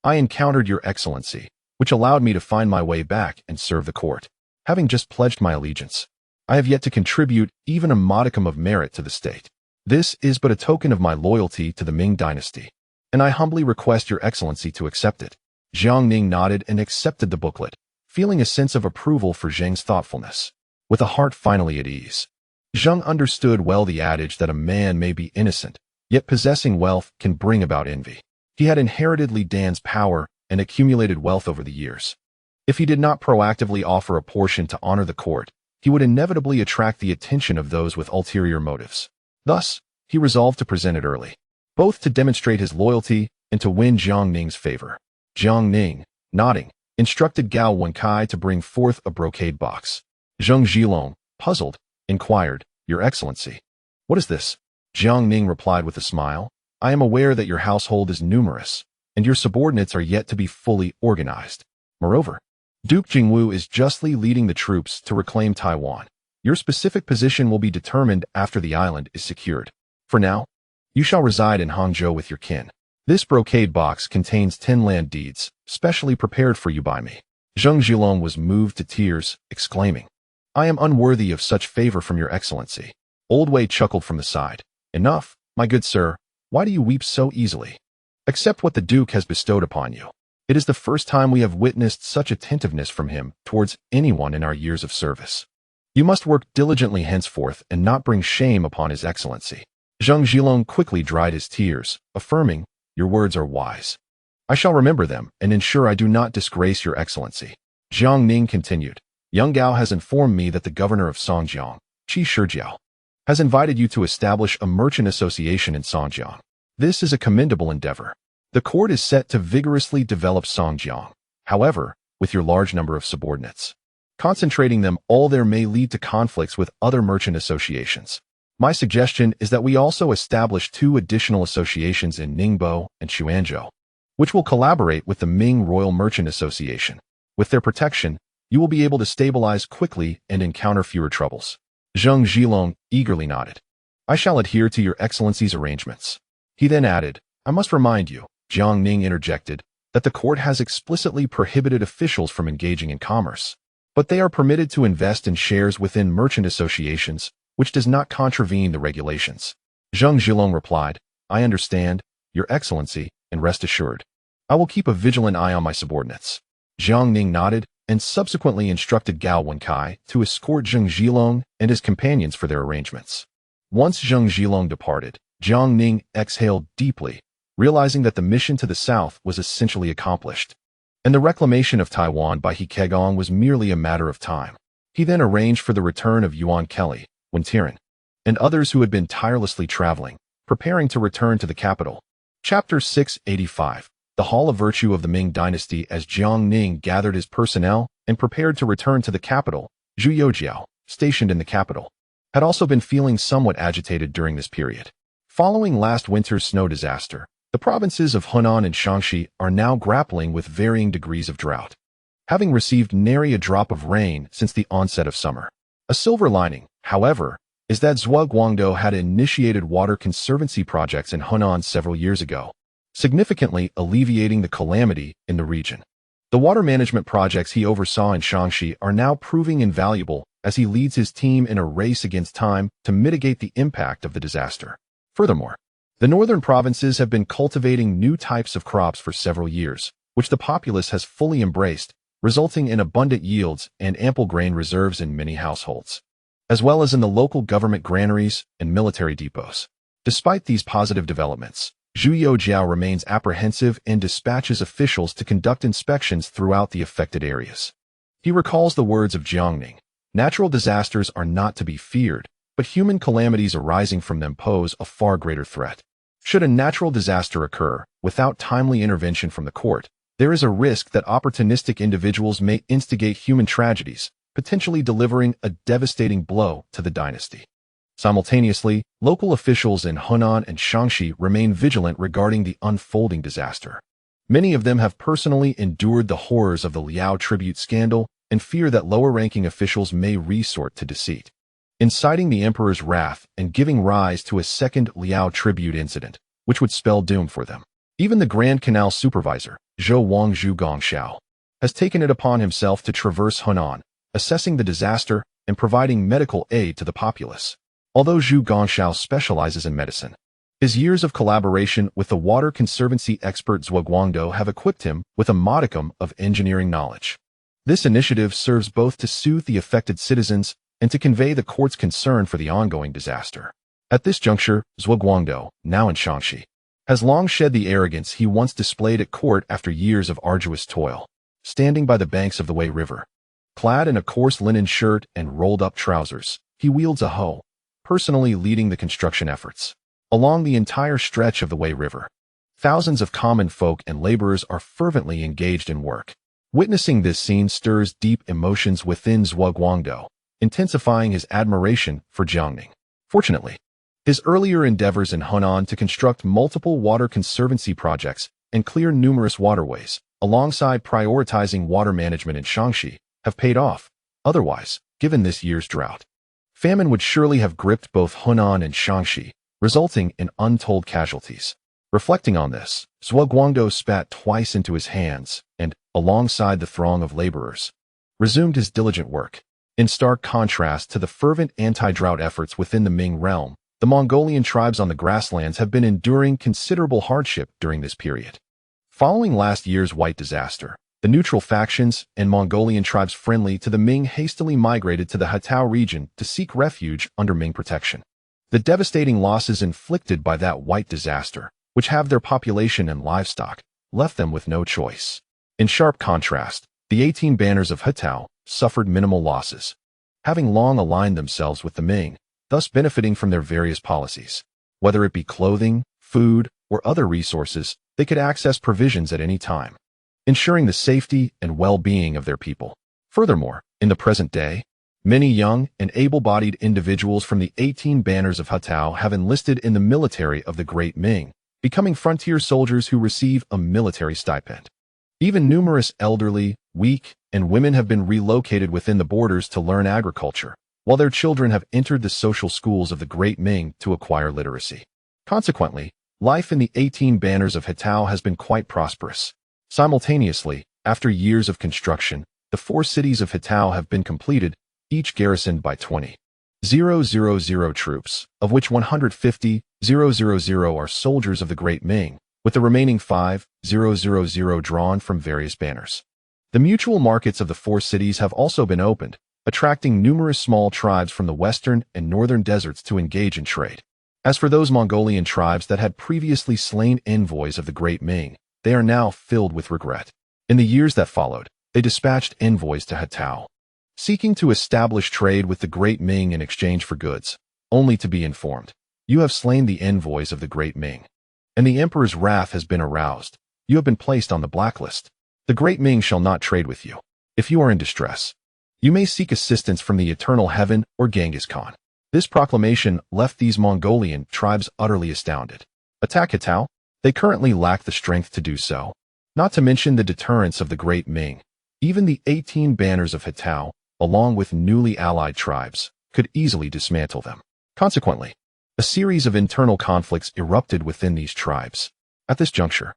I encountered your excellency, which allowed me to find my way back and serve the court. Having just pledged my allegiance, I have yet to contribute even a modicum of merit to the state. This is but a token of my loyalty to the Ming dynasty, and I humbly request your excellency to accept it." Jiang Ning nodded and accepted the booklet, feeling a sense of approval for Zheng's thoughtfulness. With a heart finally at ease, Zheng understood well the adage that a man may be innocent, yet possessing wealth can bring about envy. He had inherited Li Dan's power and accumulated wealth over the years. If he did not proactively offer a portion to honor the court, he would inevitably attract the attention of those with ulterior motives. Thus, he resolved to present it early, both to demonstrate his loyalty and to win Jiang Ning's favor. Jiang Ning, nodding, instructed Gao Wenkai to bring forth a brocade box. Zheng Zhilong, puzzled, inquired, "Your Excellency, what is this?" Jiang Ning replied with a smile, "I am aware that your household is numerous, and your subordinates are yet to be fully organized. Moreover, Duke Jingwu is justly leading the troops to reclaim Taiwan. Your specific position will be determined after the island is secured. For now, you shall reside in Hangzhou with your kin. This brocade box contains 10 land deeds, specially prepared for you by me." Zheng Zhilong was moved to tears, exclaiming, "I am unworthy of such favor from your excellency." Old Wei chuckled from the side. "Enough, my good sir. Why do you weep so easily? Accept what the Duke has bestowed upon you. It is the first time we have witnessed such attentiveness from him towards anyone in our years of service. You must work diligently henceforth and not bring shame upon His Excellency." Zheng Zhilong quickly dried his tears, affirming, "Your words are wise. I shall remember them and ensure I do not disgrace your excellency." Jiang Ning continued, "Young Gao has informed me that the governor of Songjiang, Shijiao, has invited you to establish a merchant association in Songjiang. This is a commendable endeavor. The court is set to vigorously develop Songjiang. However, with your large number of subordinates, concentrating them all there may lead to conflicts with other merchant associations. My suggestion is that we also establish 2 additional associations in Ningbo and Xuanzhou. which will collaborate with the Ming Royal Merchant Association. With their protection, you will be able to stabilize quickly and encounter fewer troubles. Zheng Zhilong eagerly nodded. I shall adhere to your Excellency's arrangements. He then added, I must remind you, Jiang Ning interjected, that the court has explicitly prohibited officials from engaging in commerce. But they are permitted to invest in shares within merchant associations, which does not contravene the regulations. Zheng Zhilong replied, I understand, Your Excellency, and rest assured. I will keep a vigilant eye on my subordinates. Jiang Ning nodded and subsequently instructed Gao Wenkai to escort Zheng Zhilong and his companions for their arrangements. Once Zheng Zhilong departed, Jiang Ning exhaled deeply, realizing that the mission to the south was essentially accomplished, and the reclamation of Taiwan by He Kegong was merely a matter of time. He then arranged for the return of Yuan Kelly, Wen Tian, and others who had been tirelessly traveling, preparing to return to the capital. Chapter 685. The Hall of Virtue of the Ming Dynasty. As Jiang Ning gathered his personnel and prepared to return to the capital, Zhu Youjiao, stationed in the capital, had also been feeling somewhat agitated during this period. Following last winter's snow disaster, the provinces of Hunan and Shaanxi are now grappling with varying degrees of drought, having received nary a drop of rain since the onset of summer. A silver lining, however, is that Zhuguangdou had initiated water conservancy projects in Hunan several years ago, significantly alleviating the calamity in the region. The water management projects he oversaw in Shaanxi are now proving invaluable as he leads his team in a race against time to mitigate the impact of the disaster. Furthermore, the northern provinces have been cultivating new types of crops for several years, which the populace has fully embraced, resulting in abundant yields and ample grain reserves in many households, as well as in the local government granaries and military depots. Despite these positive developments, Zhu Youjiao remains apprehensive and dispatches officials to conduct inspections throughout the affected areas. He recalls the words of Jiang Ning, natural disasters are not to be feared, but human calamities arising from them pose a far greater threat. Should a natural disaster occur, without timely intervention from the court, there is a risk that opportunistic individuals may instigate human tragedies, potentially delivering a devastating blow to the dynasty. Simultaneously, local officials in Hunan and Shaanxi remain vigilant regarding the unfolding disaster. Many of them have personally endured the horrors of the Liao tribute scandal and fear that lower-ranking officials may resort to deceit, inciting the emperor's wrath and giving rise to a second Liao tribute incident, which would spell doom for them. Even the Grand Canal supervisor, Zhou Wangzhu Gongxiao, has taken it upon himself to traverse Hunan, assessing the disaster and providing medical aid to the populace. Although Zhu Gongxiao specializes in medicine, his years of collaboration with the water conservancy expert Zhuguangdou have equipped him with a modicum of engineering knowledge. This initiative serves both to soothe the affected citizens and to convey the court's concern for the ongoing disaster. At this juncture, Zhuguangdou, now in Shaanxi, has long shed the arrogance he once displayed at court after years of arduous toil. Standing by the banks of the Wei River, clad in a coarse linen shirt and rolled-up trousers, he wields a hoe, personally leading the construction efforts. Along the entire stretch of the Wei River, thousands of common folk and laborers are fervently engaged in work. Witnessing this scene stirs deep emotions within Zhuguangdou, intensifying his admiration for Jiang Ning. Fortunately, his earlier endeavors in Hunan to construct multiple water conservancy projects and clear numerous waterways, alongside prioritizing water management in Shaanxi, have paid off. Otherwise, given this year's drought, famine would surely have gripped both Hunan and Shaanxi, resulting in untold casualties. Reflecting on this, Zhuguangdou spat twice into his hands and, alongside the throng of laborers, resumed his diligent work. In stark contrast to the fervent anti-drought efforts within the Ming realm, the Mongolian tribes on the grasslands have been enduring considerable hardship during this period. Following last year's white disaster, the neutral factions and Mongolian tribes friendly to the Ming hastily migrated to the Hatao region to seek refuge under Ming protection. The devastating losses inflicted by that white disaster, which have their population and livestock, left them with no choice. In sharp contrast, the 18 banners of Hatao suffered minimal losses, having long aligned themselves with the Ming, thus benefiting from their various policies. Whether it be clothing, food, or other resources, they could access provisions at any time, ensuring the safety and well-being of their people. Furthermore, in the present day, many young and able-bodied individuals from the 18 banners of Hatao have enlisted in the military of the Great Ming, becoming frontier soldiers who receive a military stipend. Even numerous elderly, weak, and women have been relocated within the borders to learn agriculture, while their children have entered the social schools of the Great Ming to acquire literacy. Consequently, life in the 18 banners of Hetao has been quite prosperous. Simultaneously, after years of construction, the 4 cities of Hetao have been completed, each garrisoned by 20,000 troops, of which 150,000 are soldiers of the Great Ming, with the remaining 5,000 drawn from various banners. The mutual markets of the 4 cities have also been opened, attracting numerous small tribes from the western and northern deserts to engage in trade. As for those Mongolian tribes that had previously slain envoys of the Great Ming, they are now filled with regret. In the years that followed, they dispatched envoys to Hetao, seeking to establish trade with the Great Ming in exchange for goods, only to be informed, "You have slain the envoys of the Great Ming, and the emperor's wrath has been aroused. You have been placed on the blacklist. The Great Ming shall not trade with you. If you are in distress, you may seek assistance from the Eternal Heaven or Genghis Khan." This proclamation left these Mongolian tribes utterly astounded. Attack Hetao? They currently lack the strength to do so, not to mention the deterrence of the Great Ming. Even the 18 banners of Hetao, along with newly allied tribes, could easily dismantle them. Consequently, a series of internal conflicts erupted within these tribes. At this juncture,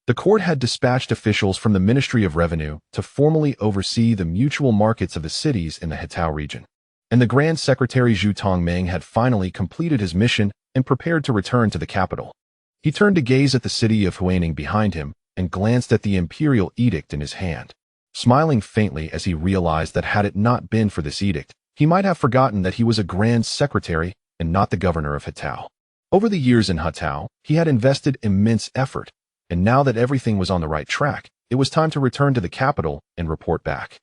the court had dispatched officials from the Ministry of Revenue to formally oversee the mutual markets of the cities in the Hetao region. And the Grand Secretary Zhu Tongmeng had finally completed his mission and prepared to return to the capital. He turned to gaze at the city of Huaining behind him and glanced at the imperial edict in his hand, smiling faintly as he realized that had it not been for this edict, he might have forgotten that he was a Grand Secretary and not the governor of Hetao. Over the years in Hetao, he had invested immense effort, and now that everything was on the right track, it was time to return to the capital and report back.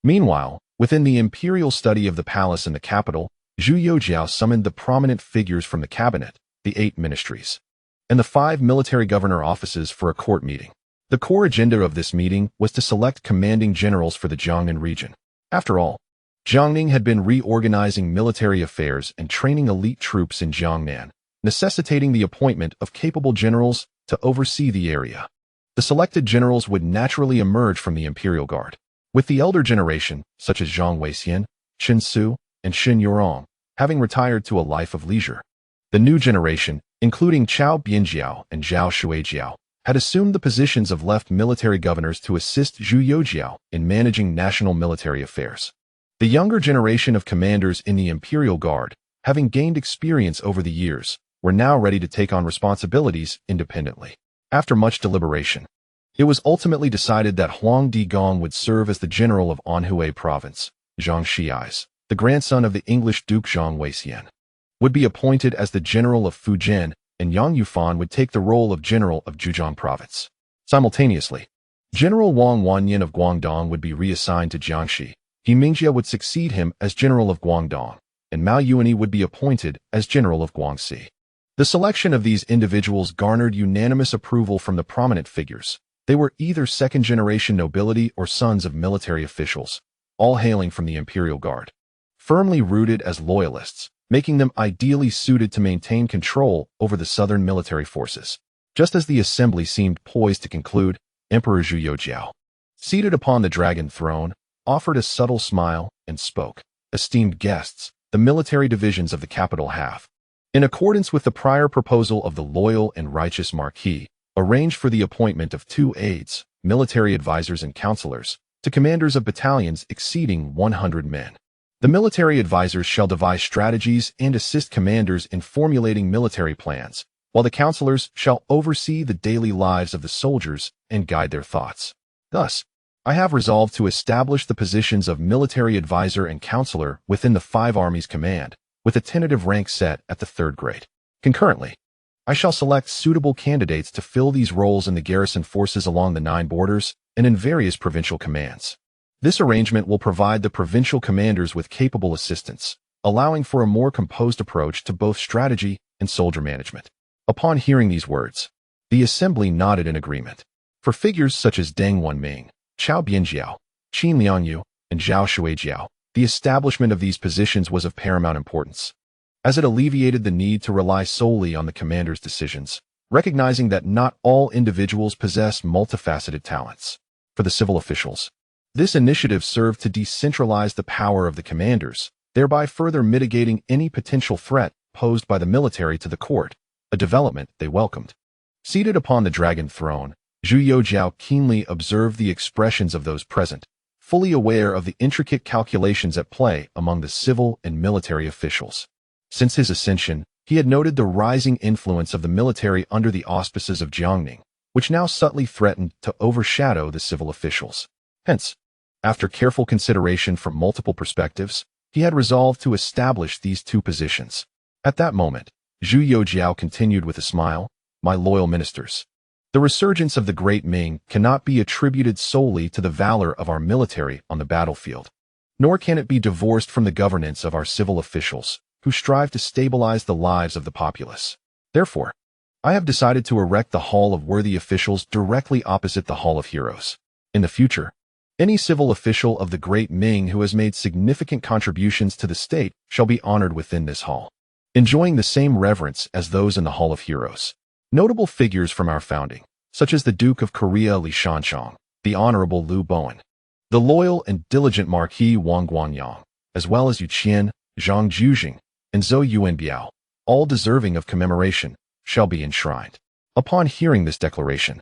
Meanwhile, within the imperial study of the palace in the capital, Zhu Youjiao summoned the prominent figures from the cabinet, the 8 ministries, and the 5 military governor offices for a court meeting. The core agenda of this meeting was to select commanding generals for the Jiangnan region. After all, Jiang Ning had been reorganizing military affairs and training elite troops in Jiangnan, necessitating the appointment of capable generals to oversee the area. The selected generals would naturally emerge from the Imperial Guard, with the elder generation, such as Zhang Weixian, Qin Su, and Xin Yurong, having retired to a life of leisure. The new generation, including Chao Bianjiao and Zhao Shuijiao, had assumed the positions of left military governors to assist Zhu Youjiao in managing national military affairs. The younger generation of commanders in the Imperial Guard, having gained experience over the years, were now ready to take on responsibilities independently. After much deliberation, it was ultimately decided that Huang Digong would serve as the general of Anhui Province. Zhang Xiais, the grandson of the English Duke Zhang Weixian, would be appointed as the general of Fujian, and Yang Yufan would take the role of general of Zhejiang Province. Simultaneously, General Wang Wanyan of Guangdong would be reassigned to Jiangxi. He Mingjia would succeed him as general of Guangdong, and Mao Yuani would be appointed as general of Guangxi. The selection of these individuals garnered unanimous approval from the prominent figures. They were either second-generation nobility or sons of military officials, all hailing from the Imperial Guard, firmly rooted as loyalists, making them ideally suited to maintain control over the southern military forces. Just as the assembly seemed poised to conclude, Emperor Zhu Youjiao, seated upon the dragon throne, offered a subtle smile and spoke. "Esteemed guests, the military divisions of the capital have, in accordance with the prior proposal of the loyal and righteous Marquis, arranged for the appointment of 2 aides, military advisors and counselors, to commanders of battalions exceeding 100 men. The military advisors shall devise strategies and assist commanders in formulating military plans, while the counselors shall oversee the daily lives of the soldiers and guide their thoughts. Thus, I have resolved to establish the positions of military advisor and counselor within the 5 armies command, with a tentative rank set at the 3rd grade. Concurrently, I shall select suitable candidates to fill these roles in the garrison forces along the 9 borders and in various provincial commands. This arrangement will provide the provincial commanders with capable assistance, allowing for a more composed approach to both strategy and soldier management." Upon hearing these words, the assembly nodded in agreement. For figures such as Deng Wanming, Chao Bianjiao, Qin Liangyu, and Zhao Shuijiao, the establishment of these positions was of paramount importance, as it alleviated the need to rely solely on the commander's decisions. recognizing that not all individuals possess multifaceted talents. For the civil officials, this initiative served to decentralize the power of the commanders, thereby further mitigating any potential threat posed by the military to the court, a development they welcomed. Seated upon the dragon throne, Zhu Youjiao keenly observed the expressions of those present, fully aware of the intricate calculations at play among the civil and military officials. Since his ascension, he had noted the rising influence of the military under the auspices of Jiang Ning, which now subtly threatened to overshadow the civil officials. Hence, after careful consideration from multiple perspectives, he had resolved to establish these two positions. At that moment, Zhu Youjiao continued with a smile, "My loyal ministers, the resurgence of the great Ming cannot be attributed solely to the valor of our military on the battlefield, nor can it be divorced from the governance of our civil officials, who strive to stabilize the lives of the populace. Therefore, I have decided to erect the Hall of Worthy Officials directly opposite the Hall of Heroes. In the future, any civil official of the great Ming who has made significant contributions to the state shall be honored within this hall, enjoying the same reverence as those in the Hall of Heroes. Notable figures from our founding, such as the Duke of Korea Li Shanchong, the Honorable Liu Bowen, the loyal and diligent Marquis Wang Guanyang, as well as Yu Qian, Zhang Juzhing, and Zhou Yuanbiao, all deserving of commemoration, shall be enshrined." Upon hearing this declaration,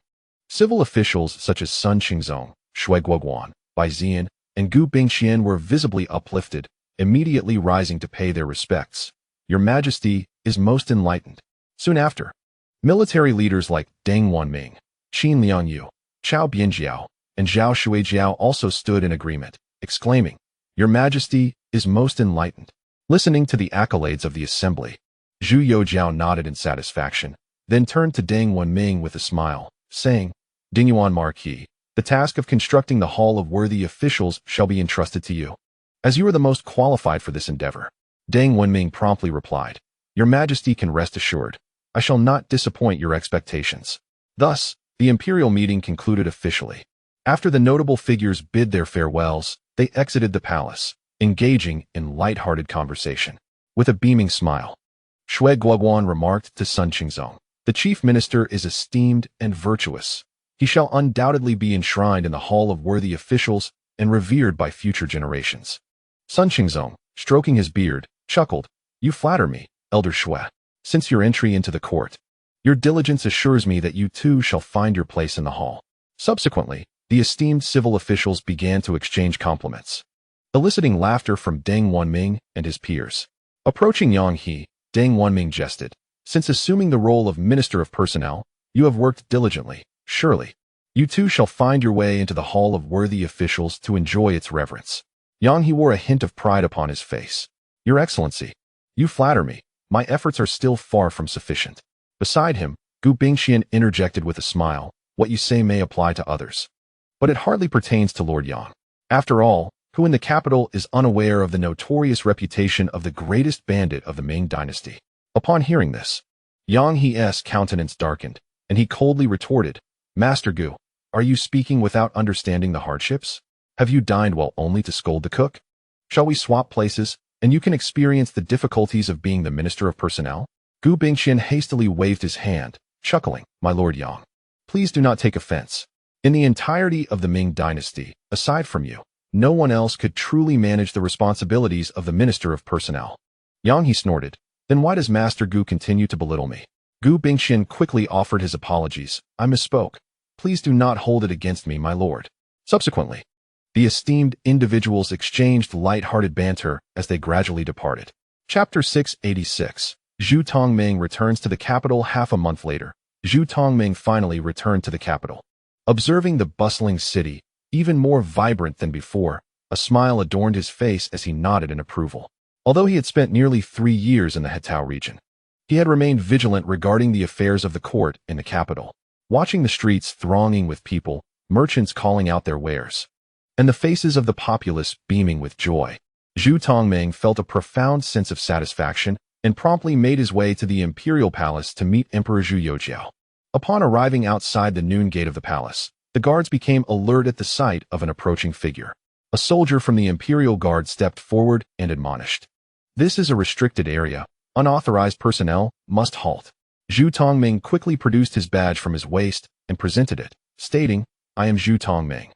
civil officials such as Sun Qingzong, Shui Guoguan, Bai Zian, and Gu Bingqian were visibly uplifted, immediately rising to pay their respects. "Your Majesty is most enlightened." Soon after, military leaders like Deng Wanming, Qin Liangyu, Chao Bianjiao, and Zhao Shuijiao also stood in agreement, exclaiming, "Your Majesty is most enlightened." Listening to the accolades of the assembly, Zhu Youjiao nodded in satisfaction, then turned to Deng Wanming with a smile, saying, "Dingyuan Marquis, the task of constructing the Hall of Worthy Officials shall be entrusted to you, as you are the most qualified for this endeavor." Deng Wanming promptly replied, "Your Majesty can rest assured, I shall not disappoint your expectations." Thus, the imperial meeting concluded officially. After the notable figures bid their farewells, they exited the palace, engaging in light-hearted conversation. With a beaming smile, Shui Guoguan remarked to Sun Qingzong, "The chief minister is esteemed and virtuous. He shall undoubtedly be enshrined in the Hall of Worthy Officials and revered by future generations." Sun Qingzong, stroking his beard, chuckled, "You flatter me, Elder Shui. Since your entry into the court, your diligence assures me that you too shall find your place in the hall." Subsequently, the esteemed civil officials began to exchange compliments, eliciting laughter from Deng Wanming and his peers. Approaching Yang He, Deng Wanming jested, "Since assuming the role of Minister of Personnel, you have worked diligently. Surely, you too shall find your way into the Hall of Worthy Officials to enjoy its reverence." Yang He wore a hint of pride upon his face. "Your Excellency, you flatter me. My efforts are still far from sufficient." Beside him, Gu Bingqian interjected with a smile, "What you say may apply to others, but it hardly pertains to Lord Yang. After all, who in the capital is unaware of the notorious reputation of the greatest bandit of the Ming dynasty?" Upon hearing this, Yang He's countenance darkened, and he coldly retorted, "Master Gu, are you speaking without understanding the hardships? Have you dined well only to scold the cook? Shall we swap places, and you can experience the difficulties of being the Minister of Personnel?" Gu Bingqian hastily waved his hand, chuckling, "My Lord Yang, please do not take offense. In the entirety of the Ming dynasty, aside from you, no one else could truly manage the responsibilities of the Minister of Personnel." Yang He snorted, "Then why does Master Gu continue to belittle me?" Gu Bingqian quickly offered his apologies, "I misspoke. Please do not hold it against me, my lord." Subsequently, the esteemed individuals exchanged light-hearted banter as they gradually departed. Chapter 686. Zhu Tongming returns to the capital. Half a month later, Zhu Tongming finally returned to the capital. Observing the bustling city, even more vibrant than before, a smile adorned his face as he nodded in approval. Although he had spent nearly 3 years in the Hetao region, he had remained vigilant regarding the affairs of the court in the capital, watching the streets thronging with people, merchants calling out their wares, and the faces of the populace beaming with joy. Zhu Tongming felt a profound sense of satisfaction and promptly made his way to the imperial palace to meet Emperor Zhu Youjiao. Upon arriving outside the noon gate of the palace, the guards became alert at the sight of an approaching figure. A soldier from the imperial guard stepped forward and admonished, "This is a restricted area. Unauthorized personnel must halt." Zhu Tongming quickly produced his badge from his waist and presented it, stating, "I am Zhu Tongming,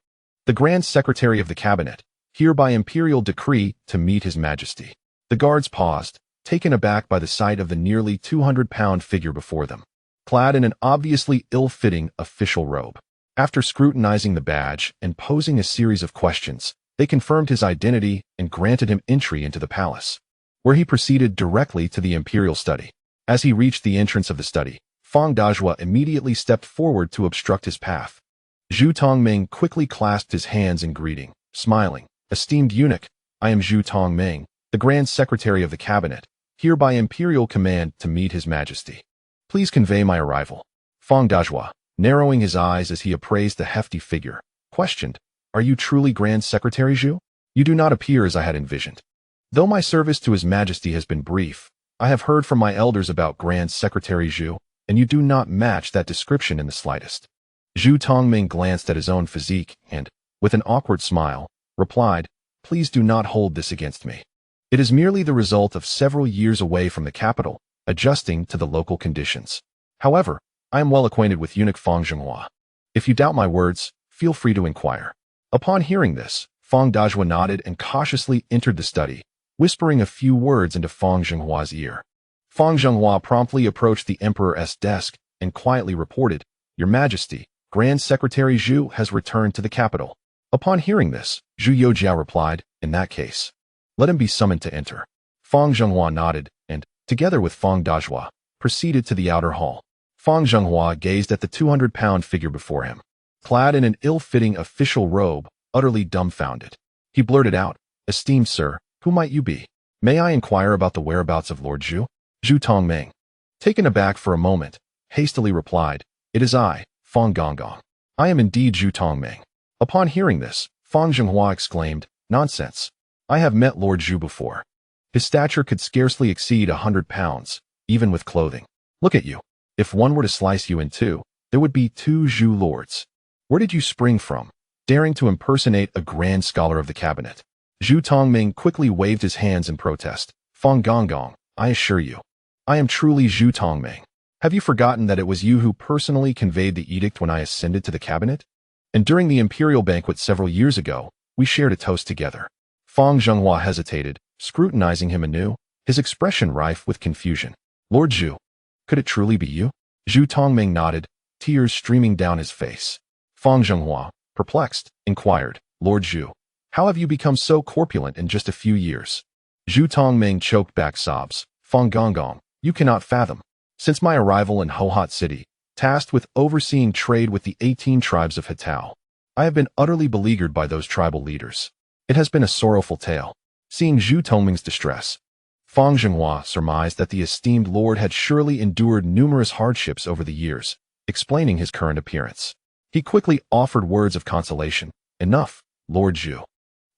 the Grand Secretary of the Cabinet, here by imperial decree to meet His Majesty." The guards paused, taken aback by the sight of the nearly 200-pound figure before them, clad in an obviously ill-fitting official robe. After scrutinizing the badge and posing a series of questions, they confirmed his identity and granted him entry into the palace, where he proceeded directly to the imperial study. As he reached the entrance of the study, Fang Dazhua immediately stepped forward to obstruct his path. Zhu Tongming quickly clasped his hands in greeting, smiling, "Esteemed eunuch, I am Zhu Tongming, the Grand Secretary of the Cabinet, here by imperial command to meet His Majesty. Please convey my arrival." Fang Dazhua, narrowing his eyes as he appraised the hefty figure, questioned, "Are you truly Grand Secretary Zhu? You do not appear as I had envisioned. Though my service to His Majesty has been brief, I have heard from my elders about Grand Secretary Zhu, and you do not match that description in the slightest." Zhu Tongming glanced at his own physique and, with an awkward smile, replied, "Please do not hold this against me. It is merely the result of several years away from the capital, adjusting to the local conditions. However, I am well acquainted with eunuch Fang Zhenghua. If you doubt my words, feel free to inquire." Upon hearing this, Fang Dazhua nodded and cautiously entered the study, whispering a few words into Fang Zhenghua's ear. Fang Zhenghua promptly approached the emperor's desk and quietly reported, "Your Majesty, Grand Secretary Zhu has returned to the capital." Upon hearing this, Zhu Youjiao replied, "In that case, let him be summoned to enter." Fang Zhenghua nodded and, together with Fang Dazhua, proceeded to the outer hall. Fang Zhenghua gazed at the 200-pound figure before him, clad in an ill-fitting official robe, utterly dumbfounded. He blurted out, "Esteemed sir, who might you be? May I inquire about the whereabouts of Lord Zhu?" Zhu Tongming, taken aback for a moment, hastily replied, "It is I, Fang Gonggong. I am indeed Zhu Tongming." Upon hearing this, Fang Zhenghua exclaimed, "Nonsense. I have met Lord Zhu before. His stature could scarcely exceed 100 pounds, even with clothing. Look at you. If one were to slice you in two, there would be two Zhu lords. Where did you spring from, daring to impersonate a grand scholar of the cabinet?" Zhu Tongming quickly waved his hands in protest. "Fang Gonggong, I assure you, I am truly Zhu Tongming. Have you forgotten that it was you who personally conveyed the edict when I ascended to the cabinet? And during the imperial banquet several years ago, we shared a toast together." Fang Zhenghua hesitated, scrutinizing him anew, his expression rife with confusion. "Lord Zhu, could it truly be you?" Zhu Tongming nodded, tears streaming down his face. Fang Zhenghua, perplexed, inquired, "Lord Zhu, how have you become so corpulent in just a few years?" Zhu Tongming choked back sobs. "Fang Gonggong, you cannot fathom. Since my arrival in Hohhot City, tasked with overseeing trade with the 18 tribes of Hetao, I have been utterly beleaguered by those tribal leaders. It has been a sorrowful tale." Seeing Zhu Tongming's distress, Fang Zhenghua surmised that the esteemed lord had surely endured numerous hardships over the years, explaining his current appearance. He quickly offered words of consolation. "Enough, Lord Zhu.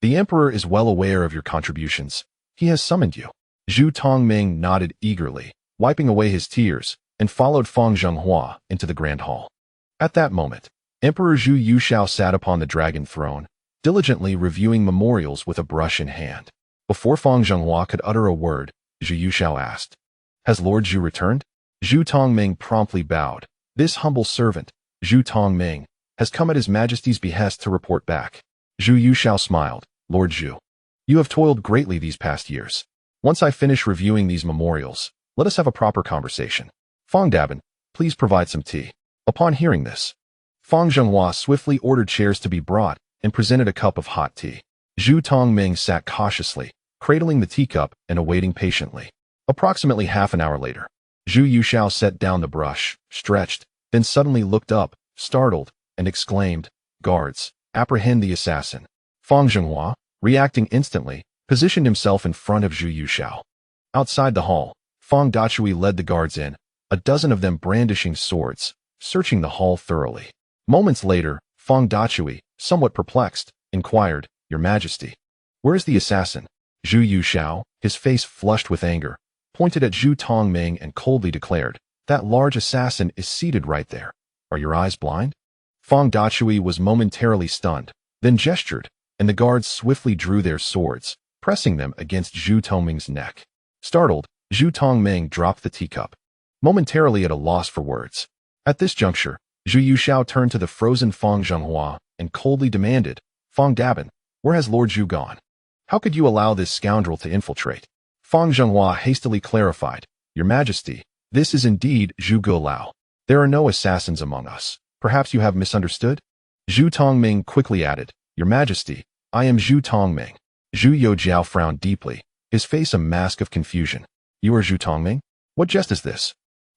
The emperor is well aware of your contributions. He has summoned you." Zhu Tongming nodded eagerly, wiping away his tears, and followed Fang Zhenghua into the grand hall. At that moment, Emperor Zhu Yuxiao sat upon the dragon throne, diligently reviewing memorials with a brush in hand. Before Fang Zhenghua could utter a word, Zhu Yuxiao asked, "Has Lord Zhu returned?" Zhu Tongming promptly bowed. "This humble servant, Zhu Tongming, has come at His Majesty's behest to report back." Zhu Yuxiao smiled. "Lord Zhu, you have toiled greatly these past years. Once I finish reviewing these memorials, let us have a proper conversation. Fang Dabin, please provide some tea." Upon hearing this, Fang Zhenghua swiftly ordered chairs to be brought and presented a cup of hot tea. Zhu Tongming sat cautiously, cradling the teacup and awaiting patiently. Approximately half an hour later, Zhu Yuxiao set down the brush, stretched, then suddenly looked up, startled, and exclaimed, "Guards, apprehend the assassin." Fang Zhenghua, reacting instantly, positioned himself in front of Zhu Yuxiao. Outside the hall, Fang Dachui led the guards in, a dozen of them brandishing swords, searching the hall thoroughly. Moments later, Fang Dachui, somewhat perplexed, inquired, "Your Majesty, where is the assassin?" Zhu Yuxiao, his face flushed with anger, pointed at Zhu Tongming and coldly declared, "That large assassin is seated right there. Are your eyes blind?" Fang Dachui was momentarily stunned, then gestured, and the guards swiftly drew their swords, pressing them against Zhu Tongming's neck. Startled, Zhu Tongming dropped the teacup. momentarily at a loss for words. At this juncture, Zhu Yuxiao turned to the frozen Fang Zhenghua and coldly demanded, Fang Dabin, where has Lord Zhu gone? How could you allow this scoundrel to infiltrate? Fang Zhenghua hastily clarified, Your Majesty, this is indeed Zhu Gulao. There are no assassins among us. Perhaps you have misunderstood? Zhu Tongming quickly added, Your Majesty, I am Zhu Tongming. Zhu Youjiao frowned deeply, his face a mask of confusion. You are Zhu Tongming? What jest is this?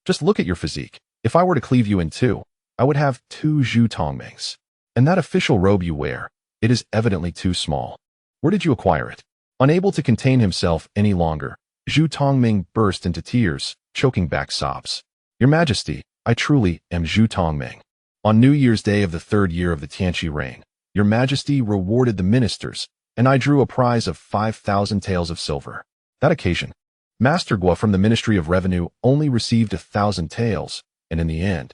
Just look at your physique. If I were to cleave you in two, I would have two Zhu Tongmings. And that official robe you wear, it is evidently too small. Where did you acquire it? Unable to contain himself any longer, Zhu Tongming burst into tears, choking back sobs. Your Majesty, I truly am Zhu Tongming. On New Year's Day of the 3rd year of the Tianqi reign, Your Majesty rewarded the ministers, and I drew a prize of 5,000 taels of silver. That occasion, Master Guo from the Ministry of Revenue only received 1,000 taels, and in the end,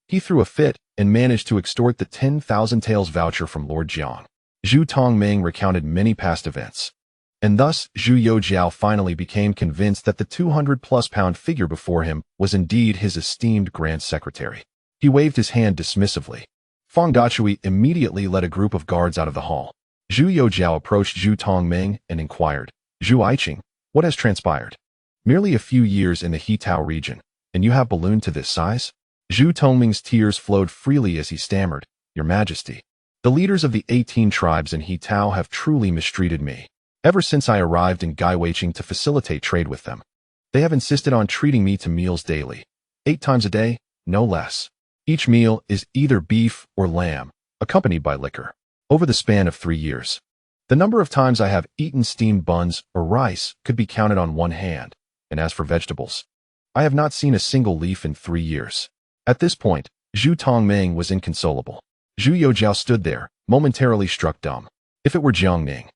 he threw a fit and managed to extort the 10,000 taels voucher from Lord Jiang. Zhu Tongming recounted many past events, and thus Zhu Youjiao finally became convinced that the 200-plus pound figure before him was indeed his esteemed Grand Secretary. He waved his hand dismissively. Fang Dachui immediately led a group of guards out of the hall. Zhu Youjiao approached Zhu Tongming and inquired, Zhu Aiqing, what has transpired? Merely a few years in the Hitao region, and you have ballooned to this size? Zhu Tongming's tears flowed freely as he stammered, Your Majesty, the leaders of the 18 tribes in Hitao have truly mistreated me. Ever since I arrived in Gaiweiqing to facilitate trade with them, they have insisted on treating me to meals daily, 8 times a day, no less. Each meal is either beef or lamb, accompanied by liquor. Over the span of 3 years, the number of times I have eaten steamed buns or rice could be counted on one hand, and as for vegetables, I have not seen a single leaf in 3 years. At this point, Zhu Tongming was inconsolable. Zhu Youjiao stood there, momentarily struck dumb. If it were Jiang Ning,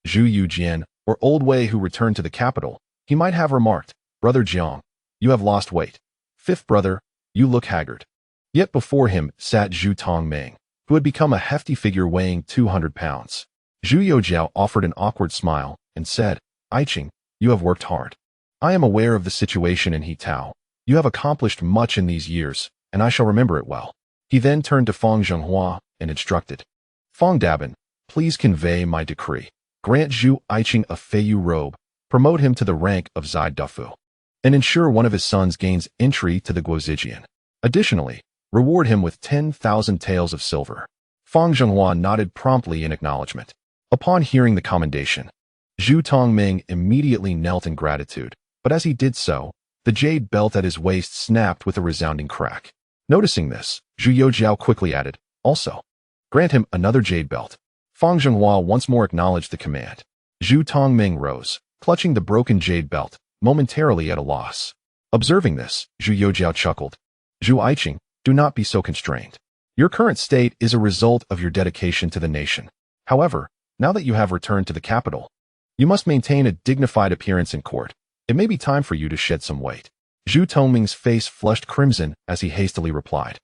Zhu Yujian, or Old Wei who returned to the capital, he might have remarked, Brother Jiang, you have lost weight. 5th brother, you look haggard. Yet before him sat Zhu Tongming, who had become a hefty figure weighing 200 pounds. Zhu Youjiao offered an awkward smile and said, Aiqing, you have worked hard. I am aware of the situation in Hitao. You have accomplished much in these years, and I shall remember it well. He then turned to Fang Zhenghua and instructed, Fang Dabin, please convey my decree. Grant Zhu Aiqing a Feiyu robe, promote him to the rank of Zai Dufu, and ensure one of his sons gains entry to the Guozijian. Additionally, reward him with 10,000 taels of silver. Fang Zhenghua nodded promptly in acknowledgement. Upon hearing the commendation, Zhu Tongming immediately knelt in gratitude, but as he did so, the jade belt at his waist snapped with a resounding crack. Noticing this, Zhu Youjiao quickly added, also, grant him another jade belt. Fang Zhenghua once more acknowledged the command. Zhu Tongming rose, clutching the broken jade belt, momentarily at a loss. Observing this, Zhu Youjiao chuckled. Zhu Aiqing, do not be so constrained. Your current state is a result of your dedication to the nation. However, now that you have returned to the capital, you must maintain a dignified appearance in court. It may be time for you to shed some weight. Zhu Tongming's face flushed crimson as he hastily replied,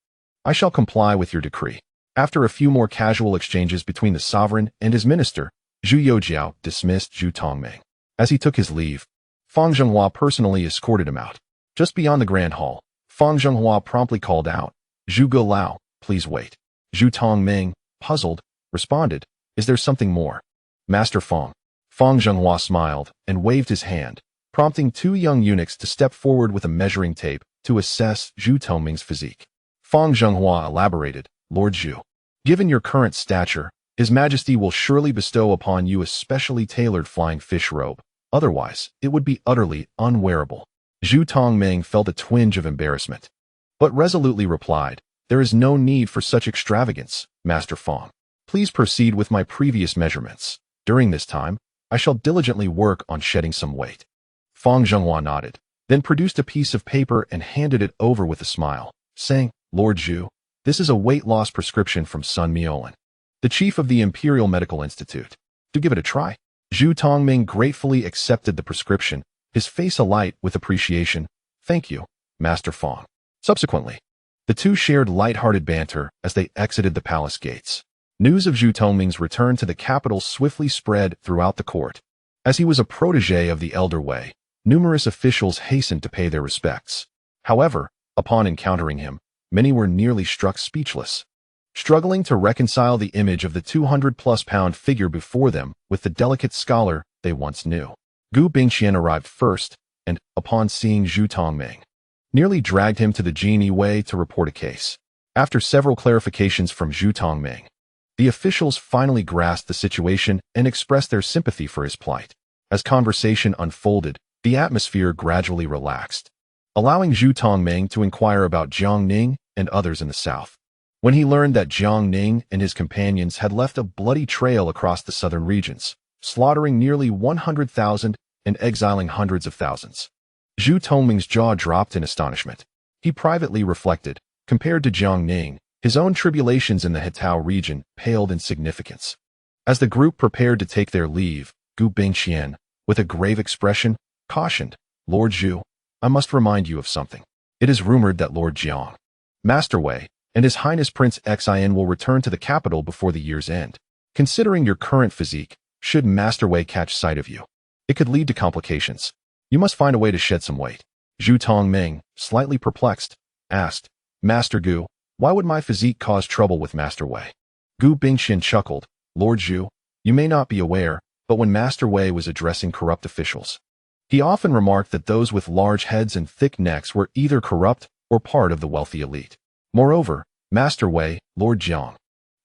I shall comply with your decree. After a few more casual exchanges between the sovereign and his minister, Zhu Youjiao dismissed Zhu Tongming. As he took his leave, Fang Zhenghua personally escorted him out. Just beyond the grand hall, Fang Zhenghua promptly called out, Zhu Gulao, please wait. Zhu Tongming, puzzled, responded, Is there something more? Master Fang. Fang Zhenghua smiled and waved his hand, prompting 2 young eunuchs to step forward with a measuring tape to assess Zhu Tongming's physique. Fang Zhenghua elaborated, Lord Zhu, given your current stature, His Majesty will surely bestow upon you a specially tailored flying fish robe. Otherwise, it would be utterly unwearable. Zhu Tongming felt a twinge of embarrassment, but resolutely replied, There is no need for such extravagance, Master Fang. Please proceed with my previous measurements. During this time, I shall diligently work on shedding some weight. Fang Zhenghua nodded, then produced a piece of paper and handed it over with a smile, saying, Lord Zhu, this is a weight loss prescription from Sun Miolin, the chief of the Imperial Medical Institute. To give it a try. Zhu Tongming gratefully accepted the prescription, his face alight with appreciation. Thank you, Master Fang. Subsequently, the two shared light-hearted banter as they exited the palace gates. News of Zhu Tongming's return to the capital swiftly spread throughout the court. As he was a protege of the elder Wei, numerous officials hastened to pay their respects. However, upon encountering him, many were nearly struck speechless, struggling to reconcile the image of the 200-plus-pound figure before them with the delicate scholar they once knew. Gu Bingqian arrived first, and, upon seeing Zhu Tongming, nearly dragged him to the Jiangnan Way to report a case. After several clarifications from Zhu Tongming, the officials finally grasped the situation and expressed their sympathy for his plight. As conversation unfolded, the atmosphere gradually relaxed, allowing Zhu Tongming to inquire about Jiang Ning and others in the south. When he learned that Jiang Ning and his companions had left a bloody trail across the southern regions, slaughtering nearly 100,000 and exiling hundreds of thousands, Zhu Tongming's jaw dropped in astonishment. He privately reflected, compared to Jiang Ning, his own tribulations in the Hetao region paled in significance. As the group prepared to take their leave, Gu Bingqian, with a grave expression, cautioned, "Lord Zhu, I must remind you of something. It is rumored that Lord Jiang Master Wei and His Highness Prince Xin will return to the capital before the year's end. Considering your current physique, should Master Wei catch sight of you, it could lead to complications. You must find a way to shed some weight." Zhu Tongming, slightly perplexed, asked, "Master Gu, why would my physique cause trouble with Master Wei?" Gu Bingqian chuckled, "Lord Zhu, you may not be aware, but when Master Wei was addressing corrupt officials, he often remarked that those with large heads and thick necks were either corrupt or part of the wealthy elite. Moreover, Master Wei, Lord Jiang,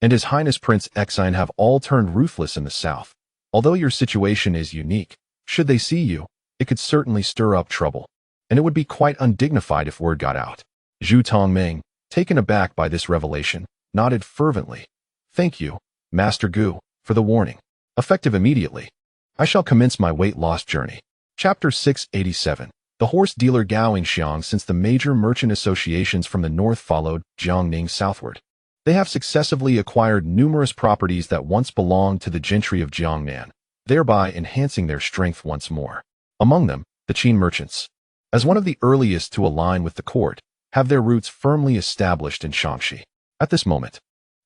and His Highness Prince Xin have all turned ruthless in the south. Although your situation is unique, should they see you, it could certainly stir up trouble, and it would be quite undignified if word got out." Zhu Tongming, taken aback by this revelation, nodded fervently. "Thank you, Master Gu, for the warning. Effective immediately. I shall commence my weight loss journey." Chapter 687. The horse dealer Gaoing Xiang. Since the major merchant associations from the north followed Jiang Ning southward, they have successively acquired numerous properties that once belonged to the gentry of Jiangnan, thereby enhancing their strength once more. Among them, the Qin merchants, as one of the earliest to align with the court, have their roots firmly established in Shaanxi. At this moment,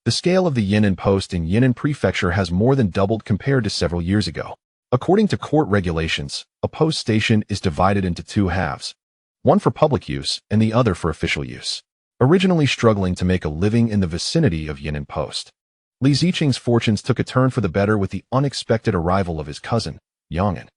the scale of the Yan'an post in Yan'an Prefecture has more than doubled compared to several years ago. According to court regulations, a post station is divided into two halves, one for public use and the other for official use. Originally struggling to make a living in the vicinity of Yan'an Post, Li Ziqing's fortunes took a turn for the better with the unexpected arrival of his cousin, Yang'an.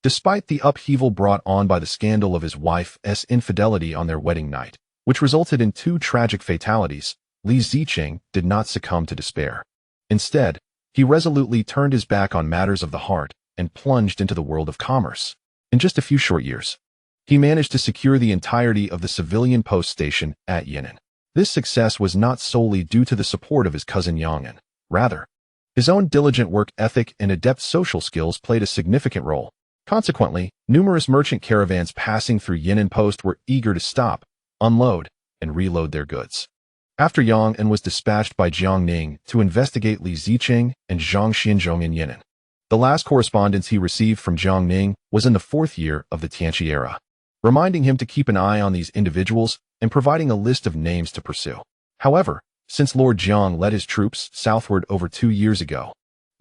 Despite the upheaval brought on by the scandal of his wife's infidelity on their wedding night, which resulted in 2 tragic fatalities, Li Ziqing did not succumb to despair. Instead, he resolutely turned his back on matters of the heart and plunged into the world of commerce. In just a few short years, he managed to secure the entirety of the civilian post station at Yan'an. This success was not solely due to the support of his cousin Yang'an. Rather, his own diligent work ethic and adept social skills played a significant role. Consequently, numerous merchant caravans passing through Yan'an Post were eager to stop, unload, and reload their goods. After Yang'an was dispatched by Jiang Ning to investigate Li Ziqing and Zhang Xianzhong in Yan'an, the last correspondence he received from Jiang Ning was in the 4th year of the Tianqi era, reminding him to keep an eye on these individuals and providing a list of names to pursue. However, since Lord Jiang led his troops southward over 2 years ago,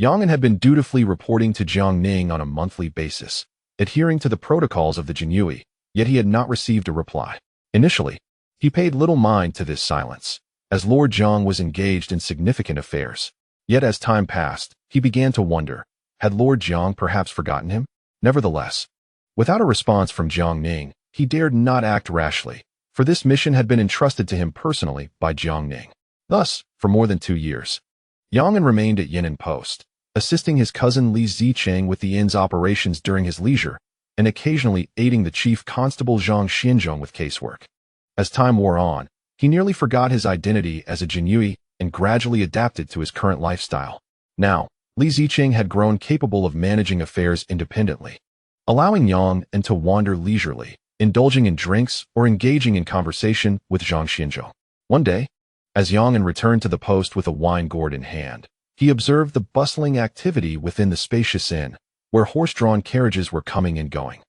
Yang'an had been dutifully reporting to Jiang Ning on a monthly basis, adhering to the protocols of the Jinyue, yet he had not received a reply. Initially, he paid little mind to this silence, as Lord Jiang was engaged in significant affairs. Yet as time passed, he began to wonder, had Lord Jiang perhaps forgotten him? Nevertheless, without a response from Jiang Ning, he dared not act rashly, for this mission had been entrusted to him personally by Jiang Ning. Thus, for more than 2 years, Yang'an remained at Yan'an Post, assisting his cousin Li Ziqing with the inn's operations during his leisure, and occasionally aiding the chief constable Zhang Xianzhong with casework. As time wore on, he nearly forgot his identity as a Jinyue and gradually adapted to his current lifestyle. Now, Li Ziqing had grown capable of managing affairs independently, allowing Yang'an to wander leisurely, indulging in drinks or engaging in conversation with Zhang Xianzhong. One day, as Yang'an returned to the post with a wine gourd in hand, he observed the bustling activity within the spacious inn, where horse-drawn carriages were coming and going,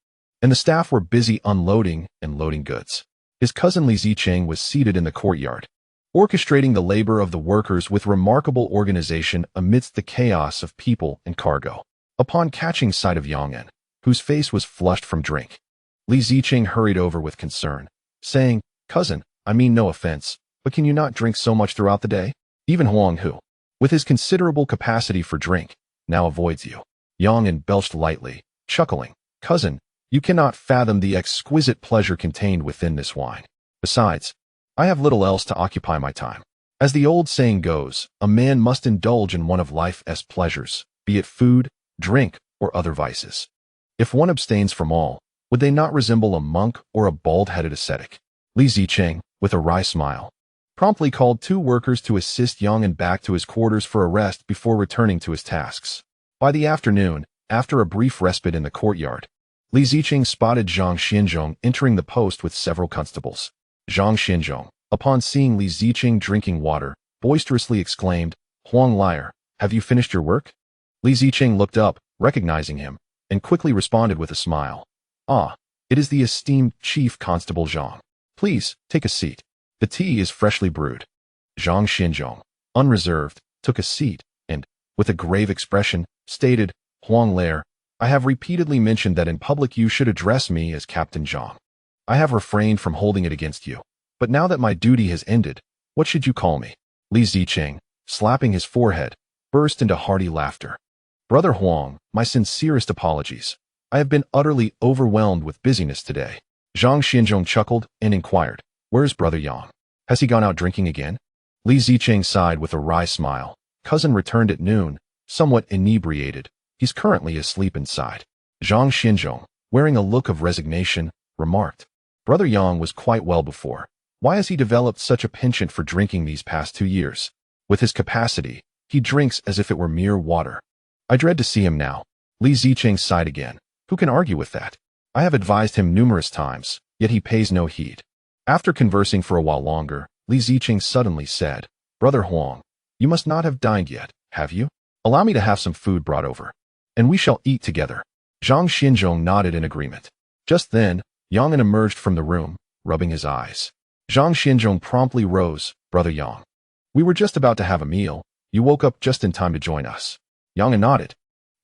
and the staff were busy unloading and loading goods. His cousin Li Ziqing was seated in the courtyard, orchestrating the labor of the workers with remarkable organization amidst the chaos of people and cargo. Upon catching sight of Yang'an, whose face was flushed from drink, Li Ziqing hurried over with concern, saying, "Cousin, I mean no offense, but can you not drink so much throughout the day?" Even Huang, who, with his considerable capacity for drink, now avoids you. Yang belched lightly, chuckling. "Cousin, you cannot fathom the exquisite pleasure contained within this wine. Besides, I have little else to occupy my time. As the old saying goes, a man must indulge in one of life's pleasures, be it food, drink, or other vices. If one abstains from all, would they not resemble a monk or a bald-headed ascetic?" Li Zicheng, with a wry smile, promptly called 2 workers to assist Yang back to his quarters for a rest before returning to his tasks. By the afternoon, after a brief respite in the courtyard, Li Zicheng spotted Zhang Xinzhong entering the post with several constables. Zhang Xinzhong, upon seeing Li Zicheng drinking water, boisterously exclaimed, "Huang liar, have you finished your work?" Li Zicheng looked up, recognizing him, and quickly responded with a smile. "Ah, it is the esteemed Chief Constable Zhang. Please, take a seat. The tea is freshly brewed." Zhang Xinzhong, unreserved, took a seat, and, with a grave expression, stated, "Huang liar, I have repeatedly mentioned that in public you should address me as Captain Zhang. I have refrained from holding it against you, but now that my duty has ended, what should you call me?" Li Zicheng, slapping his forehead, burst into hearty laughter. "Brother Huang, my sincerest apologies. I have been utterly overwhelmed with busyness today." Zhang Xinzhong chuckled and inquired, "Where's Brother Yang? Has he gone out drinking again?" Li Zicheng sighed with a wry smile. "Cousin returned at noon, somewhat inebriated. He's currently asleep inside." Zhang Xinzhong, wearing a look of resignation, remarked, "Brother Yang was quite well before. Why has he developed such a penchant for drinking these past 2 years? With his capacity, he drinks as if it were mere water. I dread to see him now." Li Zicheng sighed again. "Who can argue with that? I have advised him numerous times, yet he pays no heed." After conversing for a while longer, Li Zicheng suddenly said, "Brother Huang, you must not have dined yet, have you? Allow me to have some food brought over, and we shall eat together." Zhang Xinzhong nodded in agreement. Just then, Yang emerged from the room, rubbing his eyes. Zhang Xinzhong promptly rose. "Brother Yang, we were just about to have a meal. You woke up just in time to join us." Yang nodded,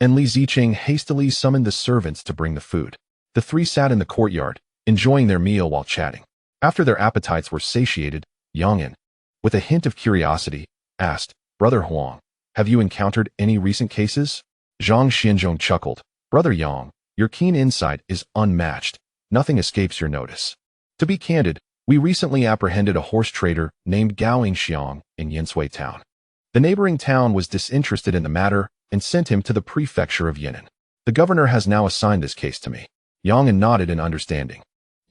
and Li Zicheng hastily summoned the servants to bring the food. The 3 sat in the courtyard, enjoying their meal while chatting. After their appetites were satiated, Yang, with a hint of curiosity, asked, "Brother Huang, have you encountered any recent cases?" Zhang Xinzhong chuckled. "Brother Yang, your keen insight is unmatched. Nothing escapes your notice. To be candid, we recently apprehended a horse trader named Gao Xiang in Yinsui town. The neighboring town was disinterested in the matter and sent him to the prefecture of Yannan. The governor has now assigned this case to me." Yang nodded in understanding.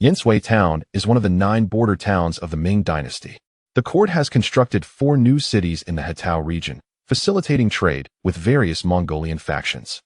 Yinsui town is one of the 9 border towns of the Ming dynasty. The court has constructed 4 new cities in the Hetao region, facilitating trade with various Mongolian factions.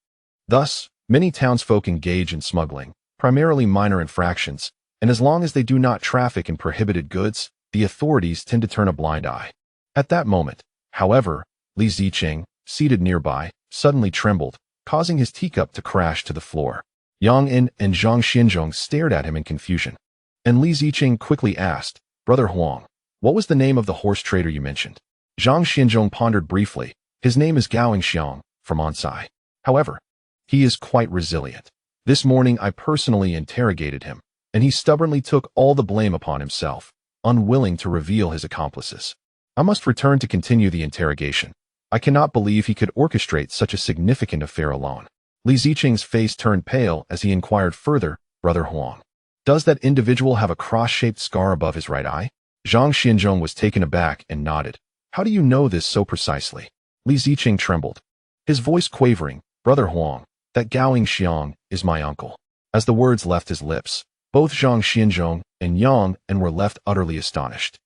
Thus, many townsfolk engage in smuggling, primarily minor infractions, and as long as they do not traffic in prohibited goods, the authorities tend to turn a blind eye. At that moment, however, Li Zicheng, seated nearby, suddenly trembled, causing his teacup to crash to the floor. Yang and Zhang Xinzhong stared at him in confusion, and Li Zicheng quickly asked, "Brother Huang, what was the name of the horse trader you mentioned?" Zhang Xinzhong pondered briefly. "His name is Gao Xiang, from Ansai. However, he is quite resilient. This morning I personally interrogated him, and he stubbornly took all the blame upon himself, unwilling to reveal his accomplices. I must return to continue the interrogation. I cannot believe he could orchestrate such a significant affair alone." Li Zicheng's face turned pale as he inquired further, "Brother Huang, does that individual have a cross-shaped scar above his right eye?" Zhang Xinzhong was taken aback and nodded. "How do you know this so precisely?" Li Zicheng trembled, his voice quavering. "Brother Huang, that Gao Xiang is my uncle." As the words left his lips, both Zhang Xinzhong and Yang were left utterly astonished.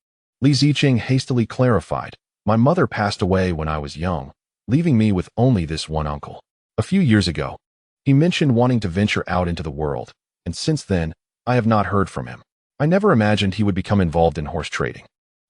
Li Zicheng hastily clarified, "My mother passed away when I was young, leaving me with only this one uncle. A few years ago, he mentioned wanting to venture out into the world, and since then, I have not heard from him. I never imagined he would become involved in horse trading."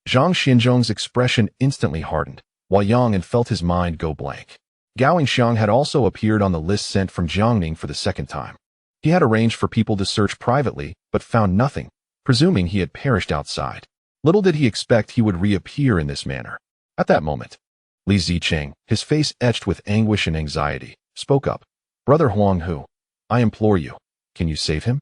Zhang Xinzhong's expression instantly hardened, while Yang felt his mind go blank. Gao Xiang had also appeared on the list sent from Jiang Ning for the 2nd time. He had arranged for people to search privately, but found nothing, presuming he had perished outside. Little did he expect he would reappear in this manner. At that moment, Li Zicheng, his face etched with anguish and anxiety, spoke up. "Brother Huang Hu, I implore you, can you save him?"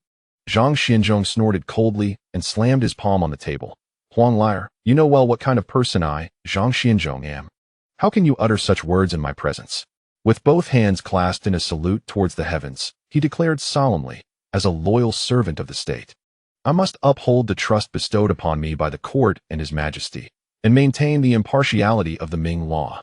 Zhang Xianzhong snorted coldly and slammed his palm on the table. Huang liar, you know well what kind of person I, Zhang Xianzhong, am. How can you utter such words in my presence? With both hands clasped in a salute towards the heavens, he declared solemnly, as a loyal servant of the state, I must uphold the trust bestowed upon me by the court and His Majesty, and maintain the impartiality of the Ming law.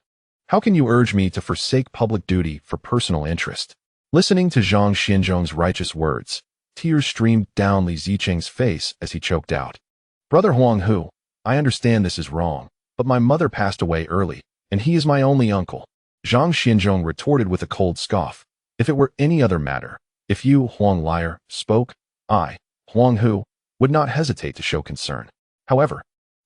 How can you urge me to forsake public duty for personal interest? Listening to Zhang Xianzhong's righteous words, tears streamed down Li Zicheng's face as he choked out. Brother Huang Hu, I understand this is wrong, but my mother passed away early, and he is my only uncle. Zhang Xianzhong retorted with a cold scoff. If it were any other matter, if you, Huang liar, spoke, I, Huang Hu, would not hesitate to show concern. However,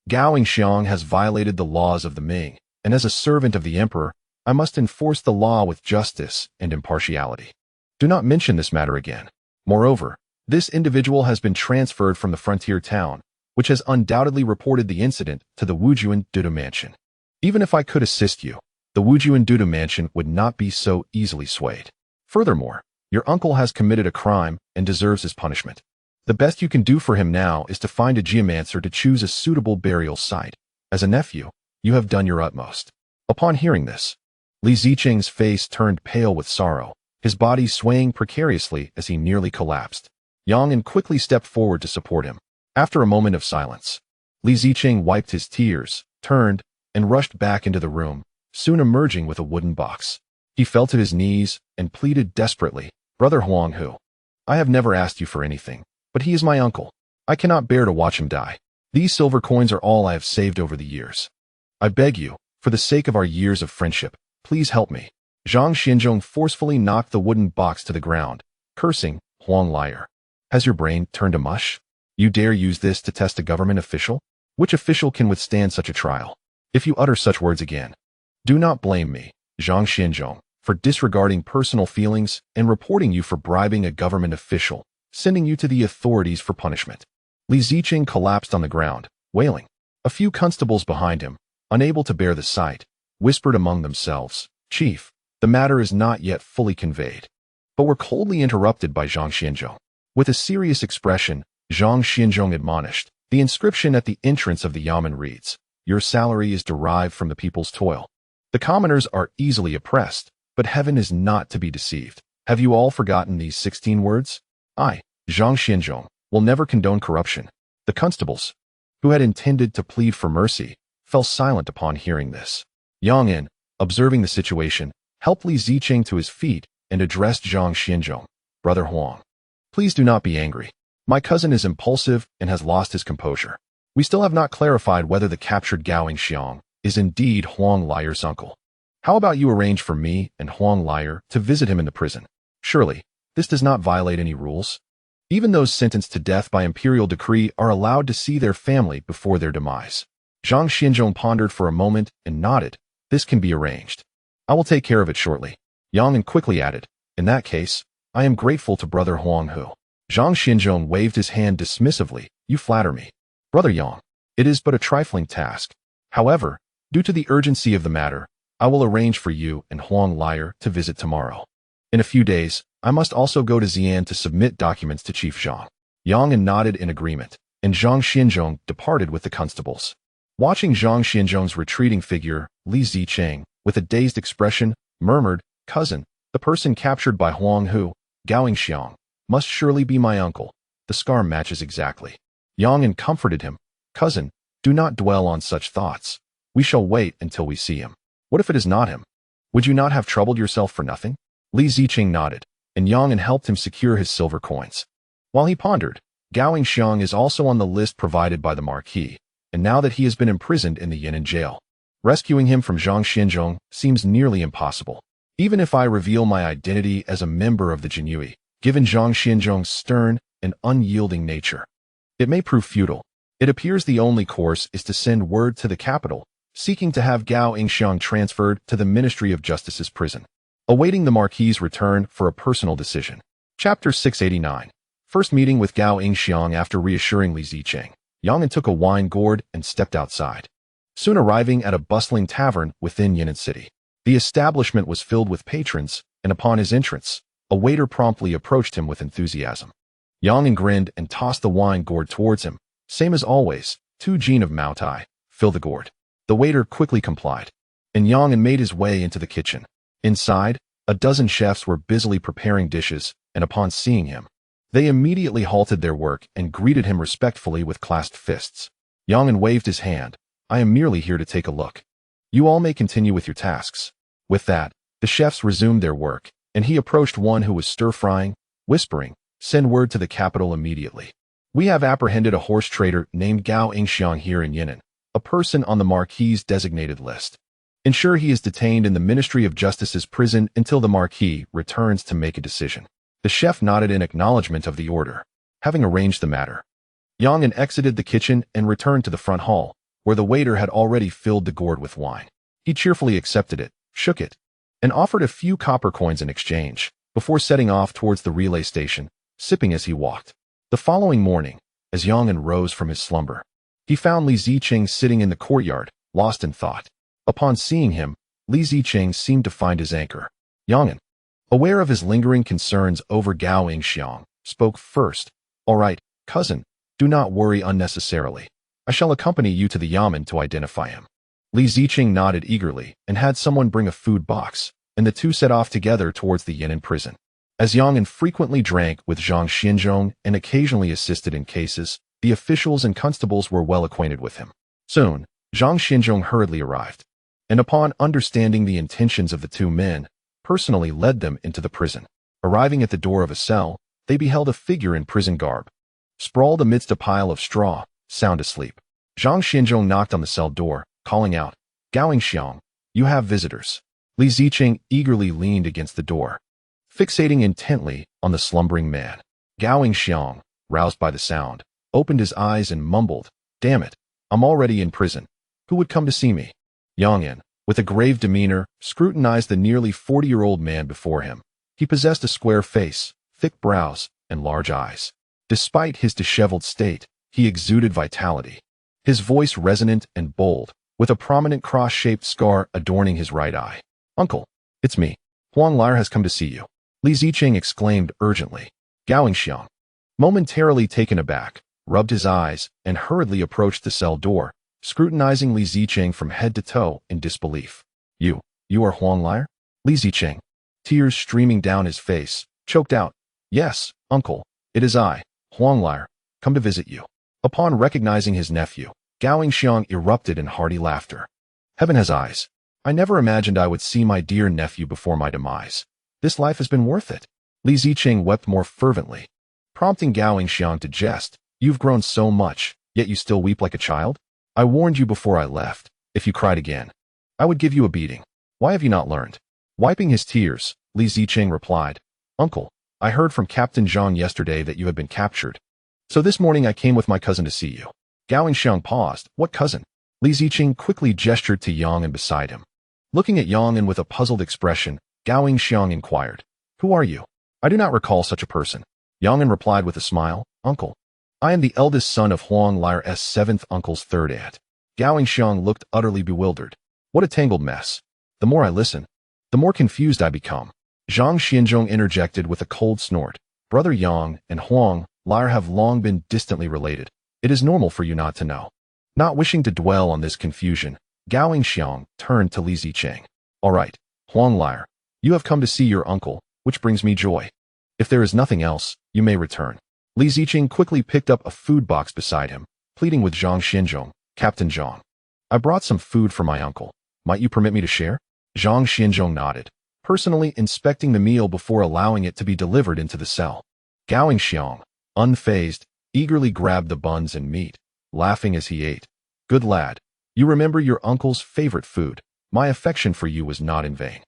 Gao Yingxiang has violated the laws of the Ming, and as a servant of the emperor, I must enforce the law with justice and impartiality. Do not mention this matter again. Moreover, this individual has been transferred from the frontier town, which has undoubtedly reported the incident to the Wujuan Duda mansion. Even if I could assist you, the Wujuan Duda mansion would not be so easily swayed. Furthermore, your uncle has committed a crime and deserves his punishment. The best you can do for him now is to find a geomancer to choose a suitable burial site. As a nephew, you have done your utmost. Upon hearing this, Li Zicheng's face turned pale with sorrow, his body swaying precariously as he nearly collapsed. Yang Ning quickly stepped forward to support him. After a moment of silence, Li Zicheng wiped his tears, turned, and rushed back into the room, soon emerging with a wooden box. He fell to his knees and pleaded desperately, Brother Huang Hu, I have never asked you for anything, but he is my uncle. I cannot bear to watch him die. These silver coins are all I have saved over the years. I beg you, for the sake of our years of friendship, please help me. Zhang Xianzhong forcefully knocked the wooden box to the ground, cursing, Huang liar. Has your brain turned to mush? You dare use this to test a government official? Which official can withstand such a trial? If you utter such words again, do not blame me, Zhang Xianzhong, for disregarding personal feelings and reporting you for bribing a government official, sending you to the authorities for punishment. Li Zicheng collapsed on the ground, wailing. A few constables behind him, unable to bear the sight, whispered among themselves, Chief, the matter is not yet fully conveyed. But were coldly interrupted by Zhang Xianzhong. With a serious expression, Zhang Xianzhong admonished, the inscription at the entrance of the yamen reads, Your salary is derived from the people's toil. The commoners are easily oppressed, but heaven is not to be deceived. Have you all forgotten these 16 words? I, Zhang Xianzhong, will never condone corruption. The constables, who had intended to plead for mercy, fell silent upon hearing this. Yang Ning, observing the situation, helped Li Zicheng to his feet and addressed Zhang Xianzhong. Brother Huang, please do not be angry. My cousin is impulsive and has lost his composure. We still have not clarified whether the captured Gao Yingxiang is indeed Huang liar's uncle. How about you arrange for me and Huang liar to visit him in the prison? Surely, this does not violate any rules. Even those sentenced to death by imperial decree are allowed to see their family before their demise. Zhang Xianzhong pondered for a moment and nodded. This can be arranged. I will take care of it shortly. Yang Ning quickly added, in that case, I am grateful to Brother Huang Hu. Zhang Xianzhong waved his hand dismissively. You flatter me. Brother Yang, it is but a trifling task. However, due to the urgency of the matter, I will arrange for you and Huang liar to visit tomorrow. In a few days, I must also go to Xi'an to submit documents to Chief Zhang. Yang Ning nodded in agreement, and Zhang Xianzhong departed with the constables. Watching Zhang Xianzhong's retreating figure, Li Zicheng, with a dazed expression, murmured, Cousin, the person captured by Huang Hu, Gao Yingxiang, must surely be my uncle. The scar matches exactly. Yang Ning comforted him. Cousin, do not dwell on such thoughts. We shall wait until we see him. What if it is not him? Would you not have troubled yourself for nothing? Li Zicheng nodded, and Yang Ning helped him secure his silver coins. While he pondered, Gao Yingxiang is also on the list provided by the Marquis, and now that he has been imprisoned in the Yan'an jail, rescuing him from Zhang Xianzhong seems nearly impossible. Even if I reveal my identity as a member of the Jinyui, given Zhang Xianzhong's stern and unyielding nature, it may prove futile. It appears the only course is to send word to the capital, seeking to have Gao Yingxiang transferred to the Ministry of Justice's prison, awaiting the Marquis's return for a personal decision. Chapter 689. First meeting with Gao Yingxiang after reassuring Li Zicheng. Yang Ning took a wine gourd and stepped outside. Soon arriving at a bustling tavern within Yan'an City. The establishment was filled with patrons, and upon his entrance, a waiter promptly approached him with enthusiasm. Yang Ning grinned and tossed the wine gourd towards him. Same as always, 2 Jin of Mao Tai, fill the gourd. The waiter quickly complied, and Yang Ning made his way into the kitchen. Inside, a dozen chefs were busily preparing dishes, and upon seeing him, they immediately halted their work and greeted him respectfully with clasped fists. Yang Ning waved his hand. I am merely here to take a look. You all may continue with your tasks. With that, the chefs resumed their work, and he approached one who was stir-frying, whispering, send word to the capital immediately. We have apprehended a horse trader named Gao Ingxiang here in Yan'an, a person on the Marquis's designated list. Ensure he is detained in the Ministry of Justice's prison until the Marquis returns to make a decision. The chef nodded in acknowledgement of the order. Having arranged the matter, Yang Ning exited the kitchen and returned to the front hall, where the waiter had already filled the gourd with wine. He cheerfully accepted it, shook it, and offered a few copper coins in exchange, before setting off towards the relay station, sipping as he walked. The following morning, as Yang Ning rose from his slumber, he found Li Ziqing sitting in the courtyard, lost in thought. Upon seeing him, Li Ziqing seemed to find his anchor. Yang Ning, aware of his lingering concerns over Gao Ingxiang, spoke first. All right, cousin, do not worry unnecessarily. I shall accompany you to the Yamen to identify him. Li Ziqing nodded eagerly and had someone bring a food box, and the two set off together towards the Yan'an prison. As Yang Ning frequently drank with Zhang Xinzhong and occasionally assisted in cases, the officials and constables were well acquainted with him. Soon, Zhang Xinzhong hurriedly arrived, and upon understanding the intentions of the two men, personally led them into the prison. Arriving at the door of a cell, they beheld a figure in prison garb, sprawled amidst a pile of straw, sound asleep. Zhang Xinzhong knocked on the cell door, calling out, Gao Ingxiang, you have visitors. Li Ziqing eagerly leaned against the door, fixating intently on the slumbering man. Gao Ingxiang, roused by the sound, opened his eyes and mumbled, damn it, I'm already in prison. Who would come to see me? Yang Ning, with a grave demeanor, scrutinized the nearly 40-year-old man before him. He possessed a square face, thick brows, and large eyes. Despite his disheveled state, he exuded vitality. His voice resonant and bold, with a prominent cross-shaped scar adorning his right eye. Uncle, it's me. Huang Lair has come to see you. Li Ziqing exclaimed urgently. Gao Ingxiang, momentarily taken aback, rubbed his eyes and hurriedly approached the cell door, scrutinizing Li Ziqing from head to toe in disbelief. You are Huang Lair? Li Ziqing, tears streaming down his face, choked out. Yes, uncle, it is I, Huang Lair, come to visit you. Upon recognizing his nephew, Gao Ingxiang erupted in hearty laughter. Heaven has eyes. I never imagined I would see my dear nephew before my demise. This life has been worth it. Li Ziqing wept more fervently, prompting Gao Ingxiang to jest. You've grown so much, yet you still weep like a child? I warned you before I left. If you cried again, I would give you a beating. Why have you not learned? Wiping his tears, Li Ziqing replied, Uncle, I heard from Captain Zhang yesterday that you had been captured. So this morning I came with my cousin to see you. Gao Ingxiang paused. What cousin? Li Ziqing quickly gestured to Yang Ning beside him. Looking at Yang Ning with a puzzled expression, Gao Ingxiang inquired, Who are you? I do not recall such a person. Yang Ning replied with a smile, Uncle, I am the eldest son of Huang Lair's seventh uncle's third aunt. Gao Ingxiang looked utterly bewildered. What a tangled mess. The more I listen, the more confused I become. Zhang Xinzhong interjected with a cold snort. Brother Yang and Huang Lair have long been distantly related. It is normal for you not to know. Not wishing to dwell on this confusion, Gao Ingxiang turned to Li Ziqing. All right, Huang Lair, you have come to see your uncle, which brings me joy. If there is nothing else, you may return. Li Ziqing quickly picked up a food box beside him, pleading with Zhang Xinzhong, Captain Zhang. I brought some food for my uncle. Might you permit me to share? Zhang Xinzhong nodded, personally inspecting the meal before allowing it to be delivered into the cell. Gao Ingxiang, unfazed, eagerly grabbed the buns and meat, laughing as he ate. Good lad, you remember your uncle's favorite food. My affection for you was not in vain.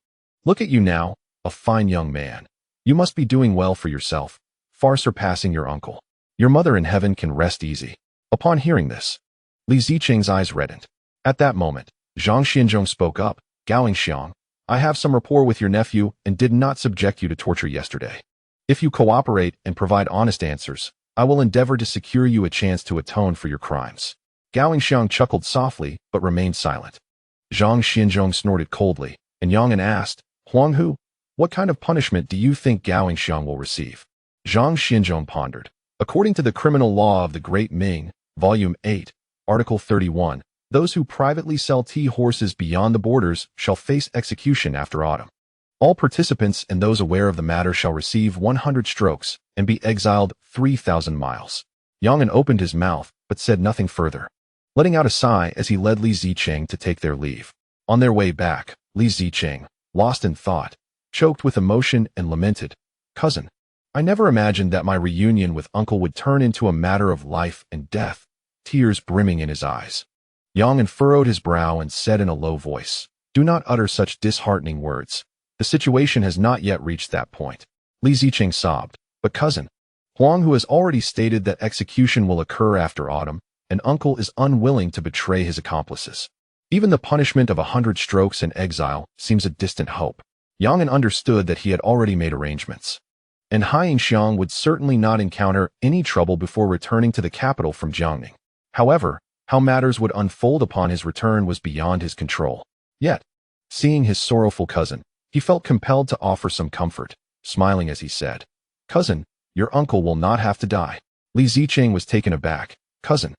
Look at you now, a fine young man. You must be doing well for yourself, far surpassing your uncle. Your mother in heaven can rest easy. Upon hearing this, Li Ziqing's eyes reddened. At that moment, Zhang Xinzhong spoke up. Gao Ingxiang, I have some rapport with your nephew and did not subject you to torture yesterday. If you cooperate and provide honest answers, I will endeavor to secure you a chance to atone for your crimes. Gao Ingxiang chuckled softly, but remained silent. Zhang Xinzhong snorted coldly, and Yang Ning asked, Huang Hu, what kind of punishment do you think Gao Ingxiang will receive? Zhang Xinzhong pondered. According to the criminal law of the Great Ming, Volume 8, Article 31, those who privately sell tea horses beyond the borders shall face execution after autumn. All participants and those aware of the matter shall receive 100 strokes and be exiled 3,000 miles. Yang Nan opened his mouth, but said nothing further, letting out a sigh as he led Li Zicheng to take their leave. On their way back, Li Zicheng, lost in thought, choked with emotion and lamented, "Cousin, I never imagined that my reunion with uncle would turn into a matter of life and death," tears brimming in his eyes. Yang Nan furrowed his brow and said in a low voice, "Do not utter such disheartening words. The situation has not yet reached that point." Li Zicheng sobbed, "But cousin, Huang, who has already stated that execution will occur after autumn, and uncle is unwilling to betray his accomplices. Even the punishment of 100 strokes and exile seems a distant hope." Yang Nan understood that he had already made arrangements, and Haixiang would certainly not encounter any trouble before returning to the capital from Jiangnan. However, how matters would unfold upon his return was beyond his control. Yet, seeing his sorrowful cousin, he felt compelled to offer some comfort, smiling as he said, "Cousin, your uncle will not have to die." Li Zicheng was taken aback. "Cousin,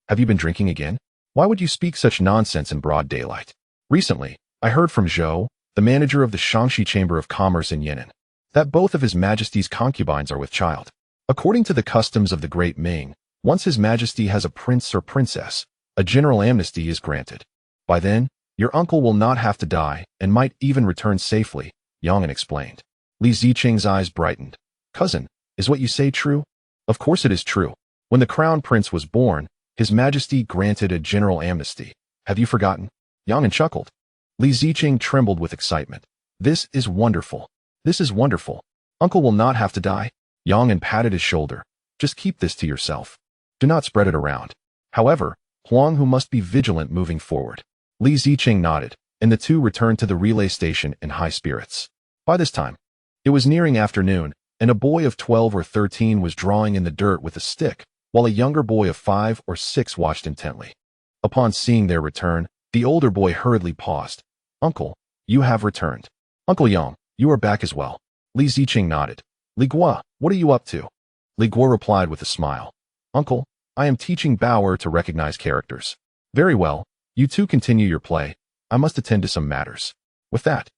have you been drinking again? Why would you speak such nonsense in broad daylight? Recently, I heard from Zhou, the manager of the Shaanxi Chamber of Commerce in Yan'an, that both of His Majesty's concubines are with child. According to the customs of the Great Ming, once His Majesty has a prince or princess, a general amnesty is granted. By then, your uncle will not have to die and might even return safely," Yang Nan explained. Li Zicheng's eyes brightened. "Cousin, is what you say true?" "Of course it is true. When the crown prince was born, His Majesty granted a general amnesty. Have you forgotten?" Yang Nan chuckled. Li Zicheng trembled with excitement. "This is wonderful. This is wonderful. Uncle will not have to die." Yang Nan patted his shoulder. "Just keep this to yourself. Do not spread it around. However, Huang, who must be vigilant moving forward." Li Zicheng nodded, and the two returned to the relay station in high spirits. By this time, it was nearing afternoon, and a boy of 12 or 13 was drawing in the dirt with a stick, while a younger boy of 5 or 6 watched intently. Upon seeing their return, the older boy hurriedly paused. "Uncle, you have returned. Uncle Yang, you are back as well." Li Zicheng nodded. "Li Guo, what are you up to?" Li Guo replied with a smile. "Uncle, I am teaching Bauer to recognize characters." "Very well, you two continue your play. I must attend to some matters." With that,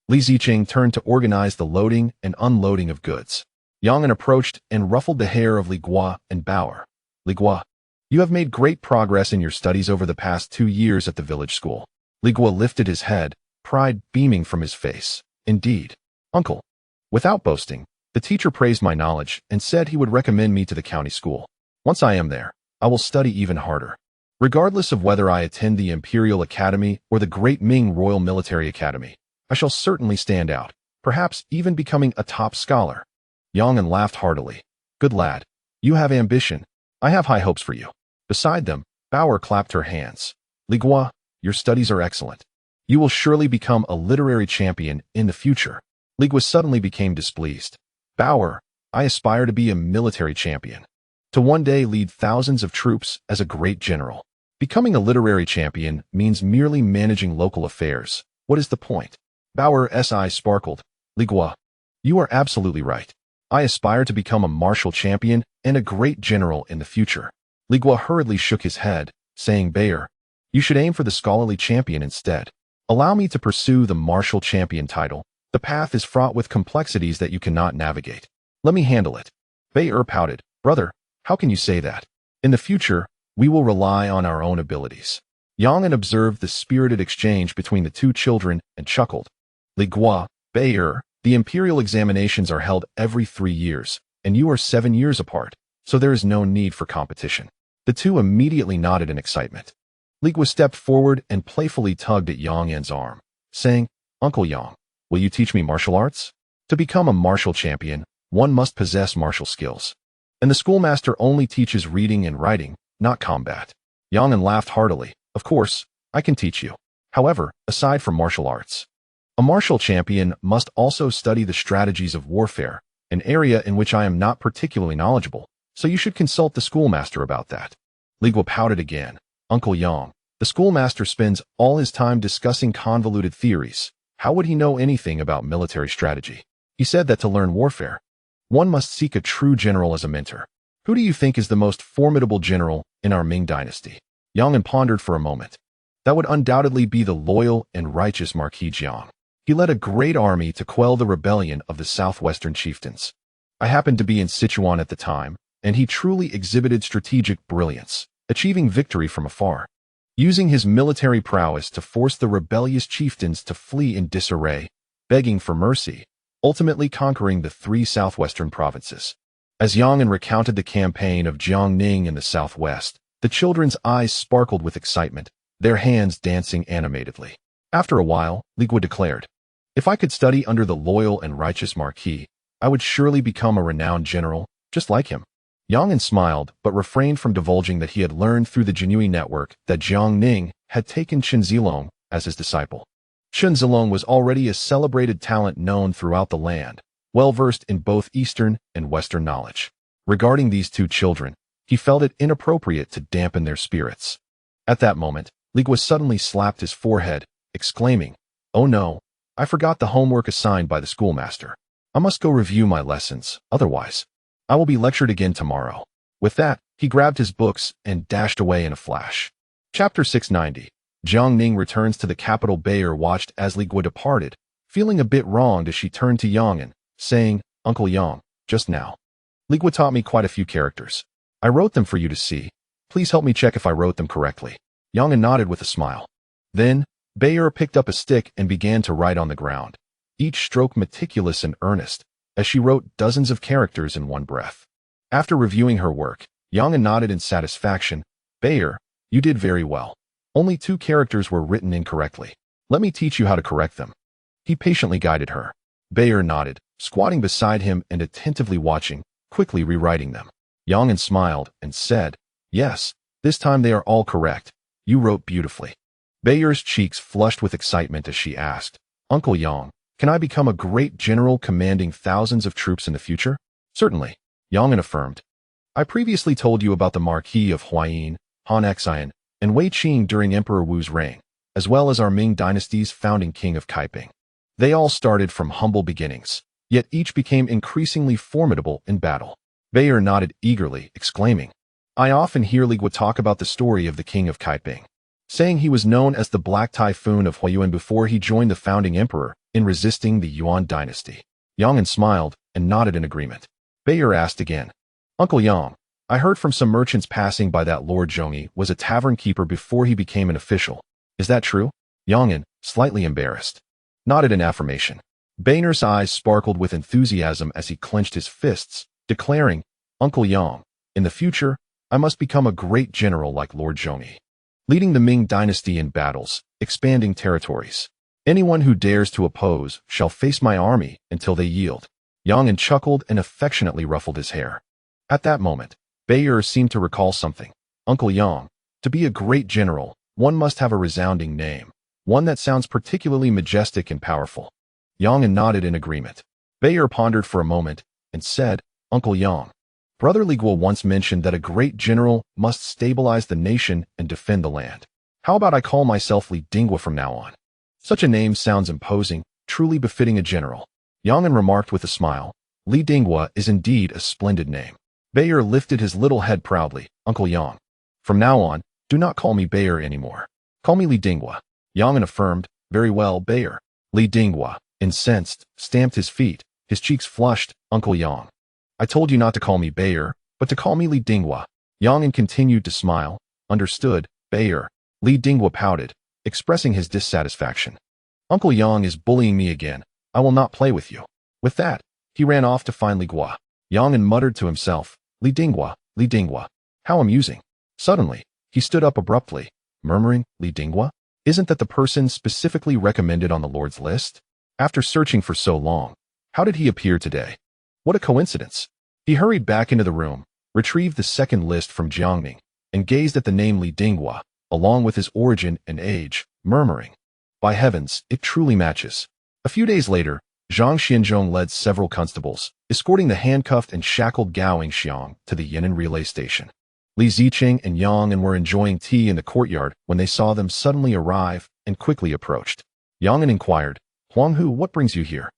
Li Zicheng turned to organize the loading and unloading of goods. Yang Nan approached and ruffled the hair of Li Guo and Bauer. "Li Guo, you have made great progress in your studies over the past 2 years at the village school." Li Guo lifted his head, pride beaming from his face. "Indeed, uncle." Without boasting, the teacher praised my knowledge and said he would recommend me to the county school. Once I am there, I will study even harder. Regardless of whether I attend the Imperial Academy or the Great Ming Royal Military Academy, I shall certainly stand out, perhaps even becoming a top scholar. Yang Nan laughed heartily. "Good lad. You have ambition. I have high hopes for you." Beside them, Bauer clapped her hands. "Li Guo, your studies are excellent. You will surely become a literary champion in the future." Li Guo suddenly became displeased. "Bauer, I aspire to be a military champion. To one day lead thousands of troops as a great general. Becoming a literary champion means merely managing local affairs. What is the point?" Bauer's eyes sparkled. "Li Guo, you are absolutely right. I aspire to become a martial champion and a great general in the future." Li Guo hurriedly shook his head, saying, "Bayer, you should aim for the scholarly champion instead. Allow me to pursue the martial champion title. The path is fraught with complexities that you cannot navigate. Let me handle it." Bayer pouted. "Brother, how can you say that? In the future, we will rely on our own abilities." Yang Nan observed the spirited exchange between the two children and chuckled. "Li Guo, Bayer, the imperial examinations are held every 3 years, and you are 7 years apart, so there is no need for competition." The two immediately nodded in excitement. Li Guo stepped forward and playfully tugged at Yang Nan's arm, saying, "Uncle Yang, will you teach me martial arts? To become a martial champion, one must possess martial skills. And the schoolmaster only teaches reading and writing, not combat." Yang Nan laughed heartily. "Of course, I can teach you. However, aside from martial arts, a martial champion must also study the strategies of warfare, an area in which I am not particularly knowledgeable, so you should consult the schoolmaster about that." Li Guo pouted again. "Uncle Yang, the schoolmaster spends all his time discussing convoluted theories. How would he know anything about military strategy? He said that to learn warfare, one must seek a true general as a mentor." Who do you think is the most formidable general in our Ming dynasty? Yang pondered for a moment. That would undoubtedly be the loyal and righteous Marquis Jiang. He led a great army to quell the rebellion of the southwestern chieftains. I happened to be in Sichuan at the time, and he truly exhibited strategic brilliance, achieving victory from afar. Using his military prowess to force the rebellious chieftains to flee in disarray, begging for mercy, ultimately conquering the 3 southwestern provinces. As Yang recounted the campaign of Jiang Ning in the southwest, the children's eyes sparkled with excitement, their hands dancing animatedly. After a while, Li Guo declared, "If I could study under the loyal and righteous Marquis, I would surely become a renowned general, just like him." Yang smiled, but refrained from divulging that he had learned through the Jinhui network that Jiang Ning had taken Chen Zilong as his disciple. Chen Zilong was already a celebrated talent known throughout the land, well-versed in both Eastern and Western knowledge. Regarding these 2 children, he felt it inappropriate to dampen their spirits. At that moment, Li Guo suddenly slapped his forehead, exclaiming, "Oh no, I forgot the homework assigned by the schoolmaster. I must go review my lessons, otherwise I will be lectured again tomorrow." With that, he grabbed his books and dashed away in a flash. Chapter 690. Jiang Ning returns to the capital. Bayer watched as Li Guo departed, feeling a bit wronged as she turned to Yang, saying, "Uncle Yang, just now, Li Guo taught me quite a few characters. I wrote them for you to see. Please help me check if I wrote them correctly." Yang nodded with a smile. Then, Bayer picked up a stick and began to write on the ground, each stroke meticulous and earnest, as she wrote dozens of characters in one breath. After reviewing her work, Yang nodded in satisfaction. "Bayer, you did very well. Only 2 characters were written incorrectly. Let me teach you how to correct them." He patiently guided her. Bayer nodded, squatting beside him and attentively watching, quickly rewriting them. Yang smiled and said, "Yes, this time they are all correct. You wrote beautifully." Bayer's cheeks flushed with excitement as she asked, "Uncle Yang, can I become a great general commanding thousands of troops in the future?" "Certainly," Yang affirmed. "I previously told you about the Marquis of Huayin, Han Xian, and Wei Qing during Emperor Wu's reign, as well as our Ming dynasty's founding king of Kaiping. They all started from humble beginnings, yet each became increasingly formidable in battle." Bayer nodded eagerly, exclaiming, "I often hear Li Guo talk about the story of the king of Kaiping, saying he was known as the Black Typhoon of Huayuan before he joined the founding emperor in resisting the Yuan dynasty." Yang smiled and nodded in agreement. Bayer asked again, "Uncle Yang, I heard from some merchants passing by that Lord Zhongyi was a tavern keeper before he became an official. Is that true?" Yang, slightly embarrassed, nodded in affirmation. Bayer's eyes sparkled with enthusiasm as he clenched his fists, declaring, "Uncle Yang, in the future, I must become a great general like Lord Zhongyi, leading the Ming dynasty in battles, expanding territories. Anyone who dares to oppose shall face my army until they yield." Yang chuckled and affectionately ruffled his hair. At that moment, Bayer seemed to recall something. "Uncle Yang, to be a great general, one must have a resounding name, one that sounds particularly majestic and powerful." Yang nodded in agreement. Bayer pondered for a moment and said, "Uncle Yang, Brother Li Guo once mentioned that a great general must stabilize the nation and defend the land. How about I call myself Li Dingwa from now on? Such a name sounds imposing, truly befitting a general." Yang remarked with a smile, "Li Dingwa is indeed a splendid name." Bayer lifted his little head proudly. "Uncle Yang, from now on, do not call me Bayer anymore. Call me Li Dingwa." Yang affirmed, "Very well, Bayer." Li Dingwa, incensed, stamped his feet, his cheeks flushed. "Uncle Yang, I told you not to call me Bayer, but to call me Li Dingwa." Yang continued to smile. "Understood, Bayer." Li Dingwa pouted, expressing his dissatisfaction. "Uncle Yang is bullying me again. I will not play with you." With that, he ran off to find Li Guo. Yang muttered to himself, Li Dingwa, how amusing." Suddenly, he stood up abruptly, murmuring, "Li Dingwa? Isn't that the person specifically recommended on the Lord's list? After searching for so long, how did he appear today? What a coincidence." He hurried back into the room, retrieved the second list from Jiang Ning, and gazed at the name Li Dingwa, along with his origin and age, murmuring, "By heavens, it truly matches." A few days later, Zhang Xianzhong led several constables, escorting the handcuffed and shackled Gao Yingxiang to the Yan'an relay station. Li Ziqing and Yang were enjoying tea in the courtyard when they saw them suddenly arrive and quickly approached. Yang inquired, "Huang Hu, what brings you here?"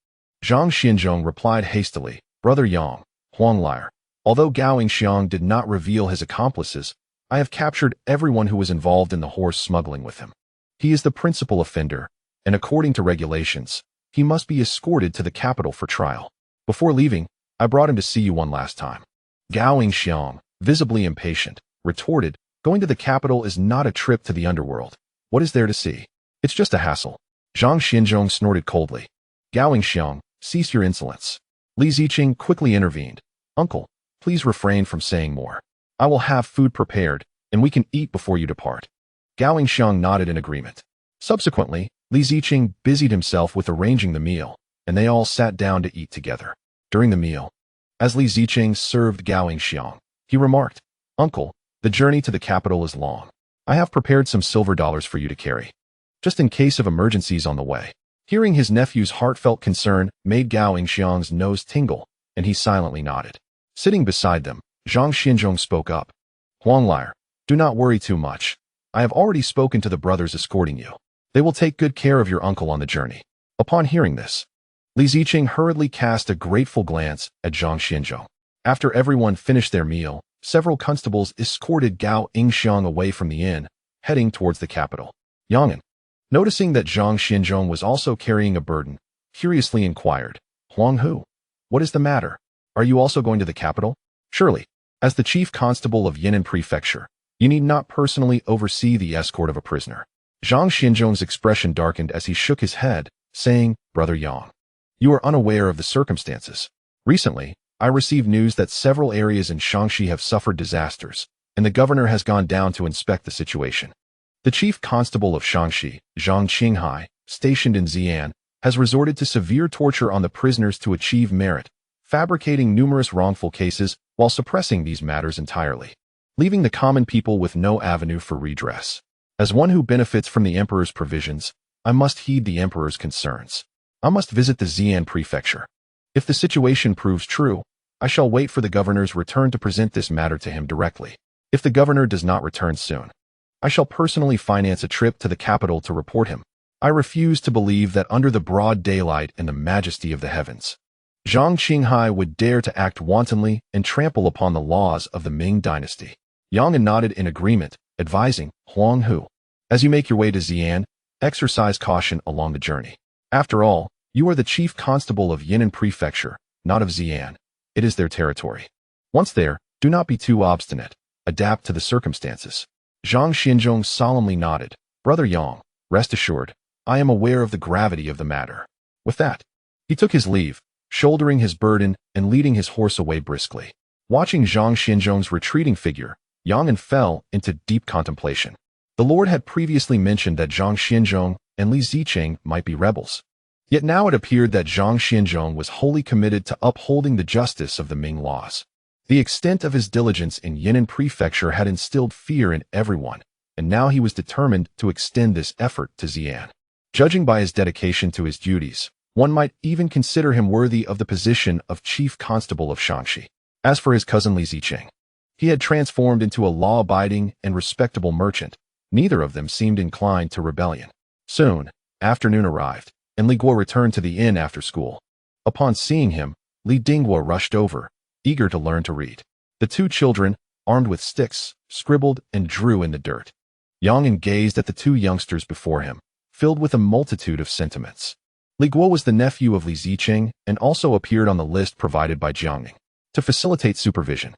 Zhang Xianzhong replied hastily, "Brother Yang, Huang Liar, Although Gao Xiang did not reveal his accomplices, I have captured everyone who was involved in the horse smuggling with him. He is the principal offender, and according to regulations, he must be escorted to the capital for trial. Before leaving, I brought him to see you one last time. Gao Xiang, visibly impatient, retorted, going to the capital is not a trip to the underworld. What is there to see? It's just a hassle. Zhang Xinzhong snorted coldly. Gao Xiang, cease your insolence. Li Ziqing quickly intervened. Uncle, please refrain from saying more. I will have food prepared, and we can eat before you depart. Gao Xiang nodded in agreement. Subsequently, Li Ziqing busied himself with arranging the meal, and they all sat down to eat together. During the meal, as Li Ziqing served Gao Xiang, he remarked, Uncle, the journey to the capital is long. I have prepared some silver dollars for you to carry, just in case of emergencies on the way. Hearing his nephew's heartfelt concern made Gao Xiang's nose tingle, and he silently nodded. Sitting beside them, Zhang Xinzhong spoke up. Huang Liar, do not worry too much. I have already spoken to the brothers escorting you. They will take good care of your uncle on the journey. Upon hearing this, Li Ziqing hurriedly cast a grateful glance at Zhang Xinzhong. After everyone finished their meal, several constables escorted Gao Xiang away from the inn, heading towards the capital. Yangnan, noticing that Zhang Xinzhong was also carrying a burden, curiously inquired, Huang Hu, what is the matter? Are you also going to the capital? Surely, as the chief constable of Yan'an Prefecture, you need not personally oversee the escort of a prisoner. Zhang Xinzhong's expression darkened as he shook his head, saying, Brother Yang, you are unaware of the circumstances. Recently, I received news that several areas in Shaanxi have suffered disasters, and the governor has gone down to inspect the situation. The chief constable of Shaanxi, Zhang Qinghai, stationed in Xi'an, has resorted to severe torture on the prisoners to achieve merit, fabricating numerous wrongful cases while suppressing these matters entirely, leaving the common people with no avenue for redress. As one who benefits from the emperor's provisions, I must heed the emperor's concerns. I must visit the Xi'an prefecture. If the situation proves true, I shall wait for the governor's return to present this matter to him directly. If the governor does not return soon, I shall personally finance a trip to the capital to report him. I refuse to believe that under the broad daylight and the majesty of the heavens, Zhang Qinghai would dare to act wantonly and trample upon the laws of the Ming dynasty. Yang nodded in agreement, advising, Huang Hu, as you make your way to Xi'an, exercise caution along the journey. After all, you are the chief constable of Yan'an Prefecture, not of Xi'an. It is their territory. Once there, do not be too obstinate. Adapt to the circumstances. Zhang Xinzhong solemnly nodded. Brother Yang, rest assured, I am aware of the gravity of the matter. With that, he took his leave, shouldering his burden and leading his horse away briskly. Watching Zhang Xinzhong's retreating figure, Yang fell into deep contemplation. The Lord had previously mentioned that Zhang Xinzhong and Li Ziqing might be rebels. Yet now it appeared that Zhang Xinzhong was wholly committed to upholding the justice of the Ming laws. The extent of his diligence in Yan'an Prefecture had instilled fear in everyone, and now he was determined to extend this effort to Xi'an. Judging by his dedication to his duties, one might even consider him worthy of the position of chief constable of Shaanxi. As for his cousin Li Ziqing, he had transformed into a law-abiding and respectable merchant. Neither of them seemed inclined to rebellion. Soon, afternoon arrived, and Li Guo returned to the inn after school. Upon seeing him, Li Dinghua rushed over, eager to learn to read. The two children, armed with sticks, scribbled and drew in the dirt. Yang gazed at the two youngsters before him, filled with a multitude of sentiments. Li Guo was the nephew of Li Ziqing and also appeared on the list provided by Jiang Ning. To facilitate supervision,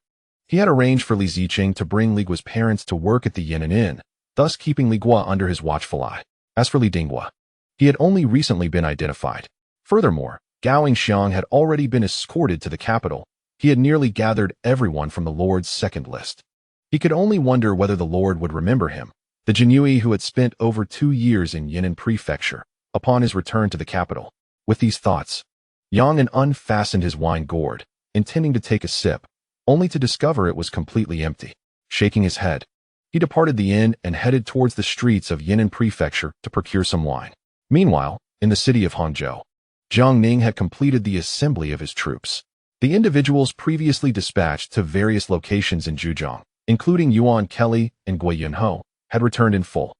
he had arranged for Li Ziqing to bring Li Guo's parents to work at the Yan'an Inn, thus keeping Li Guo under his watchful eye. As for Li Dinghua, he had only recently been identified. Furthermore, Gao Xiang had already been escorted to the capital. He had nearly gathered everyone from the Lord's second list. He could only wonder whether the Lord would remember him, the Jinyui who had spent over 2 years in Yan'an Prefecture, upon his return to the capital. With these thoughts, Yang unfastened his wine gourd, intending to take a sip, only to discover it was completely empty. Shaking his head, he departed the inn and headed towards the streets of Yan'an Prefecture to procure some wine. Meanwhile, in the city of Hangzhou, Jiang Ning had completed the assembly of his troops. The individuals previously dispatched to various locations in Zhujiang, including Yuan Kelly and Gui Yunho, had returned in full.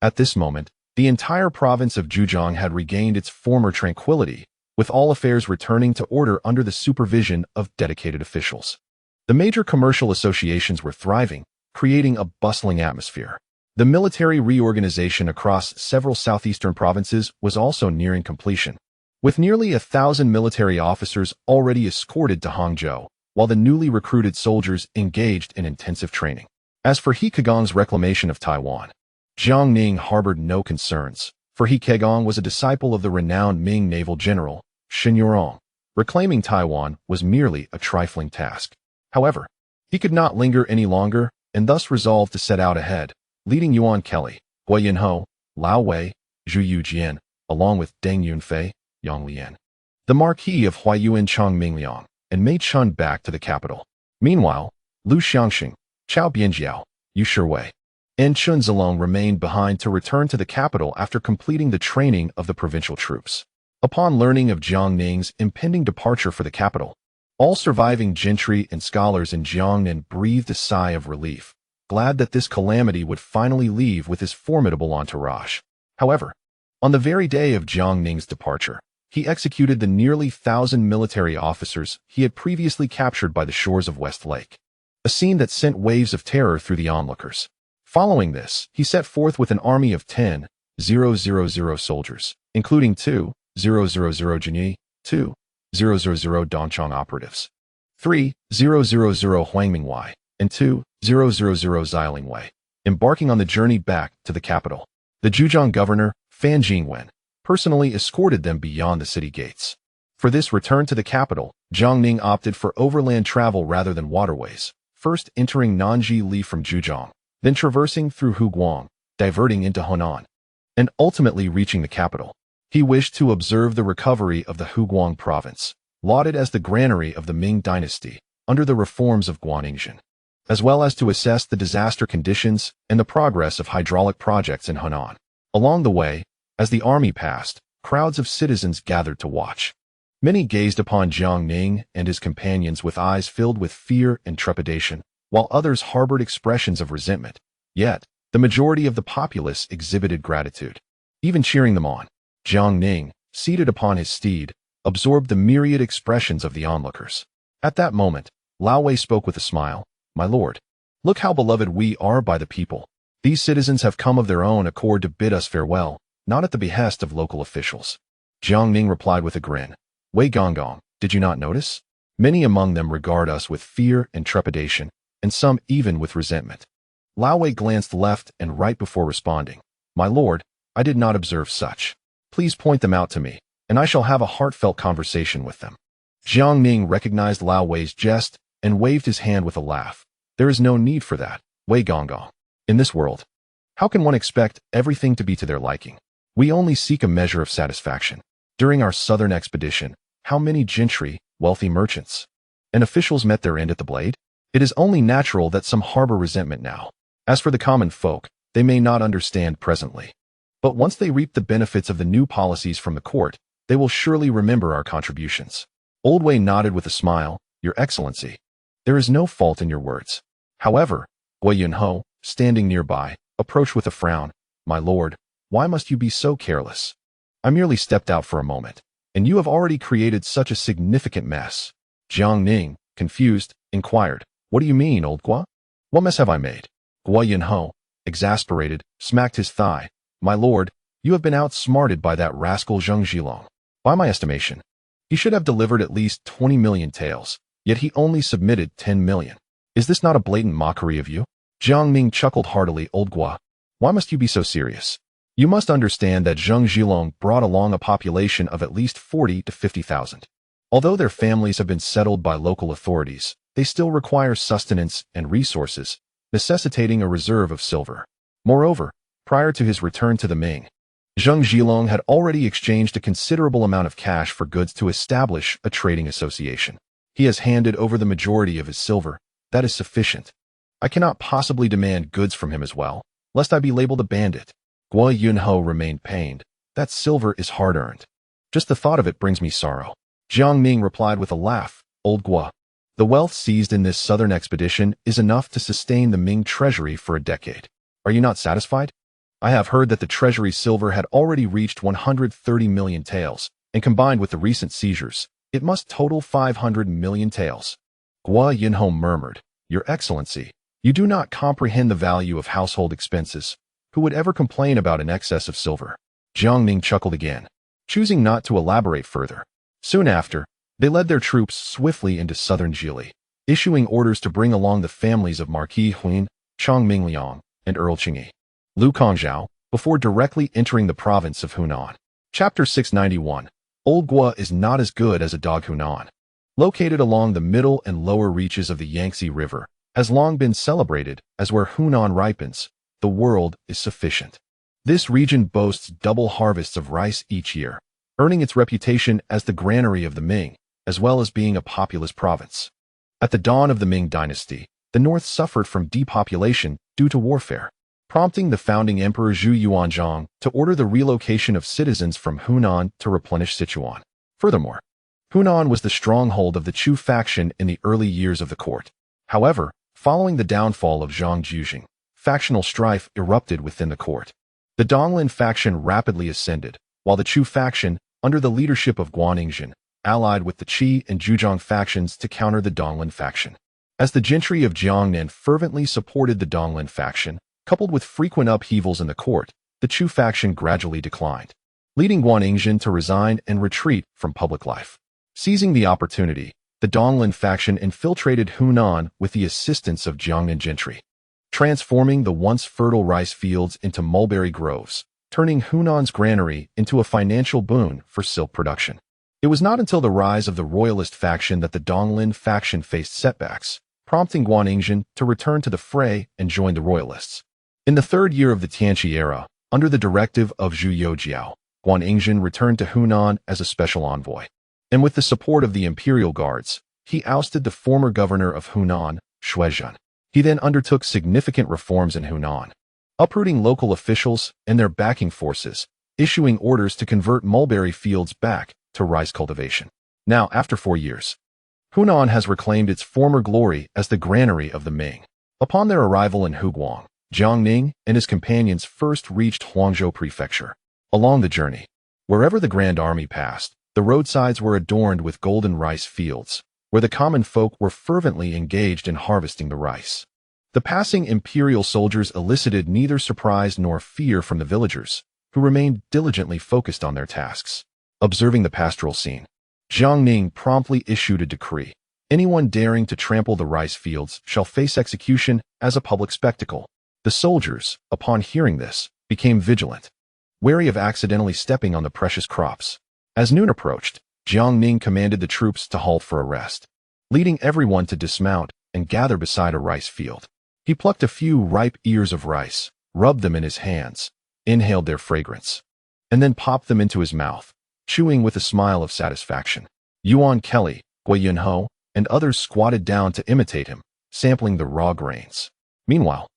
At this moment, the entire province of Zhujiang had regained its former tranquility, with all affairs returning to order under the supervision of dedicated officials. The major commercial associations were thriving, creating a bustling atmosphere. The military reorganization across several southeastern provinces was also nearing completion, with nearly 1,000 military officers already escorted to Hangzhou, while the newly recruited soldiers engaged in intensive training. As for He Kegong's reclamation of Taiwan, Jiang Ning harbored no concerns, for He Kegong was a disciple of the renowned Ming naval general, Shen Yurong. Reclaiming Taiwan was merely a trifling task. However, he could not linger any longer, and thus resolved to set out ahead, leading Yuan Kelly, Hua Yinho, Lao Wei, Zhu Yujian, along with Deng Yunfei, Yang Lian, the Marquis of Huayuan Chang Mingliang, and Mei Chun back to the capital. Meanwhile, Lu Xiangxing, Chao Bianjiao, Yu Shiwei, and Chun Zilong remained behind to return to the capital after completing the training of the provincial troops. Upon learning of Jiang Ning's impending departure for the capital, all surviving gentry and scholars in Jiangnan breathed a sigh of relief, glad that this calamity would finally leave with his formidable entourage. However, on the very day of Jiang Ning's departure, he executed the nearly 1,000 military officers he had previously captured by the shores of West Lake, a scene that sent waves of terror through the onlookers. Following this, he set forth with an army of 10,000 soldiers, including 2,000 Jinyi, 2,000 Dongchong operatives, 3,000 Huangmingwei, and 2,000 Xiaolingwei, embarking on the journey back to the capital. The Zhejiang governor, Fan Jingwen, personally escorted them beyond the city gates. For this return to the capital, Jiang Ning opted for overland travel rather than waterways, first entering Nanji Li from Zhejiang, then traversing through Huguang, diverting into Honan, and ultimately reaching the capital. He wished to observe the recovery of the Huguang province, lauded as the granary of the Ming dynasty under the reforms of Guanxin, as well as to assess the disaster conditions and the progress of hydraulic projects in Honan. Along the way, as the army passed, crowds of citizens gathered to watch. Many gazed upon Jiang Ning and his companions with eyes filled with fear and trepidation, while others harbored expressions of resentment. Yet, the majority of the populace exhibited gratitude, even cheering them on. Jiang Ning, seated upon his steed, absorbed the myriad expressions of the onlookers. At that moment, Lao Wei spoke with a smile. "My lord, look how beloved we are by the people. These citizens have come of their own accord to bid us farewell, not at the behest of local officials." Jiang Ning replied with a grin. "Wei Gonggong, did you not notice? Many among them regard us with fear and trepidation, and some even with resentment." Lao Wei glanced left and right before responding. "My lord, I did not observe such. Please point them out to me, and I shall have a heartfelt conversation with them." Jiang Ning recognized Lao Wei's jest and waved his hand with a laugh. "There is no need for that, Wei Gonggong. In this world, how can one expect everything to be to their liking? We only seek a measure of satisfaction. During our southern expedition, how many gentry, wealthy merchants, and officials met their end at the blade? It is only natural that some harbor resentment now. As for the common folk, they may not understand presently, but once they reap the benefits of the new policies from the court, they will surely remember our contributions." Old Wei nodded with a smile. "Your Excellency, there is no fault in your words." However, Hua Yunho, standing nearby, approached with a frown. "My lord, why must you be so careless? I merely stepped out for a moment, and you have already created such a significant mess." Jiang Ning, confused, inquired, "What do you mean, old Hua? What mess have I made?" Hua Yunho, exasperated, smacked his thigh. "My lord, you have been outsmarted by that rascal Zheng Zhilong. By my estimation, he should have delivered at least 20 million taels, yet he only submitted 10 million. Is this not a blatant mockery of you?" Jiang Ning chuckled heartily. "Old Hua, why must you be so serious? You must understand that Zheng Zhilong brought along a population of at least 40 to 50,000. Although their families have been settled by local authorities, they still require sustenance and resources, necessitating a reserve of silver. Moreover, prior to his return to the Ming, Zheng Zhilong had already exchanged a considerable amount of cash for goods to establish a trading association. He has handed over the majority of his silver. That is sufficient. I cannot possibly demand goods from him as well, lest I be labeled a bandit." Hua Yunho remained pained. "That silver is hard-earned. Just the thought of it brings me sorrow." Jiang Ning replied with a laugh. "Old Hua, the wealth seized in this southern expedition is enough to sustain the Ming treasury for a decade. Are you not satisfied? I have heard that the treasury silver had already reached 130 million taels, and combined with the recent seizures, it must total 500 million taels. Guo Yinho murmured, Your Excellency, you do not comprehend the value of household expenses. Who would ever complain about an excess of silver? Jiang Ning chuckled again, choosing not to elaborate further. Soon after, they led their troops swiftly into southern Jili, issuing orders to bring along the families of Marquis Huin, Chang Mingliang, and Earl Qingyi, Lu Kongzhao, before directly entering the province of Hunan. Chapter 691. Old Guo is not as good as a dog. Hunan, located along the middle and lower reaches of the Yangtze River, has long been celebrated as where Hunan ripens, the world is sufficient. This region boasts double harvests of rice each year, earning its reputation as the granary of the Ming, as well as being a populous province. At the dawn of the Ming dynasty, the north suffered from depopulation due to warfare, prompting the founding Emperor Zhu Yuanzhang to order the relocation of citizens from Hunan to replenish Sichuan. Furthermore, Hunan was the stronghold of the Chu faction in the early years of the court. However, following the downfall of Zhang Jujing, factional strife erupted within the court. The Donglin faction rapidly ascended, while the Chu faction, under the leadership of Guaningzhen, allied with the Qi and Zhujiang factions to counter the Donglin faction. As the gentry of Jiangnan fervently supported the Donglin faction, coupled with frequent upheavals in the court, the Chu faction gradually declined, leading Guaningzhen to resign and retreat from public life. Seizing the opportunity, the Donglin faction infiltrated Hunan with the assistance of Jiangnan gentry, transforming the once fertile rice fields into mulberry groves, turning Hunan's granary into a financial boon for silk production. It was not until the rise of the royalist faction that the Donglin faction faced setbacks, prompting Guaningzhen to return to the fray and join the royalists. In the third year of the Tianqi era, under the directive of Zhu Youjiao, Guaningzhen returned to Hunan as a special envoy. And with the support of the imperial guards, he ousted the former governor of Hunan, Shuizhen. He then undertook significant reforms in Hunan, uprooting local officials and their backing forces, issuing orders to convert mulberry fields back to rice cultivation. Now, after 4 years, Hunan has reclaimed its former glory as the granary of the Ming. Upon their arrival in Huguang, Jiang Ning and his companions first reached Huangzhou Prefecture. Along the journey, wherever the Grand Army passed, the roadsides were adorned with golden rice fields, where the common folk were fervently engaged in harvesting the rice. The passing imperial soldiers elicited neither surprise nor fear from the villagers, who remained diligently focused on their tasks. Observing the pastoral scene, Jiang Ning promptly issued a decree. Anyone daring to trample the rice fields shall face execution as a public spectacle. The soldiers, upon hearing this, became vigilant, wary of accidentally stepping on the precious crops. As noon approached, Jiang Ning commanded the troops to halt for a rest, leading everyone to dismount and gather beside a rice field. He plucked a few ripe ears of rice, rubbed them in his hands, inhaled their fragrance, and then popped them into his mouth, chewing with a smile of satisfaction. Yuan Kelly, Guo Yunho, and others squatted down to imitate him, sampling the raw grains. Meanwhile,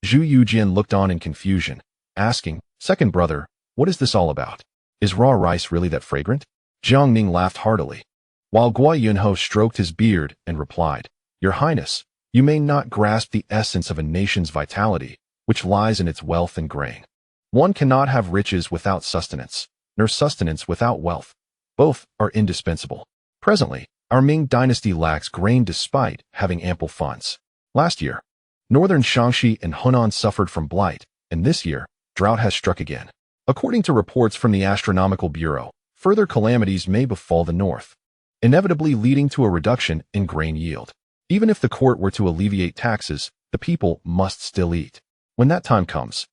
Zhu Yujian looked on in confusion, asking, Second brother, what is this all about? Is raw rice really that fragrant? Jiang Ning laughed heartily, while Guo Yunho stroked his beard and replied, Your Highness, you may not grasp the essence of a nation's vitality, which lies in its wealth and grain. One cannot have riches without sustenance, nor sustenance without wealth. Both are indispensable. Presently, our Ming dynasty lacks grain despite having ample funds. Last year, northern Shaanxi and Hunan suffered from blight, and this year, drought has struck again. According to reports from the Astronomical Bureau, further calamities may befall the north, inevitably leading to a reduction in grain yield. Even if the court were to alleviate taxes, the people must still eat. When that time comes,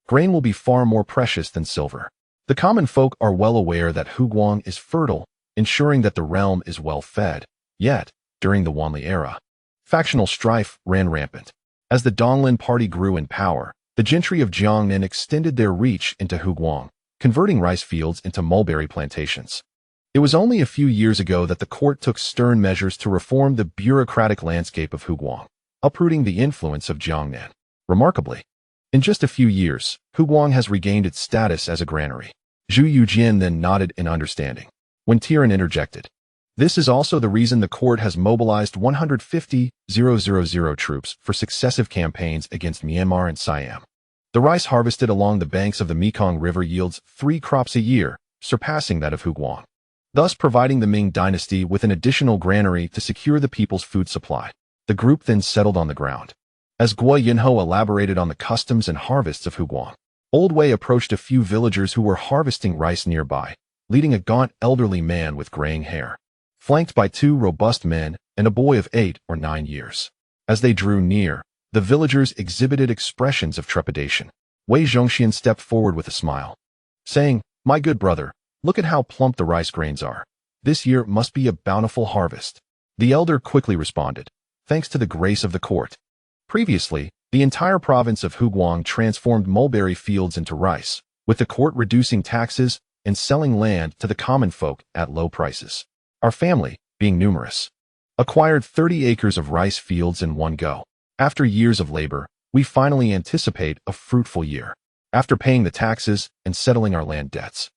grain will be far more precious than silver. The common folk are well aware that Huguang is fertile, ensuring that the realm is well fed. Yet, during the Wanli era, factional strife ran rampant. As the Donglin party grew in power, the gentry of Jiangnan extended their reach into Huguang, converting rice fields into mulberry plantations. It was only a few years ago that the court took stern measures to reform the bureaucratic landscape of Huguang, uprooting the influence of Jiangnan. Remarkably, in just a few years, Huguang has regained its status as a granary. Zhu Yujian then nodded in understanding, when Tiran interjected. This is also the reason the court has mobilized 150,000 troops for successive campaigns against Myanmar and Siam. The rice harvested along the banks of the Mekong River yields 3 crops a year, surpassing that of Huguang. thus providing the Ming dynasty with an additional granary to secure the people's food supply. The group then settled on the ground. As Guo Yinho elaborated on the customs and harvests of Huguang, Old Wei approached a few villagers who were harvesting rice nearby, leading a gaunt elderly man with graying hair, flanked by 2 robust men and a boy of 8 or 9 years. As they drew near, the villagers exhibited expressions of trepidation. Wei Zhongxian stepped forward with a smile, saying, "My good brother, look at how plump the rice grains are. This year must be a bountiful harvest." The elder quickly responded, "Thanks to the grace of the court." Previously, the entire province of Huguang transformed mulberry fields into rice, with the court reducing taxes and selling land to the common folk at low prices. Our family, being numerous, acquired 30 acres of rice fields in one go. After years of labor, we finally anticipate a fruitful year. After paying the taxes and settling our land debts,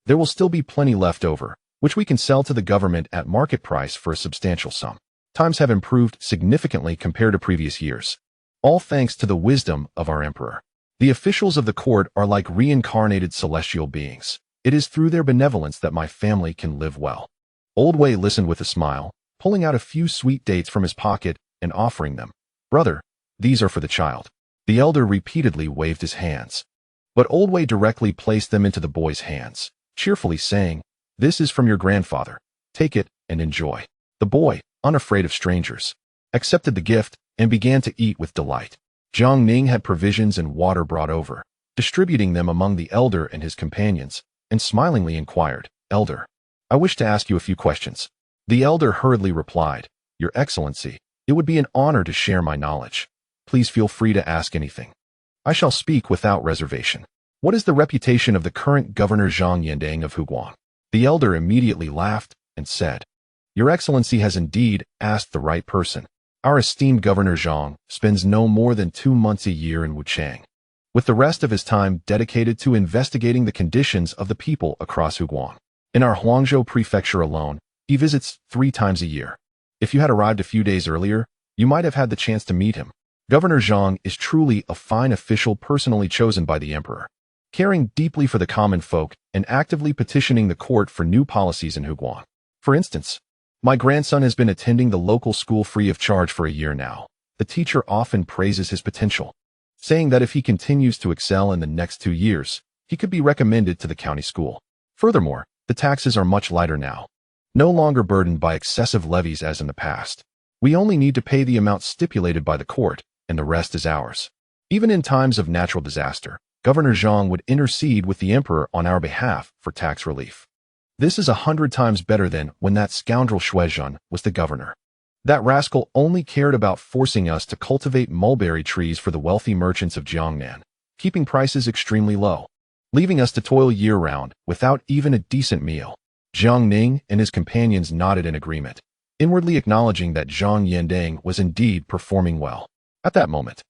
there will still be plenty left over, which we can sell to the government at market price for a substantial sum. Times have improved significantly compared to previous years, all thanks to the wisdom of our emperor. The officials of the court are like reincarnated celestial beings. It is through their benevolence that my family can live well." Old Wei listened with a smile, pulling out a few sweet dates from his pocket and offering them. "Brother, these are for the child." The elder repeatedly waved his hands, but Old Wei directly placed them into the boy's hands, cheerfully saying, "This is from your grandfather. Take it and enjoy." The boy, unafraid of strangers, accepted the gift and began to eat with delight. Jiang Ning had provisions and water brought over, distributing them among the elder and his companions, and smilingly inquired, "Elder, I wish to ask you a few questions." The elder hurriedly replied, "Your Excellency, it would be an honor to share my knowledge. Please feel free to ask anything. I shall speak without reservation." "What is the reputation of the current Governor Zhang Yandang of Huguang?" The elder immediately laughed and said, "Your Excellency has indeed asked the right person. Our esteemed Governor Zhang spends no more than 2 months a year in Wuchang, with the rest of his time dedicated to investigating the conditions of the people across Huguang. In our Huangzhou Prefecture alone, he visits 3 times a year. If you had arrived a few days earlier, you might have had the chance to meet him. Governor Zhang is truly a fine official personally chosen by the emperor, caring deeply for the common folk and actively petitioning the court for new policies in Huguang. For instance, my grandson has been attending the local school free of charge for a year now. The teacher often praises his potential, saying that if he continues to excel in the next 2 years, he could be recommended to the county school. Furthermore, the taxes are much lighter now, no longer burdened by excessive levies as in the past. We only need to pay the amount stipulated by the court, and the rest is ours. Even in times of natural disaster, Governor Zhang would intercede with the emperor on our behalf for tax relief. This is 100 times better than when that scoundrel Shuizhen was the governor. That rascal only cared about forcing us to cultivate mulberry trees for the wealthy merchants of Jiangnan, keeping prices extremely low, leaving us to toil year-round without even a decent meal." Jiang Ning and his companions nodded in agreement, inwardly acknowledging that Zhang Yandang was indeed performing well. At that moment,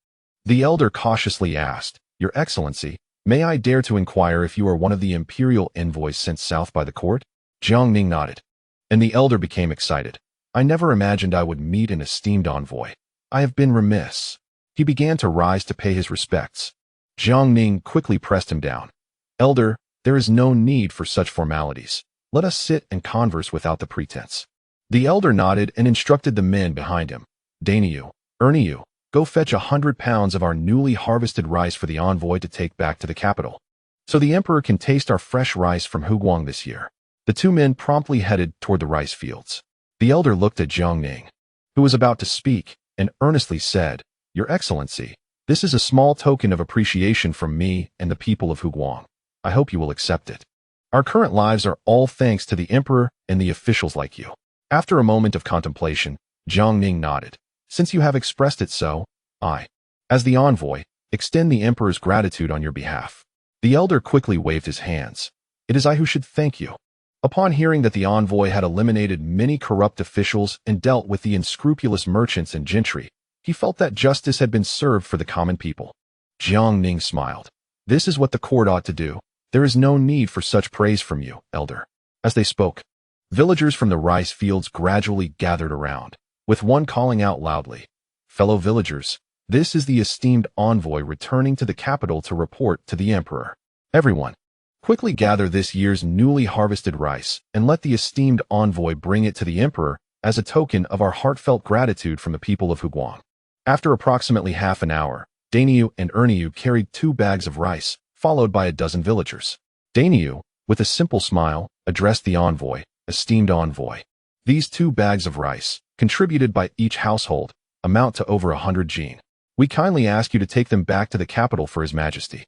the elder cautiously asked, "Your Excellency, may I dare to inquire if you are one of the imperial envoys sent south by the court?" Jiang Ning nodded, and the elder became excited. "I never imagined I would meet an esteemed envoy. I have been remiss." He began to rise to pay his respects. Jiang Ning quickly pressed him down. "Elder, there is no need for such formalities. Let us sit and converse without the pretense." The elder nodded and instructed the men behind him. "Dainiu, Erniu, go fetch 100 pounds of our newly harvested rice for the envoy to take back to the capital, so the emperor can taste our fresh rice from Huguang this year." The 2 men promptly headed toward the rice fields. The elder looked at Jiang Ning, who was about to speak, and earnestly said, "Your Excellency, this is a small token of appreciation from me and the people of Huguang. I hope you will accept it. Our current lives are all thanks to the emperor and the officials like you." After a moment of contemplation, Jiang Ning nodded. "Since you have expressed it so, I, as the envoy, extend the emperor's gratitude on your behalf." The elder quickly waved his hands. "It is I who should thank you." Upon hearing that the envoy had eliminated many corrupt officials and dealt with the unscrupulous merchants and gentry, he felt that justice had been served for the common people. Jiang Ning smiled. "This is what the court ought to do. There is no need for such praise from you, elder." As they spoke, villagers from the rice fields gradually gathered around, with one calling out loudly, "Fellow villagers, this is the esteemed envoy returning to the capital to report to the emperor." Everyone, Quickly gather this year's newly harvested rice and let the esteemed envoy bring it to the emperor as a token of our heartfelt gratitude from the people of Huguang. After approximately half an hour, Dainyu and Erniu carried 2 bags of rice, followed by a dozen villagers. Dainyu, with a simple smile, addressed the envoy, esteemed envoy. These 2 bags of rice, contributed by each household, amount to over 100 jin. We kindly ask you to take them back to the capital for His Majesty.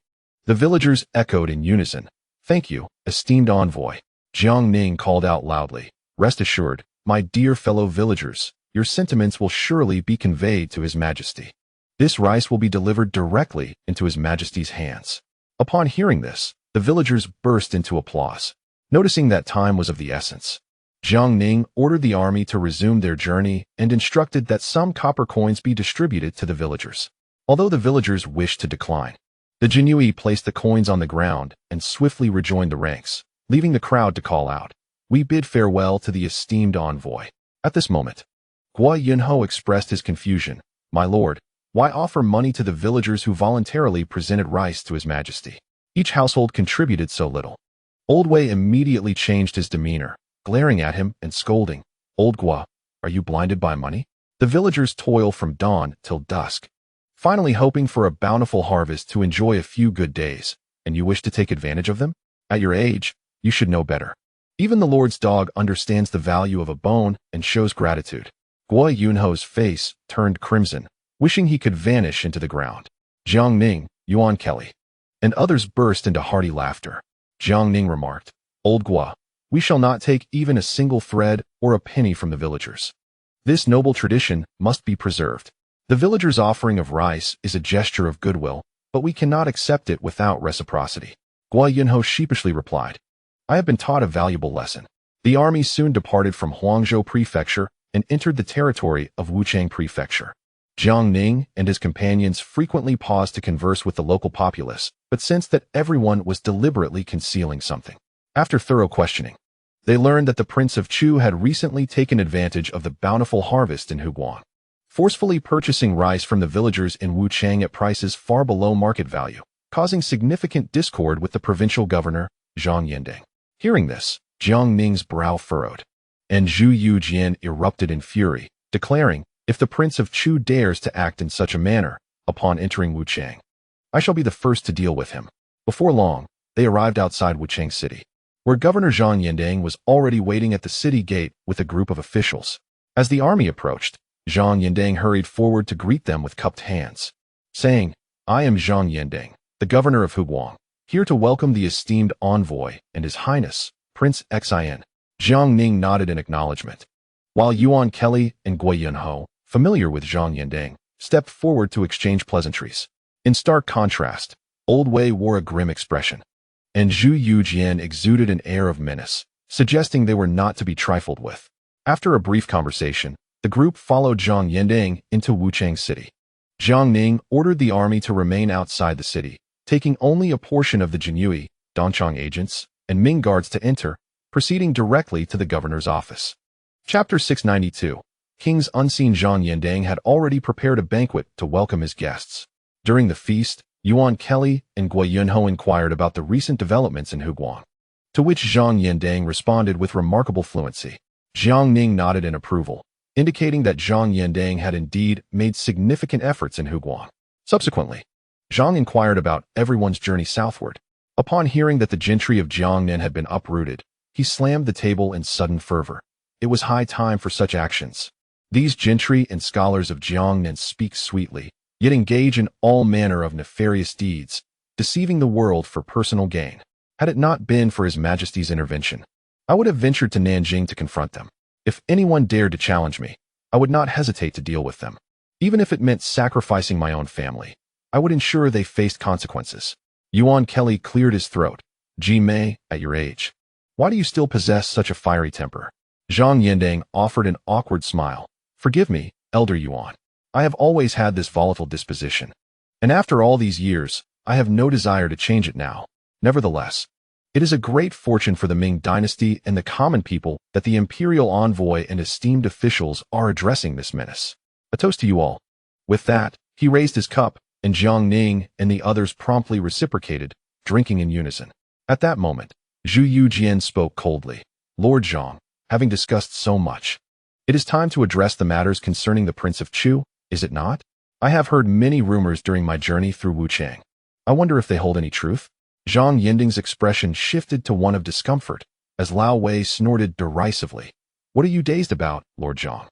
The villagers echoed in unison. Thank you, esteemed envoy. Jiang Ning called out loudly. Rest assured, my dear fellow villagers, your sentiments will surely be conveyed to His Majesty. This rice will be delivered directly into His Majesty's hands. Upon hearing this, the villagers burst into applause. Noticing that time was of the essence, Jiang Ning ordered the army to resume their journey and instructed that some copper coins be distributed to the villagers. Although the villagers wished to decline, the Jinui placed the coins on the ground and swiftly rejoined the ranks, leaving the crowd to call out, "We bid farewell to the esteemed envoy." At this moment, Guo Yunho expressed his confusion. My lord, why offer money to the villagers who voluntarily presented rice to His Majesty? Each household contributed so little. Old Wei immediately changed his demeanor, glaring at him and scolding. Old Guo, are you blinded by money? The villagers toil from dawn till dusk, finally hoping for a bountiful harvest to enjoy a few good days, and you wish to take advantage of them? At your age, you should know better. Even the Lord's dog understands the value of a bone and shows gratitude. Guo Yunho's face turned crimson, wishing he could vanish into the ground. Jiang Ning, Yuan Kelly, and others burst into hearty laughter. Jiang Ning remarked, Old Guo, we shall not take even a single thread or a penny from the villagers. This noble tradition must be preserved. The villagers' offering of rice is a gesture of goodwill, but we cannot accept it without reciprocity. Guo Yunho sheepishly replied, I have been taught a valuable lesson. The army soon departed from Huangzhou Prefecture and entered the territory of Wuchang Prefecture. Jiang Ning and his companions frequently paused to converse with the local populace, but sensed that everyone was deliberately concealing something. After thorough questioning, they learned that the Prince of Chu had recently taken advantage of the bountiful harvest in Huguang, forcefully purchasing rice from the villagers in Wuchang at prices far below market value, causing significant discord with the provincial governor, Zhang Yending. Hearing this, Jiang Ning's brow furrowed, and Zhu Yujian erupted in fury, declaring, if the Prince of Chu dares to act in such a manner upon entering Wuchang, I shall be the first to deal with him. Before long, they arrived outside Wuchang City, where Governor Zhang Yending was already waiting at the city gate with a group of officials. As the army approached, Zhang Yending hurried forward to greet them with cupped hands, saying, I am Zhang Yending, the governor of Huguang, here to welcome the esteemed envoy and His Highness, Prince Xin. Jiang Ning nodded in acknowledgement, while Yuan Kelly and Guo Yunho, familiar with Zhang Yending, stepped forward to exchange pleasantries. In stark contrast, Old Wei wore a grim expression, and Zhu Yujian exuded an air of menace, suggesting they were not to be trifled with. After a brief conversation, the group followed Zhang Yending into Wuchang City. Jiang Ning ordered the army to remain outside the city, taking only a portion of the Jinyui, Dongchang agents, and Ming guards to enter, proceeding directly to the governor's office. Chapter 692. King's unseen Zhang Yending had already prepared a banquet to welcome his guests. During the feast, Yuan Kelly and Guo Yunho inquired about the recent developments in Huguang, to which Zhang Yending responded with remarkable fluency. Jiang Ning nodded in approval, indicating that Zhang Yending had indeed made significant efforts in Huguang. Subsequently, Zhang inquired about everyone's journey southward. Upon hearing that the gentry of Jiangnan had been uprooted, he slammed the table in sudden fervor. It was high time for such actions. These gentry and scholars of Jiangnan speak sweetly, yet engage in all manner of nefarious deeds, deceiving the world for personal gain. Had it not been for His Majesty's intervention, I would have ventured to Nanjing to confront them. If anyone dared to challenge me, I would not hesitate to deal with them. Even if it meant sacrificing my own family, I would ensure they faced consequences. Yuan Kelly cleared his throat. Ji Mei, at your age, why do you still possess such a fiery temper? Zhang Yending offered an awkward smile. Forgive me, Elder Yuan. I have always had this volatile disposition, and after all these years, I have no desire to change it now. Nevertheless, it is a great fortune for the Ming dynasty and the common people that the imperial envoy and esteemed officials are addressing this menace. A toast to you all. With that, he raised his cup, and Jiang Ning and the others promptly reciprocated, drinking in unison. At that moment, Zhu Yujian spoke coldly. Lord Jiang, having discussed so much, it is time to address the matters concerning the Prince of Chu, is it not? I have heard many rumors during my journey through Wuchang. I wonder if they hold any truth? Zhang Yinding's expression shifted to one of discomfort, as Lao Wei snorted derisively. What are you dazed about, Lord Jiang?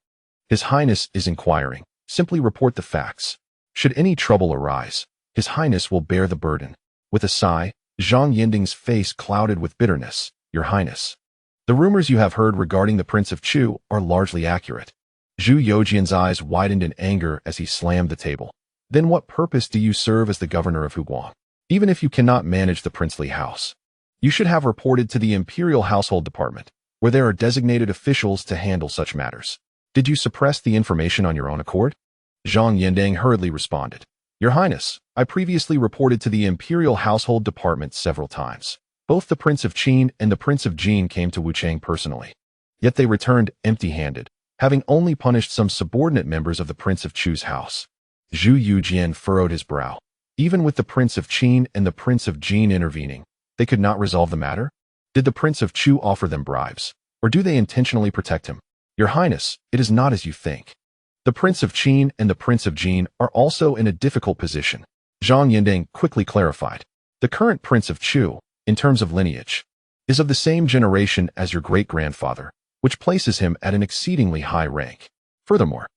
His Highness is inquiring. Simply report the facts. Should any trouble arise, His Highness will bear the burden. With a sigh, Zhang Yinding's face clouded with bitterness. Your Highness, the rumors you have heard regarding the Prince of Chu are largely accurate. Zhu Youjian's eyes widened in anger as he slammed the table. Then what purpose do you serve as the governor of Huguang? Even if you cannot manage the princely house, you should have reported to the Imperial Household Department, where there are designated officials to handle such matters. Did you suppress the information on your own accord? Zhang Yinding hurriedly responded. Your Highness, I previously reported to the Imperial Household Department several times. Both the Prince of Qin and the Prince of Jin came to Wuchang personally. Yet they returned empty-handed, having only punished some subordinate members of the Prince of Chu's house. Zhu Yujian furrowed his brow. Even with the Prince of Qin and the Prince of Jin intervening, they could not resolve the matter? Did the Prince of Chu offer them bribes, or do they intentionally protect him? Your Highness, it is not as you think. The Prince of Qin and the Prince of Jin are also in a difficult position. Zhang Yinding quickly clarified. The current Prince of Chu, in terms of lineage, is of the same generation as your great-grandfather, which places him at an exceedingly high rank. Furthermore,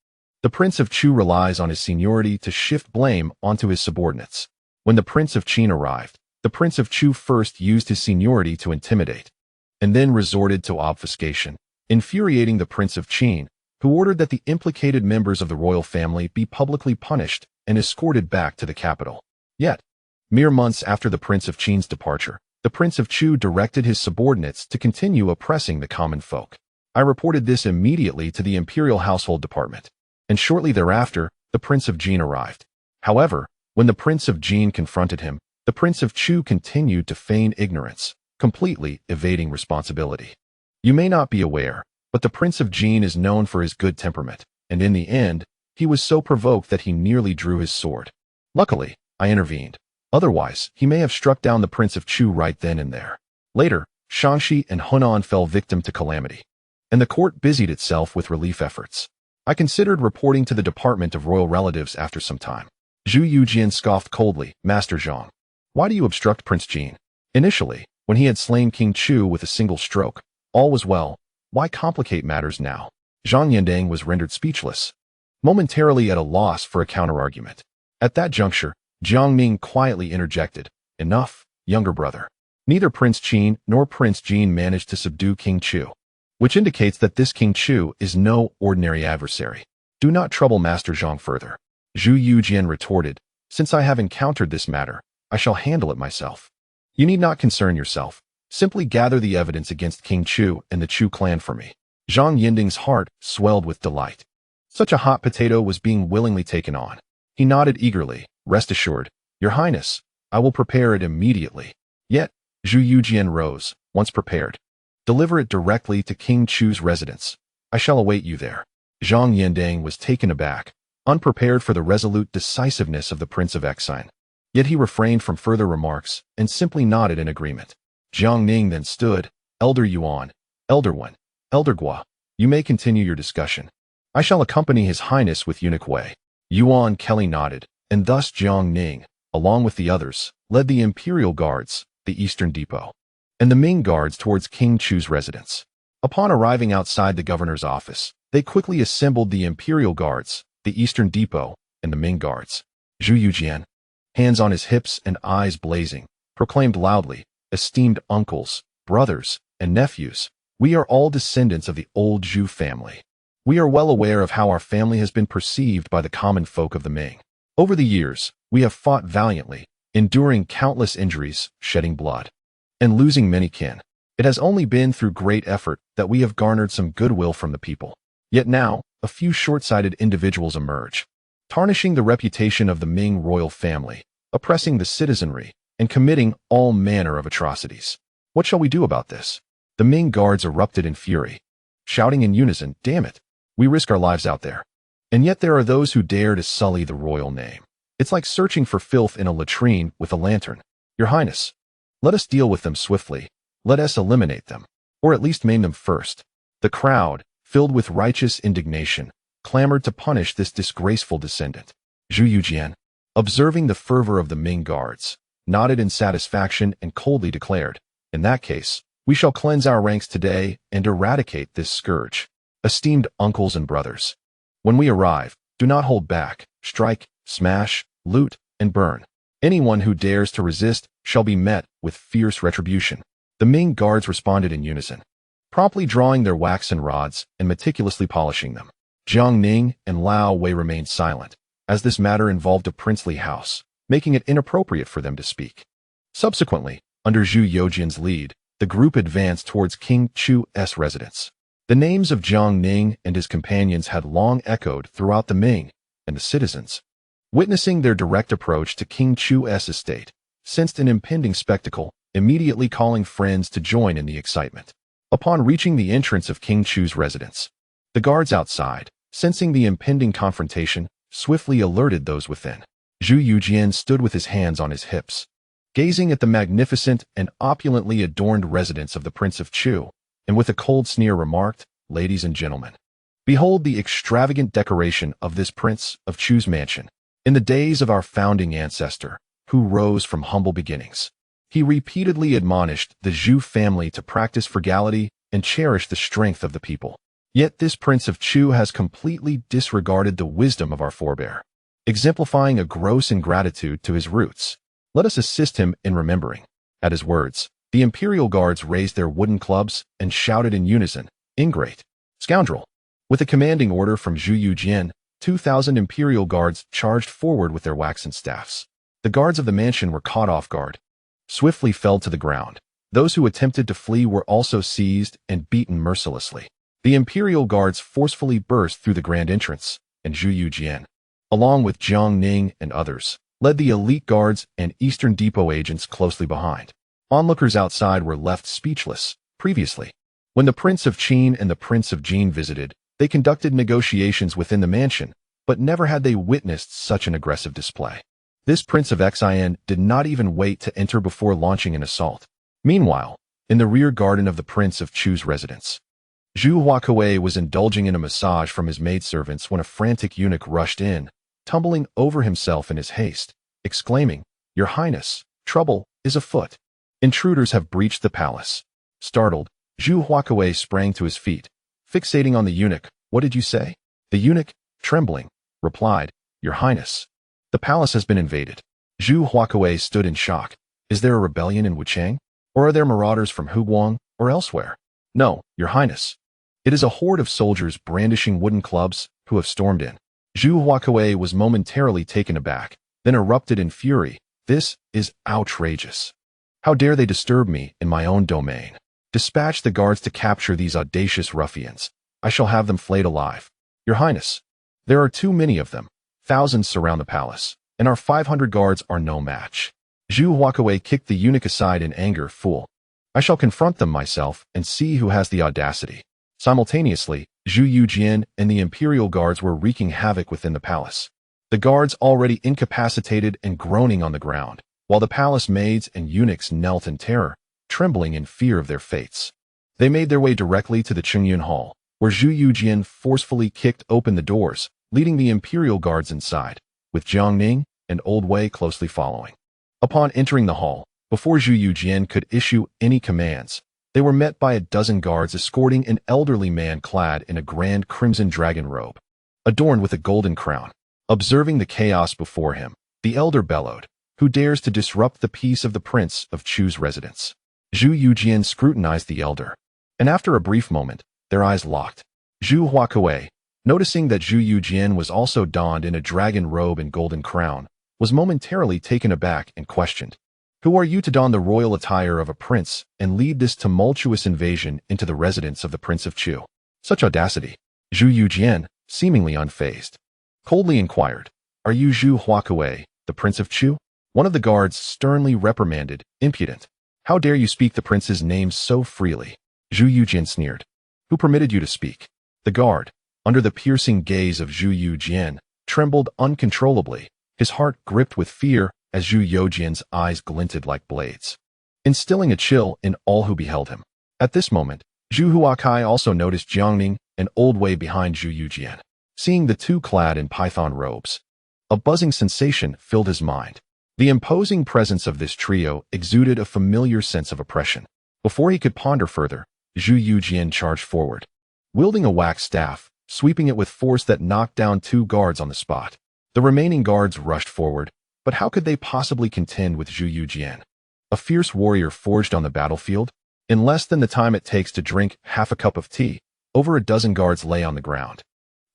the Prince of Chu relies on his seniority to shift blame onto his subordinates. When the Prince of Qin arrived, the Prince of Chu first used his seniority to intimidate, and then resorted to obfuscation, infuriating the Prince of Qin, who ordered that the implicated members of the royal family be publicly punished and escorted back to the capital. Yet, mere months after the Prince of Qin's departure, the Prince of Chu directed his subordinates to continue oppressing the common folk. I reported this immediately to the Imperial Household Department, and shortly thereafter, the Prince of Jin arrived. However, when the Prince of Jin confronted him, the Prince of Chu continued to feign ignorance, completely evading responsibility. You may not be aware, but the Prince of Jin is known for his good temperament, and in the end, he was so provoked that he nearly drew his sword. Luckily, I intervened. Otherwise, he may have struck down the Prince of Chu right then and there. Later, Shanxi and Hunan fell victim to calamity, and the court busied itself with relief efforts. I considered reporting to the Department of Royal Relatives after some time. Zhu Yujian scoffed coldly. Master Zhang, why do you obstruct Prince Jin? Initially, when he had slain King Chu with a single stroke, all was well. Why complicate matters now? Zhang Yinding was rendered speechless, momentarily at a loss for a counterargument. At that juncture, Jiang Ning quietly interjected. Enough, younger brother. Neither Prince Qin nor Prince Jin managed to subdue King Chu, which indicates that this King Chu is no ordinary adversary. Do not trouble Master Zhang further. Zhu Yujian retorted. Since I have encountered this matter, I shall handle it myself. You need not concern yourself. Simply gather the evidence against King Chu and the Chu clan for me. Zhang Yinding's heart swelled with delight. Such a hot potato was being willingly taken on. He nodded eagerly. Rest assured, Your Highness, I will prepare it immediately. Yet, Zhu Yujian rose. Once prepared, deliver it directly to King Chu's residence. I shall await you there. Zhang Yinding was taken aback, unprepared for the resolute decisiveness of the Prince of Exine. Yet he refrained from further remarks and simply nodded in agreement. Jiang Ning then stood. Elder Yuan, Elder Wen, Elder Gua, you may continue your discussion. I shall accompany His Highness with eunuch Wei. Yuan Kelly nodded, and thus Jiang Ning, along with the others, led the Imperial Guards, the Eastern Depot, and the Ming Guards towards King Chu's residence. Upon arriving outside the governor's office, they quickly assembled the Imperial Guards, the Eastern Depot, and the Ming Guards. Zhu Yujian, hands on his hips and eyes blazing, proclaimed loudly, Esteemed uncles, brothers, and nephews, we are all descendants of the old Zhu family. We are well aware of how our family has been perceived by the common folk of the Ming. Over the years, we have fought valiantly, enduring countless injuries, shedding blood, and losing many kin. It has only been through great effort that we have garnered some goodwill from the people. Yet now, a few short-sighted individuals emerge, tarnishing the reputation of the Ming royal family, oppressing the citizenry, and committing all manner of atrocities. What shall we do about this? The Ming guards erupted in fury, shouting in unison, damn it, we risk our lives out there. And yet there are those who dare to sully the royal name. It's like searching for filth in a latrine with a lantern. Your Highness, Let us deal with them swiftly. Let us eliminate them, or at least maim them first. The crowd, filled with righteous indignation, clamored to punish this disgraceful descendant. Zhu Yujian, observing the fervor of the Ming guards, nodded in satisfaction and coldly declared, "In that case, we shall cleanse our ranks today and eradicate this scourge. Esteemed uncles and brothers, when we arrive, do not hold back. Strike, smash, loot, and burn. Anyone who dares to resist shall be met with fierce retribution." The Ming guards responded in unison, promptly drawing their waxen rods and meticulously polishing them. Jiang Ning and Lao Wei remained silent, as this matter involved a princely house, making it inappropriate for them to speak. Subsequently, under Zhu Youjian's lead, the group advanced towards King Chu's residence. The names of Jiang Ning and his companions had long echoed throughout the Ming, and the citizens, witnessing their direct approach to King Chu's estate, sensed an impending spectacle, immediately calling friends to join in the excitement. Upon reaching the entrance of King Chu's residence, the guards outside, sensing the impending confrontation, swiftly alerted those within. Zhu Yujian stood with his hands on his hips, gazing at the magnificent and opulently adorned residence of the Prince of Chu, and with a cold sneer remarked, "Ladies and gentlemen, behold the extravagant decoration of this Prince of Chu's mansion. In the days of our founding ancestor, who rose from humble beginnings, he repeatedly admonished the Zhu family to practice frugality and cherish the strength of the people. Yet this Prince of Chu has completely disregarded the wisdom of our forebear, exemplifying a gross ingratitude to his roots. Let us assist him in remembering." At his words, the imperial guards raised their wooden clubs and shouted in unison, "Ingrate! Scoundrel!" With a commanding order from Zhu Yujian, 2,000 imperial guards charged forward with their waxen staffs. The guards of the mansion were caught off guard, swiftly fell to the ground. Those who attempted to flee were also seized and beaten mercilessly. The imperial guards forcefully burst through the grand entrance, and Zhu Yujian, along with Jiang Ning and others, led the elite guards and Eastern Depot agents closely behind. Onlookers outside were left speechless. Previously, when the Prince of Qin and the Prince of Jin visited, they conducted negotiations within the mansion, but never had they witnessed such an aggressive display. This Prince of Xin did not even wait to enter before launching an assault. Meanwhile, in the rear garden of the Prince of Chu's residence, Zhu Huakue was indulging in a massage from his maidservants when a frantic eunuch rushed in, tumbling over himself in his haste, exclaiming, "Your Highness, trouble is afoot. Intruders have breached the palace." Startled, Zhu Huakue sprang to his feet, fixating on the eunuch. "What did you say?" The eunuch, trembling, replied, "Your Highness, the palace has been invaded." Zhu Huakue stood in shock. "Is there a rebellion in Wuchang? Or are there marauders from Huguang or elsewhere?" "No, Your Highness. It is a horde of soldiers brandishing wooden clubs who have stormed in." Zhu Huakue was momentarily taken aback, then erupted in fury. "This is outrageous. How dare they disturb me in my own domain? Dispatch the guards to capture these audacious ruffians. I shall have them flayed alive." "Your Highness, there are too many of them. Thousands surround the palace, and our 500 guards are no match." Zhu Huakue kicked the eunuch aside in anger. "Fool. I shall confront them myself and see who has the audacity." Simultaneously, Zhu Yujian and the imperial guards were wreaking havoc within the palace. The guards already incapacitated and groaning on the ground, while the palace maids and eunuchs knelt in terror, trembling in fear of their fates. They made their way directly to the Qingyun Hall, where Zhu Yujian forcefully kicked open the doors, leading the imperial guards inside, with Jiang Ning and Old Wei closely following. Upon entering the hall, before Zhu Yujian could issue any commands, they were met by a dozen guards escorting an elderly man clad in a grand crimson dragon robe, adorned with a golden crown. Observing the chaos before him, the elder bellowed, "Who dares to disrupt the peace of the Prince of Chu's residence?" Zhu Yujian scrutinized the elder, and after a brief moment, their eyes locked. Zhu Huakue, noticing that Zhu Yujian was also donned in a dragon robe and golden crown, was momentarily taken aback and questioned, "Who are you to don the royal attire of a prince and lead this tumultuous invasion into the residence of the Prince of Chu?" Such audacity. Zhu Yujian, seemingly unfazed, coldly inquired, "Are you Zhu Huakue, the Prince of Chu?" One of the guards sternly reprimanded, "Impudent! How dare you speak the prince's name so freely?" Zhu Yujian sneered, "Who permitted you to speak?" The guard, under the piercing gaze of Zhu Yujian, trembled uncontrollably, his heart gripped with fear as Zhu Yujian's eyes glinted like blades. instilling a chill in all who beheld him. At this moment, Zhu Huakai also noticed Jiang Ning, an old way behind Zhu Yujian. Seeing the two clad in python robes, a buzzing sensation filled his mind. The imposing presence of this trio exuded a familiar sense of oppression. Before he could ponder further, Zhu Yujian charged forward, wielding a wax staff, sweeping it with force that knocked down 2 guards on the spot. The remaining guards rushed forward, but how could they possibly contend with Zhu Yujian, a fierce warrior forged on the battlefield? In less than the time it takes to drink half a cup of tea, over a dozen guards lay on the ground,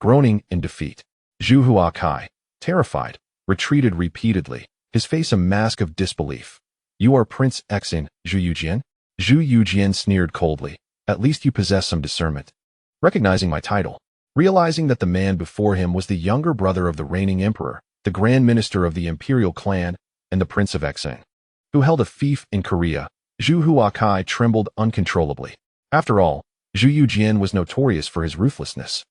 groaning in defeat. Zhu Huakai, terrified, retreated repeatedly, his face a mask of disbelief. "You are Prince Xin, Zhu Yujian?" Zhu Yujian sneered coldly. "At least you possess some discernment." Recognizing my title, realizing that the man before him was the younger brother of the reigning emperor, the grand minister of the imperial clan, and the prince of Xin, who held a fief in Korea, Zhu Huakai trembled uncontrollably. After all, Zhu Yujian was notorious for his ruthlessness,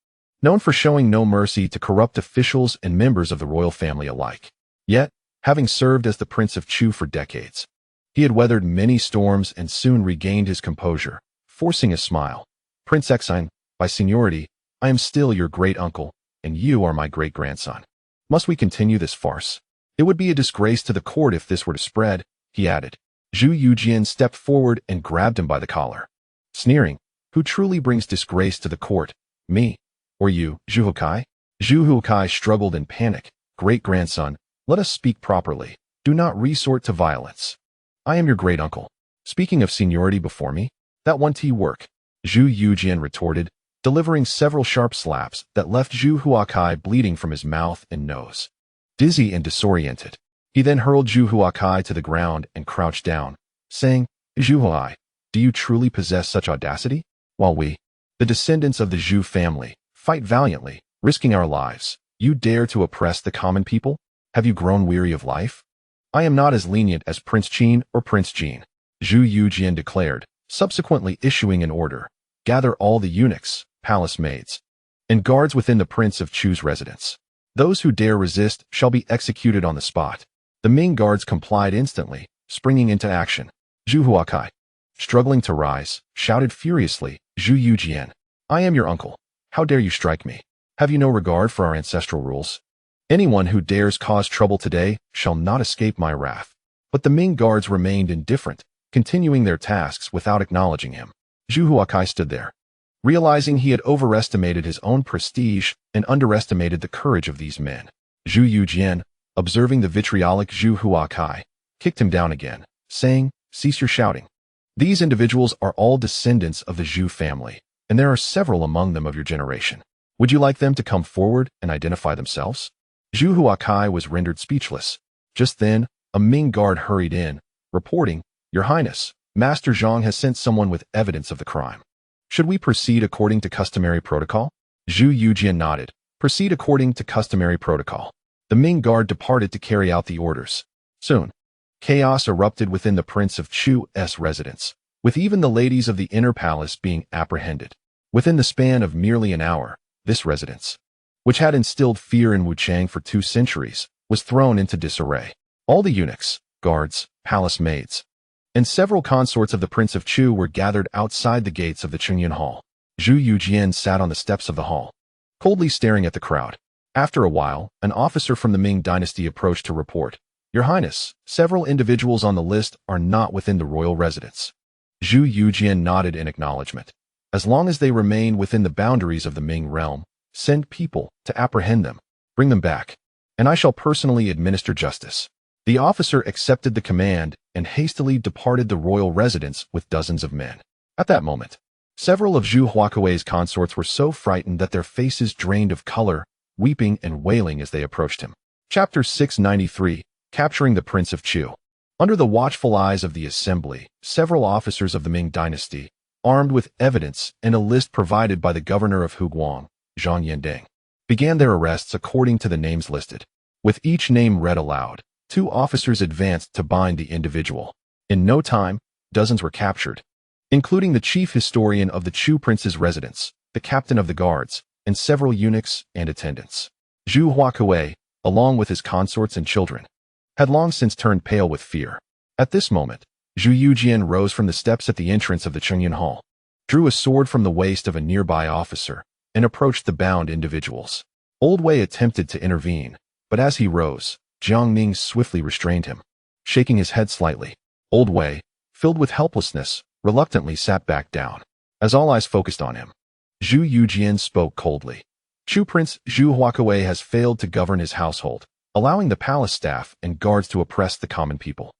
known for showing no mercy to corrupt officials and members of the royal family alike. Yet, having served as the Prince of Chu for decades, he had weathered many storms and soon regained his composure, forcing a smile. "Prince Xin, by seniority, I am still your great-uncle, and you are my great-grandson. Must we continue this farce? It would be a disgrace to the court if this were to spread," he added. Zhu Yujian stepped forward and grabbed him by the collar, sneering, "Who truly brings disgrace to the court, me or you, Zhu Huakai?" Zhu Huakai struggled in panic. "Great-grandson, let us speak properly. Do not resort to violence. I am your great-uncle. Speaking of seniority before me, that won't work," Zhu Yujian retorted, delivering several sharp slaps that left Zhu Huakai bleeding from his mouth and nose. Dizzy and disoriented, he then hurled Zhu Huakai to the ground and crouched down, saying, "Zhu Huai, do you truly possess such audacity? While we, the descendants of the Zhu family, fight valiantly, risking our lives, you dare to oppress the common people? Have you grown weary of life? I am not as lenient as Prince Qin or Prince Jin," Zhu Yujian declared, subsequently issuing an order, "Gather all the eunuchs, palace maids, and guards within the Prince of Chu's residence. Those who dare resist shall be executed on the spot." The Ming guards complied instantly, springing into action. Zhu Huakai, struggling to rise, shouted furiously, "Zhu Yujian, I am your uncle. How dare you strike me? Have you no regard for our ancestral rules? Anyone who dares cause trouble today shall not escape my wrath." But the Ming guards remained indifferent, continuing their tasks without acknowledging him. Zhu Huakai stood there, realizing he had overestimated his own prestige and underestimated the courage of these men. Zhu Yujian, observing the vitriolic Zhu Huakai, kicked him down again, saying, "Cease your shouting. These individuals are all descendants of the Zhu family, and there are several among them of your generation. Would you like them to come forward and identify themselves?" Zhu Huakai was rendered speechless. Just then, a Ming guard hurried in, reporting, "Your Highness, Master Zhang has sent someone with evidence of the crime. Should we proceed according to customary protocol?" Zhu Yujian nodded. "Proceed according to customary protocol." The Ming guard departed to carry out the orders. Soon, chaos erupted within the Prince of Chu's residence, with even the ladies of the inner palace being apprehended. Within the span of merely an hour, this residence, which had instilled fear in Wuchang for 2 centuries, was thrown into disarray. All the eunuchs, guards, palace maids, and several consorts of the Prince of Chu were gathered outside the gates of the Chunyan Hall. Zhu Yujian sat on the steps of the hall, coldly staring at the crowd. After a while, an officer from the Ming dynasty approached to report, "Your Highness, several individuals on the list are not within the royal residence." Zhu Yujian nodded in acknowledgement. "As long as they remain within the boundaries of the Ming realm, send people to apprehend them. Bring them back, and I shall personally administer justice." The officer accepted the command and hastily departed the royal residence with dozens of men. At that moment, several of Zhu Huakai's consorts were so frightened that their faces drained of color, weeping and wailing as they approached him. Chapter 693, Capturing the Prince of Chu. Under the watchful eyes of the assembly, several officers of the Ming dynasty, armed with evidence and a list provided by the governor of Huguang, Zhang Yanding, began their arrests according to the names listed. With each name read aloud, 2 officers advanced to bind the individual. In no time, dozens were captured, including the chief historian of the Chu prince's residence, the captain of the guards, and several eunuchs and attendants. Zhu Huakai, along with his consorts and children, had long since turned pale with fear. At this moment, Zhu Yujian rose from the steps at the entrance of the Chengyan Hall, drew a sword from the waist of a nearby officer, and approached the bound individuals. Old Wei attempted to intervene, but as he rose, Jiang Ning swiftly restrained him. Shaking his head slightly, Old Wei, filled with helplessness, reluctantly sat back down. As all eyes focused on him, Zhu Yujian spoke coldly. Chu Prince Zhu Huakawei has failed to govern his household, allowing the palace staff and guards to oppress the common people,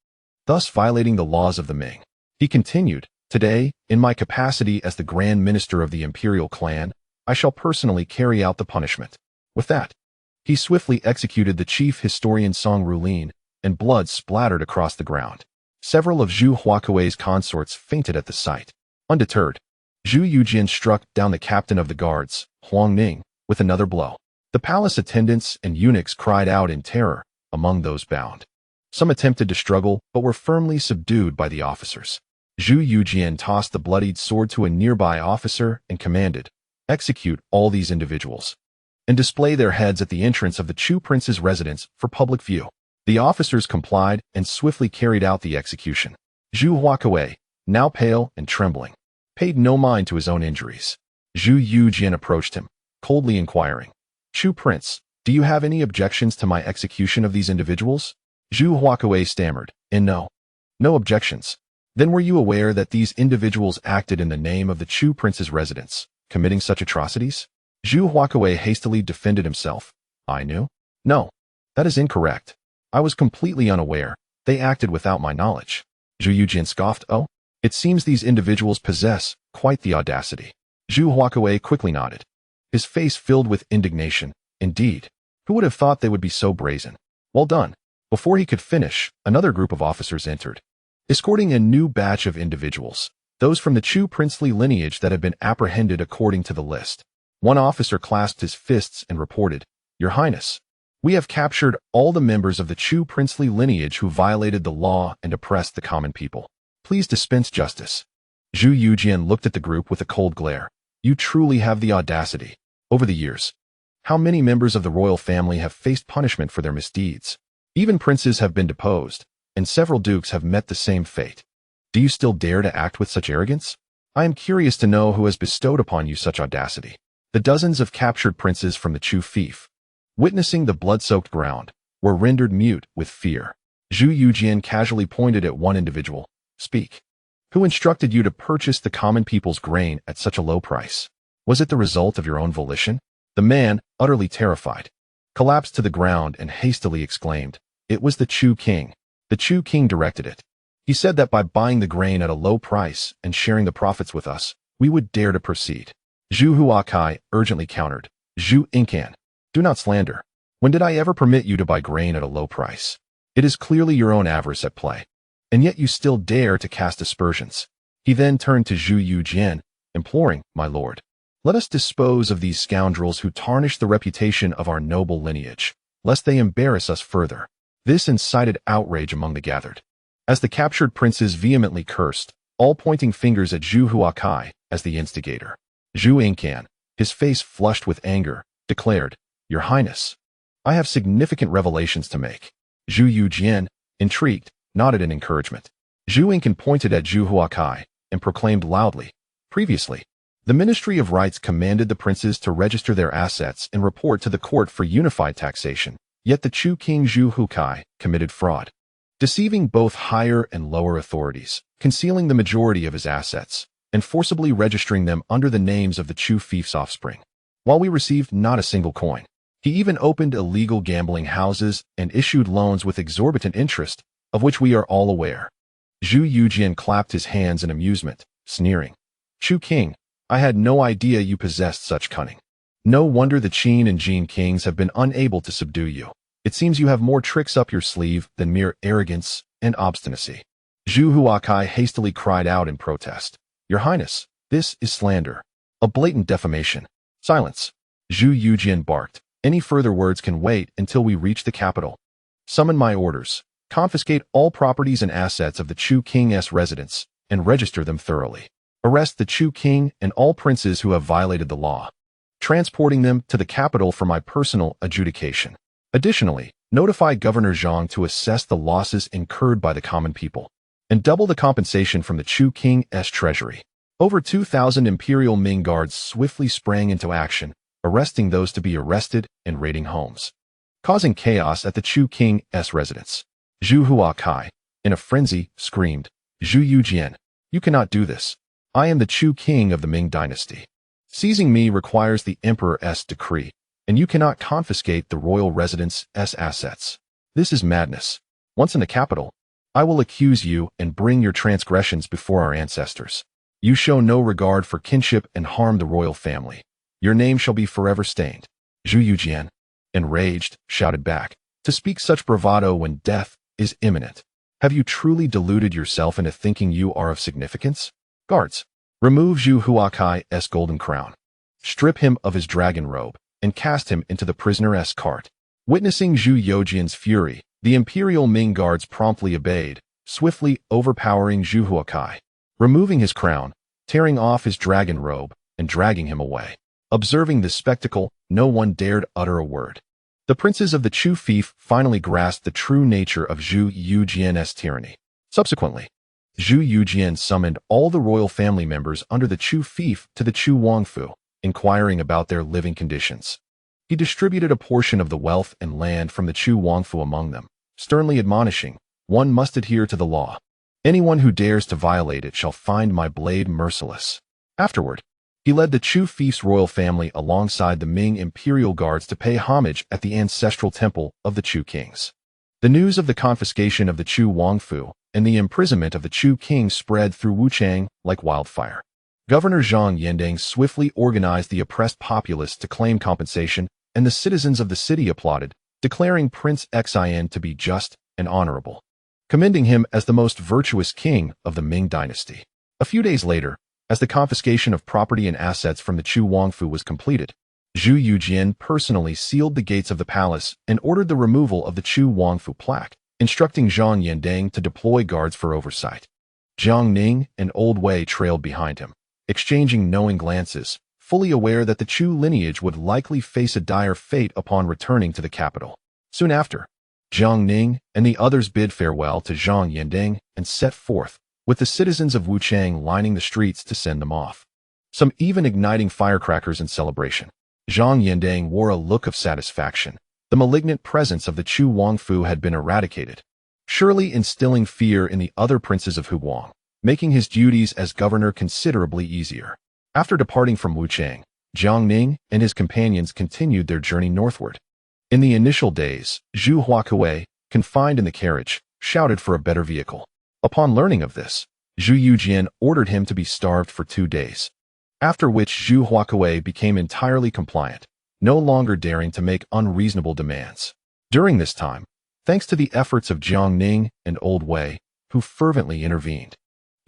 thus violating the laws of the Ming. He continued, "Today, in my capacity as the Grand Minister of the Imperial Clan, I shall personally carry out the punishment." With that, he swiftly executed the chief historian Song Rulin, and blood splattered across the ground. Several of Zhu Huakawei's consorts fainted at the sight. Undeterred, Zhu Yujian struck down the captain of the guards, Huang Ning, with another blow. The palace attendants and eunuchs cried out in terror among those bound. Some attempted to struggle, but were firmly subdued by the officers. Zhu Yujian tossed the bloodied sword to a nearby officer and commanded, "Execute all these individuals, and display their heads at the entrance of the Chu prince's residence for public view." The officers complied and swiftly carried out the execution. Zhu Huakawei, now pale and trembling, paid no mind to his own injuries. Zhu Yujian approached him, coldly inquiring, "Chu prince, do you have any objections to my execution of these individuals?" Zhu Huakawei stammered, No objections." "Then were you aware that these individuals acted in the name of the Chu prince's residence, committing such atrocities?" Zhu Huakawei hastily defended himself. "I knew? No, that is incorrect. I was completely unaware. They acted without my knowledge." Zhu Yujian scoffed. "Oh, it seems these individuals possess quite the audacity." Zhu Huakawei quickly nodded, his face filled with indignation. "Indeed, who would have thought they would be so brazen? Well done." Before he could finish, another group of officers entered, escorting a new batch of individuals, those from the Chu princely lineage that had been apprehended according to the list. One officer clasped his fists and reported, "Your Highness, we have captured all the members of the Chu princely lineage who violated the law and oppressed the common people. Please dispense justice." Zhu Yujian looked at the group with a cold glare. "You truly have the audacity. Over the years, how many members of the royal family have faced punishment for their misdeeds? Even princes have been deposed, and several dukes have met the same fate. Do you still dare to act with such arrogance? I am curious to know who has bestowed upon you such audacity." The dozens of captured princes from the Chu fief, witnessing the blood-soaked ground, were rendered mute with fear. Zhu Yujian casually pointed at one individual. "Speak. Who instructed you to purchase the common people's grain at such a low price? Was it the result of your own volition?" The man, utterly terrified, collapsed to the ground and hastily exclaimed, "It was the Chu king. The Chu king directed it. He said that by buying the grain at a low price and sharing the profits with us, we would dare to proceed." Zhu Huakai urgently countered, "Zhu Incan, do not slander. When did I ever permit you to buy grain at a low price? It is clearly your own avarice at play, and yet you still dare to cast aspersions." He then turned to Zhu Yujian, imploring, "My lord, let us dispose of these scoundrels who tarnish the reputation of our noble lineage, lest they embarrass us further." This incited outrage among the gathered, as the captured princes vehemently cursed, all pointing fingers at Zhu Huakai as the instigator. Zhu Incan, his face flushed with anger, declared, "Your Highness, I have significant revelations to make." Zhu Yujian, intrigued, nodded in encouragement. Zhu Incan pointed at Zhu Huakai and proclaimed loudly, "Previously, the Ministry of Rights commanded the princes to register their assets and report to the court for unified taxation, yet the Chu king Zhu Huakai committed fraud, deceiving both higher and lower authorities, concealing the majority of his assets, and forcibly registering them under the names of the Chu fief's offspring. While we received not a single coin, he even opened illegal gambling houses and issued loans with exorbitant interest, of which we are all aware." Zhu Yujian clapped his hands in amusement, sneering, "Chu king, I had no idea you possessed such cunning. No wonder the Qin and Jin kings have been unable to subdue you. It seems you have more tricks up your sleeve than mere arrogance and obstinacy." Zhu Huakai hastily cried out in protest, "Your Highness, this is slander, a blatant defamation." "Silence," Zhu Yujian barked. "Any further words can wait until we reach the capital. Summon my orders, confiscate all properties and assets of the Chu king's residence, and register them thoroughly. Arrest the Chu king and all princes who have violated the law, transporting them to the capital for my personal adjudication. Additionally, notify Governor Zhang to assess the losses incurred by the common people, and double the compensation from the Chu King's treasury. Over 2,000 imperial Ming guards swiftly sprang into action, arresting those to be arrested and raiding homes, causing chaos at the Chu King's residence. Zhu Huakai, in a frenzy, screamed, "Zhu Yujian, you cannot do this. I am the Chu King of the Ming dynasty. Seizing me requires the Emperor's decree, and you cannot confiscate the royal residence's assets. This is madness. Once in the capital, I will accuse you and bring your transgressions before our ancestors. You show no regard for kinship and harm the royal family. Your name shall be forever stained." Zhu Yujian, enraged, shouted back, "To speak such bravado when death is imminent. Have you truly deluded yourself into thinking you are of significance? Guards, remove Zhu Huakai's golden crown. Strip him of his dragon robe, and cast him into the prisoner's cart." Witnessing Zhu Yujian's fury, the imperial Ming guards promptly obeyed, swiftly overpowering Zhu Huakai, removing his crown, tearing off his dragon robe, and dragging him away. Observing this spectacle, no one dared utter a word. The princes of the Chu fief finally grasped the true nature of Zhu Yujian's tyranny. Subsequently, Zhu Yujian summoned all the royal family members under the Chu fief to the Chu Wangfu, inquiring about their living conditions. He distributed a portion of the wealth and land from the Chu Wangfu among them, sternly admonishing, "One must adhere to the law. Anyone who dares to violate it shall find my blade merciless." Afterward, he led the Chu fief's royal family alongside the Ming imperial guards to pay homage at the ancestral temple of the Chu kings. The news of the confiscation of the Chu Wangfu and the imprisonment of the Chu kings spread through Wuchang like wildfire. Governor Zhang Yendang swiftly organized the oppressed populace to claim compensation, and the citizens of the city applauded, declaring Prince Xin to be just and honorable, commending him as the most virtuous king of the Ming dynasty. A few days later, as the confiscation of property and assets from the Chu Wangfu was completed, Zhu Yujian personally sealed the gates of the palace and ordered the removal of the Chu Wangfu plaque, instructing Zhang Yendang to deploy guards for oversight. Jiang Ning and Old Wei trailed behind him, exchanging knowing glances, fully aware that the Chu lineage would likely face a dire fate upon returning to the capital. Soon after, Jiang Ning and the others bid farewell to Zhang Yendang and set forth, with the citizens of Wuchang lining the streets to send them off, some even igniting firecrackers in celebration. Zhang Yendang wore a look of satisfaction. The malignant presence of the Chu Wangfu had been eradicated, surely instilling fear in the other princes of Huguang, making his duties as governor considerably easier. After departing from Wuchang, Jiang Ning and his companions continued their journey northward. In the initial days, Zhu Huakai, confined in the carriage, shouted for a better vehicle. Upon learning of this, Zhu Yujian ordered him to be starved for 2 days, after which Zhu Huakai became entirely compliant, no longer daring to make unreasonable demands. During this time, thanks to the efforts of Jiang Ning and Old Wei, who fervently intervened,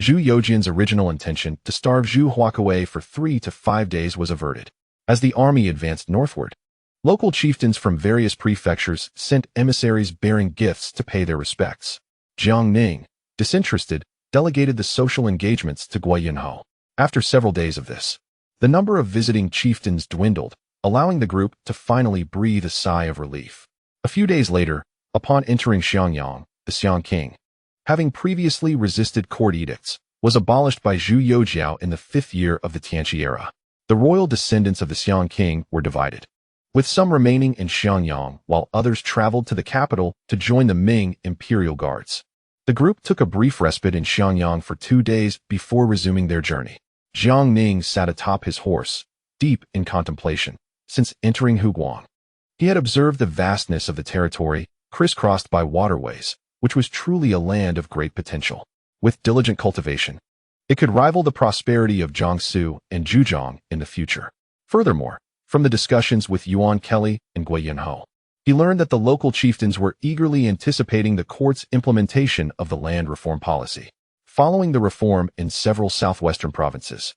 Zhu Yujian's original intention to starve Zhu Huakai for 3 to 5 days was averted. As the army advanced northward, local chieftains from various prefectures sent emissaries bearing gifts to pay their respects. Jiang Ning, disinterested, delegated the social engagements to Guiyinhou. After several days of this, the number of visiting chieftains dwindled, allowing the group to finally breathe a sigh of relief. A few days later, upon entering Xiangyang, the Xiang King, having previously resisted court edicts, was abolished by Zhu Youjiao in the 5th year of the Tianqi era. The royal descendants of the Xiang King were divided, with some remaining in Xiangyang while others traveled to the capital to join the Ming imperial guards. The group took a brief respite in Xiangyang for 2 days before resuming their journey. Jiang Ning sat atop his horse, deep in contemplation, since entering Huguang. He had observed the vastness of the territory, crisscrossed by waterways, which was truly a land of great potential. With diligent cultivation, it could rival the prosperity of Jiangsu and Zhejiang in the future. Furthermore, from the discussions with Yuan Kelly and Guiyinhou, he learned that the local chieftains were eagerly anticipating the court's implementation of the land reform policy. Following the reform in several southwestern provinces,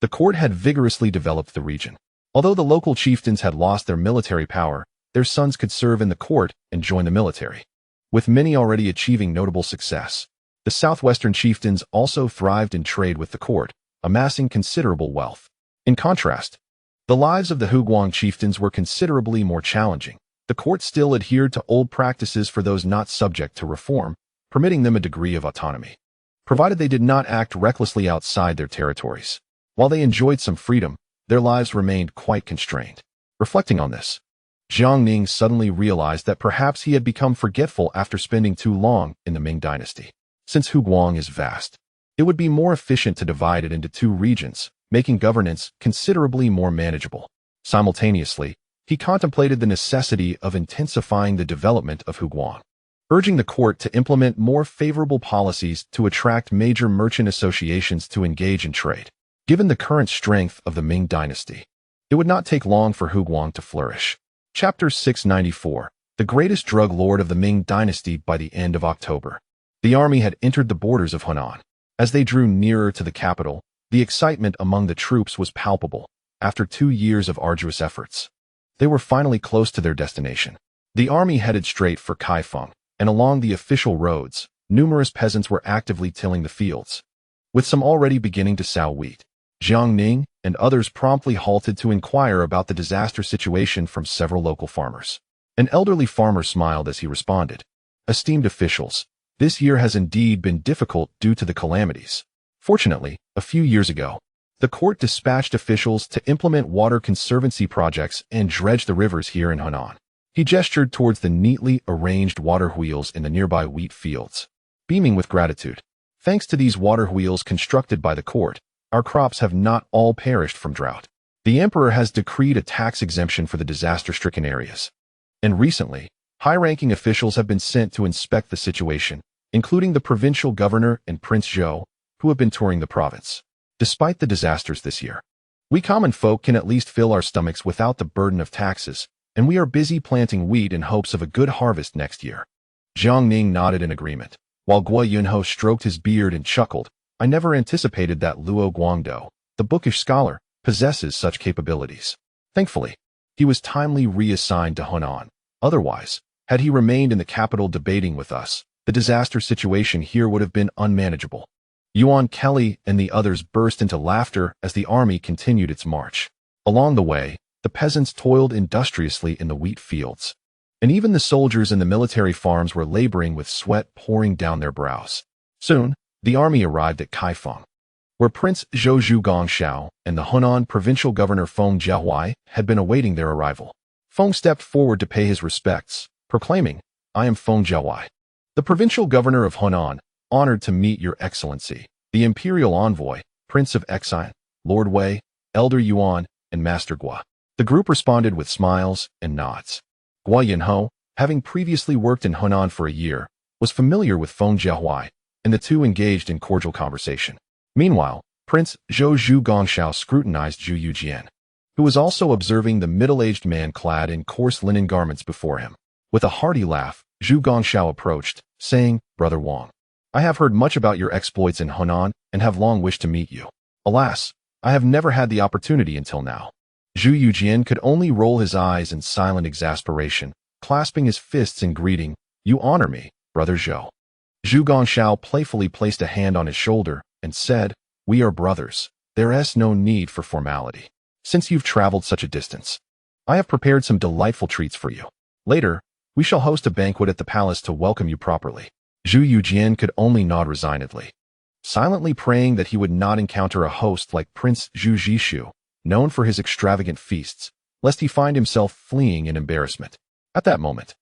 the court had vigorously developed the region. Although the local chieftains had lost their military power, their sons could serve in the court and join the military. With many already achieving notable success, the southwestern chieftains also thrived in trade with the court, amassing considerable wealth. In contrast, the lives of the Huguang chieftains were considerably more challenging. The court still adhered to old practices for those not subject to reform, permitting them a degree of autonomy. provided they did not act recklessly outside their territories. While they enjoyed some freedom, their lives remained quite constrained. Reflecting on this, Jiang Ning suddenly realized that perhaps he had become forgetful after spending too long in the Ming dynasty. Since Huguang is vast, it would be more efficient to divide it into 2 regions, making governance considerably more manageable. Simultaneously, he contemplated the necessity of intensifying the development of Huguang, urging the court to implement more favorable policies to attract major merchant associations to engage in trade. Given the current strength of the Ming dynasty, it would not take long for Huguang to flourish. Chapter 694, the greatest drug lord of the Ming dynasty. By the end of October, the army had entered the borders of Hunan. As they drew nearer to the capital, the excitement among the troops was palpable. After 2 years of arduous efforts, they were finally close to their destination. The army headed straight for Kaifeng, and along the official roads, numerous peasants were actively tilling the fields, with some already beginning to sow wheat. Jiang Ning and others promptly halted to inquire about the disaster situation from several local farmers. An elderly farmer smiled as he responded, "Esteemed officials, this year has indeed been difficult due to the calamities. Fortunately, a few years ago, the court dispatched officials to implement water conservancy projects and dredge the rivers here in Hunan." He gestured towards the neatly arranged water wheels in the nearby wheat fields, beaming with gratitude. "Thanks to these water wheels constructed by the court, our crops have not all perished from drought. The emperor has decreed a tax exemption for the disaster-stricken areas. And recently, high-ranking officials have been sent to inspect the situation, including the provincial governor and Prince Zhou, who have been touring the province. Despite the disasters this year, we common folk can at least fill our stomachs without the burden of taxes, and we are busy planting wheat in hopes of a good harvest next year." Jiang Ning nodded in agreement, while Guo Yunho stroked his beard and chuckled. "I never anticipated that Luo Guangdou, the bookish scholar, possesses such capabilities." Thankfully, he was timely reassigned to Hunan. Otherwise, had he remained in the capital debating with us, the disaster situation here would have been unmanageable. Yuan Kelly and the others burst into laughter as the army continued its march. Along the way, the peasants toiled industriously in the wheat fields, and even the soldiers in the military farms were laboring with sweat pouring down their brows. Soon, the army arrived at Kaifeng, where Prince Zhou Zhuguangxiao and the Hunan provincial governor Feng Jiahuai had been awaiting their arrival. Feng stepped forward to pay his respects, proclaiming, "I am Feng Jiahuai, the provincial governor of Hunan, honored to meet your excellency, the imperial envoy, Prince of Exile, Lord Wei, Elder Yuan, and Master Guo." The group responded with smiles and nods. Guo Yunho, having previously worked in Hunan for a year, was familiar with Feng Jiahuai, and the two engaged in cordial conversation. Meanwhile, Prince Zhou Zhuguangxiao scrutinized Zhu Yujian, who was also observing the middle-aged man clad in coarse linen garments before him. With a hearty laugh, Zhu Gongxiao approached, saying, "Brother Wang, I have heard much about your exploits in Hunan and have long wished to meet you. Alas, I have never had the opportunity until now." Zhu Yujian could only roll his eyes in silent exasperation, clasping his fists in greeting. "You honor me, Brother Zhou." Zhu Gongxiao playfully placed a hand on his shoulder and said, "We are brothers. There is no need for formality. Since you've traveled such a distance, I have prepared some delightful treats for you. Later, we shall host a banquet at the palace to welcome you properly." Zhu Yujian could only nod resignedly, silently praying that he would not encounter a host like Prince Zhu Zhishu, known for his extravagant feasts, lest he find himself fleeing in embarrassment. At that moment,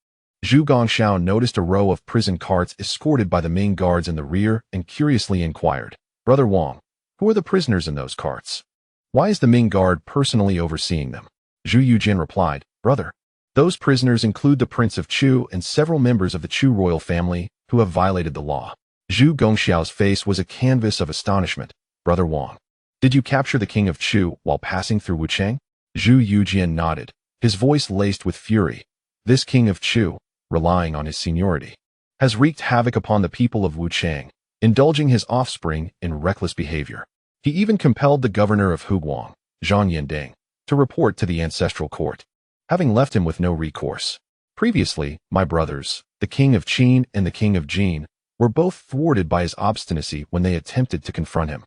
Zhu Gongxiao noticed a row of prison carts escorted by the Ming guards in the rear and curiously inquired, "Brother Wang, who are the prisoners in those carts? Why is the Ming guard personally overseeing them?" Zhu Yujin replied, "Brother, those prisoners include the Prince of Chu and several members of the Chu royal family who have violated the law." Zhu Gongxiao's face was a canvas of astonishment. "Brother Wang, did you capture the king of Chu while passing through Wuchang?" Zhu Yujian nodded, his voice laced with fury. "This king of Chu, relying on his seniority, has wreaked havoc upon the people of Wuchang, indulging his offspring in reckless behavior. He even compelled the governor of Huguang, Zhang Yandeng, to report to the ancestral court, having left him with no recourse. Previously, my brothers, the king of Qin and the king of Jin, were both thwarted by his obstinacy when they attempted to confront him,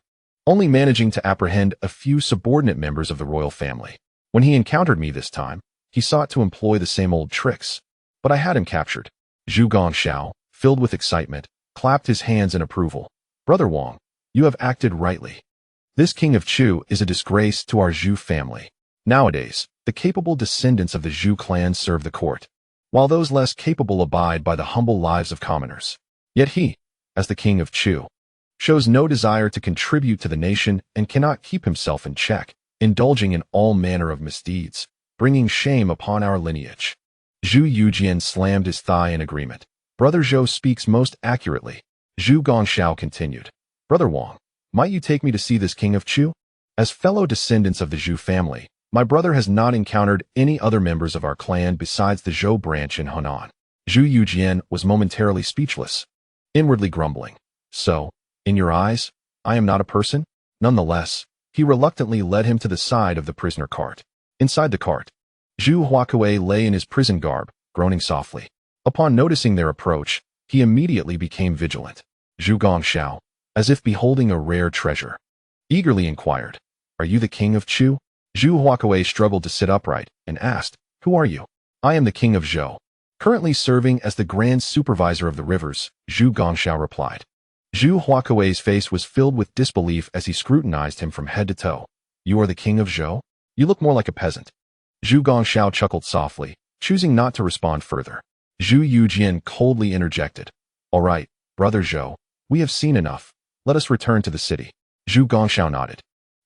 only managing to apprehend a few subordinate members of the royal family. When he encountered me this time, he sought to employ the same old tricks, but I had him captured." Zhu Gongxiao, filled with excitement, clapped his hands in approval. Brother Wang, you have acted rightly. This king of Chu is a disgrace to our Zhu family. Nowadays, the capable descendants of the Zhu clan serve the court, while those less capable abide by the humble lives of commoners. Yet he, as the king of Chu, shows no desire to contribute to the nation and cannot keep himself in check, indulging in all manner of misdeeds, bringing shame upon our lineage. Zhu Yujian slammed his thigh in agreement. Brother Zhou speaks most accurately. Zhu Gongxiao continued. Brother Wang, might you take me to see this king of Chu? As fellow descendants of the Zhu family, my brother has not encountered any other members of our clan besides the Zhou branch in Henan. Zhu Yujian was momentarily speechless, inwardly grumbling. So, in your eyes, I am not a person? Nonetheless, he reluctantly led him to the side of the prisoner cart. Inside the cart, Zhu Huakue lay in his prison garb, groaning softly. Upon noticing their approach, he immediately became vigilant. Zhu Gongxiao, as if beholding a rare treasure, eagerly inquired, Are you the king of Chu? Zhu Huakue struggled to sit upright and asked, Who are you? I am the king of Zhou, currently serving as the grand supervisor of the rivers, Zhu Gongxiao replied. Zhu Huakue's face was filled with disbelief as he scrutinized him from head to toe. You are the king of Zhou? You look more like a peasant. Zhu Gongxiao chuckled softly, choosing not to respond further. Zhu Yujian coldly interjected. All right, brother Zhou, we have seen enough. Let us return to the city. Zhu Gongxiao nodded.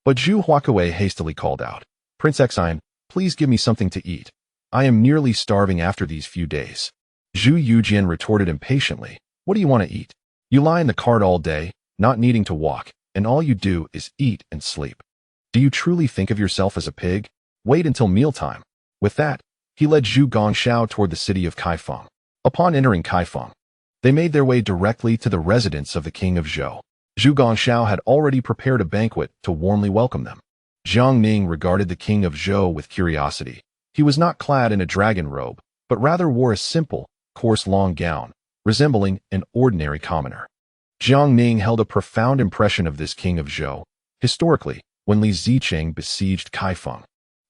But Zhu Huakue hastily called out. Prince Xian, please give me something to eat. I am nearly starving after these few days. Zhu Yujian retorted impatiently. What do you want to eat? You lie in the cart all day, not needing to walk, and all you do is eat and sleep. Do you truly think of yourself as a pig? Wait until mealtime. With that, he led Zhu Gongxiao toward the city of Kaifeng. Upon entering Kaifeng, they made their way directly to the residence of the king of Zhou. Zhu Gongxiao had already prepared a banquet to warmly welcome them. Jiang Ning regarded the king of Zhou with curiosity. He was not clad in a dragon robe, but rather wore a simple, coarse long gown, resembling an ordinary commoner. Jiang Ning held a profound impression of this king of Zhou. Historically, when Li Zicheng besieged Kaifeng,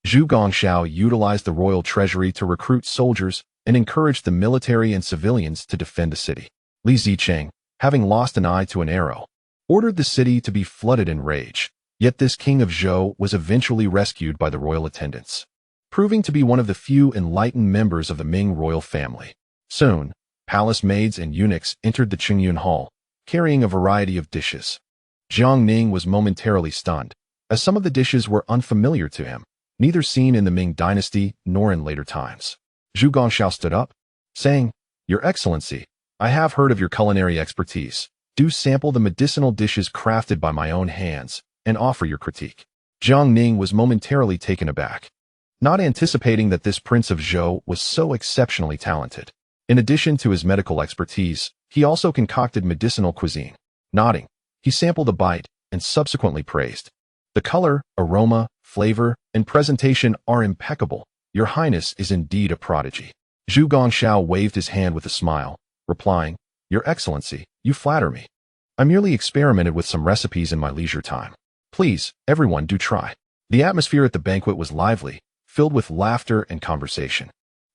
Zhu Gongxiao utilized the royal treasury to recruit soldiers and encouraged the military and civilians to defend the city. Li Zicheng, having lost an eye to an arrow, ordered the city to be flooded in rage. Yet this king of Zhou was eventually rescued by the royal attendants, proving to be one of the few enlightened members of the Ming royal family. Soon, palace maids and eunuchs entered the Qingyun hall, carrying a variety of dishes. Jiang Ning was momentarily stunned, as some of the dishes were unfamiliar to him, neither seen in the Ming dynasty nor in later times. Zhu Gongxiao stood up, saying, Your Excellency, I have heard of your culinary expertise. Do sample the medicinal dishes crafted by my own hands, and offer your critique. Jiang Ning was momentarily taken aback, not anticipating that this prince of Zhou was so exceptionally talented. In addition to his medical expertise, he also concocted medicinal cuisine. Nodding, he sampled a bite and subsequently praised. The color, aroma, flavor, and presentation are impeccable. Your Highness is indeed a prodigy. Zhu Gongxiao waved his hand with a smile, replying, Your Excellency, you flatter me. I merely experimented with some recipes in my leisure time. Please, everyone, do try. The atmosphere at the banquet was lively, filled with laughter and conversation.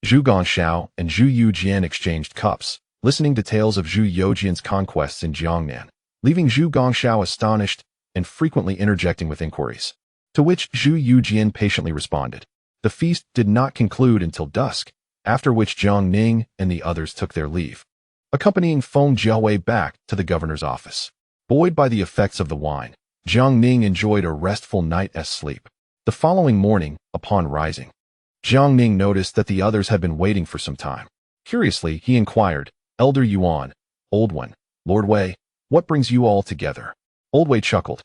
Zhu Gongxiao and Zhu Yujian exchanged cups, listening to tales of Zhu Youjian's conquests in Jiangnan, leaving Zhu Gongxiao astonished and frequently interjecting with inquiries, to which Zhu Yujian patiently responded. The feast did not conclude until dusk, after which Jiang Ning and the others took their leave, accompanying Feng Jiaowei back to the governor's office. Buoyed by the effects of the wine, Jiang Ning enjoyed a restful night's sleep. The following morning, upon rising, Jiang Ning noticed that the others had been waiting for some time. Curiously, he inquired, Elder Yuan, Old One, Lord Wei, what brings you all together? Old Wei chuckled.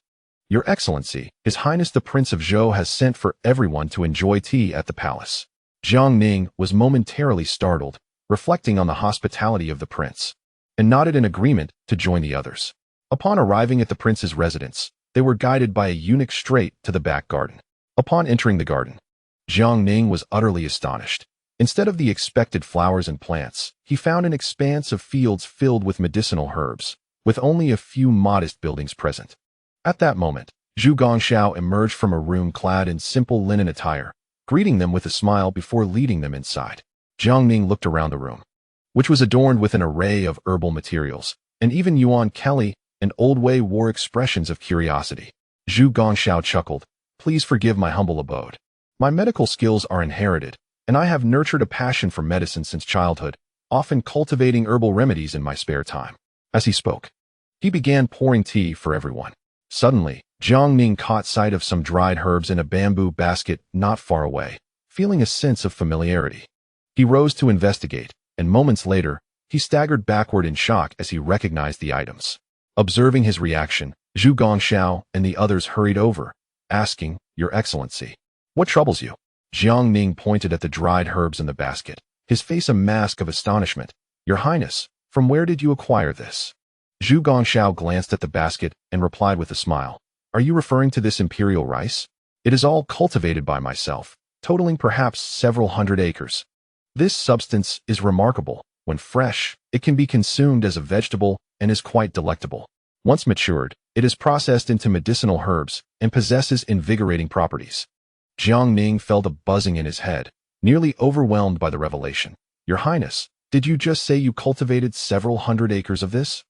Your Excellency, His Highness the Prince of Zhou has sent for everyone to enjoy tea at the palace. Jiang Ning was momentarily startled, reflecting on the hospitality of the prince, and nodded in agreement to join the others. Upon arriving at the prince's residence, they were guided by a eunuch straight to the back garden. Upon entering the garden, Jiang Ning was utterly astonished. Instead of the expected flowers and plants, he found an expanse of fields filled with medicinal herbs, with only a few modest buildings present. At that moment, Zhu Gongxiao emerged from a room clad in simple linen attire, greeting them with a smile before leading them inside. Jiang Ning looked around the room, which was adorned with an array of herbal materials, and even Yuan Kelly, and Old Wei wore expressions of curiosity. Zhu Gongxiao chuckled. Please forgive my humble abode. My medical skills are inherited, and I have nurtured a passion for medicine since childhood, often cultivating herbal remedies in my spare time. As he spoke, he began pouring tea for everyone. Suddenly, Jiang Ning caught sight of some dried herbs in a bamboo basket not far away, feeling a sense of familiarity. He rose to investigate, and moments later, he staggered backward in shock as he recognized the items. Observing his reaction, Zhu Gongxiao and the others hurried over, asking, Your Excellency, what troubles you? Jiang Ning pointed at the dried herbs in the basket, his face a mask of astonishment. Your Highness, from where did you acquire this? Zhu Gongxiao glanced at the basket and replied with a smile. Are you referring to this imperial rice? It is all cultivated by myself, totaling perhaps several hundred acres. This substance is remarkable. When fresh, it can be consumed as a vegetable and is quite delectable. Once matured, it is processed into medicinal herbs and possesses invigorating properties. Jiang Ning felt a buzzing in his head, nearly overwhelmed by the revelation. Your Highness, did you just say you cultivated several hundred acres of this?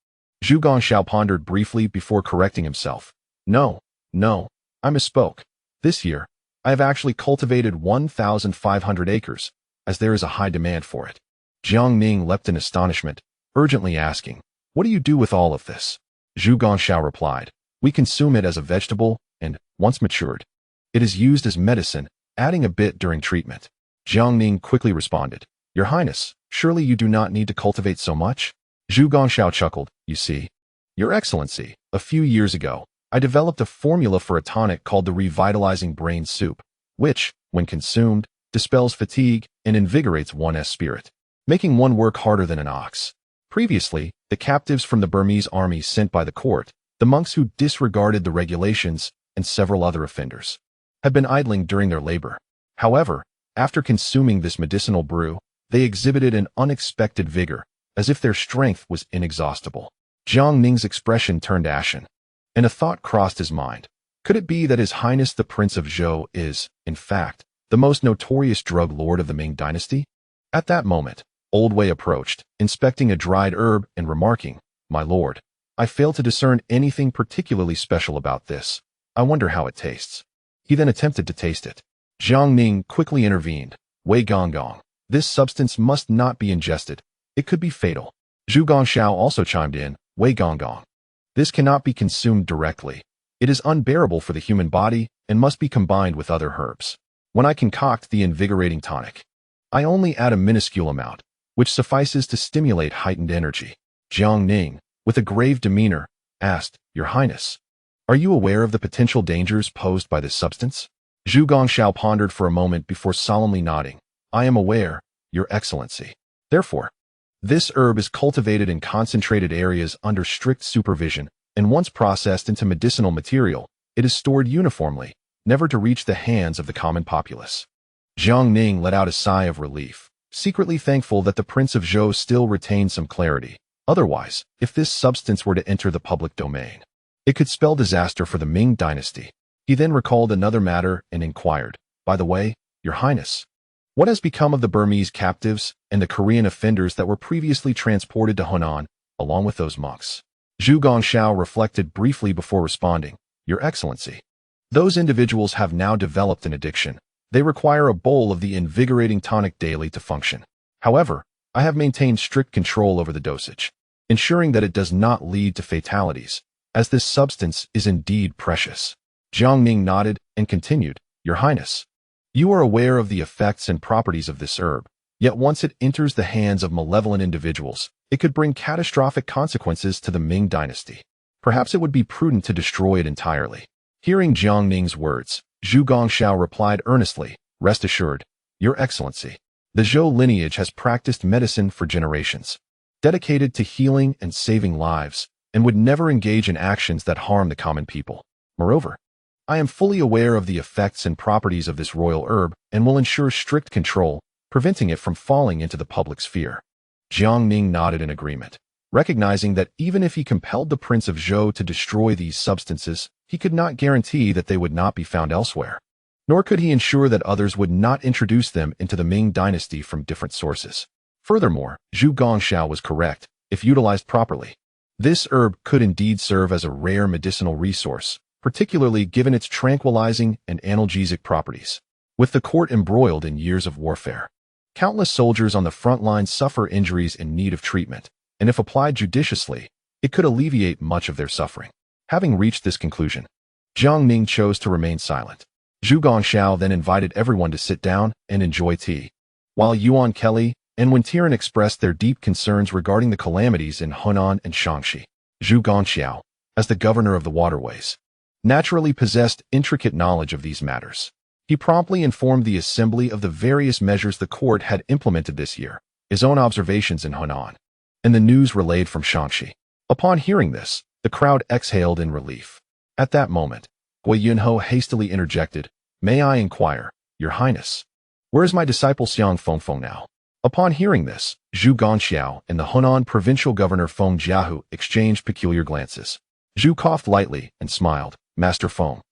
Zhu Gongxiao pondered briefly before correcting himself. No, I misspoke. This year, I have actually cultivated 1,500 acres, as there is a high demand for it. Jiang Ning leapt in astonishment, urgently asking, What do you do with all of this? Zhu Gongxiao replied, We consume it as a vegetable, and, once matured, it is used as medicine, adding a bit during treatment. Jiang Ning quickly responded, Your Highness, surely you do not need to cultivate so much? Zhu Gongxiao chuckled, You see, Your Excellency, a few years ago, I developed a formula for a tonic called the revitalizing brain soup, which, when consumed, dispels fatigue and invigorates one's spirit, making one work harder than an ox. Previously, the captives from the Burmese army sent by the court, the monks who disregarded the regulations, and several other offenders, had been idling during their labor. However, after consuming this medicinal brew, they exhibited an unexpected vigor, as if their strength was inexhaustible. Jiang Ning's expression turned ashen, and a thought crossed his mind. Could it be that His Highness the Prince of Zhou is, in fact, the most notorious drug lord of the Ming dynasty? At that moment, Old Wei approached, inspecting a dried herb and remarking, My lord, I fail to discern anything particularly special about this. I wonder how it tastes. He then attempted to taste it. Jiang Ning quickly intervened. Wei Gong, this substance must not be ingested. It could be fatal. Zhu Gongxiao also chimed in, Wei Gong, this cannot be consumed directly. It is unbearable for the human body and must be combined with other herbs. When I concoct the invigorating tonic, I only add a minuscule amount, which suffices to stimulate heightened energy. Jiang Ning, with a grave demeanor, asked, Your Highness, are you aware of the potential dangers posed by this substance? Zhu Gongxiao pondered for a moment before solemnly nodding. I am aware, Your Excellency. Therefore, this herb is cultivated in concentrated areas under strict supervision, and once processed into medicinal material, it is stored uniformly, never to reach the hands of the common populace. Jiang Ning let out a sigh of relief, secretly thankful that the Prince of Zhou still retained some clarity. Otherwise, if this substance were to enter the public domain, it could spell disaster for the Ming dynasty. He then recalled another matter and inquired, By the way, Your Highness, what has become of the Burmese captives and the Korean offenders that were previously transported to Hunan, along with those monks? Zhu Gongxiao reflected briefly before responding, Your Excellency, those individuals have now developed an addiction. They require a bowl of the invigorating tonic daily to function. However, I have maintained strict control over the dosage, ensuring that it does not lead to fatalities, as this substance is indeed precious. Jiang Ning nodded and continued, Your Highness, you are aware of the effects and properties of this herb, yet once it enters the hands of malevolent individuals, it could bring catastrophic consequences to the Ming dynasty. Perhaps it would be prudent to destroy it entirely. Hearing Jiang Ning's words, Zhu Gongxiao replied earnestly, Rest assured, Your Excellency, the Zhou lineage has practiced medicine for generations, dedicated to healing and saving lives, and would never engage in actions that harm the common people. Moreover, I am fully aware of the effects and properties of this royal herb and will ensure strict control, preventing it from falling into the public sphere. Jiang Ning nodded in agreement, recognizing that even if he compelled the Prince of Zhou to destroy these substances, he could not guarantee that they would not be found elsewhere. Nor could he ensure that others would not introduce them into the Ming dynasty from different sources. Furthermore, Zhu Gongxiao was correct. If utilized properly, This herb could indeed serve as a rare medicinal resource, particularly given its tranquilizing and analgesic properties. With the court embroiled in years of warfare, countless soldiers on the front lines suffer injuries in need of treatment, and if applied judiciously, it could alleviate much of their suffering. Having reached this conclusion, Jiang Ning chose to remain silent. Zhu Gongxiao then invited everyone to sit down and enjoy tea. While Yuan Kelly and Wen Tian expressed their deep concerns regarding the calamities in Hunan and Shaanxi, Zhu Gongxiao, as the governor of the waterways, naturally possessed intricate knowledge of these matters. He promptly informed the assembly of the various measures the court had implemented this year, his own observations in Hunan, and the news relayed from Shaanxi. Upon hearing this, the crowd exhaled in relief. At that moment, Gui Yunho hastily interjected, "May I inquire, Your Highness, where is my disciple Xiang Fengfeng now?" Upon hearing this, Zhu Gongxiao and the Hunan provincial governor Feng Jiahu exchanged peculiar glances. Zhu coughed lightly and smiled. "Master Feng,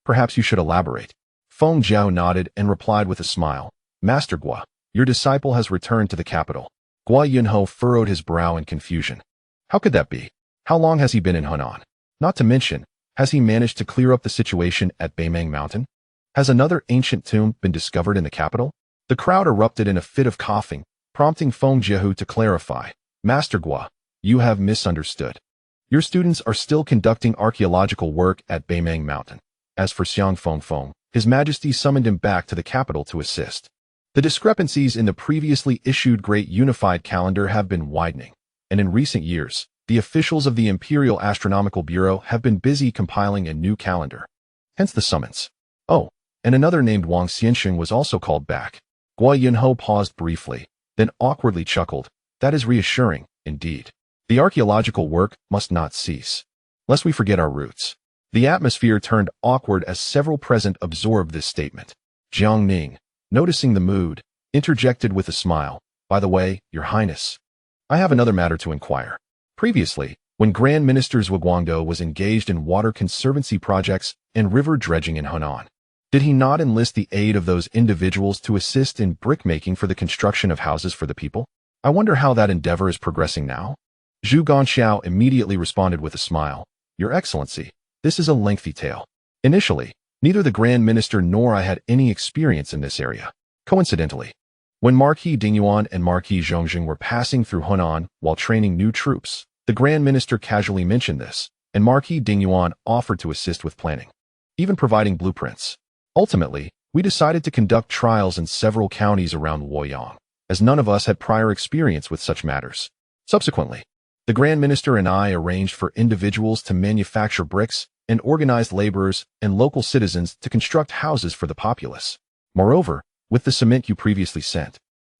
perhaps you should elaborate." Feng Jiao nodded and replied with a smile, "Master Gua, your disciple has returned to the capital." Gua Yunho furrowed his brow in confusion. How could that be? How long has he been in Hunan? Not to mention, has he managed to clear up the situation at Beimang Mountain? Has another ancient tomb been discovered in the capital? The crowd erupted in a fit of coughing, prompting Feng Jiahu to clarify, "Master Gua, you have misunderstood. Your students are still conducting archaeological work at Beimang Mountain. As for Xiang Fengfeng, His Majesty summoned him back to the capital to assist." The discrepancies in the previously issued Great Unified Calendar have been widening, and in recent years, the officials of the Imperial Astronomical Bureau have been busy compiling a new calendar. Hence the summons. Oh, and another named Wang Xianxing was also called back. Gua Yunho paused briefly, then awkwardly chuckled. That is reassuring, indeed. The archaeological work must not cease, lest we forget our roots. The atmosphere turned awkward as several present absorbed this statement. Jiang Ning, noticing the mood, interjected with a smile, "By the way, Your Highness, I have another matter to inquire. Previously, when Grand Minister Zhuo Guangdou was engaged in water conservancy projects and river dredging in Hunan, did he not enlist the aid of those individuals to assist in brickmaking for the construction of houses for the people? I wonder how that endeavor is progressing now?" Zhu Gongxiao immediately responded with a smile, "Your Excellency, this is a lengthy tale. Initially, neither the Grand Minister nor I had any experience in this area. Coincidentally, when Marquis Dingyuan and Marquis Zhongjing were passing through Hunan while training new troops, the Grand Minister casually mentioned this, and Marquis Dingyuan offered to assist with planning, even providing blueprints. Ultimately, we decided to conduct trials in several counties around Luoyang, as none of us had prior experience with such matters. Subsequently, the Grand Minister and I arranged for individuals to manufacture bricks and organized laborers and local citizens to construct houses for the populace. Moreover, with the cement you previously sent,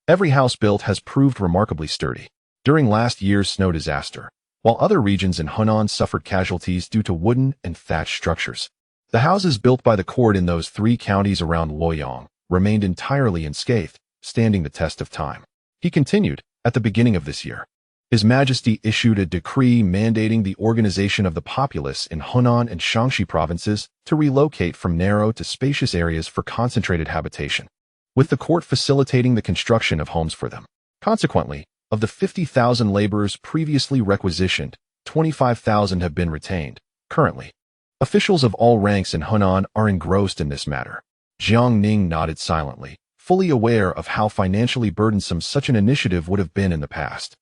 every house built has proved remarkably sturdy. During last year's snow disaster, while other regions in Hunan suffered casualties due to wooden and thatched structures, the houses built by the court in those 3 counties around Luoyang remained entirely unscathed, standing the test of time. He continued, at the beginning of this year, His Majesty issued a decree mandating the organization of the populace in Hunan and Shaanxi provinces to relocate from narrow to spacious areas for concentrated habitation, with the court facilitating the construction of homes for them. Consequently, of the 50,000 laborers previously requisitioned, 25,000 have been retained. Currently, officials of all ranks in Hunan are engrossed in this matter. Jiang Ning nodded silently, fully aware of how financially burdensome such an initiative would have been in the past.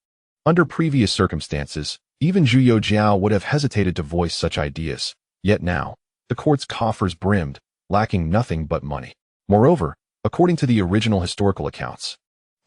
Under previous circumstances, even Zhu Youjiao would have hesitated to voice such ideas, yet now, the court's coffers brimmed, lacking nothing but money. Moreover, according to the original historical accounts,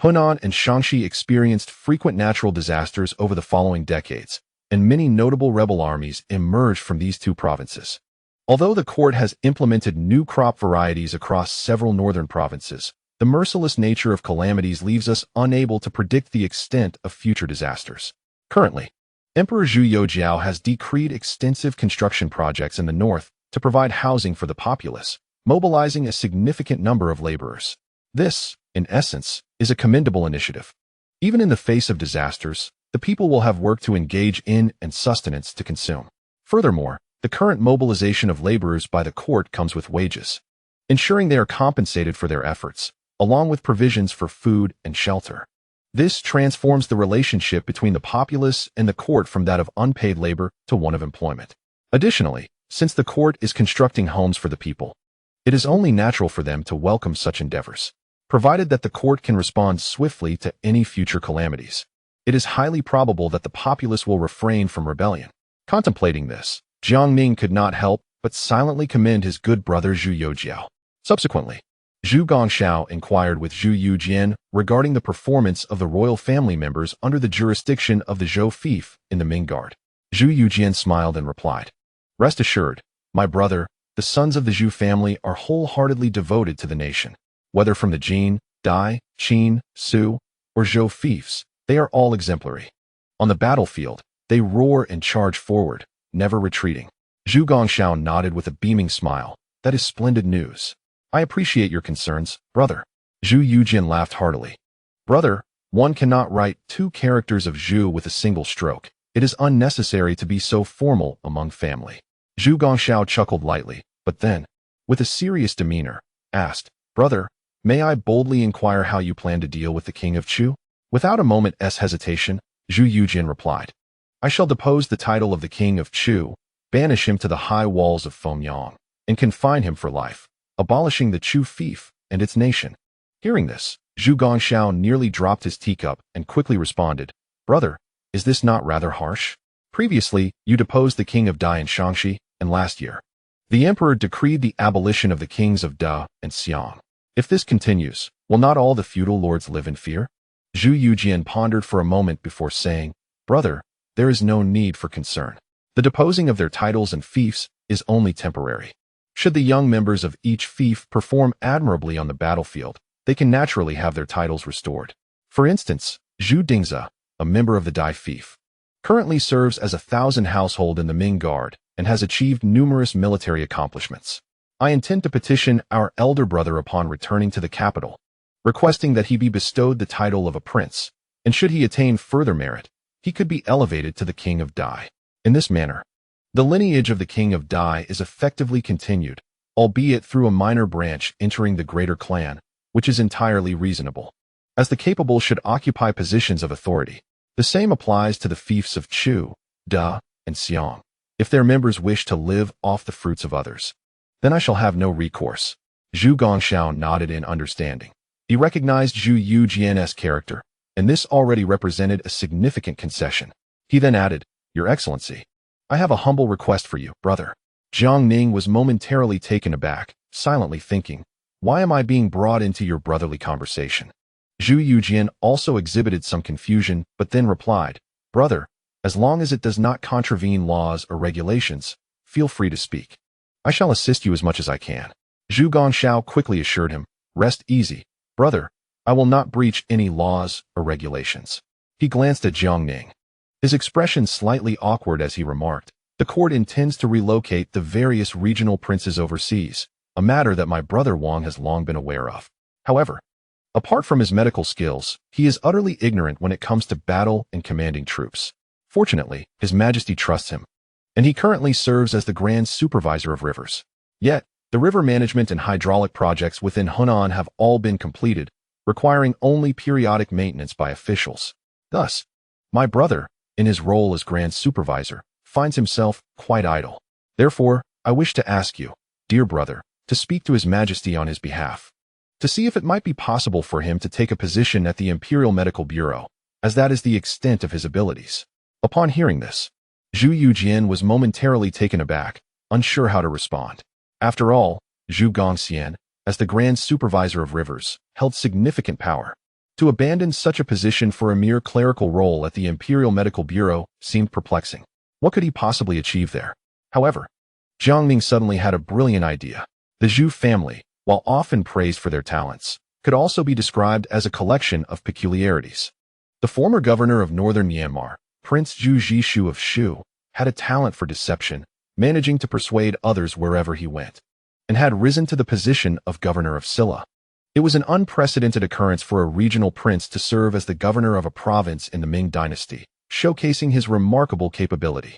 Hunan and Shaanxi experienced frequent natural disasters over the following decades, and many notable rebel armies emerged from these 2 provinces. Although the court has implemented new crop varieties across several northern provinces, the merciless nature of calamities leaves us unable to predict the extent of future disasters. Currently, Emperor Zhu Youjiao has decreed extensive construction projects in the north to provide housing for the populace, mobilizing a significant number of laborers. This, in essence, is a commendable initiative. Even in the face of disasters, the people will have work to engage in and sustenance to consume. Furthermore, the current mobilization of laborers by the court comes with wages, ensuring they are compensated for their efforts, along with provisions for food and shelter. This transforms the relationship between the populace and the court from that of unpaid labor to one of employment. Additionally, since the court is constructing homes for the people, it is only natural for them to welcome such endeavors, provided that the court can respond swiftly to any future calamities. It is highly probable that the populace will refrain from rebellion. Contemplating this, Jiang Ning could not help but silently commend his good brother Zhu Youjiao. Subsequently, Zhu Gongxiao inquired with Zhu Yujian regarding the performance of the royal family members under the jurisdiction of the Zhou fief in the Ming Guard. Zhu Yujian smiled and replied, "Rest assured, my brother, the sons of the Zhu family are wholeheartedly devoted to the nation. Whether from the Jin, Dai, Qin, Su, or Zhou fiefs, they are all exemplary. On the battlefield, they roar and charge forward, never retreating." Zhu Gongxiao nodded with a beaming smile. "That is splendid news. I appreciate your concerns, brother." Zhu Yujian laughed heartily. "Brother, one cannot write 2 characters of Zhu with a single stroke. It is unnecessary to be so formal among family." Zhu Gongxiao chuckled lightly, but then, with a serious demeanor, asked, "Brother, may I boldly inquire how you plan to deal with the king of Chu?" Without a moment's hesitation, Zhu Yujian replied, "I shall depose the title of the king of Chu, banish him to the high walls of Fengyang, and confine him for life, abolishing the Chu fief and its nation." Hearing this, Zhu Gongxiao nearly dropped his teacup and quickly responded, "Brother, is this not rather harsh? Previously, you deposed the king of Dai and Shangxi, and last year, the emperor decreed the abolition of the kings of Da and Xiang. If this continues, will not all the feudal lords live in fear?" Zhu Yujian pondered for a moment before saying, "Brother, there is no need for concern. The deposing of their titles and fiefs is only temporary. Should the young members of each fief perform admirably on the battlefield, they can naturally have their titles restored. For instance, Zhu Dingzi, a member of the Dai fief, currently serves as a 1,000 household in the Ming Guard and has achieved numerous military accomplishments. I intend to petition our elder brother upon returning to the capital, requesting that he be bestowed the title of a prince, and should he attain further merit, he could be elevated to the king of Dai. In this manner, the lineage of the king of Dai is effectively continued, albeit through a minor branch entering the greater clan, which is entirely reasonable, as the capable should occupy positions of authority. The same applies to the fiefs of Chu, Da, and Xiang. If their members wish to live off the fruits of others, then I shall have no recourse." Zhu Gongxiao nodded in understanding. He recognized Zhu Yujian's character, and this already represented a significant concession. He then added, "Your Excellency, I have a humble request for you, brother." Jiang Ning was momentarily taken aback, silently thinking, "Why am I being brought into your brotherly conversation?" Zhu Yujian also exhibited some confusion, but then replied, "Brother, as long as it does not contravene laws or regulations, feel free to speak. I shall assist you as much as I can." Zhu Gongxiao quickly assured him, "Rest easy, brother. I will not breach any laws or regulations." He glanced at Jiang Ning, his expression slightly awkward as he remarked, "The court intends to relocate the various regional princes overseas, a matter that my brother Wang has long been aware of. However, apart from his medical skills, he is utterly ignorant when it comes to battle and commanding troops. Fortunately, His Majesty trusts him, and he currently serves as the Grand Supervisor of Rivers. Yet, the river management and hydraulic projects within Hunan have all been completed, requiring only periodic maintenance by officials. Thus, my brother, in his role as Grand Supervisor, finds himself quite idle. Therefore, I wish to ask you, dear brother, to speak to His Majesty on his behalf, to see if it might be possible for him to take a position at the Imperial Medical Bureau, as that is the extent of his abilities." Upon hearing this, Zhu Yujian was momentarily taken aback, unsure how to respond. After all, Zhu Gongxian, as the Grand Supervisor of Rivers, held significant power. To abandon such a position for a mere clerical role at the Imperial Medical Bureau seemed perplexing. What could he possibly achieve there? However, Jiang Ning suddenly had a brilliant idea. The Zhu family, while often praised for their talents, could also be described as a collection of peculiarities. The former governor of northern Myanmar, Prince Zhu Zhishu of Shu, had a talent for deception, managing to persuade others wherever he went, and had risen to the position of governor of Silla. It was an unprecedented occurrence for a regional prince to serve as the governor of a province in the Ming dynasty, showcasing his remarkable capability.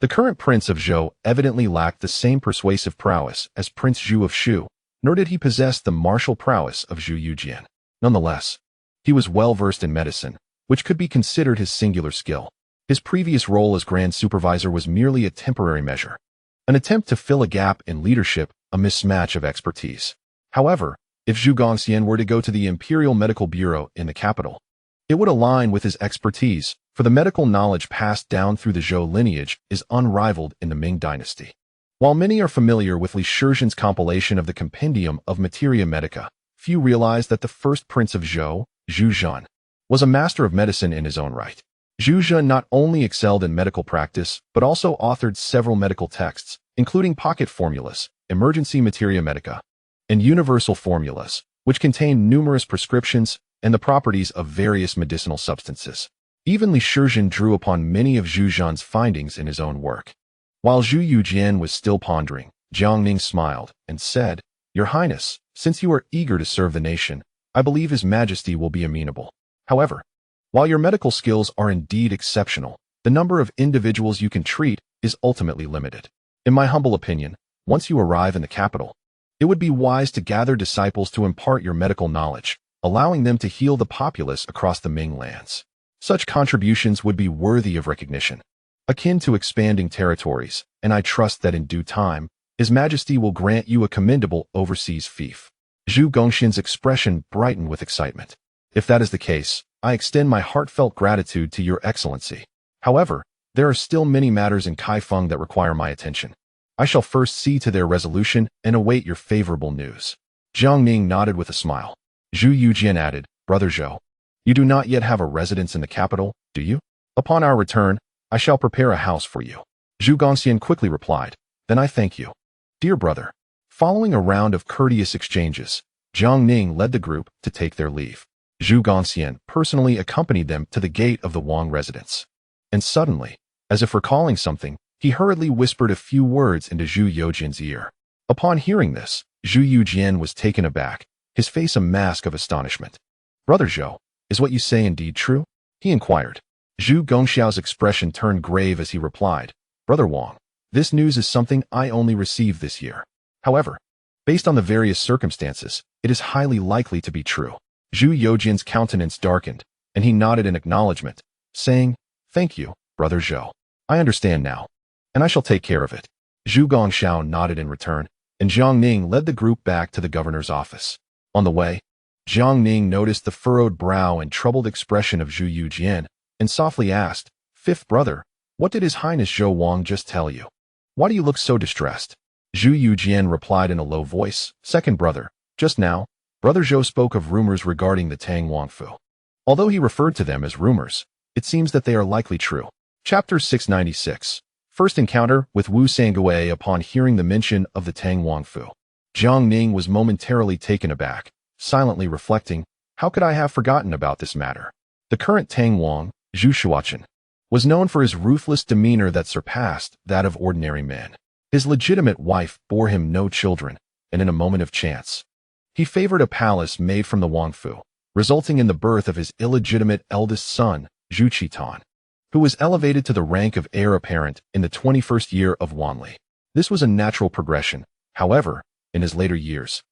The current prince of Zhou evidently lacked the same persuasive prowess as Prince Zhu of Shu, nor did he possess the martial prowess of Zhu Yujian. Nonetheless, He was well-versed in medicine, which could be considered his singular skill. His previous role as Grand Supervisor was merely a temporary measure, an attempt to fill a gap in leadership, a mismatch of expertise. However, if Zhu Gongxian were to go to the Imperial Medical Bureau in the capital, it would align with his expertise, for the medical knowledge passed down through the Zhou lineage is unrivaled in the Ming dynasty. While many are familiar with Li Shizhen's compilation of the Compendium of Materia Medica, few realize that the first prince of Zhou, Zhu Zhan, was a master of medicine in his own right. Zhu Zhan not only excelled in medical practice, but also authored several medical texts, including pocket formulas, emergency materia medica, and universal formulas, which contain numerous prescriptions and the properties of various medicinal substances. Even Li Shizhen drew upon many of Zhu Zhan's findings in his own work. While Zhu Yujian was still pondering, Jiang Ning smiled and said, "Your Highness, since you are eager to serve the nation, I believe His Majesty will be amenable. However, while your medical skills are indeed exceptional, the number of individuals you can treat is ultimately limited. In my humble opinion, once you arrive in the capital, it would be wise to gather disciples to impart your medical knowledge, allowing them to heal the populace across the Ming lands. Such contributions would be worthy of recognition, akin to expanding territories, and I trust that in due time, His Majesty will grant you a commendable overseas fief." Zhu Gongxian's expression brightened with excitement. "If that is the case, I extend my heartfelt gratitude to Your Excellency. However, there are still many matters in Kaifeng that require my attention. I shall first see to their resolution and await your favorable news." Jiang Ning nodded with a smile. Zhu Yujian added, "Brother Zhou, you do not yet have a residence in the capital, do you? Upon our return, I shall prepare a house for you." Zhu Gongxian quickly replied, "Then I thank you, dear brother." Following a round of courteous exchanges, Jiang Ning led the group to take their leave. Zhu Gongxian personally accompanied them to the gate of the Wang residence. And suddenly, as if recalling something, he hurriedly whispered a few words into Zhu Yujian's ear. Upon hearing this, Zhu Yujian was taken aback, his face a mask of astonishment. "Brother Zhou, is what you say indeed true?" he inquired. Zhu Gongxiao's expression turned grave as he replied, "Brother Wang, this news is something I only received this year. However, based on the various circumstances, it is highly likely to be true." Zhu Yujian's countenance darkened, and he nodded in acknowledgement, saying, "Thank you, Brother Zhou. I understand now, and I shall take care of it." Zhu Gongxiao nodded in return, and Jiang Ning led the group back to the governor's office. On the way, Jiang Ning noticed the furrowed brow and troubled expression of Zhu Yujian, and softly asked, "Fifth brother, what did His Highness Zhou Wang just tell you? Why do you look so distressed?" Zhu Yujian replied in a low voice, "Second brother, just now, Brother Zhou spoke of rumors regarding the Tang Wangfu. Although he referred to them as rumors, it seems that they are likely true." Chapter 696. First encounter with Wu Sangui. Upon hearing the mention of the Tang Wangfu, Jiang Ning was momentarily taken aback, silently reflecting, "How could I have forgotten about this matter?" The current Tang Wang, Zhu Shuochen, was known for his ruthless demeanor that surpassed that of ordinary men. His legitimate wife bore him no children, and in a moment of chance, he favored a palace made from the Wangfu, resulting in the birth of his illegitimate eldest son, Zhu Qitan, who was elevated to the rank of heir apparent in the 21st year of Wanli. This was a natural progression. However, in his later years,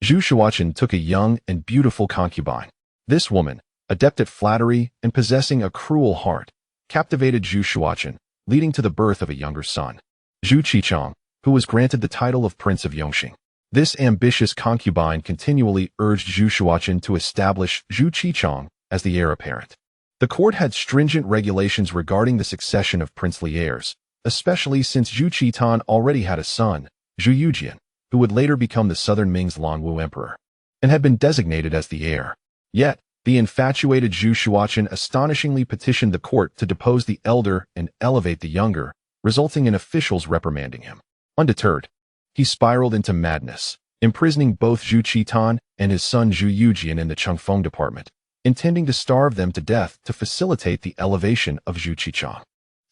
Zhu Shuochen took a young and beautiful concubine. This woman, adept at flattery and possessing a cruel heart, captivated Zhu Shuochen, leading to the birth of a younger son, Zhu Qichang, who was granted the title of Prince of Yongxing. This ambitious concubine continually urged Zhu Shuochen to establish Zhu Qichang as the heir apparent. The court had stringent regulations regarding the succession of princely heirs, especially since Zhu Qitan already had a son, Zhu Yujian, who would later become the southern Ming's Longwu emperor, and had been designated as the heir. Yet, the infatuated Zhu Shuochen astonishingly petitioned the court to depose the elder and elevate the younger, resulting in officials reprimanding him. Undeterred, he spiraled into madness, imprisoning both Zhu Qitan and his son Zhu Yujian in the Chengfeng department, intending to starve them to death to facilitate the elevation of Zhu Qichang.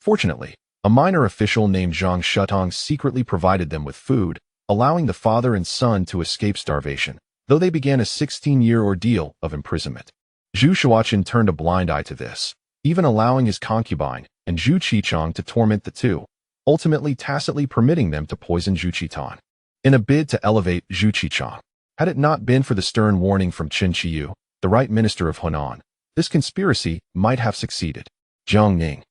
Fortunately, a minor official named Zhang Shutong secretly provided them with food, allowing the father and son to escape starvation, though they began a 16-year ordeal of imprisonment. Zhu Shuochen turned a blind eye to this, even allowing his concubine and Zhu Qichang to torment the two, ultimately tacitly permitting them to poison Zhu Qitan, in a bid to elevate Zhu Qichang. Had it not been for the stern warning from Qin Qiyu, the right minister of Hunan, this conspiracy might have succeeded. Jiang Ning,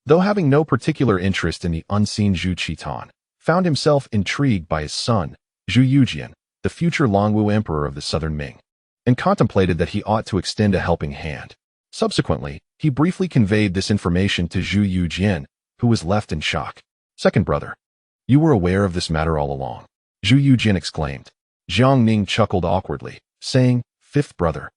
though having no particular interest in the unseen Zhu Qitan, found himself intrigued by his son, Zhu Yujian, the future Longwu emperor of the southern Ming, and contemplated that he ought to extend a helping hand. Subsequently, he briefly conveyed this information to Zhu Yujian, who was left in shock. Second brother, you were aware of this matter all along, Zhu Yujian exclaimed. Jiang Ning chuckled awkwardly, saying, Fifth brother,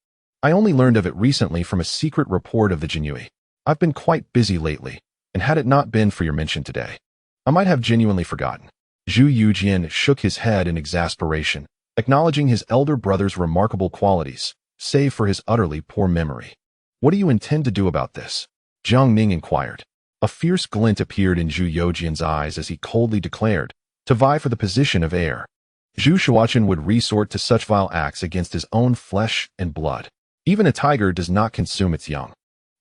I only learned of it recently from a secret report of the Jinyui. I've been quite busy lately, and had it not been for your mention today, I might have genuinely forgotten. Zhu Yujian shook his head in exasperation, acknowledging his elder brother's remarkable qualities, save for his utterly poor memory. What do you intend to do about this? Jiang Ning inquired. A fierce glint appeared in Zhu Yujian's eyes as he coldly declared, to vie for the position of heir, Zhu Shuochen would resort to such vile acts against his own flesh and blood. Even a tiger does not consume its young.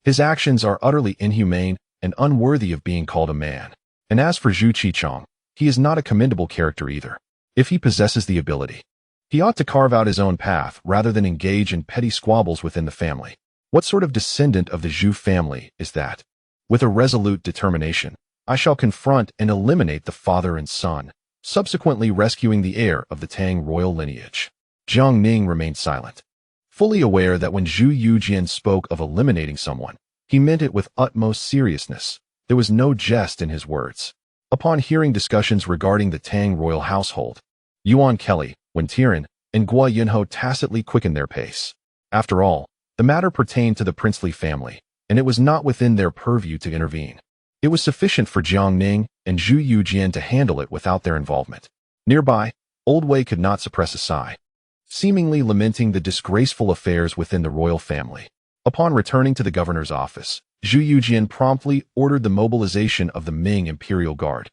His actions are utterly inhumane and unworthy of being called a man. And as for Zhu Qichong, he is not a commendable character either. If he possesses the ability, he ought to carve out his own path rather than engage in petty squabbles within the family. What sort of descendant of the Zhu family is that? With a resolute determination, I shall confront and eliminate the father and son, subsequently rescuing the heir of the Tang royal lineage. Jiang Ning remained silent, fully aware that when Zhu Yujian spoke of eliminating someone, he meant it with utmost seriousness. There was no jest in his words. Upon hearing discussions regarding the Tang royal household, Yuan Kelly, Wen Tian, and Guo Yunho tacitly quickened their pace. After all, the matter pertained to the princely family, and it was not within their purview to intervene. It was sufficient for Jiang Ning and Zhu Yujian to handle it without their involvement. Nearby, Old Wei could not suppress a sigh, seemingly lamenting the disgraceful affairs within the royal family. Upon returning to the governor's office, Zhu Yujian promptly ordered the mobilization of the Ming Imperial Guard,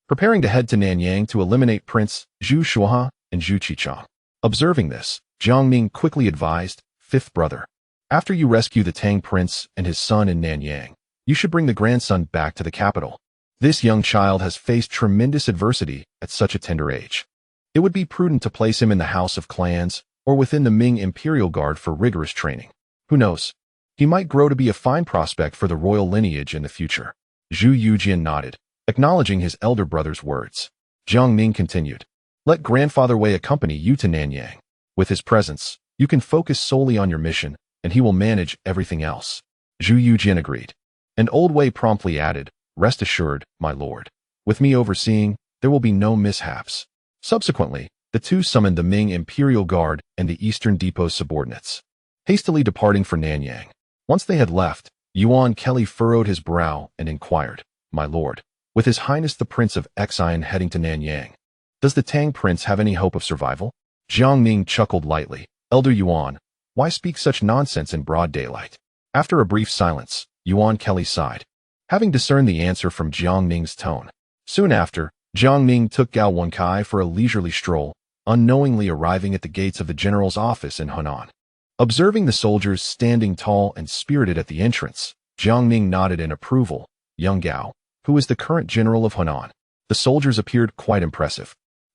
preparing to head to Nanyang to eliminate Prince Zhu Shuoha and Zhu Qichong. Observing this, Jiang Ning quickly advised, Fifth brother, after you rescue the Tang prince and his son in Nanyang, you should bring the grandson back to the capital. This young child has faced tremendous adversity at such a tender age. It would be prudent to place him in the House of Clans or within the Ming Imperial Guard for rigorous training. Who knows? He might grow to be a fine prospect for the royal lineage in the future. Zhu Yujian nodded, acknowledging his elder brother's words. Jiang Ning continued, let Grandfather Wei accompany you to Nanyang. With his presence, you can focus solely on your mission, and he will manage everything else. Zhu Yujian agreed. And Old Wei promptly added, rest assured, my lord. With me overseeing, there will be no mishaps. Subsequently, the two summoned the Ming Imperial Guard and the Eastern Depot's subordinates, hastily departing for Nanyang. Once they had left, Yuan Kelly furrowed his brow and inquired, my lord, with His Highness the Prince of Xian heading to Nanyang, does the Tang prince have any hope of survival? Jiang Ning chuckled lightly. Elder Yuan, why speak such nonsense in broad daylight? After a brief silence, Yuan Kelly sighed, having discerned the answer from Jiang Ning's tone. Soon after, Jiang Ning took Gao Wenkai for a leisurely stroll, unknowingly arriving at the gates of the general's office in Hunan. Observing the soldiers standing tall and spirited at the entrance, Jiang Ning nodded in approval. Young Gao, who is the current general of Hunan. The soldiers appeared quite impressive.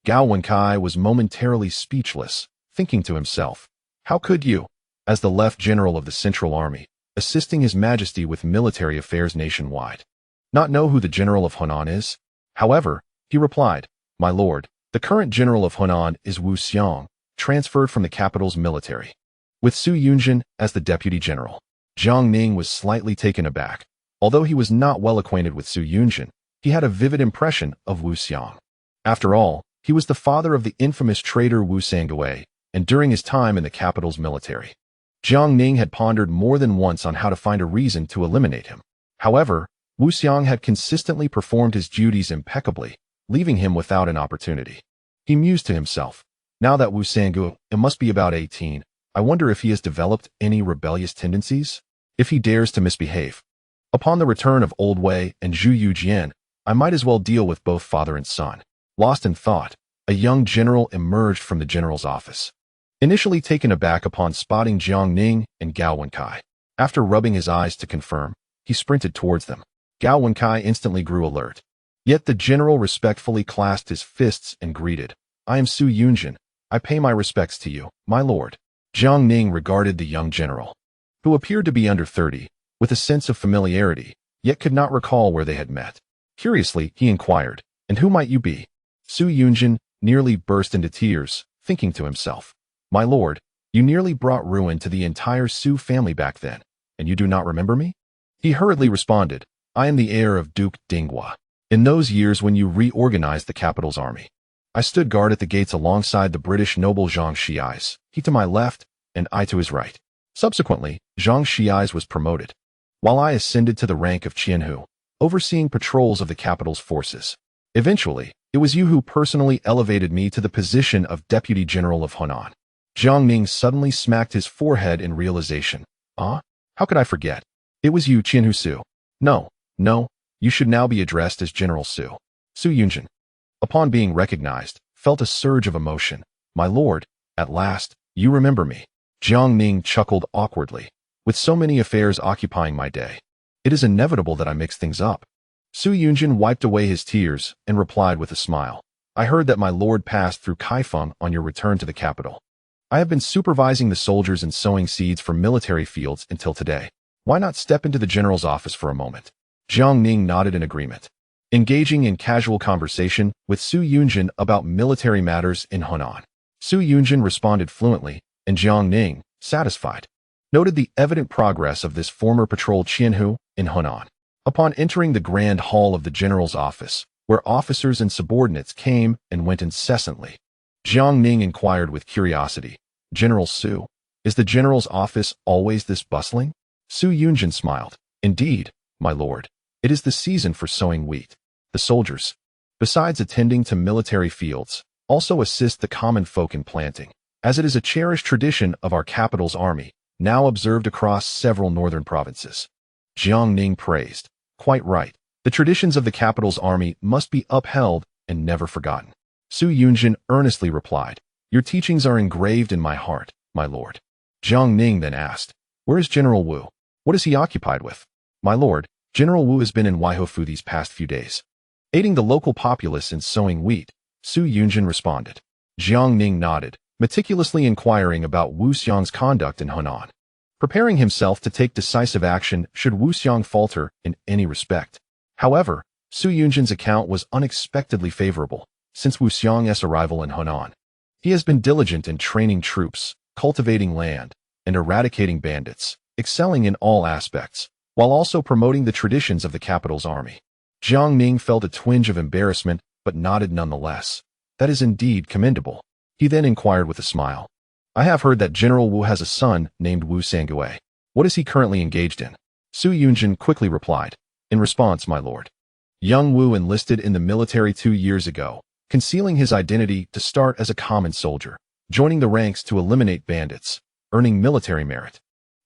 Gao Wenkai was momentarily speechless, thinking to himself, how could you, as the left general of the Central Army, assisting His Majesty with military affairs nationwide, not know who the general of Hunan is? However, he replied, my lord, the current general of Hunan is Wu Xiang, transferred from the capital's military, with Su Yunjin as the deputy general. Jiang Ning was slightly taken aback. Although he was not well acquainted with Su Yunjin, he had a vivid impression of Wu Xiang. After all, he was the father of the infamous traitor Wu Sangui, and during his time in the capital's military, Jiang Ning had pondered more than once on how to find a reason to eliminate him. However, Wu Xiang had consistently performed his duties impeccably, leaving him without an opportunity. He mused to himself, now that Wu Sangui must be about 18, I wonder if he has developed any rebellious tendencies? If he dares to misbehave. Upon the return of Old Wei and Zhu Yujian, I might as well deal with both father and son. Lost in thought, a young general emerged from the general's office, initially taken aback upon spotting Jiang Ning and Gao Wenkai. After rubbing his eyes to confirm, he sprinted towards them. Gao Wenkai instantly grew alert. Yet the general respectfully clasped his fists and greeted, I am Su Yunjin. I pay my respects to you, my lord. Jiang Ning regarded the young general, who appeared to be under 30, with a sense of familiarity, yet could not recall where they had met. Curiously, he inquired, "And who might you be?" Su Yunjin nearly burst into tears, thinking to himself, "My lord, you nearly brought ruin to the entire Su family back then, and you do not remember me?" He hurriedly responded, "I am the heir of Duke Dinghua. In those years when you reorganized the capital's army, I stood guard at the gates alongside the British noble Zhang Xiais, he to my left and I to his right. Subsequently, Zhang Xiais was promoted, while I ascended to the rank of Qianhu, overseeing patrols of the capital's forces. Eventually, it was you who personally elevated me to the position of Deputy General of Hunan." Jiang Ning suddenly smacked his forehead in realization. "Ah? How could I forget? It was you, Qianhu Su." No, you should now be addressed as General Su." Su Yunjin, upon being recognized, felt a surge of emotion. "My lord, at last, you remember me." Jiang Ning chuckled awkwardly. "With so many affairs occupying my day, it is inevitable that I mix things up." Su Yunjin wiped away his tears and replied with a smile, "I heard that my lord passed through Kaifeng on your return to the capital. I have been supervising the soldiers and sowing seeds for military fields until today. Why not step into the general's office for a moment?" Jiang Ning nodded in agreement, engaging in casual conversation with Su Yunjin about military matters in Hunan. Su Yunjin responded fluently, and Jiang Ning, satisfied, noted the evident progress of this former patrol Qianhu in Hunan. Upon entering the grand hall of the general's office, where officers and subordinates came and went incessantly, Jiang Ning inquired with curiosity, "General Su, is the general's office always this bustling?" Su Yunjin smiled, "Indeed, my lord, it is the season for sowing wheat. The soldiers, besides attending to military fields, also assist the common folk in planting, as it is a cherished tradition of our capital's army, now observed across several northern provinces." Jiang Ning praised, "Quite right. The traditions of the capital's army must be upheld and never forgotten." Su Yunjin earnestly replied, "Your teachings are engraved in my heart, my lord." Jiang Ning then asked, "Where is General Wu? What is he occupied with?" "My lord, General Wu has been in Waihofu these past few days, aiding the local populace in sowing wheat," Su Yunjin responded. Jiang Ning nodded, meticulously inquiring about Wu Xiang's conduct in Hunan, preparing himself to take decisive action should Wu Xiang falter in any respect. However, Su Yunjin's account was unexpectedly favorable since Wu Xiang's arrival in Hunan. He has been diligent in training troops, cultivating land, and eradicating bandits, excelling in all aspects, while also promoting the traditions of the capital's army. Jiang Ning felt a twinge of embarrassment, but nodded nonetheless. "That is indeed commendable." He then inquired with a smile, "I have heard that General Wu has a son named Wu Sangue. What is he currently engaged in?" Su Yunjin quickly replied, "In response, my lord. Young Wu enlisted in the military 2 years ago, concealing his identity to start as a common soldier, joining the ranks to eliminate bandits, earning military merit.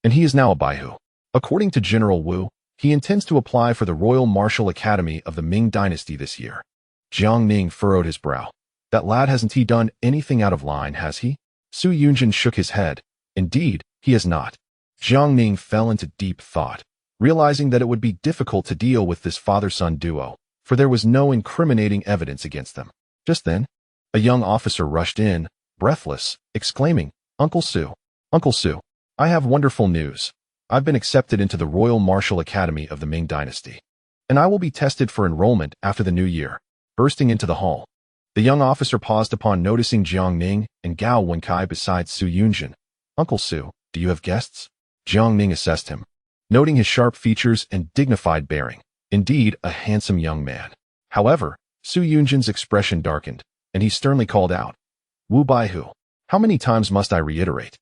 And he is now a Baihu. According to General Wu, he intends to apply for the Royal Martial Academy of the Ming Dynasty this year." Jiang Ning furrowed his brow. "That lad hasn't he done anything out of line, has he?" Su Yunjin shook his head. "Indeed, he has not." Jiang Ning fell into deep thought, realizing that it would be difficult to deal with this father-son duo, for there was no incriminating evidence against them. Just then, a young officer rushed in, breathless, exclaiming, Uncle Su, I have wonderful news. I've been accepted into the Royal Martial Academy of the Ming Dynasty, and I will be tested for enrollment after the new year." Bursting into the hall, the young officer paused upon noticing Jiang Ning and Gao Wenkai beside Su Yunjin. "Uncle Su, do you have guests?" Jiang Ning assessed him, noting his sharp features and dignified bearing. Indeed, a handsome young man. However, Su Yunjin's expression darkened, and he sternly called out, "Wu Baihu, how many times must I reiterate?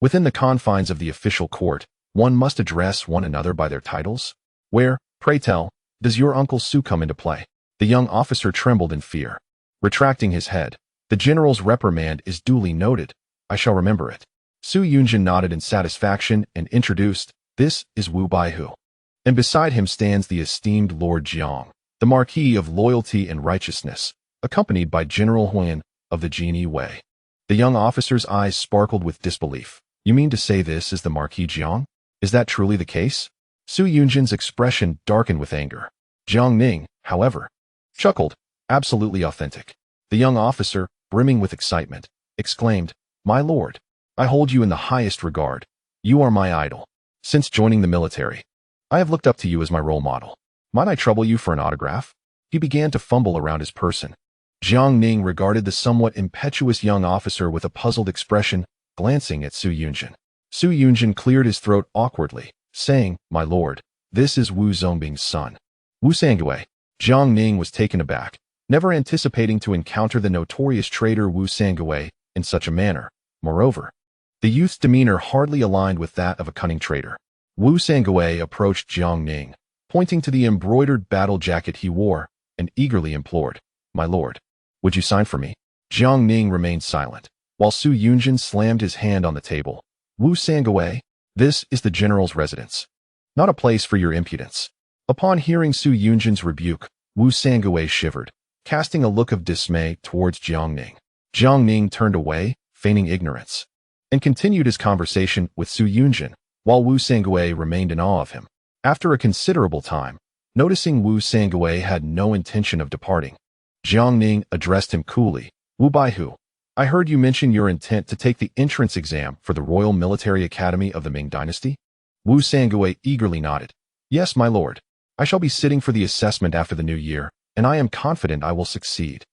Within the confines of the official court, one must address one another by their titles. Where, pray tell, does your Uncle Su come into play?" The young officer trembled in fear. Retracting his head, "The general's reprimand is duly noted. I shall remember it." Su Yunjin nodded in satisfaction and introduced, "This is Wu Baihu. And beside him stands the esteemed Lord Jiang, the Marquis of Loyalty and Righteousness, accompanied by General Huan of the Genie Wei." The young officer's eyes sparkled with disbelief. "You mean to say this is the Marquis Jiang? Is that truly the case?" Su Yunjin's expression darkened with anger. Jiang Ning, however, chuckled, "Absolutely authentic." The young officer, brimming with excitement, exclaimed, "My lord, I hold you in the highest regard. You are my idol. Since joining the military, I have looked up to you as my role model. Might I trouble you for an autograph? He began to fumble around his person. Jiang Ning regarded the somewhat impetuous young officer with a puzzled expression, glancing at Su Yunjin. Su Yunjin cleared his throat awkwardly, saying, "My lord, this is Wu Zongbing's son." Wu Sangui. Jiang Ning was taken aback, never anticipating to encounter the notorious traitor Wu Sangui in such a manner. Moreover, the youth's demeanor hardly aligned with that of a cunning traitor. Wu Sangui approached Jiang Ning, pointing to the embroidered battle jacket he wore, and eagerly implored, "My lord, would you sign for me?" Jiang Ning remained silent, while Su Yunjin slammed his hand on the table. Wu Sangui, this is the general's residence, not a place for your impudence. Upon hearing Su Yunjin's rebuke, Wu Sangui shivered, casting a look of dismay towards Jiang Ning. Jiang Ning turned away, feigning ignorance, and continued his conversation with Su Yunjin, while Wu Sangui remained in awe of him. After a considerable time, noticing Wu Sangui had no intention of departing, Jiang Ning addressed him coolly. "Wu Baihu, I heard you mention your intent to take the entrance exam for the Royal Military Academy of the Ming Dynasty?" Wu Sangui eagerly nodded. "Yes, my lord. I shall be sitting for the assessment after the new year, and I am confident I will succeed."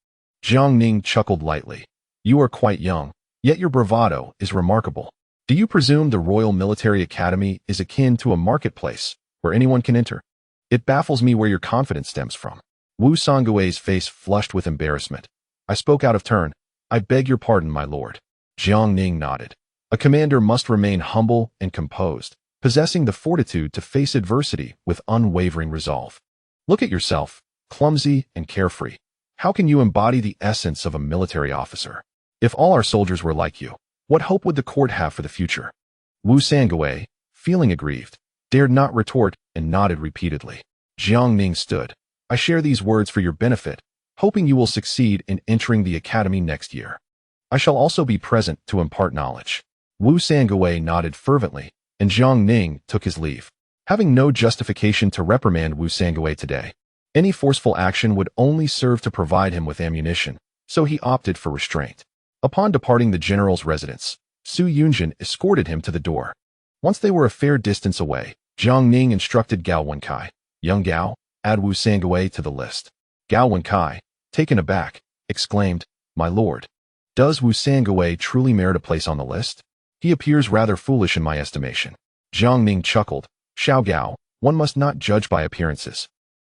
Jiang Ning chuckled lightly. "You are quite young, yet your bravado is remarkable. Do you presume the Royal Military Academy is akin to a marketplace where anyone can enter? It baffles me where your confidence stems from." Wu Sangui's face flushed with embarrassment. "I spoke out of turn. I beg your pardon, my lord." Jiang Ning nodded. A commander must remain humble and composed, possessing the fortitude to face adversity with unwavering resolve. Look at yourself, clumsy and carefree. How can you embody the essence of a military officer? If all our soldiers were like you, what hope would the court have for the future? Wu Sangui, feeling aggrieved, dared not retort and nodded repeatedly. Jiang Ning stood. "I share these words for your benefit, hoping you will succeed in entering the academy next year. I shall also be present to impart knowledge." Wu Sangui nodded fervently, and Jiang Ning took his leave. Having no justification to reprimand Wu Sangui today, any forceful action would only serve to provide him with ammunition, so he opted for restraint. Upon departing the general's residence, Su Yunjin escorted him to the door. Once they were a fair distance away, Jiang Ning instructed Gao Wenkai, "Young Gao, add Wu Sangui to the list." Gao Wenkai, taken aback, exclaimed, "My lord, does Wu Sangui truly merit a place on the list? He appears rather foolish in my estimation." Jiang Ning chuckled, "Xiao Gao, one must not judge by appearances.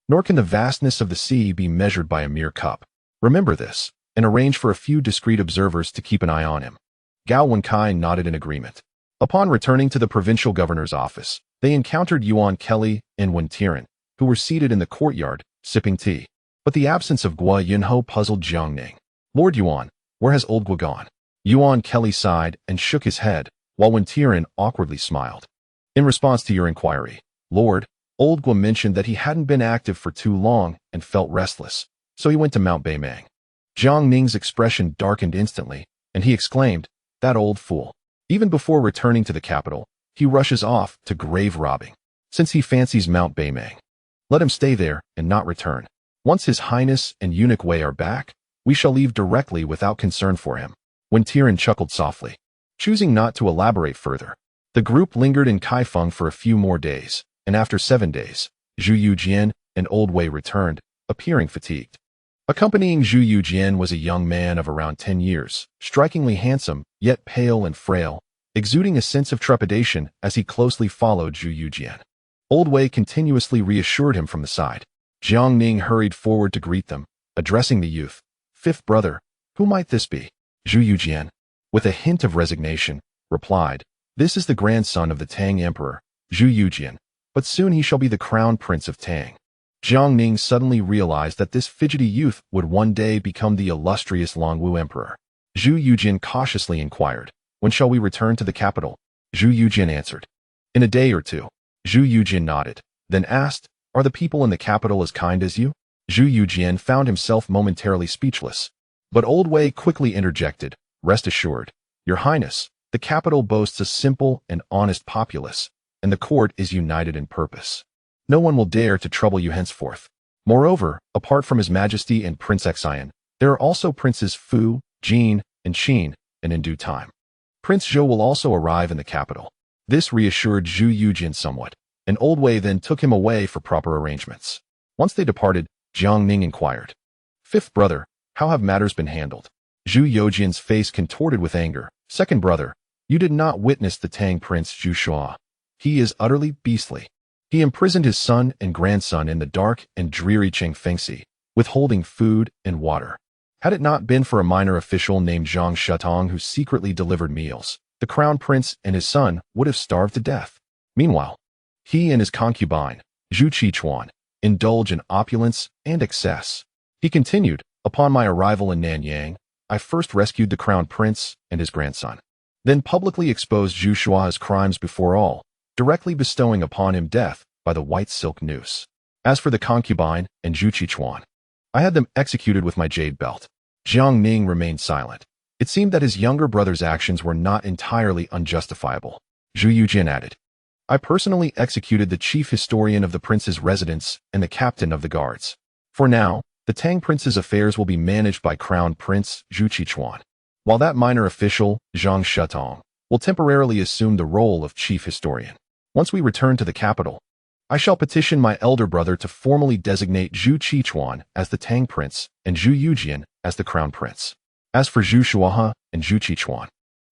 Nor can the vastness of the sea be measured by a mere cup. Remember this, and arrange for a few discreet observers to keep an eye on him." Gao Wenkai nodded in agreement. Upon returning to the provincial governor's office, they encountered Yuan Kelly and Wen Tian, who were seated in the courtyard, sipping tea. But the absence of Gua Yunho puzzled Jiang Ning. "Lord Yuan, where has old Gua gone?" Yuan Kelly sighed and shook his head, while Wen Tian awkwardly smiled. "In response to your inquiry, Lord, old Gua mentioned that he hadn't been active for too long and felt restless, so he went to Mount Beimang." Jiang Ning's expression darkened instantly, and he exclaimed, "That old fool. Even before returning to the capital, he rushes off to grave robbing. Since he fancies Mount Beimang, let him stay there and not return. Once His Highness and eunuch Wei are back, we shall leave directly without concern for him." Wen Tian chuckled softly. Choosing not to elaborate further, the group lingered in Kaifeng for a few more days, and after 7 days, Zhu Yujian and Old Wei returned, appearing fatigued. Accompanying Zhu Yujian was a young man of around 10 years, strikingly handsome, yet pale and frail, exuding a sense of trepidation as he closely followed Zhu Yujian. Old Wei continuously reassured him from the side. Jiang Ning hurried forward to greet them, addressing the youth. "Fifth brother, who might this be?" Zhu Yujian, with a hint of resignation, replied, "This is the grandson of the Tang Emperor, Zhu Yujian, but soon he shall be the crown prince of Tang." Jiang Ning suddenly realized that this fidgety youth would one day become the illustrious Longwu Emperor. Zhu Yujian cautiously inquired, "When shall we return to the capital?" Zhu Yujian answered, "In a day or two." Zhu Yujian nodded, then asked, "Are the people in the capital as kind as you?" Zhu Yujian found himself momentarily speechless. But Old Wei quickly interjected, "Rest assured, Your Highness, the capital boasts a simple and honest populace, and the court is united in purpose. No one will dare to trouble you henceforth. Moreover, apart from His Majesty and Prince Xian, there are also Princes Fu, Jin, and Qin, and in due time, Prince Zhou will also arrive in the capital. This reassured Zhu Yujin somewhat, and Old Wei then took him away for proper arrangements. Once they departed, Jiang Ning inquired, "Fifth brother, how have matters been handled?" Zhu Yujin's face contorted with anger. "Second brother, you did not witness the Tang Prince Zhu Shua. He is utterly beastly. He imprisoned his son and grandson in the dark and dreary Chengfengxi, withholding food and water. Had it not been for a minor official named Zhang Shutong who secretly delivered meals, the crown prince and his son would have starved to death. Meanwhile, he and his concubine, Zhu Qichuan, indulge in opulence and excess." He continued, "Upon my arrival in Nanyang, I first rescued the crown prince and his grandson, then publicly exposed Zhu Shua's crimes before all, directly bestowing upon him death by the white silk noose. As for the concubine and Zhu Qichuan, I had them executed with my jade belt." Jiang Ning remained silent. It seemed that his younger brother's actions were not entirely unjustifiable. Zhu Yujin added, "I personally executed the chief historian of the prince's residence and the captain of the guards. For now, the Tang prince's affairs will be managed by Crown Prince Zhu Qichuan, while that minor official, Zhang Shutong, will temporarily assume the role of chief historian. Once we return to the capital, I shall petition my elder brother to formally designate Zhu Qichuan as the Tang prince and Zhu Yujin as the crown prince. As for Zhu Shuaha and Zhu Qichuan,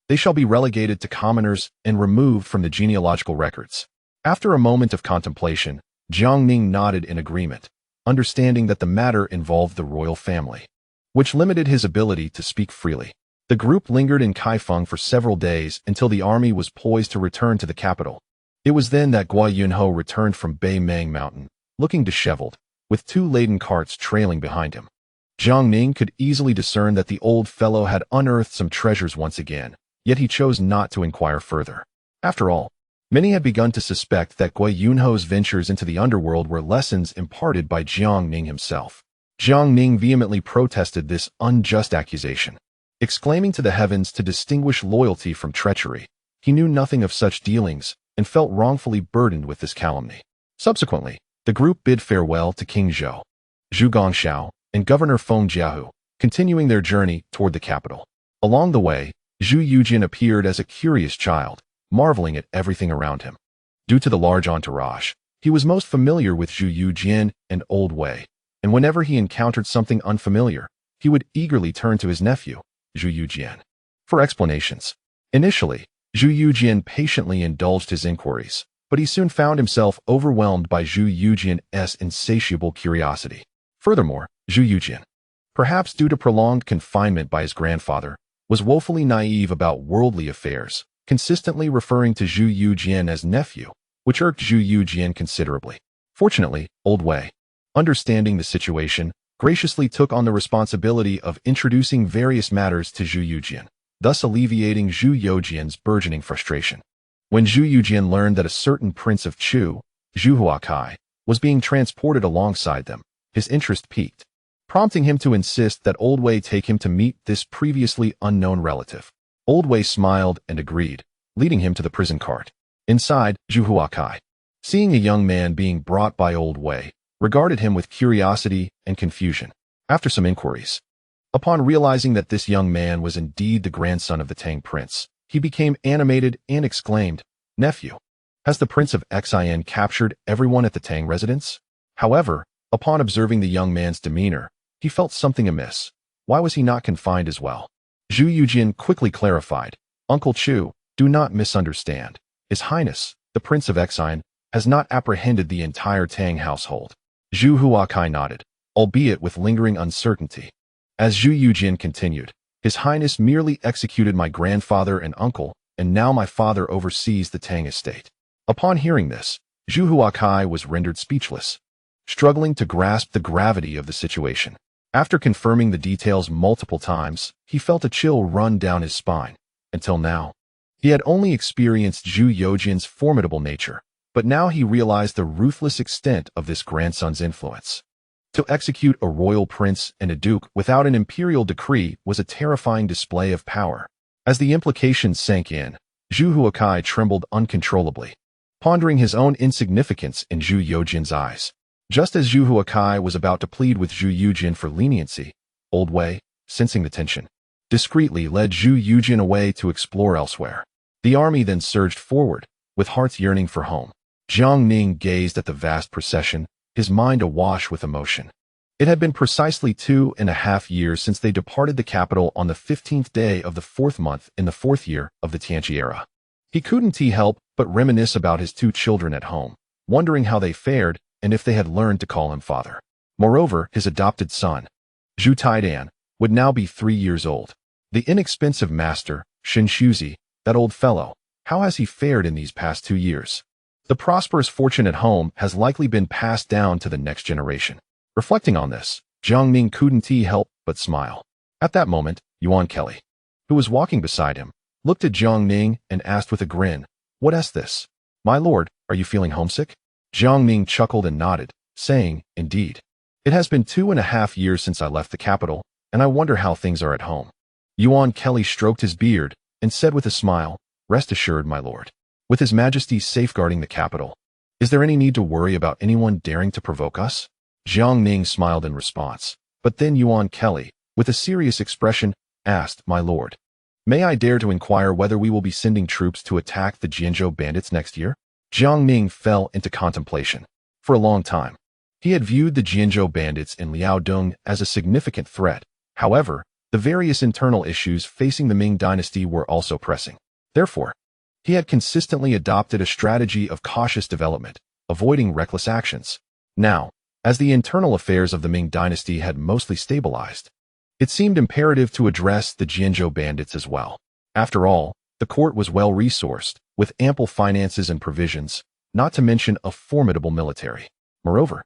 they shall be relegated to commoners and removed from the genealogical records." After a moment of contemplation, Jiang Ning nodded in agreement, understanding that the matter involved the royal family, which limited his ability to speak freely. The group lingered in Kaifeng for several days until the army was poised to return to the capital. It was then that Guo Yunho returned from Bei Mang Mountain, looking disheveled, with 2 laden carts trailing behind him. Jiang Ning could easily discern that the old fellow had unearthed some treasures once again, yet he chose not to inquire further. After all, many had begun to suspect that Guo Yunho's ventures into the underworld were lessons imparted by Jiang Ning himself. Jiang Ning vehemently protested this unjust accusation, exclaiming to the heavens to distinguish loyalty from treachery. He knew nothing of such dealings and felt wrongfully burdened with this calumny. Subsequently, the group bid farewell to King Zhou, Zhu Gongxiao, and Governor Feng Jiahu, continuing their journey toward the capital. Along the way, Zhu Yujin appeared as a curious child, marveling at everything around him. Due to the large entourage, he was most familiar with Zhu Yujin and Old Wei, and whenever he encountered something unfamiliar, he would eagerly turn to his nephew, Zhu Yujin, for explanations. Initially, Zhu Yujin patiently indulged his inquiries, but he soon found himself overwhelmed by Zhu Yujin's insatiable curiosity. Furthermore, Zhu Yujin, perhaps due to prolonged confinement by his grandfather, was woefully naive about worldly affairs, consistently referring to Zhu Yujin as nephew, which irked Zhu Yujin considerably. Fortunately, Old Wei, understanding the situation, graciously took on the responsibility of introducing various matters to Zhu Yujin, thus alleviating Zhu Yujin's burgeoning frustration. When Zhu Yujin learned that a certain prince of Chu, Zhu Huakai, was being transported alongside them, his interest piqued, prompting him to insist that Old Wei take him to meet this previously unknown relative. Old Wei smiled and agreed, leading him to the prison cart. Inside, Zhu Huakai, seeing a young man being brought by Old Wei, regarded him with curiosity and confusion. After some inquiries, upon realizing that this young man was indeed the grandson of the Tang prince, he became animated and exclaimed, "Nephew, has the Prince of Xian captured everyone at the Tang residence?" However, upon observing the young man's demeanor, he felt something amiss. Why was he not confined as well? Zhu Yujin quickly clarified, "Uncle Chu, do not misunderstand. His Highness, the Prince of Xian, has not apprehended the entire Tang household." Zhu Huakai nodded, albeit with lingering uncertainty. As Zhu Yujin continued, "His Highness merely executed my grandfather and uncle, and now my father oversees the Tang estate." Upon hearing this, Zhu Huakai was rendered speechless, struggling to grasp the gravity of the situation. After confirming the details multiple times, he felt a chill run down his spine. Until now, he had only experienced Zhu Yujin's formidable nature, but now he realized the ruthless extent of this grandson's influence. To execute a royal prince and a duke without an imperial decree was a terrifying display of power. As the implications sank in, Zhu Huakai trembled uncontrollably, pondering his own insignificance in Zhu Yujin's eyes. Just as Zhu Huakai was about to plead with Zhu Yujin for leniency, Old Wei, sensing the tension, discreetly led Zhu Yujin away to explore elsewhere. The army then surged forward, with hearts yearning for home. Jiang Ning gazed at the vast procession, his mind awash with emotion. It had been precisely 2.5 years since they departed the capital on the 15th day of the 4th month in the 4th year of the Tianqi era. He couldn't help but reminisce about his 2 children at home, wondering how they fared and if they had learned to call him father. Moreover, his adopted son, Zhu Taidan, would now be 3 years old. The inexpensive master, Shen Shuzi, that old fellow, how has he fared in these past 2 years? The prosperous fortune at home has likely been passed down to the next generation. Reflecting on this, Jiang Ning couldn't help but smile. At that moment, Yuan Kelly, who was walking beside him, looked at Jiang Ning and asked with a grin, "What is this? My lord, are you feeling homesick?" Jiang Ning chuckled and nodded, saying, "Indeed. It has been 2.5 years since I left the capital, and I wonder how things are at home." Yuan Kelly stroked his beard and said with a smile, "Rest assured, my lord. With His Majesty safeguarding the capital, is there any need to worry about anyone daring to provoke us?" Jiang Ning smiled in response, but then Yuan Kelly, with a serious expression, asked, "My lord, may I dare to inquire whether we will be sending troops to attack the Jianzhou bandits next year?" Jiang Ning fell into contemplation. For a long time, he had viewed the Jianzhou bandits in Liaodong as a significant threat. However, the various internal issues facing the Ming dynasty were also pressing. Therefore, he had consistently adopted a strategy of cautious development, avoiding reckless actions. Now, as the internal affairs of the Ming dynasty had mostly stabilized, it seemed imperative to address the Jianzhou bandits as well. After all, the court was well-resourced, with ample finances and provisions, not to mention a formidable military. Moreover,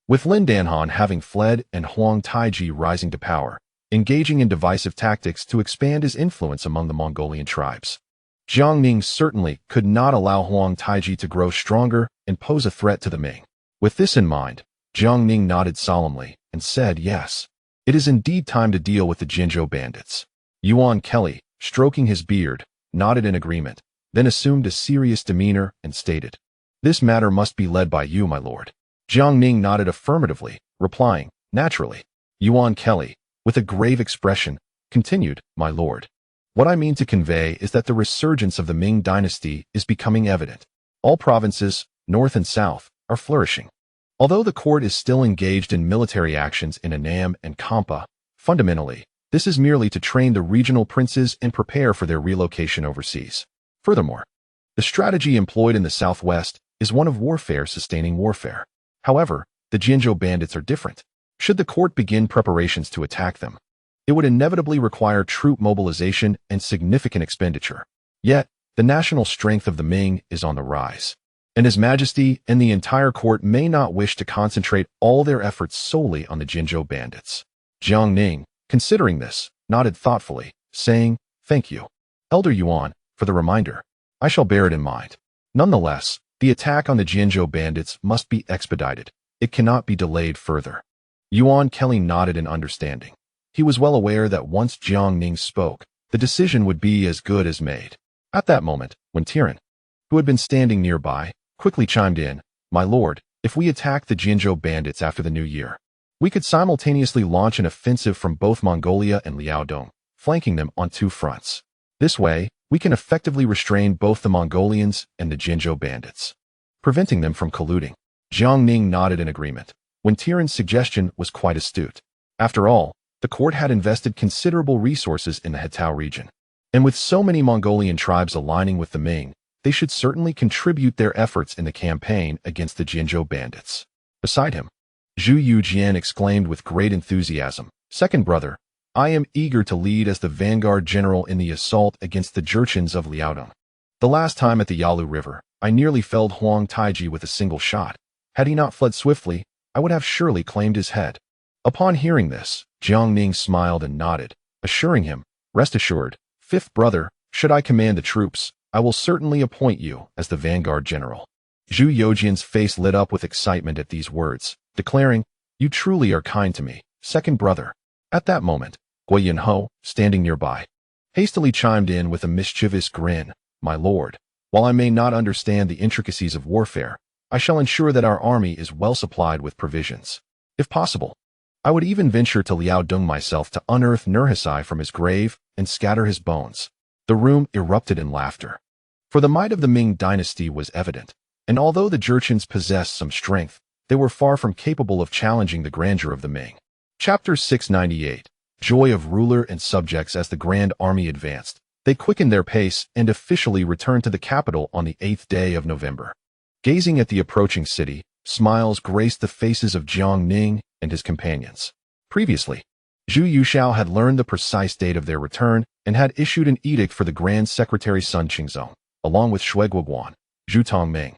with Lin Danhan having fled and Huang Taiji rising to power, engaging in divisive tactics to expand his influence among the Mongolian tribes, Jiang Ning certainly could not allow Huang Taiji to grow stronger and pose a threat to the Ming. With this in mind, Jiang Ning nodded solemnly and said, "Yes, it is indeed time to deal with the Jianzhou bandits." Yuan Kelly, stroking his beard, nodded in agreement, then assumed a serious demeanor and stated, "This matter must be led by you, my lord." Jiang Ning nodded affirmatively, replying, "Naturally." Yuan Kelly, with a grave expression, continued, "My lord, what I mean to convey is that the resurgence of the Ming dynasty is becoming evident. All provinces, north and south, are flourishing. Although the court is still engaged in military actions in Annam and Kampa, fundamentally, this is merely to train the regional princes and prepare for their relocation overseas. Furthermore, the strategy employed in the southwest is one of warfare sustaining warfare. However, the Jianzhou bandits are different. Should the court begin preparations to attack them, it would inevitably require troop mobilization and significant expenditure. Yet, the national strength of the Ming is on the rise, and His Majesty and the entire court may not wish to concentrate all their efforts solely on the Jianzhou bandits. Jiang Ning, considering this, nodded thoughtfully, saying, "Thank you, Elder Yuan, for the reminder. I shall bear it in mind. Nonetheless, the attack on the Jianzhou bandits must be expedited. It cannot be delayed further." Yuan Kelly nodded in understanding. He was well aware that once Jiang Ning spoke, the decision would be as good as made. At that moment, when Tiran, who had been standing nearby, quickly chimed in, "My lord, if we attack the Jianzhou bandits after the new year, we could simultaneously launch an offensive from both Mongolia and Liaodong, flanking them on 2 fronts. This way, we can effectively restrain both the Mongolians and the Jianzhou bandits, preventing them from colluding." Jiang Ning nodded in agreement. When Tiran's suggestion was quite astute. After all, the court had invested considerable resources in the Hetao region, and with so many Mongolian tribes aligning with the Ming, they should certainly contribute their efforts in the campaign against the Jianzhou bandits. Beside him, Zhu Yujian exclaimed with great enthusiasm, "Second brother, I am eager to lead as the vanguard general in the assault against the Jurchens of Liaodong. The last time at the Yalu River, I nearly felled Huang Taiji with a single shot. Had he not fled swiftly, I would have surely claimed his head." Upon hearing this, Jiang Ning smiled and nodded, assuring him, "Rest assured, fifth brother, should I command the troops, I will certainly appoint you as the vanguard general." Zhu Yojian's face lit up with excitement at these words, declaring, "You truly are kind to me, second brother." At that moment, Gui Yunho, standing nearby, hastily chimed in with a mischievous grin, "My lord, while I may not understand the intricacies of warfare, I shall ensure that our army is well supplied with provisions. If possible, I would even venture to Liaodong myself to unearth Nurhasai from his grave and scatter his bones. The room erupted in laughter. For the might of the Ming dynasty was evident, and although the Jurchens possessed some strength, they were far from capable of challenging the grandeur of the Ming. Chapter 698. Joy of ruler and subjects. As the grand army advanced, they quickened their pace and officially returned to the capital on the 8th day of November. Gazing at the approaching city, smiles graced the faces of Jiang Ning and his companions. Previously, Zhu Yuxiao had learned the precise date of their return and had issued an edict for the Grand Secretary Sun Qingzong, along with Shui Guoguan, Zhu Tongming,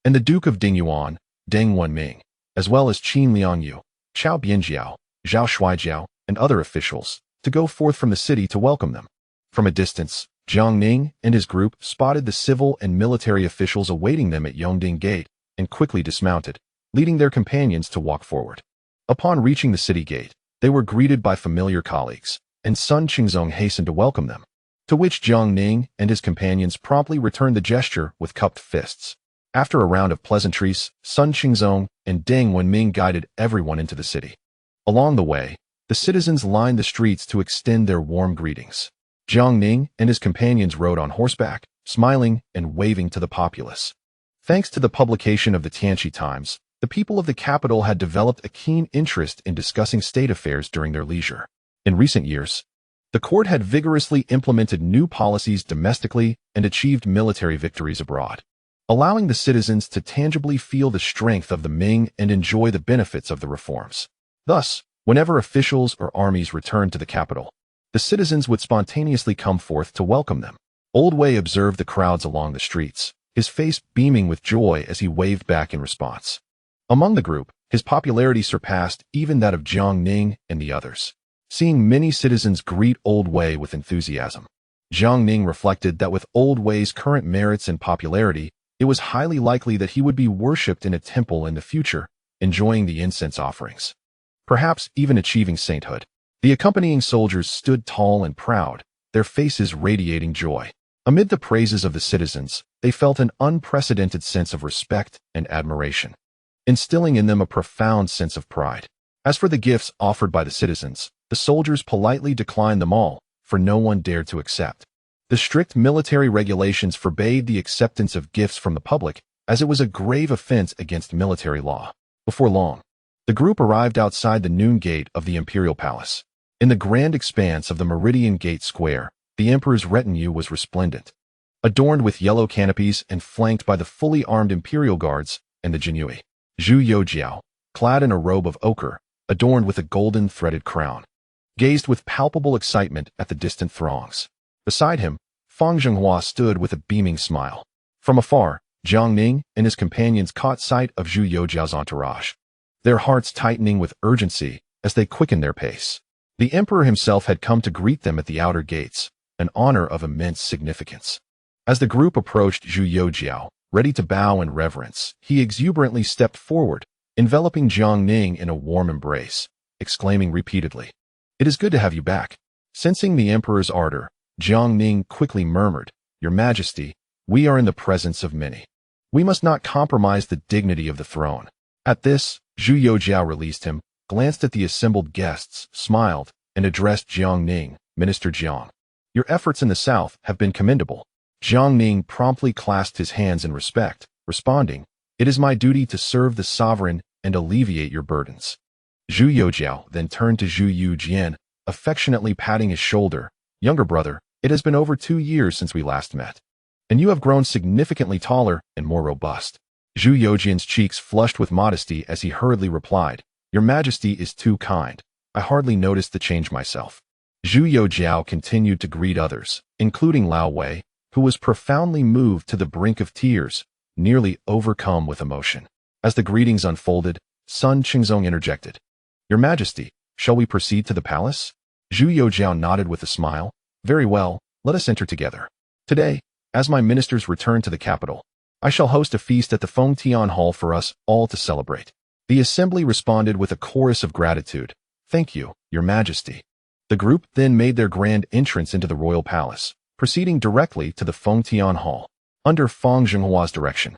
and the Duke of Dingyuan, Deng Wenming, as well as Qin Liangyu, Chao Bianjiao, Zhao Shuijiao, and other officials, to go forth from the city to welcome them. From a distance, Jiang Ning and his group spotted the civil and military officials awaiting them at Yongding Gate and quickly dismounted, leading their companions to walk forward. Upon reaching the city gate, they were greeted by familiar colleagues, and Sun Qingzong hastened to welcome them, to which Jiang Ning and his companions promptly returned the gesture with cupped fists. After a round of pleasantries, Sun Qingzong and Deng Wenming guided everyone into the city. Along the way, the citizens lined the streets to extend their warm greetings. Jiang Ning and his companions rode on horseback, smiling and waving to the populace. Thanks to the publication of the Tianqi Times, the people of the capital had developed a keen interest in discussing state affairs during their leisure. In recent years, the court had vigorously implemented new policies domestically and achieved military victories abroad, allowing the citizens to tangibly feel the strength of the Ming and enjoy the benefits of the reforms. Thus, whenever officials or armies returned to the capital, the citizens would spontaneously come forth to welcome them. Old Wei observed the crowds along the streets, his face beaming with joy as he waved back in response. Among the group, his popularity surpassed even that of Jiang Ning and the others. Seeing many citizens greet Old Wei with enthusiasm, Jiang Ning reflected that with Old Wei's current merits and popularity, it was highly likely that he would be worshipped in a temple in the future, enjoying the incense offerings, perhaps even achieving sainthood. The accompanying soldiers stood tall and proud, their faces radiating joy. Amid the praises of the citizens, they felt an unprecedented sense of respect and admiration, instilling in them a profound sense of pride. As for the gifts offered by the citizens, the soldiers politely declined them all, for no one dared to accept. The strict military regulations forbade the acceptance of gifts from the public, as it was a grave offense against military law. Before long, the group arrived outside the noon gate of the imperial palace. In the grand expanse of the Meridian Gate Square, the emperor's retinue was resplendent, adorned with yellow canopies and flanked by the fully armed imperial guards and the Jinui. Zhu Youjiao, clad in a robe of ochre, adorned with a golden threaded crown, gazed with palpable excitement at the distant throngs. Beside him, Fang Zhenghua stood with a beaming smile. From afar, Jiang Ning and his companions caught sight of Zhu Youjiao's entourage, their hearts tightening with urgency as they quickened their pace. The emperor himself had come to greet them at the outer gates, an honor of immense significance. As the group approached Zhu Youjiao, ready to bow in reverence, he exuberantly stepped forward, enveloping Jiang Ning in a warm embrace, exclaiming repeatedly, "It is good to have you back." Sensing the emperor's ardor, Jiang Ning quickly murmured, "Your Majesty, we are in the presence of many. We must not compromise the dignity of the throne." At this, Zhu Youjiao released him, glanced at the assembled guests, smiled, and addressed Jiang Ning, "Minister Jiang, your efforts in the south have been commendable." Jiang Ning promptly clasped his hands in respect, responding, "It is my duty to serve the sovereign and alleviate your burdens." Zhu Youjiao then turned to Zhu Yujian, affectionately patting his shoulder, "Younger brother, it has been over 2 years since we last met, and you have grown significantly taller and more robust." Zhu Youjian's cheeks flushed with modesty as he hurriedly replied, "Your Majesty is too kind. I hardly noticed the change myself." Zhu Youjiao continued to greet others, including Lao Wei, who was profoundly moved to the brink of tears, nearly overcome with emotion. As the greetings unfolded, Sun Qingzong interjected, "Your Majesty, shall we proceed to the palace?" Zhu Youjiao nodded with a smile, "Very well, let us enter together. Today, as my ministers return to the capital, I shall host a feast at the Fengtian Hall for us all to celebrate." The assembly responded with a chorus of gratitude, "Thank you, Your Majesty." The group then made their grand entrance into the royal palace, proceeding directly to the Fengtian Hall. Under Fang Zhenghua's direction,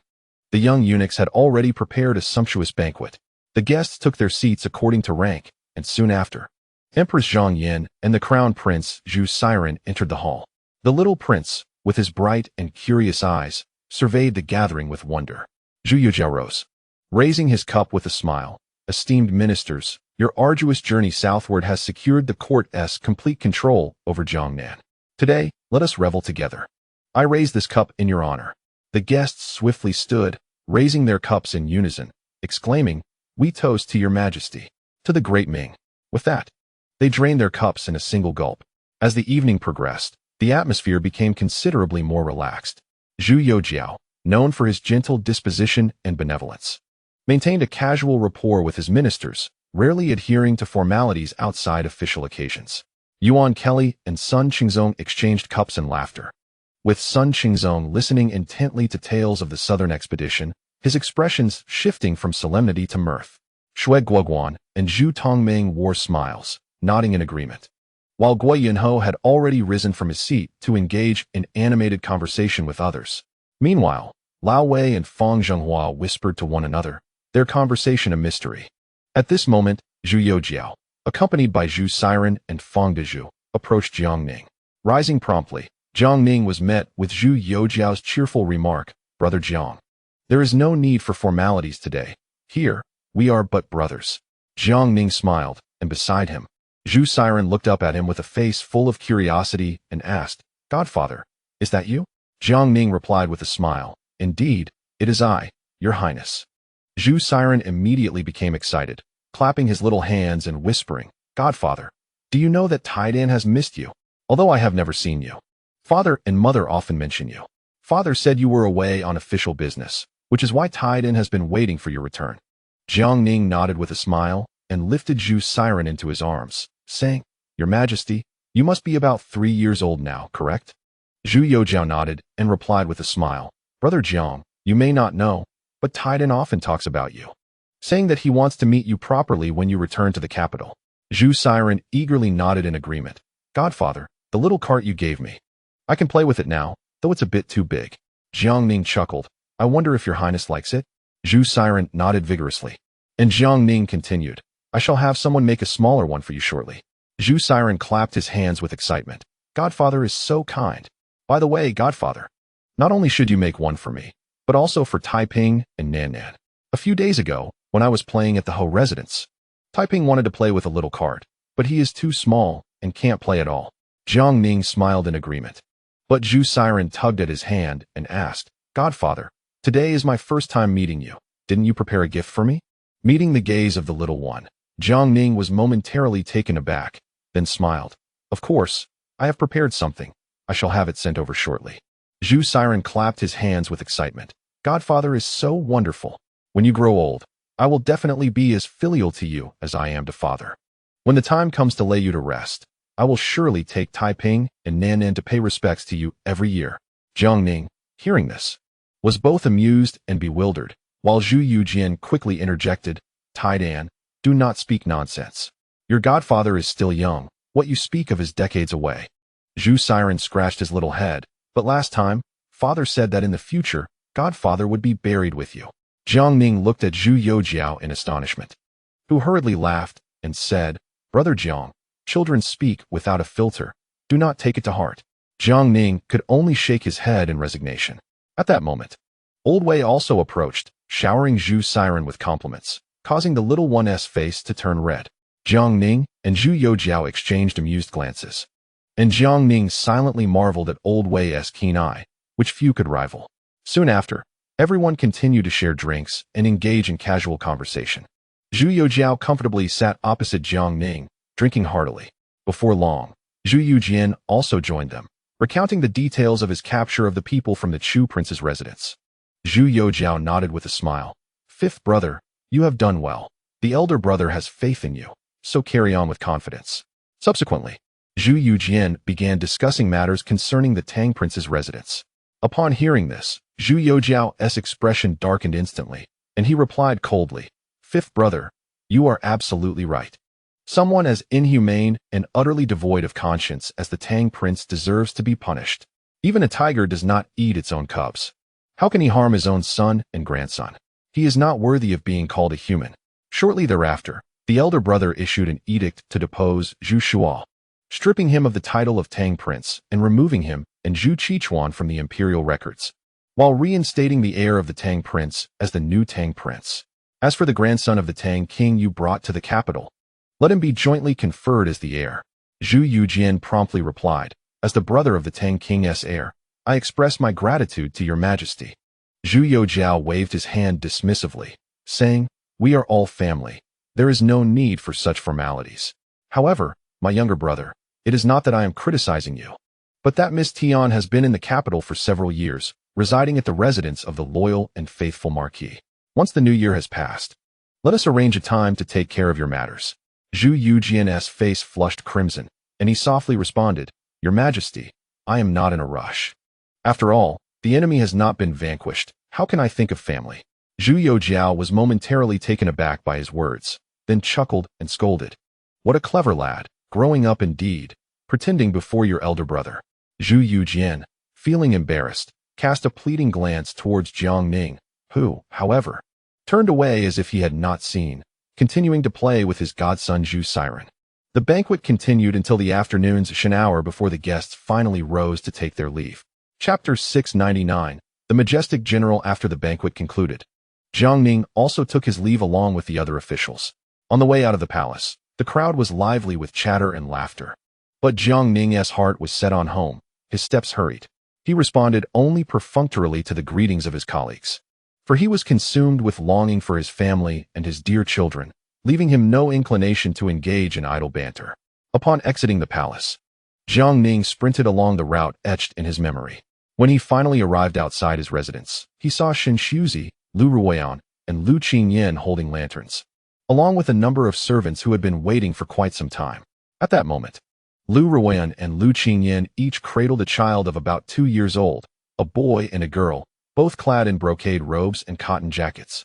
the young eunuchs had already prepared a sumptuous banquet. The guests took their seats according to rank, and soon after, Empress Zhang Yin and the Crown Prince Zhu Siren entered the hall. The little prince, with his bright and curious eyes, surveyed the gathering with wonder. Zhu Yujiao rose, raising his cup with a smile. Esteemed ministers, your arduous journey southward has secured the court's complete control over Jiangnan. Today, let us revel together. I raise this cup in your honor. The guests swiftly stood, raising their cups in unison, exclaiming, "We toast to your majesty, to the great Ming." With that, they drained their cups in a single gulp. As the evening progressed, the atmosphere became considerably more relaxed. Zhu Yujiao, known for his gentle disposition and benevolence, maintained a casual rapport with his ministers, rarely adhering to formalities outside official occasions. Yuan Kelly and Sun Qingzong exchanged cups and laughter. With Sun Qingzong listening intently to tales of the southern expedition, his expressions shifting from solemnity to mirth. Shui Guoguan and Zhu Tongming wore smiles, nodding in agreement, while Guo Yunho had already risen from his seat to engage in animated conversation with others. Meanwhile, Lao Wei and Fang Zhenghua whispered to one another, their conversation a mystery. At this moment, Zhu Yujiao, accompanied by Zhu Siren and Fang Dezhu, approached Jiang Ning. Rising promptly, Jiang Ning was met with Zhu Yujiao's cheerful remark, "Brother Jiang, there is no need for formalities today. Here, we are but brothers." Jiang Ning smiled, and beside him, Zhu Siren looked up at him with a face full of curiosity and asked, "Godfather, is that you?" Jiang Ning replied with a smile, "Indeed, it is I, your highness." Zhu Siren immediately became excited, clapping his little hands and whispering, "Godfather, do you know that Taidan has missed you? Although I have never seen you. Father and mother often mention you. Father said you were away on official business, which is why Taidan has been waiting for your return." Jiang Ning nodded with a smile and lifted Zhu Siren into his arms, saying, "Your Majesty, you must be about 3 years old now, correct?" Zhu Yujiao nodded and replied with a smile, "Brother Jiang, you may not know, but Taidan often talks about you, saying that he wants to meet you properly when you return to the capital." Zhu Siren eagerly nodded in agreement. "Godfather, the little cart you gave me. I can play with it now, though it's a bit too big." Jiang Ning chuckled. "I wonder if your highness likes it?" Zhu Siren nodded vigorously. And Jiang Ning continued, "I shall have someone make a smaller one for you shortly." Zhu Siren clapped his hands with excitement. "Godfather is so kind. By the way, Godfather, not only should you make one for me, but also for Taiping and Nannan. A few days ago, when I was playing at the Ho residence, Taiping wanted to play with a little cart, but he is too small and can't play at all." Jiang Ning smiled in agreement. But Zhu Siren tugged at his hand and asked, "Godfather, today is my first time meeting you. Didn't you prepare a gift for me?" Meeting the gaze of the little one, Jiang Ning was momentarily taken aback, then smiled. "Of course, I have prepared something. I shall have it sent over shortly." Zhu Siren clapped his hands with excitement. "Godfather is so wonderful. When you grow old, I will definitely be as filial to you as I am to father. When the time comes to lay you to rest, I will surely take Taiping and Nannan to pay respects to you every year." Jiang Ning, hearing this, was both amused and bewildered, while Zhu Yujian quickly interjected, "Taidan, do not speak nonsense. Your godfather is still young. What you speak of is decades away." Zhu Siren scratched his little head. "But last time, father said that in the future, godfather would be buried with you." Jiang Ning looked at Zhu Yujiao in astonishment, who hurriedly laughed and said, "Brother Jiang, children speak without a filter. Do not take it to heart." Jiang Ning could only shake his head in resignation. At that moment, Old Wei also approached, showering Zhu Siren with compliments, causing the little one's face to turn red. Jiang Ning and Zhu Yujiao exchanged amused glances, and Jiang Ning silently marveled at Old Wei's keen eye, which few could rival. Soon after, everyone continued to share drinks and engage in casual conversation. Zhu Yujiao comfortably sat opposite Jiang Ning, drinking heartily. Before long, Zhu Yujian also joined them, recounting the details of his capture of the people from the Chu prince's residence. Zhu Yujiao nodded with a smile. "Fifth brother, you have done well. The elder brother has faith in you, so carry on with confidence." Subsequently, Zhu Yujian began discussing matters concerning the Tang prince's residence. Upon hearing this, Zhu Yujiao's expression darkened instantly, and he replied coldly, "Fifth brother, you are absolutely right. Someone as inhumane and utterly devoid of conscience as the Tang prince deserves to be punished. Even a tiger does not eat its own cubs. How can he harm his own son and grandson? He is not worthy of being called a human." Shortly thereafter, The elder brother issued an edict to depose Zhu Shuo, stripping him of the title of Tang Prince and removing him and Zhu Qichuan from the imperial records, while reinstating the heir of the Tang Prince as the new Tang Prince. As for the grandson of the Tang King you brought to the capital, let him be jointly conferred as the heir. Zhu Yujian promptly replied, as the brother of the Tang King's heir, I express my gratitude to your majesty. Zhu Youjiao waved his hand dismissively, saying, we are all family. There is no need for such formalities. However, my younger brother, it is not that I am criticizing you, but that Miss Tian has been in the capital for several years, residing at the residence of the loyal and faithful Marquis. Once the new year has passed, let us arrange a time to take care of your matters. Zhu Yujian's face flushed crimson, and he softly responded, Your Majesty, I am not in a rush. After all, the enemy has not been vanquished. How can I think of family? Zhu Youjiao was momentarily taken aback by his words, then chuckled and scolded. What a clever lad, growing up indeed, pretending before your elder brother. Zhu Yujian, feeling embarrassed, cast a pleading glance towards Jiang Ning, who, however, turned away as if he had not seen, continuing to play with his godson Zhu Siren. The banquet continued until the afternoon's Shen hour before the guests finally rose to take their leave. Chapter 699, The Majestic General. After the banquet concluded, Jiang Ning also took his leave along with the other officials. On the way out of the palace, the crowd was lively with chatter and laughter. But Jiang Ning's heart was set on home. His steps hurried. He responded only perfunctorily to the greetings of his colleagues, for he was consumed with longing for his family and his dear children, leaving him no inclination to engage in idle banter. Upon exiting the palace, Jiang Ning sprinted along the route etched in his memory. When he finally arrived outside his residence, he saw Shen Shuzi, Lu Ruoyan, and Lu Qingyan holding lanterns, along with a number of servants who had been waiting for quite some time. At that moment, Lu Ruoyan and Lu Qingyan each cradled a child of about 2 years old, a boy and a girl, both clad in brocade robes and cotton jackets,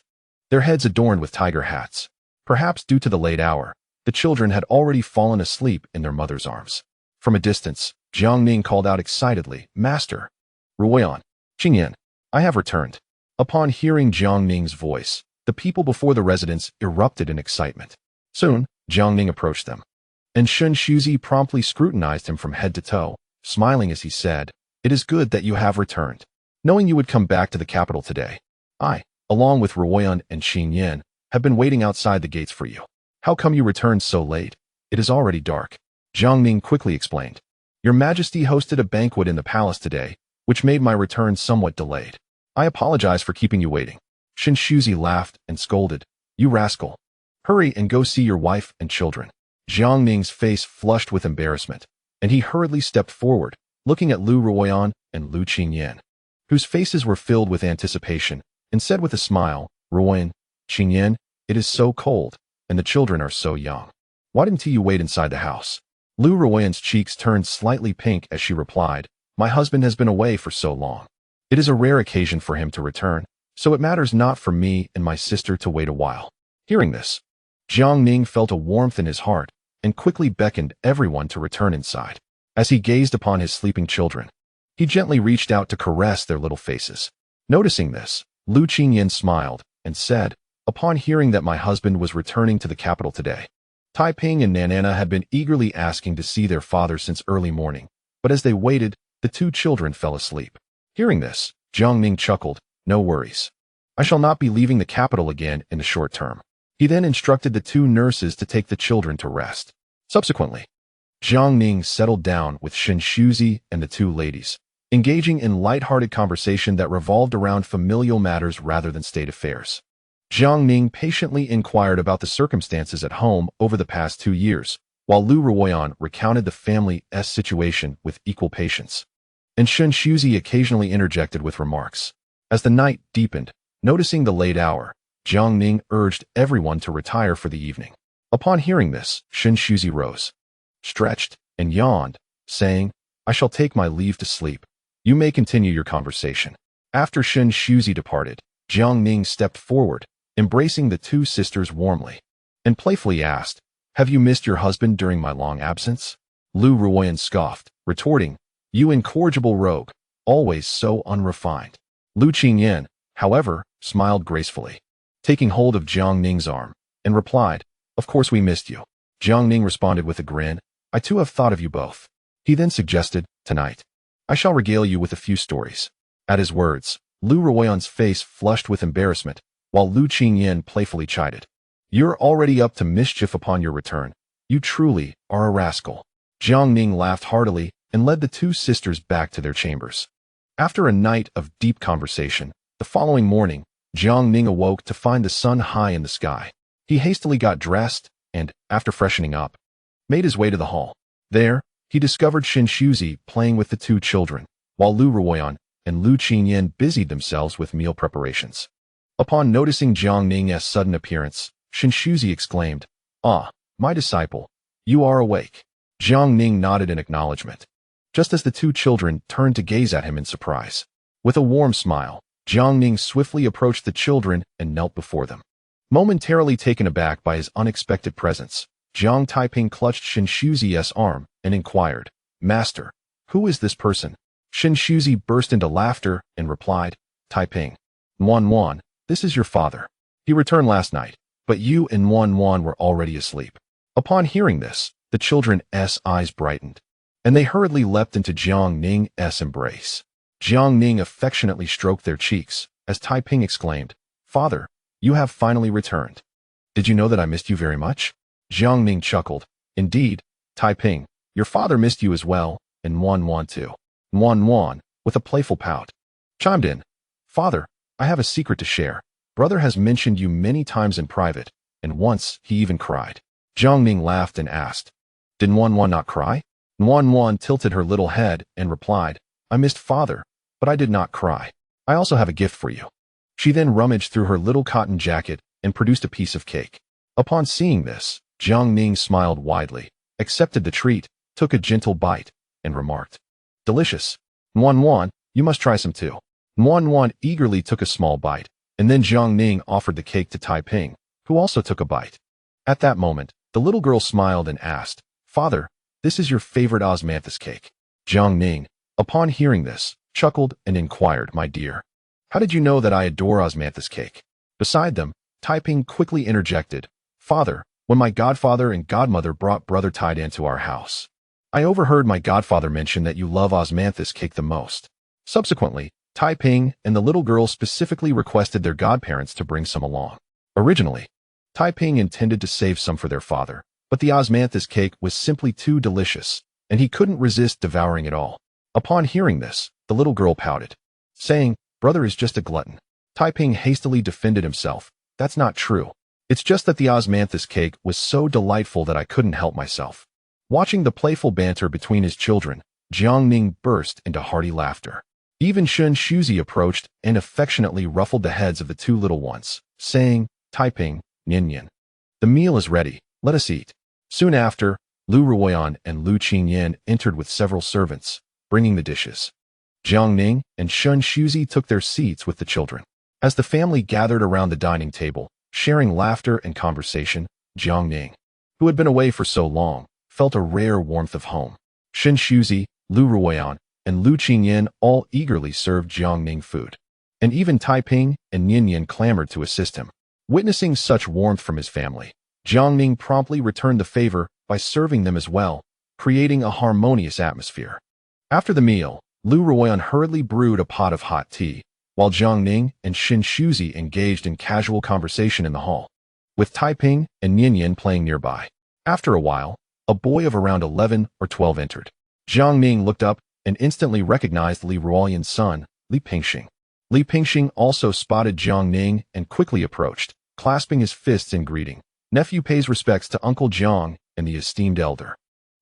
their heads adorned with tiger hats. Perhaps due to the late hour, the children had already fallen asleep in their mother's arms. From a distance, Jiang Ning called out excitedly, Master! Ruoyan, Qingyan, I have returned. Upon hearing Jiang Ning's voice, the people before the residence erupted in excitement. Soon, Jiang Ning approached them, and Shen Shuzi promptly scrutinized him from head to toe, smiling as he said, It is good that you have returned. Knowing you would come back to the capital today, I, along with Ruoyan and Qingyan, have been waiting outside the gates for you. How come you returned so late? It is already dark. Jiang Ning quickly explained. Your Majesty hosted a banquet in the palace today, which made my return somewhat delayed. I apologize for keeping you waiting. Shen Shuzi laughed and scolded, You rascal! Hurry and go see your wife and children. Jiang Ning's face flushed with embarrassment, and he hurriedly stepped forward, looking at Lu Ruoyan and Lu Qingyan, whose faces were filled with anticipation, and said with a smile, Ruoyan, Qingyan, it is so cold, and the children are so young. Why didn't you wait inside the house? Lu Ruoyan's cheeks turned slightly pink as she replied, My husband has been away for so long. It is a rare occasion for him to return, so it matters not for me and my sister to wait a while. Hearing this, Jiang Ning felt a warmth in his heart and quickly beckoned everyone to return inside. As he gazed upon his sleeping children, he gently reached out to caress their little faces. Noticing this, Lu Qingyan smiled and said, Upon hearing that my husband was returning to the capital today, Taiping and Nanana had been eagerly asking to see their father since early morning, but as they waited, the 2 children fell asleep. Hearing this, Jiang Ning chuckled, No worries. I shall not be leaving the capital again in the short term. He then instructed the 2 nurses to take the children to rest. Subsequently, Jiang Ning settled down with Shen Shuzi and the 2 ladies, engaging in light-hearted conversation that revolved around familial matters rather than state affairs. Jiang Ning patiently inquired about the circumstances at home over the past 2 years, while Lu Ruoyan recounted the family's situation with equal patience, and Shen Shuzi occasionally interjected with remarks. As the night deepened, noticing the late hour, Jiang Ning urged everyone to retire for the evening. Upon hearing this, Shen Shuzi rose, stretched, and yawned, saying, I shall take my leave to sleep. You may continue your conversation. After Shen Shuzi departed, Jiang Ning stepped forward, embracing the 2 sisters warmly, and playfully asked, Have you missed your husband during my long absence? Lu Ruoyan scoffed, retorting, You incorrigible rogue, always so unrefined. Lu Qingyan, however, smiled gracefully, taking hold of Jiang Ning's arm, and replied, Of course we missed you. Jiang Ning responded with a grin. I too have thought of you both. He then suggested, tonight, I shall regale you with a few stories. At his words, Lu Ruoyan's face flushed with embarrassment, while Lu Qingyan playfully chided. You're already up to mischief upon your return. You truly are a rascal. Jiang Ning laughed heartily and led the two sisters back to their chambers. After a night of deep conversation, the following morning, Jiang Ning awoke to find the sun high in the sky. He hastily got dressed and, after freshening up, made his way to the hall. There, he discovered Shuzi playing with the two children, while Lu Ruoyan and Lu Qingyan busied themselves with meal preparations. Upon noticing Jiang Ning's sudden appearance, Shuzi exclaimed, Ah, my disciple, you are awake. Jiang Ning nodded in acknowledgement, just as the two children turned to gaze at him in surprise. With a warm smile, Jiang Ning swiftly approached the children and knelt before them. Momentarily taken aback by his unexpected presence, Jiang Taiping clutched Shuzi's arm and inquired, Master, who is this person? Shuzi burst into laughter and replied, Taiping, Wan, this is your father. He returned last night, but you and Wan were already asleep. Upon hearing this, the children's eyes brightened, and they hurriedly leapt into Jiang Ning's embrace. Jiang Ning affectionately stroked their cheeks, as Taiping exclaimed, Father, you have finally returned. Did you know that I missed you very much? Jiang Ning chuckled. Indeed, Taiping, your father missed you as well, and Wan too. Wan, with a playful pout, chimed in, Father, I have a secret to share. Brother has mentioned you many times in private, and once he even cried. Jiang Ning laughed and asked, Did Wan not cry? Wan tilted her little head and replied, I missed father, but I did not cry. I also have a gift for you. She then rummaged through her little cotton jacket and produced a piece of cake. Upon seeing this, Jiang Ning smiled widely, accepted the treat, took a gentle bite, and remarked, Delicious. Wan, you must try some too. Wan eagerly took a small bite, and then Jiang Ning offered the cake to Taiping, who also took a bite. At that moment, the little girl smiled and asked, Father, this is your favorite osmanthus cake. Jiang Ning, upon hearing this, chuckled and inquired, My dear, how did you know that I adore osmanthus cake? Beside them, Taiping quickly interjected, Father, when my godfather and godmother brought brother Taidan to our house, I overheard my godfather mention that you love osmanthus cake the most. Subsequently, Taiping and the little girl specifically requested their godparents to bring some along. Originally, Taiping intended to save some for their father, but the osmanthus cake was simply too delicious, and he couldn't resist devouring it all. Upon hearing this, the little girl pouted, saying, Brother is just a glutton. Taiping hastily defended himself. That's not true. It's just that the osmanthus cake was so delightful that I couldn't help myself. Watching the playful banter between his children, Jiang Ning burst into hearty laughter. Even Shuzi approached and affectionately ruffled the heads of the two little ones, saying, Taiping, Ninian, the meal is ready, let us eat. Soon after, Lu Ruoyan and Lu Qingyan entered with several servants, bringing the dishes. Jiang Ning and Shuzi took their seats with the children. As the family gathered around the dining table, sharing laughter and conversation, Jiang Ning, who had been away for so long, felt a rare warmth of home. Shuzi, Lu Ruoyan, and Lu Qingyan all eagerly served Jiang Ning food. And even Taiping and Ninian clamored to assist him. Witnessing such warmth from his family, Jiang Ning promptly returned the favor by serving them as well, creating a harmonious atmosphere. After the meal, Lu Ruoyan hurriedly brewed a pot of hot tea, while Jiang Ning and Shuzi engaged in casual conversation in the hall, with Taiping and Ninian playing nearby. After a while, a boy of around 11 or 12 entered. Jiang Ning looked up and instantly recognized Li Ruoyan's son, Li Pingxing. Li Pingxing also spotted Jiang Ning and quickly approached, clasping his fists in greeting. Nephew pays respects to Uncle Jiang and the esteemed elder.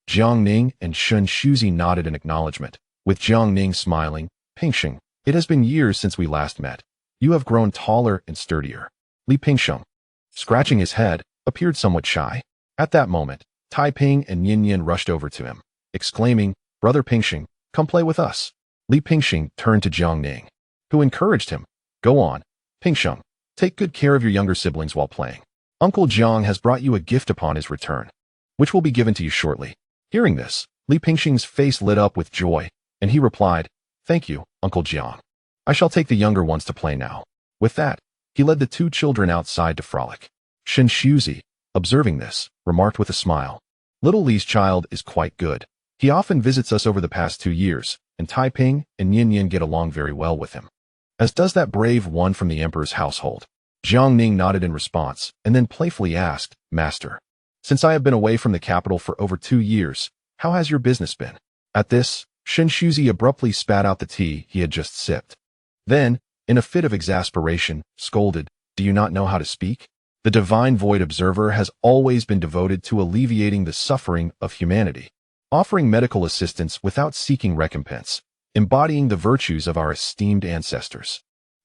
Jiang Ning and Shuzi nodded in acknowledgement, with Jiang Ning smiling. Pingxing, it has been years since we last met. You have grown taller and sturdier. Li Pingxing, scratching his head, appeared somewhat shy. At that moment, Taiping and Ninian rushed over to him, exclaiming, Brother Pingxing, come play with us. Li Pingxing turned to Jiang Ning, who encouraged him. Go on, Pingxing, take good care of your younger siblings while playing. Uncle Jiang has brought you a gift upon his return, which will be given to you shortly. Hearing this, Li Pingxing's face lit up with joy, and he replied, Thank you, Uncle Jiang. I shall take the younger ones to play now. With that, he led the two children outside to frolic. Shuzi, observing this, remarked with a smile. Little Li's child is quite good. He often visits us over the past 2 years, and Taiping and Yin get along very well with him. As does that brave one from the emperor's household. Jiang Ning nodded in response, and then playfully asked, Master, since I have been away from the capital for over 2 years, how has your business been? At this, Shen Shuzi abruptly spat out the tea he had just sipped. Then, in a fit of exasperation, scolded, Do you not know how to speak? The divine void observer has always been devoted to alleviating the suffering of humanity, offering medical assistance without seeking recompense, embodying the virtues of our esteemed ancestors.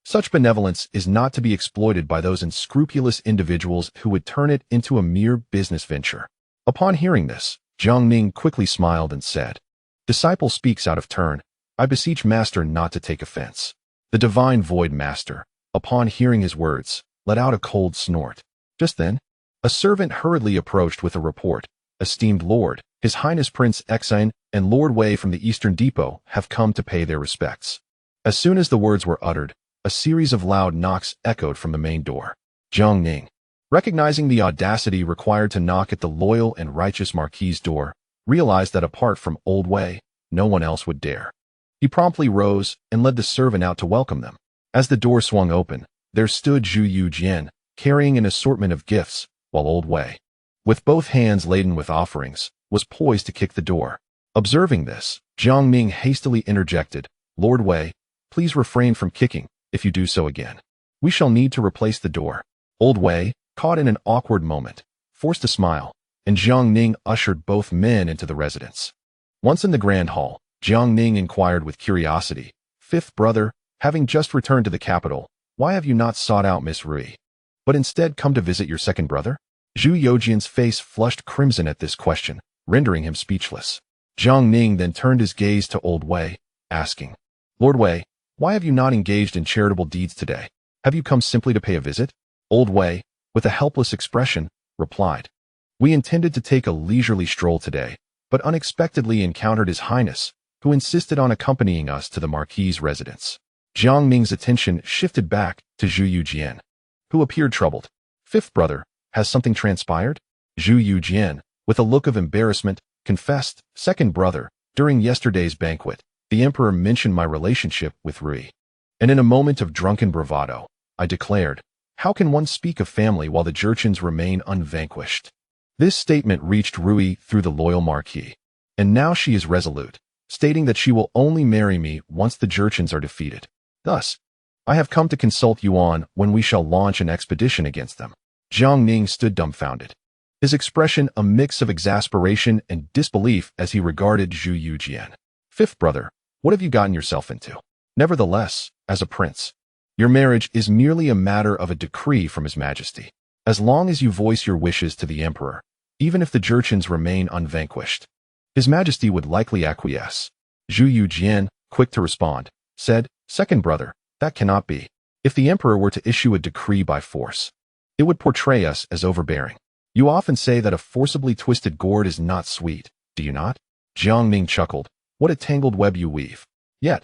Such benevolence is not to be exploited by those unscrupulous individuals who would turn it into a mere business venture. Upon hearing this, Jiang Ning quickly smiled and said, Disciple speaks out of turn. I beseech Master not to take offense. The divine void master, upon hearing his words, let out a cold snort. Just then, a servant hurriedly approached with a report. Esteemed Lord, His Highness Prince Exine and Lord Wei from the Eastern Depot have come to pay their respects. As soon as the words were uttered, a series of loud knocks echoed from the main door. Jiang Ning, recognizing the audacity required to knock at the loyal and righteous Marquis's door, realized that apart from Old Wei, no one else would dare. He promptly rose and led the servant out to welcome them. As the door swung open, there stood Zhu Yujian, carrying an assortment of gifts, while Old Wei, with both hands laden with offerings, was poised to kick the door. Observing this, Jiang Ning hastily interjected, Lord Wei, please refrain from kicking. If you do so again, we shall need to replace the door. Old Wei, caught in an awkward moment, forced a smile, and Jiang Ning ushered both men into the residence. Once in the grand hall, Jiang Ning inquired with curiosity, Fifth brother, having just returned to the capital, why have you not sought out Miss Rui, but instead come to visit your second brother? Zhu Youjian's face flushed crimson at this question, rendering him speechless. Jiang Ning then turned his gaze to Old Wei, asking, Lord Wei, why have you not engaged in charitable deeds today? Have you come simply to pay a visit? Old Wei, with a helpless expression, replied, We intended to take a leisurely stroll today, but unexpectedly encountered His Highness, who insisted on accompanying us to the Marquis's residence. Jiang Ning's attention shifted back to Zhu Yujian, who appeared troubled. Fifth brother, has something transpired? Zhu Yujian, with a look of embarrassment, confessed, Second brother, during yesterday's banquet, the emperor mentioned my relationship with Rui. And in a moment of drunken bravado, I declared, How can one speak of family while the Jurchens remain unvanquished? This statement reached Rui through the loyal Marquis, and now she is resolute, stating that she will only marry me once the Jurchens are defeated. Thus, I have come to consult you on when we shall launch an expedition against them. Jiang Ning stood dumbfounded, his expression a mix of exasperation and disbelief as he regarded Zhu Yujian. Fifth brother, what have you gotten yourself into? Nevertheless, as a prince, your marriage is merely a matter of a decree from His Majesty. As long as you voice your wishes to the emperor, even if the Jurchens remain unvanquished, His Majesty would likely acquiesce. Zhu Yujian, quick to respond, said, Second brother, that cannot be. If the emperor were to issue a decree by force, it would portray us as overbearing. You often say that a forcibly twisted gourd is not sweet, do you not? Jiang Ning chuckled. What a tangled web you weave. Yet,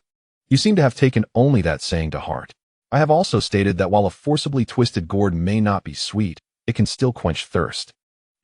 you seem to have taken only that saying to heart. I have also stated that while a forcibly twisted gourd may not be sweet, it can still quench thirst.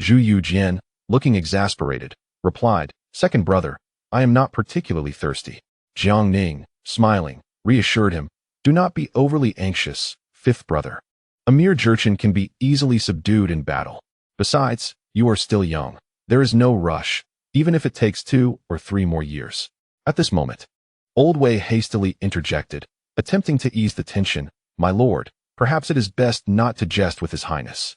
Zhu Yujian, looking exasperated, replied, Second brother, I am not particularly thirsty. Jiang Ning, smiling, reassured him, Do not be overly anxious, fifth brother. A mere Jurchen can be easily subdued in battle. Besides, you are still young. There is no rush, even if it takes 2 or 3 more years. At this moment, Old Wei hastily interjected, attempting to ease the tension, My lord, perhaps it is best not to jest with His Highness.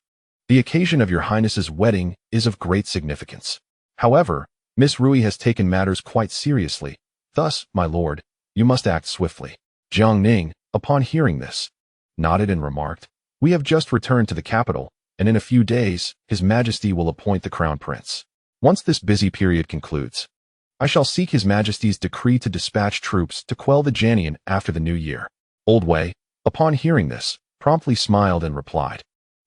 The occasion of your Highness's wedding is of great significance. However, Miss Rui has taken matters quite seriously. Thus, my lord, you must act swiftly. Jiang Ning, upon hearing this, nodded and remarked, We have just returned to the capital, and in a few days, His Majesty will appoint the crown prince. Once this busy period concludes, I shall seek His Majesty's decree to dispatch troops to quell the Jianian after the new year. Old Wei, upon hearing this, promptly smiled and replied,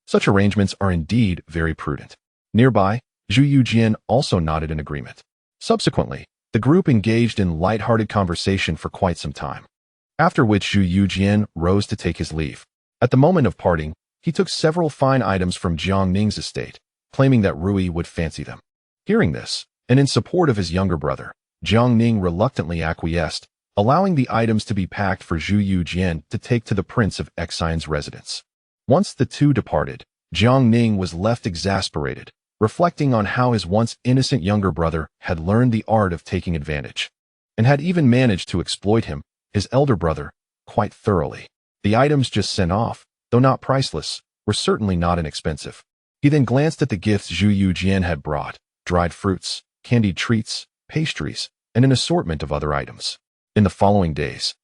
Such arrangements are indeed very prudent. Nearby, Zhu Yujian also nodded in agreement. Subsequently, the group engaged in light-hearted conversation for quite some time, after which Zhu Yujian rose to take his leave. At the moment of parting, he took several fine items from Jiang Ning's estate, claiming that Rui would fancy them. Hearing this, and in support of his younger brother, Jiang Ning reluctantly acquiesced, allowing the items to be packed for Zhu Yujian to take to the Prince of Xian's residence. Once the two departed, Jiang Ning was left exasperated, reflecting on how his once innocent younger brother had learned the art of taking advantage, and had even managed to exploit him, his elder brother, quite thoroughly. The items just sent off, though not priceless, were certainly not inexpensive. He then glanced at the gifts Zhu Yujian had brought: dried fruits, candied treats, pastries, and an assortment of other items. In the following days,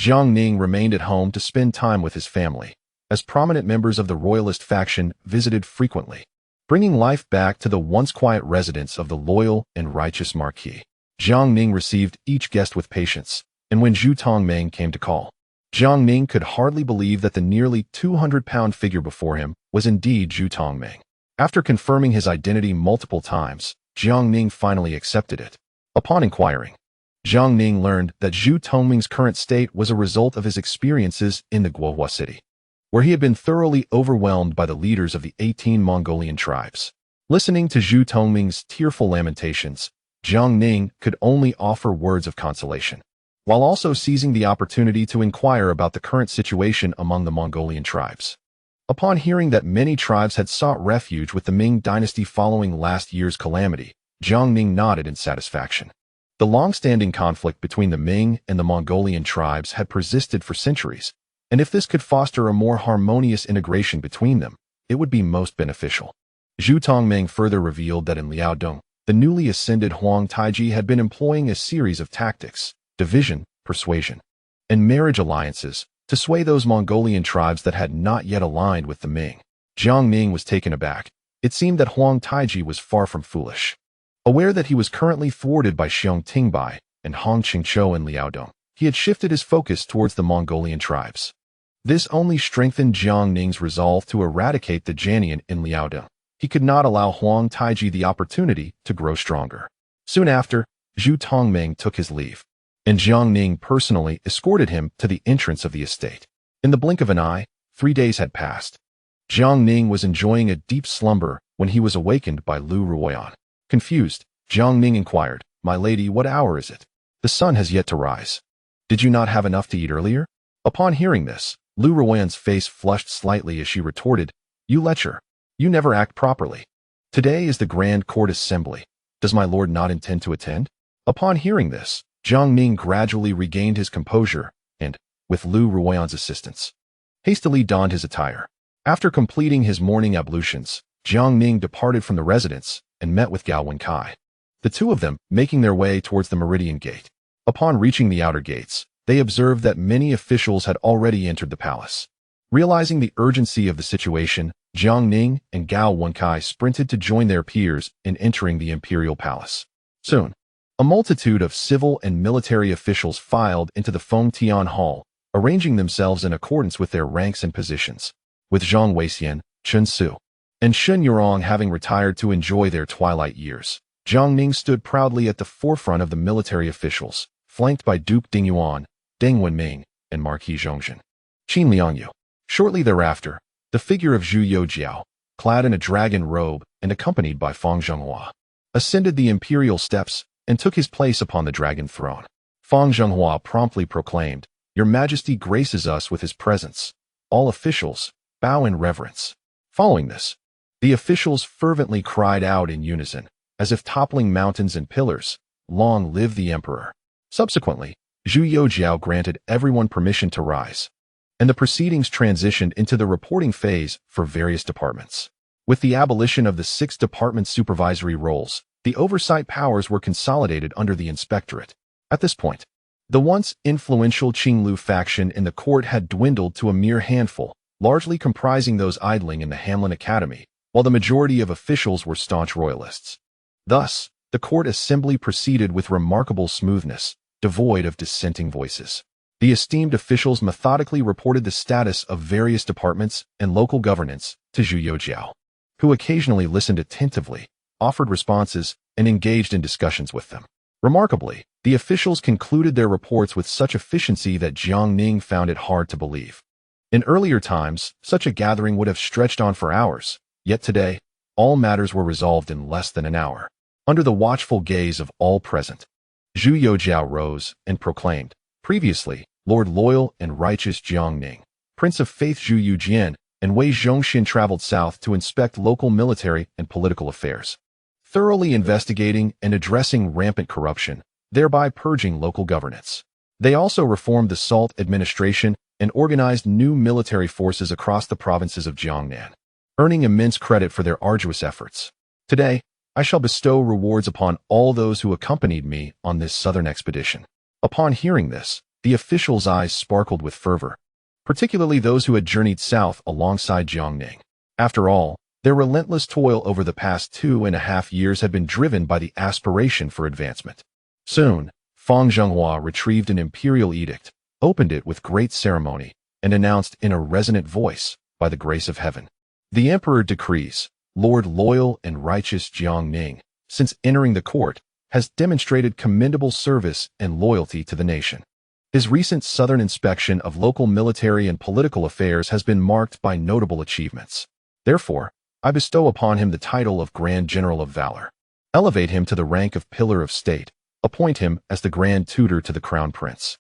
Jiang Ning remained at home to spend time with his family, as prominent members of the royalist faction visited frequently, bringing life back to the once quiet residence of the loyal and righteous Marquis. Jiang Ning received each guest with patience, and when Zhu Tongming came to call, Jiang Ning could hardly believe that the nearly 200-pound figure before him was indeed Zhu Tongming. After confirming his identity multiple times, Jiang Ning finally accepted it. Upon inquiring, Jiang Ning learned that Zhu Tongming's current state was a result of his experiences in the Guohua city, where he had been thoroughly overwhelmed by the leaders of the 18 Mongolian tribes. Listening to Zhu Tongming's tearful lamentations, Jiang Ning could only offer words of consolation, while also seizing the opportunity to inquire about the current situation among the Mongolian tribes. Upon hearing that many tribes had sought refuge with the Ming dynasty following last year's calamity, Jiang Ning nodded in satisfaction. The long-standing conflict between the Ming and the Mongolian tribes had persisted for centuries, and if this could foster a more harmonious integration between them, it would be most beneficial. Zhu Tongming further revealed that in Liaodong, the newly ascended Huang Taiji had been employing a series of tactics: division, persuasion, and marriage alliances to sway those Mongolian tribes that had not yet aligned with the Ming. Jiang Ning was taken aback. It seemed that Huang Taiji was far from foolish. Aware that he was currently thwarted by Xiong Tingbai and Hong Qingqiu in Liaodong, he had shifted his focus towards the Mongolian tribes. This only strengthened Jiang Ning's resolve to eradicate the Jianian in Liaodong. He could not allow Huang Taiji the opportunity to grow stronger. Soon after, Zhu Tongming took his leave, and Jiang Ning personally escorted him to the entrance of the estate. In the blink of an eye, 3 days had passed. Jiang Ning was enjoying a deep slumber when he was awakened by Lu Ruoyan. Confused, Jiang Ning inquired, "My lady, what hour is it? The sun has yet to rise. Did you not have enough to eat earlier?" Upon hearing this, Lu Ruoyan's face flushed slightly as she retorted, "You lecher. You never act properly. Today is the Grand Court Assembly. Does my lord not intend to attend?" Upon hearing this, Jiang Ning gradually regained his composure and, with Lu Ruoyan's assistance, hastily donned his attire. After completing his morning ablutions, Jiang Ning departed from the residence and met with Gao Wenkai, the two of them making their way towards the Meridian Gate. Upon reaching the outer gates, they observed that many officials had already entered the palace. Realizing the urgency of the situation, Jiang Ning and Gao Wenkai sprinted to join their peers in entering the imperial palace. Soon, a multitude of civil and military officials filed into the Fengtian Hall, arranging themselves in accordance with their ranks and positions, with Zhang Weixian, Chen Su, and Shen Yurong having retired to enjoy their twilight years. Jiang Ning stood proudly at the forefront of the military officials, flanked by Duke Dingyuan, Deng Wenming, and Marquis Zhongzhen. Qin Liangyu. Shortly thereafter, the figure of Zhu Youjiao, clad in a dragon robe and accompanied by Fang Zhenghua, ascended the imperial steps and took his place upon the dragon throne. Fang Zhenghua promptly proclaimed, "Your Majesty graces us with his presence. All officials, bow in reverence." Following this, the officials fervently cried out in unison, as if toppling mountains and pillars, "Long live the emperor." Subsequently, Zhu Youjiao granted everyone permission to rise, and the proceedings transitioned into the reporting phase for various departments. With the abolition of the 6 department supervisory roles, the oversight powers were consolidated under the inspectorate. At this point, the once influential Qinglu faction in the court had dwindled to a mere handful, largely comprising those idling in the Hamlin Academy, while the majority of officials were staunch royalists. Thus, the court assembly proceeded with remarkable smoothness, devoid of dissenting voices. The esteemed officials methodically reported the status of various departments and local governance to Zhu Youjiao, who occasionally listened attentively, offered responses, and engaged in discussions with them. Remarkably, the officials concluded their reports with such efficiency that Jiang Ning found it hard to believe. In earlier times, such a gathering would have stretched on for hours, yet today, all matters were resolved in less than an hour. Under the watchful gaze of all present, Zhu Youjiao rose and proclaimed, "Previously, Lord Loyal and Righteous Jiang Ning, Prince of Faith Zhu Yujian, and Wei Zhongxin traveled south to inspect local military and political affairs, thoroughly investigating and addressing rampant corruption, thereby purging local governance. They also reformed the SALT administration and organized new military forces across the provinces of Jiangnan, earning immense credit for their arduous efforts. Today, I shall bestow rewards upon all those who accompanied me on this southern expedition." Upon hearing this, the officials' eyes sparkled with fervor, particularly those who had journeyed south alongside Jiang Ning. After all, their relentless toil over the past 2.5 years had been driven by the aspiration for advancement. Soon, Fang Zhenghua retrieved an imperial edict, opened it with great ceremony, and announced in a resonant voice, "By the grace of heaven, the emperor decrees, Lord Loyal and Righteous Jiang Ning, since entering the court, has demonstrated commendable service and loyalty to the nation. His recent southern inspection of local military and political affairs has been marked by notable achievements. Therefore, I bestow upon him the title of Grand General of Valor, elevate him to the rank of Pillar of State, appoint him as the Grand Tutor to the Crown Prince,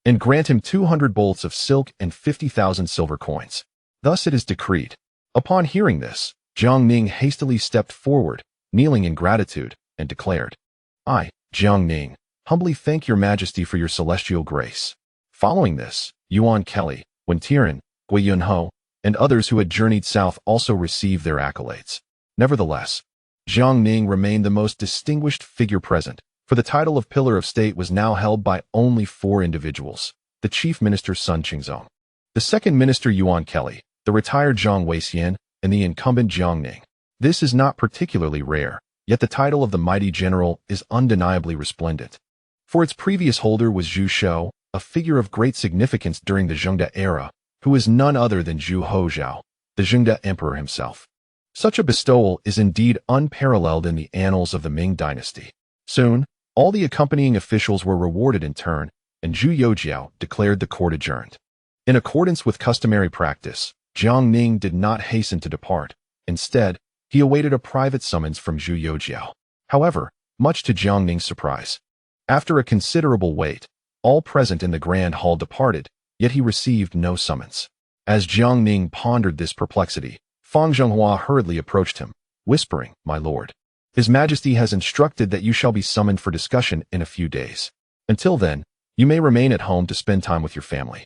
and grant him 200 bolts of silk and 50,000 silver coins. Thus it is decreed." Upon hearing this, Jiang Ning hastily stepped forward, kneeling in gratitude, and declared, "I, Jiang Ning, humbly thank your majesty for your celestial grace." Following this, Yuan Kelly, Wen Tian, Gui Yunho, and others who had journeyed south also received their accolades. Nevertheless, Jiang Ning remained the most distinguished figure present, for the title of Pillar of State was now held by only 4 individuals: the Chief Minister Sun Qingzong, the Second Minister Yuan Kelly, the retired Zhang Weixian, and the incumbent Jiang Ning. This is not particularly rare, yet the title of the mighty general is undeniably resplendent. For its previous holder was Zhu Shou, a figure of great significance during the Zhengde era, who is none other than Zhu Hozhao, the Zhengde emperor himself. Such a bestowal is indeed unparalleled in the annals of the Ming dynasty. Soon, all the accompanying officials were rewarded in turn, and Zhu Youjiao declared the court adjourned. In accordance with customary practice, Jiang Ning did not hasten to depart. Instead, he awaited a private summons from Zhu Youjiao. However, much to Jiang Ning's surprise, after a considerable wait, all present in the grand hall departed, yet he received no summons. As Jiang Ning pondered this perplexity, Fang Zhenghua hurriedly approached him, whispering, "My lord, His Majesty has instructed that you shall be summoned for discussion in a few days. Until then, you may remain at home to spend time with your family,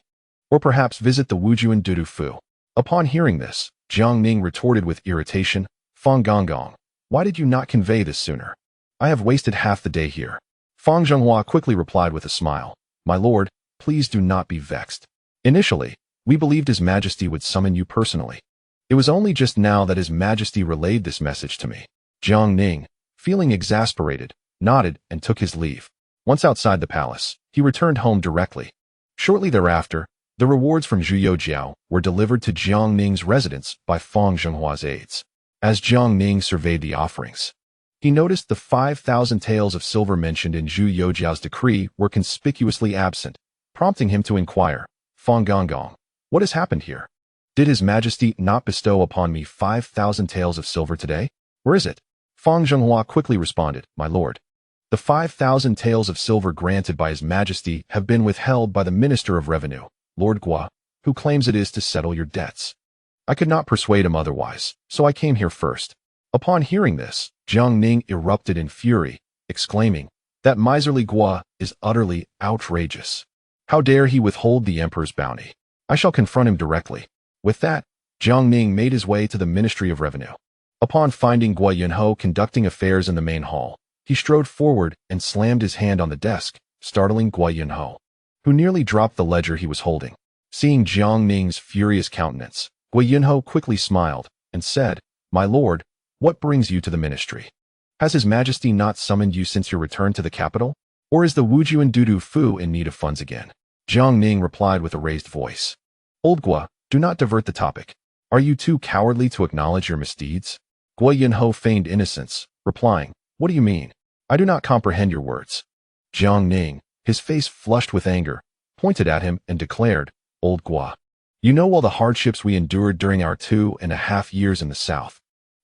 or perhaps visit the Wujuan Dudu Fu." Upon hearing this, Jiang Ning retorted with irritation, "Fang Gonggong, why did you not convey this sooner? I have wasted half the day here." Fang Zhenghua quickly replied with a smile, "My lord, please do not be vexed. Initially, we believed His Majesty would summon you personally. It was only just now that His Majesty relayed this message to me." Jiang Ning, feeling exasperated, nodded and took his leave. Once outside the palace, he returned home directly. Shortly thereafter, the rewards from Zhu Youjiao were delivered to Jiang Ning's residence by Fang Zhenghua's aides. As Jiang Ning surveyed the offerings, he noticed the 5,000 taels of silver mentioned in Zhu Youjiao's decree were conspicuously absent, prompting him to inquire, "Fang Gonggong, what has happened here? Did His Majesty not bestow upon me 5,000 taels of silver today? Where is it?" Fang Zhenghua quickly responded, "My lord, the 5,000 taels of silver granted by His Majesty have been withheld by the Minister of Revenue, Lord Gua, who claims it is to settle your debts. I could not persuade him otherwise, so I came here first." Upon hearing this, Jiang Ning erupted in fury, exclaiming, "That miserly Gua is utterly outrageous. How dare he withhold the emperor's bounty? I shall confront him directly." With that, Jiang Ning made his way to the Ministry of Revenue. Upon finding Gui Yunho conducting affairs in the main hall, he strode forward and slammed his hand on the desk, startling Gui Yunho, who nearly dropped the ledger he was holding. Seeing Jiang Ning's furious countenance, Gui Yunho quickly smiled and said, "My lord, what brings you to the ministry? Has His Majesty not summoned you since your return to the capital? Or is the Wujuan Dudu Fu in need of funds again?" Jiang Ning replied with a raised voice, "Old Gua, do not divert the topic. Are you too cowardly to acknowledge your misdeeds?" Gui Yunho feigned innocence, replying, "What do you mean? I do not comprehend your words." Jiang Ning, his face flushed with anger, pointed at him and declared, "Old Gua, you know all the hardships we endured during our 2.5 years in the south.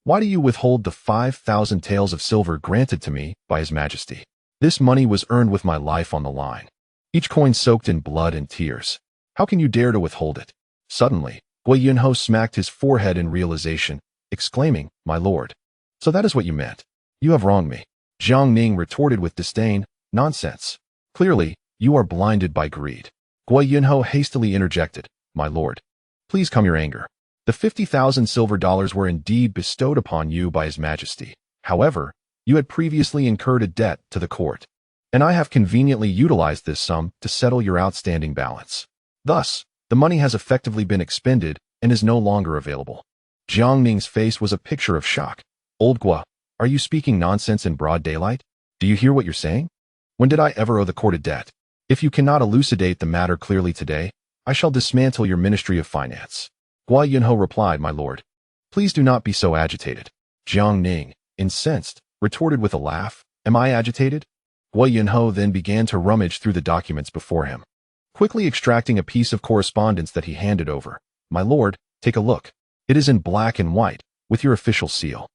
Why do you withhold the 5,000 taels of silver granted to me by His Majesty? This money was earned with my life on the line. Each coin soaked in blood and tears. How can you dare to withhold it? Suddenly, Gui Yunho smacked his forehead in realization, exclaiming, "My lord. So that is what you meant. You have wronged me." Jiang Ning retorted with disdain, "Nonsense. Clearly, you are blinded by greed." Gui Yunho hastily interjected, "My lord, please calm your anger. The 50,000 silver dollars were indeed bestowed upon you by His Majesty. However, you had previously incurred a debt to the court, and I have conveniently utilized this sum to settle your outstanding balance. Thus, the money has effectively been expended and is no longer available." Jiang Ning's face was a picture of shock. "Old Gua, are you speaking nonsense in broad daylight? Do you hear what you're saying? When did I ever owe the court a debt? If you cannot elucidate the matter clearly today, I shall dismantle your Ministry of Finance." Gui Yunho replied, "My lord, please do not be so agitated." Jiang Ning, incensed, retorted with a laugh, "Am I agitated?" Gui Yunho then began to rummage through the documents before him, quickly extracting a piece of correspondence that he handed over. "My lord, take a look. It is in black and white, with your official seal.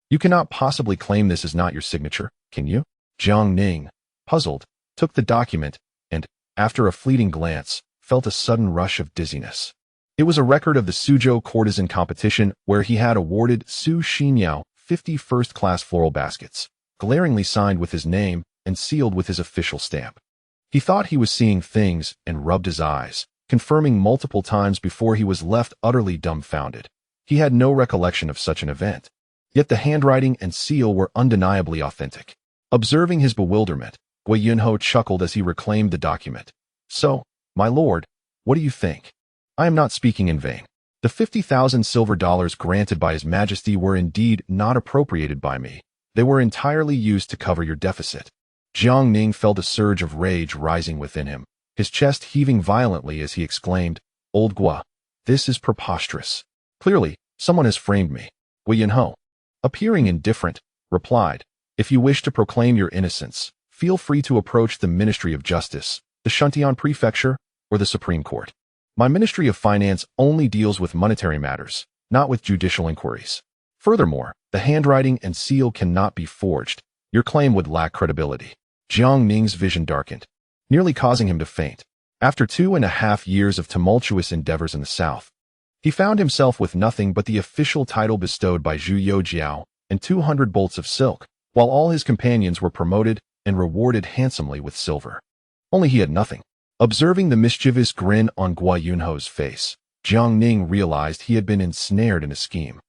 You cannot possibly claim this is not your signature, can you?" Jiang Ning, puzzled, took the document and, after a fleeting glance, felt a sudden rush of dizziness. It was a record of the Suzhou courtesan competition where he had awarded Su Xinyao 50 first-class floral baskets, glaringly signed with his name and sealed with his official stamp. He thought he was seeing things and rubbed his eyes, confirming multiple times before he was left utterly dumbfounded. He had no recollection of such an event. Yet the handwriting and seal were undeniably authentic. Observing his bewilderment, Gui Yunho chuckled as he reclaimed the document. "So, my lord, what do you think? I am not speaking in vain. The 50,000 silver dollars granted by His Majesty were indeed not appropriated by me. They were entirely used to cover your deficit." Jiang Ning felt a surge of rage rising within him, his chest heaving violently as he exclaimed, "Old Gua, this is preposterous. Clearly, someone has framed me." Gui Yunho, appearing indifferent, replied, "If you wish to proclaim your innocence, feel free to approach the Ministry of Justice, the Songjiang Prefecture, or the Supreme Court. My Ministry of Finance only deals with monetary matters, not with judicial inquiries. Furthermore, the handwriting and seal cannot be forged. Your claim would lack credibility." Jiang Ning's vision darkened, nearly causing him to faint. After 2.5 years of tumultuous endeavors in the south, he found himself with nothing but the official title bestowed by Zhu Youjiao and 200 bolts of silk, while all his companions were promoted and rewarded handsomely with silver. Only he had nothing. Observing the mischievous grin on Gui Yunho's face, Jiang Ning realized he had been ensnared in a scheme.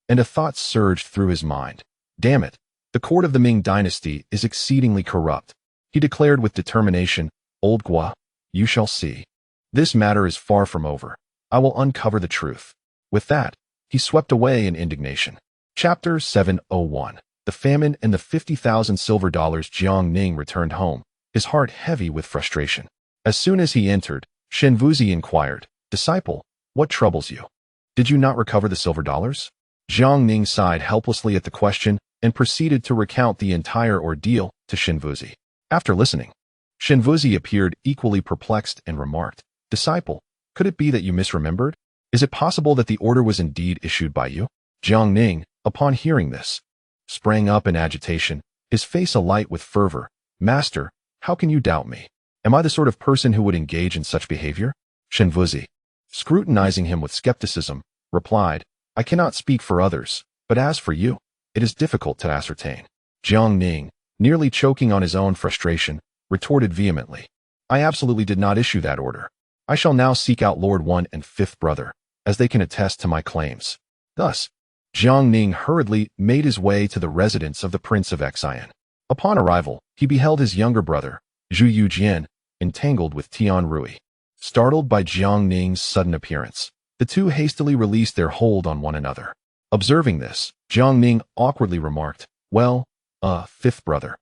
And a thought surged through his mind. "Damn it, the court of the Ming dynasty is exceedingly corrupt." He declared with determination, "Old Gua, you shall see. This matter is far from over. I will uncover the truth." With that, he swept away in indignation. Chapter 701. The Famine and the 50,000 silver dollars. Jiang Ning returned home, his heart heavy with frustration. As soon as he entered, Shenvuzi inquired, "Disciple, what troubles you? Did you not recover the silver dollars?" Jiang Ning sighed helplessly at the question and proceeded to recount the entire ordeal to Shenvuzi. After listening, Shenvuzi appeared equally perplexed and remarked, "Disciple, could it be that you misremembered? Is it possible that the order was indeed issued by you?" Jiang Ning, upon hearing this, sprang up in agitation, his face alight with fervor. "Master, how can you doubt me? Am I the sort of person who would engage in such behavior?" Shenvuzi, scrutinizing him with skepticism, replied, "I cannot speak for others, but as for you, it is difficult to ascertain." Jiang Ning, nearly choking on his own frustration, retorted vehemently, "I absolutely did not issue that order. I shall now seek out Lord 1 and 5th brother, as they can attest to my claims." Thus, Jiang Ning hurriedly made his way to the residence of the Prince of Xian. Upon arrival, he beheld his younger brother, Zhu Yujian, entangled with Tian Rui. Startled by Jiang Ning's sudden appearance, the two hastily released their hold on one another. Observing this, Jiang Ning awkwardly remarked, "Well, 5th brother.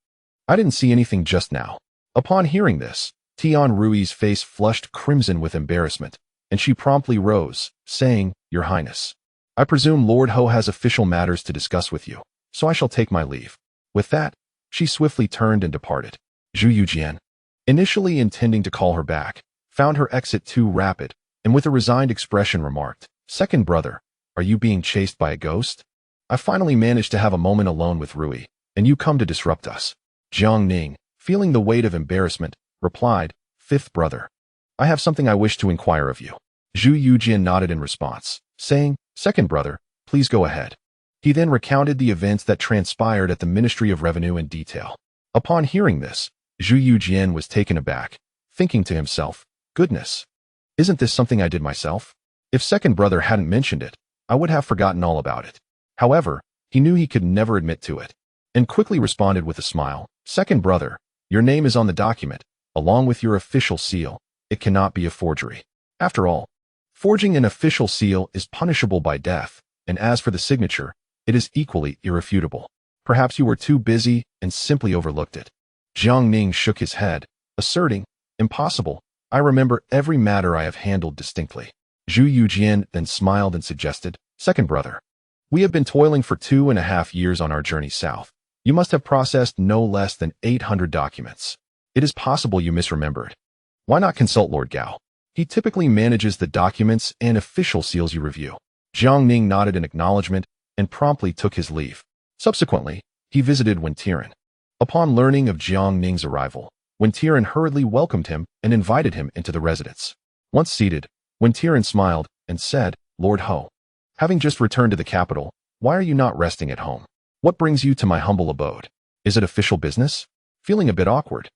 I didn't see anything just now." Upon hearing this, Tian Rui's face flushed crimson with embarrassment, and she promptly rose, saying, "Your Highness, I presume Lord Ho has official matters to discuss with you, so I shall take my leave." With that, she swiftly turned and departed. Zhu Yujian, initially intending to call her back, found her exit too rapid, and with a resigned expression remarked, "Second brother, are you being chased by a ghost?" I finally managed to have a moment alone with Rui, and you come to disrupt us. Jiang Ning, feeling the weight of embarrassment, replied, Fifth brother. I have something I wish to inquire of you. Zhu Yujian nodded in response, saying, Second brother, please go ahead. He then recounted the events that transpired at the Ministry of Revenue in detail. Upon hearing this, Zhu Yujian was taken aback, thinking to himself, Goodness, isn't this something I did myself? If second brother hadn't mentioned it, I would have forgotten all about it. However, he knew he could never admit to it, and quickly responded with a smile, Second brother, your name is on the document, along with your official seal. It cannot be a forgery. After all, forging an official seal is punishable by death, and as for the signature, it is equally irrefutable. Perhaps you were too busy and simply overlooked it. Jiang Ning shook his head, asserting, Impossible. I remember every matter I have handled distinctly. Zhu Yujian then smiled and suggested, Second brother, we have been toiling for 2.5 years on our journey south. You must have processed no less than 800 documents. It is possible you misremembered. Why not consult Lord Gao? He typically manages the documents and official seals you review. Jiang Ning nodded in acknowledgement and promptly took his leave. Subsequently, he visited Wen Tian. Upon learning of Jiang Ning's arrival, Wen Tian hurriedly welcomed him and invited him into the residence. Once seated, Wen Tian smiled and said, Lord Ho, having just returned to the capital, why are you not resting at home? What brings you to my humble abode? Is it official business? Feeling a bit awkward,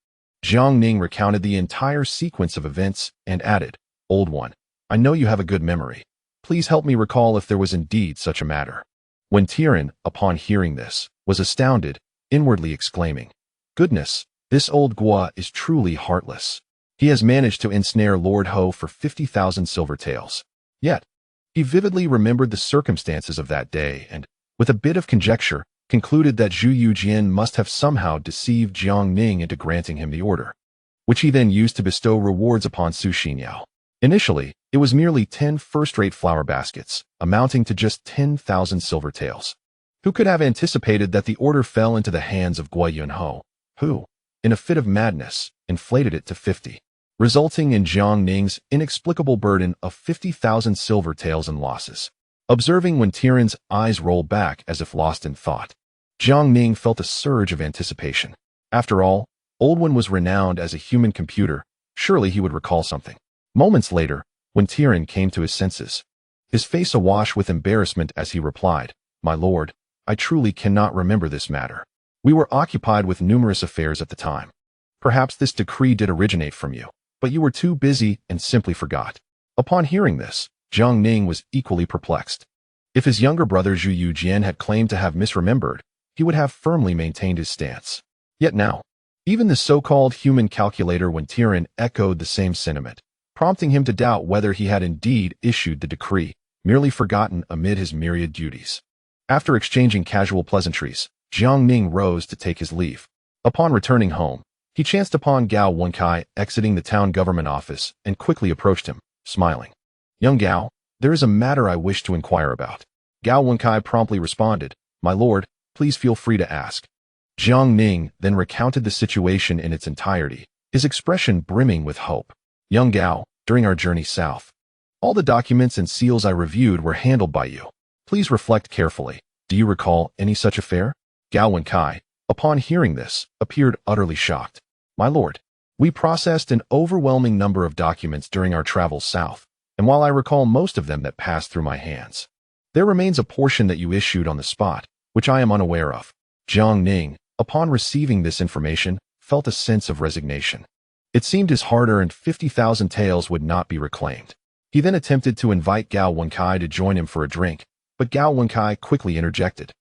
Jiang Ning recounted the entire sequence of events and added, Old one, I know you have a good memory. Please help me recall if there was indeed such a matter. Wen Tian, upon hearing this, was astounded, inwardly exclaiming, Goodness, this old Gua is truly heartless. He has managed to ensnare Lord Ho for 50,000 silver taels. Yet, he vividly remembered the circumstances of that day and, with a bit of conjecture, concluded that Zhu Yujian must have somehow deceived Jiang Ning into granting him the order, which he then used to bestow rewards upon Su Xinyao. Initially, it was merely 10 first-rate flower baskets, amounting to just 10,000 silver taels. Who could have anticipated that the order fell into the hands of Gua Yunho, who, in a fit of madness, inflated it to 50, resulting in Jiang Ning's inexplicable burden of 50,000 silver taels and losses. Observing Wen Tian's eyes roll back as if lost in thought, Jiang Ning felt a surge of anticipation. After all, Old One was renowned as a human computer. Surely he would recall something. Moments later, Wen Tian came to his senses, his face awash with embarrassment as he replied, My lord, I truly cannot remember this matter. We were occupied with numerous affairs at the time. Perhaps this decree did originate from you, but you were too busy and simply forgot. Upon hearing this, Jiang Ning was equally perplexed. If his younger brother Zhu Yujian had claimed to have misremembered, he would have firmly maintained his stance. Yet now, even the so-called human calculator Wen Tian echoed the same sentiment, prompting him to doubt whether he had indeed issued the decree, merely forgotten amid his myriad duties. After exchanging casual pleasantries, Jiang Ning rose to take his leave. Upon returning home, he chanced upon Gao Wenkai exiting the town government office and quickly approached him, smiling. Young Gao, there is a matter I wish to inquire about. Gao Wenkai promptly responded, My lord, please feel free to ask. Jiang Ning then recounted the situation in its entirety, his expression brimming with hope. Young Gao, during our journey south, all the documents and seals I reviewed were handled by you. Please reflect carefully. Do you recall any such affair? Gao Wenkai, upon hearing this, appeared utterly shocked. My lord, we processed an overwhelming number of documents during our travels south, and while I recall most of them that passed through my hands, there remains a portion that you issued on the spot, which I am unaware of. Jiang Ning, upon receiving this information, felt a sense of resignation. It seemed his hard-earned 50,000 taels would not be reclaimed. He then attempted to invite Gao Wenkai to join him for a drink, but Gao Wenkai quickly interjected.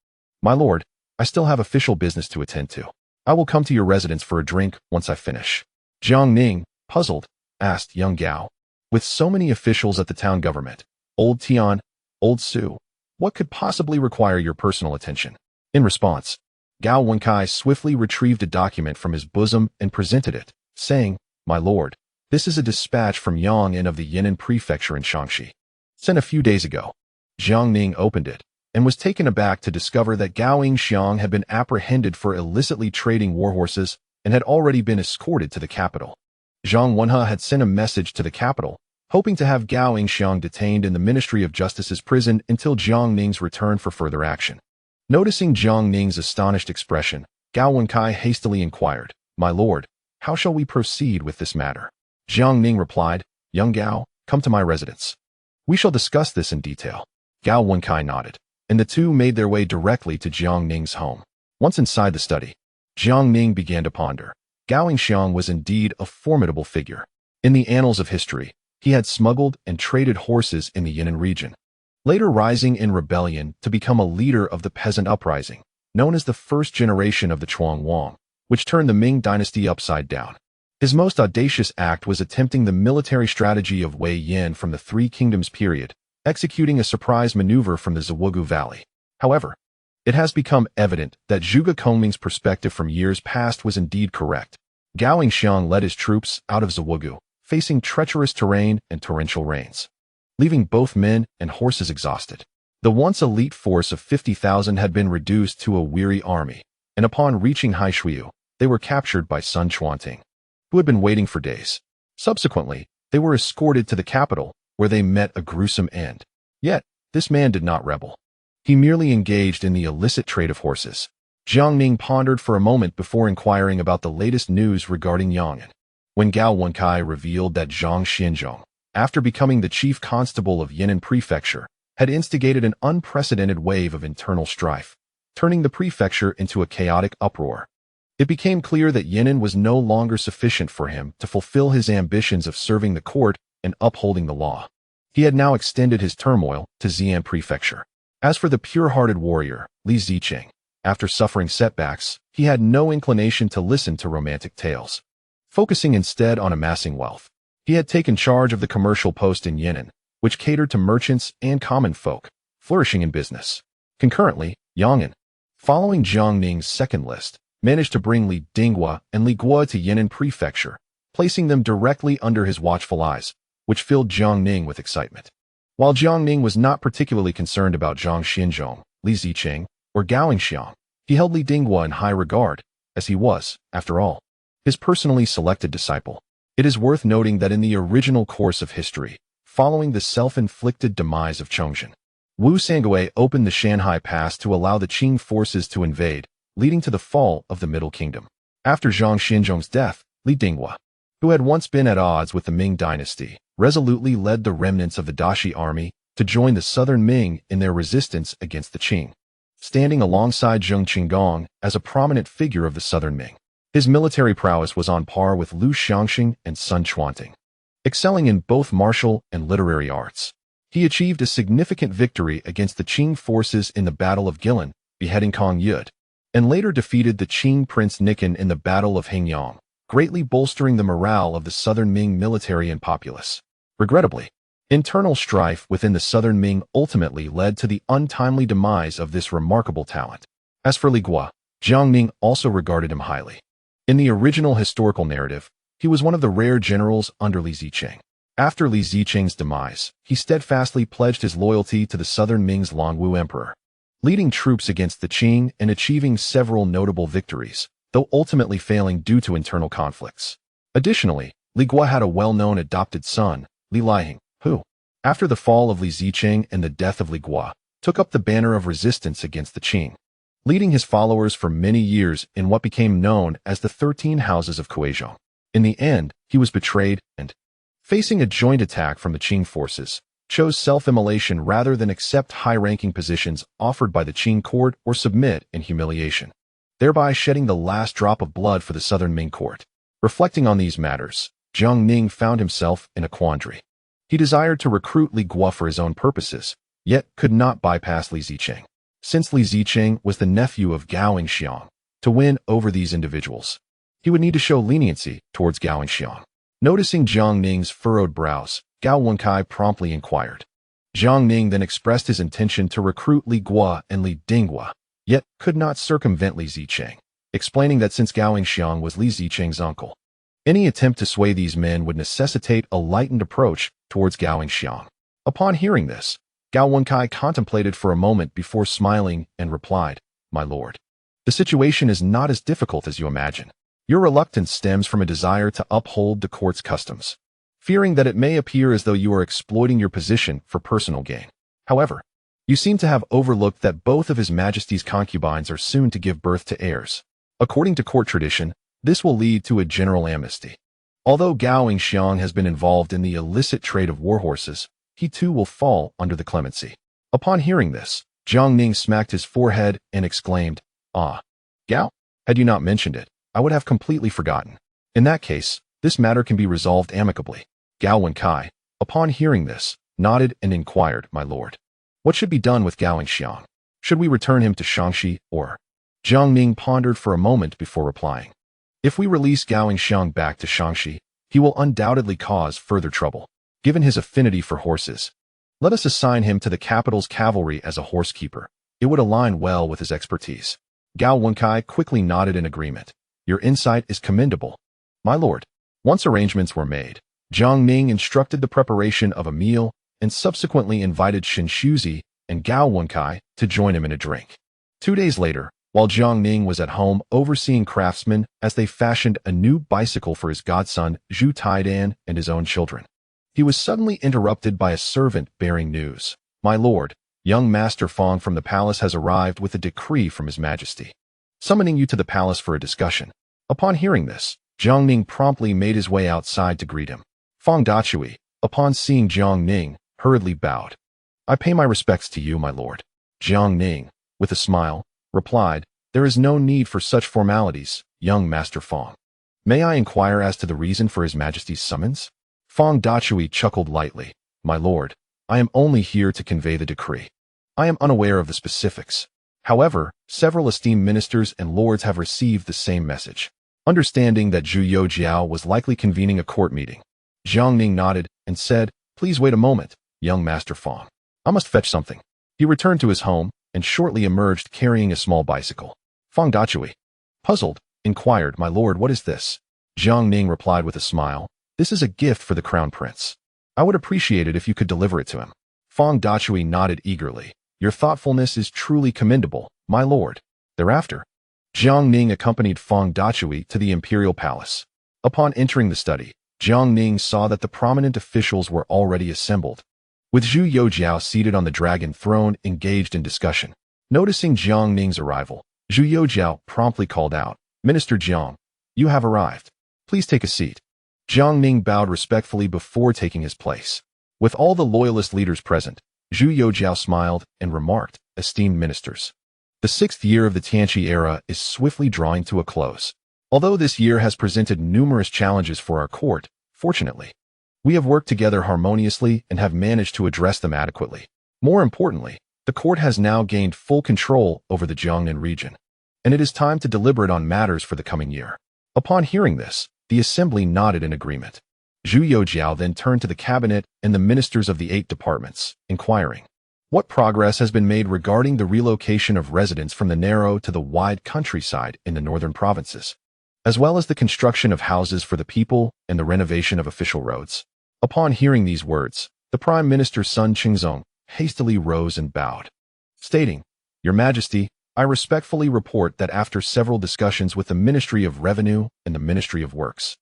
My lord, I still have official business to attend to. I will come to your residence for a drink once I finish. Jiang Ning, puzzled, asked young Gao. With so many officials at the town government, Old Tian, Old Su, what could possibly require your personal attention? In response, Gao Wenkai swiftly retrieved a document from his bosom and presented it, saying, My lord, this is a dispatch from Yang Ning of the Yan'an Prefecture in Shaanxi, sent a few days ago. Jiang Ning opened it, and was taken aback to discover that Gao Yingxiang had been apprehended for illicitly trading warhorses and had already been escorted to the capital. Zhang Wenhe had sent a message to the capital, hoping to have Gao Yingxiang detained in the Ministry of Justice's prison until Jiang Ning's return for further action. Noticing Jiang Ning's astonished expression, Gao Wenkai hastily inquired, "My lord, how shall we proceed with this matter?" Jiang Ning replied, "Young Gao, come to my residence. We shall discuss this in detail." Gao Wenkai nodded, and the two made their way directly to Jiang Ning's home. Once inside the study, Jiang Ning began to ponder. Gao Xiang was indeed a formidable figure. In the annals of history, he had smuggled and traded horses in the Yannan region, later rising in rebellion to become a leader of the peasant uprising, known as the first generation of the Chuang Wang, which turned the Ming dynasty upside down. His most audacious act was attempting the military strategy of Wei Yan from the Three Kingdoms period, executing a surprise maneuver from the Zawugu Valley. However, it has become evident that Zhuge Kongming's perspective from years past was indeed correct. Gao Xiang led his troops out of Zawugu, facing treacherous terrain and torrential rains, leaving both men and horses exhausted. The once elite force of 50,000 had been reduced to a weary army, and upon reaching Haishuiyu, they were captured by Sun Chuanting, who had been waiting for days. Subsequently, they were escorted to the capital, where they met a gruesome end. Yet, this man did not rebel. He merely engaged in the illicit trade of horses. Jiang Ning pondered for a moment before inquiring about the latest news regarding Yangnan. When Gao Wenkai revealed that Zhang Xinzhong, after becoming the chief constable of Yannan Prefecture, had instigated an unprecedented wave of internal strife, turning the prefecture into a chaotic uproar, it became clear that Yannan was no longer sufficient for him to fulfill his ambitions of serving the court and upholding the law. He had now extended his turmoil to Xi'an Prefecture. As for the pure-hearted warrior, Li Zicheng, after suffering setbacks, he had no inclination to listen to romantic tales. Focusing instead on amassing wealth, he had taken charge of the commercial post in Yannan, which catered to merchants and common folk, flourishing in business. Concurrently, Yangnan, following Jiang Ning's second list, managed to bring Li Dinghua and Li Guo to Yannan Prefecture, placing them directly under his watchful eyes, which filled Jiang Ning with excitement. While Jiang Ning was not particularly concerned about Zhang Xinzhong, Li Zicheng, or Gao Xiang, he held Li Dinghua in high regard, as he was, after all, his personally selected disciple. It is worth noting that in the original course of history, following the self-inflicted demise of Chongzhen, Wu Sangui opened the Shanhai Pass to allow the Qing forces to invade, leading to the fall of the Middle Kingdom. After Zhang Xinzhong's death, Li Dinghua, who had once been at odds with the Ming dynasty, resolutely led the remnants of the Dashi army to join the southern Ming in their resistance against the Qing, standing alongside Zheng Qinggong as a prominent figure of the southern Ming. His military prowess was on par with Liu Xiangxing and Sun Chuanting. Excelling in both martial and literary arts, he achieved a significant victory against the Qing forces in the Battle of Guilin, beheading Kong Yud, and later defeated the Qing Prince Nikan in the Battle of Hingyang, greatly bolstering the morale of the southern Ming military and populace. Regrettably, internal strife within the southern Ming ultimately led to the untimely demise of this remarkable talent. As for Li Guo, Jiang Ning also regarded him highly. In the original historical narrative, he was one of the rare generals under Li Zicheng. After Li Zicheng's demise, he steadfastly pledged his loyalty to the southern Ming's Longwu emperor, leading troops against the Qing and achieving several notable victories, though ultimately failing due to internal conflicts. Additionally, Li Guo had a well-known adopted son, Li Liheng, who, after the fall of Li Zicheng and the death of Li Guo, took up the banner of resistance against the Qing, leading his followers for many years in what became known as the 13 Houses of Kuizhong. In the end, he was betrayed and, facing a joint attack from the Qing forces, chose self-immolation rather than accept high-ranking positions offered by the Qing court or submit in humiliation, thereby shedding the last drop of blood for the southern Ming court. Reflecting on these matters, Jiang Ning found himself in a quandary. He desired to recruit Li Guo for his own purposes, yet could not bypass Li Zicheng. Since Li Zicheng was the nephew of Gao Xiang, to win over these individuals, he would need to show leniency towards Gao Xiang. Noticing Jiang Ning's furrowed brows, Gao Wenkai promptly inquired. Jiang Ning then expressed his intention to recruit Li Guo and Li Dinghua, yet could not circumvent Li Zicheng, explaining that since Gao Xiang was Li Zicheng's uncle, any attempt to sway these men would necessitate a lightened approach towards Gao Xiang. Upon hearing this, Gao Wenkai contemplated for a moment before smiling and replied, "My lord, the situation is not as difficult as you imagine. Your reluctance stems from a desire to uphold the court's customs, fearing that it may appear as though you are exploiting your position for personal gain. However, You seem to have overlooked that both of His Majesty's concubines are soon to give birth to heirs. According to court tradition, this will lead to a general amnesty. Although Gao Yingxiang has been involved in the illicit trade of warhorses, he too will fall under the clemency. Upon hearing this, Jiang Ning smacked his forehead and exclaimed, "Ah, Gao, had you not mentioned it, I would have completely forgotten. In that case, this matter can be resolved amicably." Gao Wenkai, upon hearing this, nodded and inquired, "My lord, what should be done with Gao Yingxiang? Should we return him to Shaanxi or?" Jiang Ning pondered for a moment before replying. "If we release Gao Yingxiang back to Shaanxi, he will undoubtedly cause further trouble. Given his affinity for horses, let us assign him to the capital's cavalry as a horsekeeper. It would align well with his expertise." Gao Wenkai quickly nodded in agreement. "Your insight is commendable, my lord." Once arrangements were made, Jiang Ning instructed the preparation of a meal and subsequently invited Shen Shuzi and Gao Wenkai to join him in a drink. 2 days later, while Jiang Ning was at home overseeing craftsmen as they fashioned a new bicycle for his godson Zhu Taidan and his own children, he was suddenly interrupted by a servant bearing news. "My lord, young Master Fang from the palace has arrived with a decree from His Majesty, summoning you to the palace for a discussion." Upon hearing this, Jiang Ning promptly made his way outside to greet him. Fang Dachui, upon seeing Jiang Ning, hurriedly bowed. "I pay my respects to you, my lord." Jiang Ning, with a smile, replied, "There is no need for such formalities, young Master Fang. May I inquire as to the reason for His Majesty's summons?" Fang Dachui chuckled lightly. "My lord, I am only here to convey the decree. I am unaware of the specifics. However, several esteemed ministers and lords have received the same message." Understanding that Zhu Youjiao was likely convening a court meeting, Jiang Ning nodded and said, "Please wait a moment, young Master Fang. I must fetch something." He returned to his home and shortly emerged carrying a small bicycle. Fang Dachui, puzzled, inquired, "My lord, what is this?" Jiang Ning replied with a smile, "This is a gift for the crown prince. I would appreciate it if you could deliver it to him." Fang Dachui nodded eagerly. "Your thoughtfulness is truly commendable, my lord." Thereafter, Jiang Ning accompanied Fang Dachui to the imperial palace. Upon entering the study, Jiang Ning saw that the prominent officials were already assembled, with Zhu Youjiao seated on the dragon throne engaged in discussion. Noticing Jiang Ning's arrival, Zhu Youjiao promptly called out, "Minister Jiang, you have arrived. Please take a seat." Jiang Ning bowed respectfully before taking his place. With all the loyalist leaders present, Zhu Youjiao smiled and remarked, "Esteemed ministers, the 6th year of the Tianqi era is swiftly drawing to a close. Although this year has presented numerous challenges for our court, fortunately, we have worked together harmoniously and have managed to address them adequately. More importantly, the court has now gained full control over the Jiangnan region, and it is time to deliberate on matters for the coming year." Upon hearing this, the assembly nodded in agreement. Zhu Youjiao then turned to the cabinet and the ministers of the 8 departments, inquiring, "What progress has been made regarding the relocation of residents from the narrow to the wide countryside in the northern provinces, as well as the construction of houses for the people and the renovation of official roads?" Upon hearing these words, the Prime Minister Sun Qingzong hastily rose and bowed, stating, "Your Majesty, I respectfully report that after several discussions with the Ministry of Revenue and the Ministry of Works,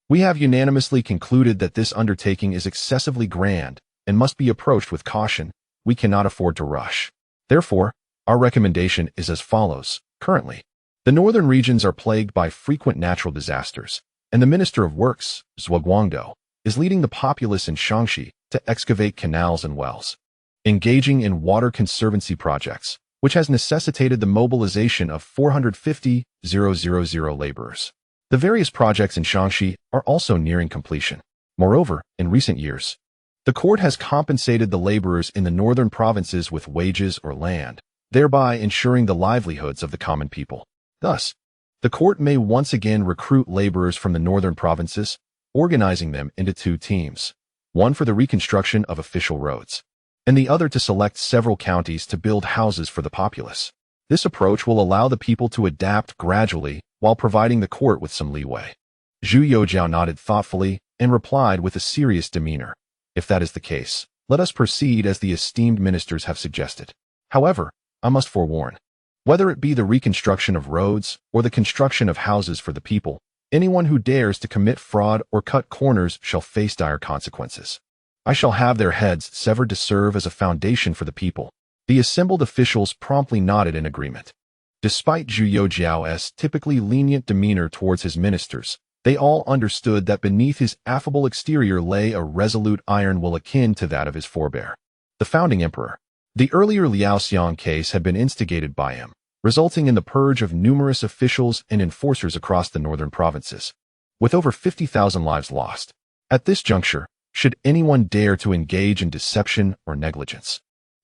we have unanimously concluded that this undertaking is excessively grand and must be approached with caution. We cannot afford to rush. Therefore, our recommendation is as follows. Currently, the northern regions are plagued by frequent natural disasters, and the Minister of Works, Zhuo Guangdou, is leading the populace in Shaanxi to excavate canals and wells, engaging in water conservancy projects, which has necessitated the mobilization of 450,000 laborers. The various projects in Shaanxi are also nearing completion. Moreover, in recent years, the court has compensated the laborers in the northern provinces with wages or land, thereby ensuring the livelihoods of the common people. Thus, the court may once again recruit laborers from the northern provinces, organizing them into 2 teams, one for the reconstruction of official roads, and the other to select several counties to build houses for the populace. This approach will allow the people to adapt gradually while providing the court with some leeway. Zhu Youjiao nodded thoughtfully and replied with a serious demeanor, "If that is the case, let us proceed as the esteemed ministers have suggested. However, I must forewarn, whether it be the reconstruction of roads or the construction of houses for the people, anyone who dares to commit fraud or cut corners shall face dire consequences. I shall have their heads severed to serve as a foundation for the people. The assembled officials promptly nodded in agreement. Despite Zhu Youjiao's typically lenient demeanor towards his ministers, they all understood that beneath his affable exterior lay a resolute iron will akin to that of his forebear, the founding emperor. The earlier Liaoxiang case had been instigated by him, resulting in the purge of numerous officials and enforcers across the northern provinces, with over 50,000 lives lost. At this juncture, should anyone dare to engage in deception or negligence,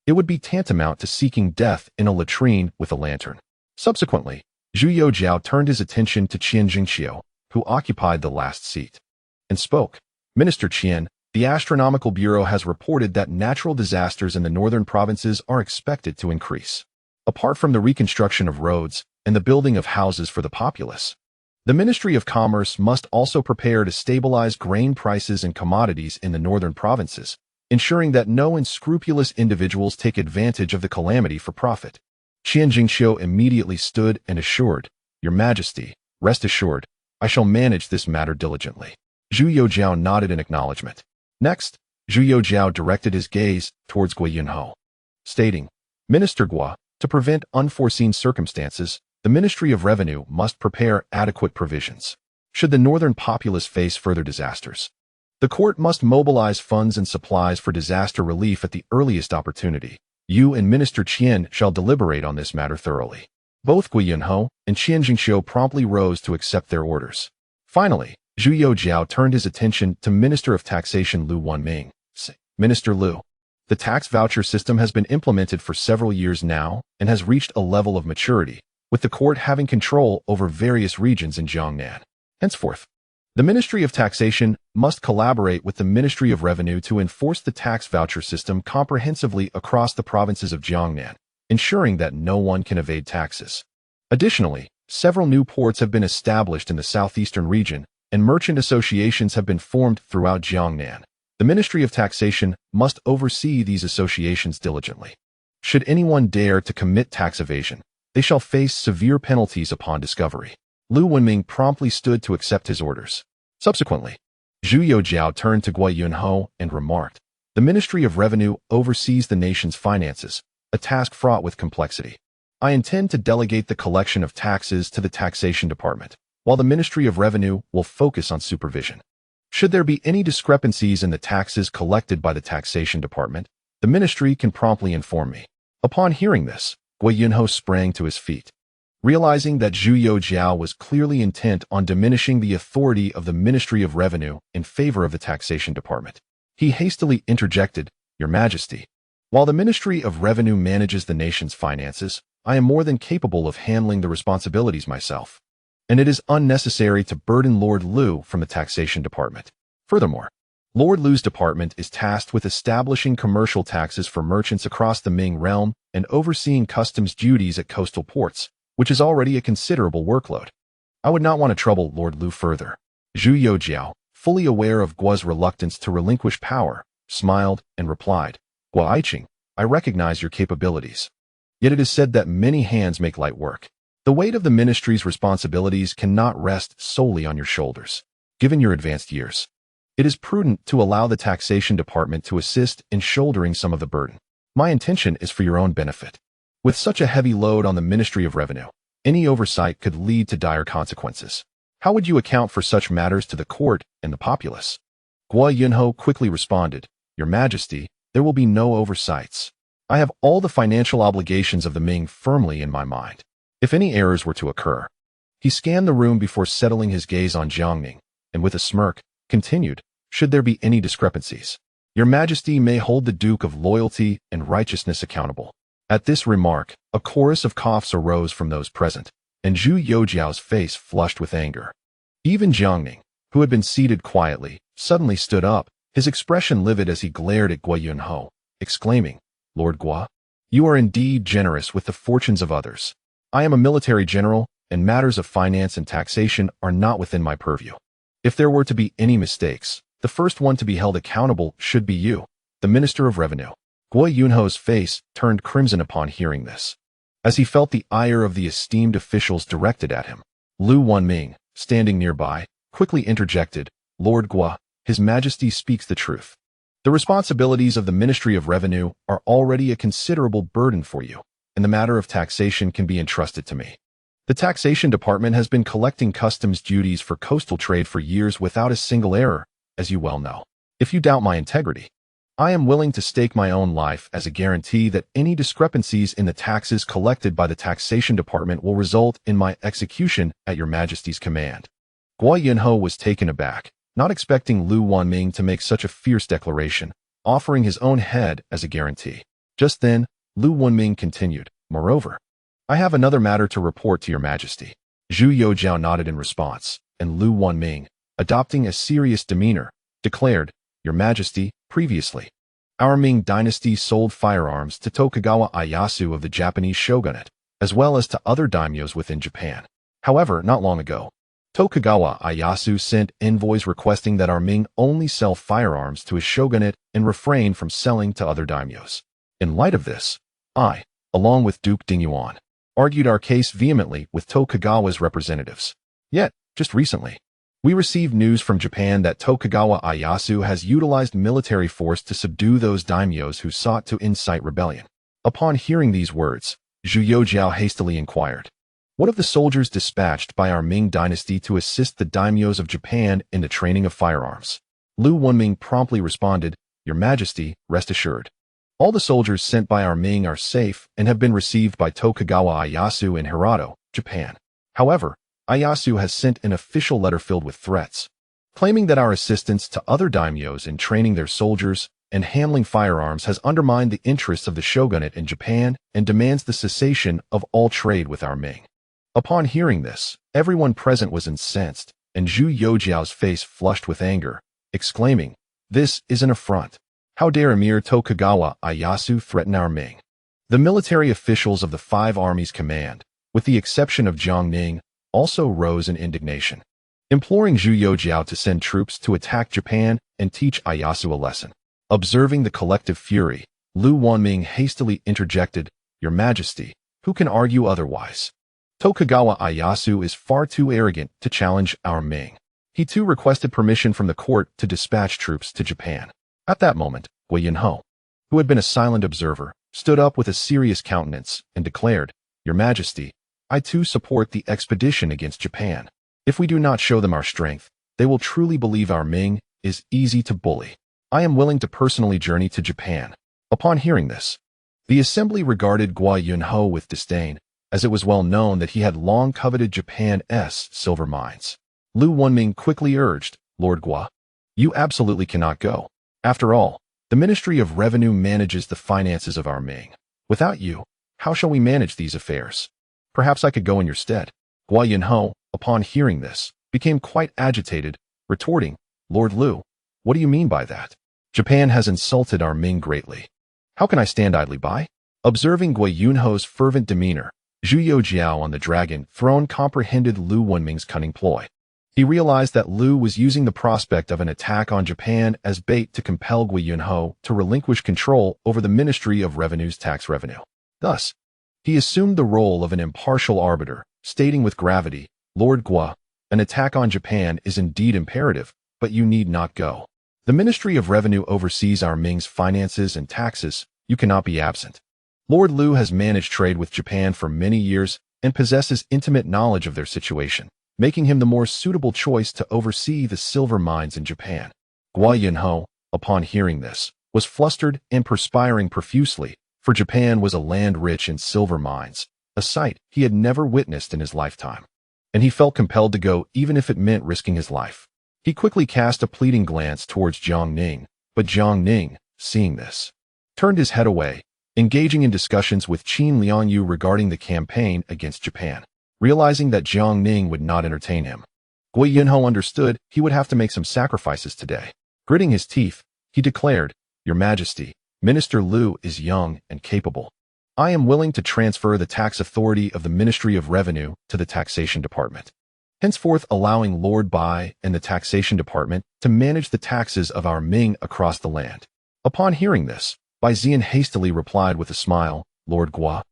it would be tantamount to seeking death in a latrine with a lantern. Subsequently, Zhu Youjiao turned his attention to Qian Jingqiu, who occupied the last seat, and spoke. Minister Qian, the Astronomical Bureau has reported that natural disasters in the northern provinces are expected to increase. Apart from the reconstruction of roads and the building of houses for the populace, the Ministry of Commerce must also prepare to stabilize grain prices and commodities in the northern provinces, ensuring that no unscrupulous individuals take advantage of the calamity for profit. Qian Jingqiu immediately stood and assured, Your Majesty, rest assured, I shall manage this matter diligently. Zhu Youjiao nodded in acknowledgement. Next, Zhu Youjiao directed his gaze towards Gui Yunho, stating, Minister Gua, to prevent unforeseen circumstances, the Ministry of Revenue must prepare adequate provisions. Should the northern populace face further disasters, the court must mobilize funds and supplies for disaster relief at the earliest opportunity. You and Minister Qian shall deliberate on this matter thoroughly. Both Gui Yunho and Qian Jingqiu promptly rose to accept their orders. Finally, Zhu Youjiao turned his attention to Minister of Taxation Lu Wanming. Minister Lu, the tax voucher system has been implemented for several years now and has reached a level of maturity, with the court having control over various regions in Jiangnan. Henceforth, the Ministry of Taxation must collaborate with the Ministry of Revenue to enforce the tax voucher system comprehensively across the provinces of Jiangnan, ensuring that no one can evade taxes. Additionally, several new ports have been established in the southeastern region, and merchant associations have been formed throughout Jiangnan. The Ministry of Taxation must oversee these associations diligently. Should anyone dare to commit tax evasion, they shall face severe penalties upon discovery. Lu Wenming promptly stood to accept his orders. Subsequently, Zhu Youjiao turned to Gui Yunho and remarked, The Ministry of Revenue oversees the nation's finances, a task fraught with complexity. I intend to delegate the collection of taxes to the Taxation Department, while the Ministry of Revenue will focus on supervision. Should there be any discrepancies in the taxes collected by the Taxation Department, the ministry can promptly inform me. Upon hearing this, Gui Yunho sprang to his feet. Realizing that Zhu Youjiao was clearly intent on diminishing the authority of the Ministry of Revenue in favor of the Taxation Department, he hastily interjected, Your Majesty, while the Ministry of Revenue manages the nation's finances, I am more than capable of handling the responsibilities myself, and it is unnecessary to burden Lord Lu from the Taxation Department. Furthermore, Lord Lu's department is tasked with establishing commercial taxes for merchants across the Ming realm and overseeing customs duties at coastal ports, which is already a considerable workload. I would not want to trouble Lord Lu further. Zhu Youjiao, fully aware of Gua's reluctance to relinquish power, smiled and replied, Gua Aiqing, I recognize your capabilities. Yet it is said that many hands make light work. The weight of the ministry's responsibilities cannot rest solely on your shoulders. Given your advanced years, it is prudent to allow the Taxation Department to assist in shouldering some of the burden. My intention is for your own benefit. With such a heavy load on the Ministry of Revenue, any oversight could lead to dire consequences. How would you account for such matters to the court and the populace? Gui Yunho quickly responded, Your Majesty, there will be no oversights. I have all the financial obligations of the Ming firmly in my mind. If any errors were to occur, he scanned the room before settling his gaze on Jiang Ning, and with a smirk, continued, Should there be any discrepancies, Your Majesty may hold the Duke of Loyalty and Righteousness accountable. At this remark, a chorus of coughs arose from those present, and Zhu Youjiao's face flushed with anger. Even Jiang Ning, who had been seated quietly, suddenly stood up, his expression livid as he glared at Gui Yunho, exclaiming, Lord Gua, you are indeed generous with the fortunes of others. I am a military general, and matters of finance and taxation are not within my purview. If there were to be any mistakes, the first one to be held accountable should be you, the Minister of Revenue. Gui Yunho's face turned crimson upon hearing this, as he felt the ire of the esteemed officials directed at him. Lu Wanming, standing nearby, quickly interjected, Lord Gua, His Majesty speaks the truth. The responsibilities of the Ministry of Revenue are already a considerable burden for you, and the matter of taxation can be entrusted to me. The Taxation Department has been collecting customs duties for coastal trade for years without a single error, as you well know. If you doubt my integrity, I am willing to stake my own life as a guarantee that any discrepancies in the taxes collected by the Taxation Department will result in my execution at your Majesty's command. Guo Yunho was taken aback, not expecting Lu Wanming to make such a fierce declaration, offering his own head as a guarantee. Just then, Lu Wanming continued, "Moreover, I have another matter to report to your Majesty." Zhu Youjiao nodded in response, and Lu Wanming, adopting a serious demeanor, declared, "Your Majesty, previously, our Ming dynasty sold firearms to Tokugawa Ieyasu of the Japanese shogunate, as well as to other daimyos within Japan. However, not long ago, Tokugawa Ieyasu sent envoys requesting that our Ming only sell firearms to his shogunate and refrain from selling to other daimyos. In light of this, I, along with Duke Dingyuan, argued our case vehemently with Tokugawa's representatives. Yet, just recently, we received news from Japan that Tokugawa Ieyasu has utilized military force to subdue those daimyos who sought to incite rebellion. Upon hearing these words, Zhu Youjiao hastily inquired, "What of the soldiers dispatched by our Ming dynasty to assist the daimyos of Japan in the training of firearms?" Lu Wanming promptly responded, "Your Majesty, rest assured. All the soldiers sent by our Ming are safe and have been received by Tokugawa Ieyasu in Hirado, Japan. However, Ieyasu has sent an official letter filled with threats, claiming that our assistance to other daimyos in training their soldiers and handling firearms has undermined the interests of the shogunate in Japan and demands the cessation of all trade with our Ming." Upon hearing this, everyone present was incensed, and Zhu Youjiao's face flushed with anger, exclaiming, "This is an affront. How dare Emir Tokugawa Ieyasu threaten our Ming?" The military officials of the 5 armies command, with the exception of Jiang Ning, also rose in indignation, imploring Zhu Youjiao to send troops to attack Japan and teach Ieyasu a lesson. Observing the collective fury, Lu Wanming hastily interjected, "Your Majesty, who can argue otherwise? Tokugawa Ieyasu is far too arrogant to challenge our Ming." He too requested permission from the court to dispatch troops to Japan. At that moment, Guo Yunho, who had been a silent observer, stood up with a serious countenance and declared, "Your Majesty, I too support the expedition against Japan. If we do not show them our strength, they will truly believe our Ming is easy to bully. I am willing to personally journey to Japan." Upon hearing this, the assembly regarded Guo Yunho with disdain, as it was well known that he had long coveted Japan's silver mines. Lu Wanming quickly urged, "Lord Guo, you absolutely cannot go. After all, the Ministry of Revenue manages the finances of our Ming. Without you, how shall we manage these affairs? Perhaps I could go in your stead." Guo Yunho, upon hearing this, became quite agitated, retorting, "Lord Lu, what do you mean by that? Japan has insulted our Ming greatly. How can I stand idly by?" Observing Guo Yunho's fervent demeanor, Zhu Youjiao on the dragon throne comprehended Lu Wanming's cunning ploy. He realized that Lu was using the prospect of an attack on Japan as bait to compel Guo Yunho to relinquish control over the Ministry of Revenue's tax revenue. Thus, he assumed the role of an impartial arbiter, stating with gravity, "Lord Guo, an attack on Japan is indeed imperative, but you need not go. The Ministry of Revenue oversees our Ming's finances and taxes. You cannot be absent." Lord Lu has managed trade with Japan for many years and possesses intimate knowledge of their situation, making him the more suitable choice to oversee the silver mines in Japan. Guo Yunho, upon hearing this, was flustered and perspiring profusely, for Japan was a land rich in silver mines, a sight he had never witnessed in his lifetime, and he felt compelled to go even if it meant risking his life. He quickly cast a pleading glance towards Jiang Ning, but Jiang Ning, seeing this, turned his head away, engaging in discussions with Qin Liangyu regarding the campaign against Japan. Realizing that Jiang Ning would not entertain him, Guo Yunho understood he would have to make some sacrifices today. Gritting his teeth, he declared, "Your Majesty, Minister Lu is young and capable. I am willing to transfer the tax authority of the Ministry of Revenue to the Taxation Department, henceforth allowing Lord Bai and the Taxation Department to manage the taxes of our Ming across the land." Upon hearing this, Bai Zian hastily replied with a smile, "Lord Guo,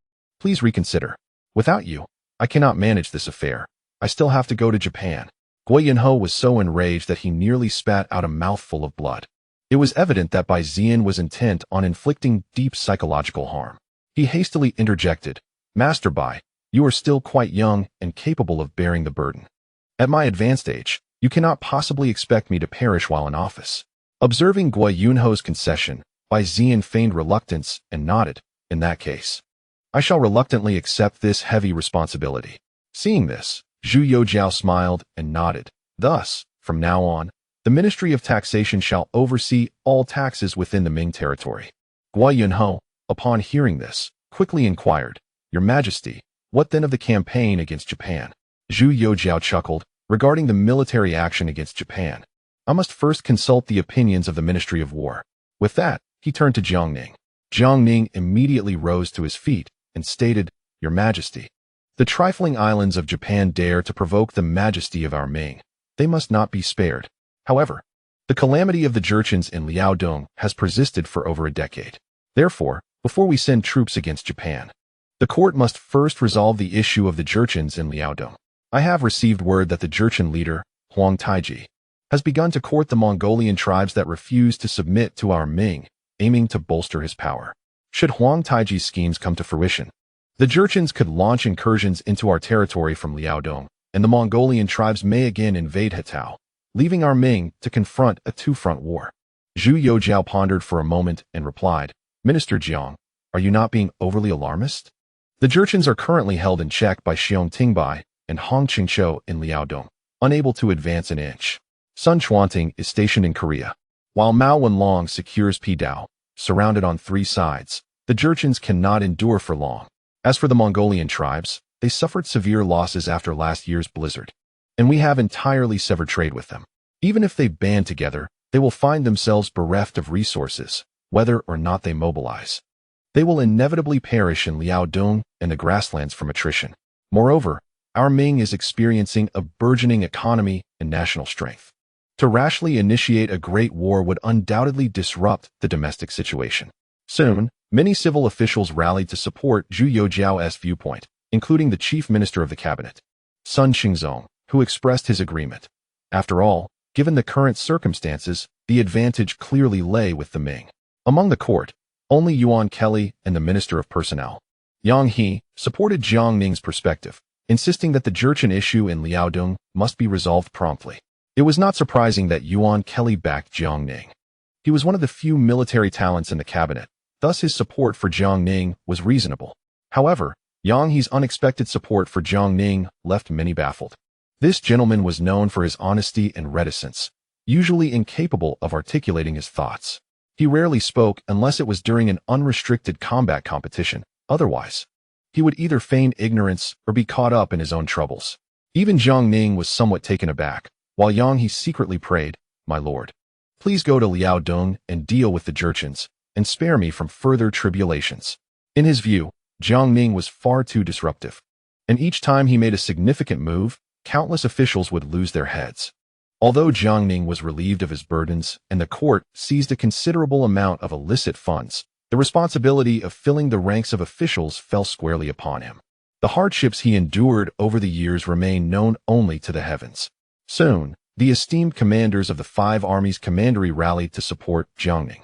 please reconsider. Without you, I cannot manage this affair. I still have to go to Japan." Guo Yunho was so enraged that he nearly spat out a mouthful of blood. It was evident that Bai Zian was intent on inflicting deep psychological harm. He hastily interjected, "Master Bai, you are still quite young and capable of bearing the burden. At my advanced age, you cannot possibly expect me to perish while in office." Observing Guo Yunho's concession, Bai Zian feigned reluctance and nodded. "In that case, I shall reluctantly accept this heavy responsibility." Seeing this, Zhu Youjiao smiled and nodded. "Thus, from now on, the Ministry of Taxation shall oversee all taxes within the Ming territory." Guo Yunho, upon hearing this, quickly inquired, "Your Majesty, what then of the campaign against Japan?" Zhu Youjiao chuckled, "Regarding the military action against Japan, I must first consult the opinions of the Ministry of War." With that, he turned to Jiang Ning. Jiang Ning immediately rose to his feet and stated, "Your Majesty, the trifling islands of Japan dare to provoke the majesty of our Ming. They must not be spared. However, the calamity of the Jurchens in Liaodong has persisted for over a decade. Therefore, before we send troops against Japan, the court must first resolve the issue of the Jurchens in Liaodong. I have received word that the Jurchen leader, Huang Taiji, has begun to court the Mongolian tribes that refuse to submit to our Ming, aiming to bolster his power. Should Huang Taiji's schemes come to fruition, the Jurchens could launch incursions into our territory from Liaodong, and the Mongolian tribes may again invade Hetao, leaving our Ming to confront a two-front war." Zhu Youjiao pondered for a moment and replied, "Minister Jiang, are you not being overly alarmist? The Jurchens are currently held in check by Xiong Tingbai and Hong Qingqiu in Liaodong, unable to advance an inch. Sun Chuanting is stationed in Korea, while Mao Wenlong secures Pidao, surrounded on three sides. The Jurchens cannot endure for long. As for the Mongolian tribes, they suffered severe losses after last year's blizzard, and we have entirely severed trade with them. Even if they band together, they will find themselves bereft of resources, whether or not they mobilize. They will inevitably perish in Liaodong and the grasslands from attrition. Moreover, our Ming is experiencing a burgeoning economy and national strength. To rashly initiate a great war would undoubtedly disrupt the domestic situation." Soon, many civil officials rallied to support Zhu Youjiao's viewpoint, including the chief minister of the cabinet, Sun Qingzong, who expressed his agreement. After all, given the current circumstances, the advantage clearly lay with the Ming. Among the court, only Yuan Kelly and the Minister of Personnel, Yang He, supported Jiang Ning's perspective, insisting that the Jurchen issue in Liaodong must be resolved promptly. It was not surprising that Yuan Kelly backed Jiang Ning. He was one of the few military talents in the cabinet, thus his support for Jiang Ning was reasonable. However, Yang He's unexpected support for Jiang Ning left many baffled. This gentleman was known for his honesty and reticence, usually incapable of articulating his thoughts. He rarely spoke unless it was during an unrestricted combat competition. Otherwise, he would either feign ignorance or be caught up in his own troubles. Even Jiang Ning was somewhat taken aback, while Yang He secretly prayed, "My lord, please go to Liaodong and deal with the Jurchens, and spare me from further tribulations." In his view, Jiang Ning was far too disruptive, and each time he made a significant move, countless officials would lose their heads. Although Jiang Ning was relieved of his burdens and the court seized a considerable amount of illicit funds, the responsibility of filling the ranks of officials fell squarely upon him. The hardships he endured over the years remain known only to the heavens. Soon, the esteemed commanders of the 5 armies commandery rallied to support Jiang Ning,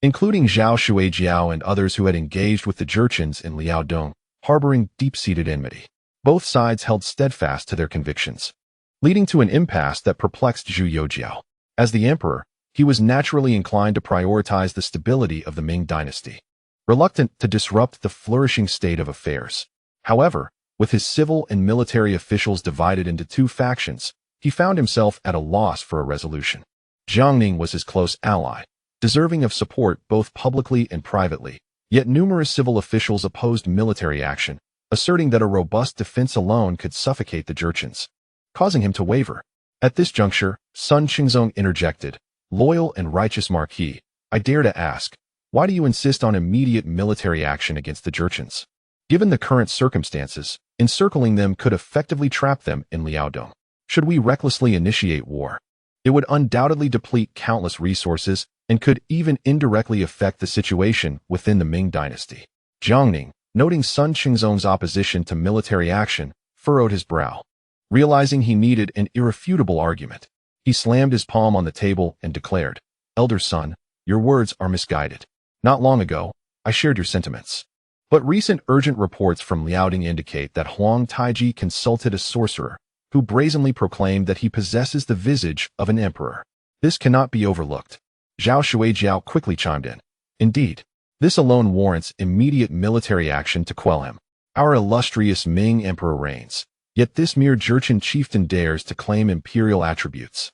including Zhao Shuijiao and others who had engaged with the Jurchens in Liaodong, harboring deep-seated enmity. Both sides held steadfast to their convictions, leading to an impasse that perplexed Zhu Youjiao. As the emperor, he was naturally inclined to prioritize the stability of the Ming dynasty, reluctant to disrupt the flourishing state of affairs. However, with his civil and military officials divided into 2 factions, he found himself at a loss for a resolution. Jiang Ning was his close ally, deserving of support both publicly and privately, yet numerous civil officials opposed military action, asserting that a robust defense alone could suffocate the Jurchens, causing him to waver. At this juncture, Sun Qingzong interjected, "Loyal and righteous Marquis, I dare to ask, why do you insist on immediate military action against the Jurchens? Given the current circumstances, encircling them could effectively trap them in Liaodong. Should we recklessly initiate war, it would undoubtedly deplete countless resources and could even indirectly affect the situation within the Ming dynasty." Jiang Ning, noting Sun Qingzong's opposition to military action, furrowed his brow. Realizing he needed an irrefutable argument, he slammed his palm on the table and declared, "Elder son, Your words are misguided. Not long ago, I shared your sentiments. But recent urgent reports from Liaodong indicate that Huang Taiji consulted a sorcerer who brazenly proclaimed that he possesses the visage of an emperor. This cannot be overlooked. Zhao Shuijiao quickly chimed in. Indeed, this alone warrants immediate military action to quell him. Our illustrious Ming emperor reigns, yet this mere Jurchen chieftain dares to claim imperial attributes.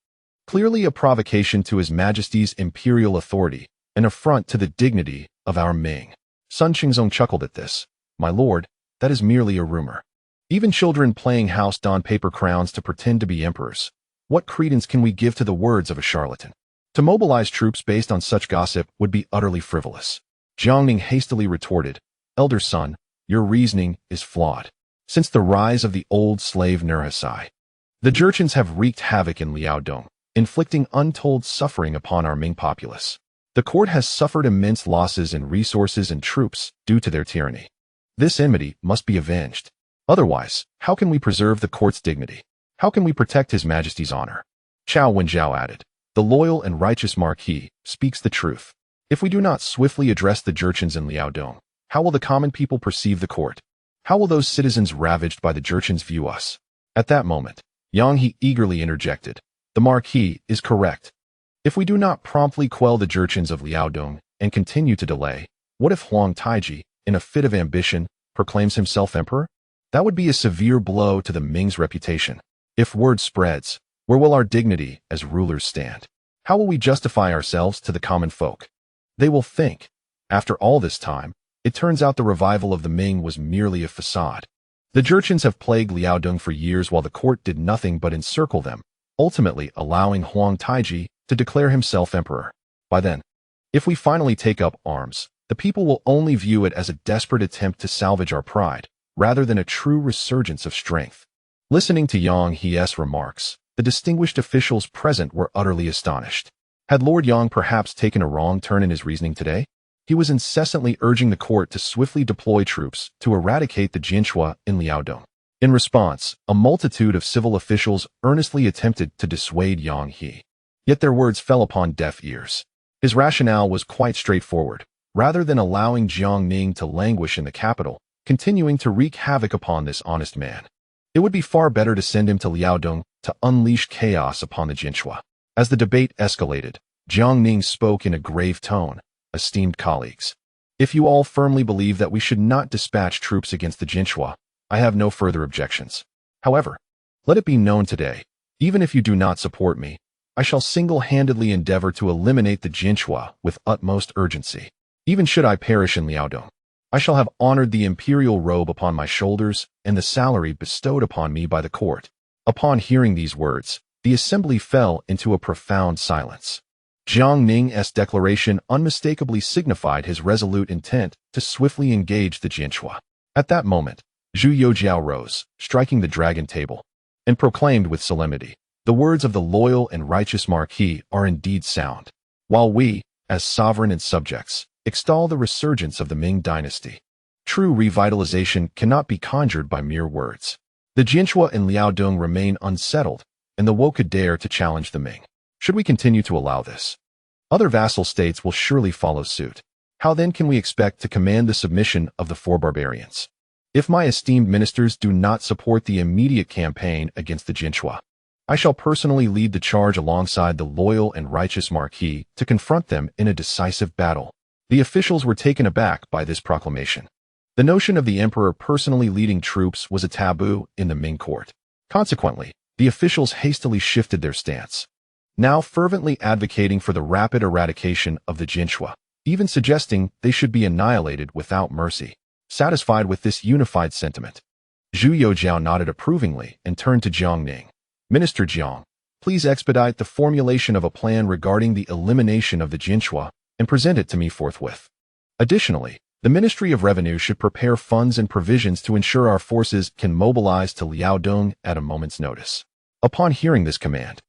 Clearly a provocation to His Majesty's imperial authority, an affront to the dignity of our Ming. Sun Qingzong chuckled at this. My lord, that is merely a rumor. Even children playing house don paper crowns to pretend to be emperors. What credence can we give to the words of a charlatan? To mobilize troops based on such gossip would be utterly frivolous. Jiang Ning hastily retorted, Elder son, your reasoning is flawed. Since the rise of the old slave Nurhasai, the Jurchens have wreaked havoc in Liaodong, inflicting untold suffering upon our Ming populace. The court has suffered immense losses in resources and troops due to their tyranny. This enmity must be avenged. Otherwise, how can we preserve the court's dignity? How can we protect His Majesty's honor? Chao Wenjiao added, the loyal and righteous Marquis speaks the truth. If we do not swiftly address the Jurchens in Liaodong, how will the common people perceive the court? How will those citizens ravaged by the Jurchens view us? At that moment, Yang He eagerly interjected, the Marquis is correct. If we do not promptly quell the Jurchens of Liaodong and continue to delay, what if Huang Taiji, in a fit of ambition, proclaims himself emperor? That would be a severe blow to the Ming's reputation. If word spreads, where will our dignity as rulers stand? How will we justify ourselves to the common folk? They will think, after all this time, it turns out the revival of the Ming was merely a facade. The Jurchens have plagued Liaodong for years while the court did nothing but encircle them, ultimately allowing Huang Taiji to declare himself emperor. By then, if we finally take up arms, the people will only view it as a desperate attempt to salvage our pride, rather than a true resurgence of strength. Listening to Yang He's remarks, the distinguished officials present were utterly astonished. Had Lord Yang perhaps taken a wrong turn in his reasoning today? He was incessantly urging the court to swiftly deploy troops to eradicate the Jinhua in Liaodong. In response, a multitude of civil officials earnestly attempted to dissuade Yang He. Yet their words fell upon deaf ears. His rationale was quite straightforward. Rather than allowing Jiang Ning to languish in the capital, continuing to wreak havoc upon this honest man, it would be far better to send him to Liaodong to unleash chaos upon the Jinhua. As the debate escalated, Jiang Ning spoke in a grave tone. Esteemed colleagues, if you all firmly believe that we should not dispatch troops against the Jinhua, I have no further objections. However, let it be known today, even if you do not support me, I shall single-handedly endeavor to eliminate the Jinhua with utmost urgency. Even should I perish in Liaodong, I shall have honored the imperial robe upon my shoulders and the salary bestowed upon me by the court. Upon hearing these words, the assembly fell into a profound silence. Jiang Ning's declaration unmistakably signified his resolute intent to swiftly engage the Jinhua. At that moment, Zhu Youjiao rose, striking the dragon table, and proclaimed with solemnity, the words of the loyal and righteous Marquis are indeed sound. While we, as sovereign and subjects, extol the resurgence of the Ming dynasty, true revitalization cannot be conjured by mere words. The Jinhua in Liaodong remain unsettled, and the Wu could dare to challenge the Ming. Should we continue to allow this, other vassal states will surely follow suit. How then can we expect to command the submission of the four barbarians? If my esteemed ministers do not support the immediate campaign against the Jinhua, I shall personally lead the charge alongside the loyal and righteous Marquis to confront them in a decisive battle. The officials were taken aback by this proclamation. The notion of the emperor personally leading troops was a taboo in the Ming court. Consequently, the officials hastily shifted their stance, now fervently advocating for the rapid eradication of the Jinhua, even suggesting they should be annihilated without mercy. Satisfied with this unified sentiment, Zhu Youjiao nodded approvingly and turned to Jiang Ning. Minister Jiang, please expedite the formulation of a plan regarding the elimination of the Jinhua and present it to me forthwith. Additionally, the Ministry of Revenue should prepare funds and provisions to ensure our forces can mobilize to Liaodong at a moment's notice. Upon hearing this command,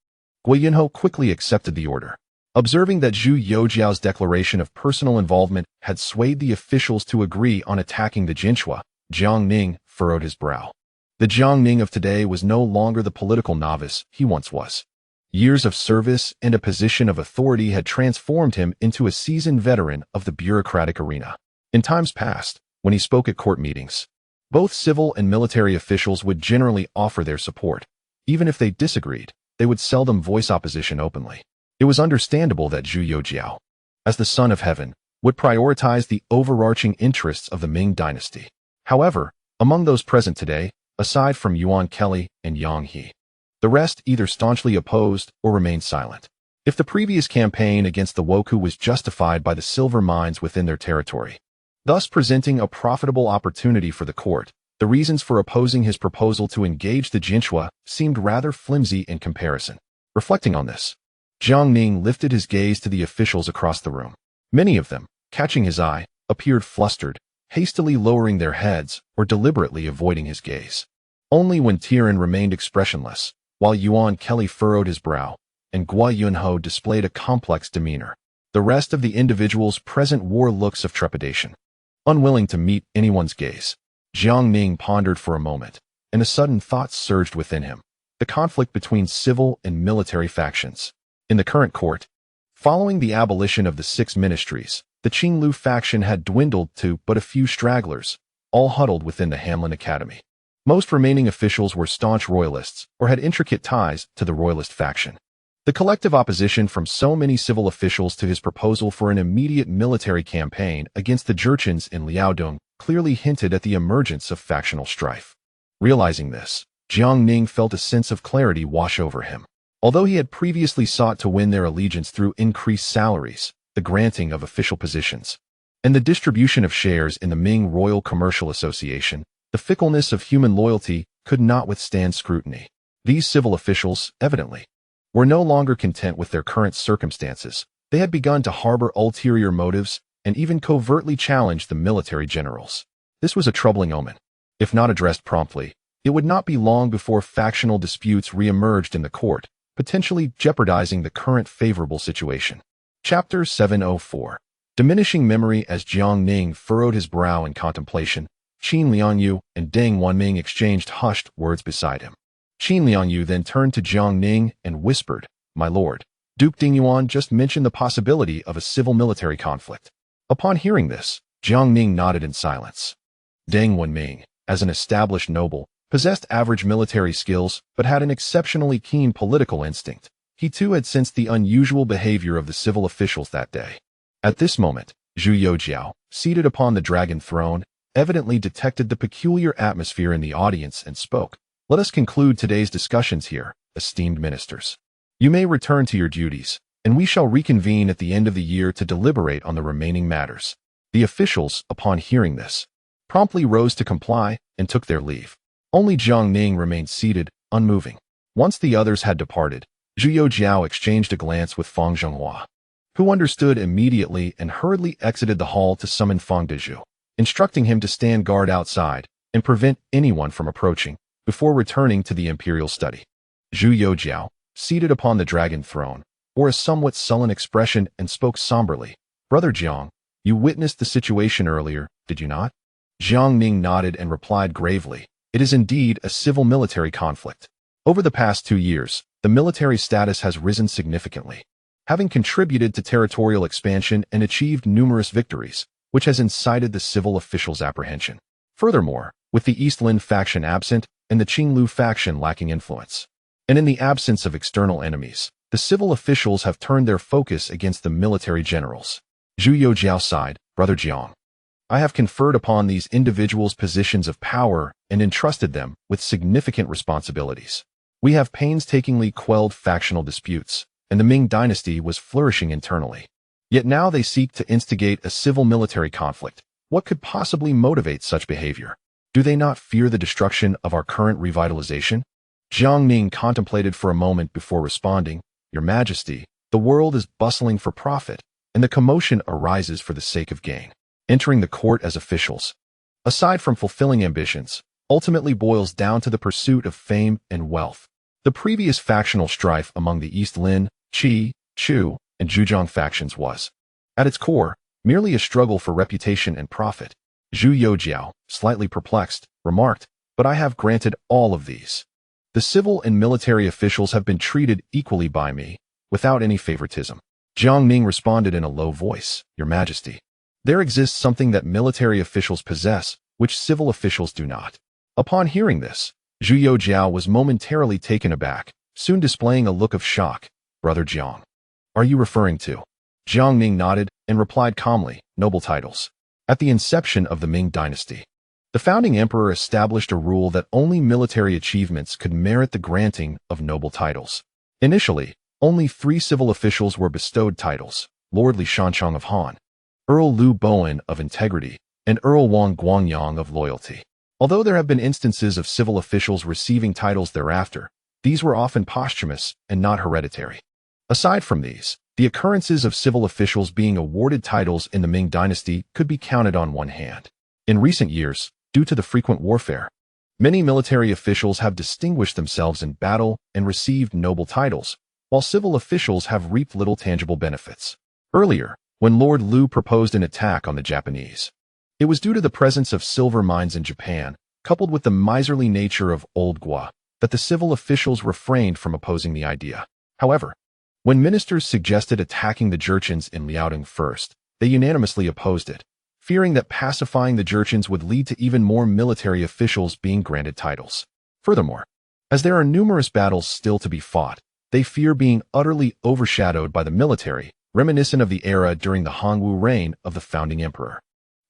Gui Yinho quickly accepted the order. Observing that Zhu Youjiao's declaration of personal involvement had swayed the officials to agree on attacking the Jinhua, Jiang Ning furrowed his brow. The Jiang Ning of today was no longer the political novice he once was. Years of service and a position of authority had transformed him into a seasoned veteran of the bureaucratic arena. In times past, when he spoke at court meetings, both civil and military officials would generally offer their support. Even if they disagreed, they would seldom voice opposition openly. It was understandable that Zhu Youjiao, as the son of heaven, would prioritize the overarching interests of the Ming dynasty. However, among those present today, aside from Yuan Kelly and Yang He, the rest either staunchly opposed or remained silent. If the previous campaign against the Wokou was justified by the silver mines within their territory, thus presenting a profitable opportunity for the court, the reasons for opposing his proposal to engage the Jinhua seemed rather flimsy in comparison. Reflecting on this, Jiang Ning lifted his gaze to the officials across the room. Many of them, catching his eye, appeared flustered, hastily lowering their heads or deliberately avoiding his gaze. Only when Tian remained expressionless, while Yuan Kelly furrowed his brow, and Guo Yunho displayed a complex demeanor. The rest of the individuals present wore looks of trepidation. Unwilling to meet anyone's gaze, Jiang Ning pondered for a moment, and a sudden thought surged within him: the conflict between civil and military factions. In the current court, following the abolition of the 6 ministries, the Qinglu faction had dwindled to but a few stragglers, all huddled within the Hanlin Academy. Most remaining officials were staunch royalists or had intricate ties to the royalist faction. The collective opposition from so many civil officials to his proposal for an immediate military campaign against the Jurchens in Liaodong clearly hinted at the emergence of factional strife. Realizing this, Jiang Ning felt a sense of clarity wash over him. Although he had previously sought to win their allegiance through increased salaries, the granting of official positions, and the distribution of shares in the Ming Royal Commercial Association, the fickleness of human loyalty could not withstand scrutiny. These civil officials, evidently, were no longer content with their current circumstances. They had begun to harbor ulterior motives and even covertly challenge the military generals. This was a troubling omen. If not addressed promptly, it would not be long before factional disputes re-emerged in the court, potentially jeopardizing the current favorable situation. Chapter 704. Diminishing memory. As Jiang Ning furrowed his brow in contemplation, Qin Liangyu and Deng Wanming exchanged hushed words beside him. Qin Liangyu then turned to Jiang Ning and whispered, "My lord, Duke Dingyuan just mentioned the possibility of a civil-military conflict." Upon hearing this, Jiang Ning nodded in silence. Deng Wanming, as an established noble, possessed average military skills but had an exceptionally keen political instinct. He too had sensed the unusual behavior of the civil officials that day. At this moment, Zhu Youjiao, seated upon the dragon throne, evidently detected the peculiar atmosphere in the audience and spoke. "Let us conclude today's discussions here, esteemed ministers. You may return to your duties, and we shall reconvene at the end of the year to deliberate on the remaining matters." The officials, upon hearing this, promptly rose to comply and took their leave. Only Jiang Ning remained seated, unmoving. Once the others had departed, Zhu Youjiao exchanged a glance with Fang Zhenghua, who understood immediately and hurriedly exited the hall to summon Fang Dezhu, instructing him to stand guard outside and prevent anyone from approaching before returning to the imperial study. Zhu Youjiao, seated upon the dragon throne, wore a somewhat sullen expression and spoke somberly. "Brother Jiang, you witnessed the situation earlier, did you not?" Jiang Ning nodded and replied gravely, "It is indeed a civil-military conflict. Over the past 2 years, the military status has risen significantly, having contributed to territorial expansion and achieved numerous victories, which has incited the civil officials' apprehension. Furthermore, with the Eastland faction absent and the Qinglu faction lacking influence, and in the absence of external enemies, the civil officials have turned their focus against the military generals." Zhu Youjiao sighed, "Brother Jiang, I have conferred upon these individuals positions of power and entrusted them with significant responsibilities. We have painstakingly quelled factional disputes, and the Ming dynasty was flourishing internally. Yet now they seek to instigate a civil-military conflict. What could possibly motivate such behavior? Do they not fear the destruction of our current revitalization?" Jiang Ning contemplated for a moment before responding, "Your Majesty, the world is bustling for profit, and the commotion arises for the sake of gain. Entering the court as officials, aside from fulfilling ambitions, ultimately boils down to the pursuit of fame and wealth. The previous factional strife among the East Lin, Qi, Chu, and Zhujiang factions was, at its core, merely a struggle for reputation and profit." Zhu Youjiao, slightly perplexed, remarked, "But I have granted all of these." The civil and military officials have been treated equally by me, without any favoritism. Jiang Ning responded in a low voice, Your Majesty. There exists something that military officials possess, which civil officials do not. Upon hearing this, Zhu Youjiao was momentarily taken aback, soon displaying a look of shock. Brother Jiang. Are you referring to? Jiang Ning nodded and replied calmly, Noble titles. At the inception of the Ming dynasty, the founding emperor established a rule that only military achievements could merit the granting of noble titles. Initially, only 3 civil officials were bestowed titles, Lord Li Shanchong of Han, Earl Liu Bowen of Integrity, and Earl Wang Guangyang of Loyalty. Although there have been instances of civil officials receiving titles thereafter, these were often posthumous and not hereditary. Aside from these, the occurrences of civil officials being awarded titles in the Ming dynasty could be counted on one hand. In recent years, due to the frequent warfare, many military officials have distinguished themselves in battle and received noble titles, while civil officials have reaped little tangible benefits. Earlier, when Lord Liu proposed an attack on the Japanese, it was due to the presence of silver mines in Japan, coupled with the miserly nature of Old Gua, that the civil officials refrained from opposing the idea. However, when ministers suggested attacking the Jurchens in Liaodong first, they unanimously opposed it, fearing that pacifying the Jurchens would lead to even more military officials being granted titles. Furthermore, as there are numerous battles still to be fought, they fear being utterly overshadowed by the military, reminiscent of the era during the Hongwu reign of the founding emperor.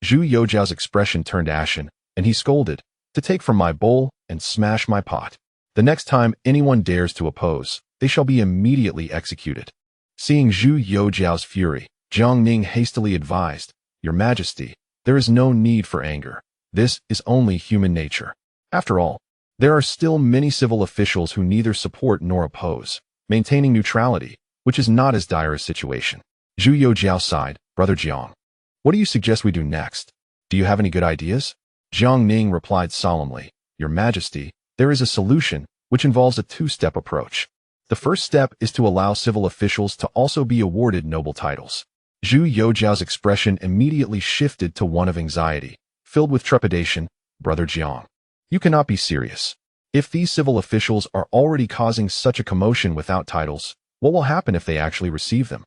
Zhu Youjiao's expression turned ashen, and he scolded, To take from my bowl and smash my pot. The next time anyone dares to oppose, they shall be immediately executed. Seeing Zhu Youjiao's fury, Jiang Ning hastily advised, Your Majesty, there is no need for anger. This is only human nature. After all, there are still many civil officials who neither support nor oppose, maintaining neutrality, which is not as dire a situation. Zhu Youjiao sighed, Brother Jiang. What do you suggest we do next? Do you have any good ideas? Jiang Ning replied solemnly, Your Majesty, there is a solution, which involves a 2-step approach. The first step is to allow civil officials to also be awarded noble titles. Zhu Youjiao's expression immediately shifted to one of anxiety, filled with trepidation. Brother Jiang, you cannot be serious. If these civil officials are already causing such a commotion without titles, what will happen if they actually receive them?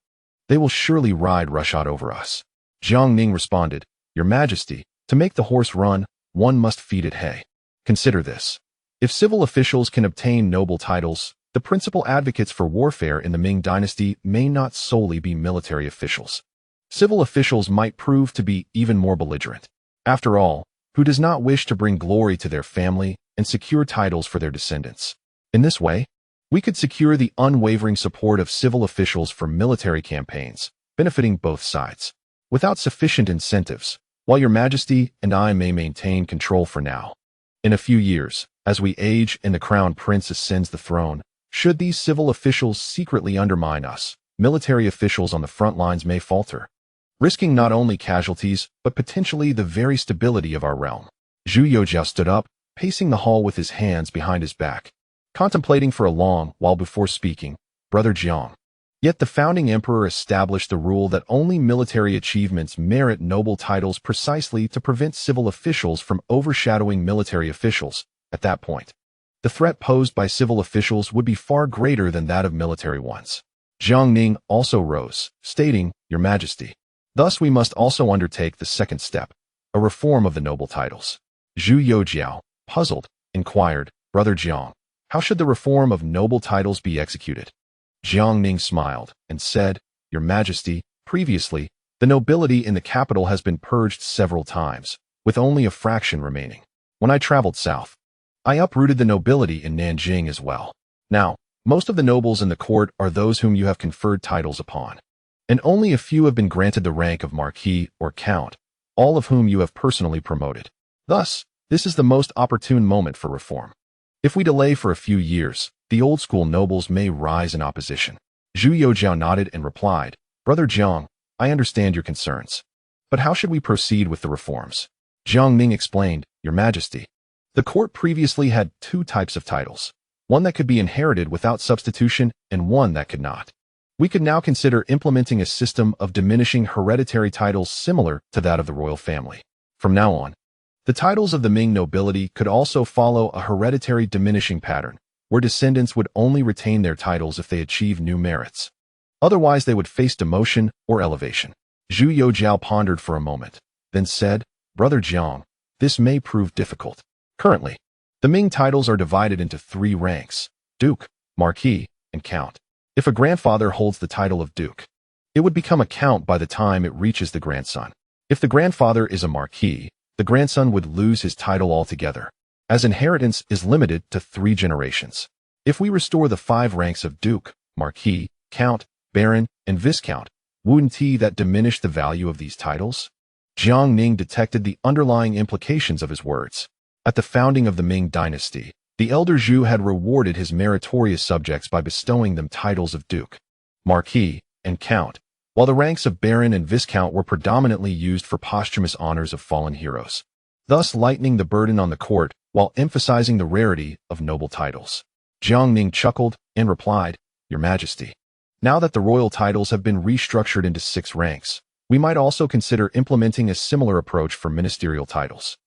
They will surely ride roughshod over us. Jiang Ning responded, Your Majesty, to make the horse run, one must feed it hay. Consider this. If civil officials can obtain noble titles, the principal advocates for warfare in the Ming dynasty may not solely be military officials. Civil officials might prove to be even more belligerent. After all, who does not wish to bring glory to their family and secure titles for their descendants? In this way, we could secure the unwavering support of civil officials for military campaigns, benefiting both sides. Without sufficient incentives, while Your Majesty and I may maintain control for now, in a few years, as we age and the crown prince ascends the throne, should these civil officials secretly undermine us, military officials on the front lines may falter, risking not only casualties, but potentially the very stability of our realm. Zhu Youjiao stood up, pacing the hall with his hands behind his back, contemplating for a long while before speaking, Brother Jiang. Yet the founding emperor established the rule that only military achievements merit noble titles precisely to prevent civil officials from overshadowing military officials. At that point, the threat posed by civil officials would be far greater than that of military ones. Jiang Ning also rose, stating, Your Majesty, thus we must also undertake the second step, a reform of the noble titles. Zhu Youjiao, puzzled, inquired, Brother Jiang, how should the reform of noble titles be executed? Jiang Ning smiled and said, Your Majesty, previously, the nobility in the capital has been purged several times, with only a fraction remaining. When I traveled south, I uprooted the nobility in Nanjing as well. Now, most of the nobles in the court are those whom you have conferred titles upon, and only a few have been granted the rank of marquis or count, all of whom you have personally promoted. Thus, this is the most opportune moment for reform. If we delay for a few years, the old-school nobles may rise in opposition. Zhu Youjiao nodded and replied, Brother Jiang, I understand your concerns. But how should we proceed with the reforms? Jiang Ning explained, Your Majesty, the court previously had 2 types of titles, one that could be inherited without substitution and one that could not. We could now consider implementing a system of diminishing hereditary titles similar to that of the royal family. From now on, the titles of the Ming nobility could also follow a hereditary diminishing pattern, where descendants would only retain their titles if they achieve new merits. Otherwise, they would face demotion or elevation. Zhu Youjiao pondered for a moment, then said, Brother Jiang, this may prove difficult. Currently, the Ming titles are divided into 3 ranks: Duke, Marquis, and Count. If a grandfather holds the title of Duke, it would become a Count by the time it reaches the grandson. If the grandfather is a Marquis, the grandson would lose his title altogether, as inheritance is limited to 3 generations. If we restore the 5 ranks of Duke, Marquis, Count, Baron, and Viscount, wouldn't that diminish the value of these titles? Jiang Ning detected the underlying implications of his words. At the founding of the Ming dynasty, the elder Zhu had rewarded his meritorious subjects by bestowing them titles of Duke, Marquis, and Count, while the ranks of Baron and Viscount were predominantly used for posthumous honors of fallen heroes, thus lightening the burden on the court while emphasizing the rarity of noble titles. Jiang Ning chuckled and replied, Your Majesty, now that the royal titles have been restructured into 6 ranks, we might also consider implementing a similar approach for ministerial titles.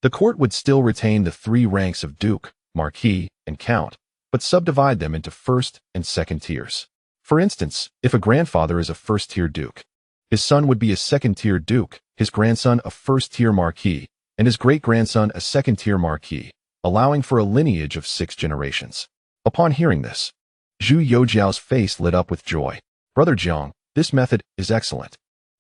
The court would still retain the 3 ranks of Duke, Marquis, and Count, but subdivide them into first and second tiers. For instance, if a grandfather is a first-tier Duke, his son would be a second-tier Duke, his grandson a first-tier Marquis, and his great-grandson a second-tier Marquis, allowing for a lineage of 6 generations. Upon hearing this, Zhu Youjiao's face lit up with joy. Brother Jiang, this method is excellent.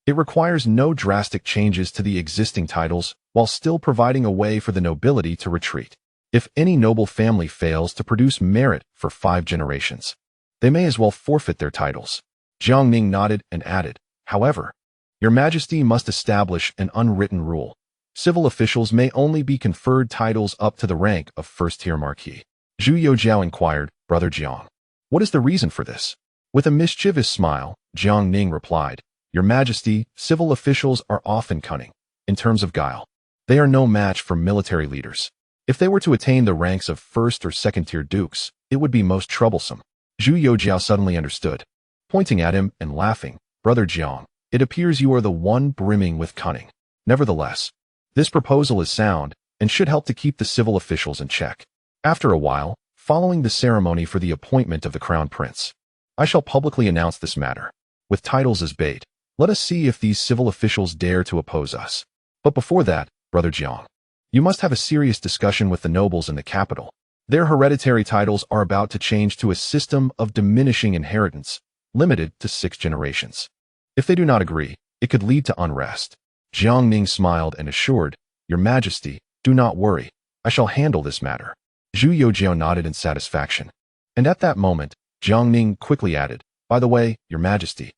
It requires no drastic changes to the existing titles while still providing a way for the nobility to retreat. If any noble family fails to produce merit for 5 generations, they may as well forfeit their titles. Jiang Ning nodded and added, However, Your Majesty must establish an unwritten rule. Civil officials may only be conferred titles up to the rank of first-tier Marquis. Zhu Youjiao inquired, Brother Jiang, what is the reason for this? With a mischievous smile, Jiang Ning replied, Your Majesty, civil officials are often cunning. In terms of guile, they are no match for military leaders. If they were to attain the ranks of first or second-tier dukes, it would be most troublesome. Zhu Youjiao suddenly understood, pointing at him and laughing, Brother Jiang, it appears you are the one brimming with cunning. Nevertheless, this proposal is sound and should help to keep the civil officials in check. After a while, following the ceremony for the appointment of the crown prince, I shall publicly announce this matter. With titles as bait, let us see if these civil officials dare to oppose us. But before that, Brother Jiang, you must have a serious discussion with the nobles in the capital. Their hereditary titles are about to change to a system of diminishing inheritance, limited to 6 generations. If they do not agree, it could lead to unrest. Jiang Ning smiled and assured, Your Majesty, do not worry. I shall handle this matter. Zhu Youjiao nodded in satisfaction. And at that moment, Jiang Ning quickly added, By the way, Your Majesty,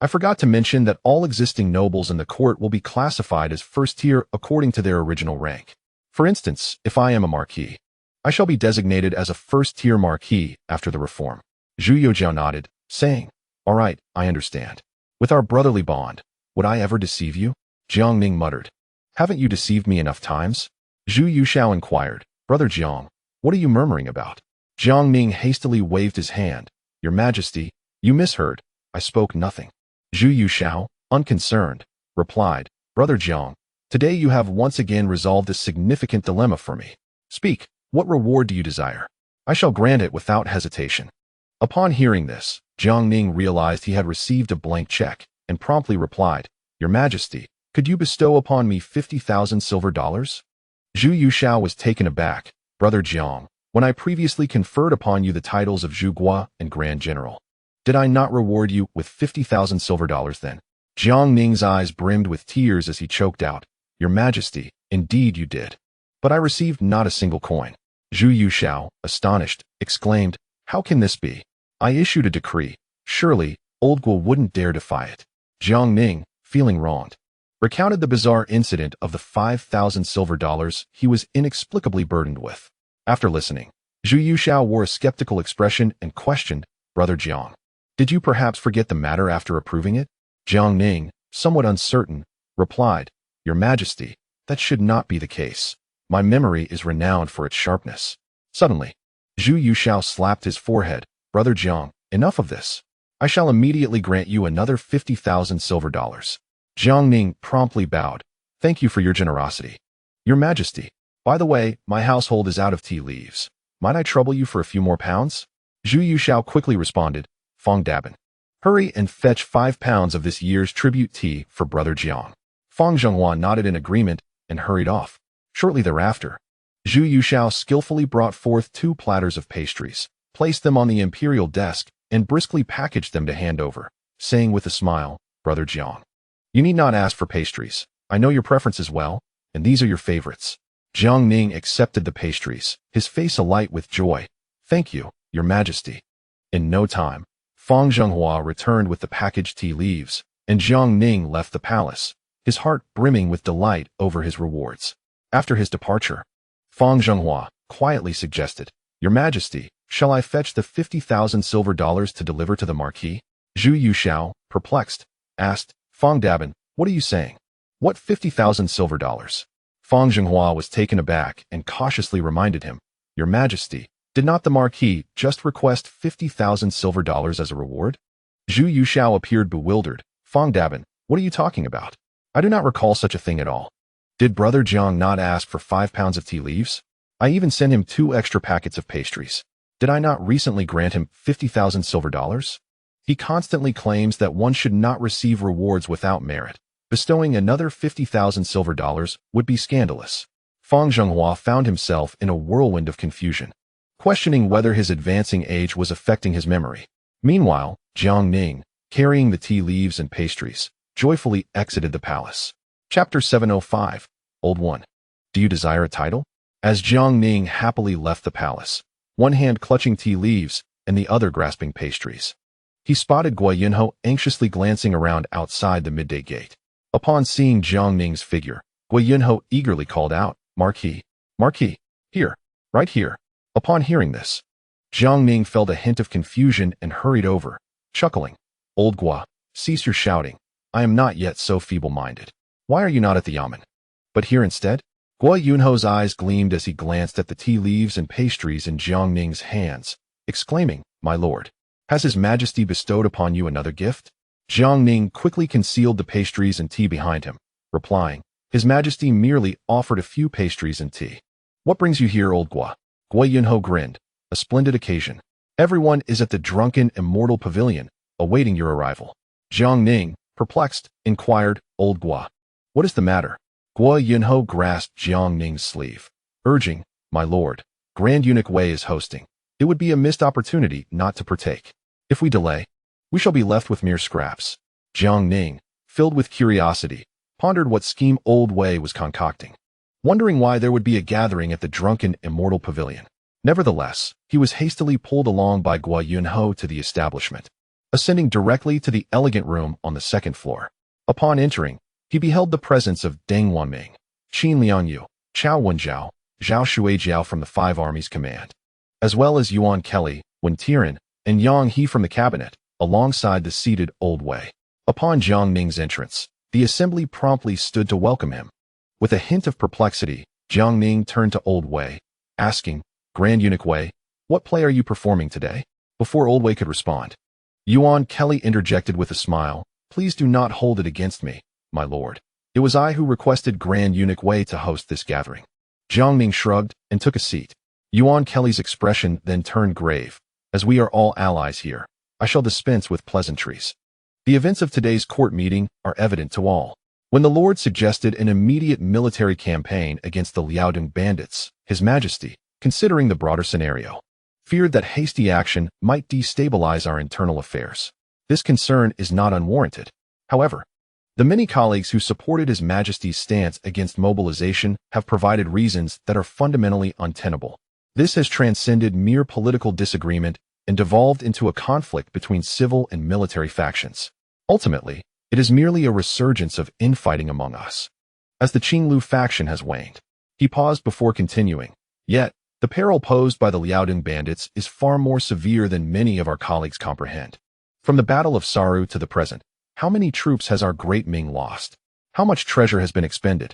I forgot to mention that all existing nobles in the court will be classified as first tier according to their original rank. For instance, if I am a Marquis, I shall be designated as a first-tier Marquis after the reform. Zhu Youjiao nodded, saying, All right, I understand. With our brotherly bond, would I ever deceive you? Jiang Ning muttered, Haven't you deceived me enough times? Zhu Youjiao inquired, Brother Jiang, what are you murmuring about? Jiang Ning hastily waved his hand. Your Majesty, you misheard. I spoke nothing. Zhu Youjiao, unconcerned, replied, Brother Jiang, today you have once again resolved a significant dilemma for me. Speak. What reward do you desire? I shall grant it without hesitation. Upon hearing this, Jiang Ning realized he had received a blank check and promptly replied, Your Majesty, could you bestow upon me 50,000 silver dollars? Zhu Youjiao was taken aback. Brother Jiang, when I previously conferred upon you the titles of Zhuguo and Grand General, did I not reward you with 50,000 silver dollars then? Jiang Ning's eyes brimmed with tears as he choked out, Your Majesty, indeed you did. But I received not a single coin. Zhu Youjiao, astonished, exclaimed, How can this be? I issued a decree. Surely, old Guo wouldn't dare defy it. Jiang Ning, feeling wronged, recounted the bizarre incident of the 5,000 silver dollars he was inexplicably burdened with. After listening, Zhu Youjiao wore a skeptical expression and questioned, Brother Jiang, did you perhaps forget the matter after approving it? Jiang Ning, somewhat uncertain, replied, Your Majesty, that should not be the case. My memory is renowned for its sharpness. Suddenly, Zhu Youjiao slapped his forehead. Brother Jiang, enough of this. I shall immediately grant you another 50,000 silver dollars. Jiang Ning promptly bowed. Thank you for your generosity. Your Majesty, by the way, my household is out of tea leaves. Might I trouble you for a few more pounds? Zhu Yuxiao quickly responded, Fang Dabin. Hurry and fetch 5 pounds of this year's tribute tea for Brother Jiang. Fang Zhenghua nodded in agreement and hurried off. Shortly thereafter, Zhu Yuxiao skillfully brought forth 2 platters of pastries, placed them on the imperial desk, and briskly packaged them to hand over, saying with a smile, Brother Jiang, you need not ask for pastries. I know your preferences well, and these are your favorites. Jiang Ning accepted the pastries, his face alight with joy. Thank you, Your Majesty. In no time, Fang Zhenghua returned with the packaged tea leaves, and Jiang Ning left the palace, his heart brimming with delight over his rewards. After his departure, Fang Zhenghua quietly suggested, Your Majesty, shall I fetch the 50,000 silver dollars to deliver to the Marquis? Zhu Yuxiao, perplexed, asked, Fang Dabin, what are you saying? What 50,000 silver dollars? Fang Zhenghua was taken aback and cautiously reminded him, Your Majesty, did not the Marquis just request 50,000 silver dollars as a reward? Zhu Yuxiao appeared bewildered. Fang Dabin, what are you talking about? I do not recall such a thing at all. Did Brother Jiang not ask for 5 pounds of tea leaves? I even sent him 2 extra packets of pastries. Did I not recently grant him 50,000 silver dollars? He constantly claims that one should not receive rewards without merit. Bestowing another 50,000 silver dollars would be scandalous. Fang Zhenghua found himself in a whirlwind of confusion, questioning whether his advancing age was affecting his memory. Meanwhile, Jiang Ning, carrying the tea leaves and pastries, joyfully exited the palace. Chapter 705, Old One. Do you desire a title? As Jiang Ning happily left the palace, one hand clutching tea leaves and the other grasping pastries, he spotted Guo Yunho anxiously glancing around outside the midday gate. Upon seeing Jiang Ning's figure, Guo Yunho eagerly called out, Marquis, Marquis, here, right here. Upon hearing this, Jiang Ning felt a hint of confusion and hurried over, chuckling, Old Guo, cease your shouting. I am not yet so feeble-minded. Why are you not at the yamen, but here instead? Guo Yunho's eyes gleamed as he glanced at the tea leaves and pastries in Jiang Ning's hands, exclaiming, My lord, has His Majesty bestowed upon you another gift? Jiang Ning quickly concealed the pastries and tea behind him, replying, His Majesty merely offered a few pastries and tea. What brings you here, Old Guo? Guo Yunho grinned. A splendid occasion. Everyone is at the drunken immortal pavilion, awaiting your arrival. Jiang Ning, perplexed, inquired, Old Guo, what is the matter? Guo Yunho grasped Jiang Ning's sleeve, urging, My lord, Grand Eunuch Wei is hosting. It would be a missed opportunity not to partake. If we delay, we shall be left with mere scraps. Jiang Ning, filled with curiosity, pondered what scheme Old Wei was concocting, wondering why there would be a gathering at the drunken immortal pavilion. Nevertheless, he was hastily pulled along by Guo Yunho to the establishment, ascending directly to the elegant room on the 2nd floor. Upon entering, he beheld the presence of Deng Wanming, Qin Liangyu, Chao Wenjiao, Zhao Shuijiao from the 5 Armies Command, as well as Yuan Kelly, Wen Tiran, and Yang He from the cabinet, alongside the seated Old Wei. Upon Jiang Ning's entrance, the assembly promptly stood to welcome him. With a hint of perplexity, Jiang Ning turned to Old Wei, asking, Grand Eunuch Wei, what play are you performing today? Before Old Wei could respond, Yuan Kelly interjected with a smile, Please do not hold it against me, my lord. It was I who requested Grand Eunuch Wei to host this gathering. Jiang Ning shrugged and took a seat. Yuan Kelly's expression then turned grave. As we are all allies here, I shall dispense with pleasantries. The events of today's court meeting are evident to all. When the Lord suggested an immediate military campaign against the Liaodong bandits, His Majesty, considering the broader scenario, feared that hasty action might destabilize our internal affairs. This concern is not unwarranted. However, the many colleagues who supported His Majesty's stance against mobilization have provided reasons that are fundamentally untenable. This has transcended mere political disagreement and devolved into a conflict between civil and military factions. Ultimately, it is merely a resurgence of infighting among us, as the Qinglu faction has waned. He paused before continuing. Yet, the peril posed by the Liaodong bandits is far more severe than many of our colleagues comprehend. From the Battle of Saru to the present, how many troops has our great Ming lost? How much treasure has been expended?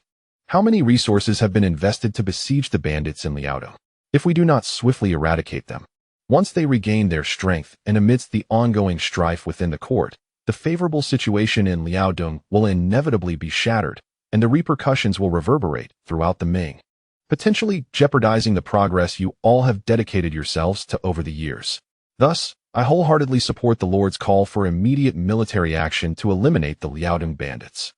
How many resources have been invested to besiege the bandits in Liaodong? If we do not swiftly eradicate them, once they regain their strength and amidst the ongoing strife within the court, the favorable situation in Liaodong will inevitably be shattered, and the repercussions will reverberate throughout the Ming. potentially jeopardizing the progress you all have dedicated yourselves to over the years. Thus, I wholeheartedly support the Lord's call for immediate military action to eliminate the Liaodong bandits.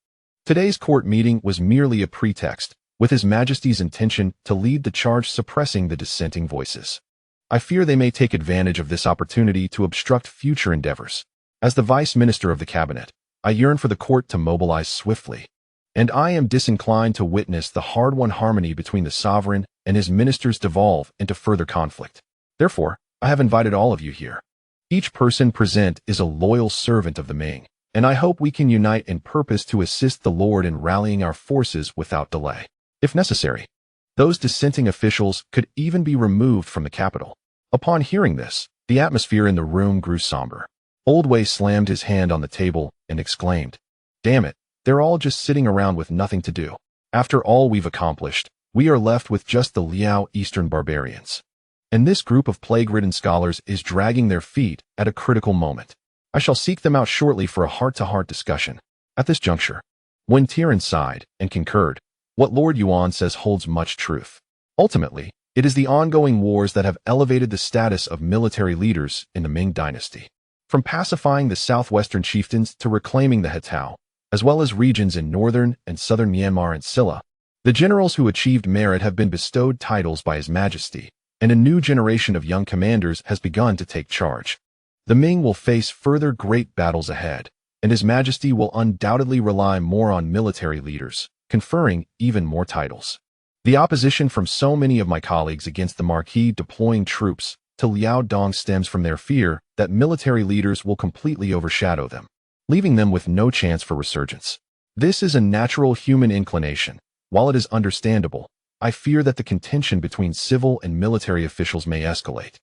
Today's court meeting was merely a pretext, with His Majesty's intention to lead the charge suppressing the dissenting voices. I fear they may take advantage of this opportunity to obstruct future endeavors. As the Vice Minister of the Cabinet, I yearn for the court to mobilize swiftly, and I am disinclined to witness the hard-won harmony between the sovereign and his ministers devolve into further conflict. Therefore, I have invited all of you here. Each person present is a loyal servant of the Ming, and I hope we can unite in purpose to assist the Lord in rallying our forces without delay. If necessary, those dissenting officials could even be removed from the capital. Upon hearing this, the atmosphere in the room grew somber. Old Wei slammed his hand on the table and exclaimed, "Damn it, they're all just sitting around with nothing to do. After all we've accomplished, we are left with just the Liao Eastern barbarians. And this group of plague-ridden scholars is dragging their feet at a critical moment. I shall seek them out shortly for a heart-to-heart discussion." At this juncture, Wen Tian sighed and concurred. What Lord Yuan says holds much truth. Ultimately, it is the ongoing wars that have elevated the status of military leaders in the Ming dynasty. From pacifying the southwestern chieftains to reclaiming the Hetao, as well as regions in northern and southern Myanmar and Silla, the generals who achieved merit have been bestowed titles by His Majesty, and a new generation of young commanders has begun to take charge. The Ming will face further great battles ahead, and His Majesty will undoubtedly rely more on military leaders, conferring even more titles. The opposition from so many of my colleagues against the Marquis deploying troops to Liaodong stems from their fear that military leaders will completely overshadow them, leaving them with no chance for resurgence. This is a natural human inclination. While it is understandable, I fear that the contention between civil and military officials may escalate,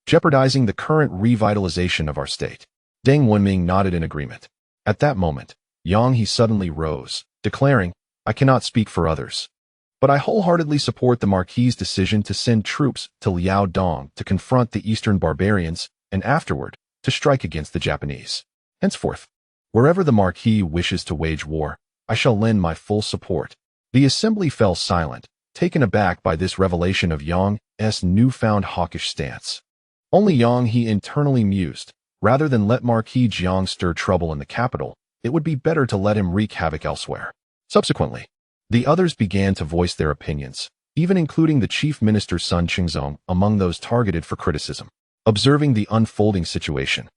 jeopardizing the current revitalization of our state. Deng Wenming nodded in agreement. At that moment, Yang He suddenly rose, declaring, "I cannot speak for others, but I wholeheartedly support the Marquis's decision to send troops to Liaodong to confront the eastern barbarians and afterward to strike against the Japanese. Henceforth, wherever the Marquis wishes to wage war, I shall lend my full support." The assembly fell silent, taken aback by this revelation of Yang's newfound hawkish stance. Only Yang He internally mused, rather than let Marquis Jiang stir trouble in the capital, it would be better to let him wreak havoc elsewhere. Subsequently, the others began to voice their opinions, even including the Chief Minister Sun Qingzong among those targeted for criticism. Observing the unfolding situation,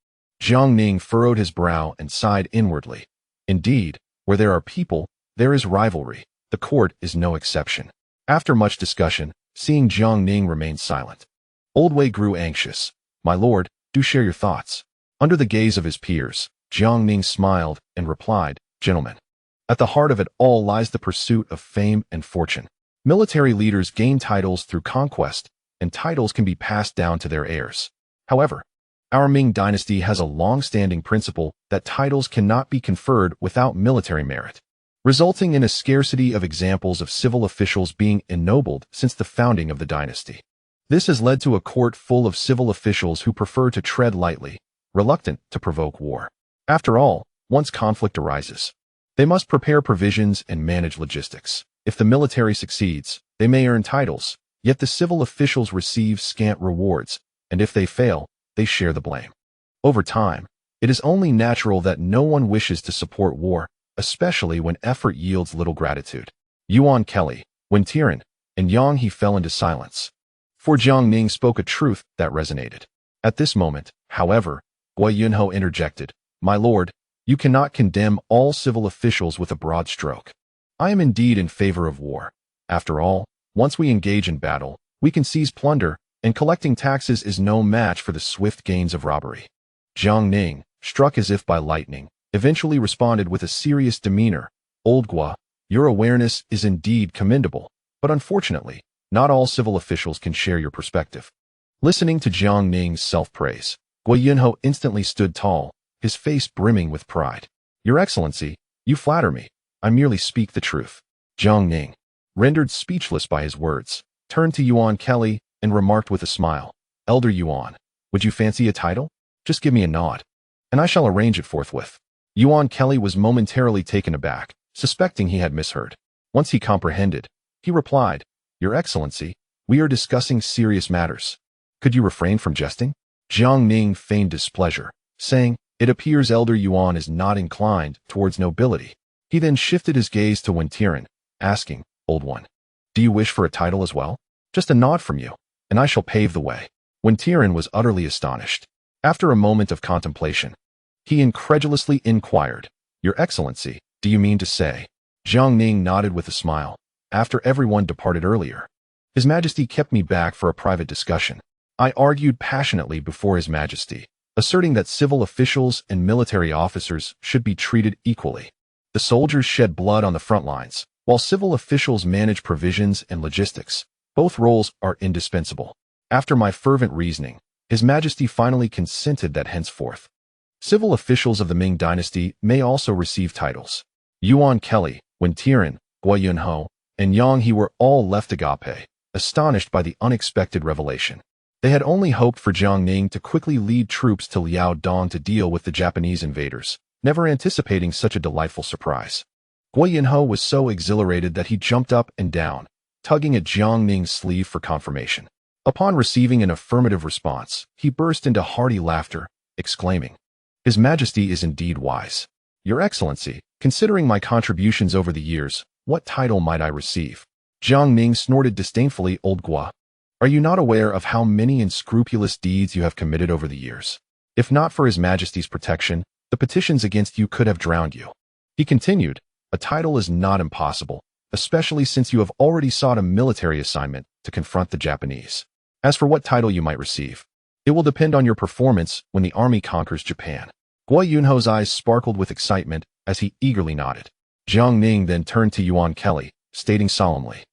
Jiang Ning furrowed his brow and sighed inwardly. Indeed, where there are people, there is rivalry. The court is no exception. After much discussion, seeing Jiang Ning remain silent, Old Wei grew anxious. "My lord, do share your thoughts." Under the gaze of his peers, Jiang Ning smiled and replied, "Gentlemen, at the heart of it all lies the pursuit of fame and fortune. Military leaders gain titles through conquest, and titles can be passed down to their heirs. However, our Ming dynasty has a long-standing principle that titles cannot be conferred without military merit, resulting in a scarcity of examples of civil officials being ennobled since the founding of the dynasty. This has led to a court full of civil officials who prefer to tread lightly, reluctant to provoke war. After all, once conflict arises, they must prepare provisions and manage logistics. If the military succeeds, they may earn titles, yet the civil officials receive scant rewards, and if they fail, they share the blame. Over time, it is only natural that no one wishes to support war, especially when effort yields little gratitude. Yuan Kelly, Wen Tian, and Yang He fell into silence. For Jiang Ning spoke a truth that resonated. At this moment, however, Gui Yunho interjected, "My lord, you cannot condemn all civil officials with a broad stroke. I am indeed in favor of war. After all, once we engage in battle, we can seize plunder, and collecting taxes is no match for the swift gains of robbery." Jiang Ning, struck as if by lightning, eventually responded with a serious demeanor, "Old Gua, your awareness is indeed commendable, but unfortunately, not all civil officials can share your perspective." Listening to Jiang Ning's self-praise, Gui Yunho instantly stood tall, his face brimming with pride. "Your Excellency, you flatter me. I merely speak the truth." Jiang Ning, rendered speechless by his words, turned to Yuan Kelly and remarked with a smile, "Elder Yuan, would you fancy a title? Just give me a nod, and I shall arrange it forthwith." Yuan Kelly was momentarily taken aback, suspecting he had misheard. Once he comprehended, he replied, Your Excellency, we are discussing serious matters. Could you refrain from jesting? Jiang Ning feigned displeasure, saying, it appears Elder Yuan is not inclined towards nobility. He then shifted his gaze to Wen Tiren, asking, Old One, do you wish for a title as well? Just a nod from you, and I shall pave the way. Wen Tiren was utterly astonished. After a moment of contemplation, he incredulously inquired, Your Excellency, do you mean to say? Jiang Ning nodded with a smile. After everyone departed earlier, His Majesty kept me back for a private discussion. I argued passionately before His Majesty, asserting that civil officials and military officers should be treated equally. The soldiers shed blood on the front lines, while civil officials manage provisions and logistics. Both roles are indispensable. After my fervent reasoning, His Majesty finally consented that henceforth, civil officials of the Ming dynasty may also receive titles. Yuan Kelly, Wen Tiren, Guo Yunho, and Yang He were all left agape, astonished by the unexpected revelation. They had only hoped for Jiang Ning to quickly lead troops to Liaodong to deal with the Japanese invaders, never anticipating such a delightful surprise. Guo Yunho was so exhilarated that he jumped up and down, tugging at Jiang Ning's sleeve for confirmation. Upon receiving an affirmative response, he burst into hearty laughter, exclaiming, His Majesty is indeed wise. Your Excellency, considering my contributions over the years, what title might I receive? Jiang Ning snorted disdainfully. Old Guo, are you not aware of how many unscrupulous deeds you have committed over the years? If not for His Majesty's protection, the petitions against you could have drowned you. He continued, a title is not impossible, especially since you have already sought a military assignment to confront the Japanese. As for what title you might receive, it will depend on your performance when the army conquers Japan. Guo Yunho's eyes sparkled with excitement as he eagerly nodded. Jiang Ning then turned to Yuan Kelly, stating solemnly,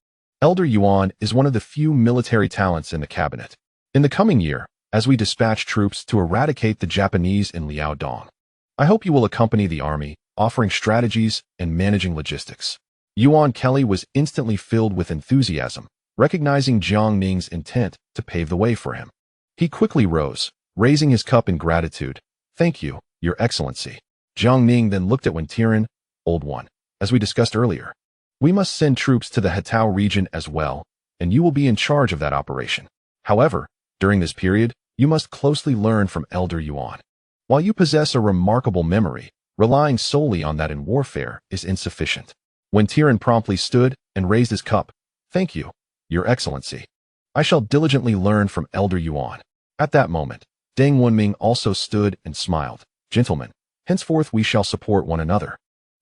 Elder Yuan is one of the few military talents in the cabinet. In the coming year, as we dispatch troops to eradicate the Japanese in Liaodong, I hope you will accompany the army, offering strategies and managing logistics. Yuan Kelly was instantly filled with enthusiasm, recognizing Jiang Ning's intent to pave the way for him. He quickly rose, raising his cup in gratitude. Thank you, Your Excellency. Jiang Ning then looked at Wen Tiren, Old One. As we discussed earlier, we must send troops to the Hetao region as well, and you will be in charge of that operation. However, during this period, you must closely learn from Elder Yuan. While you possess a remarkable memory, relying solely on that in warfare is insufficient. Wen Tiren promptly stood and raised his cup. Thank you, Your Excellency. I shall diligently learn from Elder Yuan. At that moment, Deng Wenming also stood and smiled. Gentlemen, henceforth we shall support one another,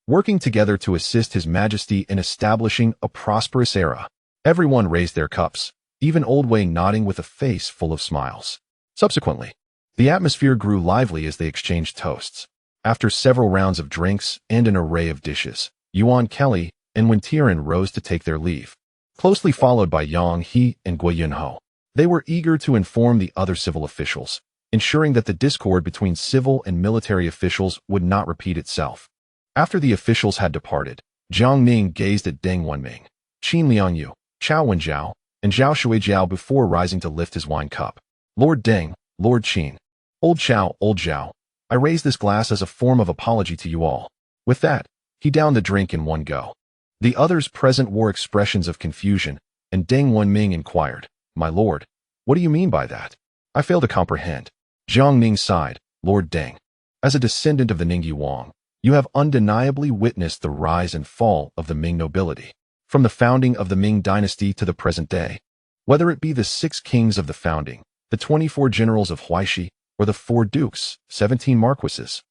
working together to assist His Majesty in establishing a prosperous era. Everyone raised their cups, even Old Wei nodding with a face full of smiles. Subsequently, the atmosphere grew lively as they exchanged toasts. After several rounds of drinks and an array of dishes, Yuan Kelly and Wen Tiren rose to take their leave, closely followed by Yang He and Guo Yunho. They were eager to inform the other civil officials, ensuring that the discord between civil and military officials would not repeat itself. After the officials had departed, Jiang Ning gazed at Deng Wenming, Qin Liangyu, Chao Wenjiao, and Zhao Shuijiao before rising to lift his wine cup. Lord Deng, Lord Qin, Old Chao, Old Zhao, I raise this glass as a form of apology to you all. With that, he downed the drink in one go. The others present wore expressions of confusion, and Deng Wenming inquired, My lord, what do you mean by that? I fail to comprehend. Jiang Ning sighed, Lord Deng, as a descendant of the Ningyi Wang, you have undeniably witnessed the rise and fall of the Ming nobility, from the founding of the Ming dynasty to the present day. Whether it be the 6 kings of the founding, the 24 generals of Huaishi, or the 4 dukes, 17 marquises,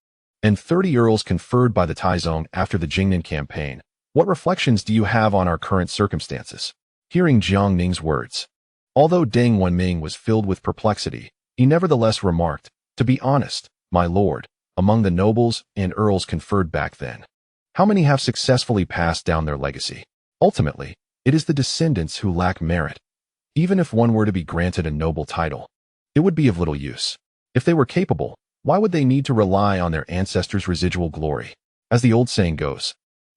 and 30 earls conferred by the Taizong after the Jiangnan campaign, what reflections do you have on our current circumstances? Hearing Jiang Ning's words, although Deng Wenming was filled with perplexity, he nevertheless remarked, To be honest, my lord, among the nobles and earls conferred back then, how many have successfully passed down their legacy? Ultimately, it is the descendants who lack merit. Even if one were to be granted a noble title, it would be of little use. If they were capable, why would they need to rely on their ancestors' residual glory? As the old saying goes,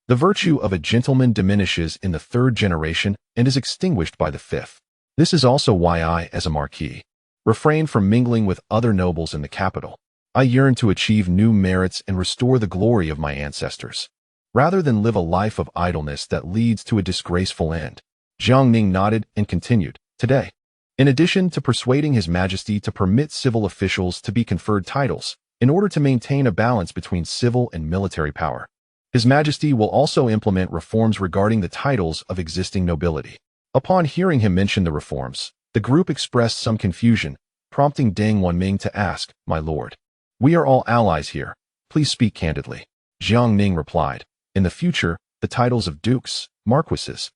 the virtue of a gentleman diminishes in the 3rd generation and is extinguished by the 5th. This is also why I, as a marquis, refrain from mingling with other nobles in the capital. I yearn to achieve new merits and restore the glory of my ancestors, rather than live a life of idleness that leads to a disgraceful end. Jiang Ning nodded and continued, today. In addition to persuading His Majesty to permit civil officials to be conferred titles, in order to maintain a balance between civil and military power, His Majesty will also implement reforms regarding the titles of existing nobility. Upon hearing him mention the reforms, the group expressed some confusion, prompting Deng Wanming to ask, My lord, we are all allies here. Please speak candidly. Jiang Ning replied, in the future, the titles of dukes, marquises,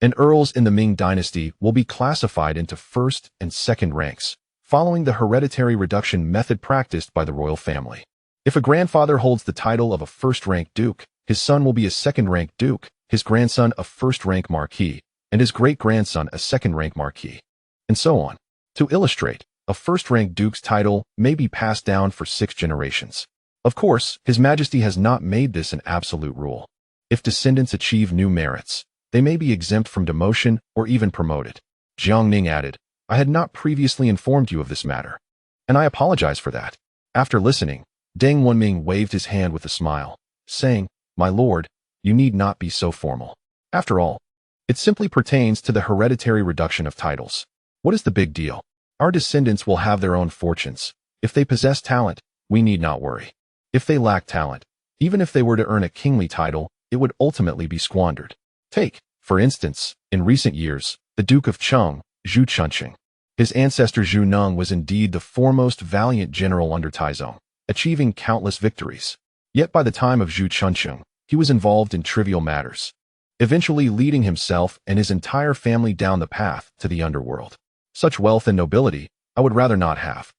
and earls in the Ming dynasty will be classified into first and second ranks, following the hereditary reduction method practiced by the royal family. If a grandfather holds the title of a first-rank duke, his son will be a second-rank duke, his grandson a first-rank marquis, and his great-grandson a second-rank marquis, and so on. To illustrate, a first-rank duke's title may be passed down for 6 generations. Of course, His Majesty has not made this an absolute rule. If descendants achieve new merits, they may be exempt from demotion or even promoted. Jiang Ning added, I had not previously informed you of this matter, and I apologize for that. After listening, Deng Wanming waved his hand with a smile, saying, My lord, you need not be so formal. After all, it simply pertains to the hereditary reduction of titles. What is the big deal? Our descendants will have their own fortunes. If they possess talent, we need not worry. If they lack talent, even if they were to earn a kingly title, it would ultimately be squandered. Take, for instance, in recent years, the Duke of Cheng, Zhu Chunqing. His ancestor Zhu Neng was indeed the foremost valiant general under Taizong, achieving countless victories. Yet by the time of Zhu Chunqing, he was involved in trivial matters, eventually leading himself and his entire family down the path to the underworld. Such wealth and nobility, I would rather not have.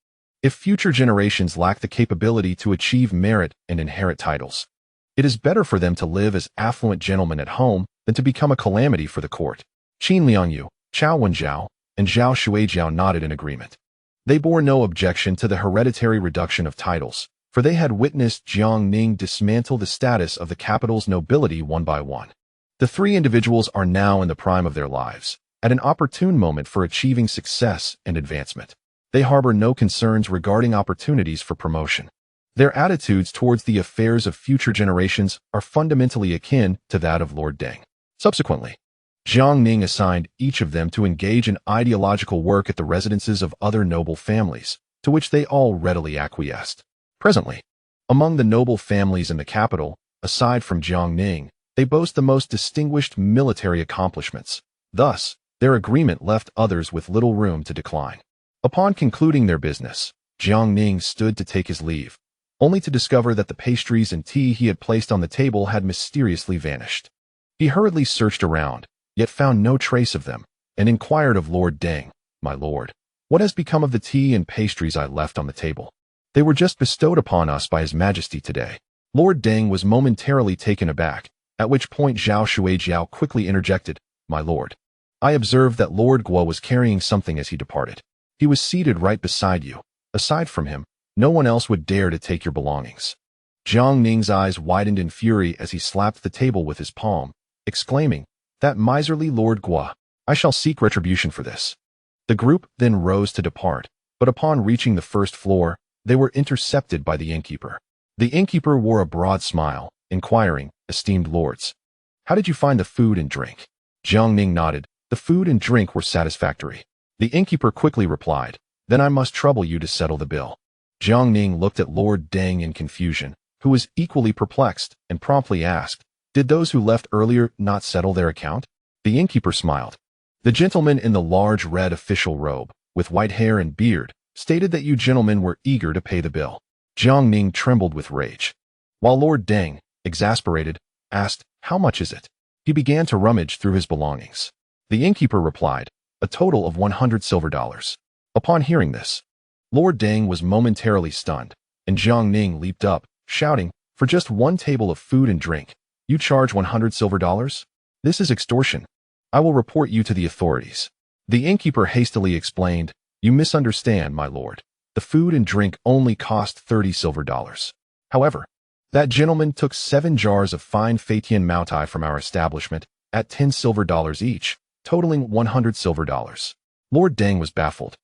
If future generations lack the capability to achieve merit and inherit titles, it is better for them to live as affluent gentlemen at home than to become a calamity for the court. Qin Liangyu, Chao Wenjiao, and Zhao Shuijiao nodded in agreement. They bore no objection to the hereditary reduction of titles, for they had witnessed Jiang Ning dismantle the status of the capital's nobility one by one. The 3 individuals are now in the prime of their lives, at an opportune moment for achieving success and advancement. They harbor no concerns regarding opportunities for promotion. Their attitudes towards the affairs of future generations are fundamentally akin to that of Lord Deng. Subsequently, Jiang Ning assigned each of them to engage in ideological work at the residences of other noble families, to which they all readily acquiesced. Presently, among the noble families in the capital, aside from Jiang Ning, they boast the most distinguished military accomplishments. Thus, their agreement left others with little room to decline. Upon concluding their business, Jiang Ning stood to take his leave, only to discover that the pastries and tea he had placed on the table had mysteriously vanished. He hurriedly searched around, yet found no trace of them, and inquired of Lord Deng, My lord, what has become of the tea and pastries I left on the table? They were just bestowed upon us by His Majesty today. Lord Deng was momentarily taken aback, at which point Zhao Shuijiao quickly interjected, My lord, I observed that Lord Guo was carrying something as he departed. He was seated right beside you. Aside from him, no one else would dare to take your belongings. Jiang Ning's eyes widened in fury as he slapped the table with his palm, exclaiming, That miserly Lord Guo! I shall seek retribution for this. The group then rose to depart, but upon reaching the first floor, they were intercepted by the innkeeper. The innkeeper wore a broad smile, inquiring, Esteemed lords, how did you find the food and drink? Jiang Ning nodded. The food and drink were satisfactory. The innkeeper quickly replied, Then I must trouble you to settle the bill. Jiang Ning looked at Lord Deng in confusion, who was equally perplexed, and promptly asked, Did those who left earlier not settle their account? The innkeeper smiled. The gentleman in the large red official robe, with white hair and beard, stated that you gentlemen were eager to pay the bill. Jiang Ning trembled with rage, while Lord Deng, exasperated, asked, How much is it? He began to rummage through his belongings. The innkeeper replied, A total of 100 silver dollars. Upon hearing this, Lord Deng was momentarily stunned, and Jiang Ning leaped up, shouting, For just one table of food and drink, you charge 100 silver dollars? This is extortion. I will report you to the authorities. The innkeeper hastily explained, You misunderstand, my lord. The food and drink only cost 30 silver dollars. However, that gentleman took 7 jars of fine Feitian Maotai from our establishment at 10 silver dollars each, totaling 100 silver dollars. Lord Deng was baffled.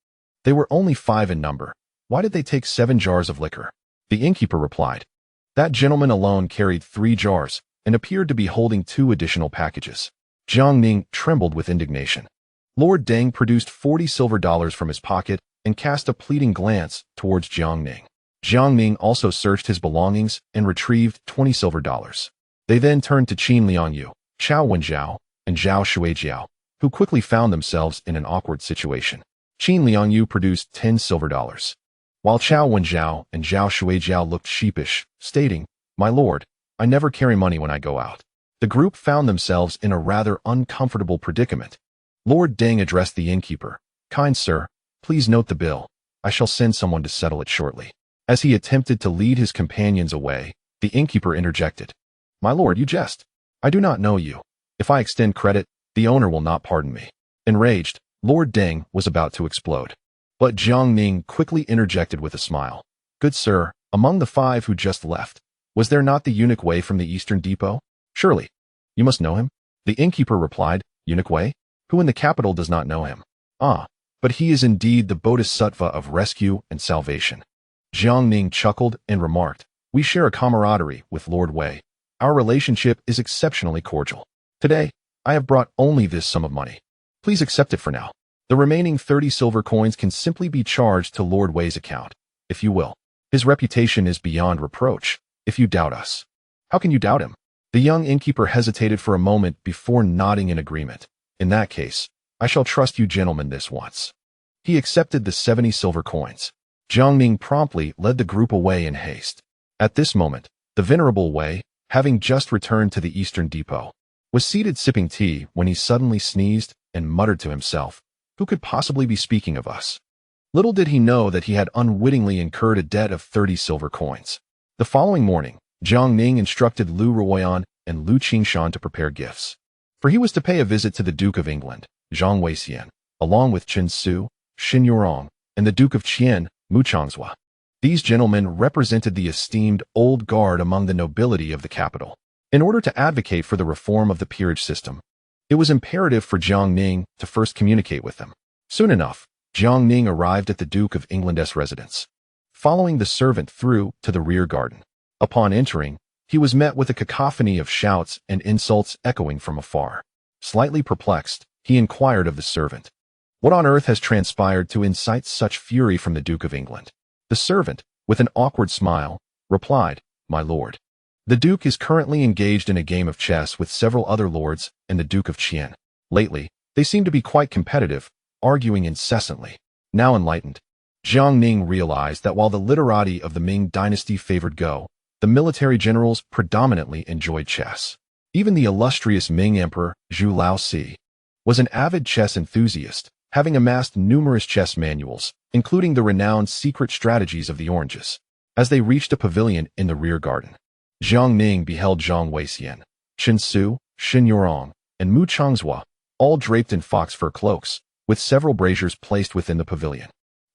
They were only 5 in number. Why did they take 7 jars of liquor? The innkeeper replied, That gentleman alone carried 3 jars and appeared to be holding 2 additional packages. Jiang Ning trembled with indignation. Lord Deng produced 40 silver dollars from his pocket and cast a pleading glance towards Jiang Ning. Jiang Ning also searched his belongings and retrieved 20 silver dollars. They then turned to Qin Liangyu, Chao Wenjiao, and Zhao Shuijiao, who quickly found themselves in an awkward situation. Qin Liangyu produced 10 silver dollars, while Chao Wenjiao and Zhao Shuijiao looked sheepish, stating, "My lord, I never carry money when I go out." The group found themselves in a rather uncomfortable predicament. Lord Deng addressed the innkeeper. "Kind sir, please note the bill. I shall send someone to settle it shortly." As he attempted to lead his companions away, the innkeeper interjected. "My lord, you jest. I do not know you. If I extend credit, the owner will not pardon me." Enraged, Lord Deng was about to explode. But Jiang Ning quickly interjected with a smile. "Good sir, among the 5 who just left, was there not the eunuch Wei from the Eastern Depot? Surely, you must know him." The innkeeper replied, "Eunuch Wei? Who in the capital does not know him? Ah, but he is indeed the bodhisattva of rescue and salvation." Jiang Ning chuckled and remarked, "We share a camaraderie with Lord Wei. Our relationship is exceptionally cordial. Today, I have brought only this sum of money. Please accept it for now. The remaining 30 silver coins can simply be charged to Lord Wei's account, if you will. His reputation is beyond reproach. If you doubt us." "How can you doubt him?" The young innkeeper hesitated for a moment before nodding in agreement. "In that case, I shall trust you gentlemen this once." He accepted the 70 silver coins. Jiang Ning promptly led the group away in haste. At this moment, the venerable Wei, having just returned to the Eastern Depot, was seated sipping tea when he suddenly sneezed and muttered to himself, "Who could possibly be speaking of us?" Little did he know that he had unwittingly incurred a debt of 30 silver coins. The following morning, Jiang Ning instructed Lu Ruoyan and Lu Qingshan to prepare gifts, for he was to pay a visit to the Duke of England, Zhang Weixian, along with Chen Su, Xin Yurong, and the Duke of Qian, Mu Changzhua. These gentlemen represented the esteemed old guard among the nobility of the capital. In order to advocate for the reform of the peerage system, it was imperative for Jiang Ning to first communicate with them. Soon enough, Jiang Ning arrived at the Duke of England's residence, following the servant through to the rear garden. Upon entering, he was met with a cacophony of shouts and insults echoing from afar. Slightly perplexed, he inquired of the servant, "What on earth has transpired to incite such fury from the Duke of England?" The servant, with an awkward smile, replied, "My lord, the Duke is currently engaged in a game of chess with several other lords and the Duke of Qian. Lately, they seem to be quite competitive, arguing incessantly." Now enlightened, Jiang Ning realized that while the literati of the Ming dynasty favored Go, the military generals predominantly enjoyed chess. Even the illustrious Ming Emperor, Zhu Laozi, was an avid chess enthusiast, having amassed numerous chess manuals, including the renowned Secret Strategies of the Oranges. As they reached a pavilion in the rear garden, Jiang Ning beheld Zhang Weixian, Chen Su, Xin Yurong, and Mu Changzhua, all draped in fox fur cloaks, with several braziers placed within the pavilion.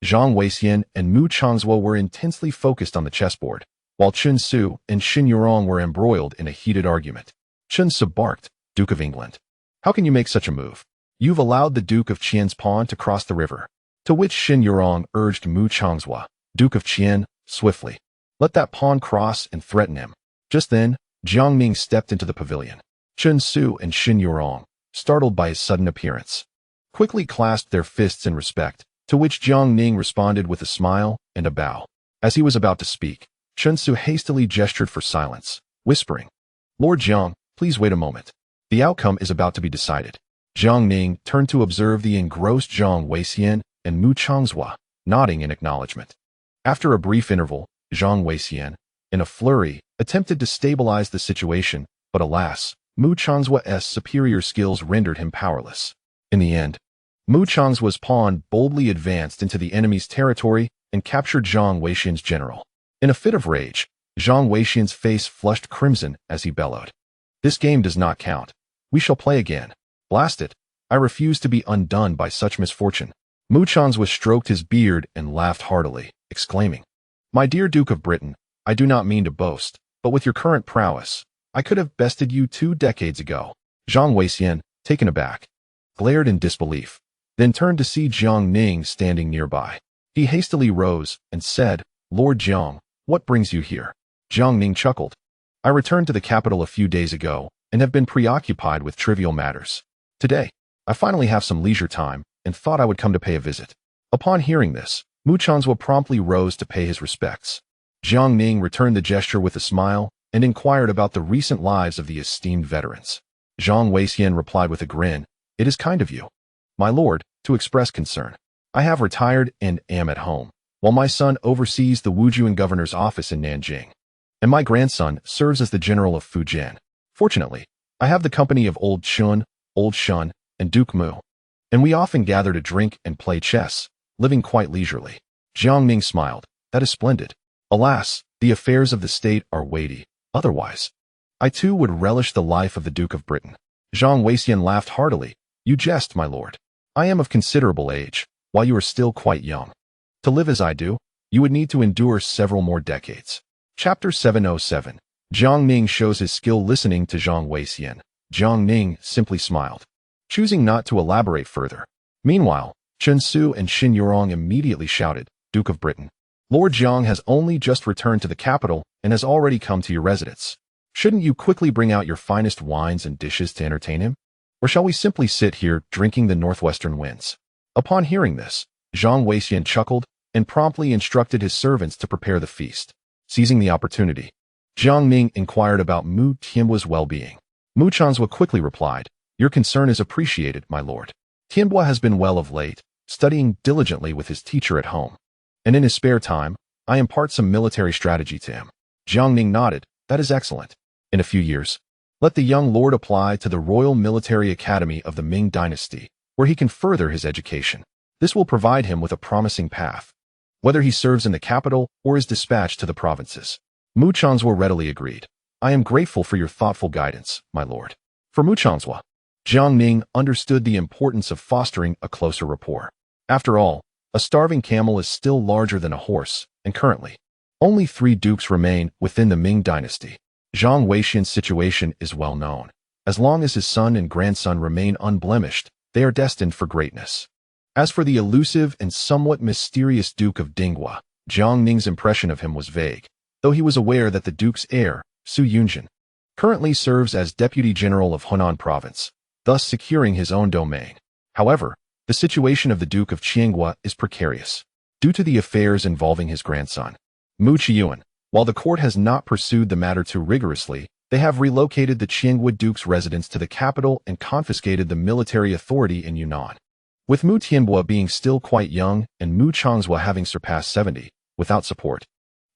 Zhang Weixian and Mu Changzhua were intensely focused on the chessboard, while Chen Su and Xin Yurong were embroiled in a heated argument. Chen Su barked, "Duke of England, how can you make such a move? You've allowed the Duke of Qian's pawn to cross the river." To which Xin Yurong urged Mu Changzhua, "Duke of Qian, swiftly. Let that pawn cross and threaten him." Just then, Jiang Ning stepped into the pavilion. Chen Su and Xin Yurong, startled by his sudden appearance, quickly clasped their fists in respect, to which Jiang Ning responded with a smile and a bow. As he was about to speak, Chen Su hastily gestured for silence, whispering, "Lord Jiang, please wait a moment. The outcome is about to be decided." Jiang Ning turned to observe the engrossed Zhang Weixian and Mu Changzhua, nodding in acknowledgement. After a brief interval, Zhang Weixian, in a flurry, attempted to stabilize the situation, but alas, Mu Changzhua's superior skills rendered him powerless. In the end, Mu Changzhua's pawn boldly advanced into the enemy's territory and captured Zhang Weixian's general. In a fit of rage, Zhang Weixian's face flushed crimson as he bellowed, "This game does not count. We shall play again. Blast it, I refuse to be undone by such misfortune." Mu Changzhua stroked his beard and laughed heartily, exclaiming, "My dear Duke of Britain, I do not mean to boast, but with your current prowess, I could have bested you 2 decades ago." Zhang Weixian, taken aback, glared in disbelief, then turned to see Jiang Ning standing nearby. He hastily rose and said, "Lord Jiang, what brings you here?" Jiang Ning chuckled. "I returned to the capital a few days ago and have been preoccupied with trivial matters. Today, I finally have some leisure time and thought I would come to pay a visit. Upon hearing this, Mu Changzhuo promptly rose to pay his respects. Jiang Ning returned the gesture with a smile and inquired about the recent lives of the esteemed veterans. Zhang Weixian replied with a grin, "It is kind of you, my lord, to express concern. I have retired and am at home, while my son oversees the Wujuan governor's office in Nanjing, and my grandson serves as the general of Fujian. Fortunately, I have the company of Old Chun, Old Shun, and Duke Mu, and we often gather to drink and play chess, living quite leisurely." Jiang Ning smiled. "That is splendid. Alas, the affairs of the state are weighty. Otherwise, I too would relish the life of the Duke of Britain." Zhang Weixian laughed heartily. "You jest, my lord. I am of considerable age, while you are still quite young. To live as I do, you would need to endure several more decades." Chapter 707. Jiang Ning shows his skill listening to Zhang Weixian. Jiang Ning simply smiled, choosing not to elaborate further. Meanwhile, Chen Su and Xin Yurong immediately shouted, "Duke of Britain, Lord Jiang has only just returned to the capital and has already come to your residence. Shouldn't you quickly bring out your finest wines and dishes to entertain him? Or shall we simply sit here drinking the northwestern winds?" Upon hearing this, Zhang Weixian chuckled and promptly instructed his servants to prepare the feast. Seizing the opportunity, Jiang Ning inquired about Mu Tianbua's well-being. Mu Changzhuo quickly replied, "Your concern is appreciated, my lord. Tianbua has been well of late, studying diligently with his teacher at home, and in his spare time, I impart some military strategy to him." Jiang Ning nodded. "That is excellent. In a few years, let the young lord apply to the Royal Military Academy of the Ming Dynasty, where he can further his education. This will provide him with a promising path, whether he serves in the capital or is dispatched to the provinces." Mu Changzhuo readily agreed. "I am grateful for your thoughtful guidance, my lord." For Mu Changzhuo, Jiang Ning understood the importance of fostering a closer rapport. After all, a starving camel is still larger than a horse, and currently, only 3 dukes remain within the Ming dynasty. Zhang Weixian's situation is well known. As long as his son and grandson remain unblemished, they are destined for greatness. As for the elusive and somewhat mysterious Duke of Dinghua, Jiang Ning's impression of him was vague, though he was aware that the duke's heir, Su Yunjin, currently serves as Deputy General of Hunan Province, thus securing his own domain. However, the situation of the Duke of Qianghua is precarious, due to the affairs involving his grandson, Mu Qiyuan. While the court has not pursued the matter too rigorously, they have relocated the Qianghua Duke's residence to the capital and confiscated the military authority in Yunnan. With Mu Tianbua being still quite young and Mu Changzhuo having surpassed 70, without support,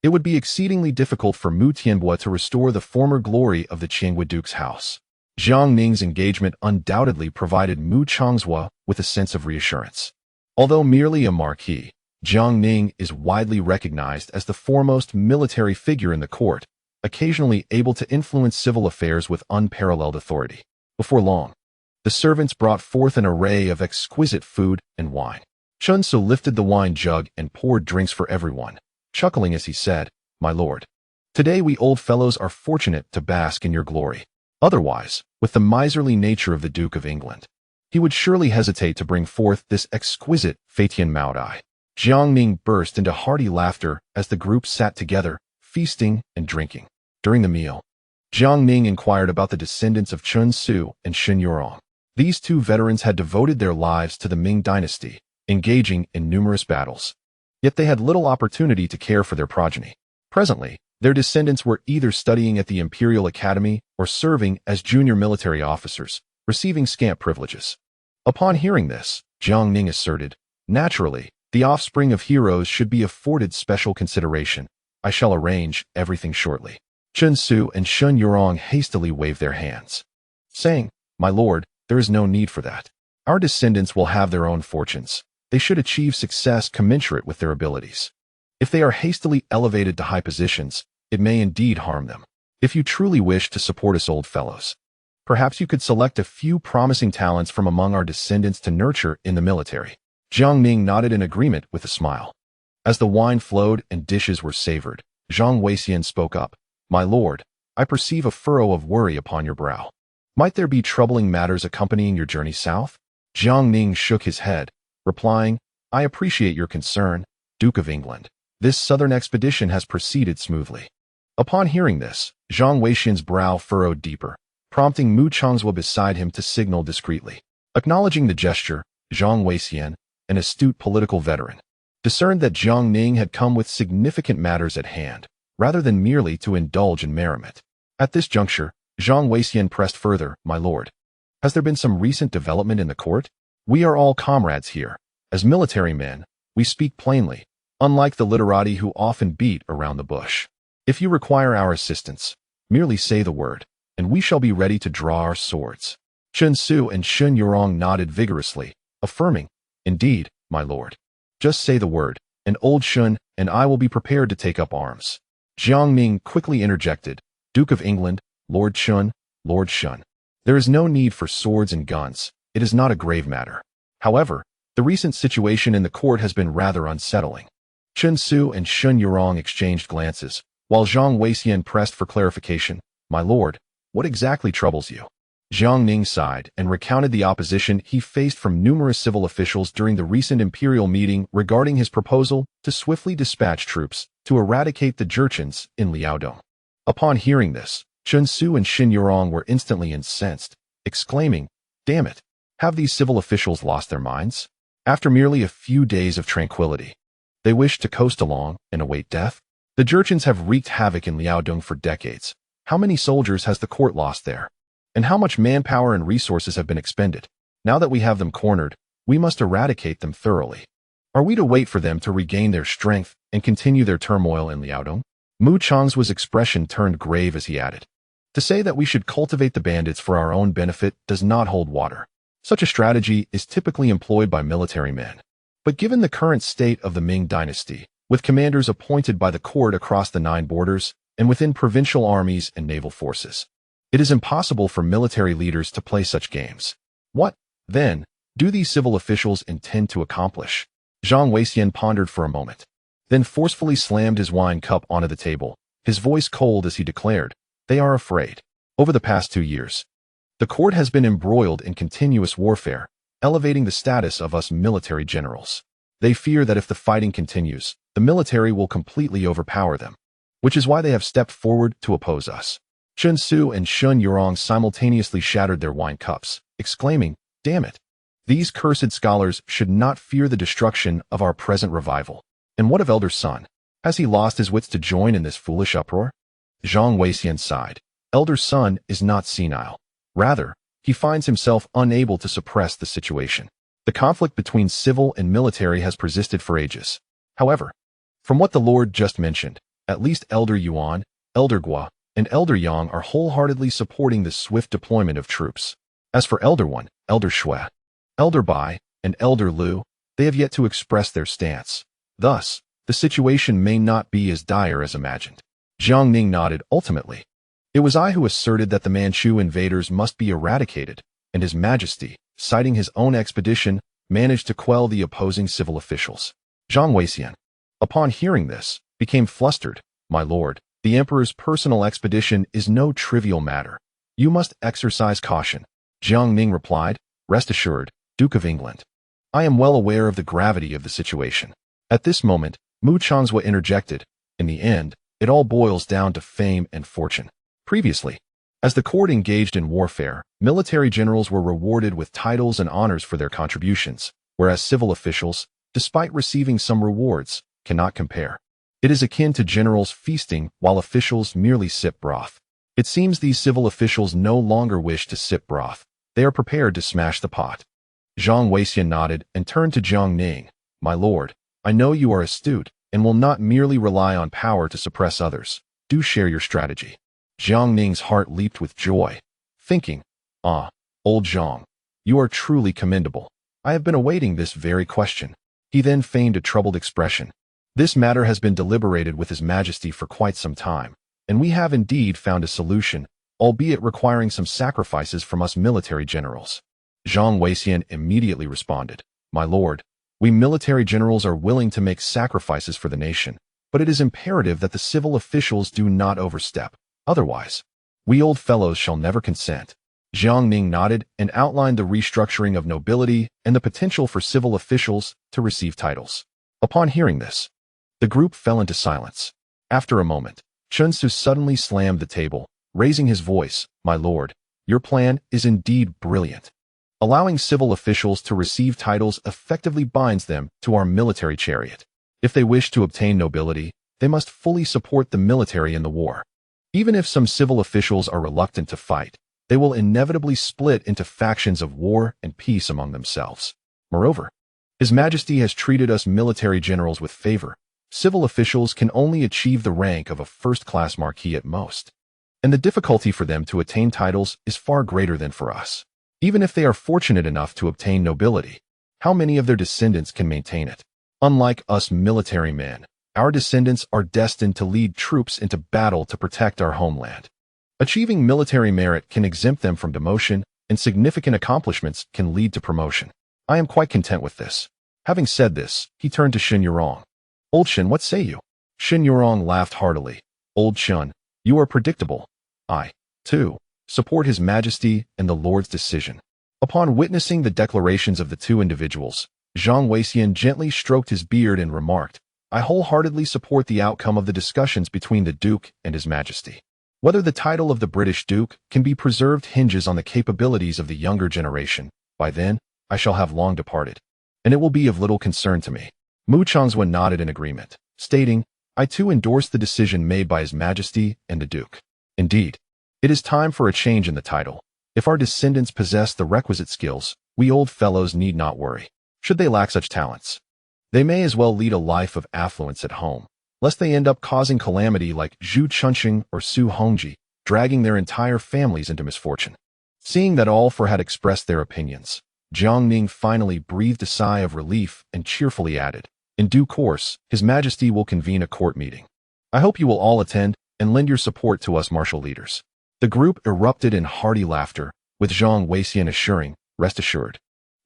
it would be exceedingly difficult for Mu Tianbua to restore the former glory of the Qianghua Duke's house. Jiang Ning's engagement undoubtedly provided Mu Changzhuo with a sense of reassurance. Although merely a marquis, Jiang Ning is widely recognized as the foremost military figure in the court, occasionally able to influence civil affairs with unparalleled authority. Before long, the servants brought forth an array of exquisite food and wine. Chen Su lifted the wine jug and poured drinks for everyone, chuckling as he said, "My lord, today we old fellows are fortunate to bask in your glory. Otherwise, with the miserly nature of the Duke of England, he would surely hesitate to bring forth this exquisite Fatian Maodai." Jiang Ning burst into hearty laughter as the group sat together, feasting and drinking. During the meal, Jiang Ning inquired about the descendants of Chen Su and Xin Yurong. These 2 veterans had devoted their lives to the Ming dynasty, engaging in numerous battles. Yet they had little opportunity to care for their progeny. Presently, their descendants were either studying at the Imperial Academy or serving as junior military officers, receiving scant privileges. Upon hearing this, Jiang Ning asserted, "Naturally, the offspring of heroes should be afforded special consideration. I shall arrange everything shortly." Chen Su and Shun Yurong hastily waved their hands, saying, "My lord, there is no need for that. Our descendants will have their own fortunes. They should achieve success commensurate with their abilities. If they are hastily elevated to high positions, it may indeed harm them. If you truly wish to support us old fellows, perhaps you could select a few promising talents from among our descendants to nurture in the military." Jiang Ning nodded in agreement with a smile. As the wine flowed and dishes were savored, Zhang Weixian spoke up, "My lord, I perceive a furrow of worry upon your brow. Might there be troubling matters accompanying your journey south?" Jiang Ning shook his head, replying, "I appreciate your concern, Duke of England. This southern expedition has proceeded smoothly." Upon hearing this, Zhang Weixian's brow furrowed deeper, prompting Mu Changzhou beside him to signal discreetly. Acknowledging the gesture, Zhang Weixian, an astute political veteran, discerned that Jiang Ning had come with significant matters at hand, rather than merely to indulge in merriment. At this juncture, Zhang Weixian pressed further, "My lord, has there been some recent development in the court? We are all comrades here. As military men, we speak plainly, unlike the literati who often beat around the bush. If you require our assistance, merely say the word, and we shall be ready to draw our swords." Chen Su and Shun Yurong nodded vigorously, affirming, "Indeed, my lord. Just say the word, and old Shun and I will be prepared to take up arms." Jiang Ning quickly interjected, "Duke of England, Lord Shun, Lord Shun. There is no need for swords and guns. It is not a grave matter. However, the recent situation in the court has been rather unsettling." Chen Su and Shun Yurong exchanged glances, while Zhang Weixian pressed for clarification. "My lord, what exactly troubles you?" Jiang Ning sighed and recounted the opposition he faced from numerous civil officials during the recent imperial meeting regarding his proposal to swiftly dispatch troops to eradicate the Jurchens in Liaodong. Upon hearing this, Chen Su and Xin Yurong were instantly incensed, exclaiming, "Damn it! Have these civil officials lost their minds? After merely a few days of tranquility, they wish to coast along and await death? The Jurchens have wreaked havoc in Liaodong for decades. How many soldiers has the court lost there? And how much manpower and resources have been expended? Now that we have them cornered, we must eradicate them thoroughly. Are we to wait for them to regain their strength and continue their turmoil in Liaodong?" Mu Chang's expression turned grave as he added, "To say that we should cultivate the bandits for our own benefit does not hold water. Such a strategy is typically employed by military men. But given the current state of the Ming dynasty, with commanders appointed by the court across the 9 borders and within provincial armies and naval forces, it is impossible for military leaders to play such games. What, then, do these civil officials intend to accomplish?" Zhang Weixian pondered for a moment, then forcefully slammed his wine cup onto the table, his voice cold as he declared, "They are afraid. Over the past 2 years, the court has been embroiled in continuous warfare, elevating the status of us military generals. They fear that if the fighting continues, the military will completely overpower them, which is why they have stepped forward to oppose us." Chen Su and Shun Yurong simultaneously shattered their wine cups, exclaiming, "Damn it! These cursed scholars should not fear the destruction of our present revival. And what of Elder Sun? Has he lost his wits to join in this foolish uproar?" Zhang Weixian sighed. "Elder Sun is not senile. Rather, he finds himself unable to suppress the situation. The conflict between civil and military has persisted for ages. However, from what the Lord just mentioned, at least Elder Yuan, Elder Gua, and Elder Yang are wholeheartedly supporting the swift deployment of troops. As for Elder One, Elder Shui, Elder Bai, and Elder Lu, they have yet to express their stance. Thus, the situation may not be as dire as imagined." Jiang Ning nodded. "Ultimately, it was I who asserted that the Manchu invaders must be eradicated, and His Majesty, citing his own expedition, managed to quell the opposing civil officials." Zhang Weixian, upon hearing this, became flustered. "My lord, the Emperor's personal expedition is no trivial matter. You must exercise caution." Jiang Ning replied, "Rest assured, Duke of England. I am well aware of the gravity of the situation." At this moment, Mu Changzhou interjected, "In the end, it all boils down to fame and fortune." Previously, as the court engaged in warfare, military generals were rewarded with titles and honors for their contributions, whereas civil officials, despite receiving some rewards, cannot compare. It is akin to generals feasting while officials merely sip broth. It seems these civil officials no longer wish to sip broth. They are prepared to smash the pot. Zhang Weixian nodded and turned to Jiang Ning. "My lord, I know you are astute and will not merely rely on power to suppress others. Do share your strategy." Jiang Ning's heart leaped with joy, thinking, "Ah, old Zhang, you are truly commendable. I have been awaiting this very question." He then feigned a troubled expression. "This matter has been deliberated with His Majesty for quite some time, and we have indeed found a solution, albeit requiring some sacrifices from us military generals." Zhang Weixian immediately responded, "My lord, we military generals are willing to make sacrifices for the nation, but it is imperative that the civil officials do not overstep. Otherwise, we old fellows shall never consent." Jiang Ning nodded and outlined the restructuring of nobility and the potential for civil officials to receive titles. Upon hearing this, the group fell into silence. After a moment, Chen Su suddenly slammed the table, raising his voice, "My lord, Your plan is indeed brilliant. Allowing civil officials to receive titles effectively binds them to our military chariot. If they wish to obtain nobility, they must fully support the military in the war. Even if some civil officials are reluctant to fight, they will inevitably split into factions of war and peace among themselves. Moreover, His Majesty has treated us military generals with favor. Civil officials can only achieve the rank of a first-class marquis at most, and the difficulty for them to attain titles is far greater than for us. Even if they are fortunate enough to obtain nobility, how many of their descendants can maintain it? Unlike us military men, our descendants are destined to lead troops into battle to protect our homeland. Achieving military merit can exempt them from demotion, and significant accomplishments can lead to promotion. I am quite content with this. Having said this, he turned to Shen Yurong. Old Shen, what say you? Shen Yurong laughed heartily. Old Shen, you are predictable. I, too, support His Majesty and the Lord's decision. Upon witnessing the declarations of the two individuals, Zhang Weixian gently stroked his beard and remarked, I wholeheartedly support the outcome of the discussions between the Duke and His Majesty. Whether the title of the British Duke can be preserved hinges on the capabilities of the younger generation. By then, I shall have long departed, and it will be of little concern to me. Mu Changzwen nodded in agreement, stating, I too endorse the decision made by His Majesty and the Duke. Indeed, it is time for a change in the title. If our descendants possess the requisite skills, we old fellows need not worry. Should they lack such talents, they may as well lead a life of affluence at home, lest they end up causing calamity like Zhu Chunxing or Su Hongji, dragging their entire families into misfortune. Seeing that all four had expressed their opinions, Jiang Ning finally breathed a sigh of relief and cheerfully added, in due course, His Majesty will convene a court meeting. I hope you will all attend and lend your support to us martial leaders. The group erupted in hearty laughter, with Zhang Weixian assuring, rest assured,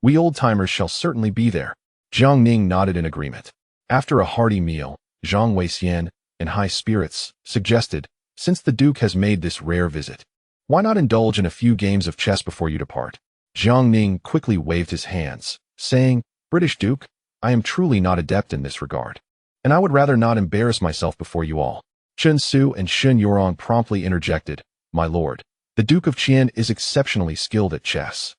we old-timers shall certainly be there. Jiang Ning nodded in agreement. After a hearty meal, Zhang Weixian, in high spirits, suggested, since the Duke has made this rare visit, why not indulge in a few games of chess before you depart? Jiang Ning quickly waved his hands, saying, British Duke, I am truly not adept in this regard, and I would rather not embarrass myself before you all. Chen Su and Shen Yurong promptly interjected, My lord, the Duke of Qian is exceptionally skilled at chess.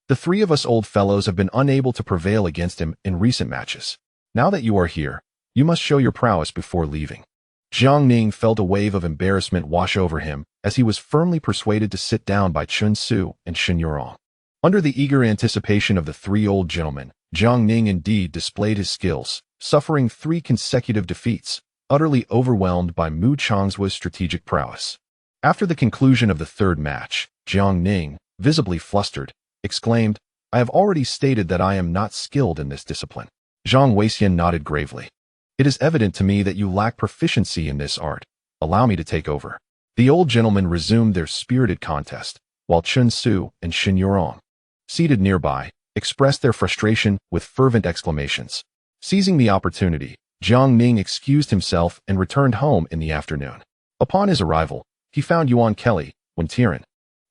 The three of us old fellows have been unable to prevail against him in recent matches. Now that you are here, you must show your prowess before leaving. Jiang Ning felt a wave of embarrassment wash over him as he was firmly persuaded to sit down by Chen Su and Shen Yurong. Under the eager anticipation of the three old gentlemen, Jiang Ning indeed displayed his skills, suffering 3 consecutive defeats, utterly overwhelmed by Mu Changzwen's strategic prowess. After the conclusion of the third match, Jiang Ning, visibly flustered, exclaimed, I have already stated that I am not skilled in this discipline. Zhang Weixian nodded gravely. It is evident to me that you lack proficiency in this art. Allow me to take over. The old gentlemen resumed their spirited contest, while Chen Su and Shen Yurong, seated nearby, expressed their frustration with fervent exclamations. Seizing the opportunity, Jiang Ning excused himself and returned home in the afternoon. Upon his arrival, he found Yuan Kelly, Wen Tian,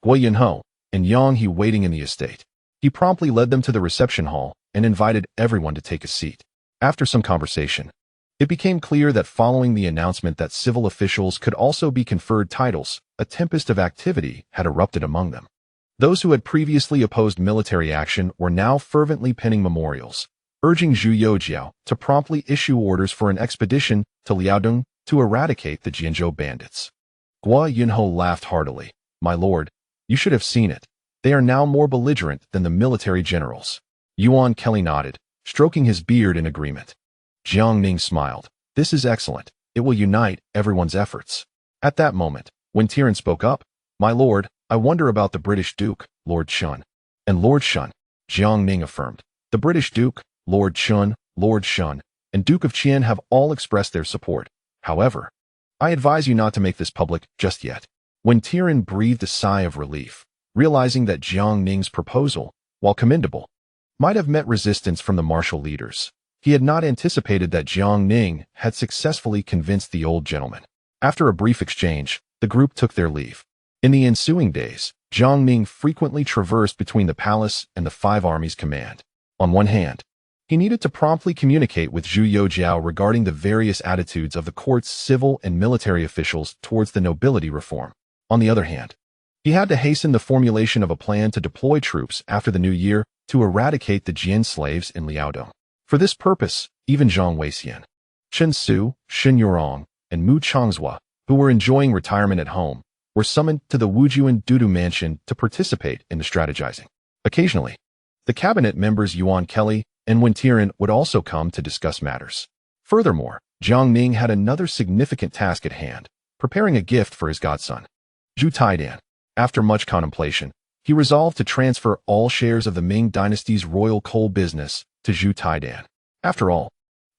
Guo Yunho, and Yang He waiting in the estate. He promptly led them to the reception hall and invited everyone to take a seat. After some conversation, it became clear that following the announcement that civil officials could also be conferred titles, a tempest of activity had erupted among them. Those who had previously opposed military action were now fervently penning memorials, urging Zhu Youjiao to promptly issue orders for an expedition to Liaodong to eradicate the Jianzhou bandits. Guo Yunho laughed heartily. My lord, you should have seen it. They are now more belligerent than the military generals. Yuan Kelly nodded, stroking his beard in agreement. Jiang Ning smiled. This is excellent. It will unite everyone's efforts. At that moment, Wen Tian spoke up. My lord, I wonder about the British Duke, Lord Shun. And Lord Shun, Jiang Ning affirmed. The British Duke, Lord Shun, and Duke of Qian have all expressed their support. However, I advise you not to make this public just yet. Wen Tian breathed a sigh of relief, realizing that Jiang Ning's proposal, while commendable, might have met resistance from the martial leaders. He had not anticipated that Jiang Ning had successfully convinced the old gentleman. After a brief exchange, the group took their leave. In the ensuing days, Jiang Ning frequently traversed between the palace and the 5 armies command. On one hand, he needed to promptly communicate with Zhu Youjiao regarding the various attitudes of the court's civil and military officials towards the nobility reform. On the other hand, He had to hasten the formulation of a plan to deploy troops after the new year to eradicate the Jian slaves in Liaodong. For this purpose, even Zhang Weixian, Chen Su, Shen Yurong, and Mu Changzhua, who were enjoying retirement at home, were summoned to the Wujuan Dudu mansion to participate in the strategizing. Occasionally, the cabinet members Yuan Kelly and Wen Tian would also come to discuss matters. Furthermore, Jiang Ning had another significant task at hand, preparing a gift for his godson. Zhu Taidan. After much contemplation, he resolved to transfer all shares of the Ming dynasty's royal coal business to Zhu Taidan. After all,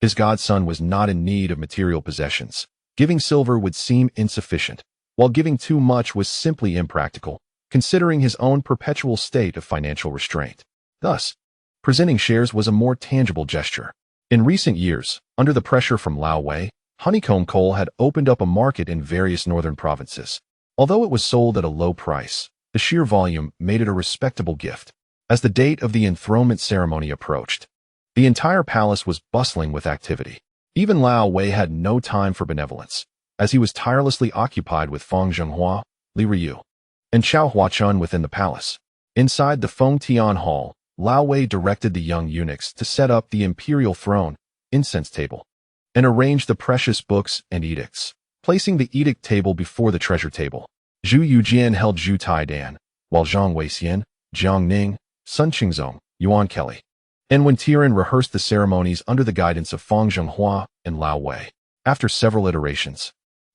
his godson was not in need of material possessions. Giving silver would seem insufficient, while giving too much was simply impractical, considering his own perpetual state of financial restraint. Thus, presenting shares was a more tangible gesture. In recent years, under the pressure from Lao Wei, honeycomb coal had opened up a market in various northern provinces. Although it was sold at a low price, the sheer volume made it a respectable gift. As the date of the enthronement ceremony approached, the entire palace was bustling with activity. Even Lao Wei had no time for benevolence, as he was tirelessly occupied with Fang Zhenghua, Li Ryu, and Chao Huachun within the palace. Inside the Feng Tian Hall, Lao Wei directed the young eunuchs to set up the imperial throne, incense table, and arrange the precious books and edicts, placing the edict table before the treasure table. Zhu Yujian held Zhu Taidan, while Zhang Weixian, Jiang Ning, Sun Qingzong, Yuan Kelly, and Wen Tian rehearsed the ceremonies under the guidance of Fang Zhenghua and Lao Wei. After several iterations,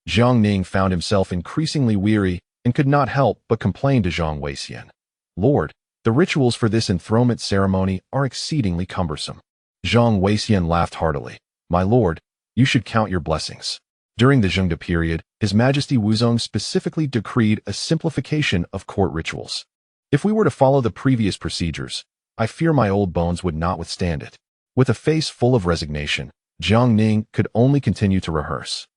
Jiang Ning found himself increasingly weary and could not help but complain to Zhang Weixian. Lord, the rituals for this enthronement ceremony are exceedingly cumbersome. Zhang Weixian laughed heartily. My lord, you should count your blessings. During the Zhengde period, His Majesty Wuzong specifically decreed a simplification of court rituals. If we were to follow the previous procedures, I fear my old bones would not withstand it. With a face full of resignation, Jiang Ning could only continue to rehearse.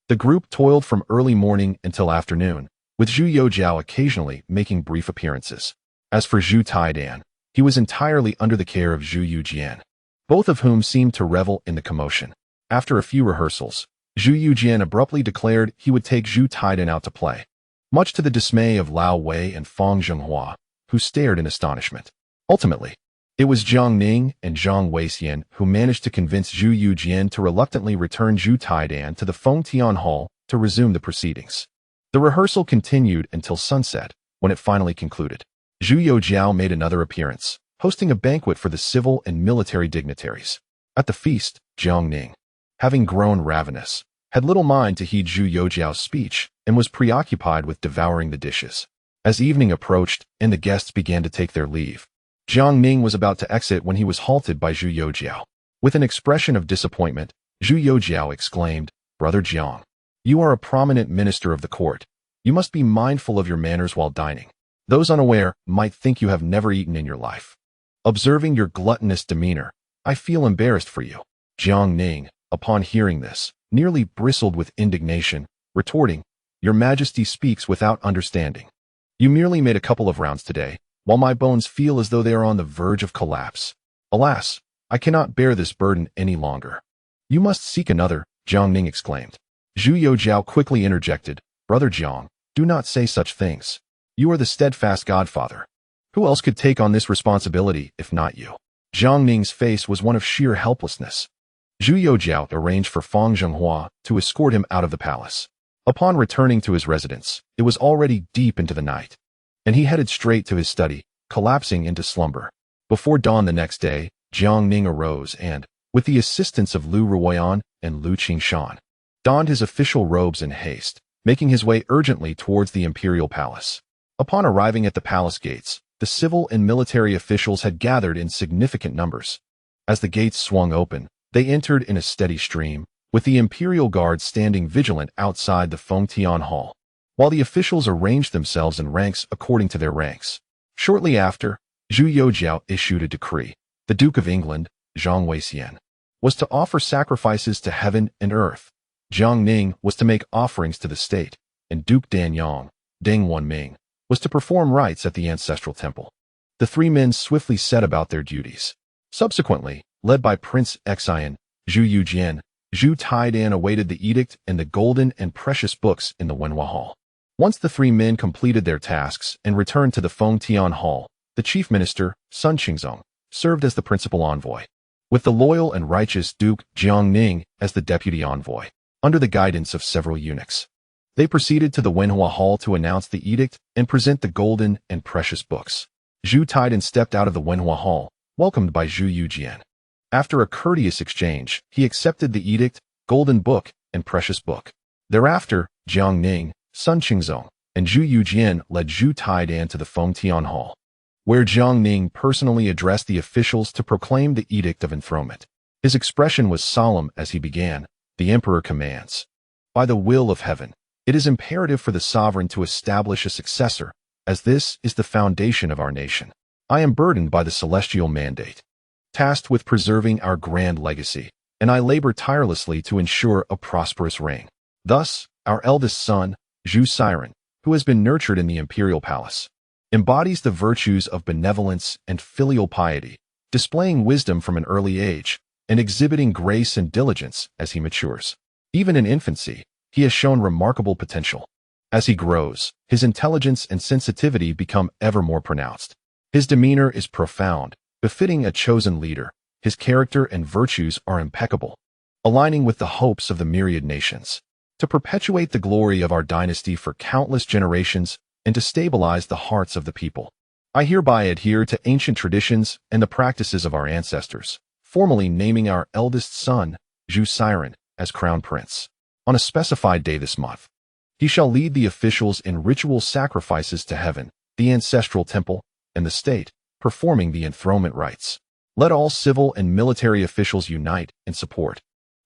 The group toiled from early morning until afternoon, with Zhu Youjiao occasionally making brief appearances. As for Zhu Taidan, he was entirely under the care of Zhu Yujian, both of whom seemed to revel in the commotion. After a few rehearsals, Zhu Yujian abruptly declared he would take Zhu Taidan out to play, much to the dismay of Lao Wei and Fang Zhenghua, who stared in astonishment. Ultimately, it was Jiang Ning and Zhang Weixian who managed to convince Zhu Yujian to reluctantly return Zhu Taidan to the Feng Tian Hall to resume the proceedings. The rehearsal continued until sunset, when it finally concluded. Zhu Youjiao made another appearance, hosting a banquet for the civil and military dignitaries. At the feast, Jiang Ning, having grown ravenous, had little mind to heed Zhu Youjiao's speech and was preoccupied with devouring the dishes. As evening approached and the guests began to take their leave, Jiang Ning was about to exit when he was halted by Zhu Youjiao. With an expression of disappointment, Zhu Youjiao exclaimed, Brother Jiang, you are a prominent minister of the court. You must be mindful of your manners while dining. Those unaware might think you have never eaten in your life. Observing your gluttonous demeanor, I feel embarrassed for you. Jiang Ning, upon hearing this, nearly bristled with indignation, retorting, Your Majesty speaks without understanding. You merely made a couple of rounds today, while my bones feel as though they are on the verge of collapse. Alas, I cannot bear this burden any longer. You must seek another, Jiang Ning exclaimed. Zhu Youjiao quickly interjected, Brother Jiang, do not say such things. You are the steadfast godfather. Who else could take on this responsibility if not you? Jiang Ning's face was one of sheer helplessness. Zhu Youjiao arranged for Fang Zhenghua to escort him out of the palace. Upon returning to his residence, it was already deep into the night, and he headed straight to his study, collapsing into slumber. Before dawn the next day, Jiang Ning arose and, with the assistance of Lu Ruoyan and Lu Qingshan, donned his official robes in haste, making his way urgently towards the imperial palace. Upon arriving at the palace gates, the civil and military officials had gathered in significant numbers. As the gates swung open, they entered in a steady stream, with the imperial guards standing vigilant outside the Feng Tian Hall, while the officials arranged themselves in ranks according to their ranks. Shortly after, Zhu Youjiao issued a decree. The Duke of England, Zhang Weixian, was to offer sacrifices to heaven and earth. Jiang Ning was to make offerings to the state, and Duke Danyang, Deng Wanming, was to perform rites at the ancestral temple. The three men swiftly set about their duties. Subsequently, led by Prince Xian, Zhu Yujian, Zhu Taidan awaited the edict and the golden and precious books in the Wenhua Hall. Once the three men completed their tasks and returned to the Fengtian Hall, the chief minister, Sun Qingzong, served as the principal envoy, with the loyal and righteous Duke Jiang Ning as the deputy envoy, under the guidance of several eunuchs. They proceeded to the Wenhua Hall to announce the edict and present the golden and precious books. Zhu Taidan stepped out of the Wenhua Hall, welcomed by Zhu Yujian. After a courteous exchange, he accepted the edict, golden book, and precious book. Thereafter, Jiang Ning, Sun Qingzong, and Zhu Yujian led Zhu Taidan to the Fengtian Hall, where Jiang Ning personally addressed the officials to proclaim the edict of enthronement. His expression was solemn as he began, "The emperor commands. By the will of heaven, it is imperative for the sovereign to establish a successor, as this is the foundation of our nation. I am burdened by the celestial mandate, tasked with preserving our grand legacy, and I labor tirelessly to ensure a prosperous reign. Thus, our eldest son, Zhu Siren, who has been nurtured in the imperial palace, embodies the virtues of benevolence and filial piety, displaying wisdom from an early age, and exhibiting grace and diligence as he matures. Even in infancy, he has shown remarkable potential. As he grows, his intelligence and sensitivity become ever more pronounced. His demeanor is profound, befitting a chosen leader. His character and virtues are impeccable, aligning with the hopes of the myriad nations, to perpetuate the glory of our dynasty for countless generations and to stabilize the hearts of the people. I hereby adhere to ancient traditions and the practices of our ancestors, formally naming our eldest son, Zhu Siren, as crown prince. On a specified day this month, he shall lead the officials in ritual sacrifices to heaven, the ancestral temple, and the state, performing the enthronement rites. Let all civil and military officials unite in support,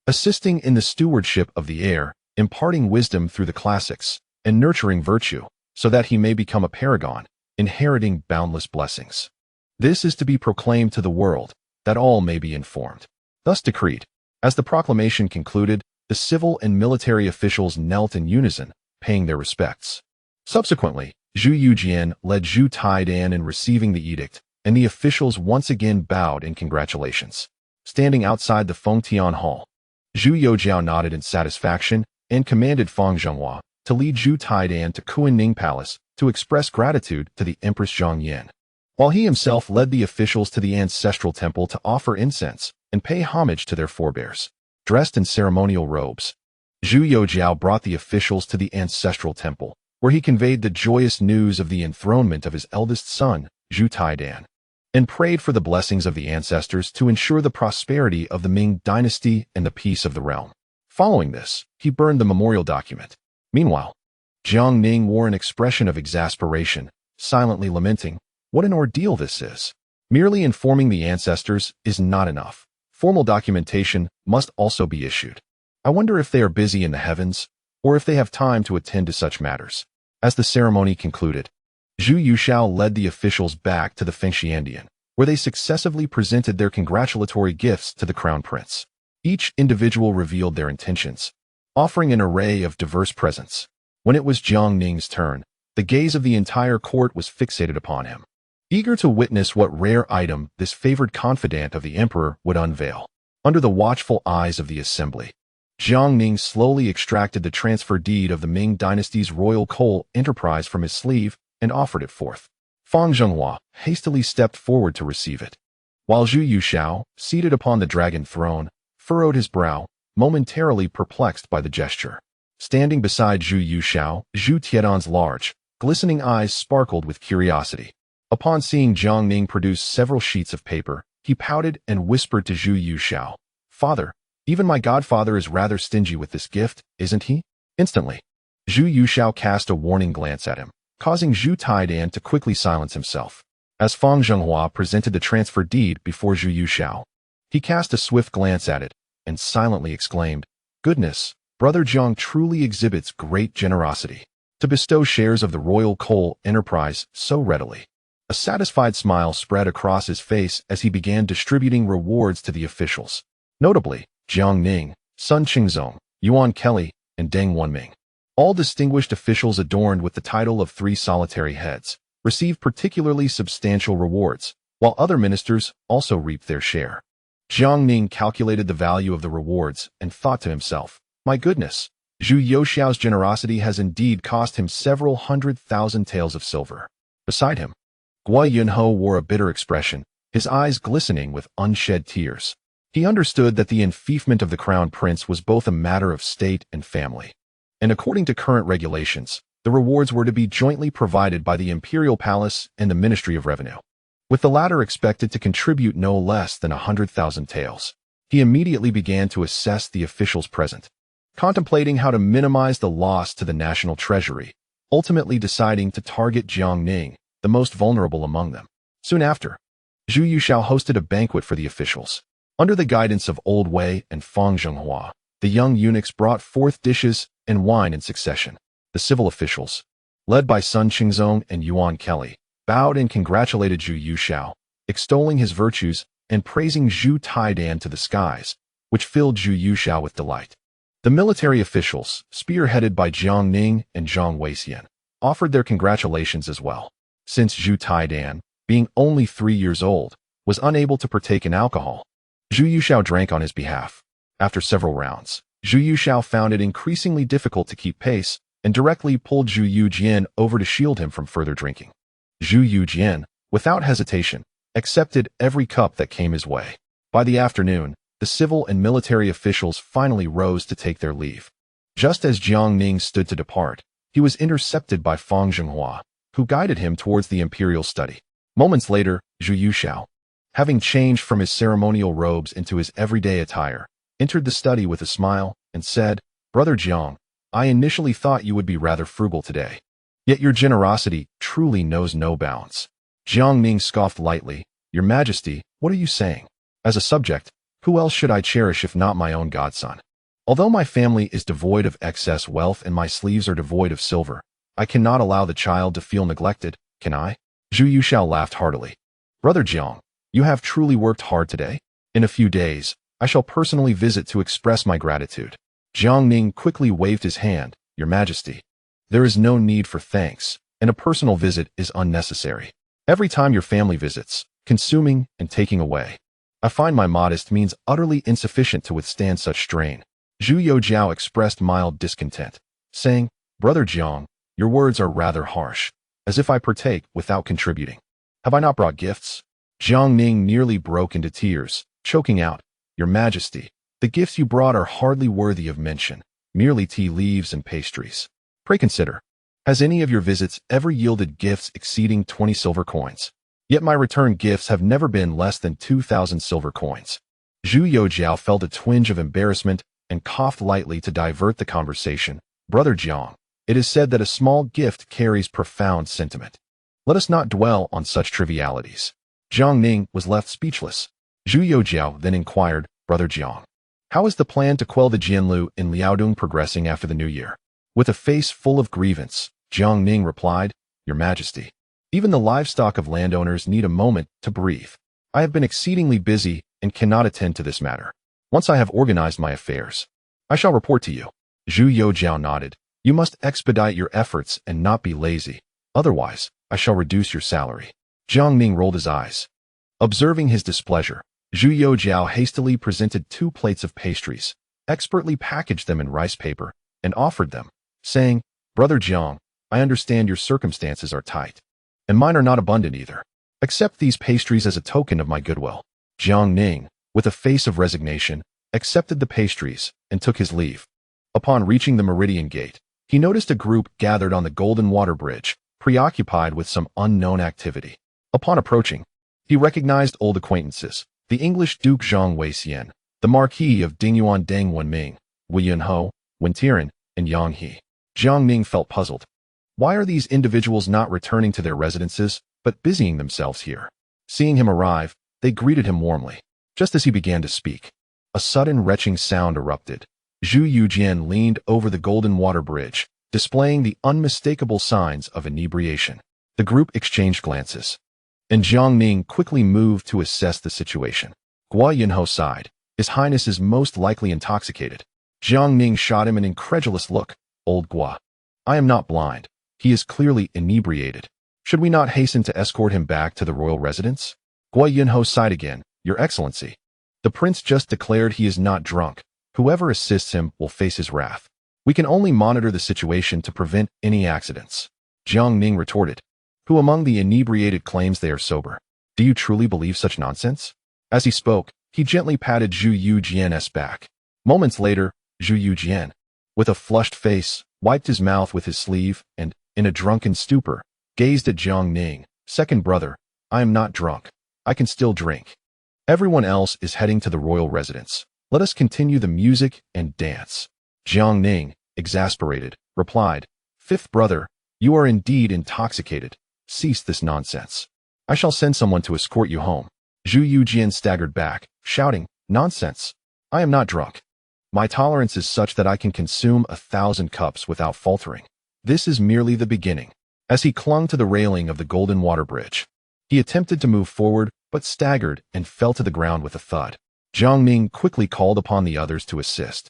assisting in the stewardship of the heir, imparting wisdom through the classics, and nurturing virtue, so that he may become a paragon, inheriting boundless blessings. This is to be proclaimed to the world, that all may be informed." Thus decreed. As the proclamation concluded, the civil and military officials knelt in unison, paying their respects. Subsequently, Zhu Yujian led Zhu Taidan in receiving the edict, and the officials once again bowed in congratulations. Standing outside the Fengtian Hall, Zhu Youjiao nodded in satisfaction and commanded Fang Zhenghua to lead Zhu Taidan to Kuanning Palace to express gratitude to the Empress Zhongyan, while he himself led the officials to the ancestral temple to offer incense and pay homage to their forebears. Dressed in ceremonial robes, Zhu Youjiao brought the officials to the ancestral temple, where he conveyed the joyous news of the enthronement of his eldest son, Zhu Taidan, and prayed for the blessings of the ancestors to ensure the prosperity of the Ming dynasty and the peace of the realm. Following this, he burned the memorial document. Meanwhile, Jiang Ning wore an expression of exasperation, silently lamenting, "What an ordeal this is. Merely informing the ancestors is not enough. Formal documentation must also be issued. I wonder if they are busy in the heavens, or if they have time to attend to such matters." As the ceremony concluded, Zhu Yuxiao led the officials back to the Fengshiandian, where they successively presented their congratulatory gifts to the crown prince. Each individual revealed their intentions, offering an array of diverse presents. When it was Jiang Ning's turn, the gaze of the entire court was fixated upon him, eager to witness what rare item this favored confidant of the emperor would unveil. Under the watchful eyes of the assembly, Jiang Ning slowly extracted the transfer deed of the Ming dynasty's royal coal enterprise from his sleeve and offered it forth. Fang Zhenghua hastily stepped forward to receive it, while Zhu Yuxiao, seated upon the dragon throne, furrowed his brow, momentarily perplexed by the gesture. Standing beside Zhu Yuxiao, Zhu Tiedan's large, glistening eyes sparkled with curiosity. Upon seeing Jiang Ning produce several sheets of paper, he pouted and whispered to Zhu Yuxiao, "Father, even my godfather is rather stingy with this gift, isn't he?" Instantly, Zhu Yuxiao cast a warning glance at him, causing Zhu Taidan to quickly silence himself. As Fang Zhenghua presented the transfer deed before Zhu Yuxiao, he cast a swift glance at it and silently exclaimed, "Goodness, Brother Jiang truly exhibits great generosity to bestow shares of the royal coal enterprise so readily." A satisfied smile spread across his face as he began distributing rewards to the officials, notably Jiang Ning, Sun Qingzong, Yuan Kelly, and Deng Wanming. All distinguished officials adorned with the title of three solitary heads received particularly substantial rewards, while other ministers also reaped their share. Jiang Ning calculated the value of the rewards and thought to himself, "My goodness, Zhu Youxiao's generosity has indeed cost him several 100,000 taels of silver. Beside him, Guo Yunho wore a bitter expression, his eyes glistening with unshed tears. He understood that the enfeoffment of the crown prince was both a matter of state and family. And according to current regulations, the rewards were to be jointly provided by the imperial palace and the Ministry of Revenue, with the latter expected to contribute no less than 100,000 taels. He immediately began to assess the officials present, contemplating how to minimize the loss to the national treasury, ultimately deciding to target Jiang Ning, the most vulnerable among them. Soon after, Zhu Yuxiao hosted a banquet for the officials. Under the guidance of Old Wei and Fang Zhenghua, the young eunuchs brought forth dishes and wine in succession. The civil officials, led by Sun Qingzong and Yuan Kelly, bowed and congratulated Zhu Yuxiao, extolling his virtues and praising Zhu Taidan to the skies, which filled Zhu Yuxiao with delight. The military officials, spearheaded by Jiang Ning and Zhang Weixian, offered their congratulations as well. Since Zhu Taidan, being only 3 years old, was unable to partake in alcohol, Zhu Yuxiao drank on his behalf. After several rounds, Zhu Yuxiao found it increasingly difficult to keep pace and directly pulled Zhu Yujian over to shield him from further drinking. Zhu Yujian, without hesitation, accepted every cup that came his way. By the afternoon, the civil and military officials finally rose to take their leave. Just as Jiang Ning stood to depart, he was intercepted by Fang Zhenghua, who guided him towards the imperial study. Moments later, Zhu Yuxiao, having changed from his ceremonial robes into his everyday attire, entered the study with a smile and said, "Brother Jiang, I initially thought you would be rather frugal today. Yet your generosity truly knows no bounds." Jiang Ning scoffed lightly. "Your Majesty, what are you saying? As a subject, who else should I cherish if not my own godson? Although my family is devoid of excess wealth and my sleeves are devoid of silver, I cannot allow the child to feel neglected, can I?" Zhu Yuxiao laughed heartily. "Brother Jiang, you have truly worked hard today. In a few days, I shall personally visit to express my gratitude." Jiang Ning quickly waved his hand. "Your Majesty, there is no need for thanks, and a personal visit is unnecessary. Every time your family visits, consuming and taking away, I find my modest means utterly insufficient to withstand such strain." Zhu Youjiao expressed mild discontent, saying, "Brother Jiang, your words are rather harsh, as if I partake without contributing. Have I not brought gifts?" Jiang Ning nearly broke into tears, choking out, "Your Majesty, the gifts you brought are hardly worthy of mention, merely tea leaves and pastries. Pray consider, has any of your visits ever yielded gifts exceeding 20 silver coins? Yet my return gifts have never been less than 2,000 silver coins." Zhu Youjiao felt a twinge of embarrassment and coughed lightly to divert the conversation. "Brother Jiang, it is said that a small gift carries profound sentiment. Let us not dwell on such trivialities." Jiang Ning was left speechless. Zhu Youjiao then inquired, "Brother Jiang, how is the plan to quell the Jianlu in Liaodong progressing after the new year?" With a face full of grievance, Jiang Ning replied, "Your Majesty, even the livestock of landowners need a moment to breathe. I have been exceedingly busy and cannot attend to this matter. Once I have organized my affairs, I shall report to you." Zhu Youjiao nodded. "You must expedite your efforts and not be lazy. Otherwise, I shall reduce your salary." Jiang Ning rolled his eyes. Observing his displeasure, Zhu Youjiao hastily presented 2 plates of pastries, expertly packaged them in rice paper, and offered them, saying, "Brother Jiang, I understand your circumstances are tight, and mine are not abundant either. Accept these pastries as a token of my goodwill." Jiang Ning, with a face of resignation, accepted the pastries and took his leave. Upon reaching the Meridian Gate, he noticed a group gathered on the Golden Water Bridge, preoccupied with some unknown activity. Upon approaching, he recognized old acquaintances, the English Duke Zhang Weixian, the Marquis of Dingyuan Deng Wenming, Wu Yunho, Wen Tiran, and Yang He. Jiang Ning felt puzzled. Why are these individuals not returning to their residences, but busying themselves here? Seeing him arrive, they greeted him warmly. Just as he began to speak, a sudden retching sound erupted. Zhu Yujian leaned over the Golden Water Bridge, displaying the unmistakable signs of inebriation. The group exchanged glances, and Jiang Ning quickly moved to assess the situation. Guo Yunho sighed. "His Highness is most likely intoxicated." Jiang Ning shot him an incredulous look. "Old Guo, I am not blind. He is clearly inebriated. Should we not hasten to escort him back to the royal residence?" Guo Yunho sighed again. "Your Excellency, the prince just declared he is not drunk. Whoever assists him will face his wrath." We can only monitor the situation to prevent any accidents. Jiang Ning retorted. Who among the inebriated claims they are sober? Do you truly believe such nonsense? As he spoke, he gently patted Zhu Yujian's back. Moments later, Zhu Yujian, with a flushed face, wiped his mouth with his sleeve and, in a drunken stupor, gazed at Jiang Ning. Second brother, I am not drunk. I can still drink. Everyone else is heading to the royal residence. Let us continue the music and dance. Jiang Ning, exasperated, replied, Fifth brother, you are indeed intoxicated. Cease this nonsense. I shall send someone to escort you home. Zhu Yujian staggered back, shouting, Nonsense. I am not drunk. My tolerance is such that I can consume 1,000 cups without faltering. This is merely the beginning. As he clung to the railing of the golden water bridge, he attempted to move forward, but staggered and fell to the ground with a thud. Jiang Ning quickly called upon the others to assist,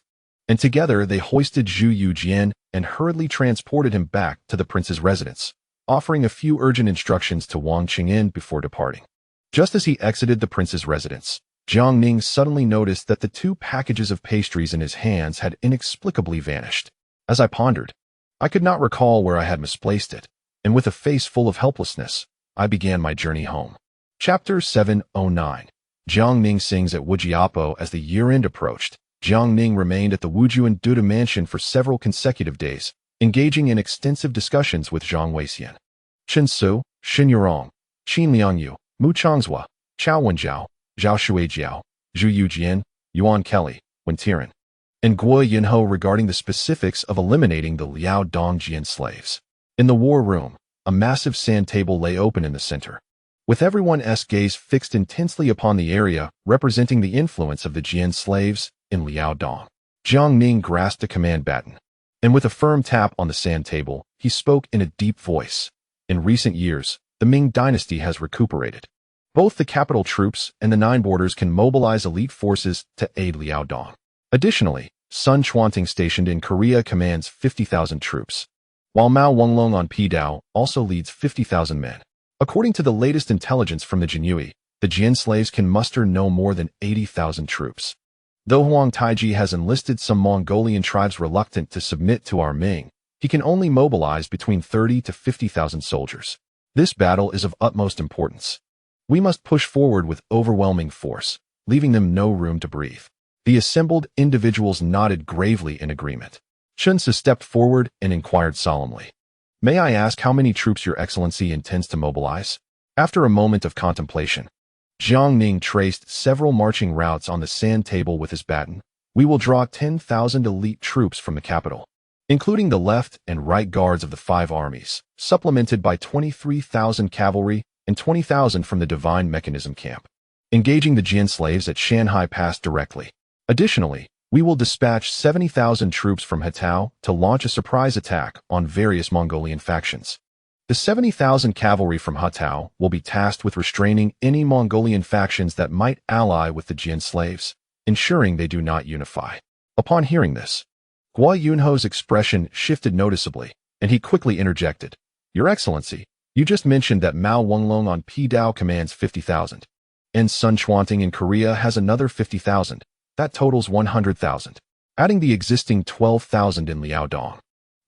and together they hoisted Zhu Yujian and hurriedly transported him back to the prince's residence, offering a few urgent instructions to Wang Qingyan before departing. Just as he exited the prince's residence, Jiang Ning suddenly noticed that the 2 packages of pastries in his hands had inexplicably vanished. As I pondered, I could not recall where I had misplaced it, and with a face full of helplessness, I began my journey home. Chapter 709. Jiang Ning sings at Wujiapo. As the year-end approached, Jiang Ning remained at the Wujuan Duda mansion for several consecutive days, engaging in extensive discussions with Zhang Weixian. Chen Su, Xin Yurong, Qin Liangyu, Mu Changzhua, Chao Wenjiao, Zhao Shuijiao, Zhu Yujian, Yuan Kelly, Wen Tiran, and Guo Yinho regarding the specifics of eliminating the Liao Dongjian slaves. In the war room, a massive sand table lay open in the center, with everyone's gaze fixed intensely upon the area representing the influence of the Jian slaves in Liao Dong. Jiang Ning grasped a command baton, and with a firm tap on the sand table, he spoke in a deep voice. In recent years, the Ming dynasty has recuperated. Both the capital troops and the 9 borders can mobilize elite forces to aid Liao Dong. Additionally, Sun Chuanting stationed in Korea commands 50,000 troops, while Mao Wenglong on Pidao also leads 50,000 men. According to the latest intelligence from the Jinyue, the Jian slaves can muster no more than 80,000 troops. Though Huang Taiji has enlisted some Mongolian tribes reluctant to submit to our Ming, he can only mobilize between 30 to 50,000 soldiers. This battle is of utmost importance. We must push forward with overwhelming force, leaving them no room to breathe. The assembled individuals nodded gravely in agreement. Chen Se stepped forward and inquired solemnly, May I ask how many troops Your Excellency intends to mobilize? After a moment of contemplation, Jiang Ning traced several marching routes on the sand table with his baton. We will draw 10,000 elite troops from the capital, including the left and right guards of the 5 armies, supplemented by 23,000 cavalry and 20,000 from the Divine Mechanism camp, engaging the Jian slaves at Shanhai Pass directly. Additionally, we will dispatch 70,000 troops from Hatao to launch a surprise attack on various Mongolian factions. The 70,000 cavalry from Hatao will be tasked with restraining any Mongolian factions that might ally with the Jian slaves, ensuring they do not unify. Upon hearing this, Guo Yunho's expression shifted noticeably, and he quickly interjected, Your Excellency, you just mentioned that Mao Wenglong on Pidao commands 50,000, and Sun Chuanting in Korea has another 50,000. That totals 100,000. Adding the existing 12,000 in Liaodong,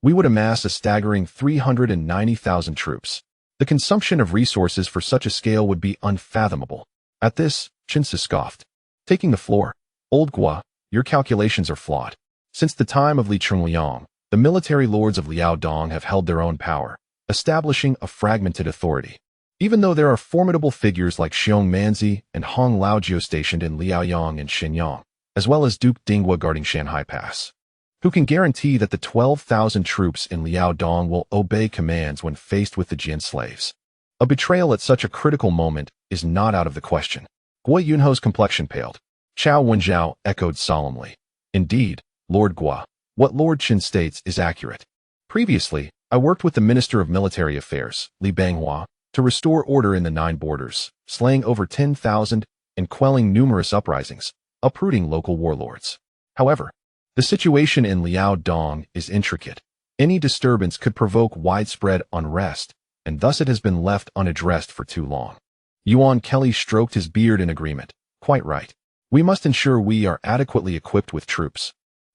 we would amass a staggering 390,000 troops. The consumption of resources for such a scale would be unfathomable. At this, Chen Se scoffed, taking the floor. Old Guo, your calculations are flawed. Since the time of Li Chungliang, the military lords of Liaodong have held their own power, establishing a fragmented authority. Even though there are formidable figures like Xiong Manzi and Hong Laojiu stationed in Liaoyang and Shenyang, as well as Duke Dingwa guarding Shanhai Pass, who can guarantee that the 12,000 troops in Liaodong will obey commands when faced with the Jian slaves. A betrayal at such a critical moment is not out of the question. Guo Yunho's complexion paled. Chao Wenjiao echoed solemnly, Indeed, Lord Guo, what Lord Chen states is accurate. Previously, I worked with the Minister of Military Affairs, Li Banghua, to restore order in the 9 borders, slaying over 10,000 and quelling numerous uprisings, uprooting local warlords. However, the situation in Liaodong is intricate. Any disturbance could provoke widespread unrest, and thus it has been left unaddressed for too long. Yuan Kelly stroked his beard in agreement. Quite right. We must ensure we are adequately equipped with troops.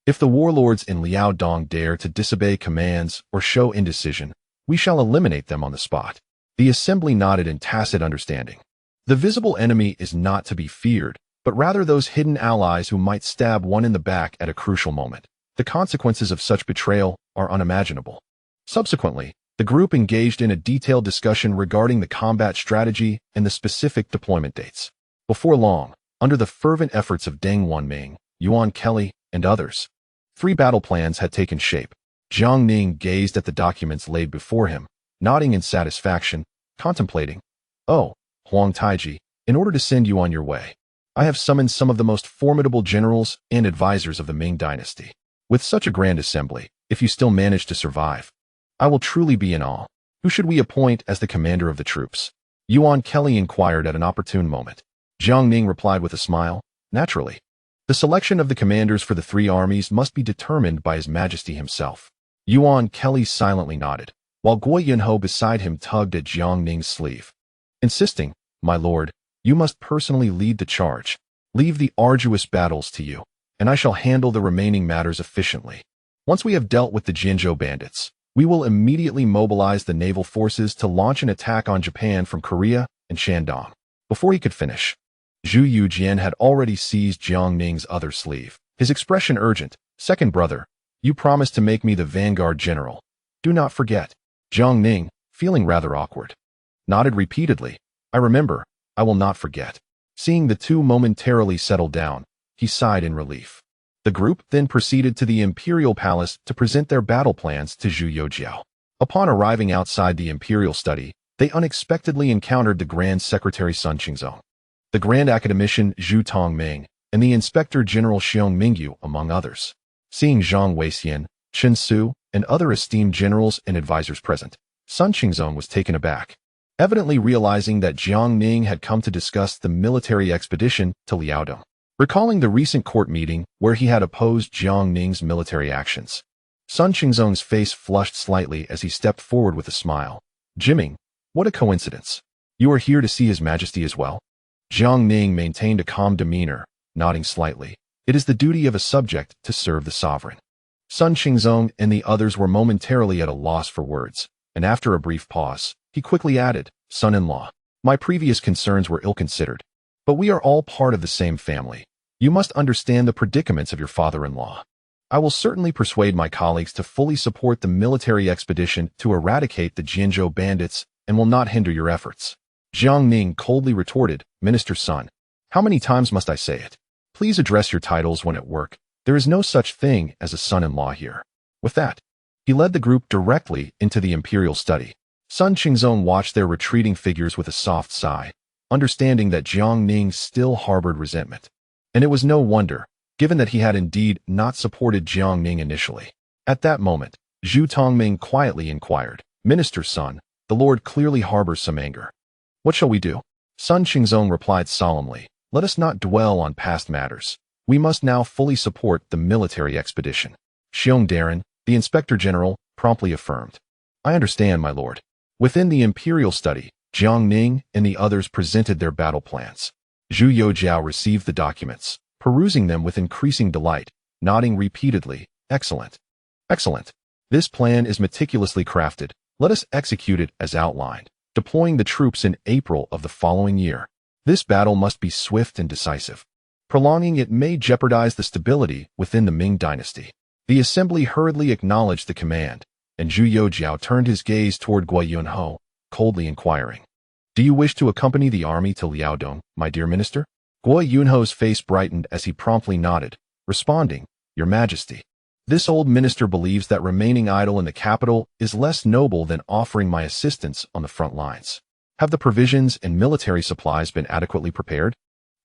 If the warlords in Liaodong dare to disobey commands or show indecision, we shall eliminate them on the spot. The assembly nodded in tacit understanding. The visible enemy is not to be feared, but rather those hidden allies who might stab one in the back at a crucial moment. The consequences of such betrayal are unimaginable. Subsequently, the group engaged in a detailed discussion regarding the combat strategy and the specific deployment dates. Before long, under the fervent efforts of Deng Wanming, Yuan Kelly, and others, 3 battle plans had taken shape. Jiang Ning gazed at the documents laid before him, nodding in satisfaction, contemplating. Oh, Huang Taiji, in order to send you on your way, I have summoned some of the most formidable generals and advisors of the Ming dynasty. With such a grand assembly, if you still manage to survive, I will truly be in awe. Who should we appoint as the commander of the troops? Yuan Kelly inquired at an opportune moment. Jiang Ning replied with a smile, naturally. The selection of the commanders for the 3 armies must be determined by His Majesty himself. Yuan Kelly silently nodded, while Guo Yunho beside him tugged at Jiang Ning's sleeve. Insisting, my lord, you must personally lead the charge. Leave the arduous battles to you, and I shall handle the remaining matters efficiently. Once we have dealt with the Jinzhou bandits, we will immediately mobilize the naval forces to launch an attack on Japan from Korea and Shandong. Before he could finish, Zhu Yujian had already seized Jiang Ning's other sleeve, his expression urgent. Second brother, you promised to make me the vanguard general. Do not forget. Jiang Ning, feeling rather awkward, nodded repeatedly. I remember. I will not forget. Seeing the two momentarily settle down, he sighed in relief. The group then proceeded to the imperial palace to present their battle plans to Zhu Youjiao. Upon arriving outside the imperial study, they unexpectedly encountered the Grand Secretary Sun Qingzong, the Grand Academician Zhu Tongming, and the Inspector General Xiong Mingyu, among others. Seeing Zhang Weixian, Chen Su, and other esteemed generals and advisors present, Sun Qingzong was taken aback, evidently realizing that Jiang Ning had come to discuss the military expedition to Liaodong. Recalling the recent court meeting where he had opposed Jiang Ning's military actions, Sun Qingzong's face flushed slightly as he stepped forward with a smile. Jiming, what a coincidence. You are here to see His Majesty as well? Jiang Ning maintained a calm demeanor, nodding slightly. It is the duty of a subject to serve the sovereign. Sun Qingzong and the others were momentarily at a loss for words, and after a brief pause, he quickly added, Son-in-law, my previous concerns were ill-considered, but we are all part of the same family. You must understand the predicaments of your father-in-law. I will certainly persuade my colleagues to fully support the military expedition to eradicate the Jinzhou bandits and will not hinder your efforts. Jiang Ning coldly retorted, Minister Sun, how many times must I say it? Please address your titles when at work. There is no such thing as a son-in-law here. With that, he led the group directly into the imperial study. Sun Qingzong watched their retreating figures with a soft sigh, understanding that Jiang Ning still harbored resentment. And it was no wonder, given that he had indeed not supported Jiang Ning initially. At that moment, Zhu Tongming quietly inquired, Minister Sun, the Lord clearly harbors some anger. What shall we do? Sun Qingzong replied solemnly, let us not dwell on past matters. We must now fully support the military expedition. Xiong Darren, the Inspector General, promptly affirmed. I understand, my lord. Within the imperial study, Jiang Ning and the others presented their battle plans. Zhu Youjiao received the documents, perusing them with increasing delight, nodding repeatedly, excellent. Excellent. This plan is meticulously crafted. Let us execute it as outlined, deploying the troops in April of the following year. This battle must be swift and decisive. Prolonging it may jeopardize the stability within the Ming dynasty. The assembly hurriedly acknowledged the command, and Zhu Youjiao turned his gaze toward Guo Yunho, coldly inquiring, do you wish to accompany the army to Liaodong, my dear minister? Guo Yunho's face brightened as he promptly nodded, responding, Your Majesty. This old minister believes that remaining idle in the capital is less noble than offering my assistance on the front lines. Have the provisions and military supplies been adequately prepared?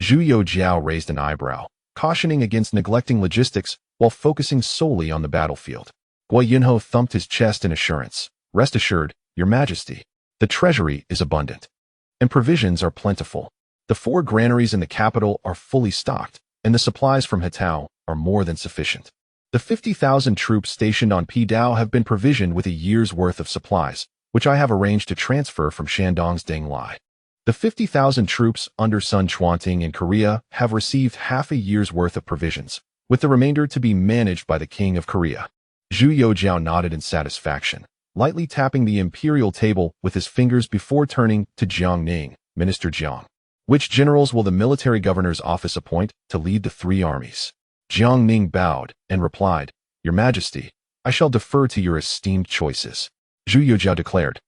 Zhu Youjiao raised an eyebrow, cautioning against neglecting logistics while focusing solely on the battlefield. Guo Yunho thumped his chest in assurance. Rest assured, Your Majesty, the treasury is abundant, and provisions are plentiful. The 4 granaries in the capital are fully stocked, and the supplies from Hetao are more than sufficient. The 50,000 troops stationed on Pidao have been provisioned with a year's worth of supplies, which I have arranged to transfer from Shandong's Denglai. The 50,000 troops under Sun Chuanting in Korea have received half a year's worth of provisions, with the remainder to be managed by the King of Korea. Zhu Youjiao nodded in satisfaction, lightly tapping the imperial table with his fingers before turning to Jiang Ning, Minister Jiang. Which generals will the military governor's office appoint to lead the 3 armies? Jiang Ning bowed and replied, Your Majesty, I shall defer to your esteemed choices. Zhu Youjiao declared.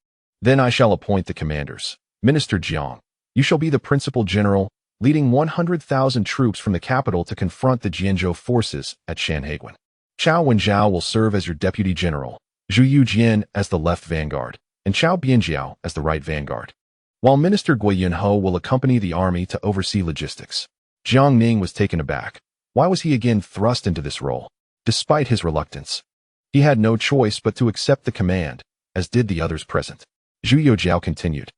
Then I shall appoint the commanders. Minister Jiang, you shall be the principal general, leading 100,000 troops from the capital to confront the Jianzhou forces at Shanhaiguan. Chao Wenzhao will serve as your deputy general, Zhu Yujian as the left vanguard, and Chao Bianjiao as the right vanguard. While Minister Gui Yunho will accompany the army to oversee logistics. Jiang Ning was taken aback. Why was he again thrust into this role? Despite his reluctance, he had no choice but to accept the command, as did the others present. Zhu Youjiao continued.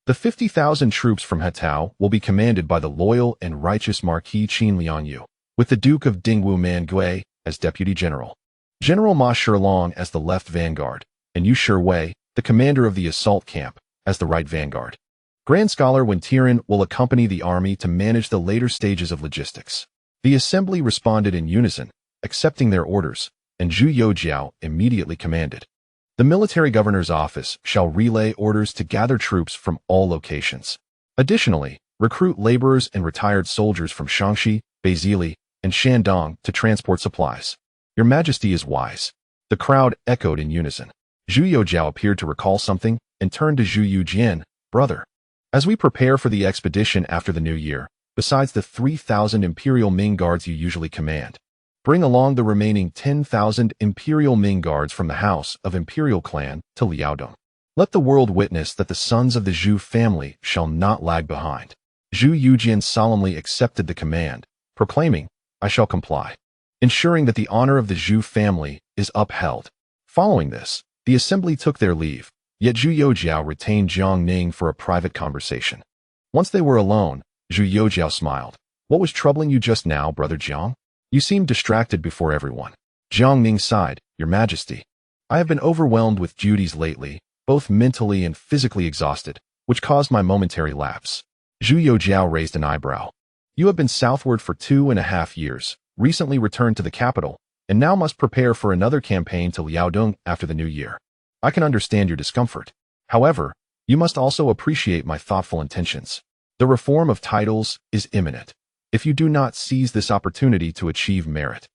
The 50,000 troops from Hatao will be commanded by the loyal and righteous Marquis Qin Lianyu, with the Duke of Dingwu Mangui as deputy general, General Ma Shilong as the left vanguard, and Yu Shiwei, the commander of the assault camp, as the right vanguard. Grand Scholar Wen Tiran will accompany the army to manage the later stages of logistics. The assembly responded in unison, accepting their orders, and Zhu Youjiao immediately commanded. The military governor's office shall relay orders to gather troops from all locations. Additionally, recruit laborers and retired soldiers from Shaanxi, Beizili, and Shandong to transport supplies. Your Majesty is wise. The crowd echoed in unison. Zhu Youjiao appeared to recall something and turned to Zhu Yujian, brother. As we prepare for the expedition after the new year, besides the 3,000 Imperial Ming Guards you usually command, bring along the remaining 10,000 Imperial Ming Guards from the House of Imperial Clan to Liaodong. Let the world witness that the sons of the Zhu family shall not lag behind. Zhu Yujian solemnly accepted the command, proclaiming, I shall comply, ensuring that the honor of the Zhu family is upheld. Following this, the assembly took their leave, yet Zhu Youjiao retained Jiang Ning for a private conversation. Once they were alone, Zhu Youjiao smiled. What was troubling you just now, Brother Jiang? You seemed distracted before everyone. Jiang Ning sighed, Your Majesty. I have been overwhelmed with duties lately, both mentally and physically exhausted, which caused my momentary lapse. Zhu Youjiao raised an eyebrow. You have been southward for 2.5 years, recently returned to the capital, and now must prepare for another campaign to Liaodong after the new year. I can understand your discomfort. However, you must also appreciate my thoughtful intentions. The reform of titles is imminent. If you do not seize this opportunity to achieve merit,